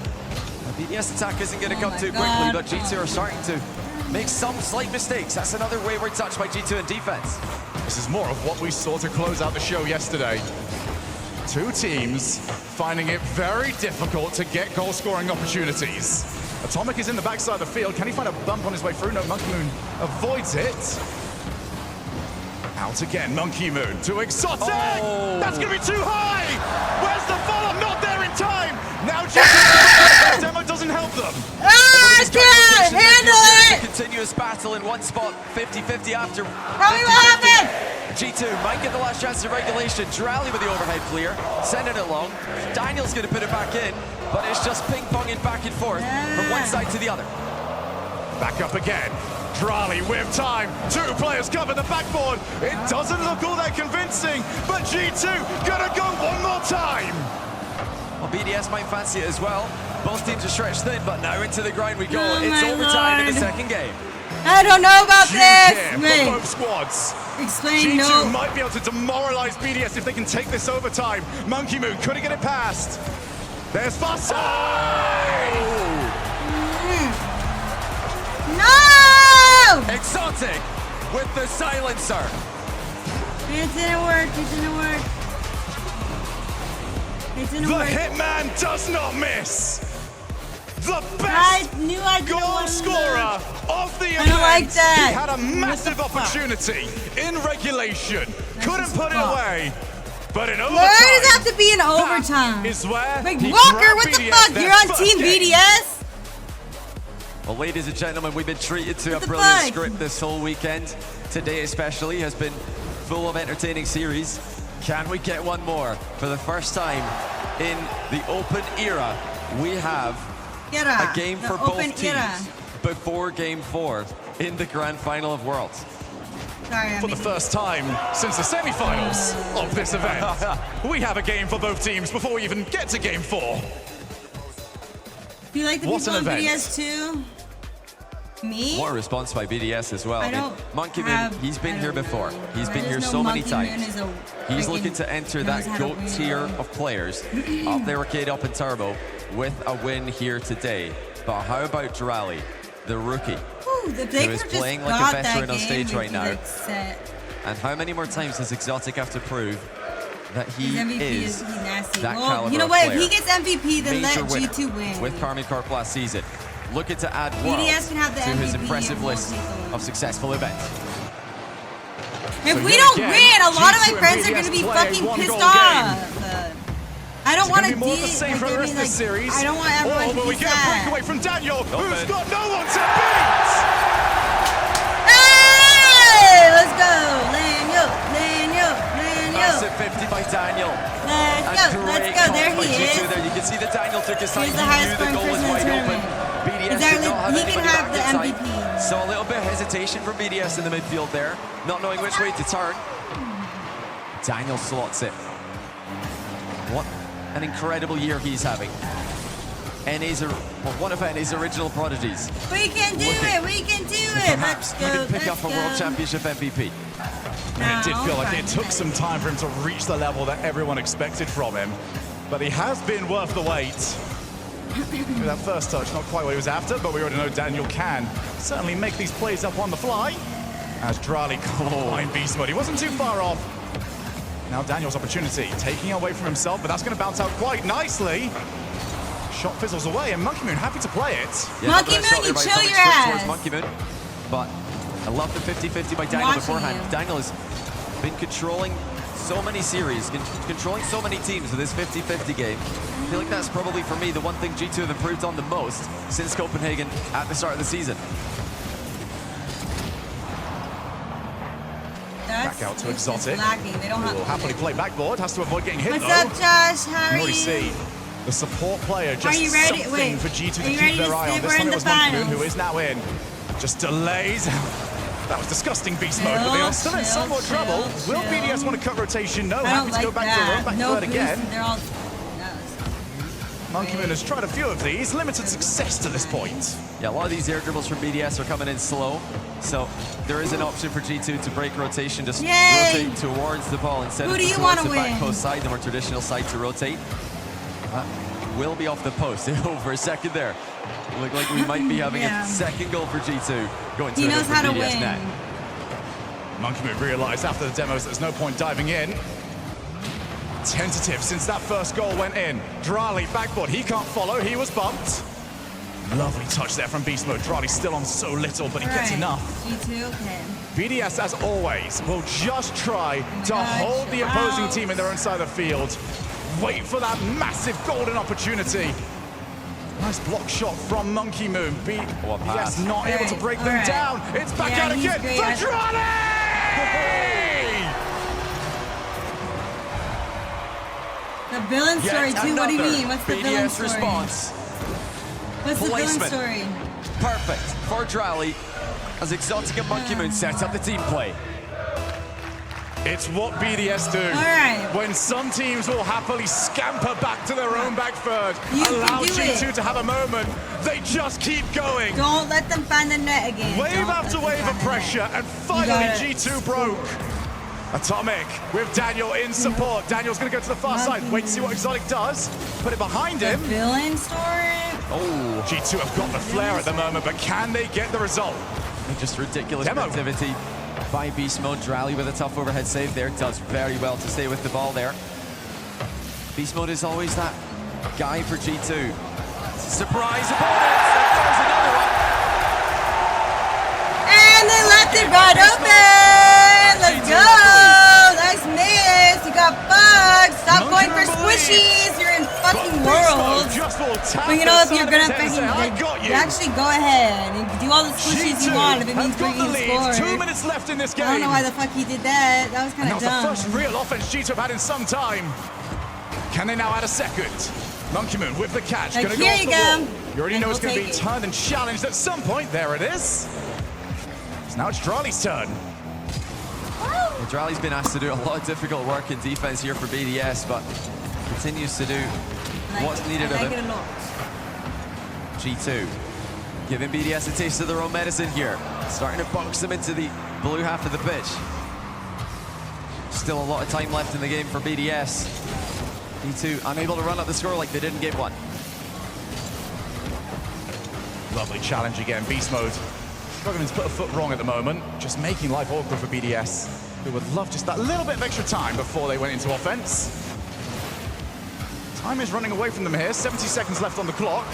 The BDS attack isn't going to come too quickly, but G2 are starting to make some slight mistakes. That's another wayward touch by G2 in defense. This is more of what we saw to close out the show yesterday. Two teams finding it very difficult to get goal-scoring opportunities. Atomic is in the backside of the field. Can he find a bump on his way through? No, Monkey Moon avoids it. Out again, Monkey Moon to Exotic! Oh. That's going to be too high! Where's the follow-up? Not there in time! Now G2 demo doesn't help them. I can't handle it! Continuous battle in one spot, 50-50 after. Probably what happened! G2 might get the last chance of regulation. Drally with the overhead clear, sending it long. Daniel's going to put it back in, but it's just ping-ponging back and forth from one side to the other. Back up again. Drally with time. Two players cover the backboard. It doesn't look all that convincing, but G2 gonna go one more time. Well, BDS might fancy it as well. Both teams are stretched thin, but now into the grind we go. It's overtime in the second game. I don't know about this. For both squads. Explain. G2 might be able to demoralize BDS if they can take this overtime. Monkey Moon couldn't get it past. There's Fasai! No! Exotic with the silencer. It didn't work. It didn't work. It didn't work. The Hitman does not miss. The best goal scorer of the event. I don't like that. He had a massive opportunity in regulation. Couldn't put it away. But in overtime. Why does it have to be in overtime? Is where like, Walker, what the fuck? You're on Team BDS? Well, ladies and gentlemen, we've been treated to a brilliant script this whole weekend. Today especially has been full of entertaining series. Can we get one more? For the first time in the Open era, we have a game for both teams before Game 4 in the Grand Final of Worlds. Sorry, for the first time since the semi-finals of this event, we have a game for both teams before we even get to Game 4. Do you like the people on BDS too? Me? What a response by BDS as well. I mean, Monkey Moon, he's been here before. He's been here so many times. He's looking to enter that GOAT tier of players up there with Kate Up and Turbo with a win here today. But how about Drally, the rookie, who is playing like a veteran on stage right now? And how many more times does Exotic have to prove that he is that caliber you know what? player? If he gets MVP, then let Major G2 win. With Karmic Corp last season. Looking to add BDS can have the to his MVP impressive list of successful events. If we don't win, a lot of my friends are going to be fucking pissed off. I don't want to do it. I don't want everyone to be sad. We get a breakaway from Daniel, who's got no one to beat. Hey, let's go, Daniel, Daniel, Daniel. Massive 50 by Daniel. Let's go. There he is. There. You can see that Daniel took his time. He's the highest scoring person in the tournament. Exactly. He can have the MVP. So a little bit of hesitation from BDS in the midfield there, not knowing which way to turn. Daniel slots it. What an incredible year he's having. One of NA's original prodigies. We can do it. We can do it. Perhaps he can pick up a World Championship MVP. And it did feel like it took some time for him to reach the level that everyone expected from him. But he has been worth the wait. With that first touch, not quite what he was after, but we already know Daniel can certainly make these plays up on the fly. As Drally behind beast mode. He wasn't too far off. Now Daniel's opportunity, taking away from himself, but that's going to bounce out quite nicely. Shot fizzles away, and Monkey Moon happy to play it. Yeah, Monkey Moon, you chill your ass. Monkey Moon, but I love the 50-50 by Daniel beforehand. Daniel has been controlling so many series, controlling so many teams with this 50-50 game. I feel like that's probably, for me, the one thing G2 have improved on the most since Copenhagen at the start of the season. Back out to Exotic. They don't will happily play backboard, has to avoid getting hit. What's up, Josh? How are you? You already see the support player just something for G2 to keep their eye on. This time it was Monkey Moon, who is now in. Just delays. That was disgusting beast mode, but they are still in somewhat trouble. Will BDS want to cut rotation? No, happy to go back to the room, back third again. They're all... Monkey Moon has tried a few of these, limited success to this point. Yeah, a lot of these air dribbles from BDS are coming in slow, so there is an option for G2 to break rotation, just rotate towards the ball instead of towards the back post side, the more traditional side to rotate. Will be off the post. For a second there, look like we might be having a second goal for G2 going to the BDS net. Monkey Moon realized after the demos there's no point diving in. Tentative since that first goal went in. Drally backboard, he can't follow, he was bumped. Lovely touch there from Beast Mode. Drally's still on so little, but he gets enough. G2, okay. BDS, as always, will just try to hold the opposing team in their own side of the field. Wait for that massive golden opportunity. Nice block shot from Monkey Moon. BDS not able to break them down. It's back out again for Drally! The villain story too, what do you mean? What's the villain story? Response. What's the villain story? Perfect for Drally as Exotic and Monkey Moon set up the team play. It's what BDS do. When some teams will happily scamper back to their own back third, allow G2 to have a moment, they just keep going. Don't let them find the net again. Wave after wave of pressure, and finally G2 broke. Atomic with Daniel in support. Daniel's going to go to the far side. Wait to see what Exotic does. Put it behind him. Villain story. Oh, G2 have got the flare at the moment, but can they get the result? Just ridiculous activity by Beast Mode. Drally with a tough overhead save there. Does very well to stay with the ball there. Beast Mode is always that guy for G2. Surprise opponent! There's another one. And they left it right open! Let's go! Nice miss! You got bugs! Stop going for squishies! You're in fucking world! But you know, if you're gonna fucking, you actually go ahead and do all the squishies you want if it means we're getting scored. 2 minutes left in this game. I don't know why the fuck he did that. That was kind of dumb. That was the first real offense G2 have had in some time. Can they now add a second? Monkey Moon with the catch. Like, gonna go here off you the go. wall. You already know it's going to be turned and challenged at some point. There it is. So now it's Drali's turn. Well, Drali's been asked to do a lot of difficult work in defense here for BDS, but continues to do what's needed of him. G2 giving BDS a taste of their own medicine here. Starting to box them into the blue half of the pitch. Still a lot of time left in the game for BDS. G2 unable to run up the score like they didn't get one. Lovely challenge again, Beast Mode. Struggling to put a foot wrong at the moment. Just making life awkward for BDS, who would love just that little bit of extra time before they went into offense. Time is running away from them here. 70 seconds left on the clock.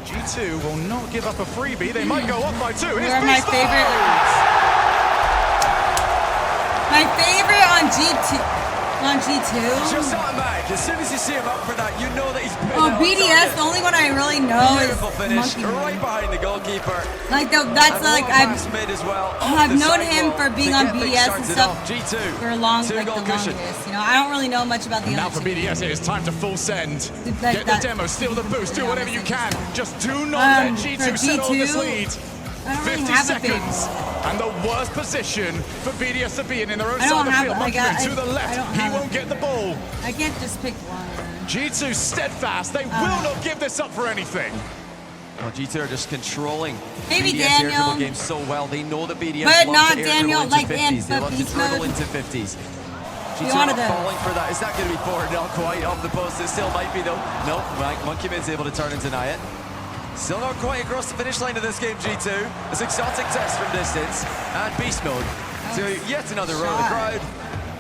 G2 will not give up a freebie. They might go up by 2. Here's my favorite. My favorite on G2. On G2. Just automatic. As soon as you see him up for that, you know that he's Oh, BDS, the only one I really know beautiful is finish, Monkey Moon. right behind the goalkeeper. Like, that's like, mid as well. I've known him for being on BDS and stuff G2. for a long, like the longest. You know, I don't really know much about the Now other for BDS, it is time to full send. Like Get the demo, steal the boost, do whatever you can. Just do not let G2 settle on this lead. 50 seconds, and the worst position for BDS to be in their own side of the field. Monkey Moon to the left, he won't get the ball. I can't just pick one. G2 steadfast, they will not give this up for anything. Well, G2 are just controlling maybe BDS Daniel. air dribble game so well. They know that BDS but love not to air Daniel, dribble into like 50s. They love to dribble mode. into 50s. G2 are falling for that. Is that going to be forward? Not quite off the post. It still might be though. No, Monkey Moon's able to turn and deny it. Still not quite across the finish line of this game, G2. It's exotic test from distance. And Beast Mode to yet another row of the crowd.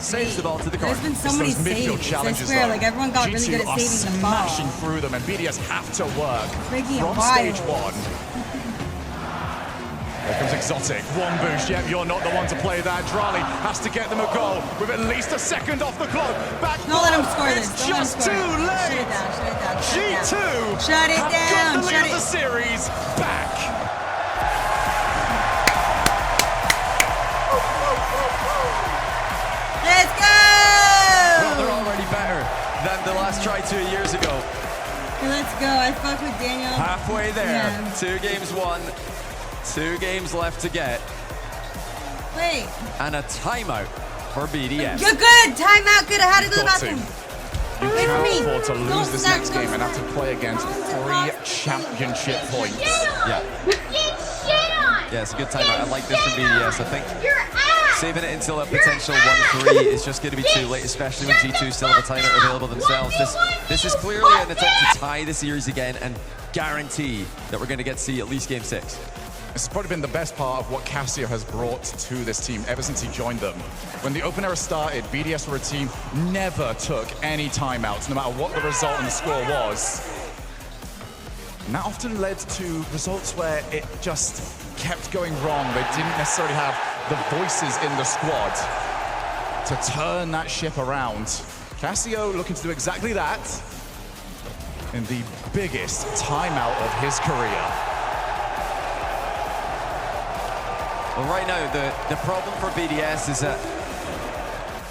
Saves the ball to the corner. There's been so many saves. I swear, like everyone got really good at saving the ball. Smashing through them, and BDS have to work from stage 1. Here comes Exotic. One boost. Yep, you're not the one to play that. Drali has to get them a goal with at least a second off the clock. Back. Don't let him score this. It's just too late. G2 shut it down. Got the lead of the series back. Let's go! Well, they're already better than the last try 2 years ago. Okay, let's go. I fuck with Daniel. Halfway there. Yeah. 2 games won. 2 games left to get. Wait. And a timeout for BDS. You're good. Timeout. Good. I had to go to the bathroom. You can't afford to lose this next game and have to play against 3 championship points. Yeah. Yeah, it's a good timeout. I like this from BDS. I think saving it until a potential 1-3 is just going to be too late, especially when G2 still have a timeout available themselves. This is clearly an attempt to tie the series again and guarantee that we're going to get to see at least Game 6. This has probably been the best part of what Cassio has brought to this team ever since he joined them. When the Open Era started, BDS were a team never took any timeouts, no matter what the result and the score was. And that often led to results where it just kept going wrong. They didn't necessarily have the voices in the squad to turn that ship around. Cassio looking to do exactly that in the biggest timeout of his career. Well, right now, the problem for BDS is that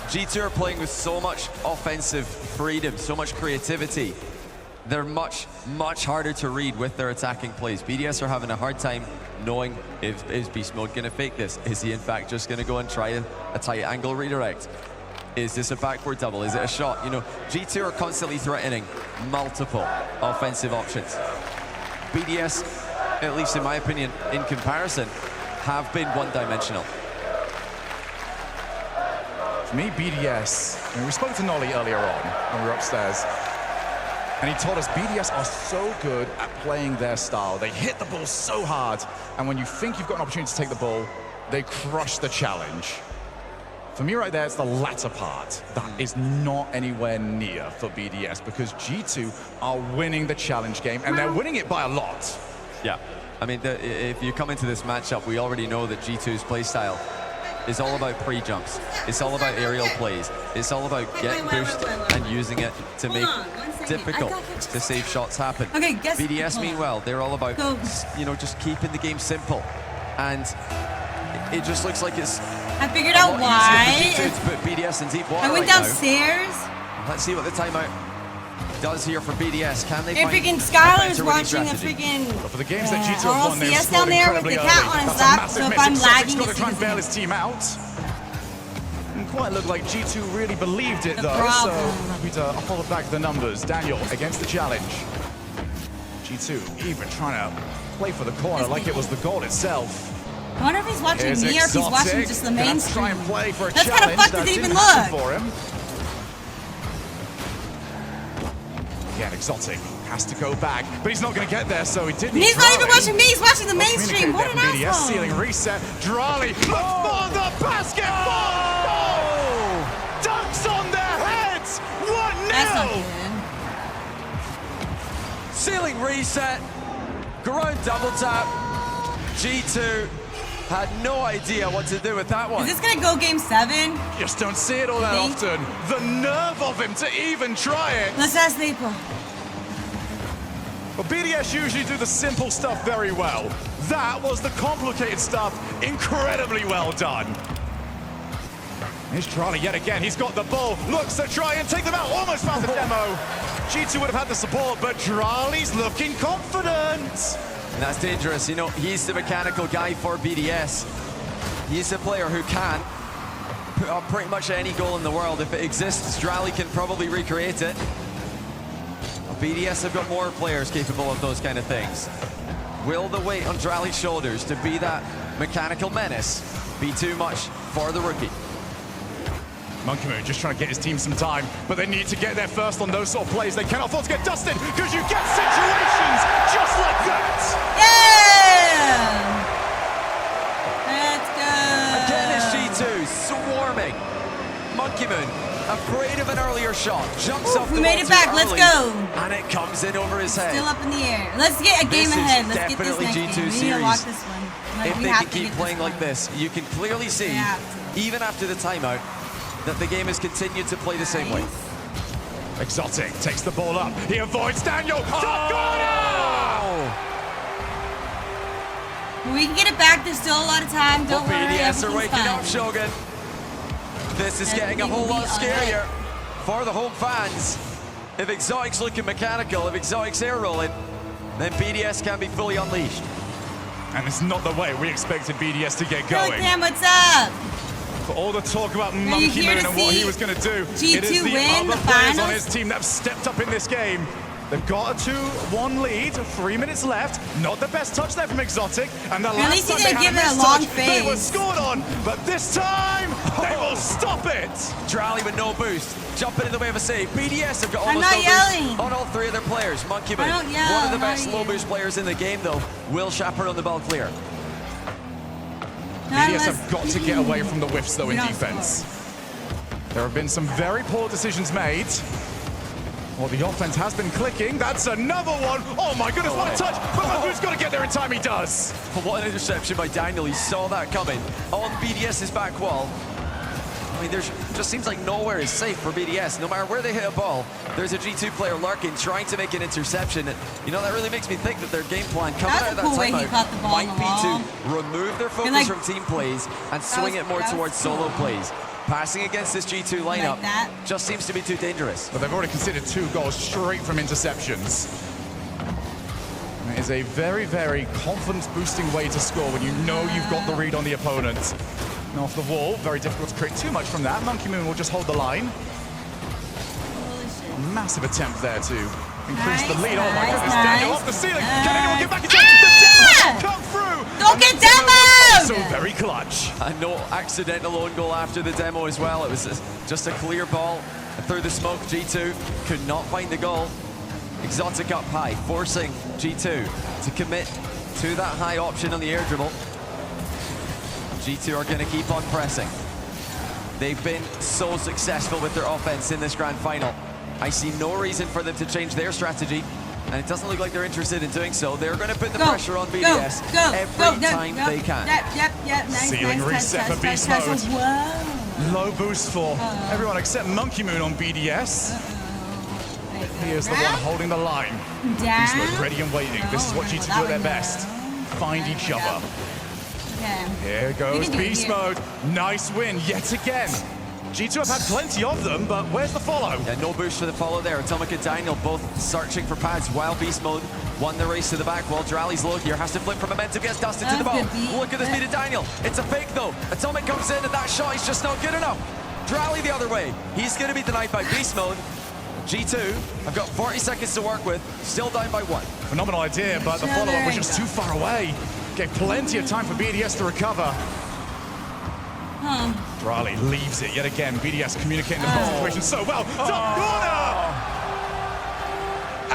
G2 are playing with so much offensive freedom, so much creativity, they're much, much harder to read with their attacking plays. BDS are having a hard time knowing is Beast Mode going to fake this? Is he in fact just going to go and try a tight angle redirect? Is this a backward double? Is it a shot? You know, G2 are constantly threatening multiple offensive options. BDS, at least in my opinion, in comparison, have been one-dimensional. For me, BDS, I mean, we spoke to Nolly earlier on when we were upstairs, and he told us BDS are so good at playing their style. They hit the ball so hard, and when you think you've got an opportunity to take the ball, they crush the challenge. For me right there, it's the latter part that is not anywhere near for BDS, because G2 are winning the challenge game, and they're winning it by a lot. Yeah, I mean, if you come into this matchup, we already know that G2's play style is all about pre-jumps. It's all about aerial plays. It's all about getting boost and using it to make difficult to save shots happen. Okay, BDS, meanwhile, they're all about, you know, just keeping the game simple. And it just looks like it's I figured out why. to put BDS in deep water I went downstairs. Let's see what the timeout does here for BDS. Can they Hey, find freaking a Skylar's better winning watching a strategy? freaking For the games that G2 have won, they've CS scored down there with incredibly the cat early. on his That's a lap, massive so if miss. I'm Exotic's lagging, got to it's try and bail because his team out. Didn't quite look like G2 really believed it, The though, problem. so happy to hold back the numbers. Daniel against the challenge. G2 even trying to play for the corner like it was the goal itself. I wonder if he's watching Here's me or if he's watching Exotic. just the Gonna main have to try stream. and play for a That's kind challenge. of fucked That it even didn't happen look. for him. Again, Exotic has to go back, but he's not going to get there, so he didn't. He's not even watching me, he's watching the main stream. What an BDS asshole. ceiling reset. Drali looks for the basketball. Dunks on their heads. 1-0. That's not good. Ceiling reset, ground double tap. G2 had no idea what to do with that one. Is this gonna go game 7? Just don't see it all that often. The nerve of him to even try it. Let's ask April. But BDS usually do the simple stuff very well. That was the complicated stuff incredibly well done. Here's Charlie yet again. He's got the ball. Looks to try and take them out. Almost found the demo. G2 would have had the support, but Drali's looking confident. And that's dangerous. You know, he's the mechanical guy for BDS. He's a player who can put up pretty much any goal in the world. If it exists, Drali can probably recreate it. BDS have got more players capable of those kind of things. Will the weight on Drali's shoulders to be that mechanical menace be too much for the rookie? Monkeymoon just trying to get his team some time, but they need to get there first on those sort of plays. They cannot afford to get dusted, because you get situations just like that. Yeah! Let's go. Again, it's G2 swarming. Monkeymoon, afraid of an earlier shot, jumps off the we made it back. Let's go. And it comes in over his head. Still up in the air. Let's get a game ahead. Let's get this definitely next game. G2 We need to lock this one. Like, If we they have can to keep get playing this like this, you can clearly see, even after the timeout, that the game has continued to play the same way. Exotic takes the ball up. He avoids Daniel. Top corner! We can get it back. There's still a lot of time. Don't worry. BDS are everything's waking fine. up, Shogun. This is getting a whole lot scarier for the home fans. If Exotic's looking mechanical, if Exotic's air rolling, then BDS can be fully unleashed. And it's not the way we expected BDS to get Hello, going. Cam, what's up? For all the talk about Are you here Monkeymoon to and what see he was going to do, G2 it is the win other the players on finals? his team that have stepped up in this game. They've got a 2-1 lead, 3 minutes left. Not the best touch there from Exotic. And the At last least time he's they gonna had give a it a missed long touch, they were phase. scored on. But this time, they will stop it. Drali with no boost, jumping in the way of a save. BDS have got I'm almost not no yelling. boost on all 3 of their players. Monkeymoon, I don't yell, one of the how best are low you? boost players in the game, though, will chaperone the ball clear. BDS have got to get away from the whiffs, though, in You're not defense. There have been some very poor decisions made. Well, the offense has been clicking. That's another one. Oh, my goodness, what a touch. But Monkeymoon's got to get there in time. He does. What an interception by Daniel. He saw that coming on BDS's back wall. I mean, there's just seems like nowhere is safe for BDS. No matter where they hit a ball, there's a G2 player lurking, trying to make an interception. And, you know, that really makes me think that their game plan coming out of that cool way he timeout caught the ball might on be the wall. to remove their focus like, from team plays and swing it more that was towards solo plays. Passing against this G2 lineup just seems to be too dangerous. But they've already considered 2 goals straight from interceptions. It is a very, very confidence-boosting way to score when you know you've got the read on the opponent. And off the wall, very difficult to create too much from that. Monkey Moon will just hold the line. Massive attempt there to increase the lead. Oh my goodness, Daniel off the ceiling. Can anyone get back in time? The demo come through. Don't get demoed! So very clutch. And no accidental own goal after the demo as well. It was just a clear ball through the smoke. G2 could not find the goal. Exotic up high, forcing G2 to commit to that high option on the air dribble. G2 are going to keep on pressing. They've been so successful with their offense in this grand final. I see no reason for them to change their strategy, and it doesn't look like they're interested in doing so. They're going to put the pressure on BDS every time they can. Yep. Nice, Ceiling reset for Beast Mode. Whoa. Low boost for everyone except Monkey Moon on BDS. He is the one holding the line. Beast Mode ready and waiting. This is what G2 do at their best. Find each other. Here goes Beast Mode. Nice win yet again. G2 have had plenty of them, but where's the follow? Yeah, no boost for the follow there. Atomic and Daniel both searching for pads while Beast Mode won the race to the back. While Drali's low here, has to flip from momentum, gets dusted to the ball. Look at the speed of Daniel. It's a fake though. Atomic comes in and that shot is just not good enough. Drali the other way. He's going to be denied by Beast Mode. G2 have got 40 seconds to work with, still down by 1. Phenomenal idea, but the follow-up was just too far away. Gave plenty of time for BDS to recover. Drali leaves it yet again. BDS communicating the situation so well. Top corner!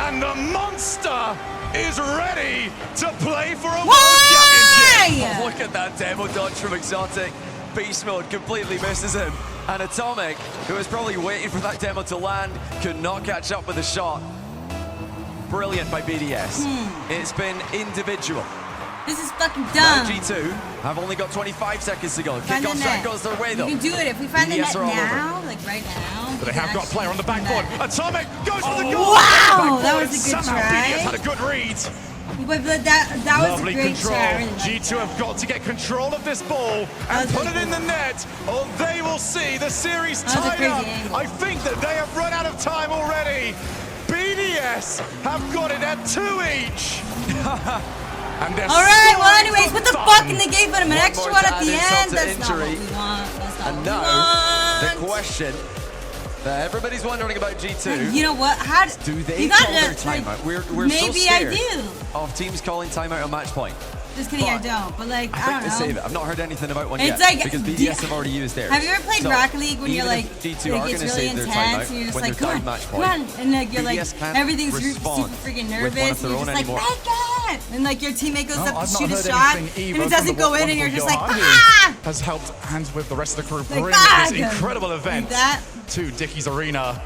And the monster is ready to play for a world championship. Look at that demo dodge from Exotic. Beast Mode completely misses him. And Atomic, who was probably waiting for that demo to land, could not catch up with the shot. Brilliant by BDS. It's been individual. This is fucking dumb. Now G2 have only got 25 seconds to go. Kick-off shot goes their way though. You can do it if we find the BDS net now, like right now. But they have got a player on the backboard. Atomic goes for the goal. Wow, that was a good Somehow try. BDS had a good read. But that was Lovely a great control. try. Really G2 have got to get control of this ball and put it in the net, or they will see the series tied up. I think that they have run out of time already. BDS have got it at 2 each. And all right, well, anyways, what the fuck? And they gave him an extra one at the end. That's not what we want. That's not and what now, we want. the question that everybody's wondering about G2. You know what? How do they you call gotta, their timeout? We're maybe so scared I do. of teams calling timeout on match point. Just kidding, I don't. But like, I don't think they know. save it. I've not heard anything about one It's yet like, because BDS have already used theirs. Have you ever played So, Rocket League when you're even like, if G2 like are it's going to really save their intense timeout and you're just when like, they're come down match on, point, come on, and like you're like, BDS can't everything's super respond freaking with one nervous, of and their you're own just like, anymore. make it, and like your teammate goes up to I've shoot not a heard shot, anything and either it doesn't from the go in, and you're just like, wonderful ah! Has helped hands with the rest of the crew Like bring that. this incredible event Like that. to Dickie's Arena.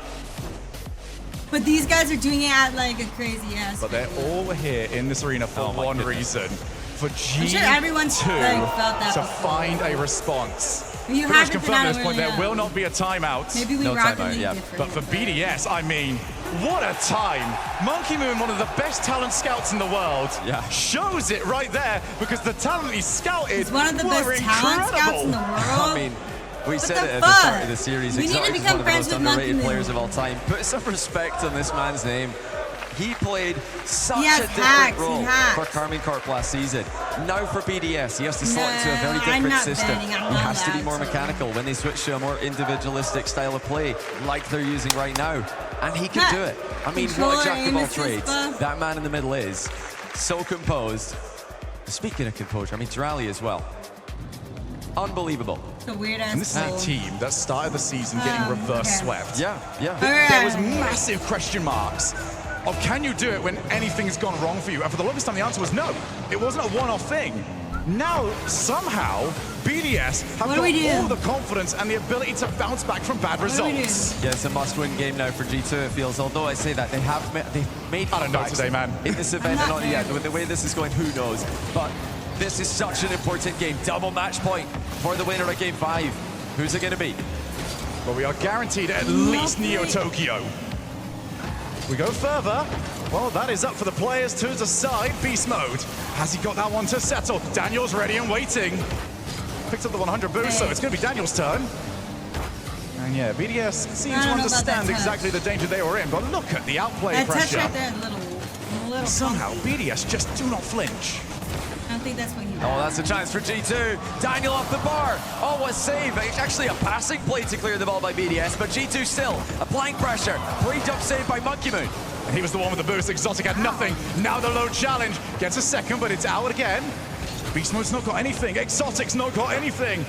But these guys are doing it at like a crazy ass. But they're all here in this arena for one reason. For G2 sure everyone's, like, felt that to before. find a response. You Pretty much haven't been confirmed out at this point really there will not be a timeout. Maybe we rock the league different. But for BDS, I mean, what a time. Monkey Moon, one of the best talent scouts in the world, shows it right there because the talent he scouted He's one of the were best talent scouts in the world. I mean, we What said the it at the fuck? start of the series. We need to Exotic is become one of the friends most with Monkey underrated Moon. players of all time. Put some respect on this man's name. He played such He a has different hacks, he role hacks. for Carmine Corp last season. Now for BDS, he has to slot into a very I'm different not system. betting, I'm He not has to be allowed more to. mechanical when they switch to a more individualistic style of play like they're using right now. And he can do it. I mean, what a Controller, jack of aim all assist trades buff. that man in the middle is. So composed. Speaking of composure, I mean, Drali as well. Unbelievable. It's a weird ass. And this is a team that started the season getting reverse swept. Yeah. There was massive question marks of can you do it when anything's gone wrong for you? And for the longest time, the answer was no. It wasn't a one-off thing. Now, somehow, BDS have got all the confidence and the ability to bounce back from bad results. Yeah, it's a must-win game now for G2, it feels. Although I say that, they've made I don't know comebacks today, man. in this event, and not yet. With the way this is going, who knows? But this is such an important game. Double match point for the winner of Game 5. Who's it going to be? Well, we are guaranteed at least Neo Tokyo. We go further. Well, that is up for the players to decide. Beast Mode. Has he got that one to settle? Daniel's ready and waiting. Picked up the 100 boost, so it's going to be Daniel's turn. And yeah, BDS seem to understand exactly the danger they were in, but look at the outplay pressure. Touch right there, a little somehow BDS just do not flinch. I don't think that's what he does. Oh, that's a chance for G2. Daniel off the bar. Oh, what a save. It's actually a passing play to clear the ball by BDS, but G2 still applying pressure. Pre-jump save by Monkey Moon. And he was the one with the boost. Exotic had nothing. Now the low challenge. Gets a second, but it's out again. Beast Mode's not got anything. Exotic's not got anything.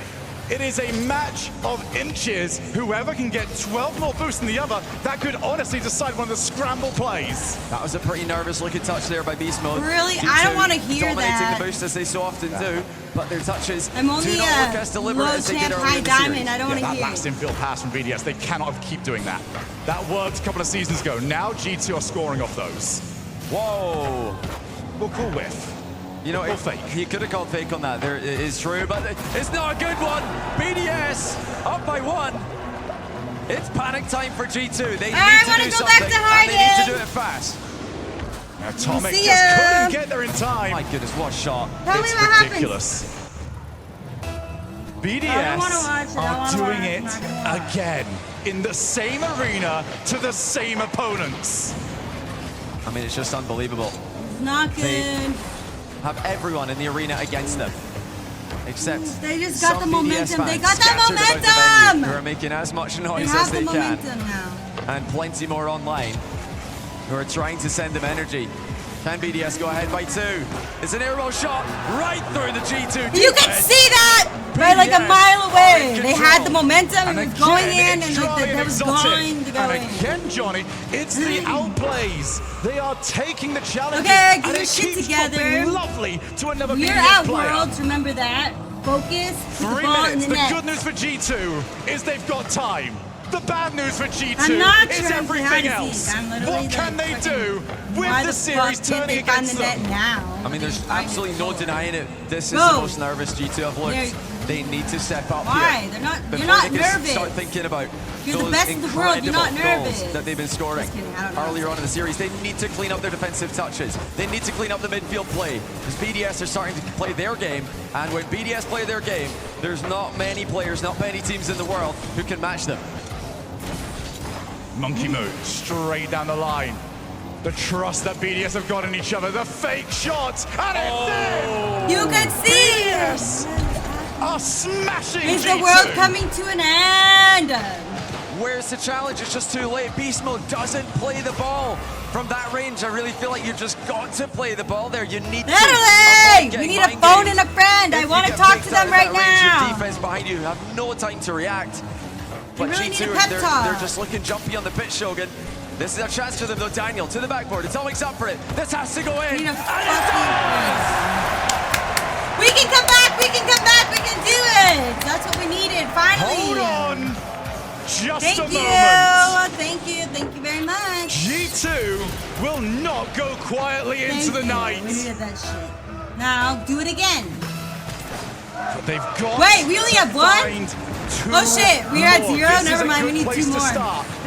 It is a match of inches. Whoever can get 12 more boosts than the other, that could honestly decide one of the scramble plays. That was a pretty nervous looking touch there by Beast Mode. Really? I don't want to hear dominating that. the boost as they so often do, but their touches I'm only do not look as deliberate as they did earlier high in the diamond. series. I don't want to That hear last infield pass from BDS, they cannot keep doing that. That worked a couple of seasons ago. Now G2 are scoring off those. Whoa. We'll call whiff. You know, he could have called fake on that. There, it is true, but it's not a good one. BDS up by 1. It's panic time for G2. They need to do something, and they need to do it fast. Atomic just couldn't get there in time. My goodness, what a shot. It's ridiculous. BDS are doing it again in the same arena to the same opponents. I mean, it's just unbelievable. It's not good. Have everyone in the arena against them, except they just got the momentum. They got that momentum. Who are making as much noise they as they can, now. And plenty more online who are trying to send them energy. Can BDS go ahead by 2? It's an airborne shot right through the G2. You can see that right like a mile away. They had the momentum and it was going in, and it was going to go in. And again, Johnny, it's the outplays. They are taking the challenge. Okay, get your shit together. Lovely to another We're BDS at player. Worlds, remember that. Focus, put the 3 ball in minutes. the net. The good news for G2 is they've got time. The bad news for G2 I'm not is trying everything to else. I'm What can they do with the series turning against them? Now? I mean, there's absolutely no denying it. This is the most nervous G2 have looked. They need to step up Why? here. You're not they nervous. Start thinking about You're the those best in the world. You're not incredible nervous. goals that they've been scoring earlier on in the series. They need to clean up their defensive touches. They need to clean up the midfield play because BDS are starting to play their game. And when BDS play their game, there's not many players, not many teams in the world who can match them. Monkey Moon straight down the line. The trust that BDS have got in each other. The fake shots. And it's in! You can see BDS are smashing Is G2. the world coming to an end? Where's the challenge? It's just too late. Beast Mode doesn't play the ball from that range. I really feel like you've just got to play the ball there. You need Natalie! to. We need a phone and a friend. I want to talk to them right now. Your defense behind you have no time to react. But really G2, need a pep talk. they're just looking jumpy on the pitch, Shogun. This is a chance for them, though. Daniel to the backboard. Atomic's up for it. This has to go in. We can come back. We can come back. We can do it. That's what we needed. Finally. Hold on. Just a moment. Thank you. Thank you very much. G2 will not go quietly into the night. We needed that shit. Now do it again. But they've got. Wait, we only have 1? Oh shit, we're at 0. Never mind, we need 2 more.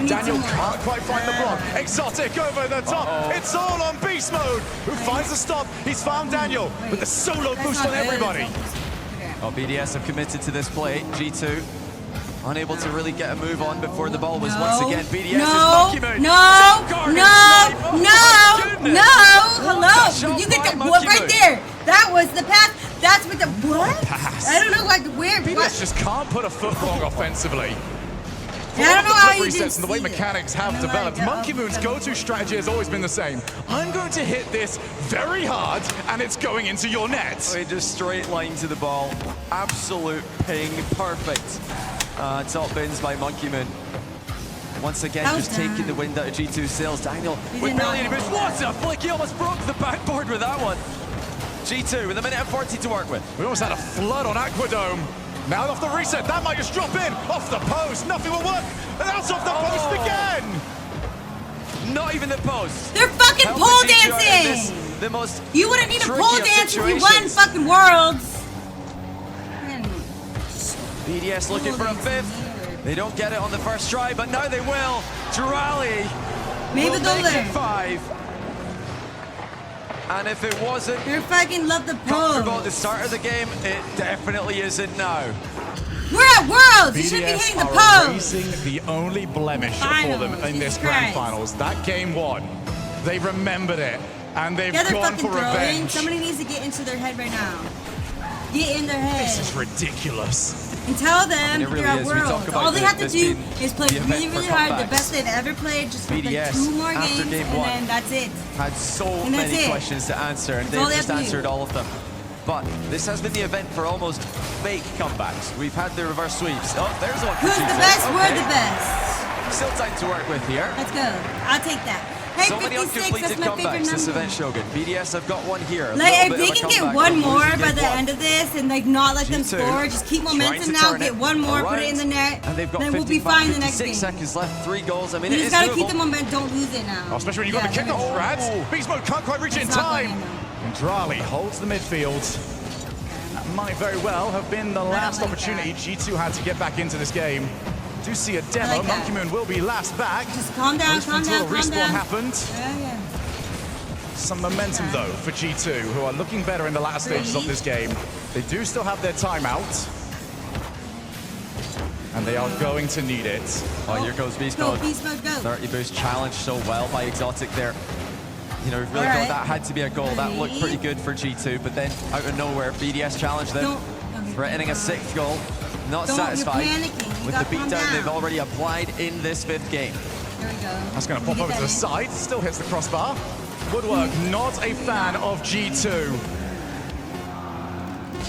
Daniel can't quite find the block. Exotic over the top. It's all on Beast Mode. Who finds the stop? He's found Daniel with the solo boost on everybody. Well, BDS have committed to this play. G2 unable to really get a move on before the ball was once again BDS. Hello. You get the what right there. That was the pass. That's with the what? Pass. I don't know where. BDS just can't put a foot wrong offensively. Yeah, I don't know how you resets didn't and the way mechanics have developed. Monkey Moon's go-to strategy has always been the same. I'm going to hit this very hard, and it's going into your net. Just straight line to the ball. Absolute ping. Perfect. Top bins by Monkey Moon. Once again, just taking the wind out of G2's sails. Daniel with brilliant boost. What a flick! He almost broke the backboard with that one. G2 with a minute and 40 to work with. We almost had a flood on Aquadome. Now off the reset, that might just drop in. Off the post, nothing will work. And that's off the post again. Not even the post. They're fucking pole dancing. The most you wouldn't need a pole dance if you won fucking Worlds. BDS looking for a 5th. They don't get it on the first try, but now they will. Durali Maybe they'll make it 5. And if it wasn't you fucking love the pose comfortable at the start of the game, it definitely isn't now. We're at Worlds. You should be hitting the are post. erasing the only blemish for them in this grand finals. That game one, they remembered it, and they've gone for revenge. Somebody needs to get into their head right now. Get in their head. This is ridiculous. And tell them I mean, it really they're at is. We talk Worlds. about All they have to this do being is play the really, event really for hard, the comebacks. best they've ever played, just like BDS, 2 more after games, game and one, then that's it. Had so And that's many it. questions to answer, and That's all they've they just have to answered do. all of them. But this has been the event for almost fake comebacks. We've had the reverse sweeps. Oh, there's one. Who's the best? We're the best. Still time to work with here. Let's go. I'll take that. Hey, So many 56, uncompleted that's my favorite comebacks this number. event, Shogun. BDS have got one here. A Like, little if bit they of a can get comeback one from more losing by game the one. end of this and like not let them G2 score, just keep trying momentum to now, turn get it one more, put it in the net, And they've got then we'll be fine the next 56 game. seconds left, 3 goals. I mean, You it just is gotta doable. keep the momentum, don't lose it now. Oh, especially when you've got the kickoff, Rad. Beast Mode can't quite reach it in It's not time. going in, And Drali holds the midfield. That might very well have been the last opportunity G2 had to get back into this game. Do see a demo. like that. Monkey Moon will be last back. Just calm down, calm Until down, a respawn calm down. happened. Yeah. Some momentum though for G2, who are looking better in the latter stages of this game. They do still have their timeout. And they are going to need it. Oh, here goes Beast Go, Mode. Beast Mode, go. 30 boost challenged so well by Exotic there. You know, we've really All right. thought that had to be a goal. That looked pretty good for G2, but then out of nowhere, BDS challenged them, threatening a 6th goal. Not Don't, you're satisfied panicking. You with gotta the calm beatdown down. they've already applied in this 5th game. There we go. That's going to pop over to the side. Still hits the crossbar. Woodwork, not a fan of G2.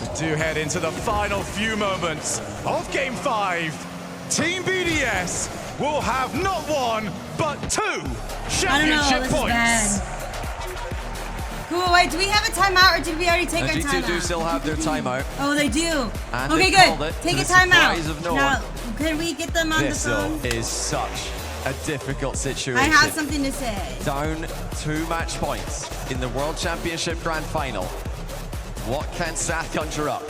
We do head into the final few moments of Game 5. Team BDS will have not 1, but 2 championship this is points. bad. Cool, wait, do we have a timeout or did we already take our G2 timeout? do still have their timeout. Oh, they do. And Okay, they called good. it Take to a the timeout. surprise of no Now, one. can we get them on This, the though, phone? is such a difficult situation. I have something to say. Down 2 match points in the World Championship Grand Final. What can Sath conjure up?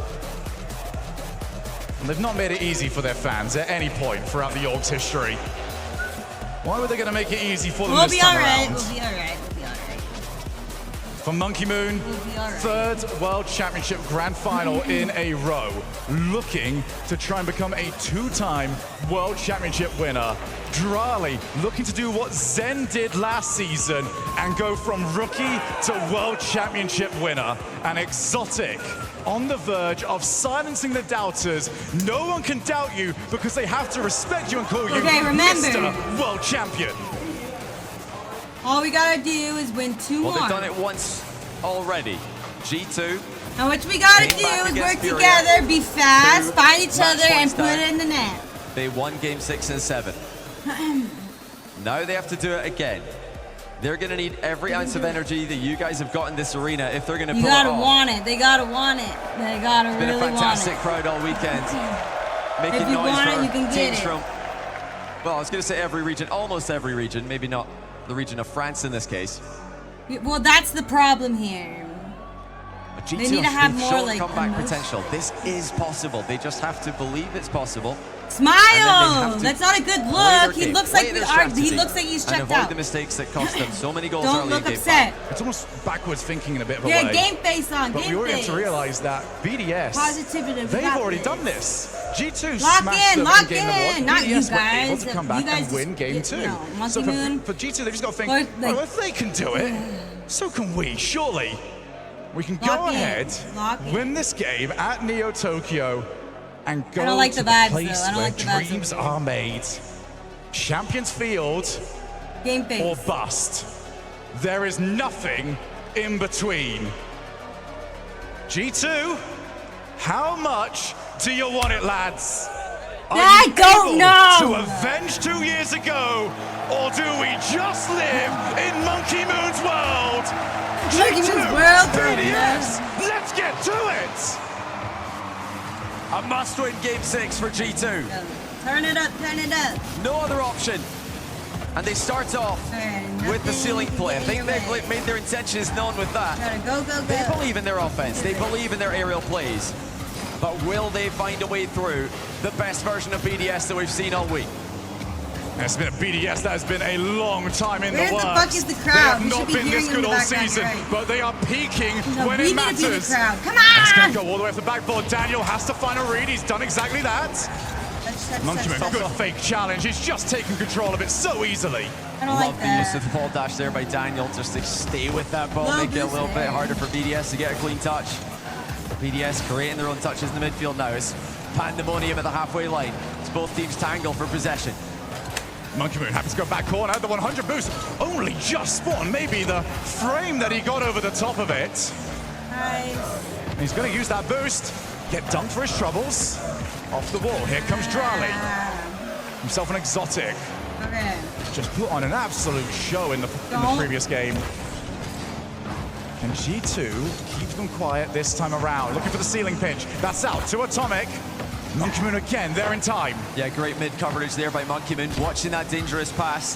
And they've not made it easy for their fans at any point throughout the Org's history. Why were they going to make it easy for them We'll this be time alright. around? We'll be alright. We'll be alright. For Monkey Moon, We'll be alright. 3rd World Championship Grand Final in a row, looking to try and become a 2-time World Championship winner. Drali looking to do what Zen did last season and go from rookie to World Championship winner. And Exotic on the verge of silencing the doubters. No one can doubt you because they have to respect you and call you remember. Mr. World Champion. All we gotta do is win 2 more. Well, they've done it once already. G2. And what we gotta Came do back is against work Furia. together, be fast, 2 find each match other, and points put down. it in the net. They won game 6 and 7. Now they have to do it again. They're going to need every ounce of energy that you guys have got in this arena if they're going to You pull gotta it off. want it. They gotta want it. They gotta It's been really a fantastic want crowd all weekend. Making If you noise want it, for you can get teams it. from, well, I was going to say every region, almost every region, maybe not the region of France in this case. it. Well, that's the problem here. But They G2 need to have they've more, shown like, comeback emotion. potential. This is possible. They just have to believe it's possible. Smile! That's not a good Play look. their He game, looks play like their he strategy, looks like he's and checked avoid out. the mistakes that cost them so many goals Don't early look in game upset. 5. It's almost backwards thinking in a bit of a Yeah, way. game face on. But game we already face. have to realize that BDS, Positivity. we they've got already this. done this. G2 Lock smashed in, them lock in game number 1. in. Not BDS you were able guys. to come You back guys and win just game get- 2. no, Monkey So Moon. for G2, they've just got to think, Or, like- well, if they can do it, so can we, surely. We can Lock go in, ahead, lock in. win this game at Neo Tokyo, and go don't like to the the vibes, place though. I don't where like the vibes dreams over here. are made. Champions Field Game face. or bust. There is nothing in between. G2, how much do you want it, lads? Are I you don't able know. to avenge 2 years ago, or do we just live in Monkey Moon's world? Monkey G2, Moon's world, BDS, let's get to it! A must-win game 6 for G2. Turn it up, turn it up. No other option. And they start off with the ceiling play. I think they've made their intentions known with that. Gotta go, go, They go. believe in their offense. They believe in their aerial plays. But will they find a way through the best version of BDS that we've seen all week? It's been a BDS that has been a long time in the works. Where the fuck is the crowd? They have not been this good all season, but they are peaking when it matters. We need to be the crowd. Come It's going on! to go all the way off the backboard. Daniel has to find a read. He's done exactly that. Monkey Moon, good fake challenge. He's just taken control of it so easily. I don't like Love the use of the ball dash there by Daniel, just to stay with that ball, make it a little bit harder for BDS to get a clean touch. BDS creating their own touches in the midfield now. It's pandemonium at the halfway line. It's both teams tangle for possession. Monkey Moon happens to go back corner. The 100 boost only just spawned. Maybe the frame that he got over the top of it. Nice. He's going to use that boost. Get dunked for his troubles. Off the wall. Here comes Drali. Himself an exotic. Okay. Just put on an absolute show in the previous game. And G2 keeps them quiet this time around. Looking for the ceiling pinch. That's out to Atomic. Monkey Moon again, there in time. Yeah, great mid coverage there by Monkey Moon. Watching that dangerous pass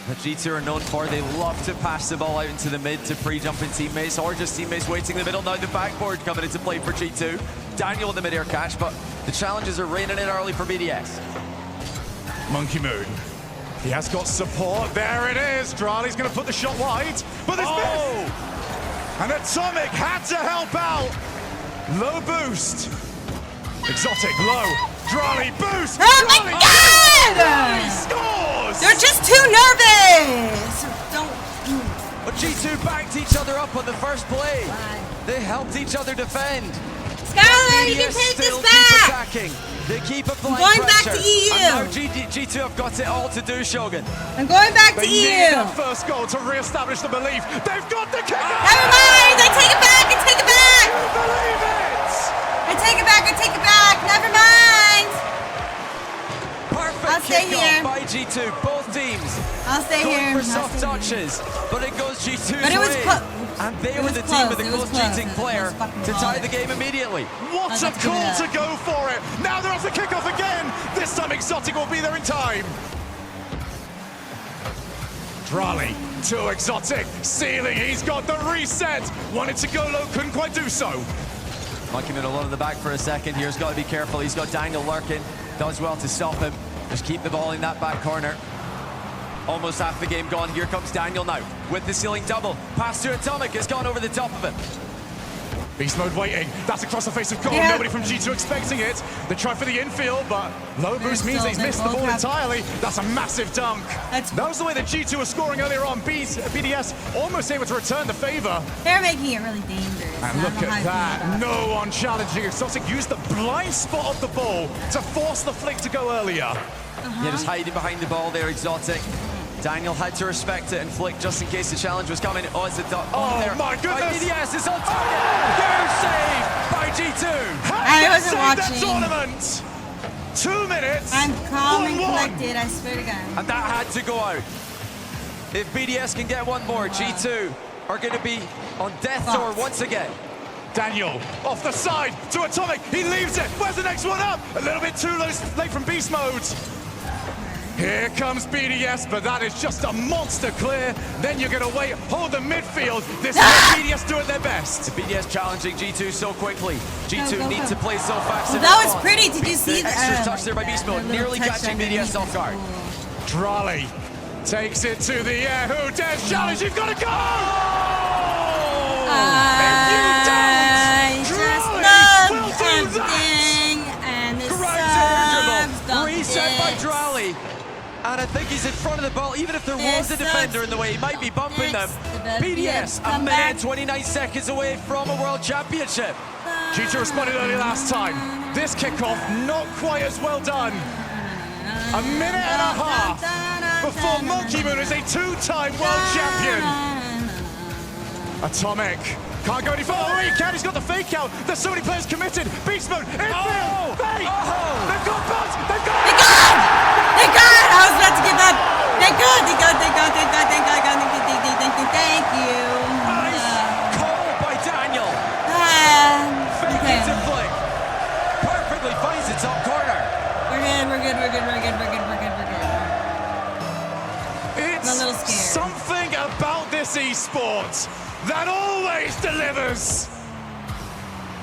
that G2 are known for. They love to pass the ball out into the mid to pre-jumping teammates or just teammates waiting in the middle. Now the backboard coming into play for G2. Daniel in the mid-air catch, but the challenges are raining in early for BDS. Monkey Moon. He has got support. There it is. Drali's going to put the shot wide, but there's miss. And Atomic had to help out. Low boost. Exotic, low. Drali boost. Oh my God! Drali scores! They're just too nervous. Don't. But G2 backed each other up on the first play. They helped each other defend. Skylar, you can take this back. Attacking. They keep applying going back pressure. to EU. And now G2 have got it all to do, Shogun. I'm going back to EU. They need that first goal to re-establish the belief. They've got the kick. Never mind. I take it back. I take it back. I believe it. I take it back. I take it back. Never mind. Perfect kickoff by G2. Both teams. I'll stay going here. for soft touches, but it goes G2's But it was way. close. And they were the team with the most cheating player to tie the game immediately. What a call to go for it. Now they're off the kickoff again. This time Exotic will be there in time. Drali to Exotic. Ceiling, he's got the reset. Wanted to go low, couldn't quite do so. Monkey Moon alone in the back for a second here. He's got to be careful. He's got Daniel lurking. Does well to stop him. Just keep the ball in that back corner. Almost half the game gone. Here comes Daniel now with the ceiling double. Pass to Atomic has gone over the top of him. Beast mode waiting. That's across the face of goal. Yeah. Nobody from G2 expecting it. They try for the infield, but low boost means he's missed the ball entirely. That's a massive dunk. That was the way that G2 was scoring earlier on. BDS almost able to return the favor. They're making it really dangerous. And look at that. No one challenging. Exotic used the blind spot of the ball to force the flick to go earlier. Yeah, just hiding behind the ball there, Exotic. Daniel had to respect it and flick just in case the challenge was coming. Oh, it's a duck. Oh, my goodness. BDS is on target. Huge save by G2. I wasn't watching. That tournament. 2 minutes. I'm calm and collected, I swear to God. And that had to go out. If BDS can get one more, G2 are going to be on death's door once again. Daniel off the side to Atomic. He leaves it. Where's the next one up? A little bit too late from beast mode. Here comes BDS, but that is just a monster clear. Then you're going to wait, hold the midfield. This is what BDS do at their best. BDS challenging G2 so quickly. G2 need to play so fast. Well, that was pretty. Did you see that? Extra touch there by Beast Mode, nearly catching BDS off guard. Drali takes it to the air. Who dares challenge? You've got to go! I just love everything, and this sucks. Reset by Drali. And I think he's in front of the ball. Even if there was a defender in the way, he might be bumping them. BDS, a minute and 29 seconds away from a world championship. G2 responded early last time. This kickoff, not quite as well done. A minute and a half before Monkey Moon is a two-time world champion. Atomic can't go any further. Oh, he can. He's got the fake out. There's so many players committed. Beast Mode, infield, fake. They've got bots. They've got. They got it. I was about to give up. Thank God. Thank you. Nice call by Daniel. Fake it to flick. Perfectly finds the top corner. We're good. It's I'm a little scared. Something about this esports that always delivers.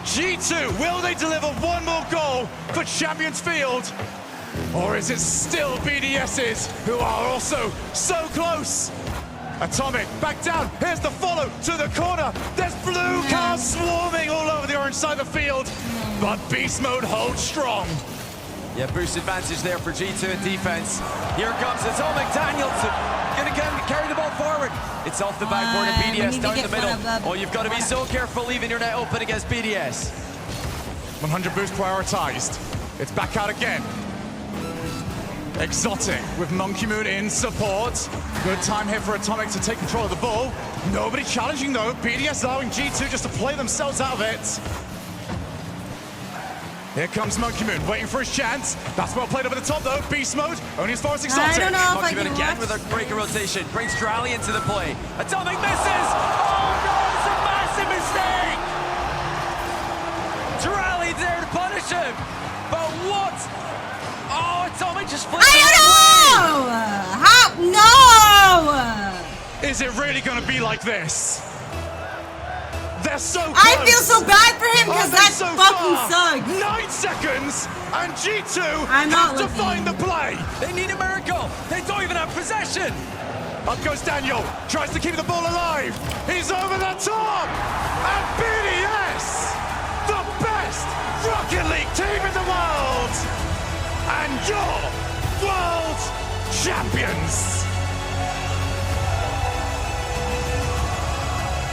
G2, will they deliver one more goal for Champions Field? Or is it still BDS's who are also so close? Atomic, back down. Here's the follow to the corner. There's blue cars swarming all over the orange side of the field. But Beast Mode holds strong. Yeah, boost advantage there for G2 in defense. Here comes Atomic. Danielson gonna carry the ball forward. It's off the backboard and BDS down the middle. Oh, you've got to be so careful leaving your net open against BDS. 100 boost prioritized. It's back out again. Exotic with Monkey Moon in support. Good time here for Atomic to take control of the ball. Nobody challenging though. BDS allowing G2 just to play themselves out of it. Here comes Monkey Moon, waiting for his chance. That's well played over the top though. Beast Mode, only as far as Exotic. I don't know if Monkey Moon again with a breaker rotation. Brings Drally into the play. Atomic misses! Oh no, it's a massive mistake! Drally there to punish him. But what? Oh, Atomic just flipped. I don't know! No! Is it really gonna be like this? They're so close. I feel so bad for him because that's so fucking far? sucks. 9 seconds and G2 have to find the play. They need a miracle. They don't even have possession. Up goes Daniel, tries to keep the ball alive. He's over the top. And BDS, the best Rocket League team in the world. And your world champions.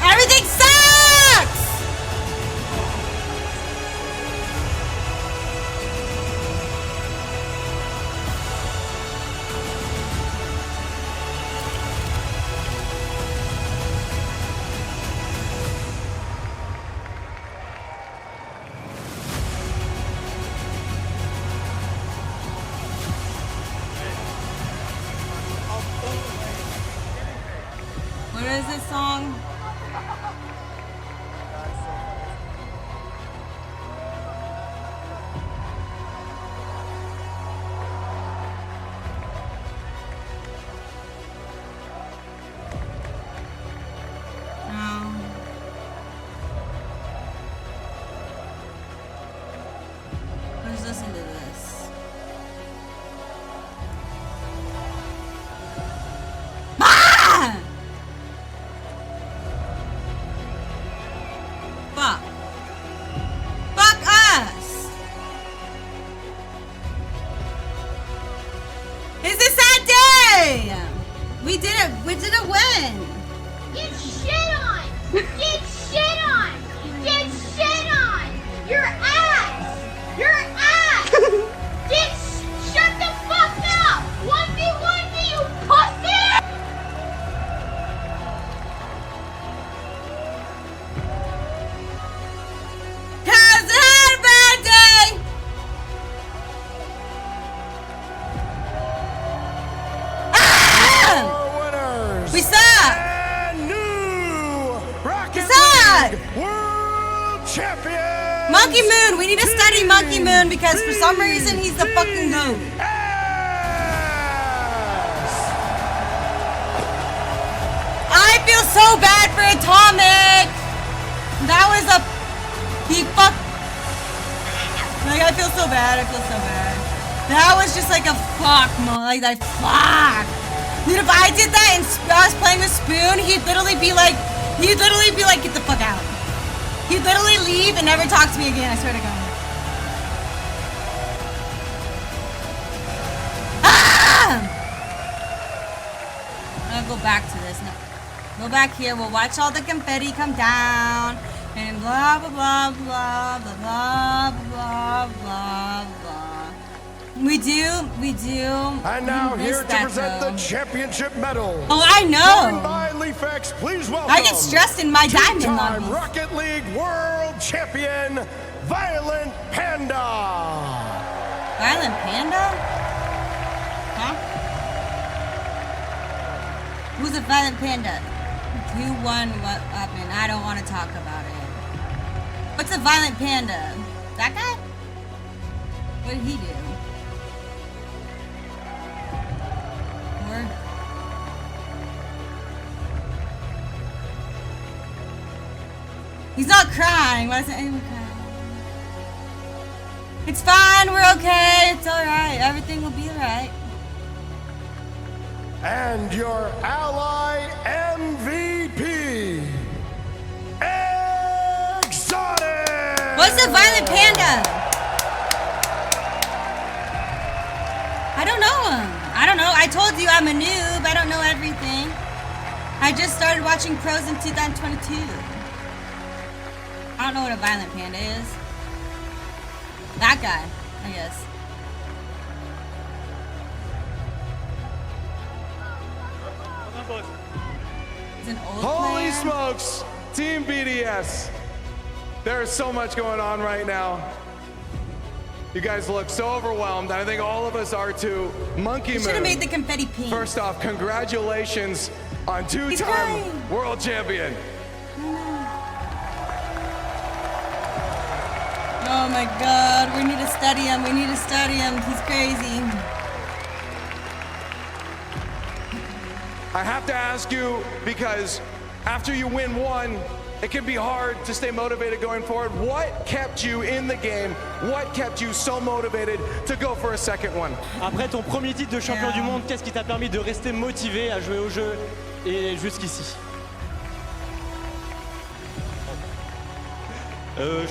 Everything sucks! What is this song? Let's listen to this. Ah! Fuck. Fuck us! It's a sad day! We didn't win! Get shit on! Get shit on! Get shit on! Your ass! Your ass! Shut the fuck up! 1v1, you pussy! Has had a bad day! Ah! We suck! World champion! Monkey Moon! We need to study Monkey Moon because for some reason he's the fucking goat. I feel so bad for Atomic! That was a... He fucked... Like, I feel so bad. That was just like a fuck moment. Like, fuck. Dude, if I did that and I was playing with Spoon, he'd literally be like, get the fuck out. He'd literally leave and never talk to me again, I swear to God. Ah! I'm gonna go back to this. No. Go back here, we'll watch all the confetti come down. And blah, blah, blah, blah, blah, blah, blah, blah, blah. We do. And now here to present the championship medal. Oh, I know. Joined by LeafX, please welcome. I get stressed in my diamond two-time lobbies. Rocket League World Champion, Violent Panda. Violent Panda? Huh? Who's a Violent Panda? Who won what up, and I don't want to talk about it. What's a Violent Panda? That guy? What did he do? He's not crying. Why is anyone crying? It's fine. We're okay. It's all right. Everything will be all right. And your ally MVP, Exotic! What's a Violent Panda? I don't know him. I don't know. I told you I'm a noob. I don't know everything. I just started watching pros in 2022. I don't know what a Violent Panda is. That guy, I guess. He's an old Holy player. smokes, Team BDS. There is so much going on right now. You guys look so overwhelmed. I think all of us are too. Monkey You should have Moon. made the confetti pink. First off, congratulations on two-time world champion. Oh my God, we need to study him. We need to study him. He's crazy. I have to ask you, because after you win one, it can be hard to stay motivated going forward. What kept you in the game? What kept you so motivated to go for a second one? Après ton premier titre de champion du monde, qu'est-ce qui t'a permis de rester motivé à jouer au jeu et jusqu'ici?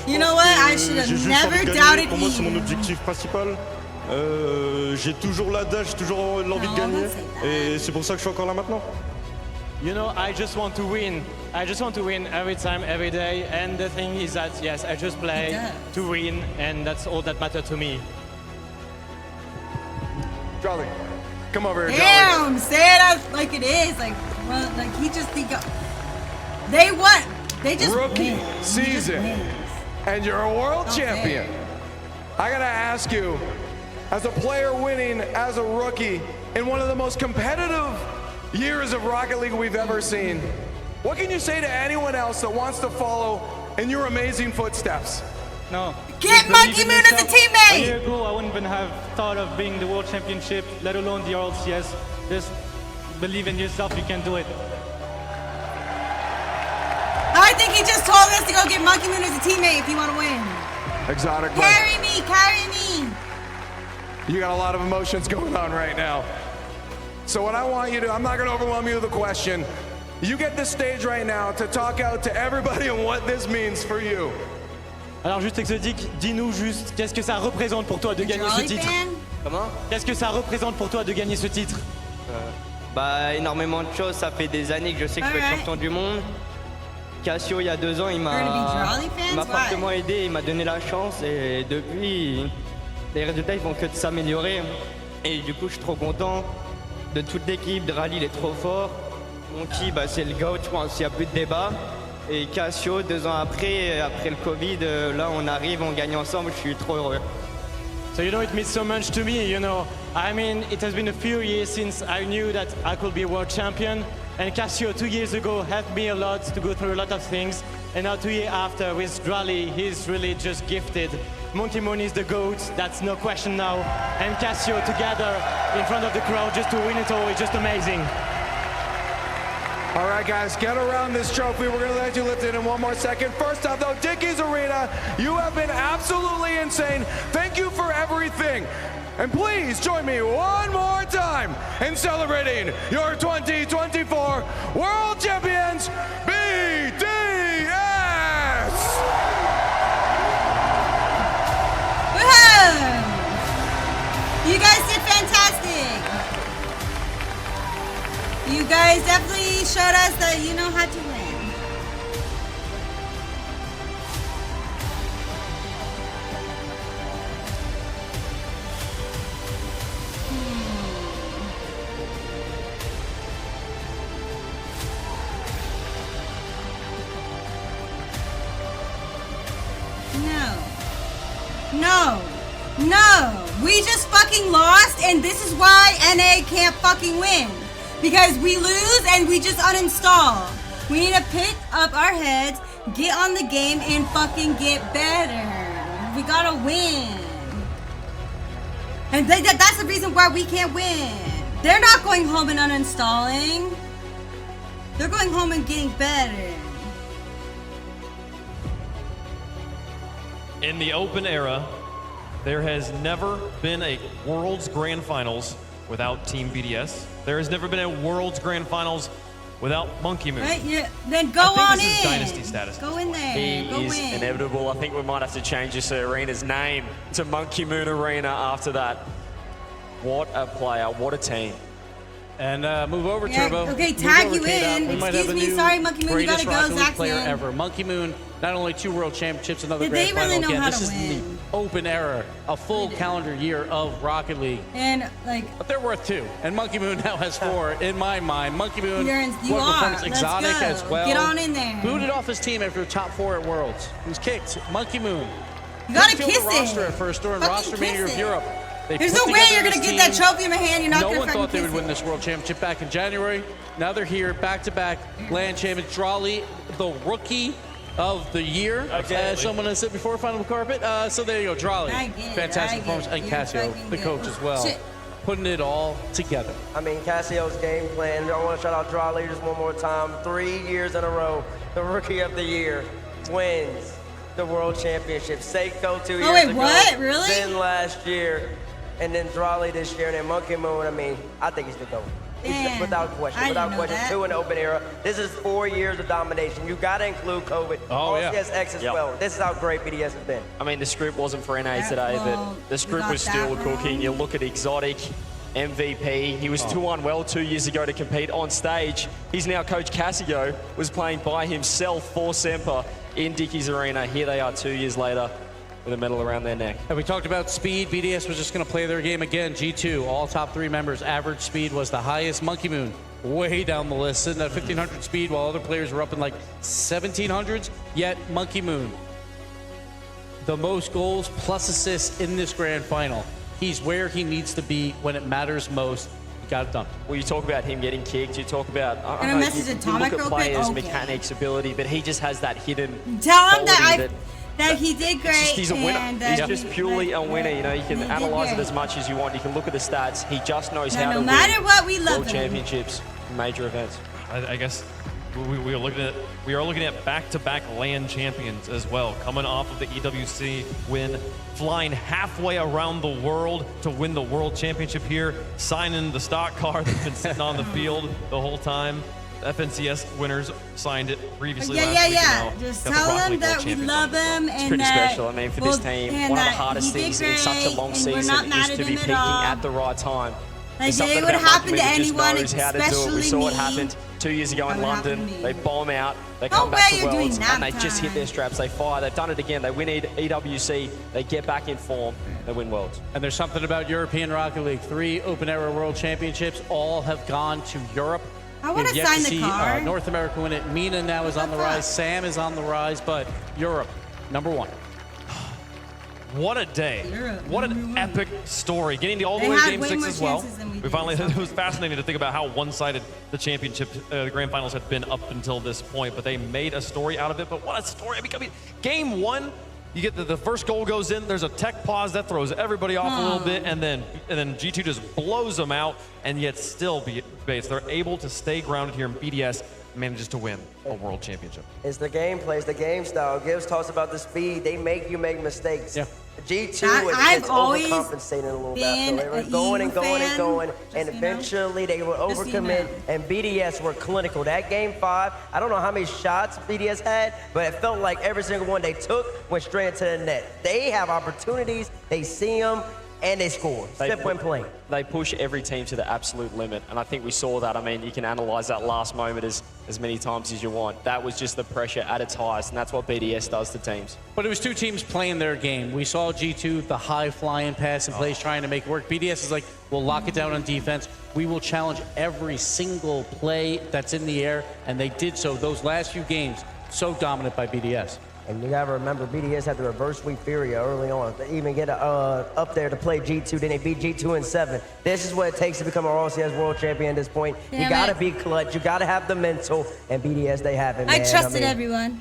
You know what? I should have never doubted Pour moi, c'est mon you. objectif principal. J'ai toujours l'adage, j'ai toujours l'envie de gagner. Et c'est pour ça que je suis encore là maintenant. You know, I just want to win. I just want to win every time, every day. And the thing is that, yes, I just play to win, and that's all that matters to me. Charlie, come over here, Damn, say it as like it is. Like, well, like he just they won. They just Rookie win. season, and you're a world champion. I gotta ask you, as a player winning as a rookie in one of the most competitive years of Rocket League we've ever seen, what can you say to anyone else that wants to follow in your amazing footsteps? No. Get Monkey Moon as a teammate! A year ago, I wouldn't even have thought of being the World Championship, let alone the RLCS. Just believe in yourself, you can do it. I think he just told us to go get Monkey Moon as a teammate if you want to win. Exotic. Carry me, carry me. You got a lot of emotions going on right now. So what I want you to, I'm not going to overwhelm you with a question. You get the stage right now to talk out to everybody on what this means for you. Alors juste Exotic, dis-nous juste, qu'est-ce que ça représente pour toi de gagner ce titre? Comment? Qu'est-ce que ça représente pour toi de gagner ce titre? Bah énormément de choses, ça fait des années que je sais que je vais être champion du monde. Cassio il y a 2 ans il m'a fortement aidé, il m'a donné la chance et depuis les résultats ils vont que de s'améliorer et du coup je suis trop content de toute l'équipe, de Rally il est trop fort. Monkey bah, c'est le GOAT je pense, il n'y a plus de débat et Cassio 2 ans après le Covid là on arrive, on gagne ensemble, je suis trop heureux. So you know it means so much to me, you know. I mean, it has been a few years since I knew that I could be a world champion. And Cassio 2 years ago helped me a lot to go through a lot of things. And now 2 years after with Drally, he's really just gifted. Monkey Moon is the GOAT, that's no question now. And Cassio together in front of the crowd just to win it all is just amazing. All right, guys, get around this trophy. We're going to let you lift it in one more second. First off, though, Dickies Arena, you have been absolutely insane. Thank you for everything. And please join me one more time in celebrating your 2024 World Champions, BDS! Woohoo! You guys did fantastic. You guys definitely showed us that you know how to win. No, we just fucking lost and this is why NA can't fucking win. Because we lose and we just uninstall. We need to pick up our heads, get on the game and fucking get better. We gotta win. And that's the reason why we can't win. They're not going home and uninstalling. They're going home and getting better. In the open era, There has never been a World's Grand Finals without Team BDS. There has never been a World's Grand Finals without Monkey Moon. Right, yeah. Then go I think on this in. is Dynasty status. Go in there. He go is in. inevitable. I think we might have to change this arena's name to Monkey Moon Arena after that. What a player, what a team. And move over, Yeah, Turbo. okay, Move tag over, you K-Dot. in. We might Excuse have a me, new sorry, Monkey Moon, you greatest gotta go, Rocket League Zach player Man. ever. Monkey Moon, not only 2 world championships, another Did grand they really final know again. how This to is win? the open era, a full calendar year of Rocket League. And like, But they're worth 2, and Monkey Moon now has 4. In my mind, Monkey Moon, you what are. performance Let's exotic go. as well. Get on in there. Booted off his team after top 4 at Worlds. He was kicked. Monkey Moon. You gotta Didn't feel kiss the it. roster at first during Fucking roster mania kiss of it. Europe. They There's put no way together you're this gonna get team. that trophy in my hand. You're not No gonna one fucking thought they kiss would win it. this world championship back in January. Now they're here, back-to-back land champions. Drawley, the rookie of the year, as someone has said before, Final Carpet. So there you go, Drawley. Fantastic performance, and Cassio, the coach as well. Shit. Putting it all together. I mean, Cassio's game plan. I want to shout out Drawley just one more time. 3 years in a row, the Rookie of the Year wins the World Championship. Seiko 2 years Oh, wait, ago. what? Really? Then last year, and then Drawley this year, and then Monkey Moon. I mean, I think he's the GOAT. Damn. Without question, I without didn't know question. that. 2 in the open era. This is 4 years of domination. You got to include COVID. Oh, yeah. RCSX as Yep. well. This is how great BDS has been. I mean, the script wasn't for NA today, but the script was still cooking. You look at Exotic, MVP. He was too unwell 2 years ago to compete on stage. He's now Coach Cassio, was playing by himself for Semper in Dickey's Arena. Here they are 2 years later with a medal around their neck. And we talked about speed. BDS was just going to play their game again. G2, all top 3 members, average speed was the highest. Monkey Moon, way down the list, sitting at 1,500 speed while other players were up in like 1,700s. Yet Monkey Moon, the most goals plus assists in this grand final. He's where he needs to be when it matters most. He got it done. Well, you talk about him getting kicked. You talk about Can I message you Atomic look at real quick? players' Okay. mechanics, ability, but he just has that hidden Tell him quality that he did great. he's a winner. And, He's just purely a winner. You know, you can he did analyze it great. as much as you want. You can look at the stats. He just knows how no to matter win what, we love World him. Championships, major events. I guess we are looking at back-to-back LAN champions as well, coming off of the EWC win, flying halfway around the world to win the World Championship here, signing the stock car that's been sitting on the field the whole time. FNCS winners signed it previously last week. and now Just got the tell Rocket him League World that we Champions love on the him It's and pretty that special. I mean, for this team, and one of the that hardest he did things in such a great, long and we're season not mad is at to be him at peaking all. at the right time. Like, There's something it would about happen Monkey to Moon who just anyone, knows how to do it. We especially saw what me. happened 2 years ago in That would happen London. to me. They bomb out. They No come back way to you're doing Worlds, nap and they just hit their straps. They fire. They've done it again. They win EWC. They get back in form. They win Worlds. And there's something about European Rocket League. 3 Open Era World Championships, all have gone to Europe. I want to We've yet sign to the see car. North America win it. Mina now is on the rise. Sam is on the rise, but Europe, #1. What a day. What an epic story. Getting to all the They way to had Game way 6 more as well. chances than we We did, finally, so. it was fascinating to think about how one-sided the championship, the grand finals had been up until this point, but they made a story out of it. But what a story. I mean, game 1, you get the first goal goes in, there's a tech pause that throws everybody off a little bit, and then G2 just blows them out, and yet still base. They're able to stay grounded here in BDS, manages to win a world championship. It's the gameplay, it's the game style. Gibbs talks about the speed. They make you make mistakes. Yeah. G2 I've is always overcompensating a little bit. So been they were a going and EU going and fan, going, just and so you know. eventually they were Just so you overcommit, know. and BDS were clinical. That game 5, I don't know how many shots BDS had, but it felt like every single one they took went straight into the net. They have opportunities, they see them, and they score. Step when playing. They push every team to the absolute limit, and I think we saw that. I mean, you can analyze that last moment as many times as you want. That was just the pressure at its highest, and that's what BDS does to teams. But it was 2 teams playing their game. We saw G2, the high flying pass and plays trying to make it work. BDS is like, we'll lock it down on defense. We will challenge every single play that's in the air, and they did so. Those last few games, so dominant by BDS. And you gotta remember, BDS had the reverse sweep Furia early on to even get up there to play G2. Then they beat G2 in 7. This is what it takes to become a RLCS world champion at this point. Damn you gotta it. be clutch. You gotta have the mental. And BDS, they have it, man. I trusted mean, everyone.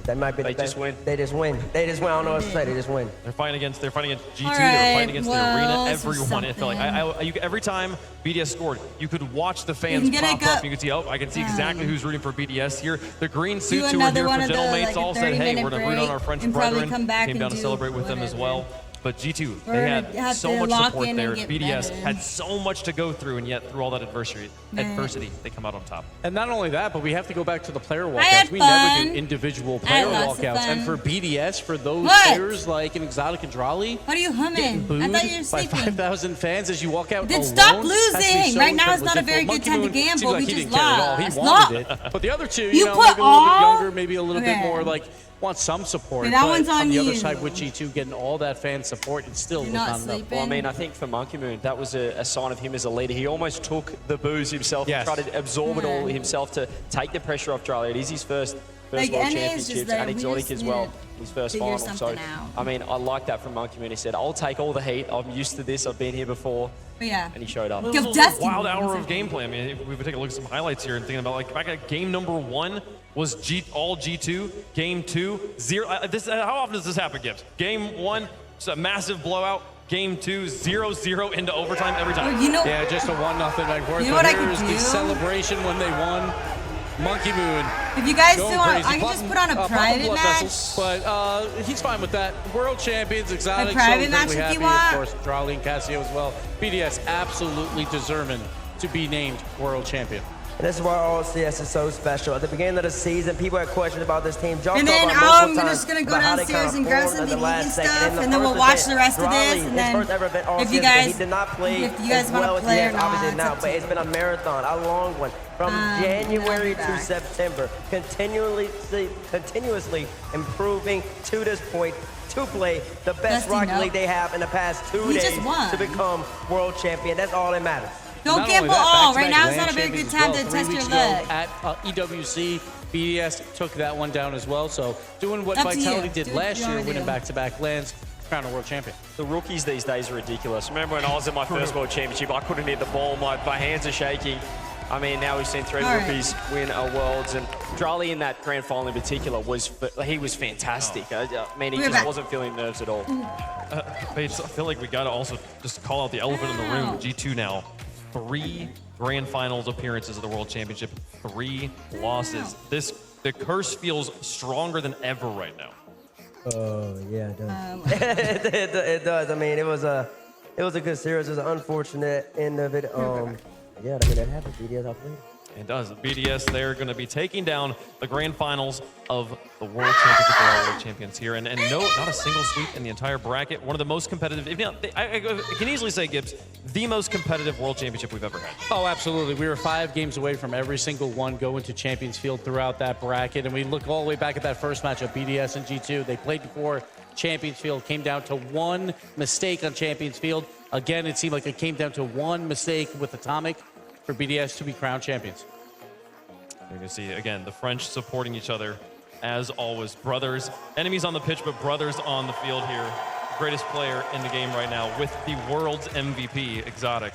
That might be They the just win. They just win. They just win. I don't know what to say. They just win. They're fighting against G2. All They're right, fighting against well, the arena. this was Everyone. It felt like every time BDS scored, you could watch the fans can get pop it up. go- You could see, oh, I can see exactly who's rooting for BDS here. The green suits who were another here one for of the, Gentlemates like, a all said, hey, 30-minute we're going to root on our break French and probably brethren. come back Came and down to do celebrate with them as whatever. well. But G2, they had so much support there. BDS had so much to go through, and yet through all that adversity, they come out on top. And not only that, but we have to go back to the player walkouts. We never do individual player walkouts. And for BDS, for those players like an Exotic and Drali, what are you humming? Booed I thought you were by sleeping. 5,000 fans as you walk out Then alone. stop losing. So right now is not a very good time to gamble. We just lost. He wanted it. But the other two, you know, maybe a little bit younger, maybe a little bit more like want some support. That one's on the you. other side with G2 getting all that fan support, it still was not enough. Well, I mean, I think for Monkey Moon, that was a sign of him as a leader. He almost took the booze himself and tried to absorb it all himself to take the pressure off Drali. It is his first World Championships and Exotic as well. His first final. So, I mean, I like that from Monkey Moon. He said, I'll take all the heat. I'm used to this. I've been here before. Yeah. And he showed up. It was a wild hour of gameplay. I mean, if we would take a look at some highlights here and thinking about, like, back at game number 1 was all G2. Game 2, 0. How often does this happen, Gibbs? Game 1, it's a massive blowout. Game 2, 0-0 into overtime every time. Yeah, just a 1-0 back forth. But here's the celebration when they won. Monkey Moon. If you guys still want, I can just put on a private match. But he's fine with that. World champions, Exotic. A private match if you want. Of course, Drali and Cassio as well. BDS absolutely deserving to be named world champion. And this is why all CS is so special. At the beginning of the season, people had questions about this team. And then I'm just going to go downstairs and grab something to eat and stuff, and then we'll watch the rest of this. And then if you guys want to play or not, obviously now, but it's been a marathon, a long one. From January to September, continuously improving to this point to play the best Rocket League they have in the past 2 days to become world champion. That's all that matters. Don't gamble all. Right now is not a very good time to test your luck. At EWC, BDS took that one down as well. So doing what Vitality did last year, winning back-to-back lands, crown a world champion. The rookies these days are ridiculous. Remember when I was in my first world championship, I couldn't hit the ball, my hands are shaking. I mean, now we've seen 3 rookies win a Worlds, and Drali in that grand final in particular was fantastic. I mean, he just wasn't feeling nerves at all. Bates, I feel like we got to also just call out the elephant in the room. G2 now, 3 grand finals appearances of the World Championship, 3 losses. The curse feels stronger than ever right now. Oh yeah, it does. It does. I mean, it was a good series. It was an unfortunate end of it. Yeah, I mean, that happened. BDS outplayed. It does. BDS, they're going to be taking down the grand finals of the World Championship. They are world champions here. And no, not a single sweep in the entire bracket. One of the most competitive, I can easily say, Gibbs, the most competitive World Championship we've ever had. Oh, absolutely. We were 5 games away from every single one going to Champions Field throughout that bracket. And we look all the way back at that first match of BDS and G2. They played before Champions Field, came down to 1 mistake on Champions Field. Again, it seemed like it came down to 1 mistake with Atomic for BDS to be crowned champions. You're going to see, again, the French supporting each other, as always. Brothers, enemies on the pitch, but brothers on the field here. Greatest player in the game right now with the world's MVP, Exotic.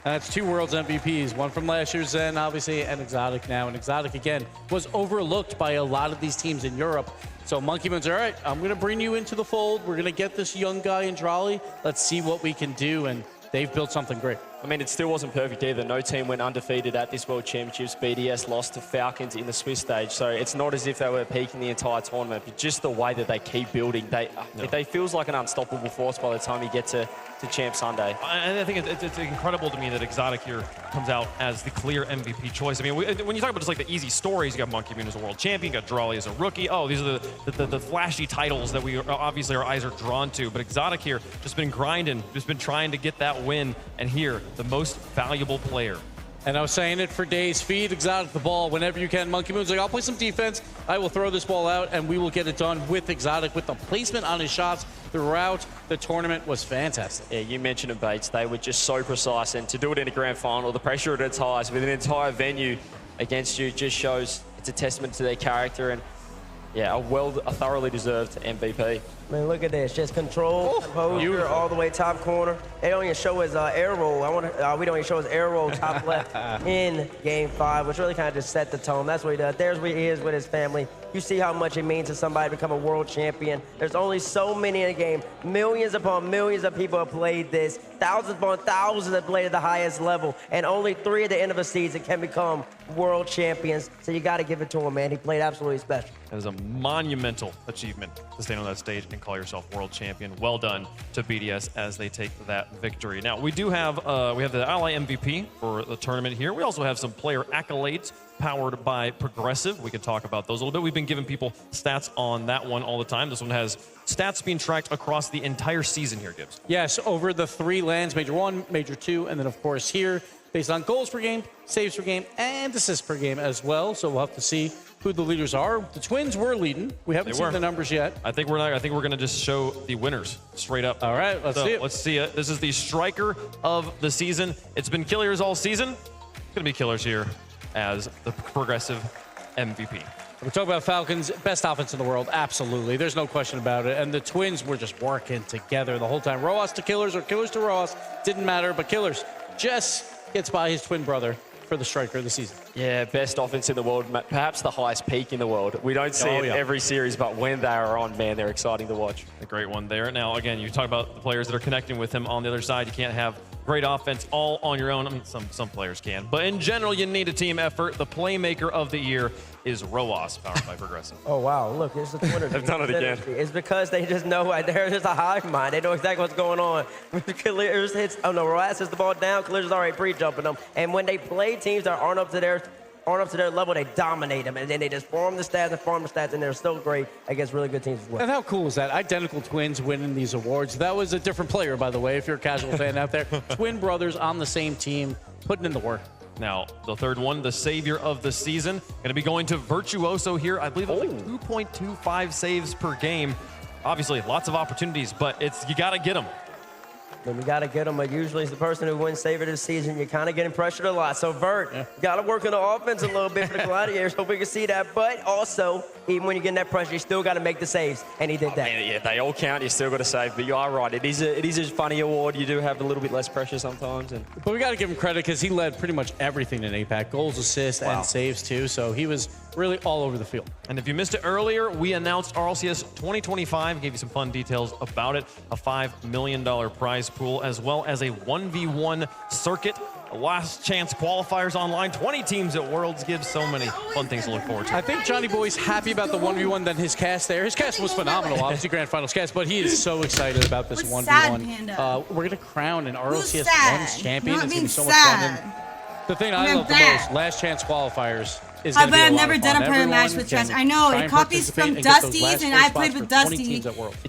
That's 2 Worlds MVPs, one from last year's Zen, obviously, and Exotic now. And Exotic, again, was overlooked by a lot of these teams in Europe. So Monkey Moon's, all right, I'm going to bring you into the fold. We're going to get this young guy in Drali. Let's see what we can do. And they've built something great. I mean, it still wasn't perfect either. No team went undefeated at this World Championships. BDS lost to Falcons in the Swiss stage, so it's not as if they were peaking the entire tournament, but just the way that they keep building. They feels like an unstoppable force by the time you get to Champ Sunday. And I think it's incredible to me that Exotic here comes out as the clear MVP choice. I mean, when you talk about just like the easy stories, you got Monkey Moon as a world champion, you got Drali as a rookie. Oh, these are the flashy titles that we obviously our eyes are drawn to. But Exotic here just been grinding, just been trying to get that win. And here, the most valuable player. And I was saying it for days, feed Exotic the ball whenever you can. Monkey Moon's like, I'll play some defense, I will throw this ball out, and we will get it done with Exotic, with the placement on his shots throughout the tournament was fantastic. Yeah, you mentioned it, Bates. They were just so precise, and to do it in a grand final, the pressure at its highest with an entire venue against you just shows it's a testament to their character, and yeah, a thoroughly deserved MVP. I mean, look at this. Just control, composure, all the way top corner. They don't even show his air roll. We don't even show his air roll top left in Game 5, which really kind of just set the tone. That's what he does. There's where he is with his family. You see how much it means to somebody to become a world champion. There's only so many in the game. Millions upon millions of people have played this. thousands upon thousands that played at the highest level, and only 3 at the end of a season can become world champions. So you got to give it to him, man. He played absolutely special. That is a monumental achievement to stand on that stage and call yourself world champion. Well done to BDS as they take that victory. Now, we do have the Ally MVP for the tournament here. We also have some player accolades powered by Progressive. We can talk about those a little bit. We've been giving people stats on that one all the time. This one has stats being tracked across the entire season here, Gibbs. Yes, over the 3 lands, Major 1, Major 2, and then, of course, here, based on goals per game, saves per game, and assists per game as well. So we'll have to see who the leaders are. The Twins were leading. We haven't seen the numbers yet. I think we're going to just show the winners straight up. All right, let's see it. Let's see it. This is the striker of the season. It's been Killers all season. It's going to be Killers here as the Progressive MVP. We're talking about Falcons, best offense in the world, absolutely. There's no question about it. And the Twins were just working together the whole time. Roas to Killers or Killers to Roas, didn't matter, but Killers just gets by his twin brother for the striker of the season. Yeah, best offense in the world, perhaps the highest peak in the world. We don't see it every series, but when they are on, man, they're exciting to watch. A great one there. Now, again, you talk about the players that are connecting with him on the other side. You can't have great offense all on your own. I mean, some players can, but in general, you need a team effort. The playmaker of the year is Roas, powered by Progressive. Oh, wow. Look, here's the Twitter. They've done it again. It's because they just know they're just a hive mind. They know exactly what's going on. Killers hits, oh no, Roas hits the ball down. Killers is already pre-jumping them. And when they play teams that aren't up to their level, they dominate them. And then they just farm the stats, and they're still great against really good teams as well. And how cool is that? Identical twins winning these awards. That was a different player, by the way, if you're a casual fan out there. Twin brothers on the same team, putting in the work. Now, the third one, the savior of the season, going to be going to Virtuoso here. I believe it's like 2.25 saves per game. Obviously, lots of opportunities, but you got to get them. Then we got to get them. But usually it's the person who wins savior this season. You're kind of getting pressured a lot. So, Vert, got to work on the offense a little bit for the Gladiators. Hope we can see that. But also, even when you're getting that pressure, you still got to make the saves. And he did that. Man, yeah, they all count. You still got to save. But you are right. It is a funny award. You do have a little bit less pressure sometimes. But we got to give him credit because he led pretty much everything in APAC. Goals, assists, and saves, too. So he was really all over the field. And if you missed it earlier, we announced RLCS 2025, gave you some fun details about it, a $5 million prize pool, as well as a 1v1 circuit, last chance qualifiers online, 20 teams at Worlds. Gives so many fun things to look forward to. I think Johnny Boy's happy about the 1v1 than his cast there. His cast was phenomenal, obviously Grand Finals cast, but he is so excited about this 1v1. We're going to crown an RLCS 1's champion. It's going to be so much fun. And the thing I love the most, last chance qualifiers, is going to be a lot of fun. I've never done a private match with Trash. I know, it copies from Dusty's, and I played with Dusty. It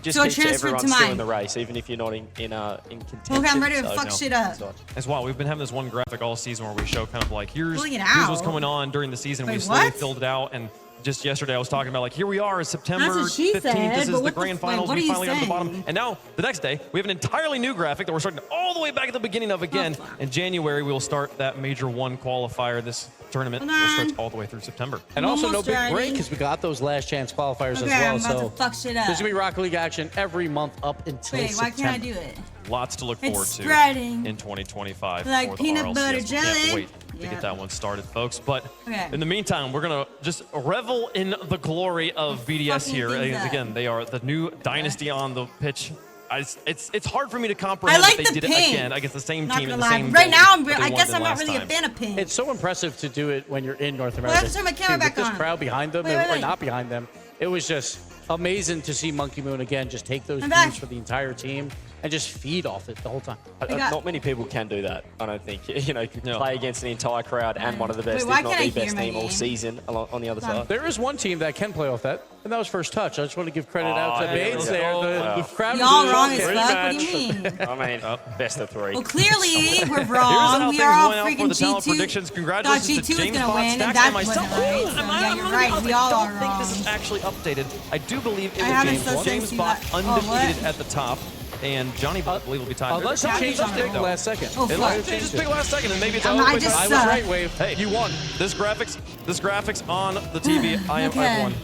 just so it keeps transferred everyone to still mine. in the race, even if you're not in contention. Okay, I'm ready to fuck shit up. As well, we've been having this one graphic all season where we show kind of like, here's Pulling it what's out. going on during the season. Wait, We slowly what? filled it out, and just yesterday I was talking about like, here we are, September That's what she 15th. said, This is but the what the grand fuck- finals. what We are you finally got to the bottom. saying? And now, the next day, we have an entirely new graphic that we're starting all the way back at the beginning of again. In January, we will start that Major 1 qualifier. This tournament will start all the way through September. And also no Almost big ready. break because we got those last chance qualifiers Okay, as well. I'm about So to fuck shit up. there's going to be Rocket League action every month up until Wait, why September. can't I do it? Lots to look It's forward to spreading. in 2025 Like for the peanut RLCS. butter We jelly. can't wait to Yeah. get that one started, folks. But Okay. in the meantime, we're going to just revel in the glory of BDS fucking here. things up. Again, they are the new dynasty on the pitch. It's hard for me to comprehend I like that they the did it pink. again against the same Not team in gonna the lie. same Right building now, that they I won guess in I'm not last really a time. fan of pink. It's so impressive to do it when you're in North I America. have to turn my camera Too, back with this on. crowd behind them, Wait, or wait. not behind them, it was just amazing to see Monkey Moon again just take those I'm back. views for the entire team and just feed off it the whole time. Not many people can do that, I don't think. You know, play against an entire crowd and one of the best, why if not can't I the hear best my team all game? season on the other side. There is one team that can play off that, and that was First Touch. I just want to give credit out to yeah, Bates yeah. there. Wow. The crowd Y'all was wrong as okay. fuck. What do you mean? I mean, best of three. Well, clearly we're Here's wrong. how We things are all went out for freaking the talent G2. predictions. Thought Congratulations G2 to was James gonna Bond, win, and Stacks, that and myself. wasn't right. So, yeah, you're right. We all I are don't think this is wrong. actually updated. I do believe it I was haven't James so Bond. since James you Bond got- oh, undefeated what? at the top, and Johnny I believe will be tied. Unless he changed his pick last second. Oh, It fuck. might change his pick last second, and maybe it's I all the way just to- I was suck. right, Wave. Hey, you won. This graphics on the TV. I've Okay. won.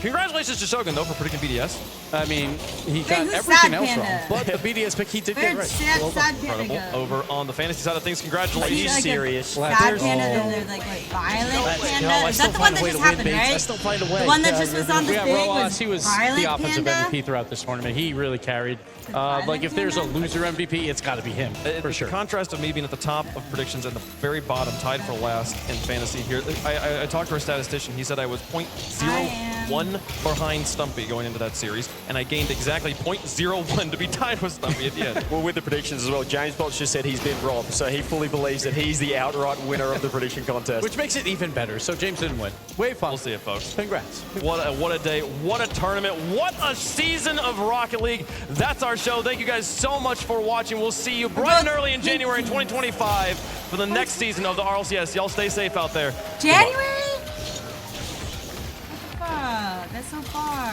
Congratulations to Shogun, though, for predicting BDS. I mean, he got who's everything Sad else Panda? wrong, but the BDS pick he did get Where'd right. Sad Panda Incredible. go? Over on the fantasy side of things, congratulations. Like serious. Sad Panda, then there's like Violent Panda. I Is still that the one find a that way just to win, happened, babes. I right? still find a way. The one that just was on the We got thing Rojas. was He was Violent the offensive Panda. MVP throughout this tournament. He really carried. Like, if there's a loser MVP, it's got to be him, for sure. The contrast of me being at the top of predictions and the very bottom, tied for last in fantasy here. I talked to our statistician. He said I was 0.01 behind Stumpy going into that series, and I gained exactly 0.01 to be tied with Stumpy at the end. Well, with the predictions as well, James Potts just said he's been robbed, so he fully believes that he's the outright winner of the prediction contest. Which makes it even better, so James didn't win. Way fun. We'll see it, folks. Congrats. What a day, what a tournament, what a season of Rocket League. That's our show. Thank you guys so much for watching. We'll see you bright and early in January 2025 for the next season of the RLCS. Y'all stay safe out there. January? Fuck, that's so far.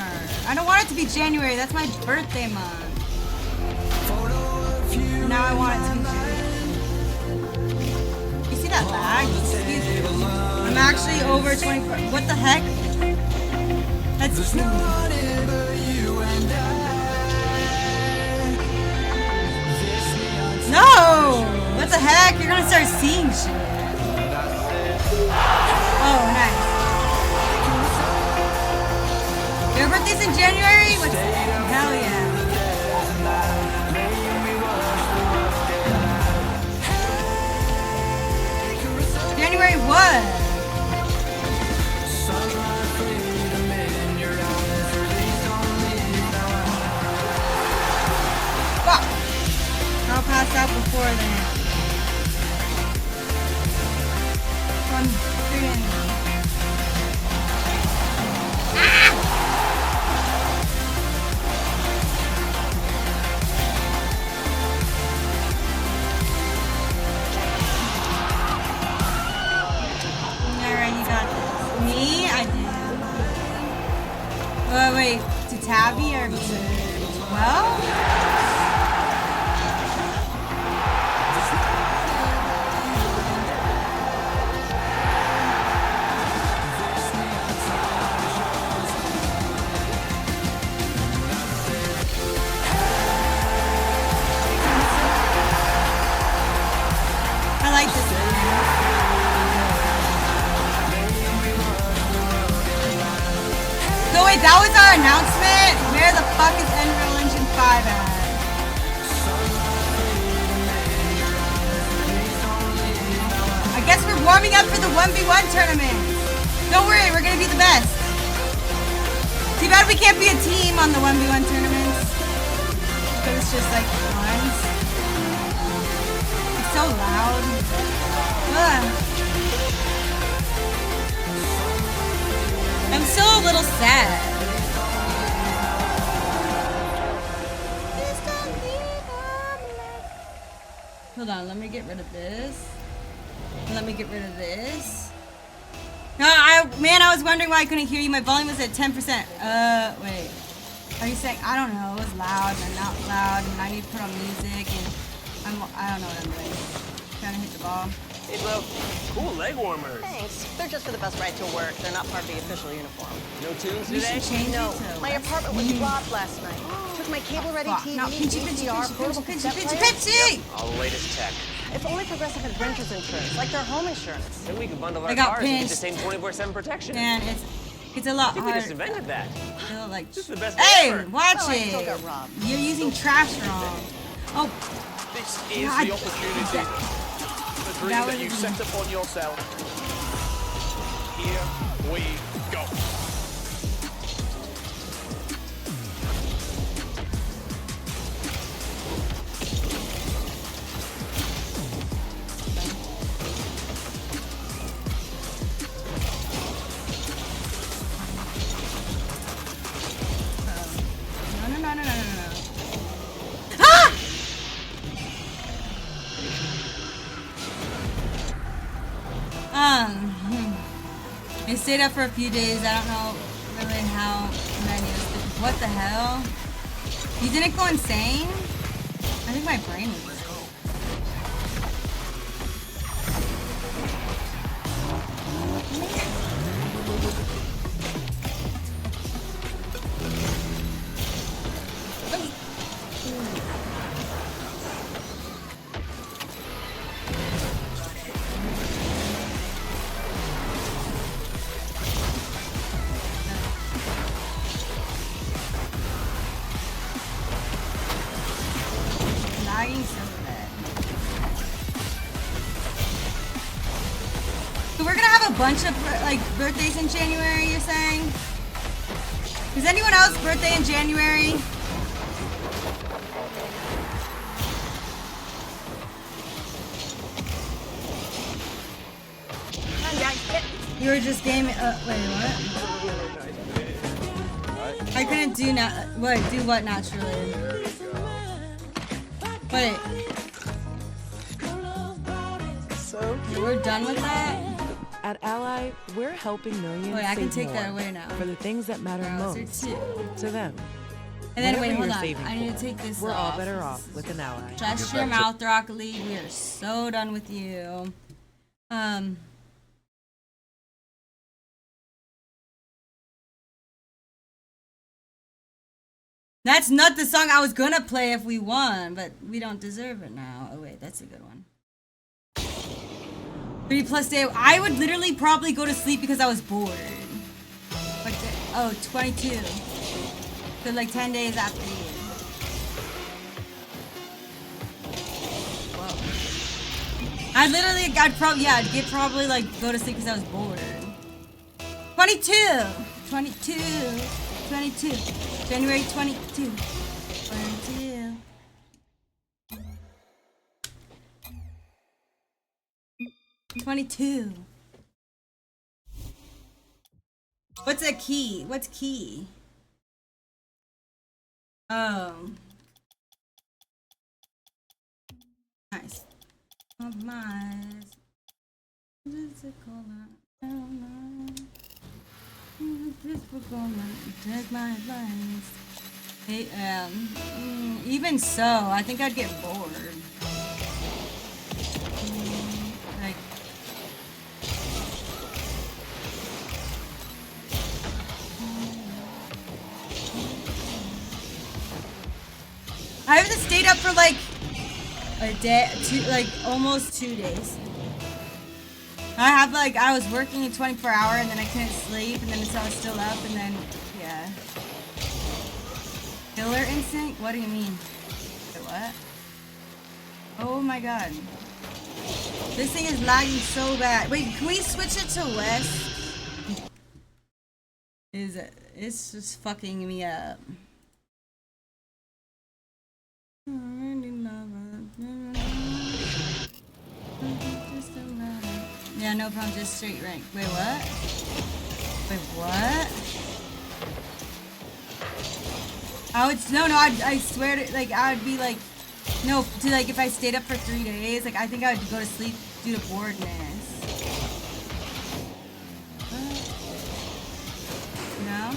I don't want it to be January. That's my birthday month. Now I want it to be January. You see that lag? Excuse me. I'm actually over 24. What the heck? That's No! What the heck? You're gonna start seeing shit. Oh, nice. Your birthday's in January? What's hell yeah. January what? Fuck! I'll pass out before then. I'm freaking. Alright, you got this. Me? I do. Wait, to Tabby or to 12? I like this one. So wait, that was our announcement? Where the fuck is Unreal Engine 5 at? I guess we're warming up for the 1v1 tournament. Don't worry, we're gonna be the best. Too bad we can't be a team on the 1v1 tournaments. Because it's just like ones. It's so loud. Ugh. I'm still a little sad. Hold on, let me get rid of this. Let me get rid of this. No, I was wondering why I couldn't hear you. My volume was at 10%. Wait. Are you saying, I don't know, it was loud and not loud and I need to put on music and I don't know what I'm doing. Trying to hit the ball. Hey, bro. Cool leg warmers. Thanks. They're just for the best right to work. They're not part of the official uniform. No tunes You today? should change No. My apartment was robbed last night. Took my cable-ready TV, No, pinchy, VCR, portable cassette player. pinchy! All the latest tech. If only Progressive had renter's insurance, like their home insurance. Then we could bundle I our got cars and get the pinched. same 24/7 protection. Man, it's a lot I think we harder. just invented that. Feel like, This is the best hey, ever. watch Well, I still it. got robbed. You're using trash wrong. Oh, This is God. the opportunity, the dream That that was- you set upon yourself. Here we go. no. Ah! I stayed up for a few days. I don't know really how many. What the hell? You didn't go insane? I think my brain was. bunch of like birthdays in January, you're saying? Is anyone else birthday in January? You were just gaming. Wait, what? I couldn't do do what naturally? Wait. So we're done with that? At Ally, we're helping millions. Wait, I can save take that more away now. for the things that matter most to them. And then Whatever wait, hold you're on. saving I need for, to take this we're off. all better off with an Ally. Shut your mouth, Broccoli. We are so done with you. That's not the song I was gonna play if we won, but we don't deserve it now. Oh wait, that's a good one. 3+ day. I would literally probably go to sleep because I was bored. Like, oh, 22. So like 10 days after the year. Whoa. I'd probably like go to sleep because I was bored. 22. January 22. 22. What's a key? What's key? Oh. Nice. Of my physical, I don't know. Take my advice. Hey, even so, I think I'd get bored. Like, I haven't stayed up for like a day, almost 2 days. I was working a 24-hour and then I couldn't sleep and then so I was still up and then, yeah. Killer instinct? What do you mean? Wait, what? Oh my god. This thing is lagging so bad. Wait, can we switch it to West? It's just fucking me up. Yeah, no problem, just straight rank. Wait, what? Wait, what? I swear to, like, I would be like, no, to like, if I stayed up for 3 days, like, I think I would go to sleep due to boredness. No?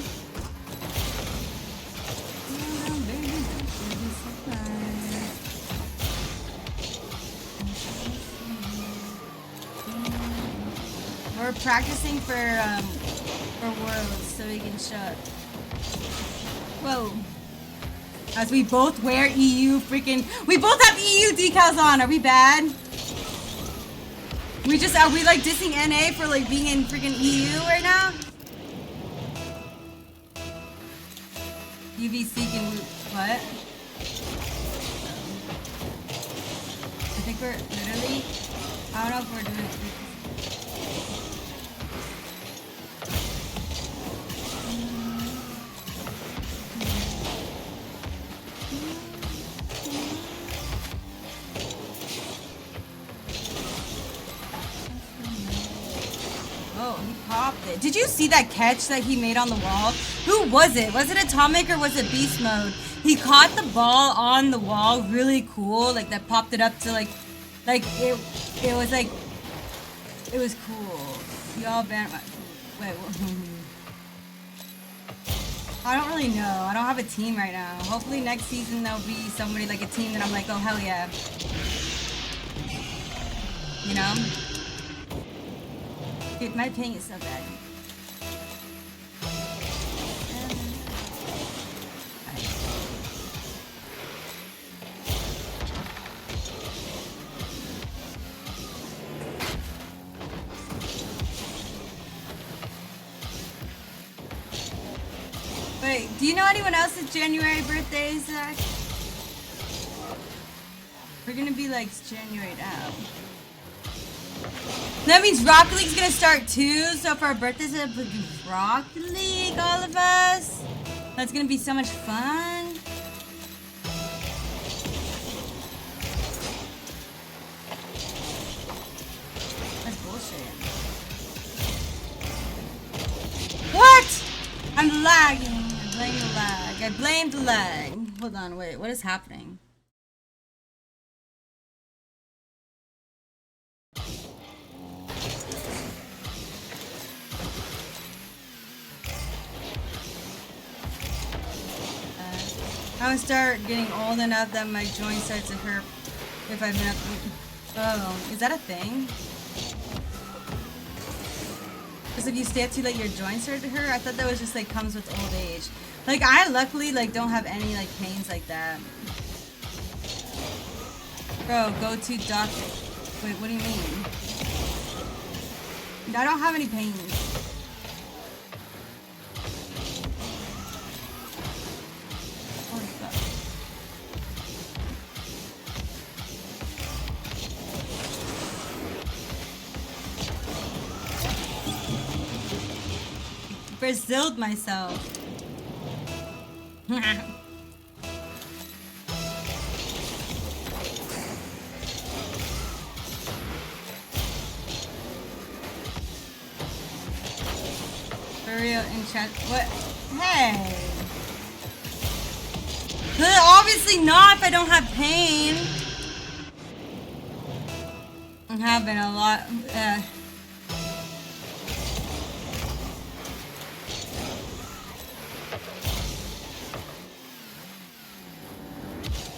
We're practicing for Worlds so we can shut. Whoa. As we both wear EU we both have EU decals on. Are we bad? Are we like dissing NA for like being in freaking EU right now? UVC can what? I think we're literally, I don't know if we're doing it. Did you see that catch that he made on the wall? Who was it? Was it Atomic or was it Beast Mode? He caught the ball on the wall really cool, like that popped it up to like it was like, it was cool. Y'all ban wait, I don't really know. I don't have a team right now. Hopefully next season there'll be somebody like a team that I'm like, oh hell yeah. You know? Dude, my ping is so bad. Wait, do you know anyone else's January birthdays, Zach? We're gonna be like January out. That means Rocket League's gonna start too. So for our birthdays, it'll be Rocket League, all of us. That's gonna be so much fun. That's bullshit. What? I'm lagging. I blame the lag. I blame the lag. Hold on, wait. What is happening? I would start getting old enough that my joints start to hurt if I've been up. Oh, is that a thing? Because if you stay up too late, your joints start to hurt? I thought that was just like comes with old age. Like I luckily like don't have any like pains like that. Bro, go to doctor. Wait, what do you mean? I don't have any pains. Braziled myself. For real, in chat. What? Hey. Obviously not if I don't have pain. I'm having a lot.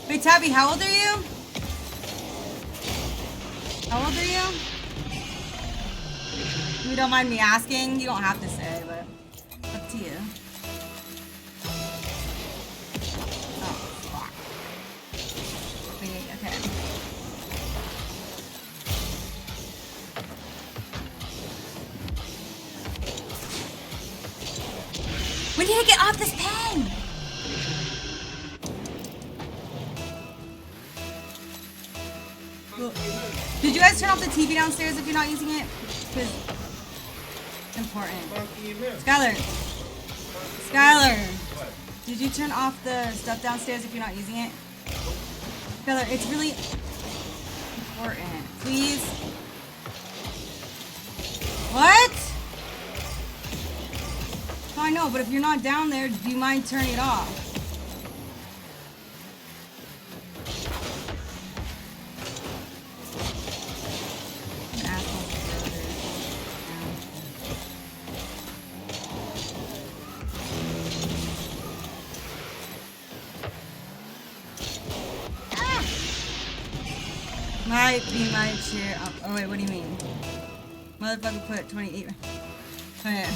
Wait, Tabby, how old are you? How old are you? If you don't mind me asking, you don't have to say, but up to you. Oh, fuck. Wait, okay. We need to get off this pen! Did you guys turn off the TV downstairs if you're not using it? Because it's important. Skylar. Skylar. Did you turn off the stuff downstairs if you're not using it? Skylar, it's really important. Please. What? Oh, I know, but if you're not down there, do you mind turning it off? Might be my chair up. Oh wait, what do you mean? Motherfucker put 28. Oh yeah.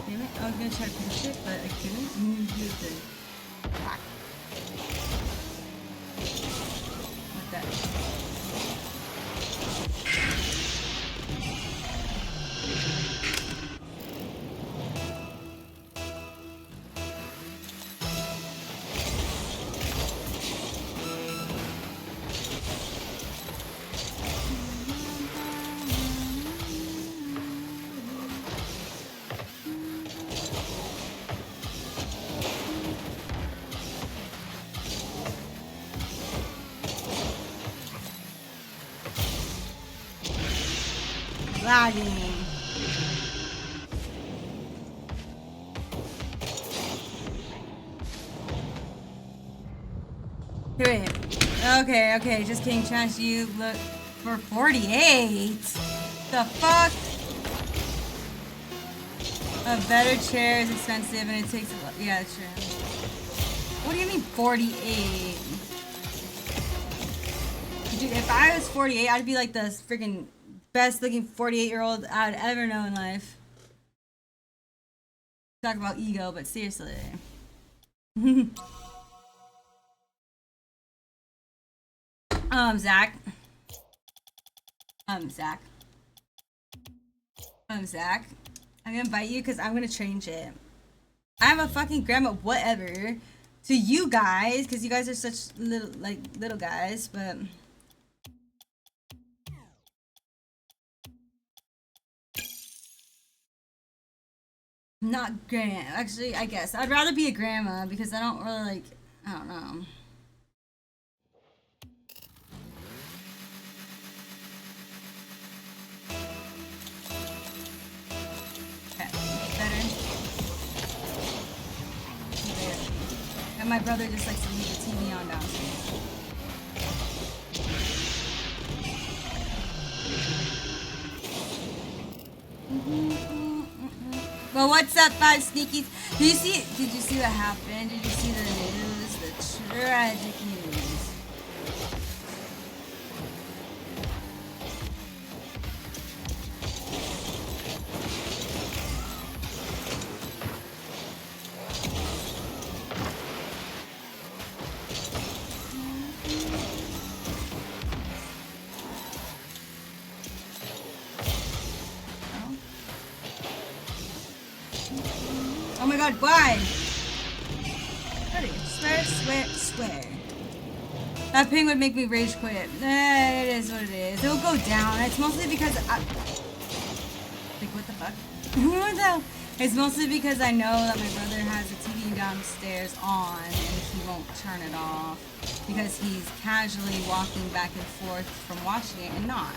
Damn it, I was gonna try to push it, but I couldn't. Fuck. That. Lagging. Okay, just kidding, Trash. You look for 48. The fuck? A better chair is expensive and it takes a lot. Yeah, true. What do you mean 48? Dude, if I was 48, I'd be like the freaking best looking 48-year-old I'd ever know in life. Talk about ego, but seriously. Zach. Zach. Zach. I'm gonna invite you because I'm gonna change it. I'm a fucking grandma, whatever. To you guys, because you guys are such little guys, but. Not grand. Actually, I guess I'd rather be a grandma because I don't really like. I don't know. Okay, better. And my brother just likes to leave the TV on downstairs. Well, what's up, 5 Sneakies? Did you see what happened? Did you see the news? The tragic news. Oh my god, why? Swear. That ping would make me rage quit. It is what it is. It'll go down. It's mostly because like, what the fuck? What the hell? It's mostly because I know that my brother has the TV downstairs on and he won't turn it off because he's casually walking back and forth from watching it and not.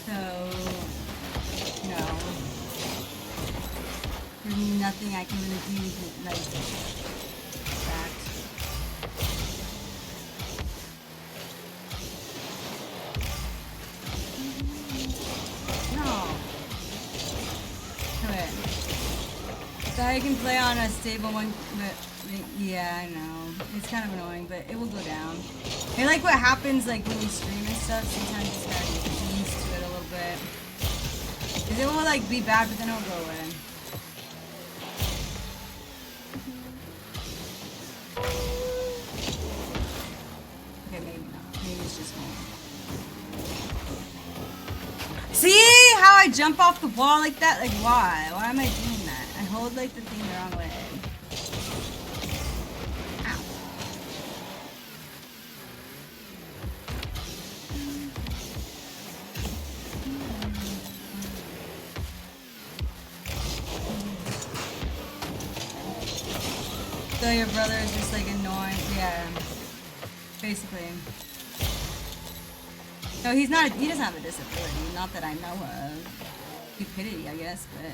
So, you know. There's nothing I can really do like that. No. Okay. So I can play on a stable one, but yeah, I know. It's kind of annoying, but it will go down. I like what happens like when you stream and stuff. Sometimes you just gotta get used to it a little bit. Cause it will like be bad, but then it'll go away. Okay, maybe not. Maybe it's just me. See how I jump off the wall like that? Like, why? Why am I doing that? I hold, like, the thing the wrong way. Ow. So your brother is just, like, annoying? Yeah. Basically. No, he doesn't have a disability, not that I know of. Stupidity, I guess, but I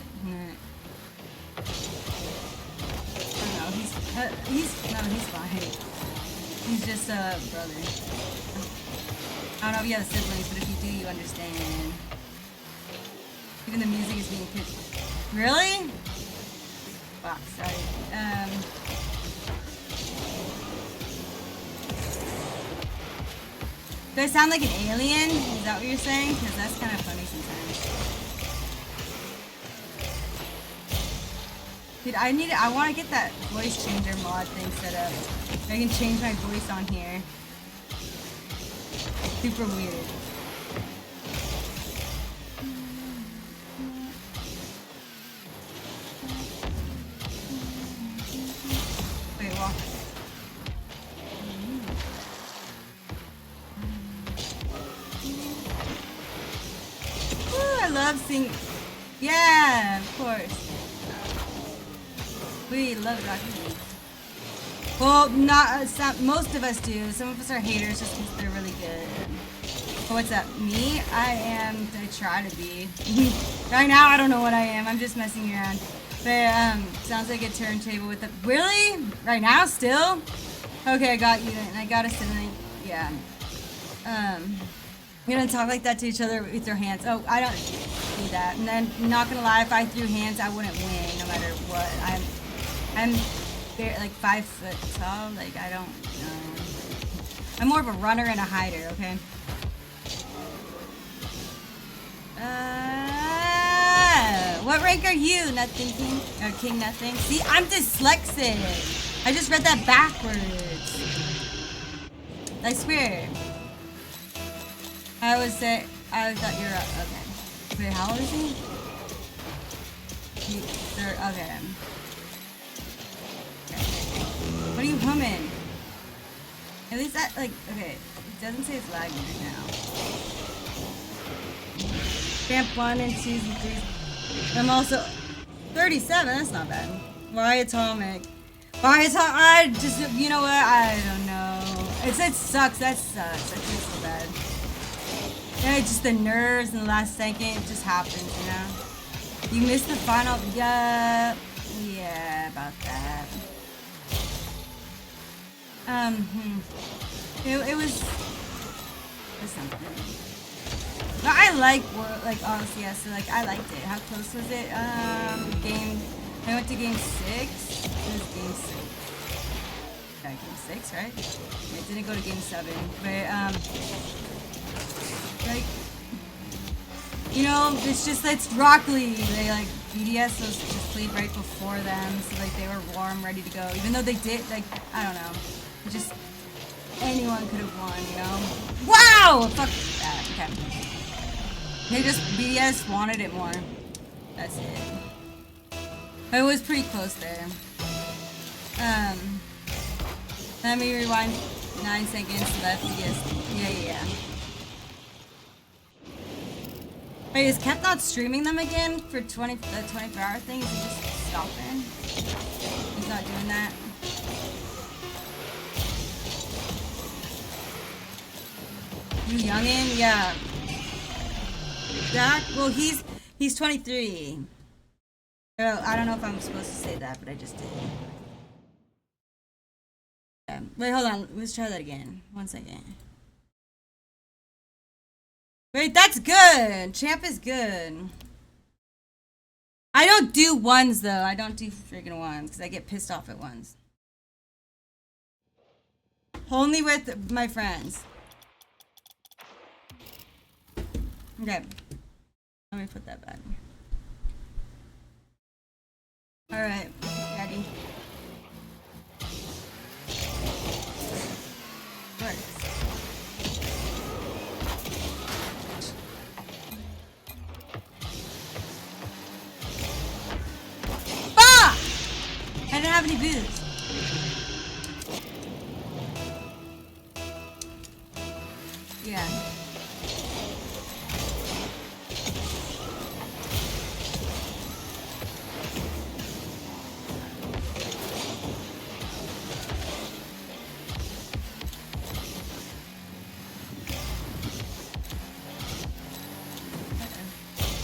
don't know, he's fine. He's just a brother. I don't know if you have siblings, but if you do, you understand. Even the music is being pitched. Really? Wow, sorry. Do I sound like an alien? Is that what you're saying? Because that's kind of funny sometimes. Dude, I want to get that voice changer mod thing set up. I can change my voice on here. Super weird. Wait, walk. I love singing. Yeah, of course. We love Rocket League. Well, not most of us do. Some of us are haters just because they're really good. But what's up? Me? I try to be. Right now, I don't know what I am. I'm just messing around. But sounds like a turntable with a. Really? Right now, still? Okay, I got you. And I got a sibling. Yeah. We don't talk like that to each other. We throw hands. Oh, I don't do that. And then, not gonna lie, if I threw hands, I wouldn't win, no matter what. I'm like 5 foot tall. Like I don't. I'm more of a runner and a hider. Okay. What rank are you? Nothing, King or King Nothing. See, I'm dyslexic. I just read that backwards. I swear. I I thought you were okay. Wait, how old is he? They're okay. What are you humming? At least that okay. It doesn't say it's lagging right now. Champ 1 in season 3. I'm also 37. That's not bad. Why Atomic? Why Atomic? I just, you know what? I don't know. It sucks. That sucks. That feels so bad. Yeah, just the nerves in the last second. It just happens, you know. You missed the final. Yeah, about that. It was something. No, I honestly, yeah, so I liked it. How close was it? I went to game 6. It was game 6. Yeah, game 6, right? It didn't go to game 7, but you know, it's just it's Rock League. They BDS was just played right before them, so they were warm, ready to go. Even though they did I don't know, just anyone could have won, you know. Wow! Fuck that. Okay. They just BDS wanted it more. That's it. But it was pretty close there. Let me rewind 9 seconds left. BDS. Yeah. Wait, is Kep not streaming them again for the 24-hour thing? Is he just stopping? He's not doing that. You youngin'? Yeah. Jack? Well, he's 23. Oh, I don't know if I'm supposed to say that, but I just did. Okay. Wait, hold on. Let's try that again. 1 second. Wait, that's good. Champ is good. I don't do ones though. I don't do freaking ones because I get pissed off at ones. Only with my friends. Okay. Let me put that back. Alright, Daddy. Right. Ah! I didn't have any boots. Yeah.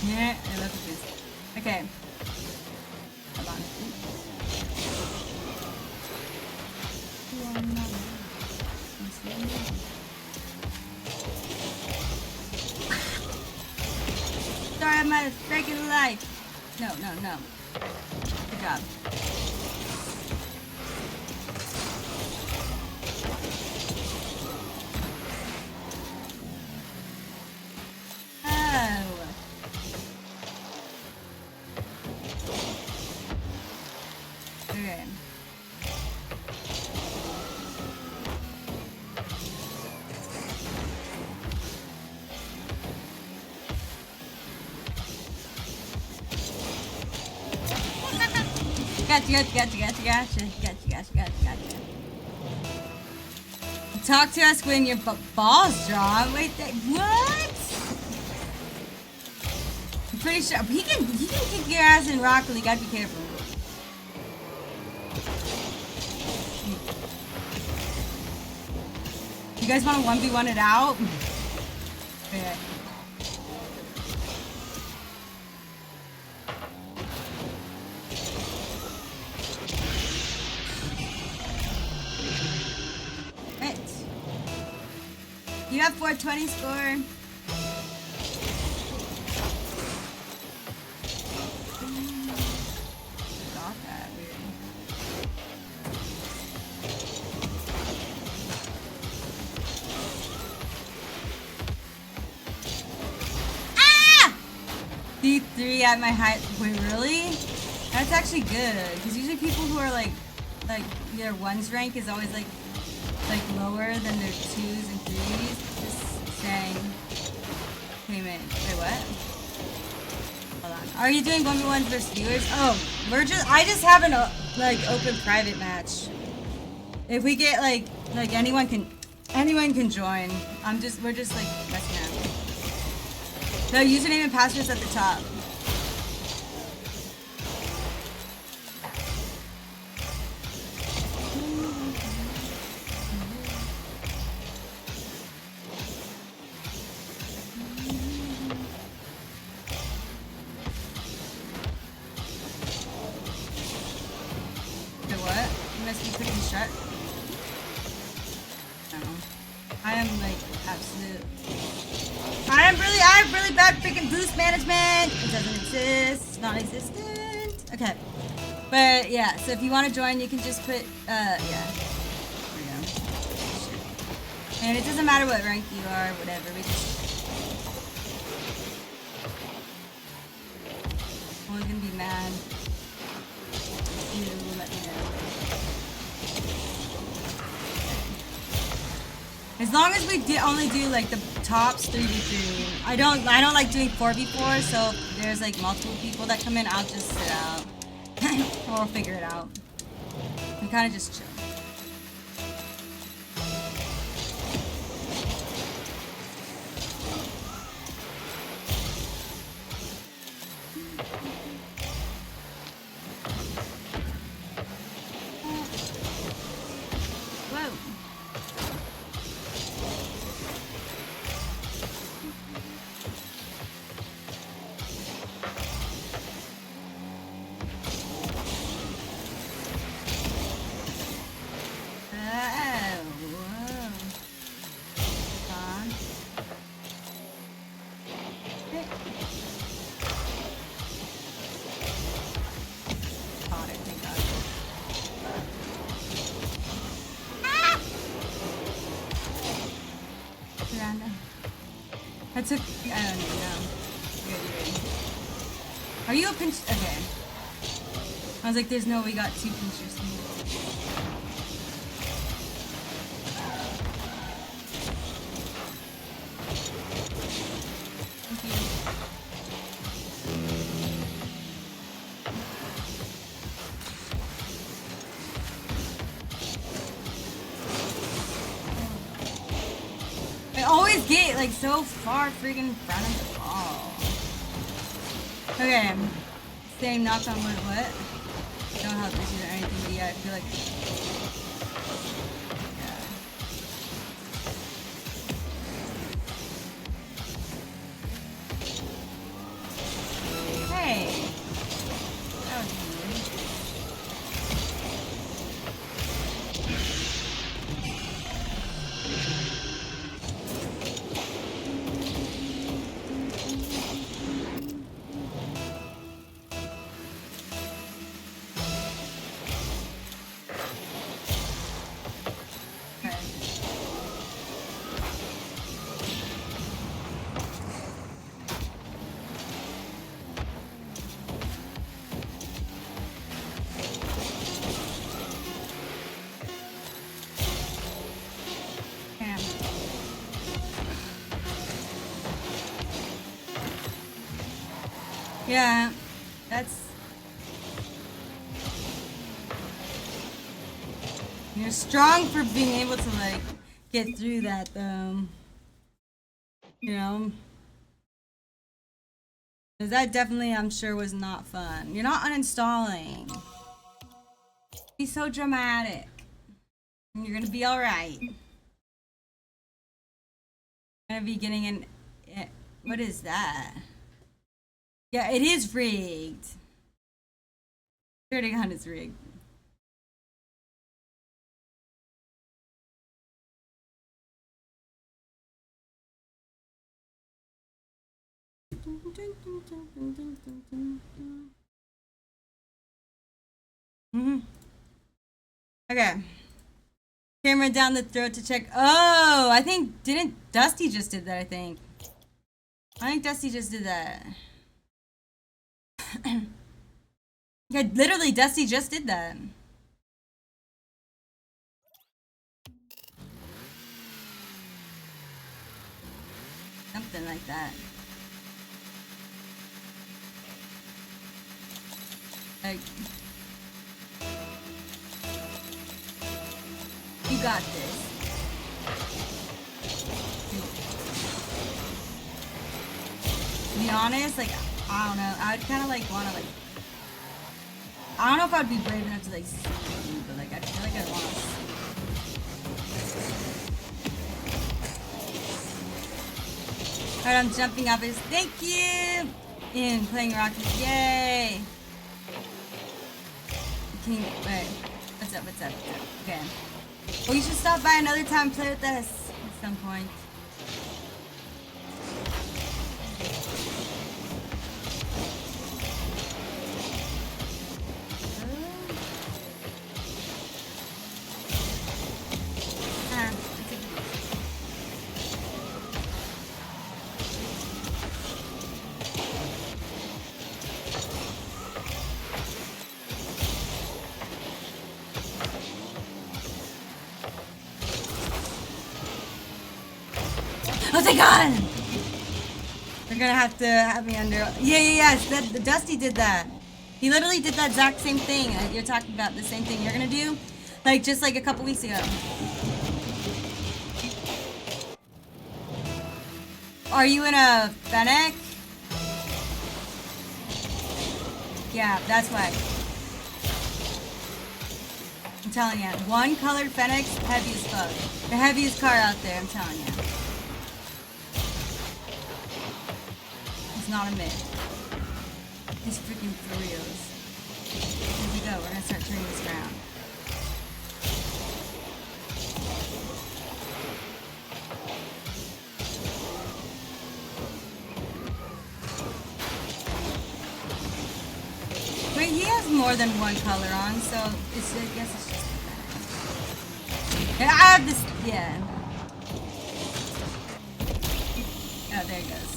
Yeah, I love this. Okay. Hold on. Sorry, I'm out of freaking life. No. Good job. Okay. Gotcha. Talk to us when your balls drawn. Wait, what? I'm pretty sure he can kick your ass in Rocket League. Gotta be careful. You guys want to 1v1 it out? Okay. You have 420 score. Got that weird. Ah! D3 at my height. Wait, really? That's actually good. Because usually people who are like their ones rank is always like lower than their 2s and 3s. Just saying. Okay, username in? Wait, what? Hold on. Are you doing 1v1 versus viewers? Oh, I just have an like open private match. If we get like anyone can join. We're just like messing around. No, username and password is at the top. Shut. No. I am like absolute. I have really bad freaking boost management. It doesn't exist. It's non-existent. Okay. But yeah, so if you want to join, you can just put yeah. There we go. And it doesn't matter what rank you are, whatever. We just. I'm gonna be mad. You let me know. As long as we only do like the tops 3v3. I don't like doing 4v4, so if there's like multiple people that come in, I'll just sit out. We'll figure it out. We kind of just chill. I don't know. Are you a pinch? Okay. I was like, there's no, we got 2 pinchers. Thank you. I always get like so far freaking in front of the ball. Okay, saying knock on wood, what? I don't have issues or anything, but yeah, I feel like. Yeah. Hey! That was weird. Yeah, that's... You're strong for being able to, like, get through that, though. You know? Because that definitely, I'm sure, was not fun. You're not uninstalling. Be so dramatic. And you're gonna be alright. Gonna be getting an... What is that? Yeah, it is rigged. 30 gun is rigged. Okay. Camera down the throat to check. Oh, I think Dusty just did that, I think Dusty just did that. Yeah, literally, Dusty just did that. Something like that. Like, you got this. To be honest, like, I don't know. I'd kind of like want to like. I don't know if I'd be brave enough to like see you, but like I feel like I'd want to. Alright, I'm jumping up. Thank you. In playing Rocky. Yay. Can you wait? What's up? What's up? What's up? Okay. Well, you should stop by another time and play with us at some point. Oh my god! They're gonna have to have me under. Yes. That Dusty did that. He literally did that exact same thing. You're talking about the same thing you're gonna do, like just like a couple weeks ago. Are you in a Fennec? Yeah, that's why. I'm telling you, one colored Fennec's heavy as fuck. The heaviest car out there. I'm telling you. Not a myth. He's freaking for reals. Here we go. We're gonna start turning this around. Wait, he has more than one color on, so it's, I guess it's just like that. I have this. Yeah. Oh, there it goes.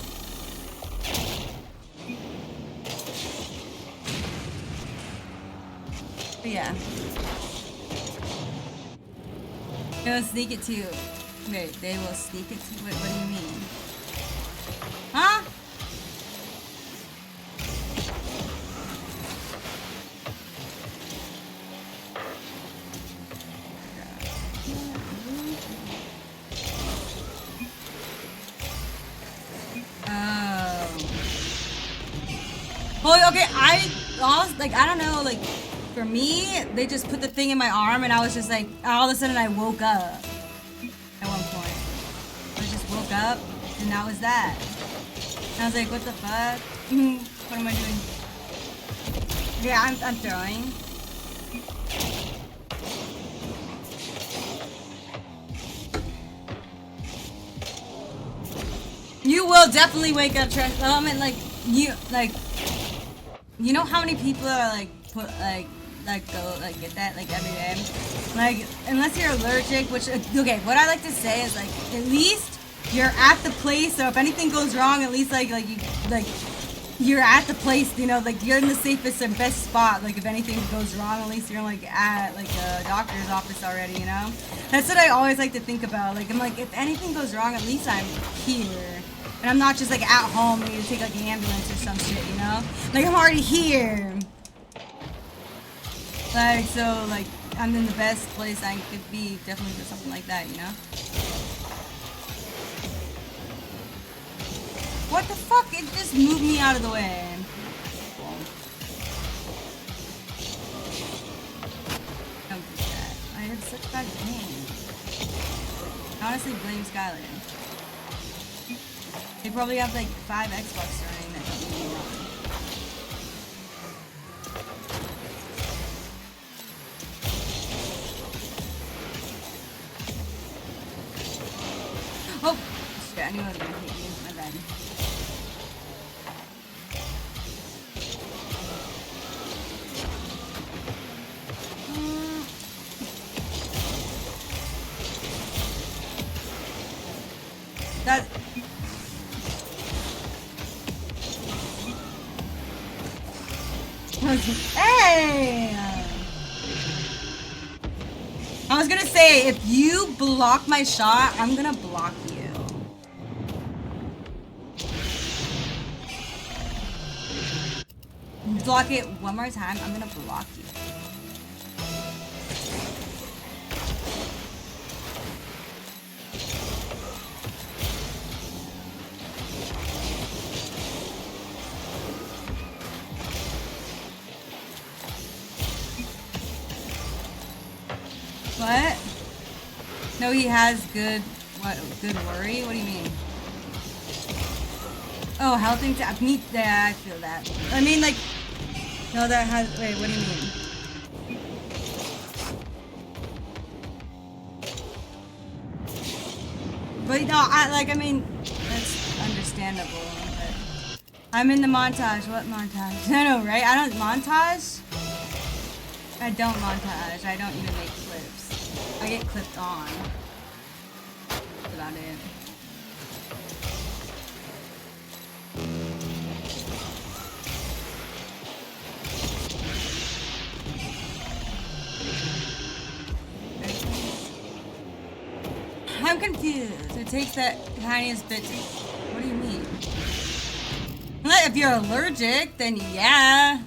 But yeah. They will sneak it too. Wait, they will sneak it too? Wait, what do you mean? Huh? Oh, okay, I don't know, like, for me, they just put the thing in my arm and I was just like, all of a sudden I woke up at one point. I just woke up and that was that. And I was like, what the fuck? What am I doing? Yeah, I'm throwing. You will definitely wake up, Trash. I mean, like, you know how many people are like go get that like every day, like unless you're allergic, which okay, what I like to say is like at least you're at the place, so if anything goes wrong, at least you're at the place, you know, like you're in the safest and best spot. Like if anything goes wrong, at least you're like at like a doctor's office already, you know. That's what I always like to think about. Like I'm like, if anything goes wrong, at least I'm here. And I'm not just like at home and need to take like an ambulance or some shit, you know? Like I'm already here. Like, so like I'm in the best place I could be definitely for something like that, you know? What the fuck? It just moved me out of the way. Don't do that. I had such bad game. Honestly, blame Skyland. They probably have like 5 Xbox running that don't need one. Oh! Shit, I knew I was gonna hit you. My bad. That... Hey! I was gonna say, if you block my shot, I'm gonna block you. block it one more time, I'm gonna block you. What? No, he has good, what, good worry? What do you mean? Oh, healthing to, yeah, I feel that. I mean, like, no, that has, wait, what do you mean? But no, I mean, that's understandable, but I'm in the montage. What montage? I know, right? I don't montage? I don't montage. I don't even make clips. I get clipped on. That's about it. I'm confused. It takes that tiniest bit to... What do you mean? Well, if you're allergic, then yeah.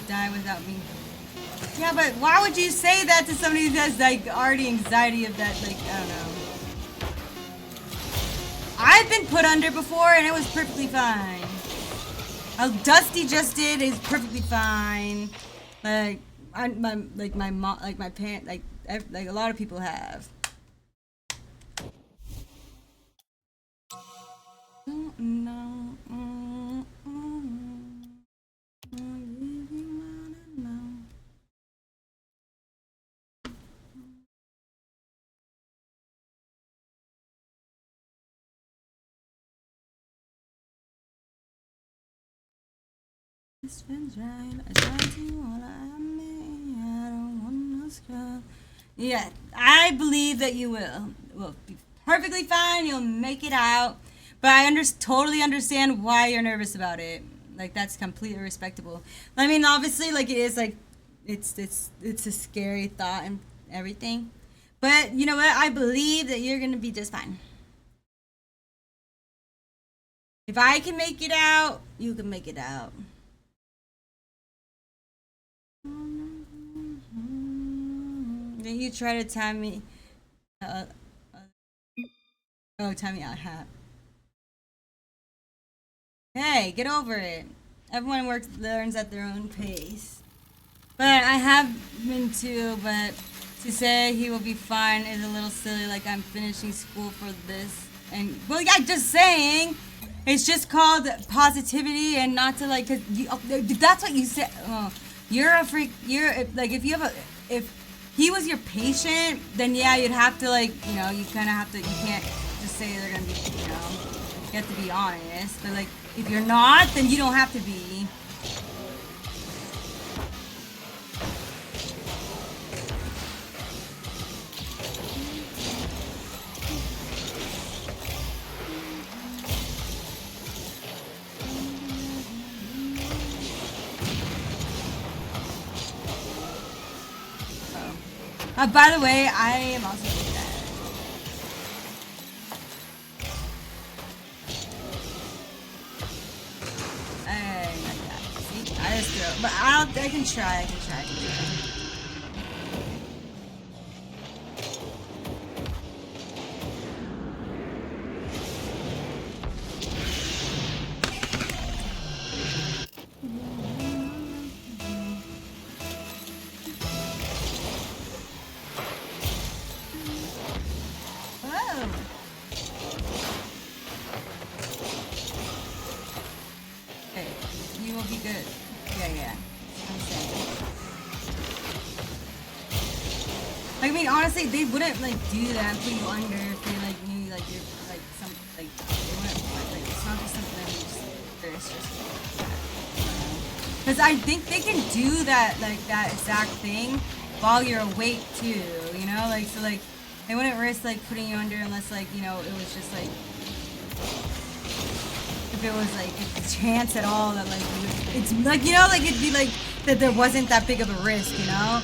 Die without me. Yeah, but why would you say that to somebody who has like already anxiety of that? Like, I don't know. I've been put under before and it was perfectly fine. How Dusty just did is perfectly fine. Like, my mom, like my parent, like a lot of people have. No. Yeah, I believe that you will be perfectly fine. You'll make it out, but I totally understand why you're nervous about it. Like, that's completely respectable. I mean, obviously, like, it is like it's a scary thought and everything, but you know what? I believe that you're gonna be just fine. If I can make it out, you can make it out. Then you try to time me. Time me out. Hey, get over it. Everyone learns at their own pace. But I have been too. But to say he will be fine is a little silly. Like I'm finishing school for this, and well, yeah, just saying. It's just called positivity, and not to like. Cause that's what you said. Oh, you're a freak. You're like if you have if he was your patient, then yeah, you'd have to like, you know, you kind of have to, you can't just say they're gonna be, you know, you have to be honest. But like, if you're not, then you don't have to be. By the way, I am also doing that. Like that. See? I just throw. But I can try. Like, I mean, honestly, they wouldn't like do that, put you under if they like knew like you're like some like they wouldn't like it's not just something that you just it's just because I think they can do that like that exact thing while you're awake too, you know, like so like they wouldn't risk like putting you under unless like you know it was just like if it was like a chance at all that like it's like you know like it'd be like that there wasn't that big of a risk, you know.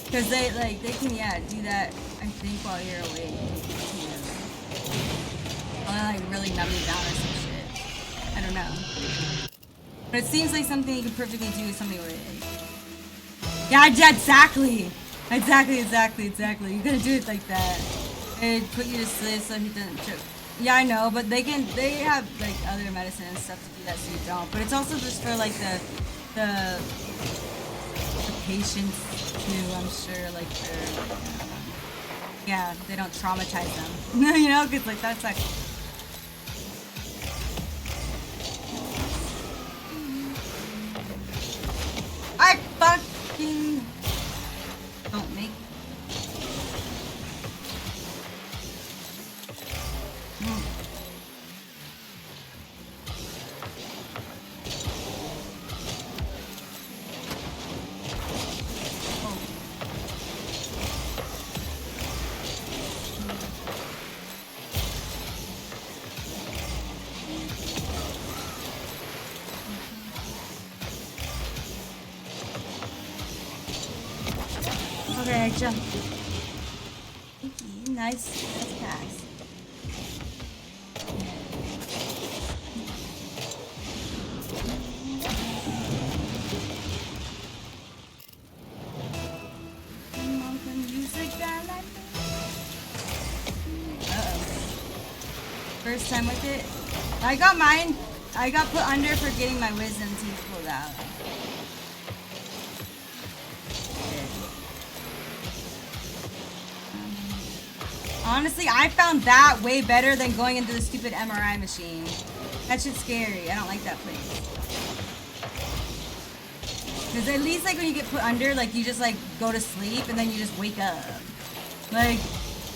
Because they can do that I think while you're awake. Or like really numb you down or some shit. I don't know. But it seems like something you could perfectly do with something with yeah, exactly. Exactly. You're gonna do it like that. It'd put you to sleep so he doesn't choke. Yeah, I know, but they have like other medicine and stuff to do that so you don't. But it's also just for like the patients too, I'm sure, like yeah, they don't traumatize them. You know, because like that's like I fucking don't make okay, I jumped. Nice pass. First time with it. I got mine. I got put under for getting my wisdom teeth pulled out. Honestly, I found that way better than going into the stupid MRI machine. That shit's scary. I don't like that place. Because at least like when you get put under, like you just like go to sleep and then you just wake up. Like,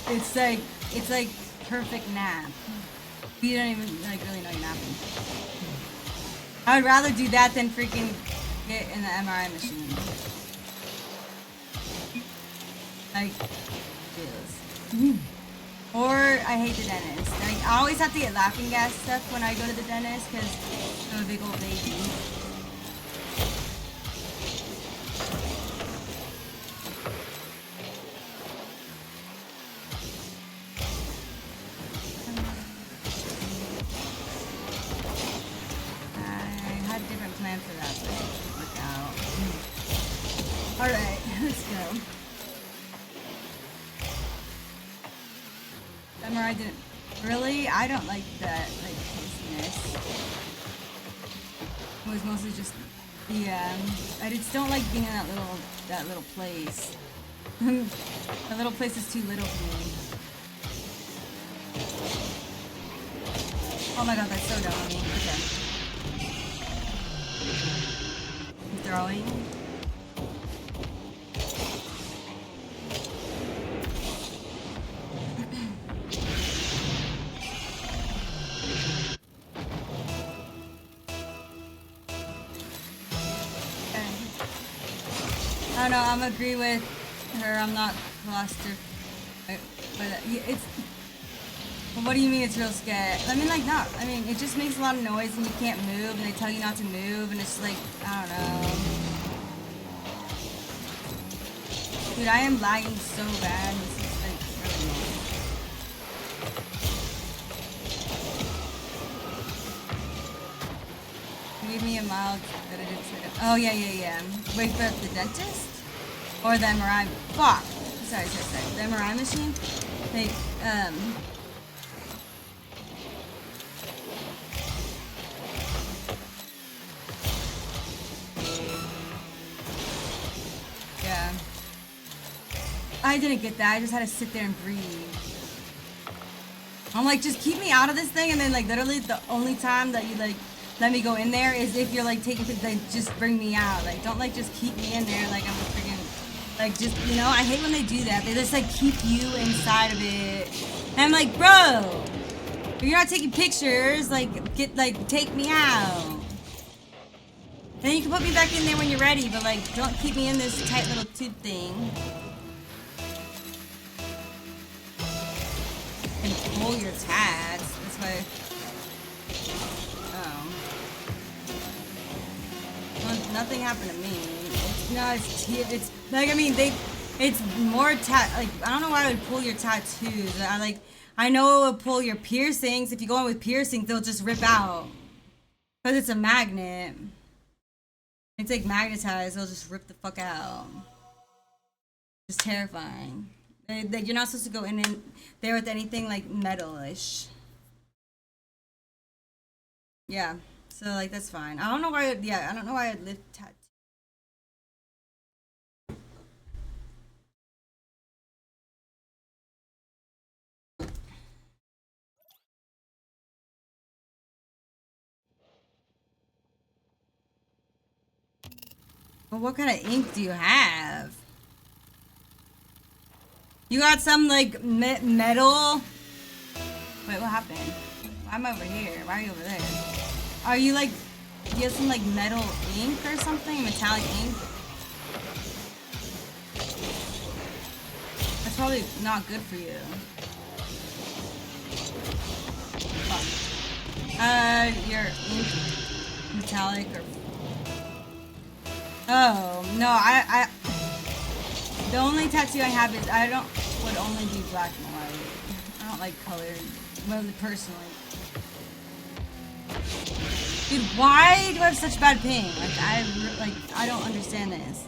it's like perfect nap. You don't even like really know you're napping. I would rather do that than freaking get in the MRI machine. Like, feels. Or I hate the dentist. Like, I always have to get laughing gas stuff when I go to the dentist because I'm a big old baby. Plan for that, but it didn't work out. Alright, let's go. MRI didn't really? I don't like that like tastiness. It was mostly just I just don't like being in that little place. That little place is too little for me. Oh my god, that's so dumb of me. Okay. Throwing. I don't know, I'm agree with her, I'm not claustrophobic, but it's, well, what do you mean it's real scary? I mean, like, not, I mean, it just makes a lot of noise and you can't move and they tell you not to move and it's like, I don't know. Dude, I am lagging so bad, this is like, really annoying. Give me a mild that I didn't set up. Oh, yeah. Wait for the dentist? Or the MRI? Fuck! Sorry. The MRI machine? They, yeah. I didn't get that. I just had to sit there and breathe. I'm like, just keep me out of this thing, and then, like, literally the only time that you, like, let me go in there is if you're, like, taking, like, just bring me out. Like, don't, like, just keep me in there like I'm a freaking Like, just, you know, I hate when they do that. They just, like, keep you inside of it. And I'm like, bro, if you're not taking pictures, like, take me out. Then you can put me back in there when you're ready, but, like, don't keep me in this tight little tube thing. And pull your tags. That's why. Oh. Well, nothing happened to me. No, it's like, I mean, it's more like, I don't know why I would pull your tattoos. I know it would pull your piercings. If you go in with piercings, they'll just rip out. Because it's a magnet. It's like magnetized, they'll just rip the fuck out. It's terrifying. You're not supposed to go in there with anything like metal-ish. Yeah, so like that's fine. I don't know why, I don't know why I'd lift tattoos. Well, what kind of ink do you have? You got some like metal. Wait, what happened? I'm over here. Why are you over there? Are you like, do you have some like metal ink or something? Metallic ink? That's probably not good for you. Your ink, metallic or. Oh, no, the only tattoo I have is, would only do black and white. I don't like colored, well, personally. Dude, why do I have such bad ping? I don't understand this.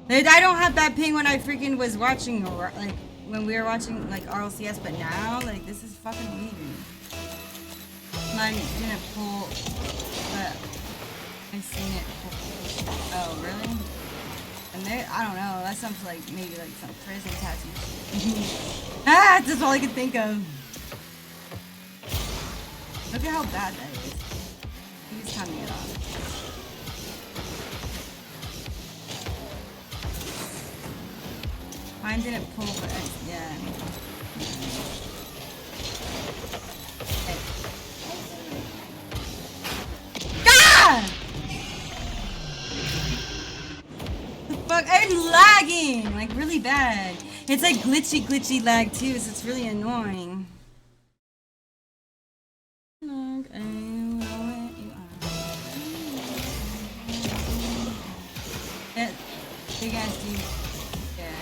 I don't have bad ping when I freaking was watching, like, when we were watching, like, RLCS, but now, like, this is fucking weird. Mine didn't pull, but I seen it pull. Oh, really? And there, I don't know, that sounds like maybe like some prison tattoo. Ah, that's all I can think of. Look at how bad that is. I think it's time to get off. Mine didn't pull, but yeah. Hey. Ah! Fuck, I'm lagging, like really bad. It's like glitchy lag too, so it's really annoying. That big ass dude. Yeah,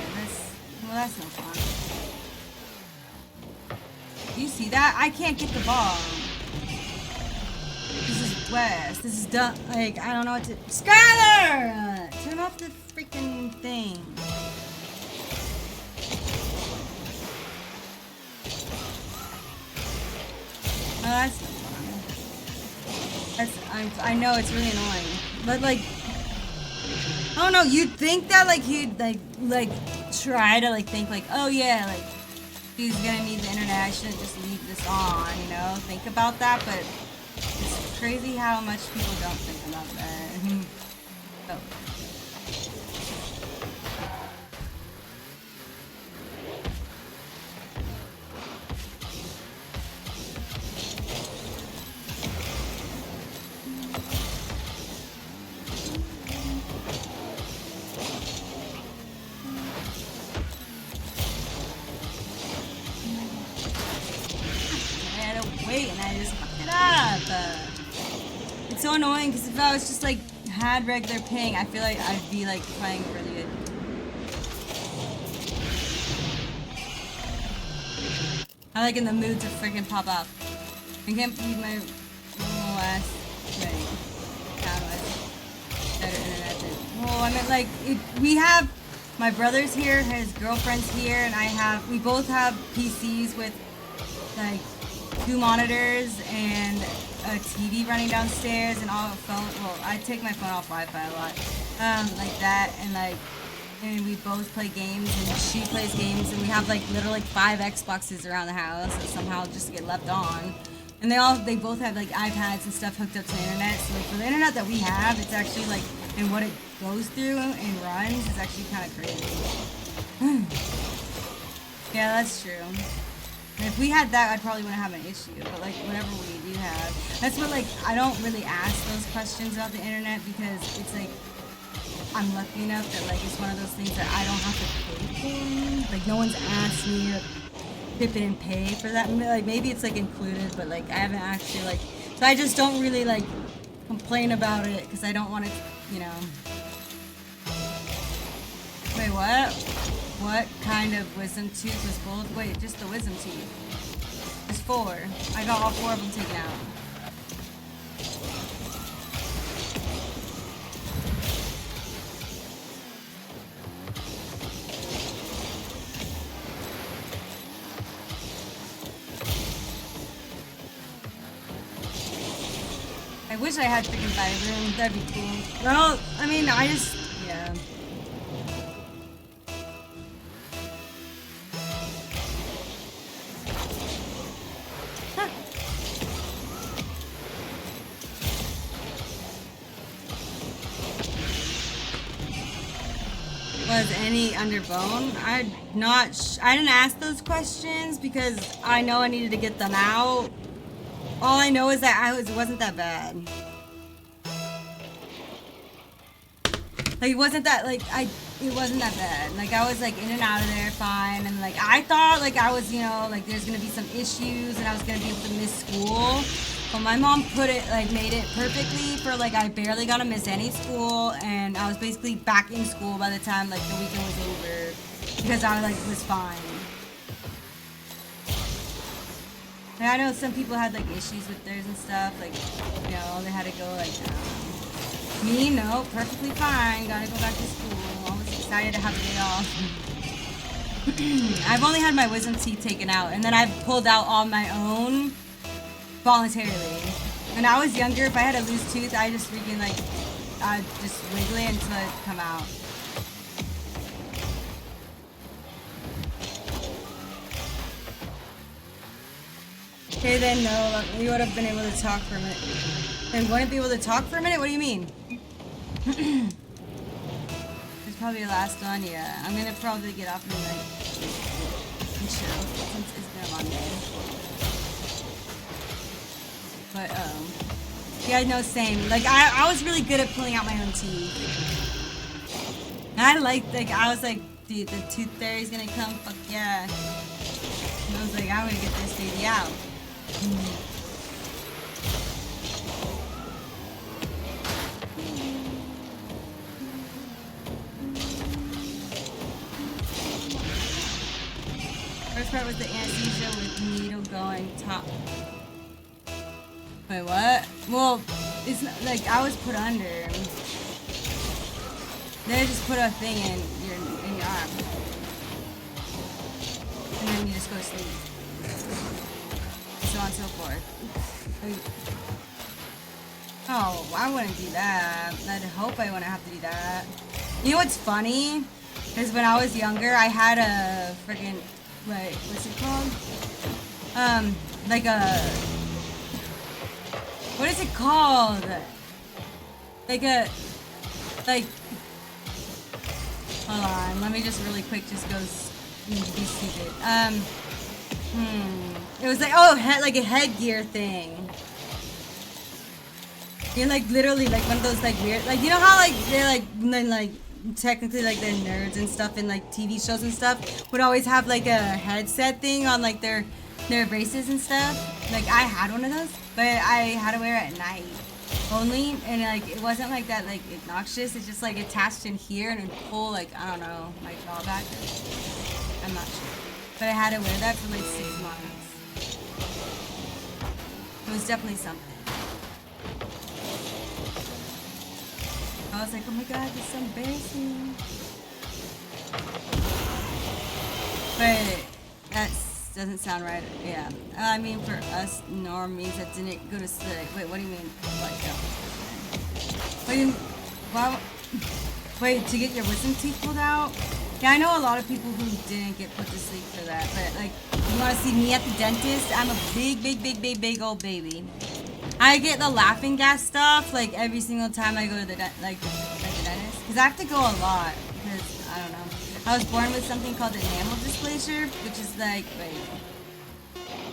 that's no fun. Do you see that? I can't get the ball. This is West. This is done. Like, I don't know what to. Skylar! Turn off the freaking thing. Oh, that's no fun. I know it's really annoying. But, like, I don't know. You'd think that, like, he'd, like, try to, like, think, like, oh, yeah, like, he's gonna need the internet. I shouldn't just leave this on, you know? Think about that, but. It's crazy how much people don't think about that. Oh. I had to wait and I just fucked it up. It's so annoying because if I was just like had regular ping, I feel like I'd be like playing really good. I'm like in the mood to freaking pop up. I can't believe my normal ass thing. Better internet than. Well, I mean, like we have my brother's here, his girlfriend's here, and we both have PCs with like 2 monitors and a TV running downstairs and all phone. Well, I take my phone off Wi-Fi a lot, like that, and we both play games, and she plays games, and we have like literally 5 Xboxes around the house that somehow just get left on, and they both have like iPads and stuff hooked up to the internet. So like for the internet that we have, it's actually like and what it goes through and runs is actually kind of crazy. Yeah, that's true. And if we had that, I probably wouldn't have an issue. But like whatever we do have, that's what like I don't really ask those questions about the internet because it's like I'm lucky enough that like it's one of those things that I don't have to pay for. Like no one's asked me to dip in and pay for that. Like maybe it's like included, but like I haven't actually like. So I just don't really like complain about it because I don't want to, you know. Wait, what? What kind of wisdom tooth was pulled? Wait, just the wisdom teeth. There's 4. I got all 4 of them taken out. I wish I had freaking 5 room. That'd be cool. Well, I mean, I just, yeah. Was any underbone? I didn't ask those questions because I know I needed to get them out. All I know is that it wasn't that bad. Like it wasn't that it wasn't that bad. Like I was like in and out of there fine, and like I thought like I was, you know, like there's gonna be some issues and I was gonna be able to miss school. But my mom made it perfectly for like I barely got to miss any school, and I was basically back in school by the time like the weekend was over because I was fine. And I know some people had like issues with theirs and stuff, like you know they had to go like me, no, perfectly fine. Gotta go back to school. I was excited to have a day off. I've only had my wisdom teeth taken out, and then I've pulled out all my own. Voluntarily. When I was younger, if I had a loose tooth, I just freaking like, I'd just wiggle it until it come out. Okay, then no, we would have been able to talk for a minute. Then wouldn't be able to talk for a minute? What do you mean? It's probably your last one, yeah. I'm gonna probably get off and like, chill, since it's been a long day. But, yeah, no, same. Like, I was really good at pulling out my own teeth. And I was like, dude, the tooth fairy's gonna come, fuck yeah. And I was like, I'm gonna get this baby out. First part was the anesthesia with needle going top. Wait, what? Well, it's not, like I was put under. They just put a thing in your arm, and then you just go to sleep, so on and so forth. Oh, I wouldn't do that. I'd hope I wouldn't have to do that. You know what's funny? Is when I was younger, I had a friggin' like what's it called? Like a. What is it called? Like hold on, let me just really quick just go be stupid. It was like, like a headgear thing. You're like literally like one of those like weird, like you know how like they're like technically like they're nerds and stuff in like TV shows and stuff would always have like a headset thing on like their braces and stuff. Like I had one of those, but I had to wear it at night only, and like it wasn't like that like obnoxious. It's just like attached in here and it'd pull like I don't know my jaw back. I'm not sure, but I had to wear that for like 6 months. It was definitely something. I was like, oh my god, this is so embarrassing. But that doesn't sound right. Yeah. I mean, for us normies that didn't go to sleep. Wait, what do you mean? Wait, to get your wisdom teeth pulled out? Yeah, I know a lot of people who didn't get put to sleep for that. But, like, you want to see me at the dentist? I'm a big old baby. I get the laughing gas stuff, like, every single time I go to the because I have to go a lot, because, I don't know. I was born with something called enamel dysplasia, which is like, wait.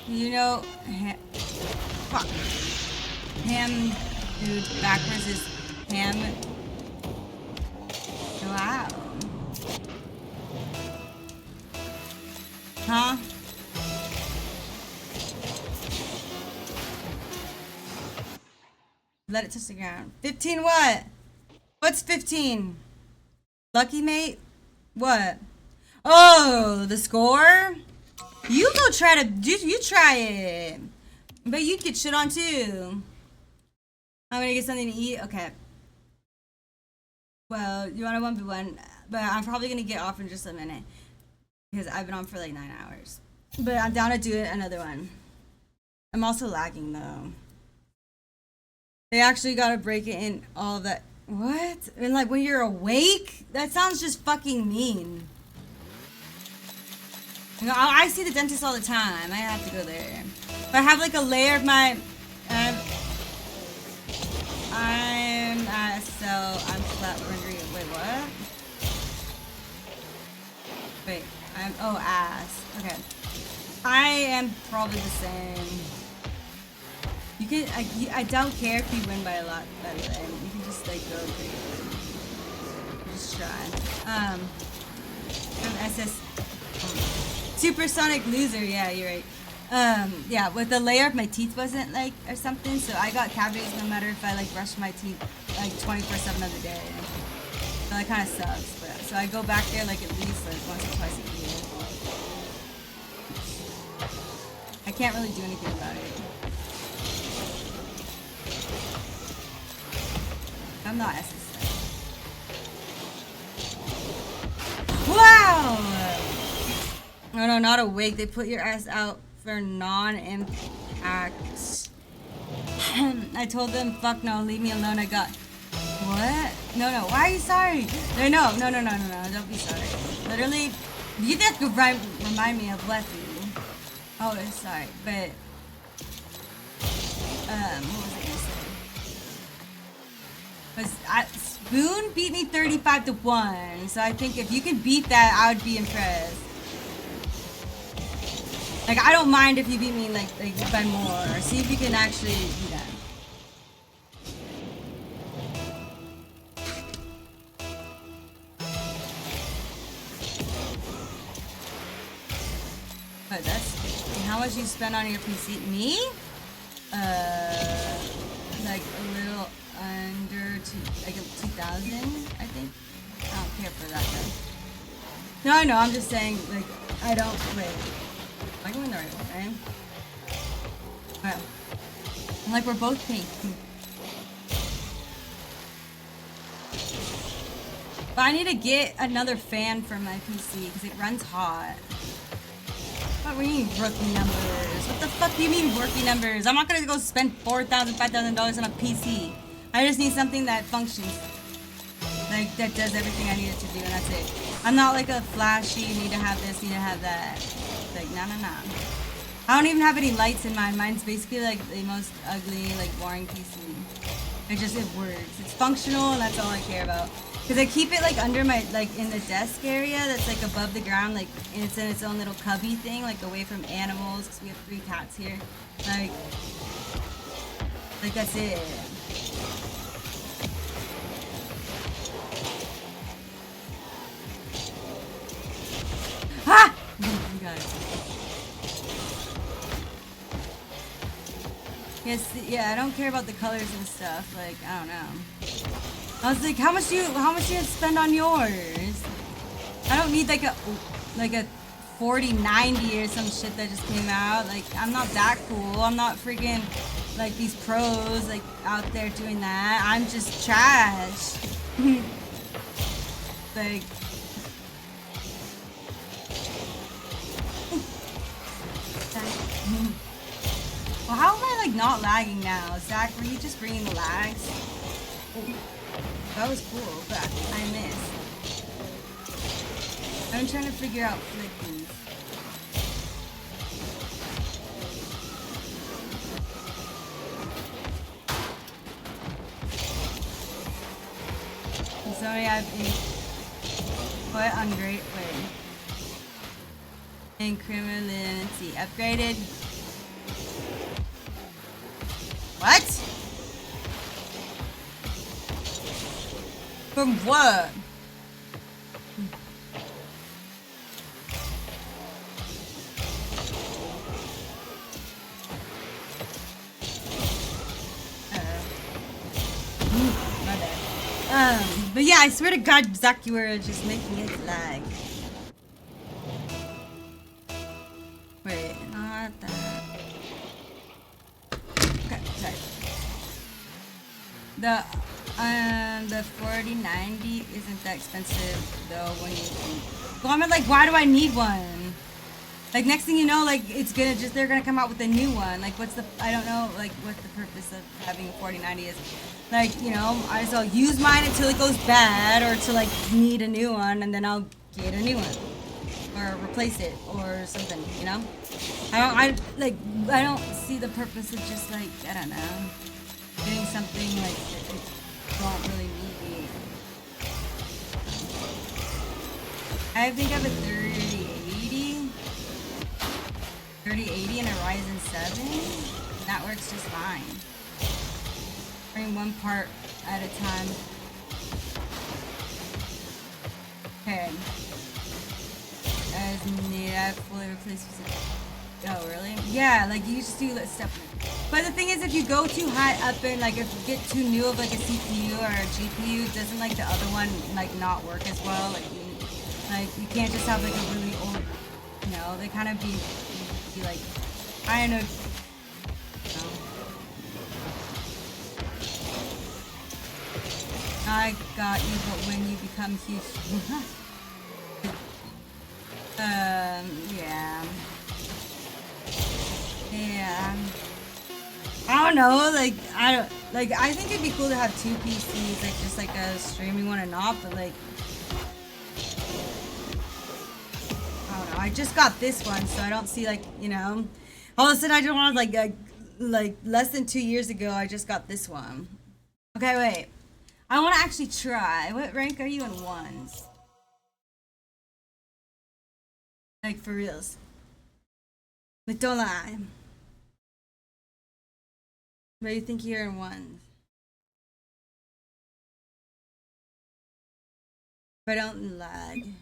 You know, fuck. Ham, dude, backwards is ham. Wow. Huh? Let it touch the ground. 15 what? What's 15? Lucky mate? What? Oh, the score? You go try to, you try it. But you get shit on too. I'm gonna get something to eat? Okay. Well, you want a 1v1? But I'm probably gonna get off in just a minute. Because I've been on for like 9 hours. But I'm down to do another one. I'm also lagging though. They actually gotta break it in all of that. What? And like when you're awake? That sounds just fucking mean. You know, I see the dentist all the time. I have to go there. But I have like a layer of my... I'm flat rendering. Wait, what? Wait, oh, ass. Okay. I am probably the same. You can, I don't care if you win by a lot, by the way. You can just like go crazy. Just try. I'm SS Supersonic Loser, yeah, you're right. Yeah, with the layer of my teeth wasn't like, or something, so I got cavities no matter if I like brush my teeth like 24/7 of the day. So that kind of sucks, but so I go back there like at least like once or twice a year. I can't really do anything about it. I'm not SSI. Wow! Oh no, not awake. They put your ass out for non-impact. I told them, fuck no, leave me alone. I got... What? No, why are you sorry? No, don't be sorry. Literally, you just remind me of Leffy. Oh, sorry, but... what was I gonna say? Spoon beat me 35-1, so I think if you can beat that, I would be impressed. Like, I don't mind if you beat me like by more. See if you can actually do that. But that's how much you spend on your PC? Me? Like a little under 2,000, I think. I don't care for that though. No, I'm just saying, like, I don't, wait. Am I going the right way? Alright. I'm like, we're both pink. But I need to get another fan for my PC because it runs hot. What do you mean rookie numbers? What the fuck do you mean rookie numbers? I'm not gonna go spend $4,000, $5,000 on a PC. I just need something that functions. Like, that does everything I need it to do, and that's it. I'm not like a flashy, need to have this, need to have that. Like, no. I don't even have any lights in mine. Mine's basically like the most ugly, like boring PC. It works. It's functional, and that's all I care about. Because I keep it like under my, like in the desk area that's like above the ground, like, and it's in its own little cubby thing, like away from animals, because we have 3 cats here. Like that's it. Ah! You got it. Yes, yeah, I don't care about the colors and stuff. Like, I don't know. I was like, how much do you spend on yours? I don't need like a 4090 or some shit that just came out. Like, I'm not that cool. I'm not freaking like these pros like out there doing that. I'm just trash. Like. Well, how am I like not lagging now? Zach, were you just bringing the lags? Oh, that was cool, but I missed. I'm trying to figure out flickies. So do we have put on great way. Incriminancy upgraded. What? From what? My bad. But yeah, I swear to God, Zach, you were just making it lag. Wait, not that. Okay, sorry. The 4090 isn't that expensive though when you. Well, I'm like, why do I need one? Like next thing you know, like it's gonna just they're gonna come out with a new one. Like what's the I don't know like what the purpose of having a 4090 is. Like you know, I just I'll use mine until it goes bad or to like need a new one and then I'll get a new one or replace it or something. You know, I don't see the purpose of just like I don't know getting something like that it don't really need. I think I have a 3080 and a Ryzen 7. That works just fine. Bring one part at a time. Okay. As needed, I fully replaced. Oh, really? Yeah, like you just do that stuff. But the thing is, if you go too high up and like if you get too new of like a CPU or a GPU, doesn't like the other one like not work as well? Like you can't just have like a really old, you know, they kind of be like, I don't know. I got you, but when you become huge, yeah. I don't know, like, I think it'd be cool to have two PCs, like, just like a streaming one and not, but like, I don't know, I just got this one, so I don't see, like, you know, all of a sudden I don't want, like, less than 2 years ago, I just got this one. Okay, wait, I want to actually try, what rank are you in ones? Like, for reals. Like, don't lie. But you think you're in ones? But don't lag.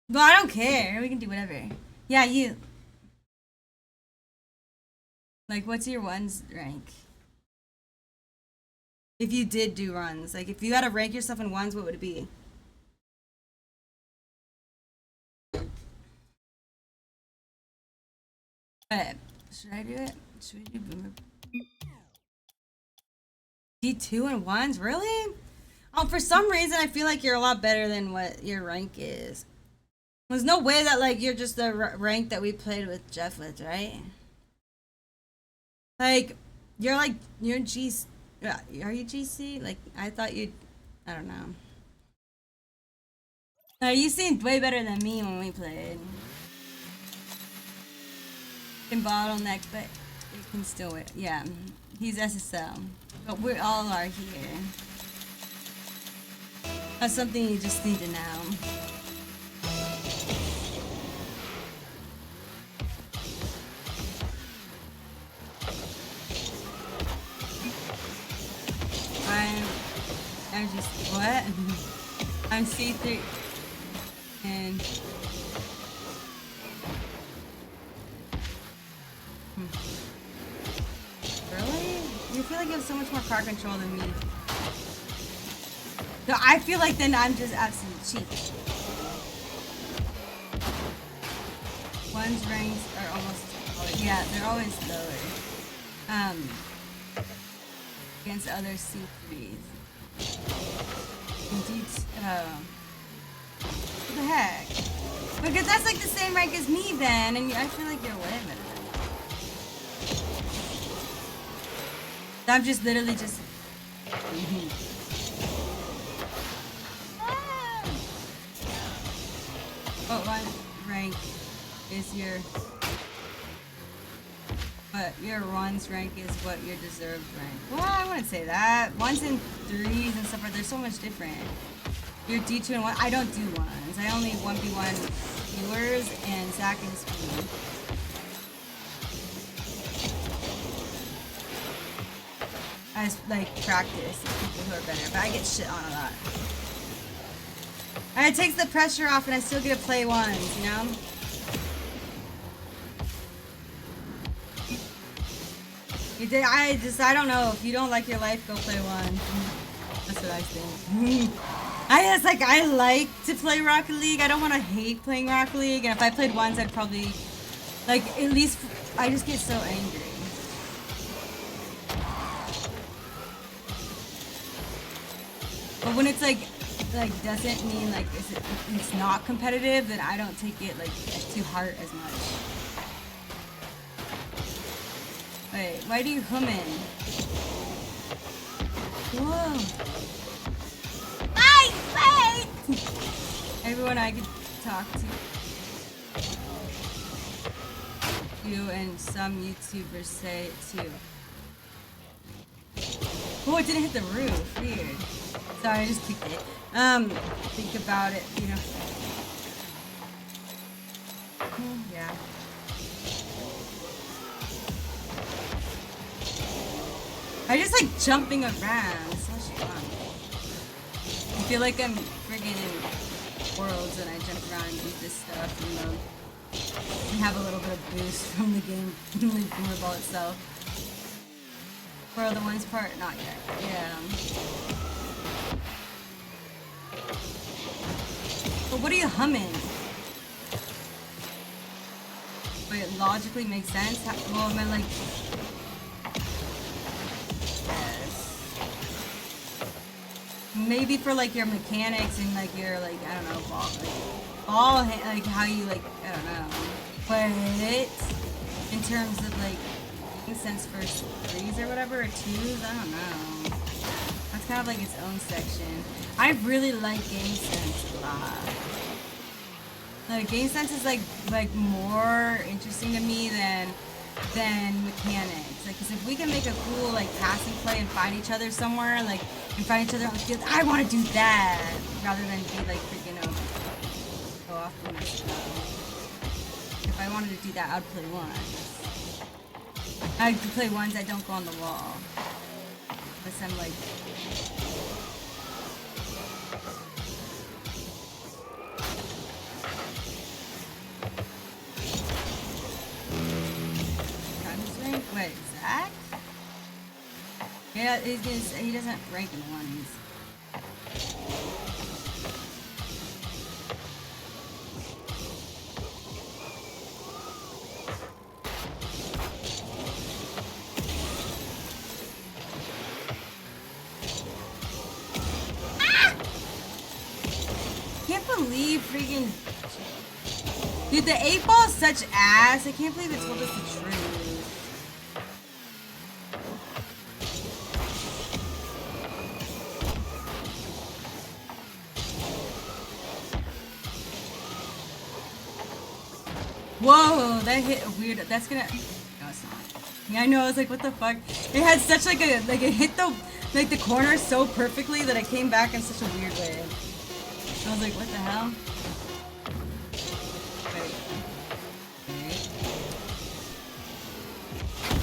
But I don't care. We can do whatever. Yeah, you. Like, what's your ones rank? If you did do runs, like, if you had to rank yourself in ones, what would it be? Should I do it? Should we do boomer? D2 and ones? Really? Oh, for some reason I feel like you're a lot better than what your rank is. There's no way that like you're just the rank that we played with Jeff with, right? Like you're G. Are you GC? Like I thought you'd. I don't know. No, you seemed way better than me when we played. Can bottleneck, but it can still wait. Yeah, he's SSL, but we all are here. That's something you just need to know. I'm just what? I'm C3 and. Really? You feel like you have so much more car control than me. So I feel like then I'm just absolute cheap. One's ranks are almost, yeah, they're always lower. Against other C3s. Indeed, what the heck? Because that's like the same rank as me then, and I feel like you're way better. I'm just literally just. What one rank is your but your ones rank is what your deserved rank. Well, I wouldn't say that. Ones and threes and stuff, they're so much different. You're D2 and 1. I don't do ones. I only 1v1 viewers and Zach and Spoon. I just like practice with people who are better, but I get shit on a lot. And it takes the pressure off and I still get to play ones, you know? I don't know. If you don't like your life, go play one. That's what I think. I like to play Rocket League. I don't want to hate playing Rocket League. And if I played ones, I'd probably, like, at least, I just get so angry. But when it's like doesn't mean like it's not competitive, then I don't take it like to heart as much. Wait, why do you humming? Whoa. Wait! Everyone I could talk to. You and some YouTubers say it too. Oh, it didn't hit the roof. Weird. Sorry, I just kicked it. Think about it, you know. Yeah. I just like jumping around. It's so much fun. I feel like I'm friggin' in worlds and I jump around and do this stuff and have a little bit of boost from the game, from the ball itself. For the ones part, not yet. Yeah. But what are you humming? Wait, it logically makes sense? Well, am I like... Maybe for like your mechanics and like your like I don't know ball like how you like I don't know, but in terms of like sense for threes or whatever or twos, I don't know. That's kind of like its own section. I really like game sense a lot. Like game sense is like more interesting to me than mechanics. Like, cause if we can make a cool like passing play and find each other somewhere, like and find each other on the field, I want to do that rather than be like freaking go off the mess up. If I wanted to do that, I'd play ones. I could play ones that don't go on the wall. Unless I'm like. Wait, Zach? Yeah, he doesn't rank in ones. Ah! Can't believe freaking... Dude, the 8-ball is such ass. I can't believe it told us the truth. Whoa, that hit weird. That's gonna. No, it's not. Yeah, I know. I was like, what the fuck? It had such like it hit the corner so perfectly that it came back in such a weird way. I was like, what the hell? Wait.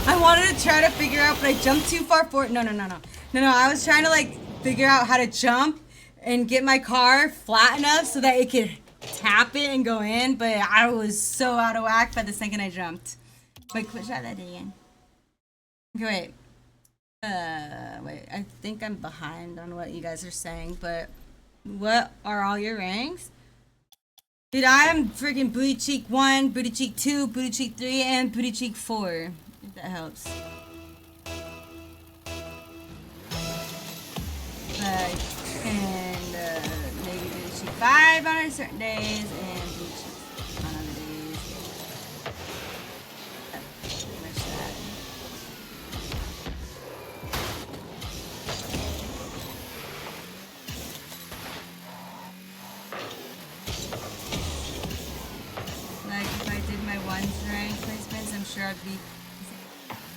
I wanted to try to figure out, but I jumped too far forward. No. I was trying to like figure out how to jump and get my car flat enough so that it could tap it and go in, but I was so out of whack by the second I jumped. Wait, quit try that again. Okay, wait, I think I'm behind on what you guys are saying, but what are all your ranks? Dude, I am freaking Booty Cheek 1, Booty Cheek 2, Booty Cheek 3, and Booty Cheek 4, if that helps. Maybe Booty Cheek 5 on certain days, and Booty Cheek on other days. Much that. Like, if I did my ones rank placements, I'm sure I'd be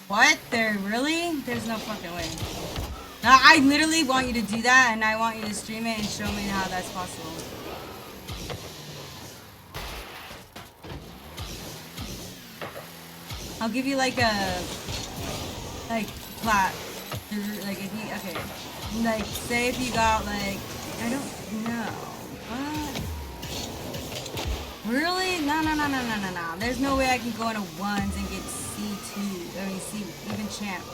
What? Really? There's no fucking way. I literally want you to do that, and I want you to stream it and show me how that's possible. I'll give you like a plat. Like if you like say if you got like I don't know. What? Really? No. There's no way I can go into ones and get C2. I mean C even champ.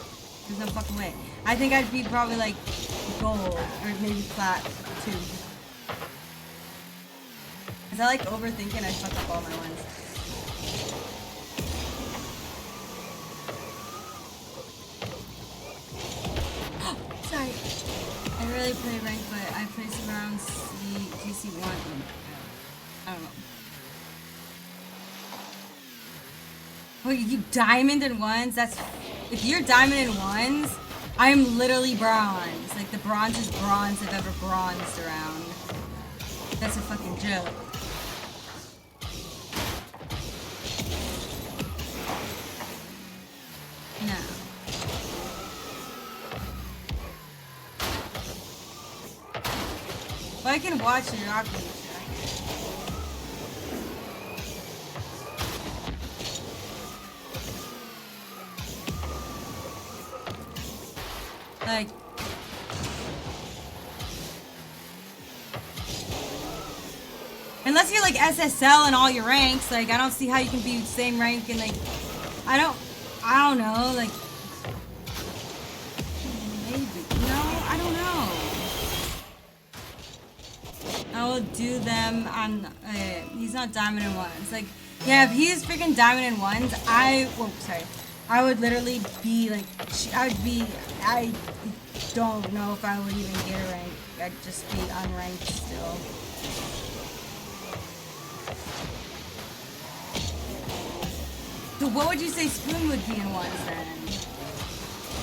There's no fucking way. I think I'd be probably like gold or maybe plat 2. Cause I like overthinking. I fuck up all my ones. Sorry. I really play rank, but I play some around GC1. I don't know. Wait, you diamond in ones? That's if you're diamond in ones, I'm literally bronze. Like the bronzest bronze I've ever bronzed around. That's a fucking joke. No. Well, I can watch your Oculus. Like, unless you're like SSL in all your ranks, like I don't see how you can be the same rank and like I don't know, like maybe I don't know. I will do them on he's not diamond in ones. Like yeah, if he's freaking diamond in ones, I would literally be like, I don't know if I would even get a rank. I'd just be unranked still. So what would you say Spoon would be in ones then?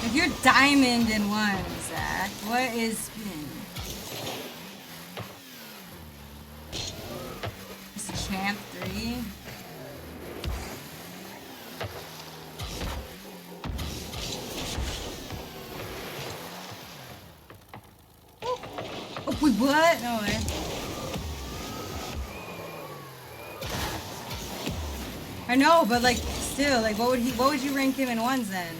If you're diamond in ones, Zach, what is Spoon? It's champ 3. Oh, wait, what? No way. I know, but like, still, like, what would you rank him in ones then?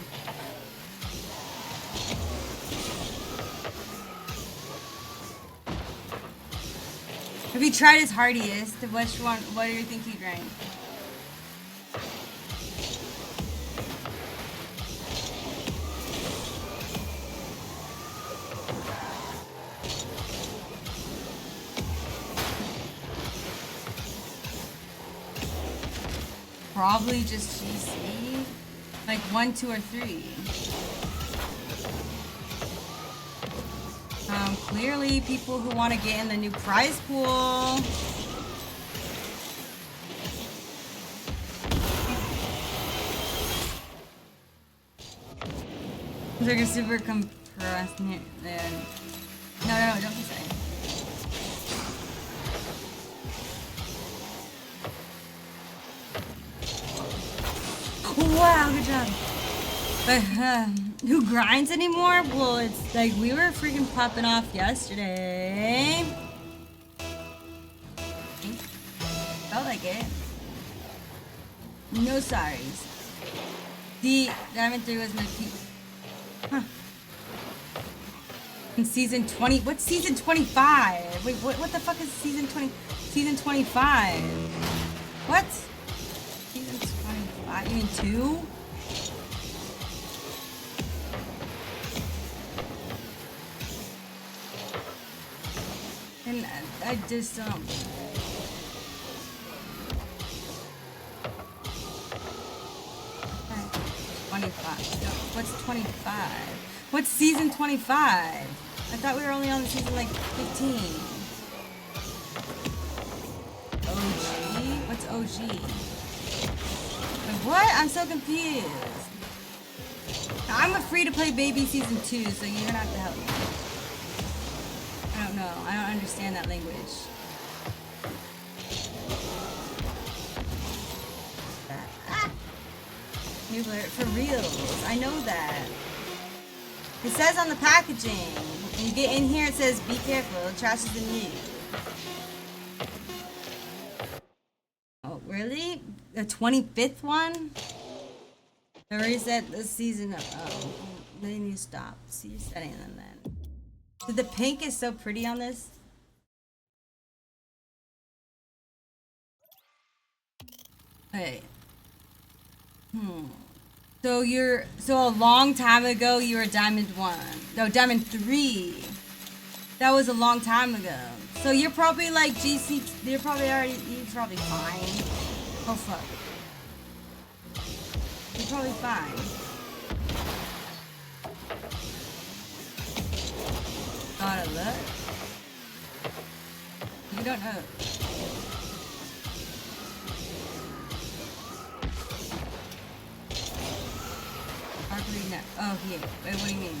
If he tried his hardiest, what do you think he'd rank? Probably just GC, like 1, 2, or 3. Clearly people who want to get in the new prize pool. It's like a super compressed. No, don't be saying. Wow, good job. But who grinds anymore? Well, it's like we were freaking popping off yesterday. Felt like it. No sorries. The Diamond 3 was my peak. Huh. In season 20. What's season 25? Wait, what the fuck is season 20? Season 25. What? Season 25? You mean 2? And I just 25. What's 25? What's season 25? I thought we were only on season like 15. OG? What's OG? Like, what? I'm so confused. I'm a free to play baby season 2, so you're gonna have to help me. I don't know. I don't understand that language. New alert for reals. I know that. It says on the packaging. When you get in here, it says, be careful. Trash is in you. Oh, really? The 25th one? The reset this season. Oh, then you stop. See, you're setting them then. So the pink is so pretty on this. Wait. So a long time ago you were Diamond 1. No, Diamond 3. That was a long time ago. So you're probably like GC, you're probably fine. Oh fuck. You're probably fine. Gotta look. You don't know. Oh, here. Wait, what do you mean?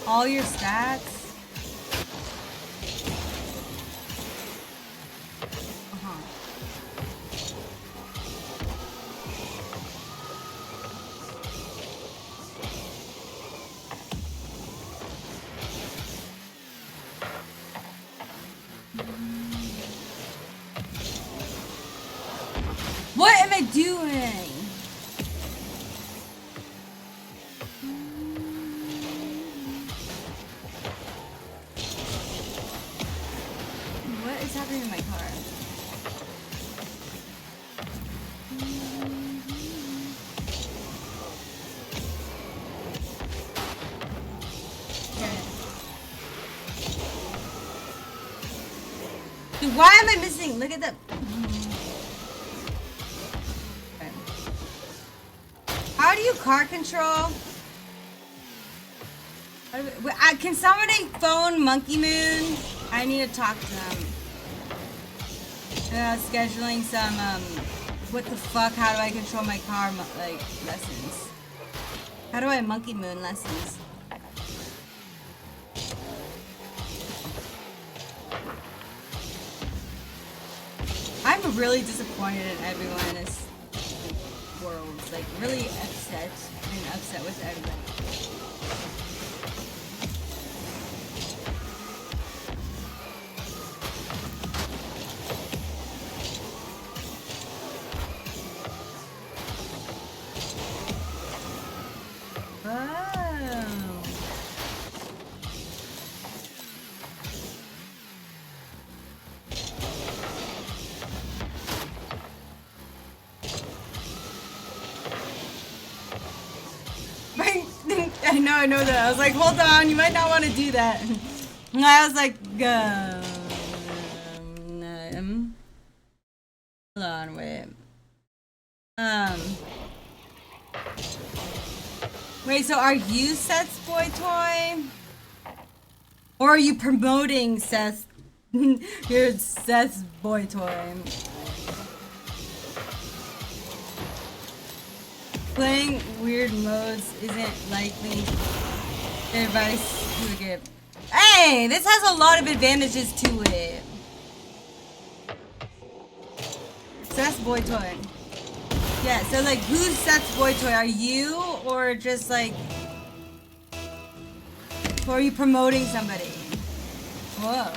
All your stats? What am I doing? What is happening in my car? Okay. Dude, why am I missing? Look at that. How do you car control? Can somebody phone Monkey Moon? I need to talk to them. Scheduling some, what the fuck, how do I control my car, like, lessons? How do I Monkey Moon lessons? I'm really disappointed in everyone in this world. Like, really upset with everybody. I know that. I was like, hold on, you might not want to do that. And I was like, hold on, wait. Wait, so are you Seth's boy toy? Or are you promoting Seth? You're Seth's boy toy. Playing weird modes isn't likely the advice you would give. Hey, this has a lot of advantages to it. Seth's boy toy. Yeah, so like, who's Seth's boy toy? Are you, or just like, or are you promoting somebody? Whoa.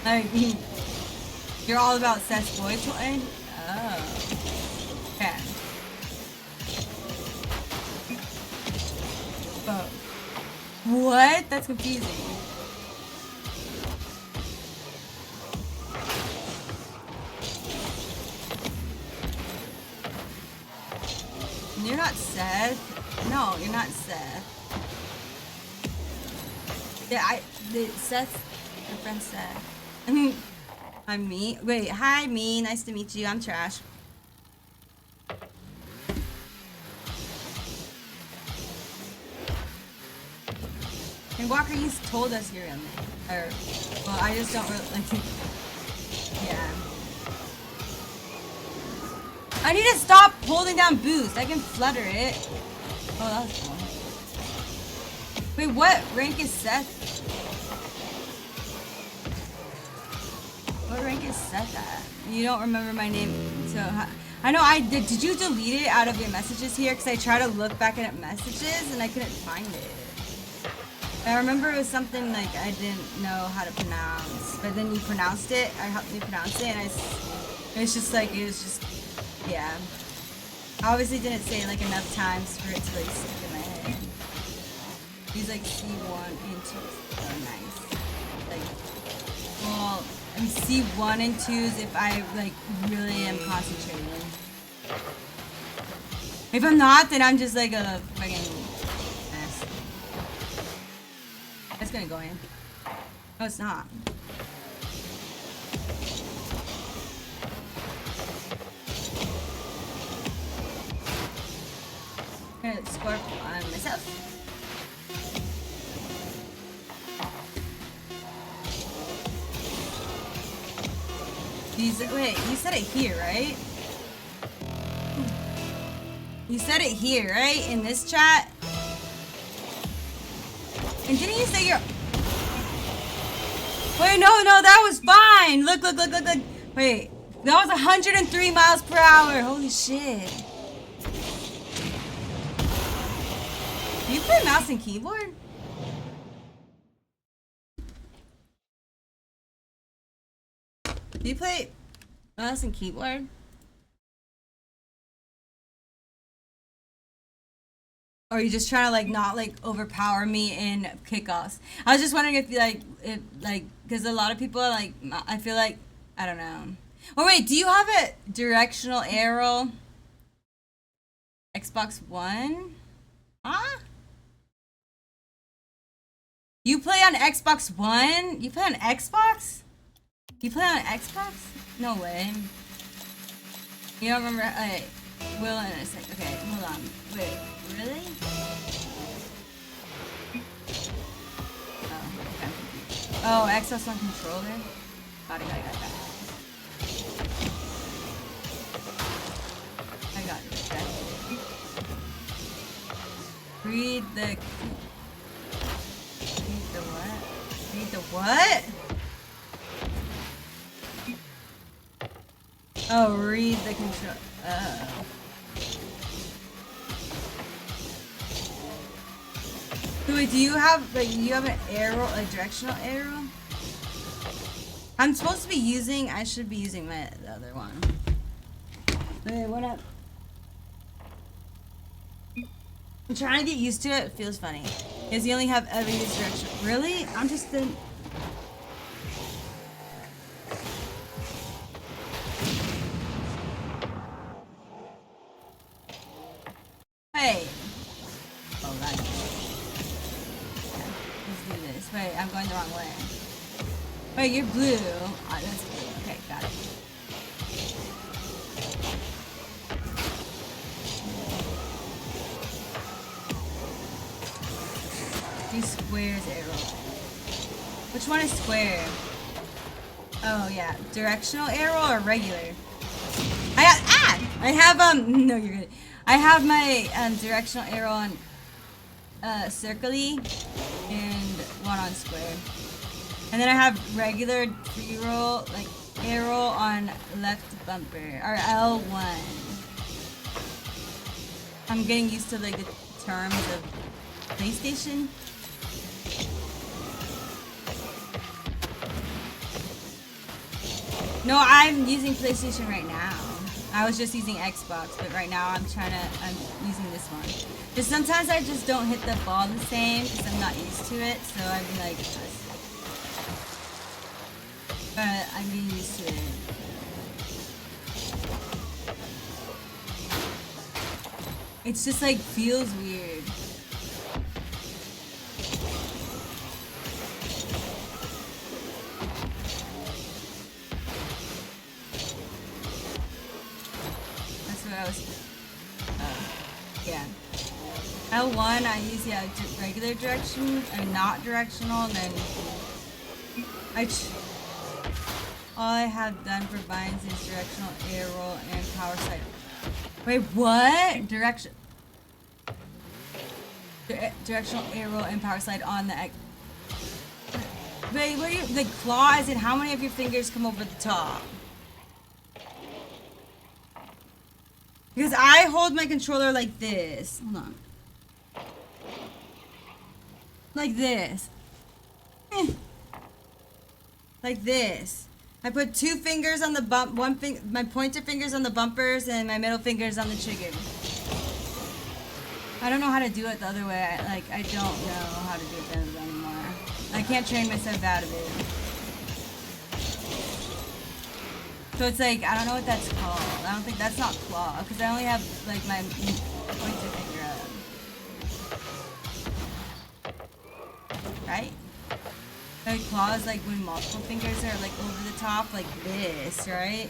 Like, you're all about Seth's boy toy? Oh. Okay. Oh. What? That's confusing. You're not Seth. No, you're not Seth. Yeah, Seth, your friend Seth. I'm me. Wait, hi me. Nice to meet you. I'm Trash. And Walker, you told us your real name. Or, well, I just don't really like. I need to stop holding down boost. I can flutter it. Oh, that was fun. Wait, what rank is Seth? What rank is Seth at? You don't remember my name, so I know I did. Did you delete it out of your messages here? Because I tried to look back at messages and I couldn't find it. I remember it was something like I didn't know how to pronounce, but then you pronounced it. I helped you pronounce it, and it was just like, yeah. I obviously didn't say it like enough times for it to like stick in my head. He's like C1 and 2. Oh, nice. Like, well, I mean, C1 and 2s if I like really am concentrating. If I'm not, then I'm just like a fucking mess. It's gonna go in. No, it's not. I'm gonna score on myself. Wait, you said it here, right? You said it here, right? In this chat? And didn't you say you're... Wait, no, that was fine. Look. Wait, that was 103 miles per hour. Holy shit. Do you play mouse and keyboard? Do you play mouse and keyboard? Or are you just trying to like not like overpower me in kickoffs? I was just wondering if because a lot of people are like, I feel like, I don't know. Oh wait, do you have a directional arrow? Xbox One? Huh? You play on Xbox One? You play on Xbox? You play on Xbox? No way. You don't remember? Wait, Will in a sec. Okay, hold on. Wait, really? Oh, okay. Oh, Xbox One controller? Got it. I got it. Okay. Read the what? Read the what? Oh, read the control. So wait, do you have an arrow, a directional arrow? I'm supposed to be using. I should be using the other one. Wait, what up? I'm trying to get used to it. It feels funny. Because you only have every direction. Really? I'm just the. Hey. Oh, that's. Okay. Let's do this. Wait, I'm going the wrong way. Wait, you're blue. Oh, that's blue. Okay, got it. Squares arrow. Which one is square? Oh yeah, directional arrow or regular? I have no, you're good. I have my directional arrow on circle-y and one on square, and then I have regular free roll like arrow on left bumper or L1. I'm getting used to like the terms of PlayStation. No, I'm using PlayStation right now. I was just using Xbox, but right now I'm using this one. Because sometimes I just don't hit the ball the same because I'm not used to it, so I'm like, but I'm getting used to it. It's just like feels weird. Yeah. L1 I use regular direction and not directional, and then all I have done for binds is directional arrow and power side Wait, what? Directional air roll and power slide on the X. Wait, what do you, the claw is in how many of your fingers come over the top? Because I hold my controller like this. Hold on. Like this. Like this. I put 2 fingers on the bump, my pointer fingers on the bumpers and my middle fingers on the trigger. I don't know how to do it the other way. I don't know how to do it the other way anymore. I can't train myself out of it. So it's like, I don't know what that's called. I don't think that's not claw, because I only have like my pointer finger up. Right? Like claw is like when multiple fingers are like over the top, like this, right?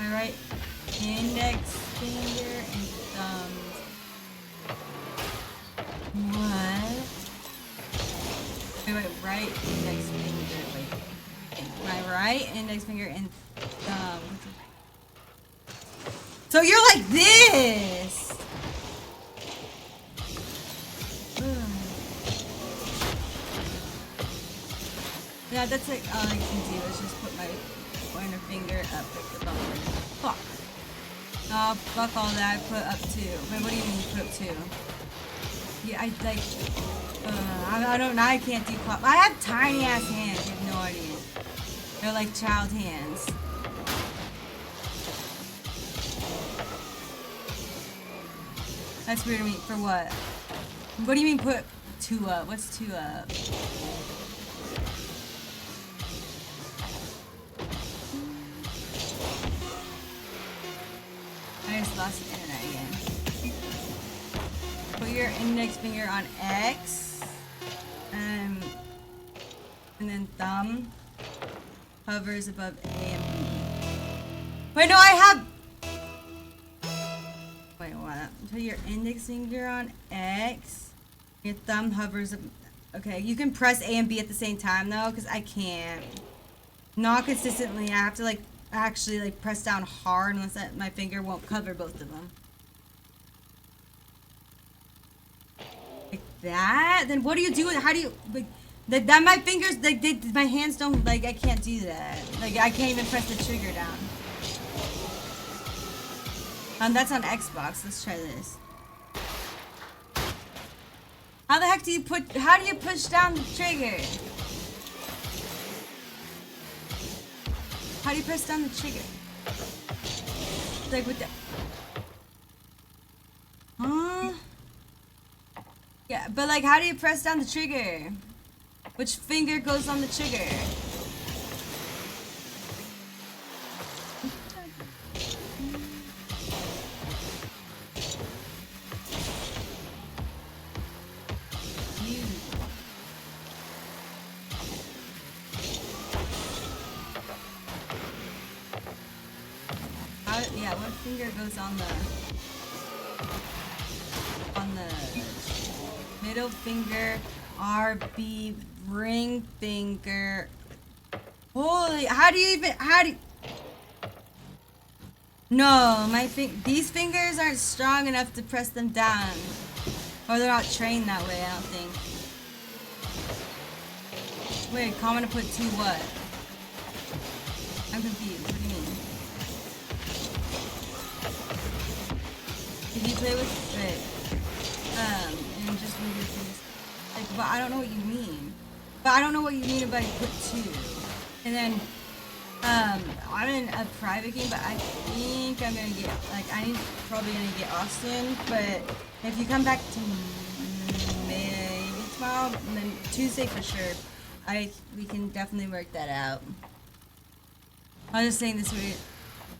Alright, index finger and thumb. What? Wait, right index finger, wait. My right index finger and thumb. So you're like this! Yeah, that's like all I can do is just put my pointer finger up at the bumper. Fuck. Oh, fuck all that. I put up 2. Wait, what do you mean you put up 2? Yeah, I like. I don't know. I can't do claw. I have tiny ass hands. You have no idea. They're like child hands. That's weird to me. For what? What do you mean put 2 up? What's 2 up? I just lost the internet again. Put your index finger on X, and then thumb hovers above A and B. Wait, no, I have. Wait, what? Put your index finger on X. Your thumb hovers. Okay, you can press A and B at the same time though, because I can't. Not consistently. I have to like actually like press down hard unless my finger won't cover both of them. Like that? Then what do you do? How do you like that? My fingers, like my hands don't like. I can't do that. Like I can't even press the trigger down. That's on Xbox. Let's try this. How the heck do you put? How do you push down the trigger? How do you press down the trigger? Like with the... Huh? Yeah, but like how do you press down the trigger? Which finger goes on the trigger? Yeah, what finger goes on the middle finger, RB, ring finger. Holy, how do you No, these fingers aren't strong enough to press them down. Or they're not trained that way, I don't think. Wait, common to put 2 what? I'm confused. What do you mean? Did you play with it? And just move your fingers. Like, but I don't know what you mean. But I don't know what you mean about put 2. And then, I'm in a private game, but I think I'm gonna get, like, probably gonna get Austin. But if you come back to maybe tomorrow, and then Tuesday for sure, we can definitely work that out. I was just saying this way.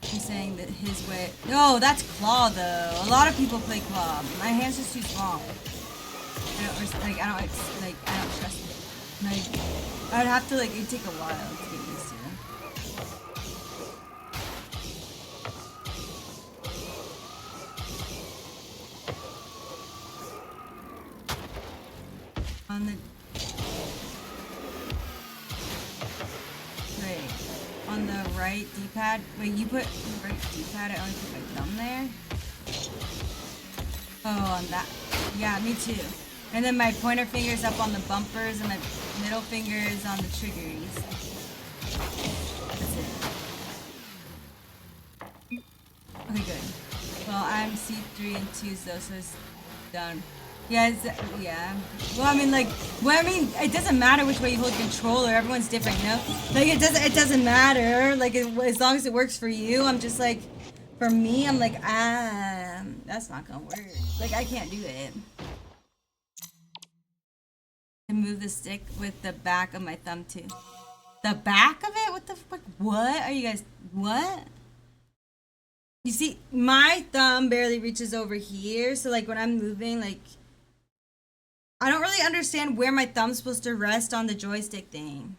He's saying that his way. No, that's claw though. A lot of people play claw. My hand's just too small. I don't trust it. Like, I'd have to it'd take a while to get used to. On the wait, on the right D-pad. Wait, you put the right D-pad. I only put my thumb there. Oh, on that. Yeah, me too. And then my pointer finger's up on the bumpers, and my middle finger is on the triggers. That's it. Okay, good. Well, I'm C3 and 2s though, so it's done. Yeah, yeah. Well, I mean, like, it doesn't matter which way you hold the controller. Everyone's different, you know? Like, it doesn't matter. Like, as long as it works for you. I'm just like, for me, I'm like, that's not gonna work. Like, I can't do it. And move the stick with the back of my thumb too. The back of it? What the fuck? What are you guys? What? You see, my thumb barely reaches over here, so like when I'm moving, like I don't really understand where my thumb's supposed to rest on the joystick thing.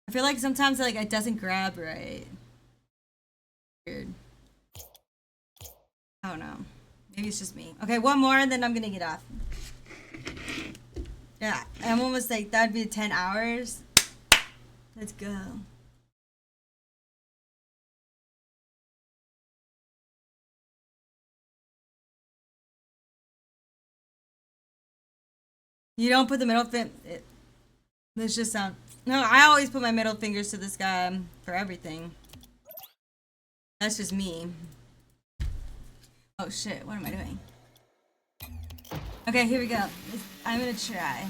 I feel like sometimes like it doesn't grab right. Weird. I don't know. Maybe it's just me. Okay, one more and then I'm gonna get off. Yeah, I'm almost like, that'd be 10 hours. Let's go. You don't put the middle finger. Let's just sound. No, I always put my middle fingers to this guy for everything. That's just me. Oh shit, what am I doing? Okay, here we go. I'm gonna try.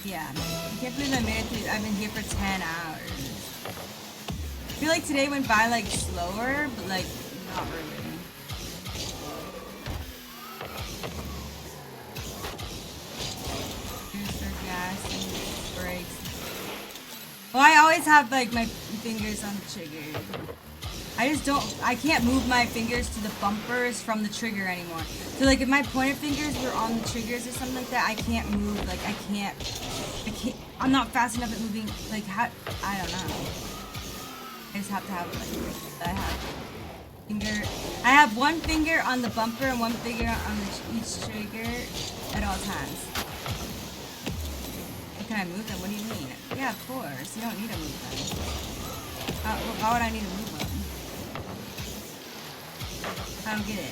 Yeah, I can't believe I made it through. I've been here for 10 hours. I feel like today went by like slower, but like not really. Here's for gas and brakes. Well, I always have like my fingers on the trigger. I can't move my fingers to the bumpers from the trigger anymore. So like if my pointer fingers were on the triggers or something like that, I can't move, like I can't, I'm not fast enough at moving, like how, I don't know. I just have to have like, I have one finger on the bumper and one finger on each trigger at all times. Can I move them? What do you mean? Yeah, of course. You don't need to move them. How would I need to move them? I don't get it.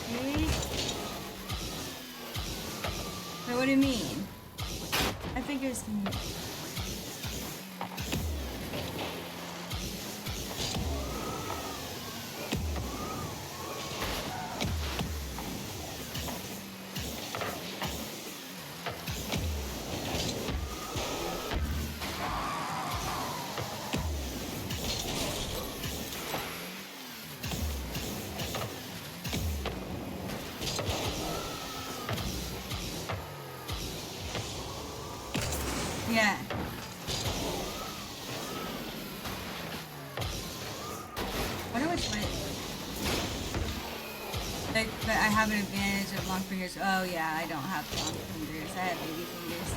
Okay. So what do you mean? I fingers can move. Yeah. I wonder which way. Like, but I have an advantage of long fingers. Oh yeah, I don't have long fingers. I have baby fingers.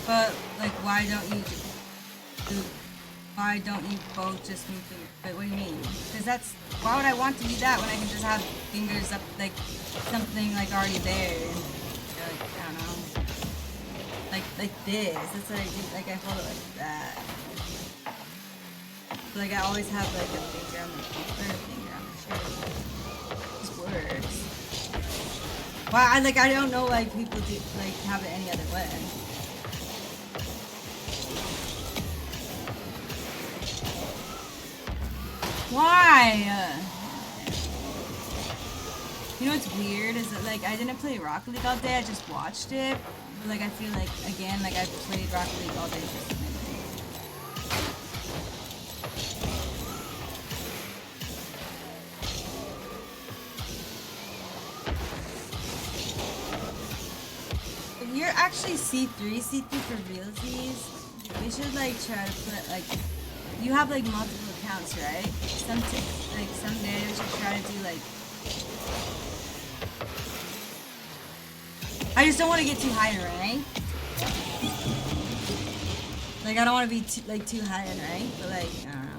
But like, why don't you both just move fingers? But what do you mean? Because that's, why would I want to do that when I can just have fingers up, like something like already there? And, like, I don't know. Like this. That's what I do. Like I hold it like that. So, like I always have like a finger on the bumper, a finger on the shoulder. It just works. Well, I don't know like people do like have it any other way. Why? You know what's weird is that like I didn't play Rocket League all day. I just watched it. But like I feel like again like I've played Rocket League all day for so many days. If you're actually C3 for realsies, we should like try to put like, you have like multiple accounts, right? Someday we should try to do like, I I just don't want to get too high in rank. Like, I don't want to be too high in rank, but like, I don't know.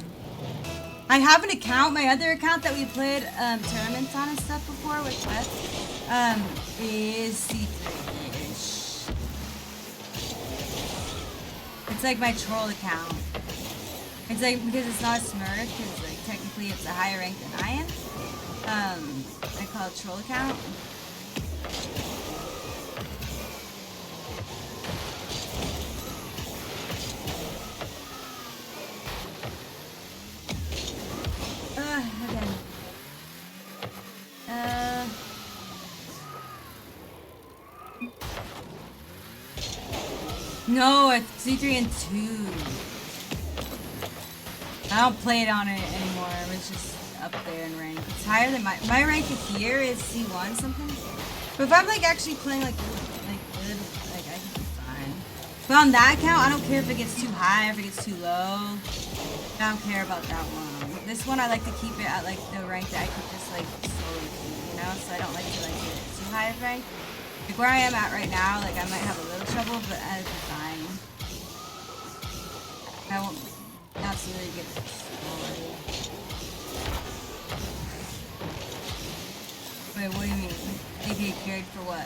I have an account, my other account that we played tournaments on and stuff before with Wes, is C3-ish. It's like my troll account. It's like, because it's not a smurf, because like technically it's a higher rank than I am. I call it troll account. Okay. No, it's C3 and 2. I don't play it on it anymore. It's just up there in rank. It's higher than my rank here is C1 something. But if I'm like actually playing like good, like I can be fine. But on that account, I don't care if it gets too high, if it gets too low. I don't care about that one. This one I like to keep it at like the rank that I could just like slowly keep, you know? So I don't like to like get it too high of rank. Like where I am at right now, like I might have a little trouble, but I'll be fine. I won't absolutely get slowly. Wait, what do you mean? AKA carried for what?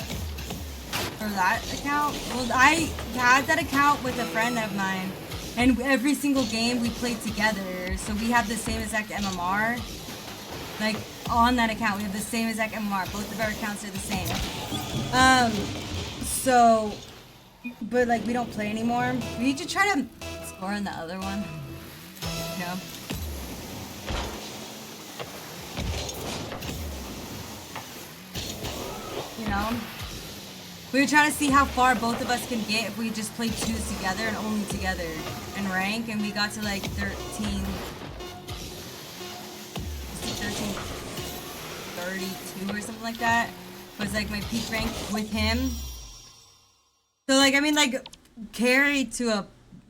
For that account? Well, I had that account with a friend of mine. And every single game we played together, so we have the same exact MMR. Like, on that account, we have the same exact MMR. Both of our accounts are the same. So, but like, we don't play anymore. We need to try to score on the other one. You know? You know? We were trying to see how far both of us can get if we just played twos together and only together in rank, and we got to like 32 or something like that. Was like my peak rank with him. So like, I mean, like carry to a,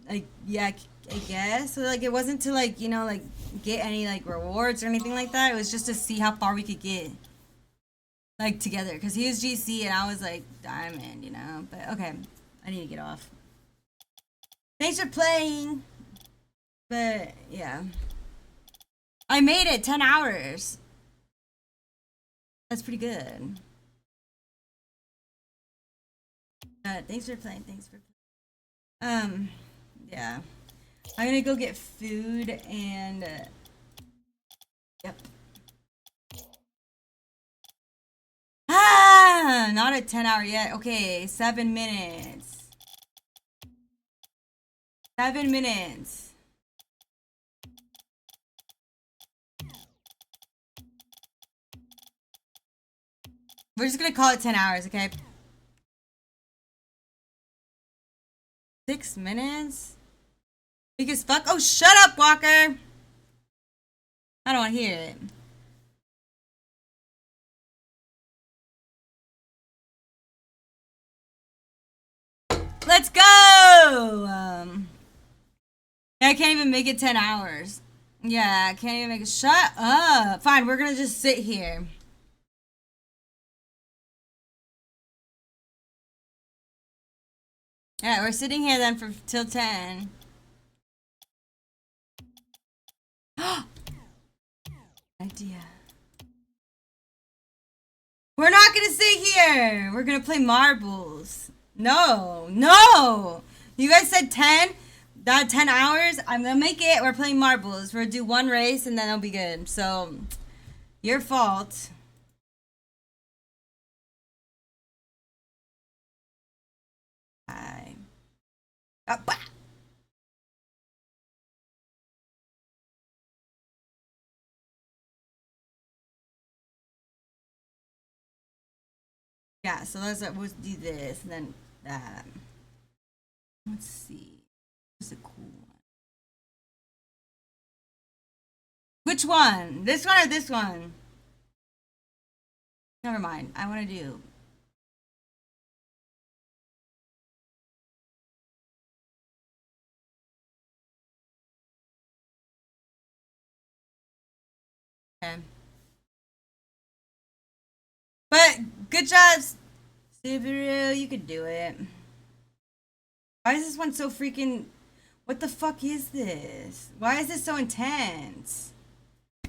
like, yeah, I guess. So like, it wasn't to like, you know, like get any like rewards or anything like that. It was just to see how far we could get. Like together, because he was GC and I was like diamond, you know. But okay, I need to get off. Thanks for playing. But yeah, I made it 10 hours. That's pretty good. Thanks for playing. Thanks for playing. Yeah, I'm gonna go get food and yep. Ah, not a 10-hour yet. Okay, 7 minutes. 7 minutes. We're just gonna call it 10 hours, okay? 6 minutes? Big as fuck. Oh, shut up, Walker! I don't want to hear it. Let's go! I can't even make it 10 hours. Yeah, I can't even make it. Shut up. Fine, we're gonna just sit here. Yeah, we're sitting here then for till 10. Idea. We're not gonna sit here. We're gonna play marbles. No, no. You guys said 10. That 10 hours. I'm gonna make it. We're playing marbles. We're gonna do one race and then it'll be good. So, your fault. Hi. Yeah, so let's do this and then that. Let's see. What's a cool one? Which one? This one or this one? Never mind. I want to do. Okay. But good job, Subaru, you could do it. Why is this one so freaking... What the fuck is this? Why is this so intense?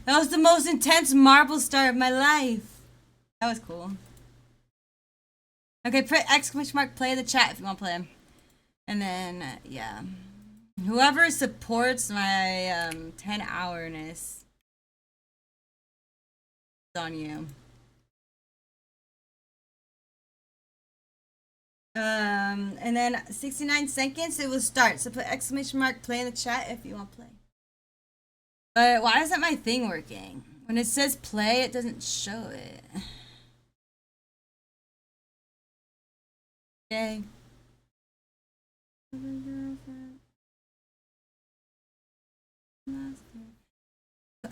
That was the most intense marble start of my life. That was cool. Okay, put exclamation mark play in the chat if you want to play. And then, yeah. Whoever supports my 10-hourness is on you. And then 69 seconds, it will start. So put exclamation mark play in the chat if you want to play. But why isn't my thing working? When it says play, it doesn't show it. Okay.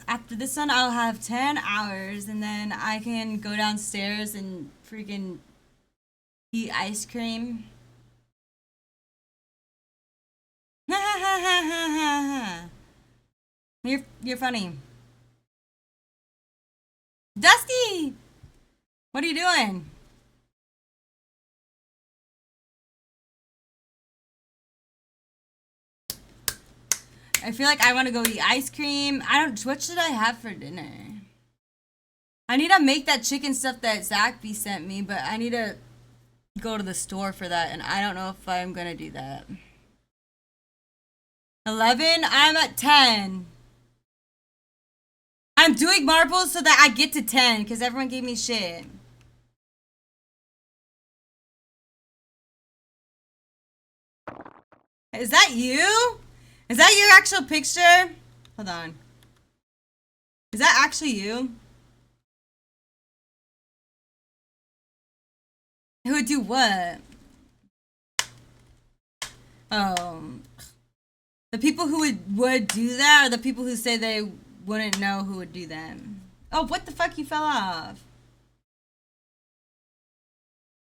After this one, I'll have 10 hours, and then I can go downstairs and freaking eat ice cream. You're funny. Dusty! What are you doing? I feel like I want to go eat ice cream. What should I have for dinner? I need to make that chicken stuff that Zach B sent me, but I need to go to the store for that, and I don't know if I'm gonna do that. 11? I'm at 10. I'm doing marbles so that I get to 10, because everyone gave me shit. Is that you? Is that your actual picture? Hold on. Is that actually you? Who would do what? Oh. The people who would do that, or the people who say they wouldn't know who would do that? Oh, what the fuck? You fell off.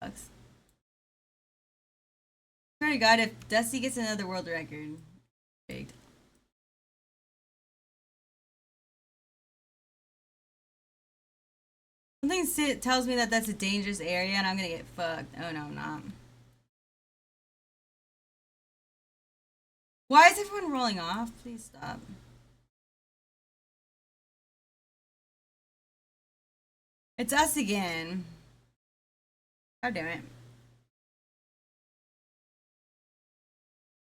Sucks. Swear to God, if Dusty gets another world record. Big. Something tells me that that's a dangerous area and I'm gonna get fucked. Oh no, I'm not. Why is everyone rolling off? Please stop. It's us again. God damn it.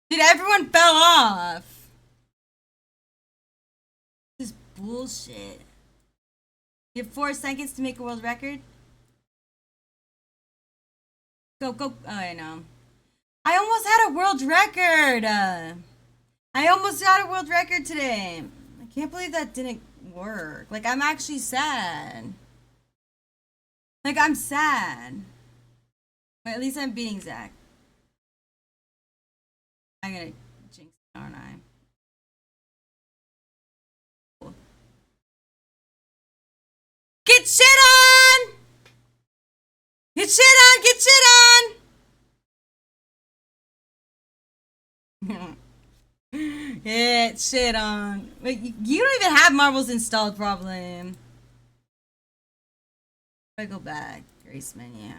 Dude, everyone fell off. This is bullshit. You have 4 seconds to make a world record. Go, go. Oh, I know. I almost had a world record. I almost got a world record today. I can't believe that didn't work. Like, I'm actually sad. Like, I'm sad. But at least I'm beating Zach. I'm gonna jinx it, aren't I? Cool. Get shit on! Get shit on! Get shit on! Get shit on. Wait, you don't even have marbles installed, probably. I go back, Grace menu.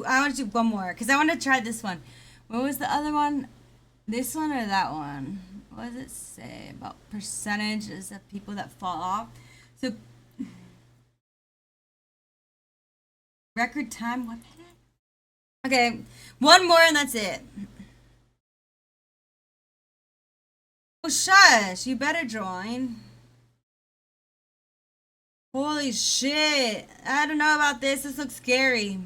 I want to do one more because I want to try this one. What was the other one? This one or that one? What does it say about percentages of people that fall off? So record time 1 minute. Okay, one more and that's it. Oh shush! You better join. Holy shit! I don't know about this. This looks scary.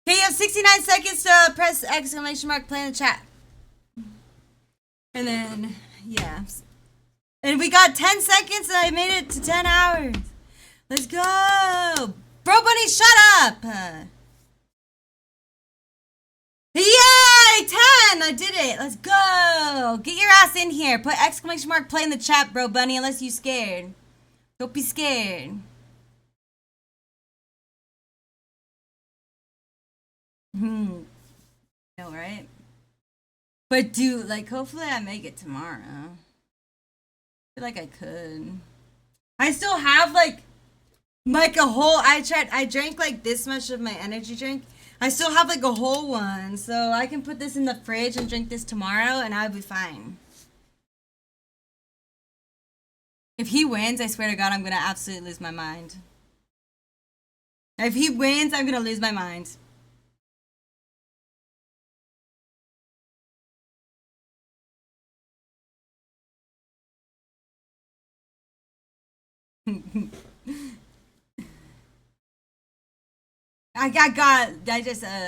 Okay, you have 69 seconds to press exclamation mark play in the chat. And then, yeah. And we got 10 seconds and I made it to 10 hours. Let's go! Bro Bunny, shut up! Yay! 10! I did it! Let's go! Get your ass in here. Put exclamation mark play in the chat, Bro Bunny, unless you're scared. Don't be scared. No, right? But dude, like, hopefully I make it tomorrow. I feel like I could. I still have, like, Like a whole, I drank like this much of my energy drink. I still have like a whole one, so I can put this in the fridge and drink this tomorrow and I'll be fine. If he wins, I swear to God, I'm gonna absolutely lose my mind. If he wins, I'm gonna lose my mind.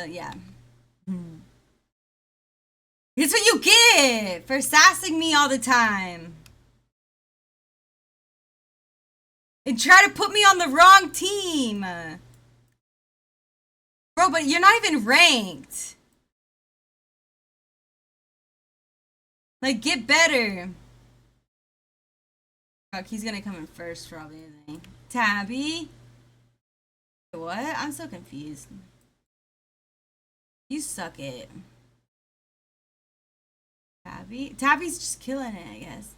Yeah. It's what you get for sassing me all the time. And try to put me on the wrong team. Bro, but you're not even ranked. Like, get better. Fuck, he's gonna come in first, probably, isn't he? Tabby? What? I'm so confused. You suck it. Tabby? Tabby's just killing it, I guess.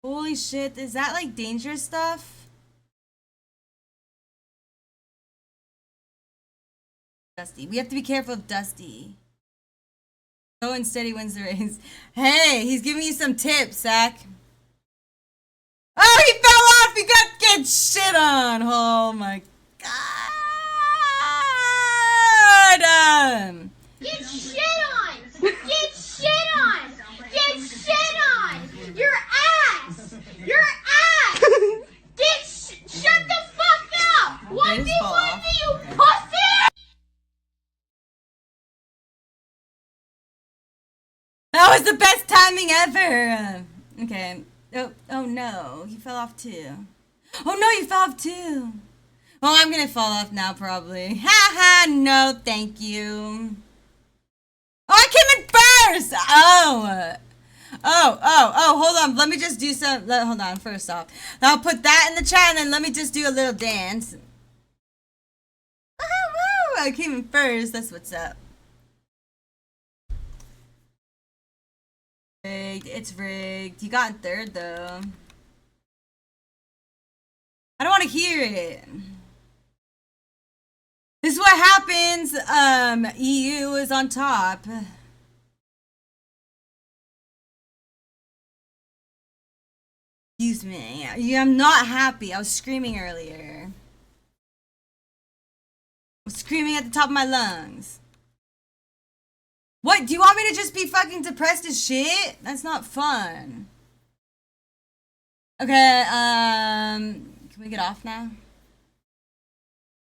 Holy shit, is that like dangerous stuff? Dusty. We have to be careful of Dusty. So instead he wins the race. Hey, he's giving you some tips, Zach. Oh, he fell off! He got get shit on! Oh my god! Get shit on! Get shit on! Get shit on! Your ass! Your ass! Shut the fuck up! 1v1 you pussy! That was the best timing ever! Okay. Oh no, he fell off too. Oh no, you fell off too! Well, I'm gonna fall off now probably. Haha, no thank you. Oh, I came in first! Oh, hold on. Let me just do some, hold on, first off. I'll put that in the chat and then let me just do a little dance. Woo! I came in first, that's what's up. Rigged, it's rigged. You got in third though. I don't want to hear it. This is what happens. EU is on top. Excuse me. I'm not happy. I was screaming earlier. I was screaming at the top of my lungs. What? Do you want me to just be fucking depressed as shit? That's not fun. Okay, can we get off now?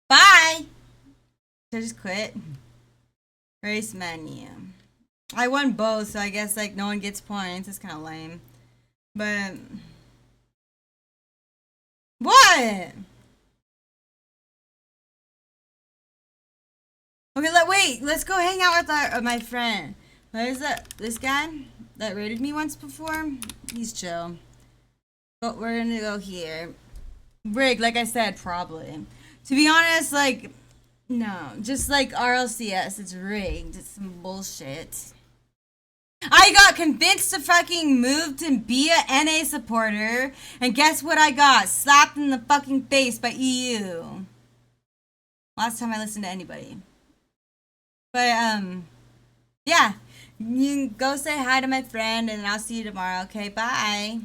Bye! Should I just quit? Race menu. I won both, so I guess like no one gets points. It's kind of lame. But what? Okay, wait. Let's go hang out with my friend. What is that? This guy that raided me once before. He's chill. But we're gonna go here. Rig, like I said, probably. To be honest, like. No, just like RLCS, it's rigged. It's some bullshit. I got convinced to fucking move to be a NA supporter, and guess what I got? Slapped in the fucking face by EU. Last time I listened to anybody. But, yeah. You go say hi to my friend, and I'll see you tomorrow, okay? Bye.